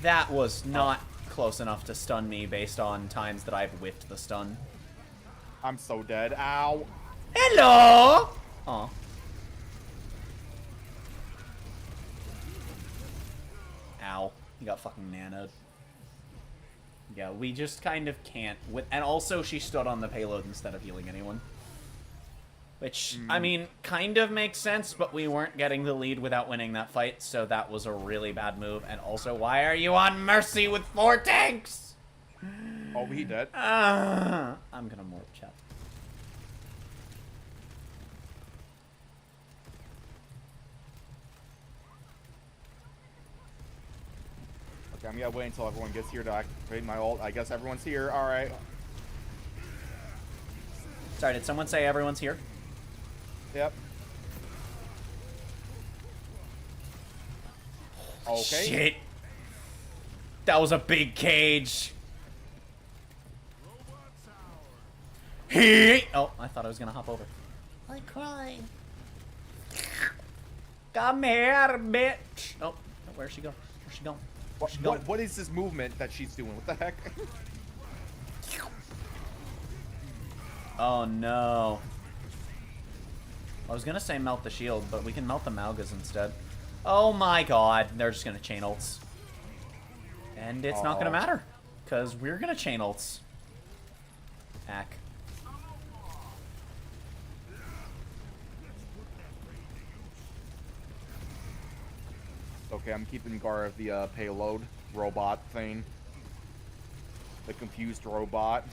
That was not close enough to stun me based on times that I've whiffed the stun. I'm so dead. Ow. Hello! Aw. Ow. You got fucking nanoed. Yeah, we just kind of can't. And also, she stood on the payload instead of healing anyone. Which, I mean, kind of makes sense, but we weren't getting the lead without winning that fight, so that was a really bad move. And also, why are you on Mercy with 4 tanks? Oh, he dead. I'm gonna morph chat. Okay, I'm gonna wait until everyone gets here to activate my ult. I guess everyone's here. Alright. Sorry, did someone say everyone's here? Yep. Okay. Shit. That was a big cage. Oh, I thought I was gonna hop over. I cried. Come here, bitch. Oh, where's she going? Where's she going? Where's she going? What is this movement that she's doing? What the heck? Oh no. I was gonna say melt the shield, but we can melt the Maugas instead. Oh my god, they're just gonna chain ults. And it's not gonna matter, because we're gonna chain ults. Hack. Okay, I'm keeping guard of the payload robot thing. The confused robot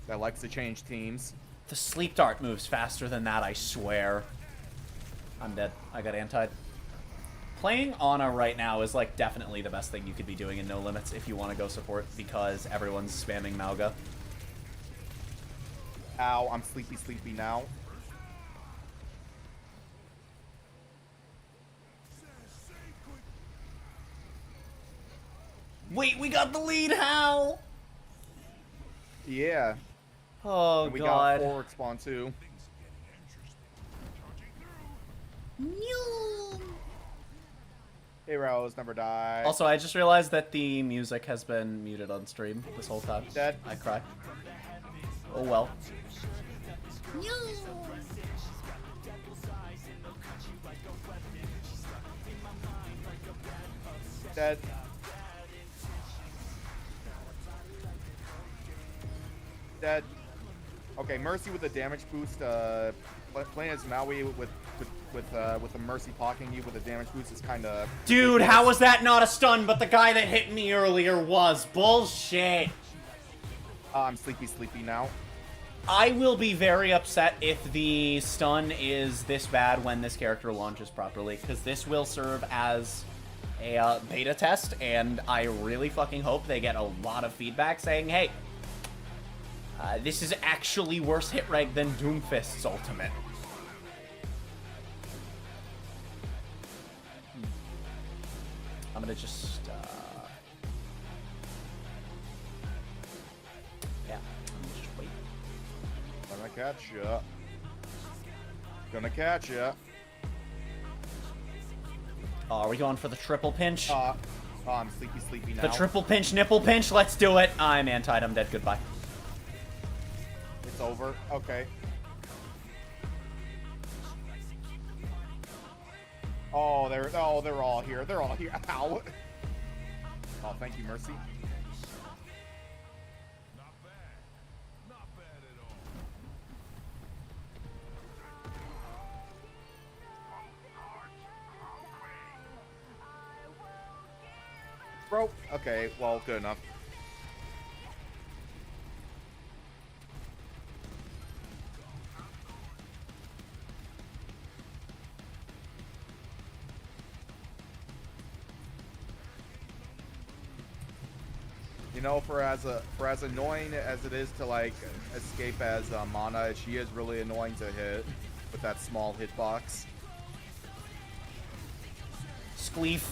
that likes to change teams. The sleep dart moves faster than that, I swear. I'm dead. I got antied. Playing Ana right now is like definitely the best thing you could be doing in No Limits if you want to go support, because everyone's spamming Mauga. Ow, I'm sleepy now. Wait, we got the lead, how? Yeah. Oh, and we God. got 4 spawn too. Heroes never die. Also, I just realized that the music has been muted on stream this whole time. Dead. I cry. Oh well. Dead. Dead. Okay, Mercy with the damage boost. Playing as Maui with the Mercy pocking you with a damage boost is kind of. Dude, how was that not a stun? But the guy that hit me earlier was bullshit. I'm sleepy now. I will be very upset if the stun is this bad when this character launches properly, because this will serve as a beta test, and I really fucking hope they get a lot of feedback saying, hey, this is actually worse hit reg than Doomfist's ultimate. I'm gonna just, yeah, I'm gonna just wait. Gonna catch ya. Gonna catch ya. Oh, are we going for the triple pinch? Oh, I'm sleepy now. The triple pinch, nipple pinch, let's do it. I'm anti, I'm dead, goodbye. It's over. Okay. Oh, they're all here. They're all here. Ow. Oh, thank you, Mercy. Bro. Okay, well, good enough. You know, for as annoying as it is to like escape as Mana, she is really annoying to hit with that small hitbox. Squeef.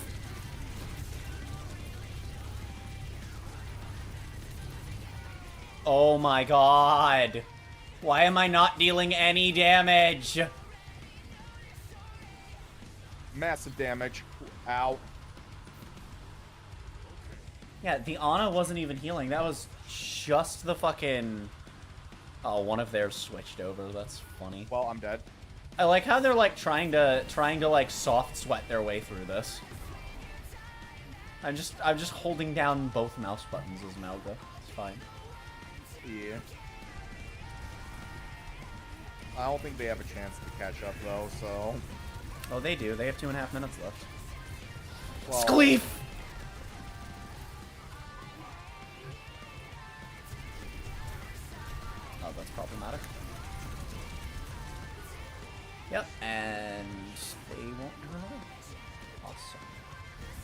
Oh my god. Why am I not dealing any damage? Massive damage. Ow. Yeah, the Ana wasn't even healing. That was just the fucking... Oh, one of theirs switched over. That's funny. Well, I'm dead. I like how they're like trying to like soft sweat their way through this. I'm just holding down both mouse buttons as Malga. It's fine. Yeah. I don't think they have a chance to catch up though, so... Oh, they do. They have 2.5 minutes left. Well, Squeef! Oh, that's problematic. Yep, and they won't run away. Awesome.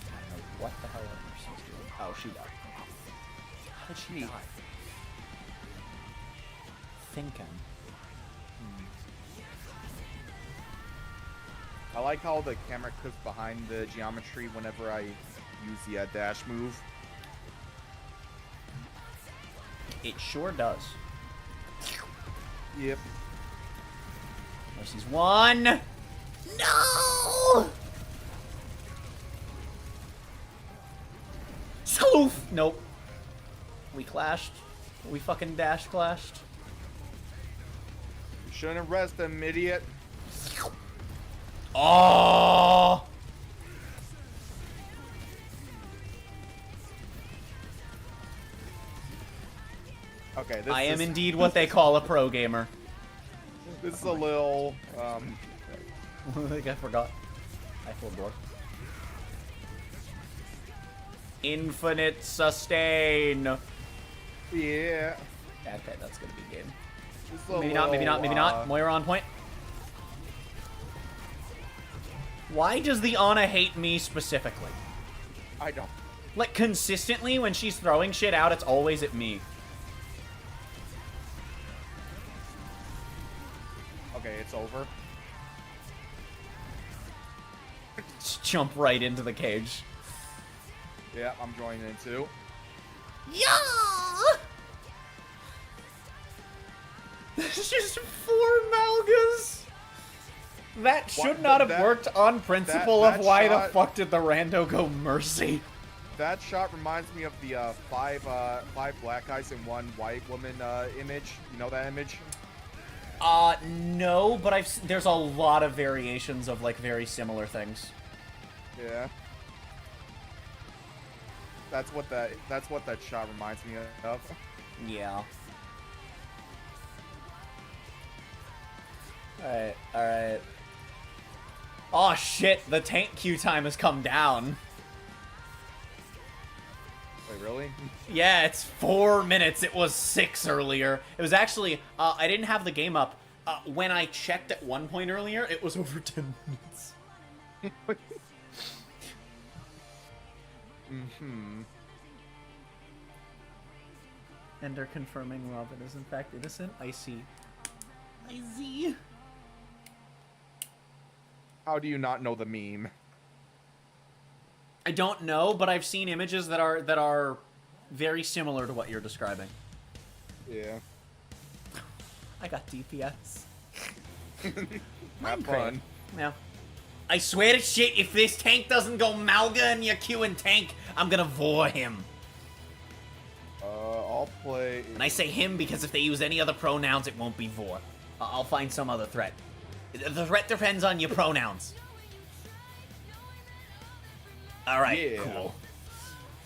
I don't know what the hell Emerson's doing. Oh, she died. How did she die? Thinking. I like how the camera clicks behind the geometry whenever I use the dash move. It sure does. Yep. Mercy's one. No! Squoof! Nope. We clashed. We fucking dash clashed. You shouldn't rest them, idiot. Oh! Okay, I am indeed what they call a pro gamer. This is a little, I think I forgot. I full door. Infinite sustain. Yeah. Okay, that's gonna be game. a Maybe not, maybe not, maybe little, not. Moira on point. Why does the Ana hate me specifically? I don't. Like, consistently, when she's throwing shit out, it's always at me. Okay, it's over. Just jump right into the cage. Yeah, I'm joining in too. Yeah! There's just 4 Malgas! That should not have worked on principle of why the fuck did the rando go Mercy? That shot reminds me of the five black guys and 1 white woman image. You know that image? No, but there's a lot of variations of, like, very similar things. Yeah. That's what that shot reminds me of. Yeah. Alright. Oh shit, the tank queue time has come down. Wait, really? Yeah, it's 4 minutes. It was 6 earlier. It was actually, I didn't have the game up. When I checked at one point earlier, it was over 10 minutes. And they're confirming Robin is in fact innocent. I see. How do you not know the meme? I don't know, but I've seen images that are very similar to what you're describing. Yeah. I got DPS. Have fun. Yeah. I swear to shit, if this tank doesn't go Malga and Yaku and tank, I'm gonna vor him. I'll play... And I say him because if they use any other pronouns, it won't be vor. I'll find some other threat. The threat depends on your pronouns. Alright, Yeah. cool.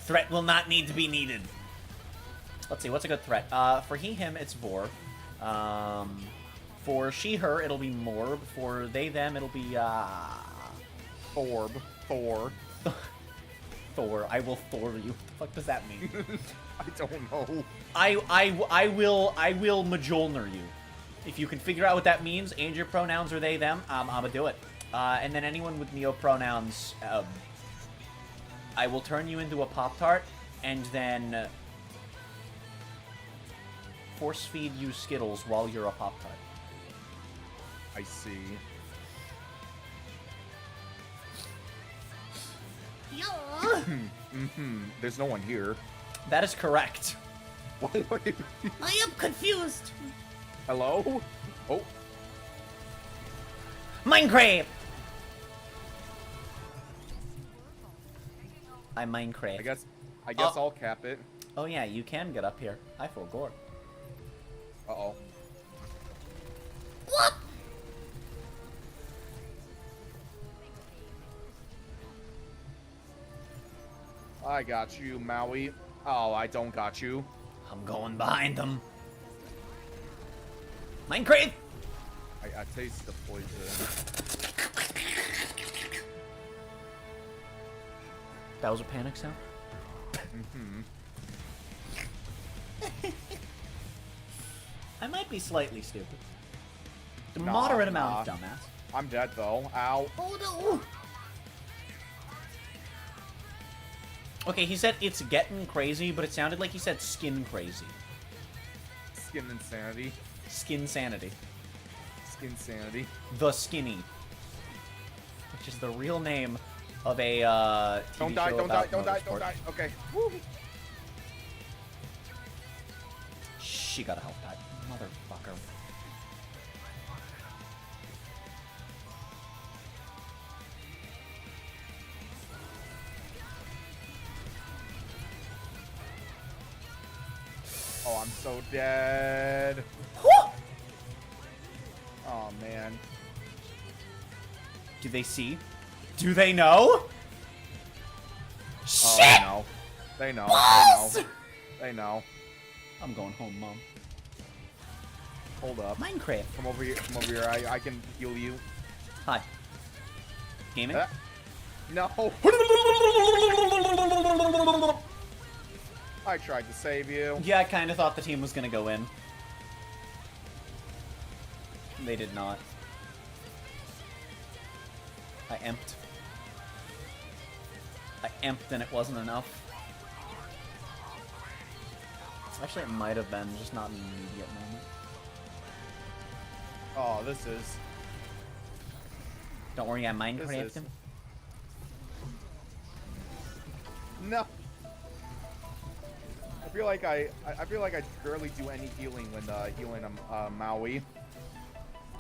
Threat will not need to be needed. Let's see, what's a good threat? For he, him, it's vor. For she, her, it'll be morb. For they, them, it'll be, Thorb. Thor. Thor. I will Thor you. What the fuck does that mean? I don't know. I will Mjolnir you. If you can figure out what that means, and your pronouns are they, them, I'ma do it. And then anyone with neo pronouns, I will turn you into a Pop-Tart, and then force feed you Skittles while you're a Pop-Tart. I see. There's no one here. That is correct. I am confused. Hello? Oh. Minecraft! I'm Minecraft. I guess I'll cap it. Oh yeah, you can get up here. I feel gore. Uh-oh. What? I got you, Maui. Oh, I don't got you. I'm going behind them. Minecraft! I taste the poison. That was a panic sound? I might be slightly stupid. A moderate amount, dumbass. I'm dead, though. Ow. Oh, no! Okay, he said it's getting crazy, but it sounded like he said skin crazy. Skin insanity. Skin sanity. Skin sanity. The Skinny. Which is the real name of a TV Don't die, show don't die, about don't die, motorsport. don't die. Okay. Woo. She got a health pack. Motherfucker. Oh, I'm so dead. Oh, man. Do they see? Do they know? Oh, Shit! They know. Balls! They know. They know. I'm going home, Mom. Hold up. Minecraft. Come over here. Come over here. I can heal you. Hi. Gaming? No. I tried to save you. Yeah, I kind of thought the team was going to go in. They did not. I emped. I emped and it wasn't enough. Actually, it might have been, just not in an immediate moment. Oh, this is... Don't worry, I Minecraft him. No. I feel like I barely do any healing when healing Maui.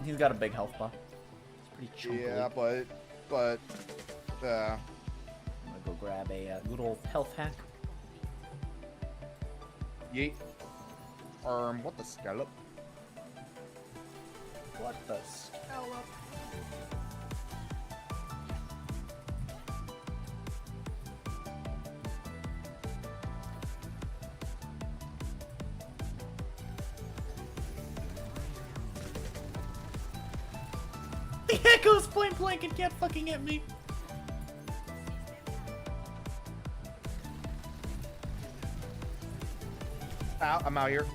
He's got a big health bar. It's pretty chunky. Yeah, but I'm gonna go grab a little health hack. Yeet. What the scallop? What the scallop? The Echo's point blank and can't fucking hit me. I'm out here.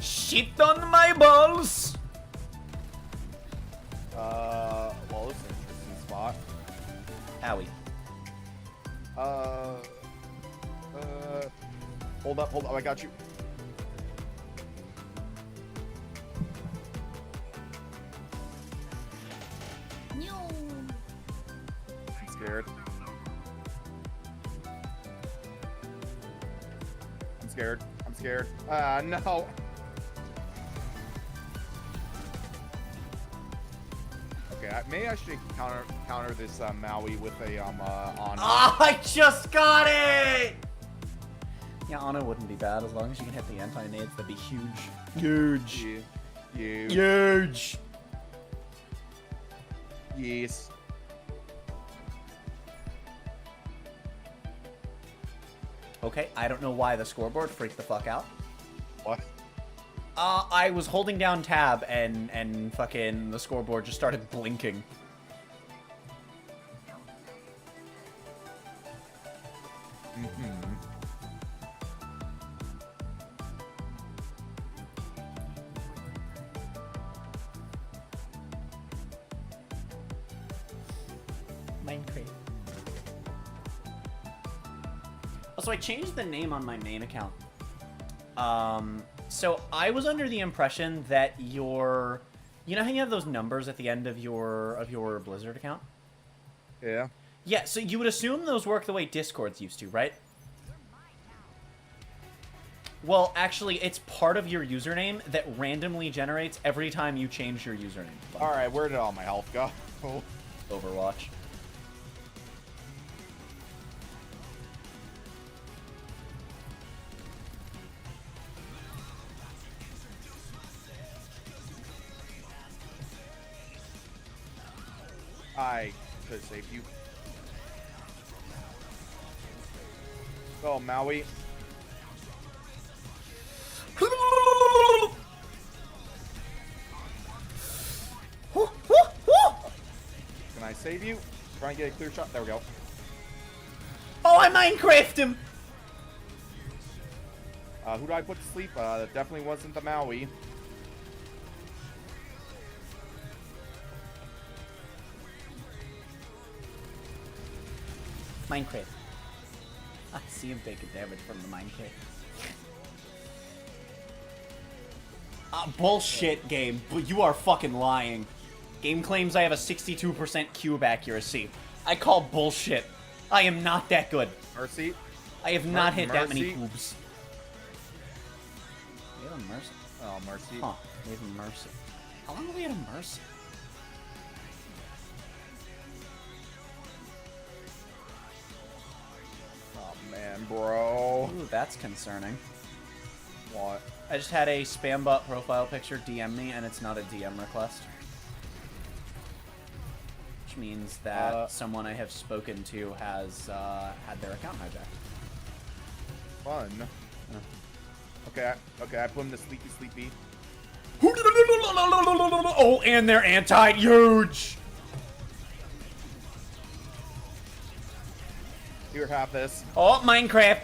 Shit on my balls. Well, this is an interesting spot. Howie. Hold up, I got you. I'm scared. I'm scared. No. Okay, maybe I should counter this Maui with a Ana. Oh, I just got it! Yeah, Ana wouldn't be bad as long as you can hit the anti-nades. That'd be huge. Huge. Huge. Huge. Yes. Okay, I don't know why the scoreboard freaked the fuck out. What? I was holding down tab and fucking the scoreboard just started blinking. Minecraft. Also, I changed the name on my main account. So I was under the impression that you know how you have those numbers at the end of your Blizzard account? Yeah. Yeah, so you would assume those work the way Discord's used to, right? Well, actually, it's part of your username that randomly generates every time you change your username. Alright, where did all my health go? Overwatch. I could have saved you. Oh, Maui. Can I save you? Try and get a clear shot. There we go. Oh, I Minecraft him! Who did I put to sleep? That definitely wasn't the Maui. Minecraft. I see him taking damage from the Minecraft. Bullshit, game. But you are fucking lying. Game claims I have a 62% cube accuracy. I call bullshit. I am not that good. Mercy. I have not hit that many Mercy. cubes. We have a Mercy? Oh, Mercy. Huh. We have a Mercy. How long have we had a Mercy? Oh, man, bro. Ooh, that's concerning. What? I just had a spam bot profile picture DM me, and it's not a DM request. Which means that someone I have spoken to has had their account hijacked. Fun. Okay, I put him to sleepy. Oh, and they're anti-huge! Here, have this. Oh, Minecraft!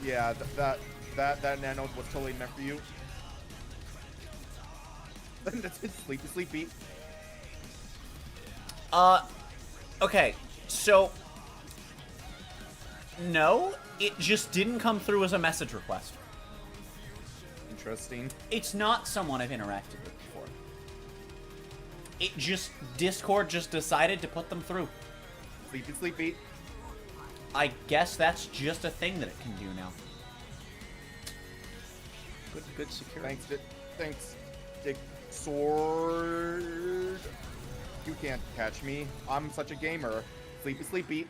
Yeah, that nano was totally meant for you. Sleepy. Okay, so... No, it just didn't come through as a message request. Interesting. It's not someone I've interacted with before. It just... Discord just decided to put them through. Sleepy. I guess that's just a thing that it can do now. Good security. Thanks, Dick Sword. You can't catch me. I'm such a gamer. Sleepy.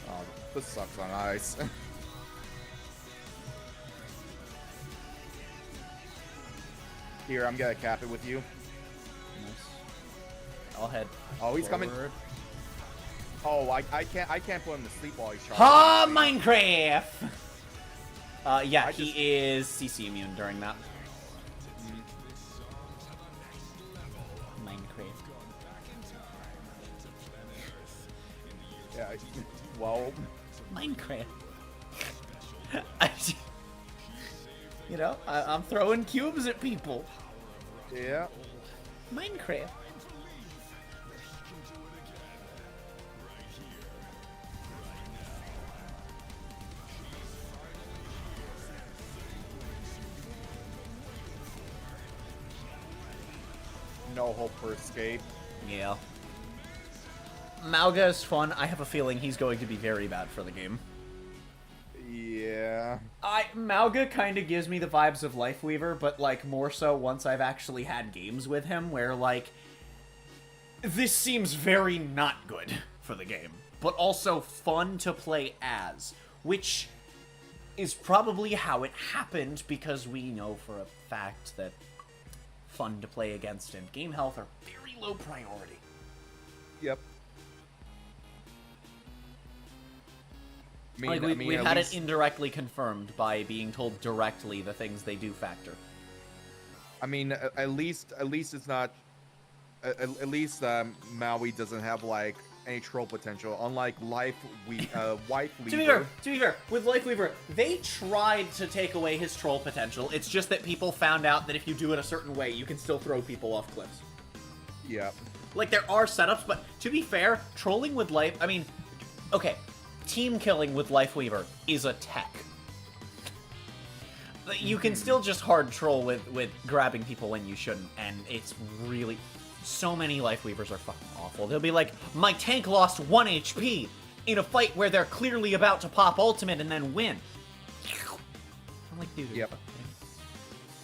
Oh, this sucks on ice. Here, I'm gonna cap it with you. I'll head. Oh, he's coming. forward. Oh, I can't put him to sleep while he's charging. Ha! Minecraft! Yeah, he is CC immune during that. Minecraft. Yeah, well... Minecraft. You know, I'm throwing cubes at people. Yeah. Minecraft. No hope for escape. Yeah. Mauga is fun. I have a feeling he's going to be very bad for the game. Yeah. Mauga kind of gives me the vibes of Lifeweaver, but, like, more so once I've actually had games with him, where, like, this seems very not good for the game, but also fun to play as, which is probably how it happened, because we know for a fact that fun to play against and game health are very low priority. Yep. We've had it indirectly confirmed by being told directly the things they do factor. I mean, at least it's not. At least Maui doesn't have like any troll potential, unlike Wifeweaver. To be fair, with Lifeweaver, they tried to take away his troll potential. It's just that people found out that if you do it a certain way, you can still throw people off cliffs. Yeah. Like, there are setups, but to be fair, trolling with I mean, okay, team killing with Lifeweaver is a tech. You can still just hard troll with grabbing people when you shouldn't, and it's really... So many Lifeweavers are fucking awful. They'll be like, my tank lost 1 HP in a fight where they're clearly about to pop ultimate and then win. I'm like, dude. Yep.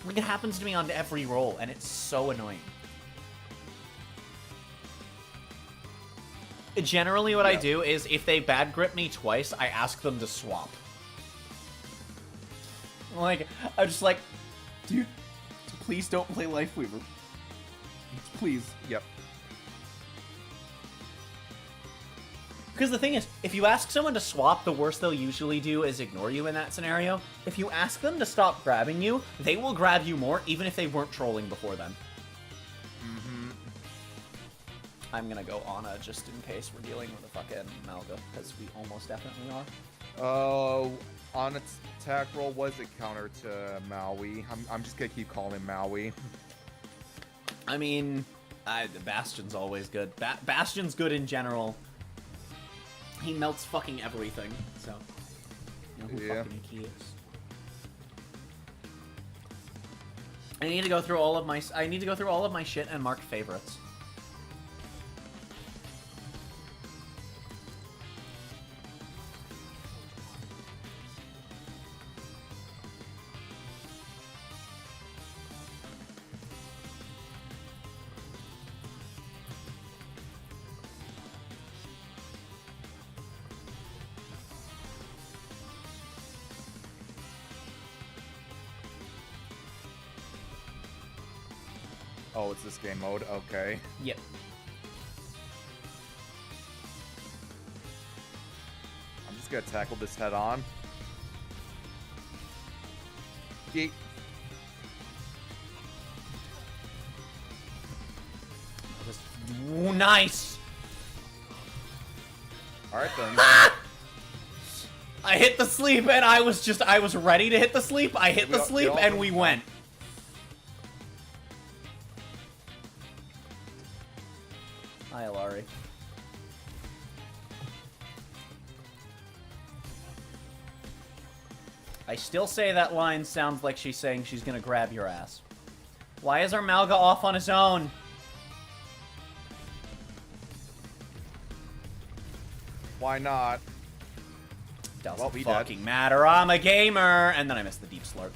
Like, it happens to me on every roll, and it's so annoying. Generally, what I do is, if they bad grip me twice, I ask them to swap. Like, I'm just like, dude, please don't play Lifeweaver. Please. Yep. Because the thing is, if you ask someone to swap, the worst they'll usually do is ignore you in that scenario. If you ask them to stop grabbing you, they will grab you more, even if they weren't trolling before then. Mm-hmm. I'm gonna go Ana just in case we're dealing with a fucking Malga, because we almost definitely are. On its attack roll was a counter to Maui. I'm just gonna keep calling him Maui. I mean, the Bastion's always good. Bastion's good in general. He melts fucking everything, so... You know who fucking he is. I need to go through all of my shit and mark favorites. Oh, it's this game mode? Okay. Yep. I'm just gonna tackle this head on. Yeet. Ooh, nice! Alright then. I hit the sleep and I was ready to hit the sleep. I hit the sleep and we went. Hi, Alari. I still say that line sounds like she's saying she's gonna grab your ass. Why is our Malga off on his own? Why not? Doesn't fucking matter. I'm a gamer! And then I missed the deep slurp.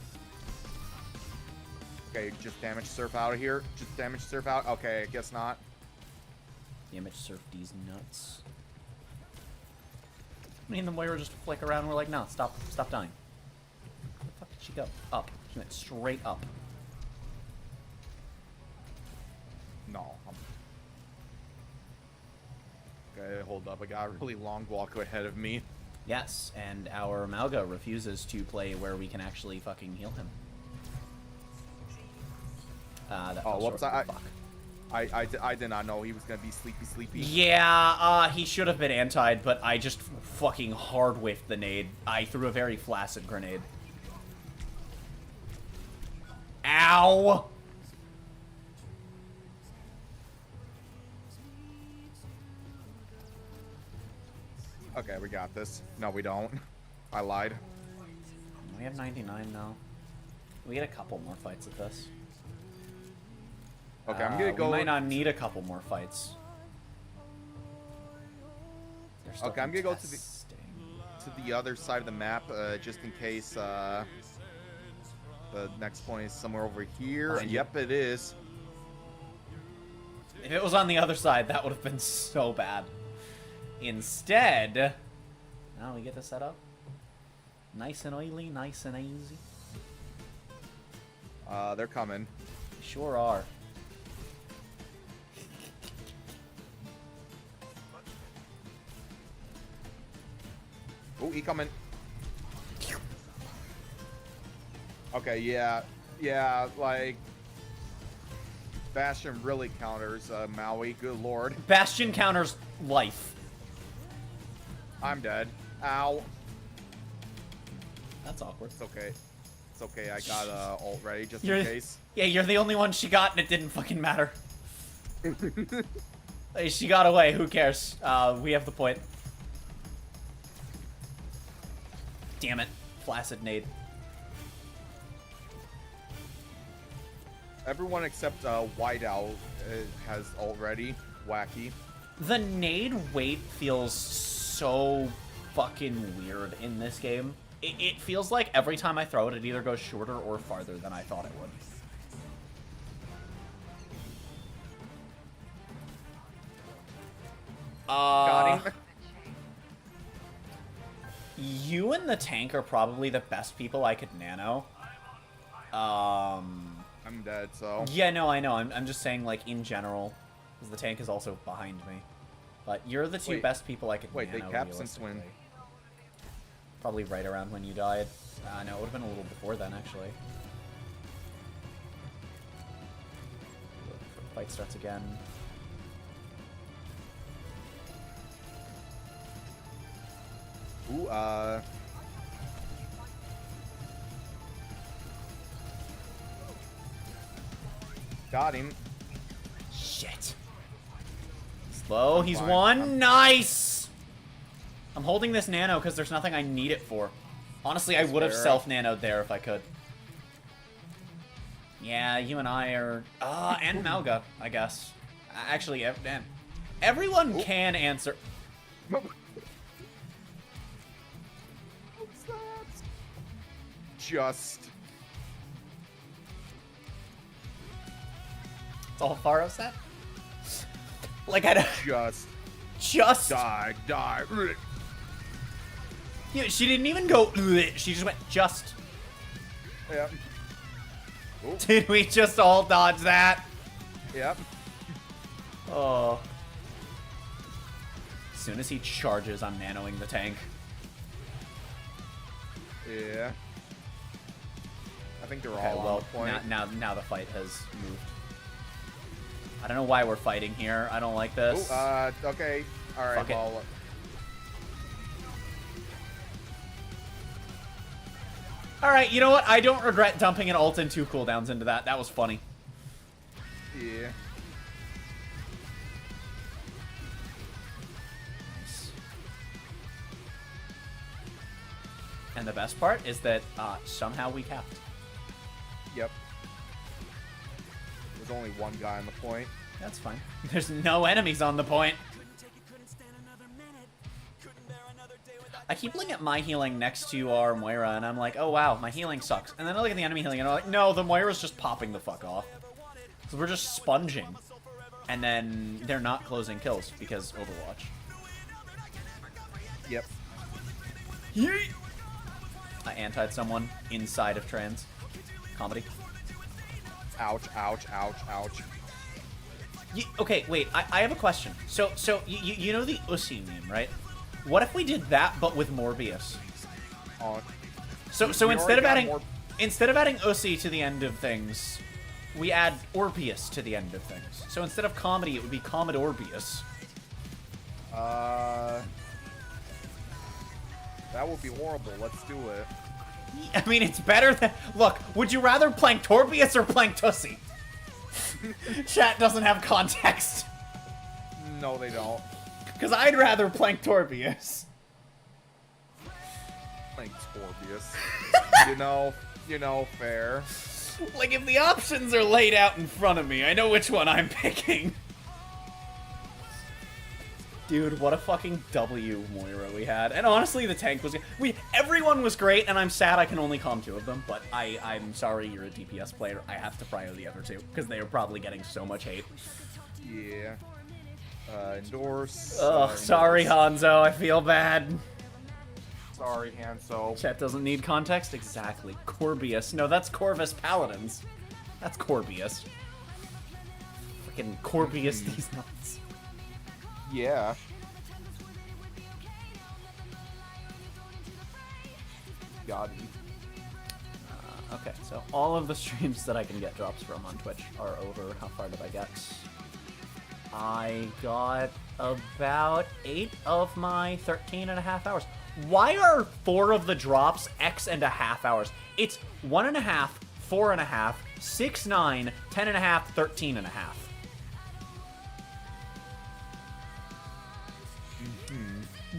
Okay, just damage surf out of here. Just damage surf out. Okay, I guess not. Damage surf these nuts. Me and the Moira just flick around and we're like, no, stop dying. Where the fuck did she go? Up. She went straight up. No. Okay, hold up. I got a really long walk ahead of me. Yes, and our Malga refuses to play where we can actually fucking heal him. That Oh, whoops! fuck. I did not know he was gonna be sleepy. Yeah, he should have been antied, but I just fucking hard whiffed the nade. I threw a very flaccid grenade. Ow! Okay, we got this. No, we don't. I lied. We have 99 now. We get a couple more fights at this. Okay, I'm gonna go. We might not need a couple more fights. Okay, I'm gonna go to the other side of the map, just in case the next point is somewhere over here. Behind you. Yep, it is. If it was on the other side, that would have been so bad. Instead, now we get to set up. Nice and oily, nice and easy. They're coming. Sure are. Oh, he coming. Okay, yeah, like Bastion really counters Maui. Good lord. Bastion counters life. I'm dead. Ow. That's awkward. It's okay. It's okay. I got ult ready just You're, in case. Yeah, you're the only one she got, and it didn't fucking matter. Hey, she got away. Who cares? We have the point. Damn it. Flaccid nade. Everyone except Whiteout has ult ready. Wacky. The nade weight feels so fucking weird in this game. It feels like every time I throw it, it either goes shorter or farther than I thought it would. Got him. You and the tank are probably the best people I could nano. I'm dead, so. Yeah, no, I know. I'm just saying, like, in general, because the tank is also behind me. But you're the two best people I could nano. Wait, they capped since when? Probably right around when you died. No, it would have been a little before then, actually. Fight starts again. Ooh, got him. Shit. Slow, he's fine. won. Nice! I'm holding this nano because there's nothing I need it for. Honestly, I would have fair. self-nanoed there if I could. Yeah, you and I are... and Malga, I guess. Actually, everyone can answer... Just. It's all Faro set? Like, I don't... Just... Die. Yeah, she didn't even go... She just went, just... Yep. Did we just all dodge that? Yep. Oh. As soon as he charges, I'm nanoing the tank. Yeah. I think they're Okay, all on well, the point. now the fight has moved. I don't know why we're fighting here. I don't like this. Oh, okay. Alright, Fuck it. well. Alright, you know what? I don't regret dumping an ult and 2 cooldowns into that. That was funny. Yeah. Nice. And the best part is that somehow we capped. Yep. There's only one guy on the point. That's fine. There's no enemies on the point. I keep looking at my healing next to our Moira, and I'm like, oh wow, my healing sucks. And then I look at the enemy healing, and I'm like, no, the Moira's just popping the fuck off. So we're just sponging. And then they're not closing kills, because Overwatch. Yep. Yeet! I anti'd someone inside of trans. Comedy. Ouch, ouch, ouch, ouch. Okay, wait. I have a question. So you know the Usi meme, right? What if we did that, but with Morbius? So instead of adding Usi to the end of things, we add Orbius to the end of things. So instead of comedy, it would be Commodorbius. That would be horrible. Let's do it. I mean, it's better than... Look, would you rather Planktorbius or Planktussi? Chat doesn't have context. No, they don't. Because I'd rather Planktorbius. Planktorbius. you know, fair. Like, if the options are laid out in front of me, I know which one I'm picking. Dude, what a fucking W Moira we had. And honestly, the tank was... Everyone was great, and I'm sad I can only calm 2 of them, but I'm sorry you're a DPS player. I have to prio the other 2, because they are probably getting so much hate. Yeah. Endorse. Ugh, sorry, Hanzo. I feel bad. Sorry, Hanzo. Chat doesn't need context? Exactly. Corbius. No, that's Corvus Paladins. That's Corbius. Freaking Corbius these nuts. Yeah. Got it. Okay, so all of the streams that I can get drops from on Twitch are over. How far did I get? I got about 8 of my 13.5 hours. Why are 4 of the drops X.5 hours? It's 1.5, 4.5, 6, 9, 10.5, 13.5.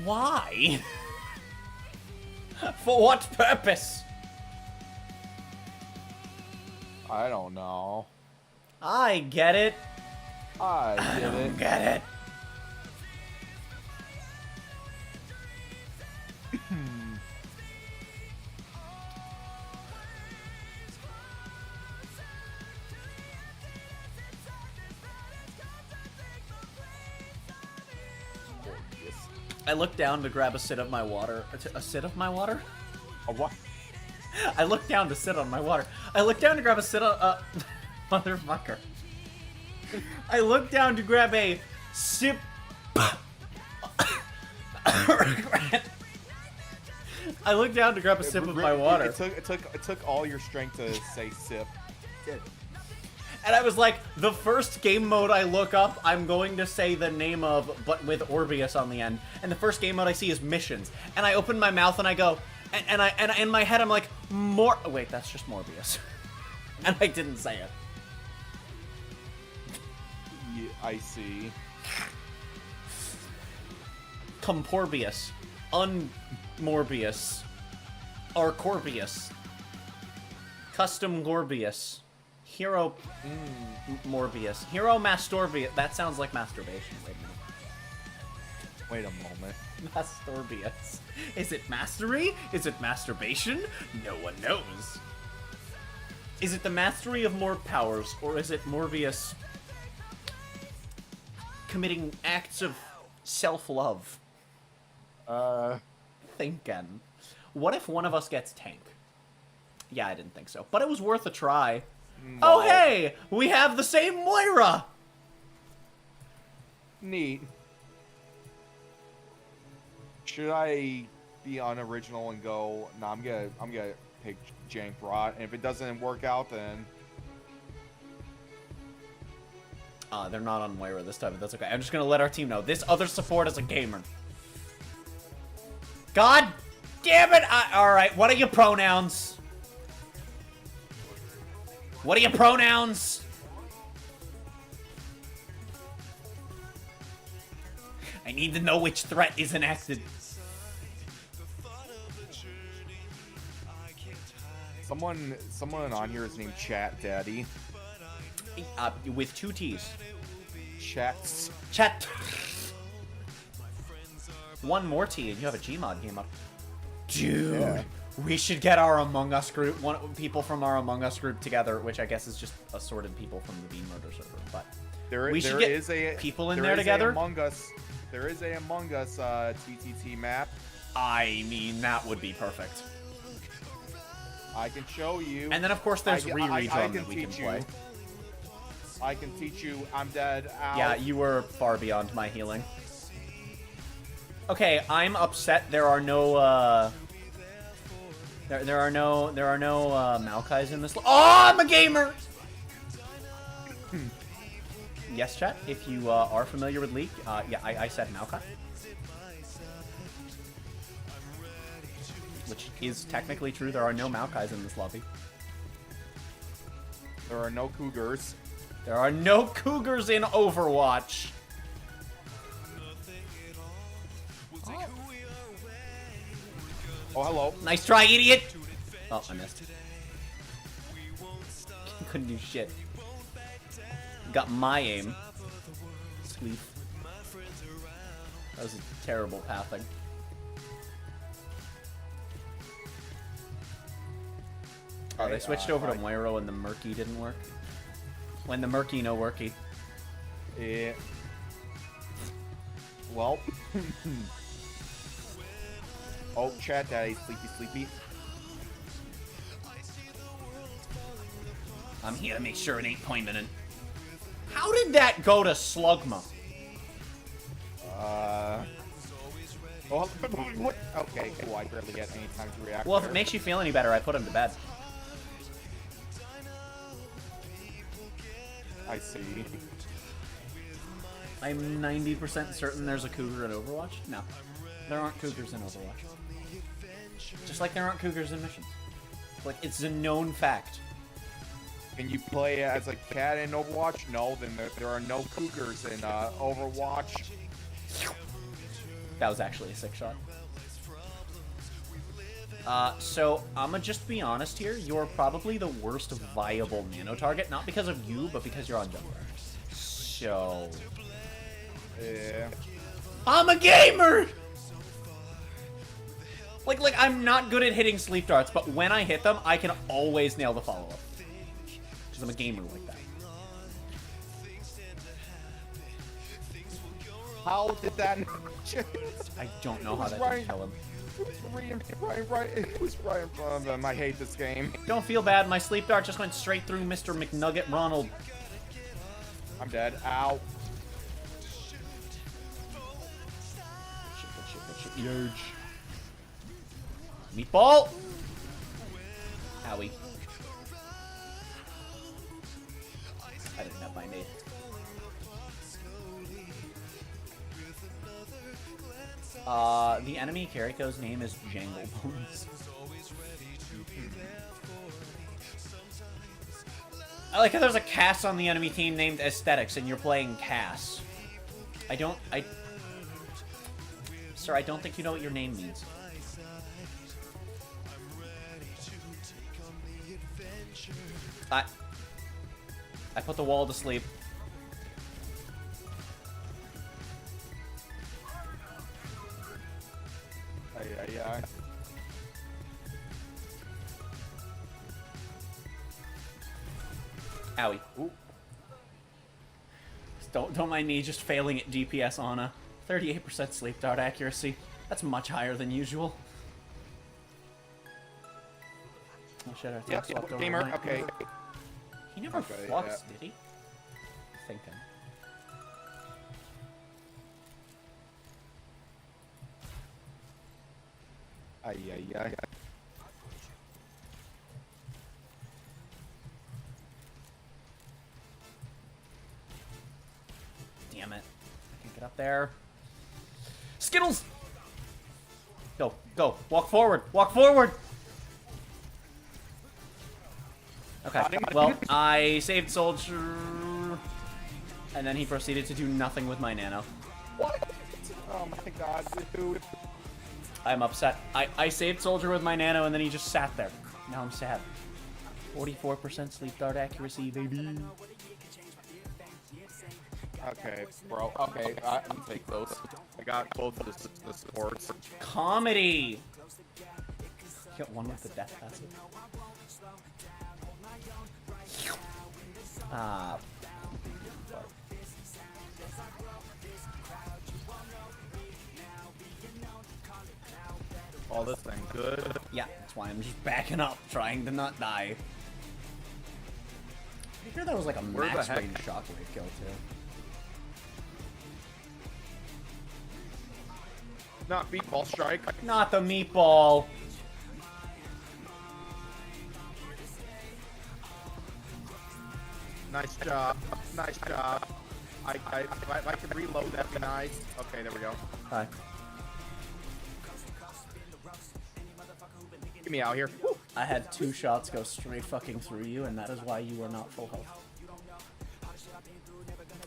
Why? For what purpose? I don't know. I get it. I don't get it. I looked down to grab a sip of my water. A sip of my water? A what? I looked down to sit on my water. I looked down to grab a sit on... motherfucker. I looked down to grab a sip... I looked down to grab a sip of my water. It took all your strength to say sip. And I was like, the first game mode I look up, I'm going to say the name of, but with Orbius on the end. And the first game mode I see is missions. And I open my mouth and I go, and in my head I'm like, wait, that's just Morbius. And I didn't say it. Yeah, I see. Comporbius. Unmorbius. Arcorbius. Custom Gorbius. Hero Morbius. Hero Mastorbius. That sounds like masturbation. Wait a moment. Mastorbius. Is it mastery? Is it masturbation? No one knows. Is it the mastery of more powers, or is it Morbius committing acts of self-love? Thinking. What if one of us gets tank? Yeah, I didn't think so. But it was worth a try. No. Oh, hey! We have the same Moira! Neat. Should I be unoriginal and go, nah, I'm gonna pick Jank Rot, and if it doesn't work out, then... They're not on Moira this time, but that's okay. I'm just gonna let our team know. This other support is a gamer. God damn it! Alright, what are your pronouns? What are your pronouns? I need to know which threat is enacted. Someone on here is named Chat Daddy. With 2 T's. Chats. Chat. 1 more T and you have a Gmod game up. Dude. Yeah. We should get our Among Us group, people from our Among Us group together, which I guess is just assorted people from the Bean Murder server. But we should get people in there together. There is a Among Us TTT map. I mean, that would be perfect. I can show you. And then, of course, there's Re-Redrum that we can play. I can teach you. I'm dead. Ow. Yeah, you were far beyond my healing. Okay, I'm upset. There are no. There are no Maokai's in this. Oh, I'm a gamer. Yes, chat. If you are familiar with League, yeah, I said Maokai, which is technically true. There are no Maokai's in this lobby. There are no Cougars. There are no Cougars in Overwatch. Oh, hello. Nice try, idiot! Oh, I missed. Couldn't do shit. Got my aim. Sweet. That was a terrible pathing. Oh, they switched over to Moiro and the Murky didn't work. When the Murky no worky. Yeah. Well. Oh, chat daddy, sleepy. I'm here to make sure it ain't pointing. How did that go to Slugma? Oh, what? Okay, cool. I barely get any time to react. Well, if it makes you feel any better, I put him to bed. I see. I'm 90% certain there's a Cougar in Overwatch. No, there aren't Cougars in Overwatch. Just like there aren't Cougars in Missions. Like, it's a known fact. Can you play as a cat in Overwatch? No, then there are no Cougars in Overwatch. That was actually a sick shot. So, I'ma just be honest here. You're probably the worst viable nano target. Not because of you, but because you're on jungler. So... Yeah. I'm a gamer! Like, I'm not good at hitting sleep darts, but when I hit them, I can always nail the follow-up. Because I'm a gamer like that. How did that... I don't know how that didn't kill him. It was right in front of him. I hate this game. Don't feel bad, my sleep dart just went straight through Mr. McNugget Ronald. I'm dead. Ow. Shit. Huge. Meatball! Owie. I didn't have my nade. The enemy Kiriko's name is Jangle Bones. I like how there's a Cass on the enemy team named Aesthetics and you're playing Cass. Sir, I don't think you know what your name means. I put the wall to sleep. Aye. Owie. Ooh. Don't mind me just failing at DPS on a 38% sleep dart accuracy. That's much higher than usual. Oh shit, I Yeah, gamer. Okay. He never flux, did he? Thinking. Aye. Damn it. I can't get up there. Skittles! Go. Walk forward. Okay, well, I saved Soldier, and then he proceeded to do nothing with my nano. What? Oh my god, dude. I'm upset. I saved Soldier with my nano, and then he just sat there. Now I'm sad. 44% sleep dart accuracy, baby. Okay, bro. Okay, I'll take those. I got both of the supports. Comedy! Get one with the death passive. All this thing good. Yeah, that's why I'm just backing up, trying to not die. hear that was like a Where the max heck? range shockwave kill too. Not meatball strike. Not the meatball. Nice job. Nice job. If I can reload, that'd be nice. Okay, there we go. Hi. Get me out here. Woo. I had 2 shots go straight fucking through you, and that is why you are not full health.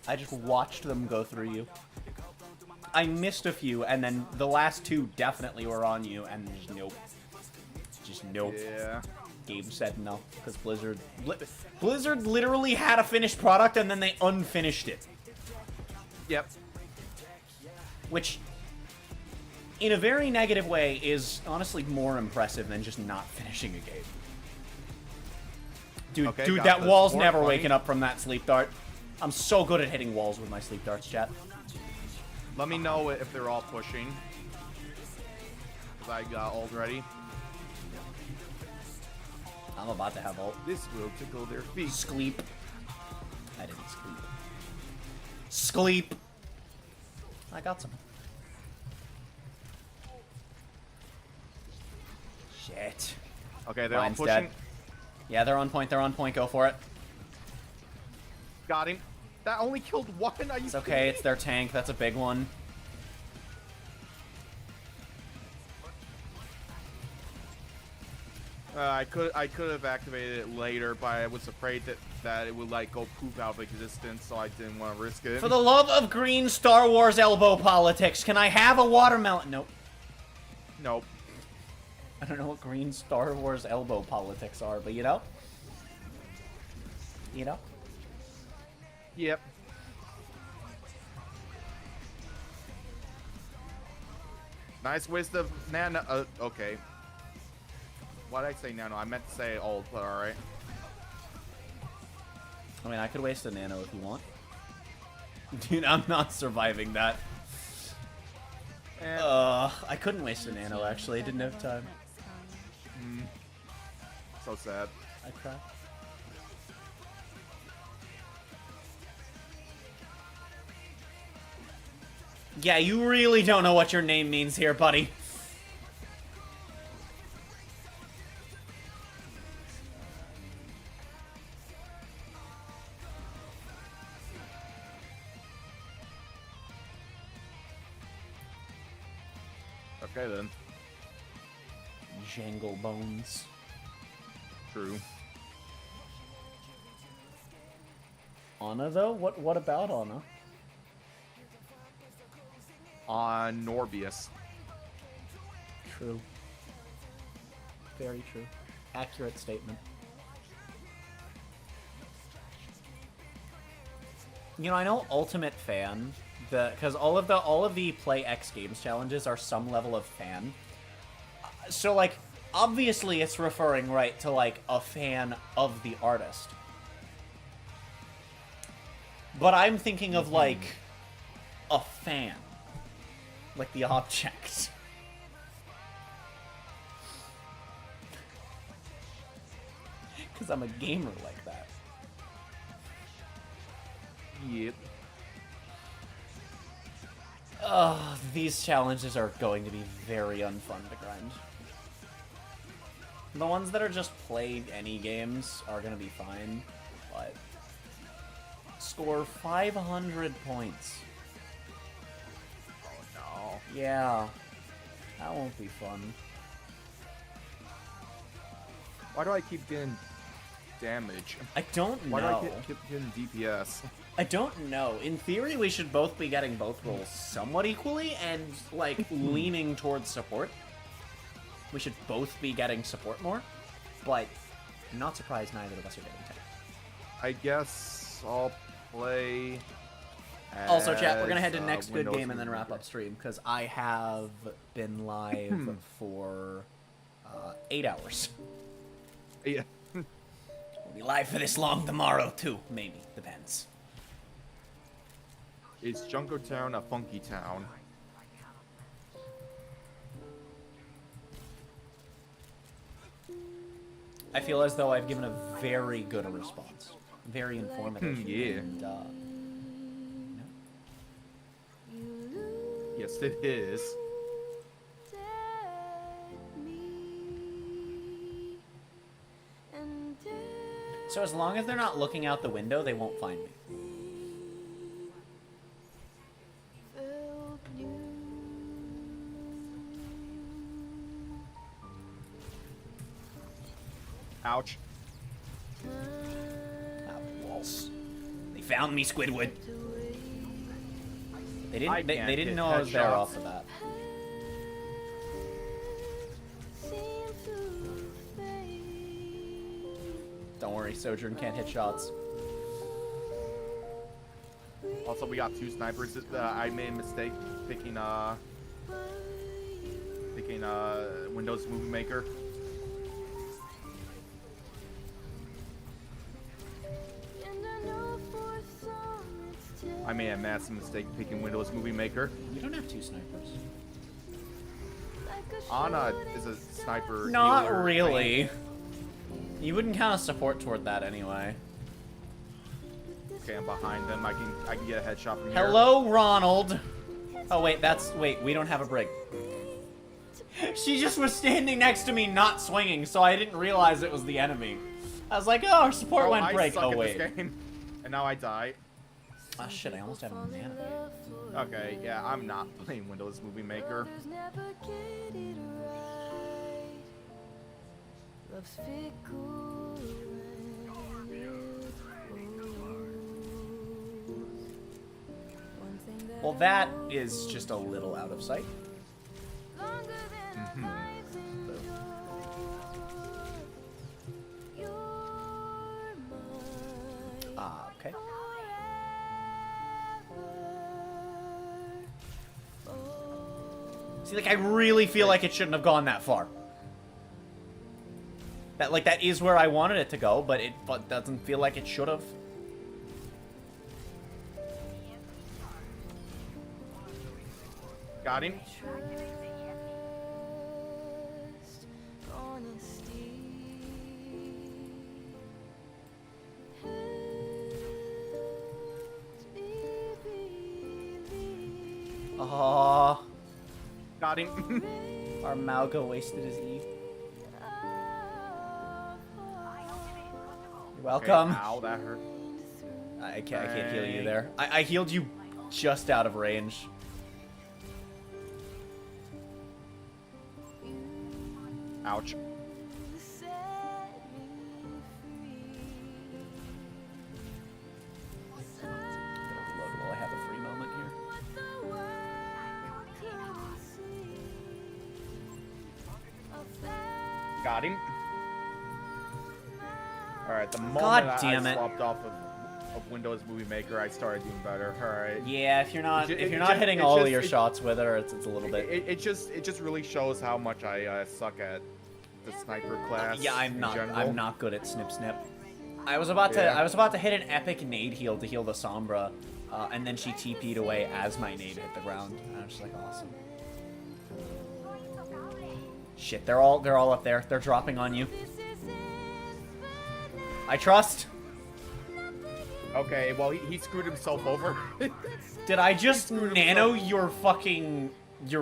I just watched them go through you. I missed a few, and then the last 2 definitely were on you, and just nope. Just nope. Yeah. Gabe said no, because Blizzard literally had a finished product, and then they unfinished it. Yep. Which, in a very negative way, is honestly more impressive than just not finishing a game. Dude, Okay, dude, got that the wall's support never point. waking up from that sleep dart. I'm so good at hitting walls with my sleep darts, chat. Let me know if they're all pushing. 'Cause I got ult ready. I'm about to have ult. This will tickle their feet. Skleep. I didn't skleep. Skleep. I got some. Shit. Okay, they're all Mine's pushing. dead. Yeah, they're on point. They're on point. Go for it. Got him. That only killed one. Are you It's okay. It's their tank. That's a big one. I could have activated it later, but I was afraid that it would like go poof out of existence, so I didn't want to risk it. For the love of green Star Wars elbow politics, can I have a watermelon? Nope. Nope. I don't know what green Star Wars elbow politics are, but you know? You know? Yep. Nice wisdom, Nano. Okay. Why did I say Nano? I meant to say ult, but alright. I mean, I could waste a nano if you want. Dude, I'm not surviving that. I couldn't waste a nano, actually. I didn't have time. So sad. I cried. Yeah, you really don't know what your name means here, buddy. Okay then. Jangle bones. True. Ana, though? What about Ana? On Norbius. True. Very true. Accurate statement. You know, I know Ultimate Fan, because all of the Play X Games challenges are some level of fan. So, like, obviously it's referring, right, to, like, a fan of the artist. But I'm thinking of, like, a fan. Like the object. Because I'm a gamer like that. Yep. These challenges are going to be very unfun to grind. The ones that are just play any games are going to be fine, but score 500 points. Oh no. Yeah, that won't be fun. Why do I keep getting damage? I don't Why know. do I keep getting DPS? I don't know. In theory, we should both be getting both roles somewhat equally and, like, leaning towards support. We should both be getting support more, but I'm not surprised neither of us are getting tank. I guess I'll play. Also, chat, we're gonna head to as, next good Windows game and then wrap up stream, because I have been live for 8 hours. Yeah. We'll be live for this long tomorrow, too. Maybe. Depends. Is Junkertown a funky town? I feel as though I've given a very good response. very informative. Yeah. And, Yes, it is. So as long as they're not looking out the window, they won't find me. Ouch. Walls. They found me, Squidward. They I didn't. They can't didn't hit know I was there headshots. off the bat. Don't worry, Sojourn can't hit shots. Also, we got 2 snipers. I made a mistake picking Windows Movie Maker. I made a massive mistake picking Windows Movie Maker. We don't have 2 snipers. Ana is a sniper. Not healer really. main. You wouldn't count a support toward that anyway. Okay, I'm behind them. I can get a headshot from here. Hello, Ronald. Oh wait, we don't have a brig. She just was standing next to me, not swinging, so I didn't realize it was the enemy. I was like, oh, our support went break. Suck Oh at wait. this game. And now I die. Ah shit, I almost have a mana. Okay, yeah, I'm not playing Windows Movie Maker. Well, that is just a little out of sight. Ah, okay. See, like, I really feel like it shouldn't have gone that far. That is where I wanted it to go, but it doesn't feel like it should have. Got him. Aww. Got him. Our Malga wasted his E. You're welcome. Okay, ow, that hurt. I can't heal you there. I healed you just out of range. Ouch. While I have a free moment here. Got him. Alright, the moment God damn I it. swapped off of Windows Movie Maker, I started doing better. Alright. Yeah, if you're not It hitting just- all of it your just- shots with her, it's a little bit. It just really shows how much I suck at the sniper class. Yeah, I'm in not. general. I'm not good at snip snip. I was about to hit an epic nade heal to heal the Sombra, and then she TP'd away as my nade hit the ground. And I was just like, awesome. Shit, they're all up there. They're dropping on you. I trust. Okay, well he screwed himself over. Did I just nano your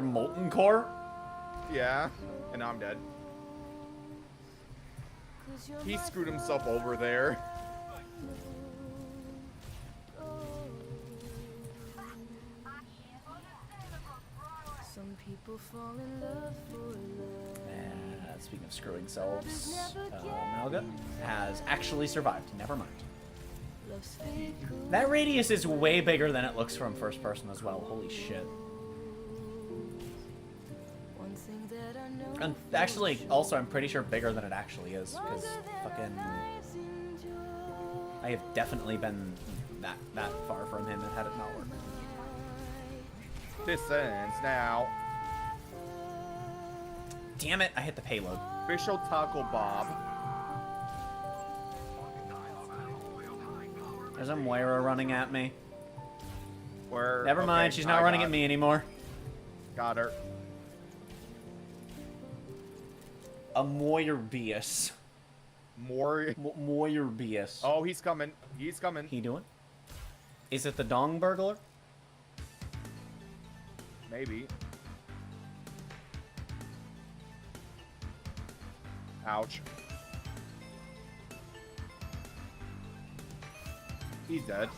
molten core? Yeah, and now I'm dead. He screwed himself over there. Some people fall in love for love. Speaking of screwing selves, Malga has actually survived. Never mind. That radius is way bigger than it looks from first person as well. Holy shit. And actually, also, I'm pretty sure bigger than it actually is, because fucking... I have definitely been that far from him and had it not worked. This ends now. Damn it, I hit the payload. Official Taco Bob. There's a Moira running at me. Where? Never mind, okay, she's not running at me anymore. Got her. A Moirbeus. Moirbeus. Moirbeus. Oh, he's coming. He's coming. He doing? Is it the Dong Burglar? Maybe. Ouch. He's dead.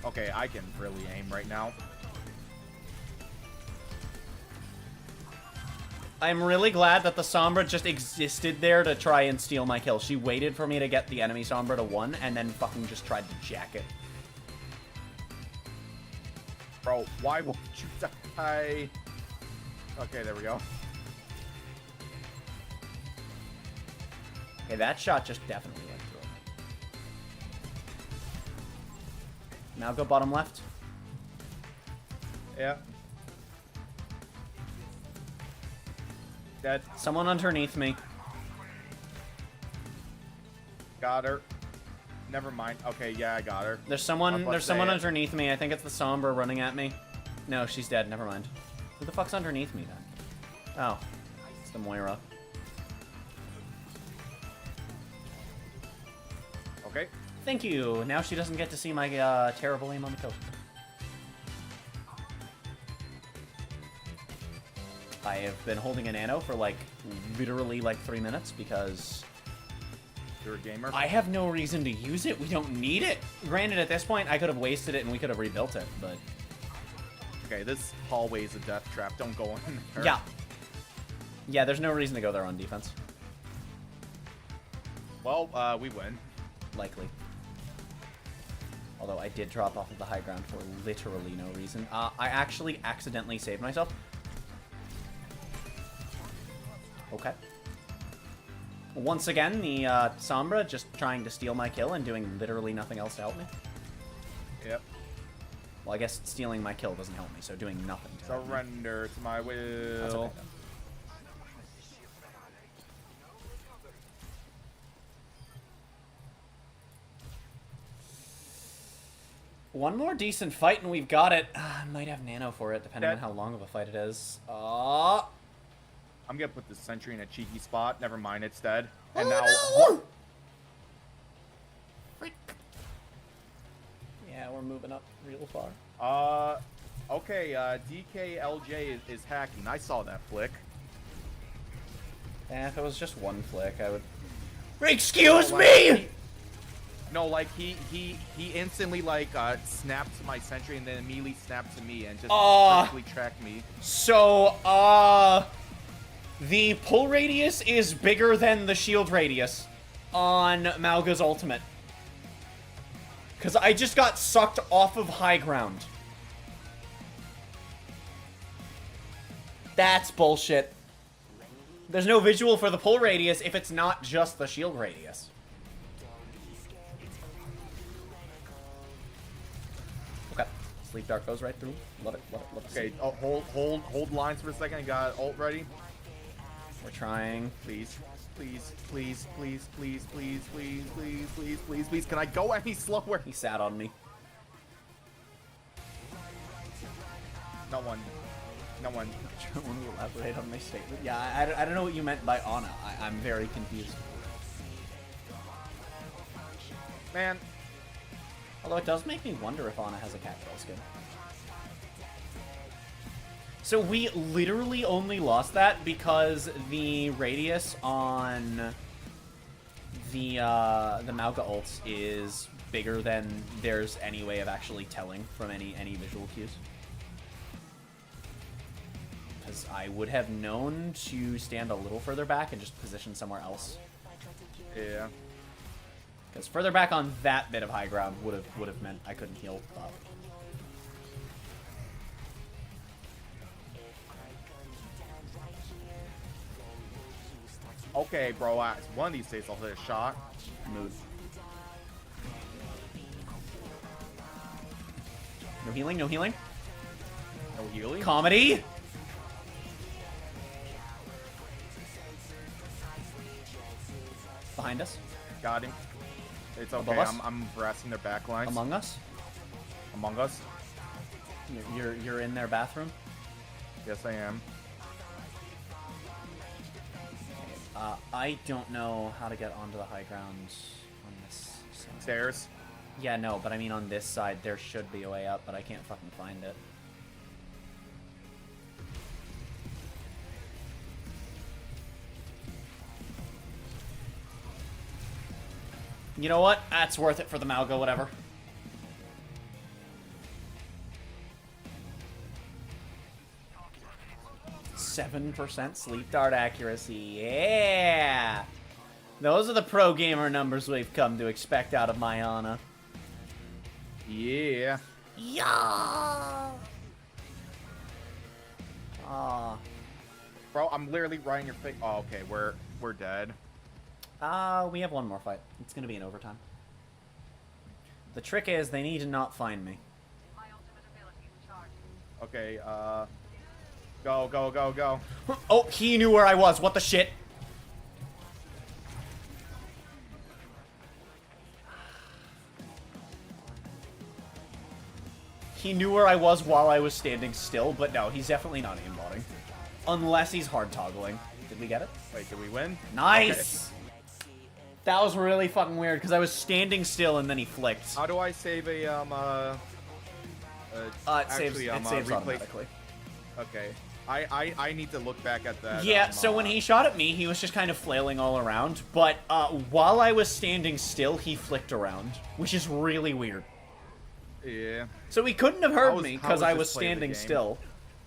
Okay, I can really aim right now. I'm really glad that the Sombra just existed there to try and steal my kill. She waited for me to get the enemy Sombra to 1 and then fucking just tried to jack it. Bro, why won't you die? Okay, there we go. Okay, that shot just definitely went through. Now go bottom left. Yeah. Dead. Someone underneath me. Got her. Never mind. Okay, yeah, I got her. There's someone underneath me. I think it's the Sombra running at me. No, she's dead. Never mind. Who the fuck's underneath me then? Oh. It's the Moira. Okay. Thank you. Now she doesn't get to see my terrible aim on the kill. I have been holding a nano for like literally like 3 minutes because you're a gamer. I have no reason to use it. We don't need it. Granted, at this point, I could have wasted it and we could have rebuilt it, but okay, this hallway is a death trap. Don't go in there. yeah, yeah. There's no reason to go there on defense. Well, we win. Likely. Although I did drop off of the high ground for literally no reason. I actually accidentally saved myself. Okay. Once again, the Sombra just trying to steal my kill and doing literally nothing else to help me. Yep. Well, I guess stealing my kill doesn't help me, so doing nothing to help me. Surrender to my will. That's okay, then. One more decent fight and we've got it. I might have nano for it, depending on how long of a fight it is. I'm gonna put the sentry in a cheeky spot. Never mind, it's dead. And now. Frick. Yeah, we're moving up real far. Okay. DKLJ is hacking. I saw that flick. Yeah, if it was just one flick, I would. Excuse me. No, like he instantly like snapped to my sentry and then immediately snapped to me and just perfectly tracked me. So the pull radius is bigger than the shield radius on Mauga's ultimate. Cause I just got sucked off of high ground. That's bullshit. There's no visual for the pull radius if it's not just the shield radius. Okay. Sleep Dart goes right through. Love it, love it, love it. Okay, hold lines for a second. I got ult ready. We're trying. Please, please, please, please, please, please, please, please, please, please, please. Can I go any slower? He sat on me. No one. No one. I want to elaborate on my statement. Yeah, I don't know what you meant by Ana. I'm very confused. Man. Although it does make me wonder if Ana has a catchball skin. So we literally only lost that because the radius on the Mauga ults is bigger than there's any way of actually telling from any visual cues. Because I would have known to stand a little further back and just position somewhere else. Yeah. Because further back on that bit of high ground would have meant I couldn't heal up. Okay, bro. One of these days I'll hit a shot. Mood. No healing, no healing. No healing? Comedy! Behind us. Got him. It's okay. Above us? I'm harassing their back lines. Among us? Among us? You're in their bathroom? Yes, I am. I don't know how to get onto the high ground on this side. Stairs? Yeah, no, but I mean on this side there should be a way up, but I can't fucking find it. You know what? That's worth it for the Malgo, whatever. %, sleep dart accuracy. Yeah! Those are the pro gamer numbers we've come to expect out of Mayana. Yeah. Yeah! Ah. Bro, I'm literally right in your face. Oh, okay, we're dead. We have one more fight. It's gonna be in overtime. The trick is they need to not find me. Okay, go, go, go, go. Oh, he knew where I was. What the shit? He knew where I was while I was standing still, but no, he's definitely not aimbotting. Unless he's hard toggling. Did we get it? Wait, did we win? Nice! Okay. That was really fucking weird, because I was standing still and then he flicked. How do I save a, it saves automatically. Okay. I need to look back at that. Yeah, so when he shot at me, he was just kind of flailing all around, but while I was standing still, he flicked around, which is really weird. Yeah. So he couldn't have heard me because I was standing still.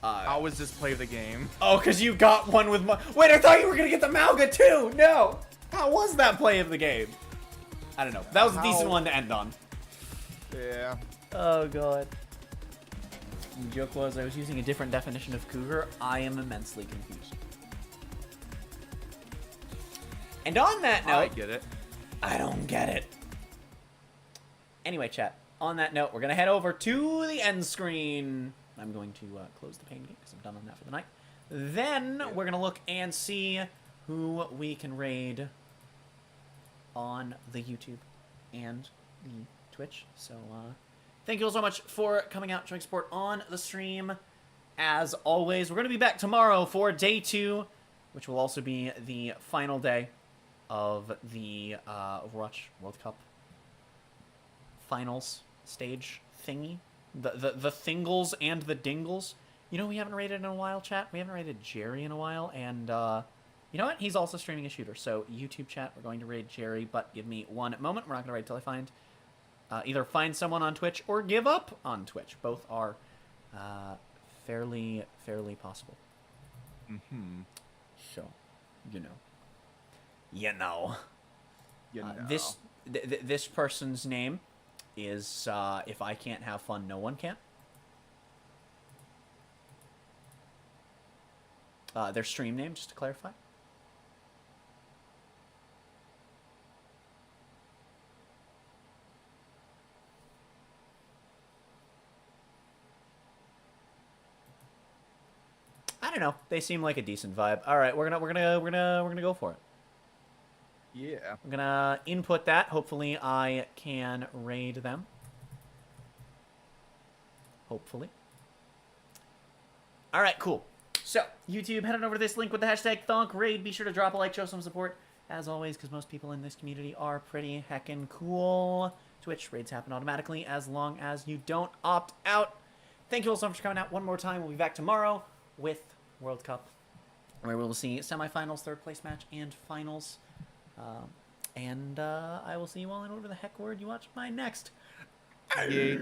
How was this play of the game? Oh, because you got one with my... Wait, I thought you were going to get the Malga too! No! How was that play of the game? I don't know. That was a decent one to end on. Yeah. Oh, God. The joke was I was using a different definition of cougar. I am immensely confused. And on that note... I get it. I don't get it. Anyway, chat. On that note, we're going to head over to the end screen. I'm going to close the pain game because I'm done on that for the night. Then we're going to look and see who we can raid on the YouTube and the Twitch. So, thank you all so much for coming out, showing support on the stream. As always, we're going to be back tomorrow for day 2, which will also be the final day of the Overwatch World Cup finals stage thingy. The thingles and the dingles. You know, we haven't raided in a while, chat. We haven't raided Jerry in a while, and you know what? He's also streaming a shooter. So YouTube chat, we're going to raid Jerry, but give me one moment. We're not going to raid until I find either find someone on Twitch or give up on Twitch. Both are fairly possible. Mm-hmm. So, you know. This person's name is if I can't have fun, no one can. Their stream name, just to clarify. I don't know. They seem like a decent vibe. All right, we're gonna go for it. Yeah. I'm gonna input that. Hopefully I can raid them. Hopefully. Alright, cool. So, YouTube, head on over to this link with the hashtag ThonkRaid. Be sure to drop a like, show some support. As always, because most people in this community are pretty heckin' cool. Twitch, raids happen automatically as long as you don't opt out. Thank you all so much for coming out one more time. We'll be back tomorrow with World Cup, where we'll see semifinals, third place match, and finals. I will see you all in whatever the heck word you watch my next. Yay.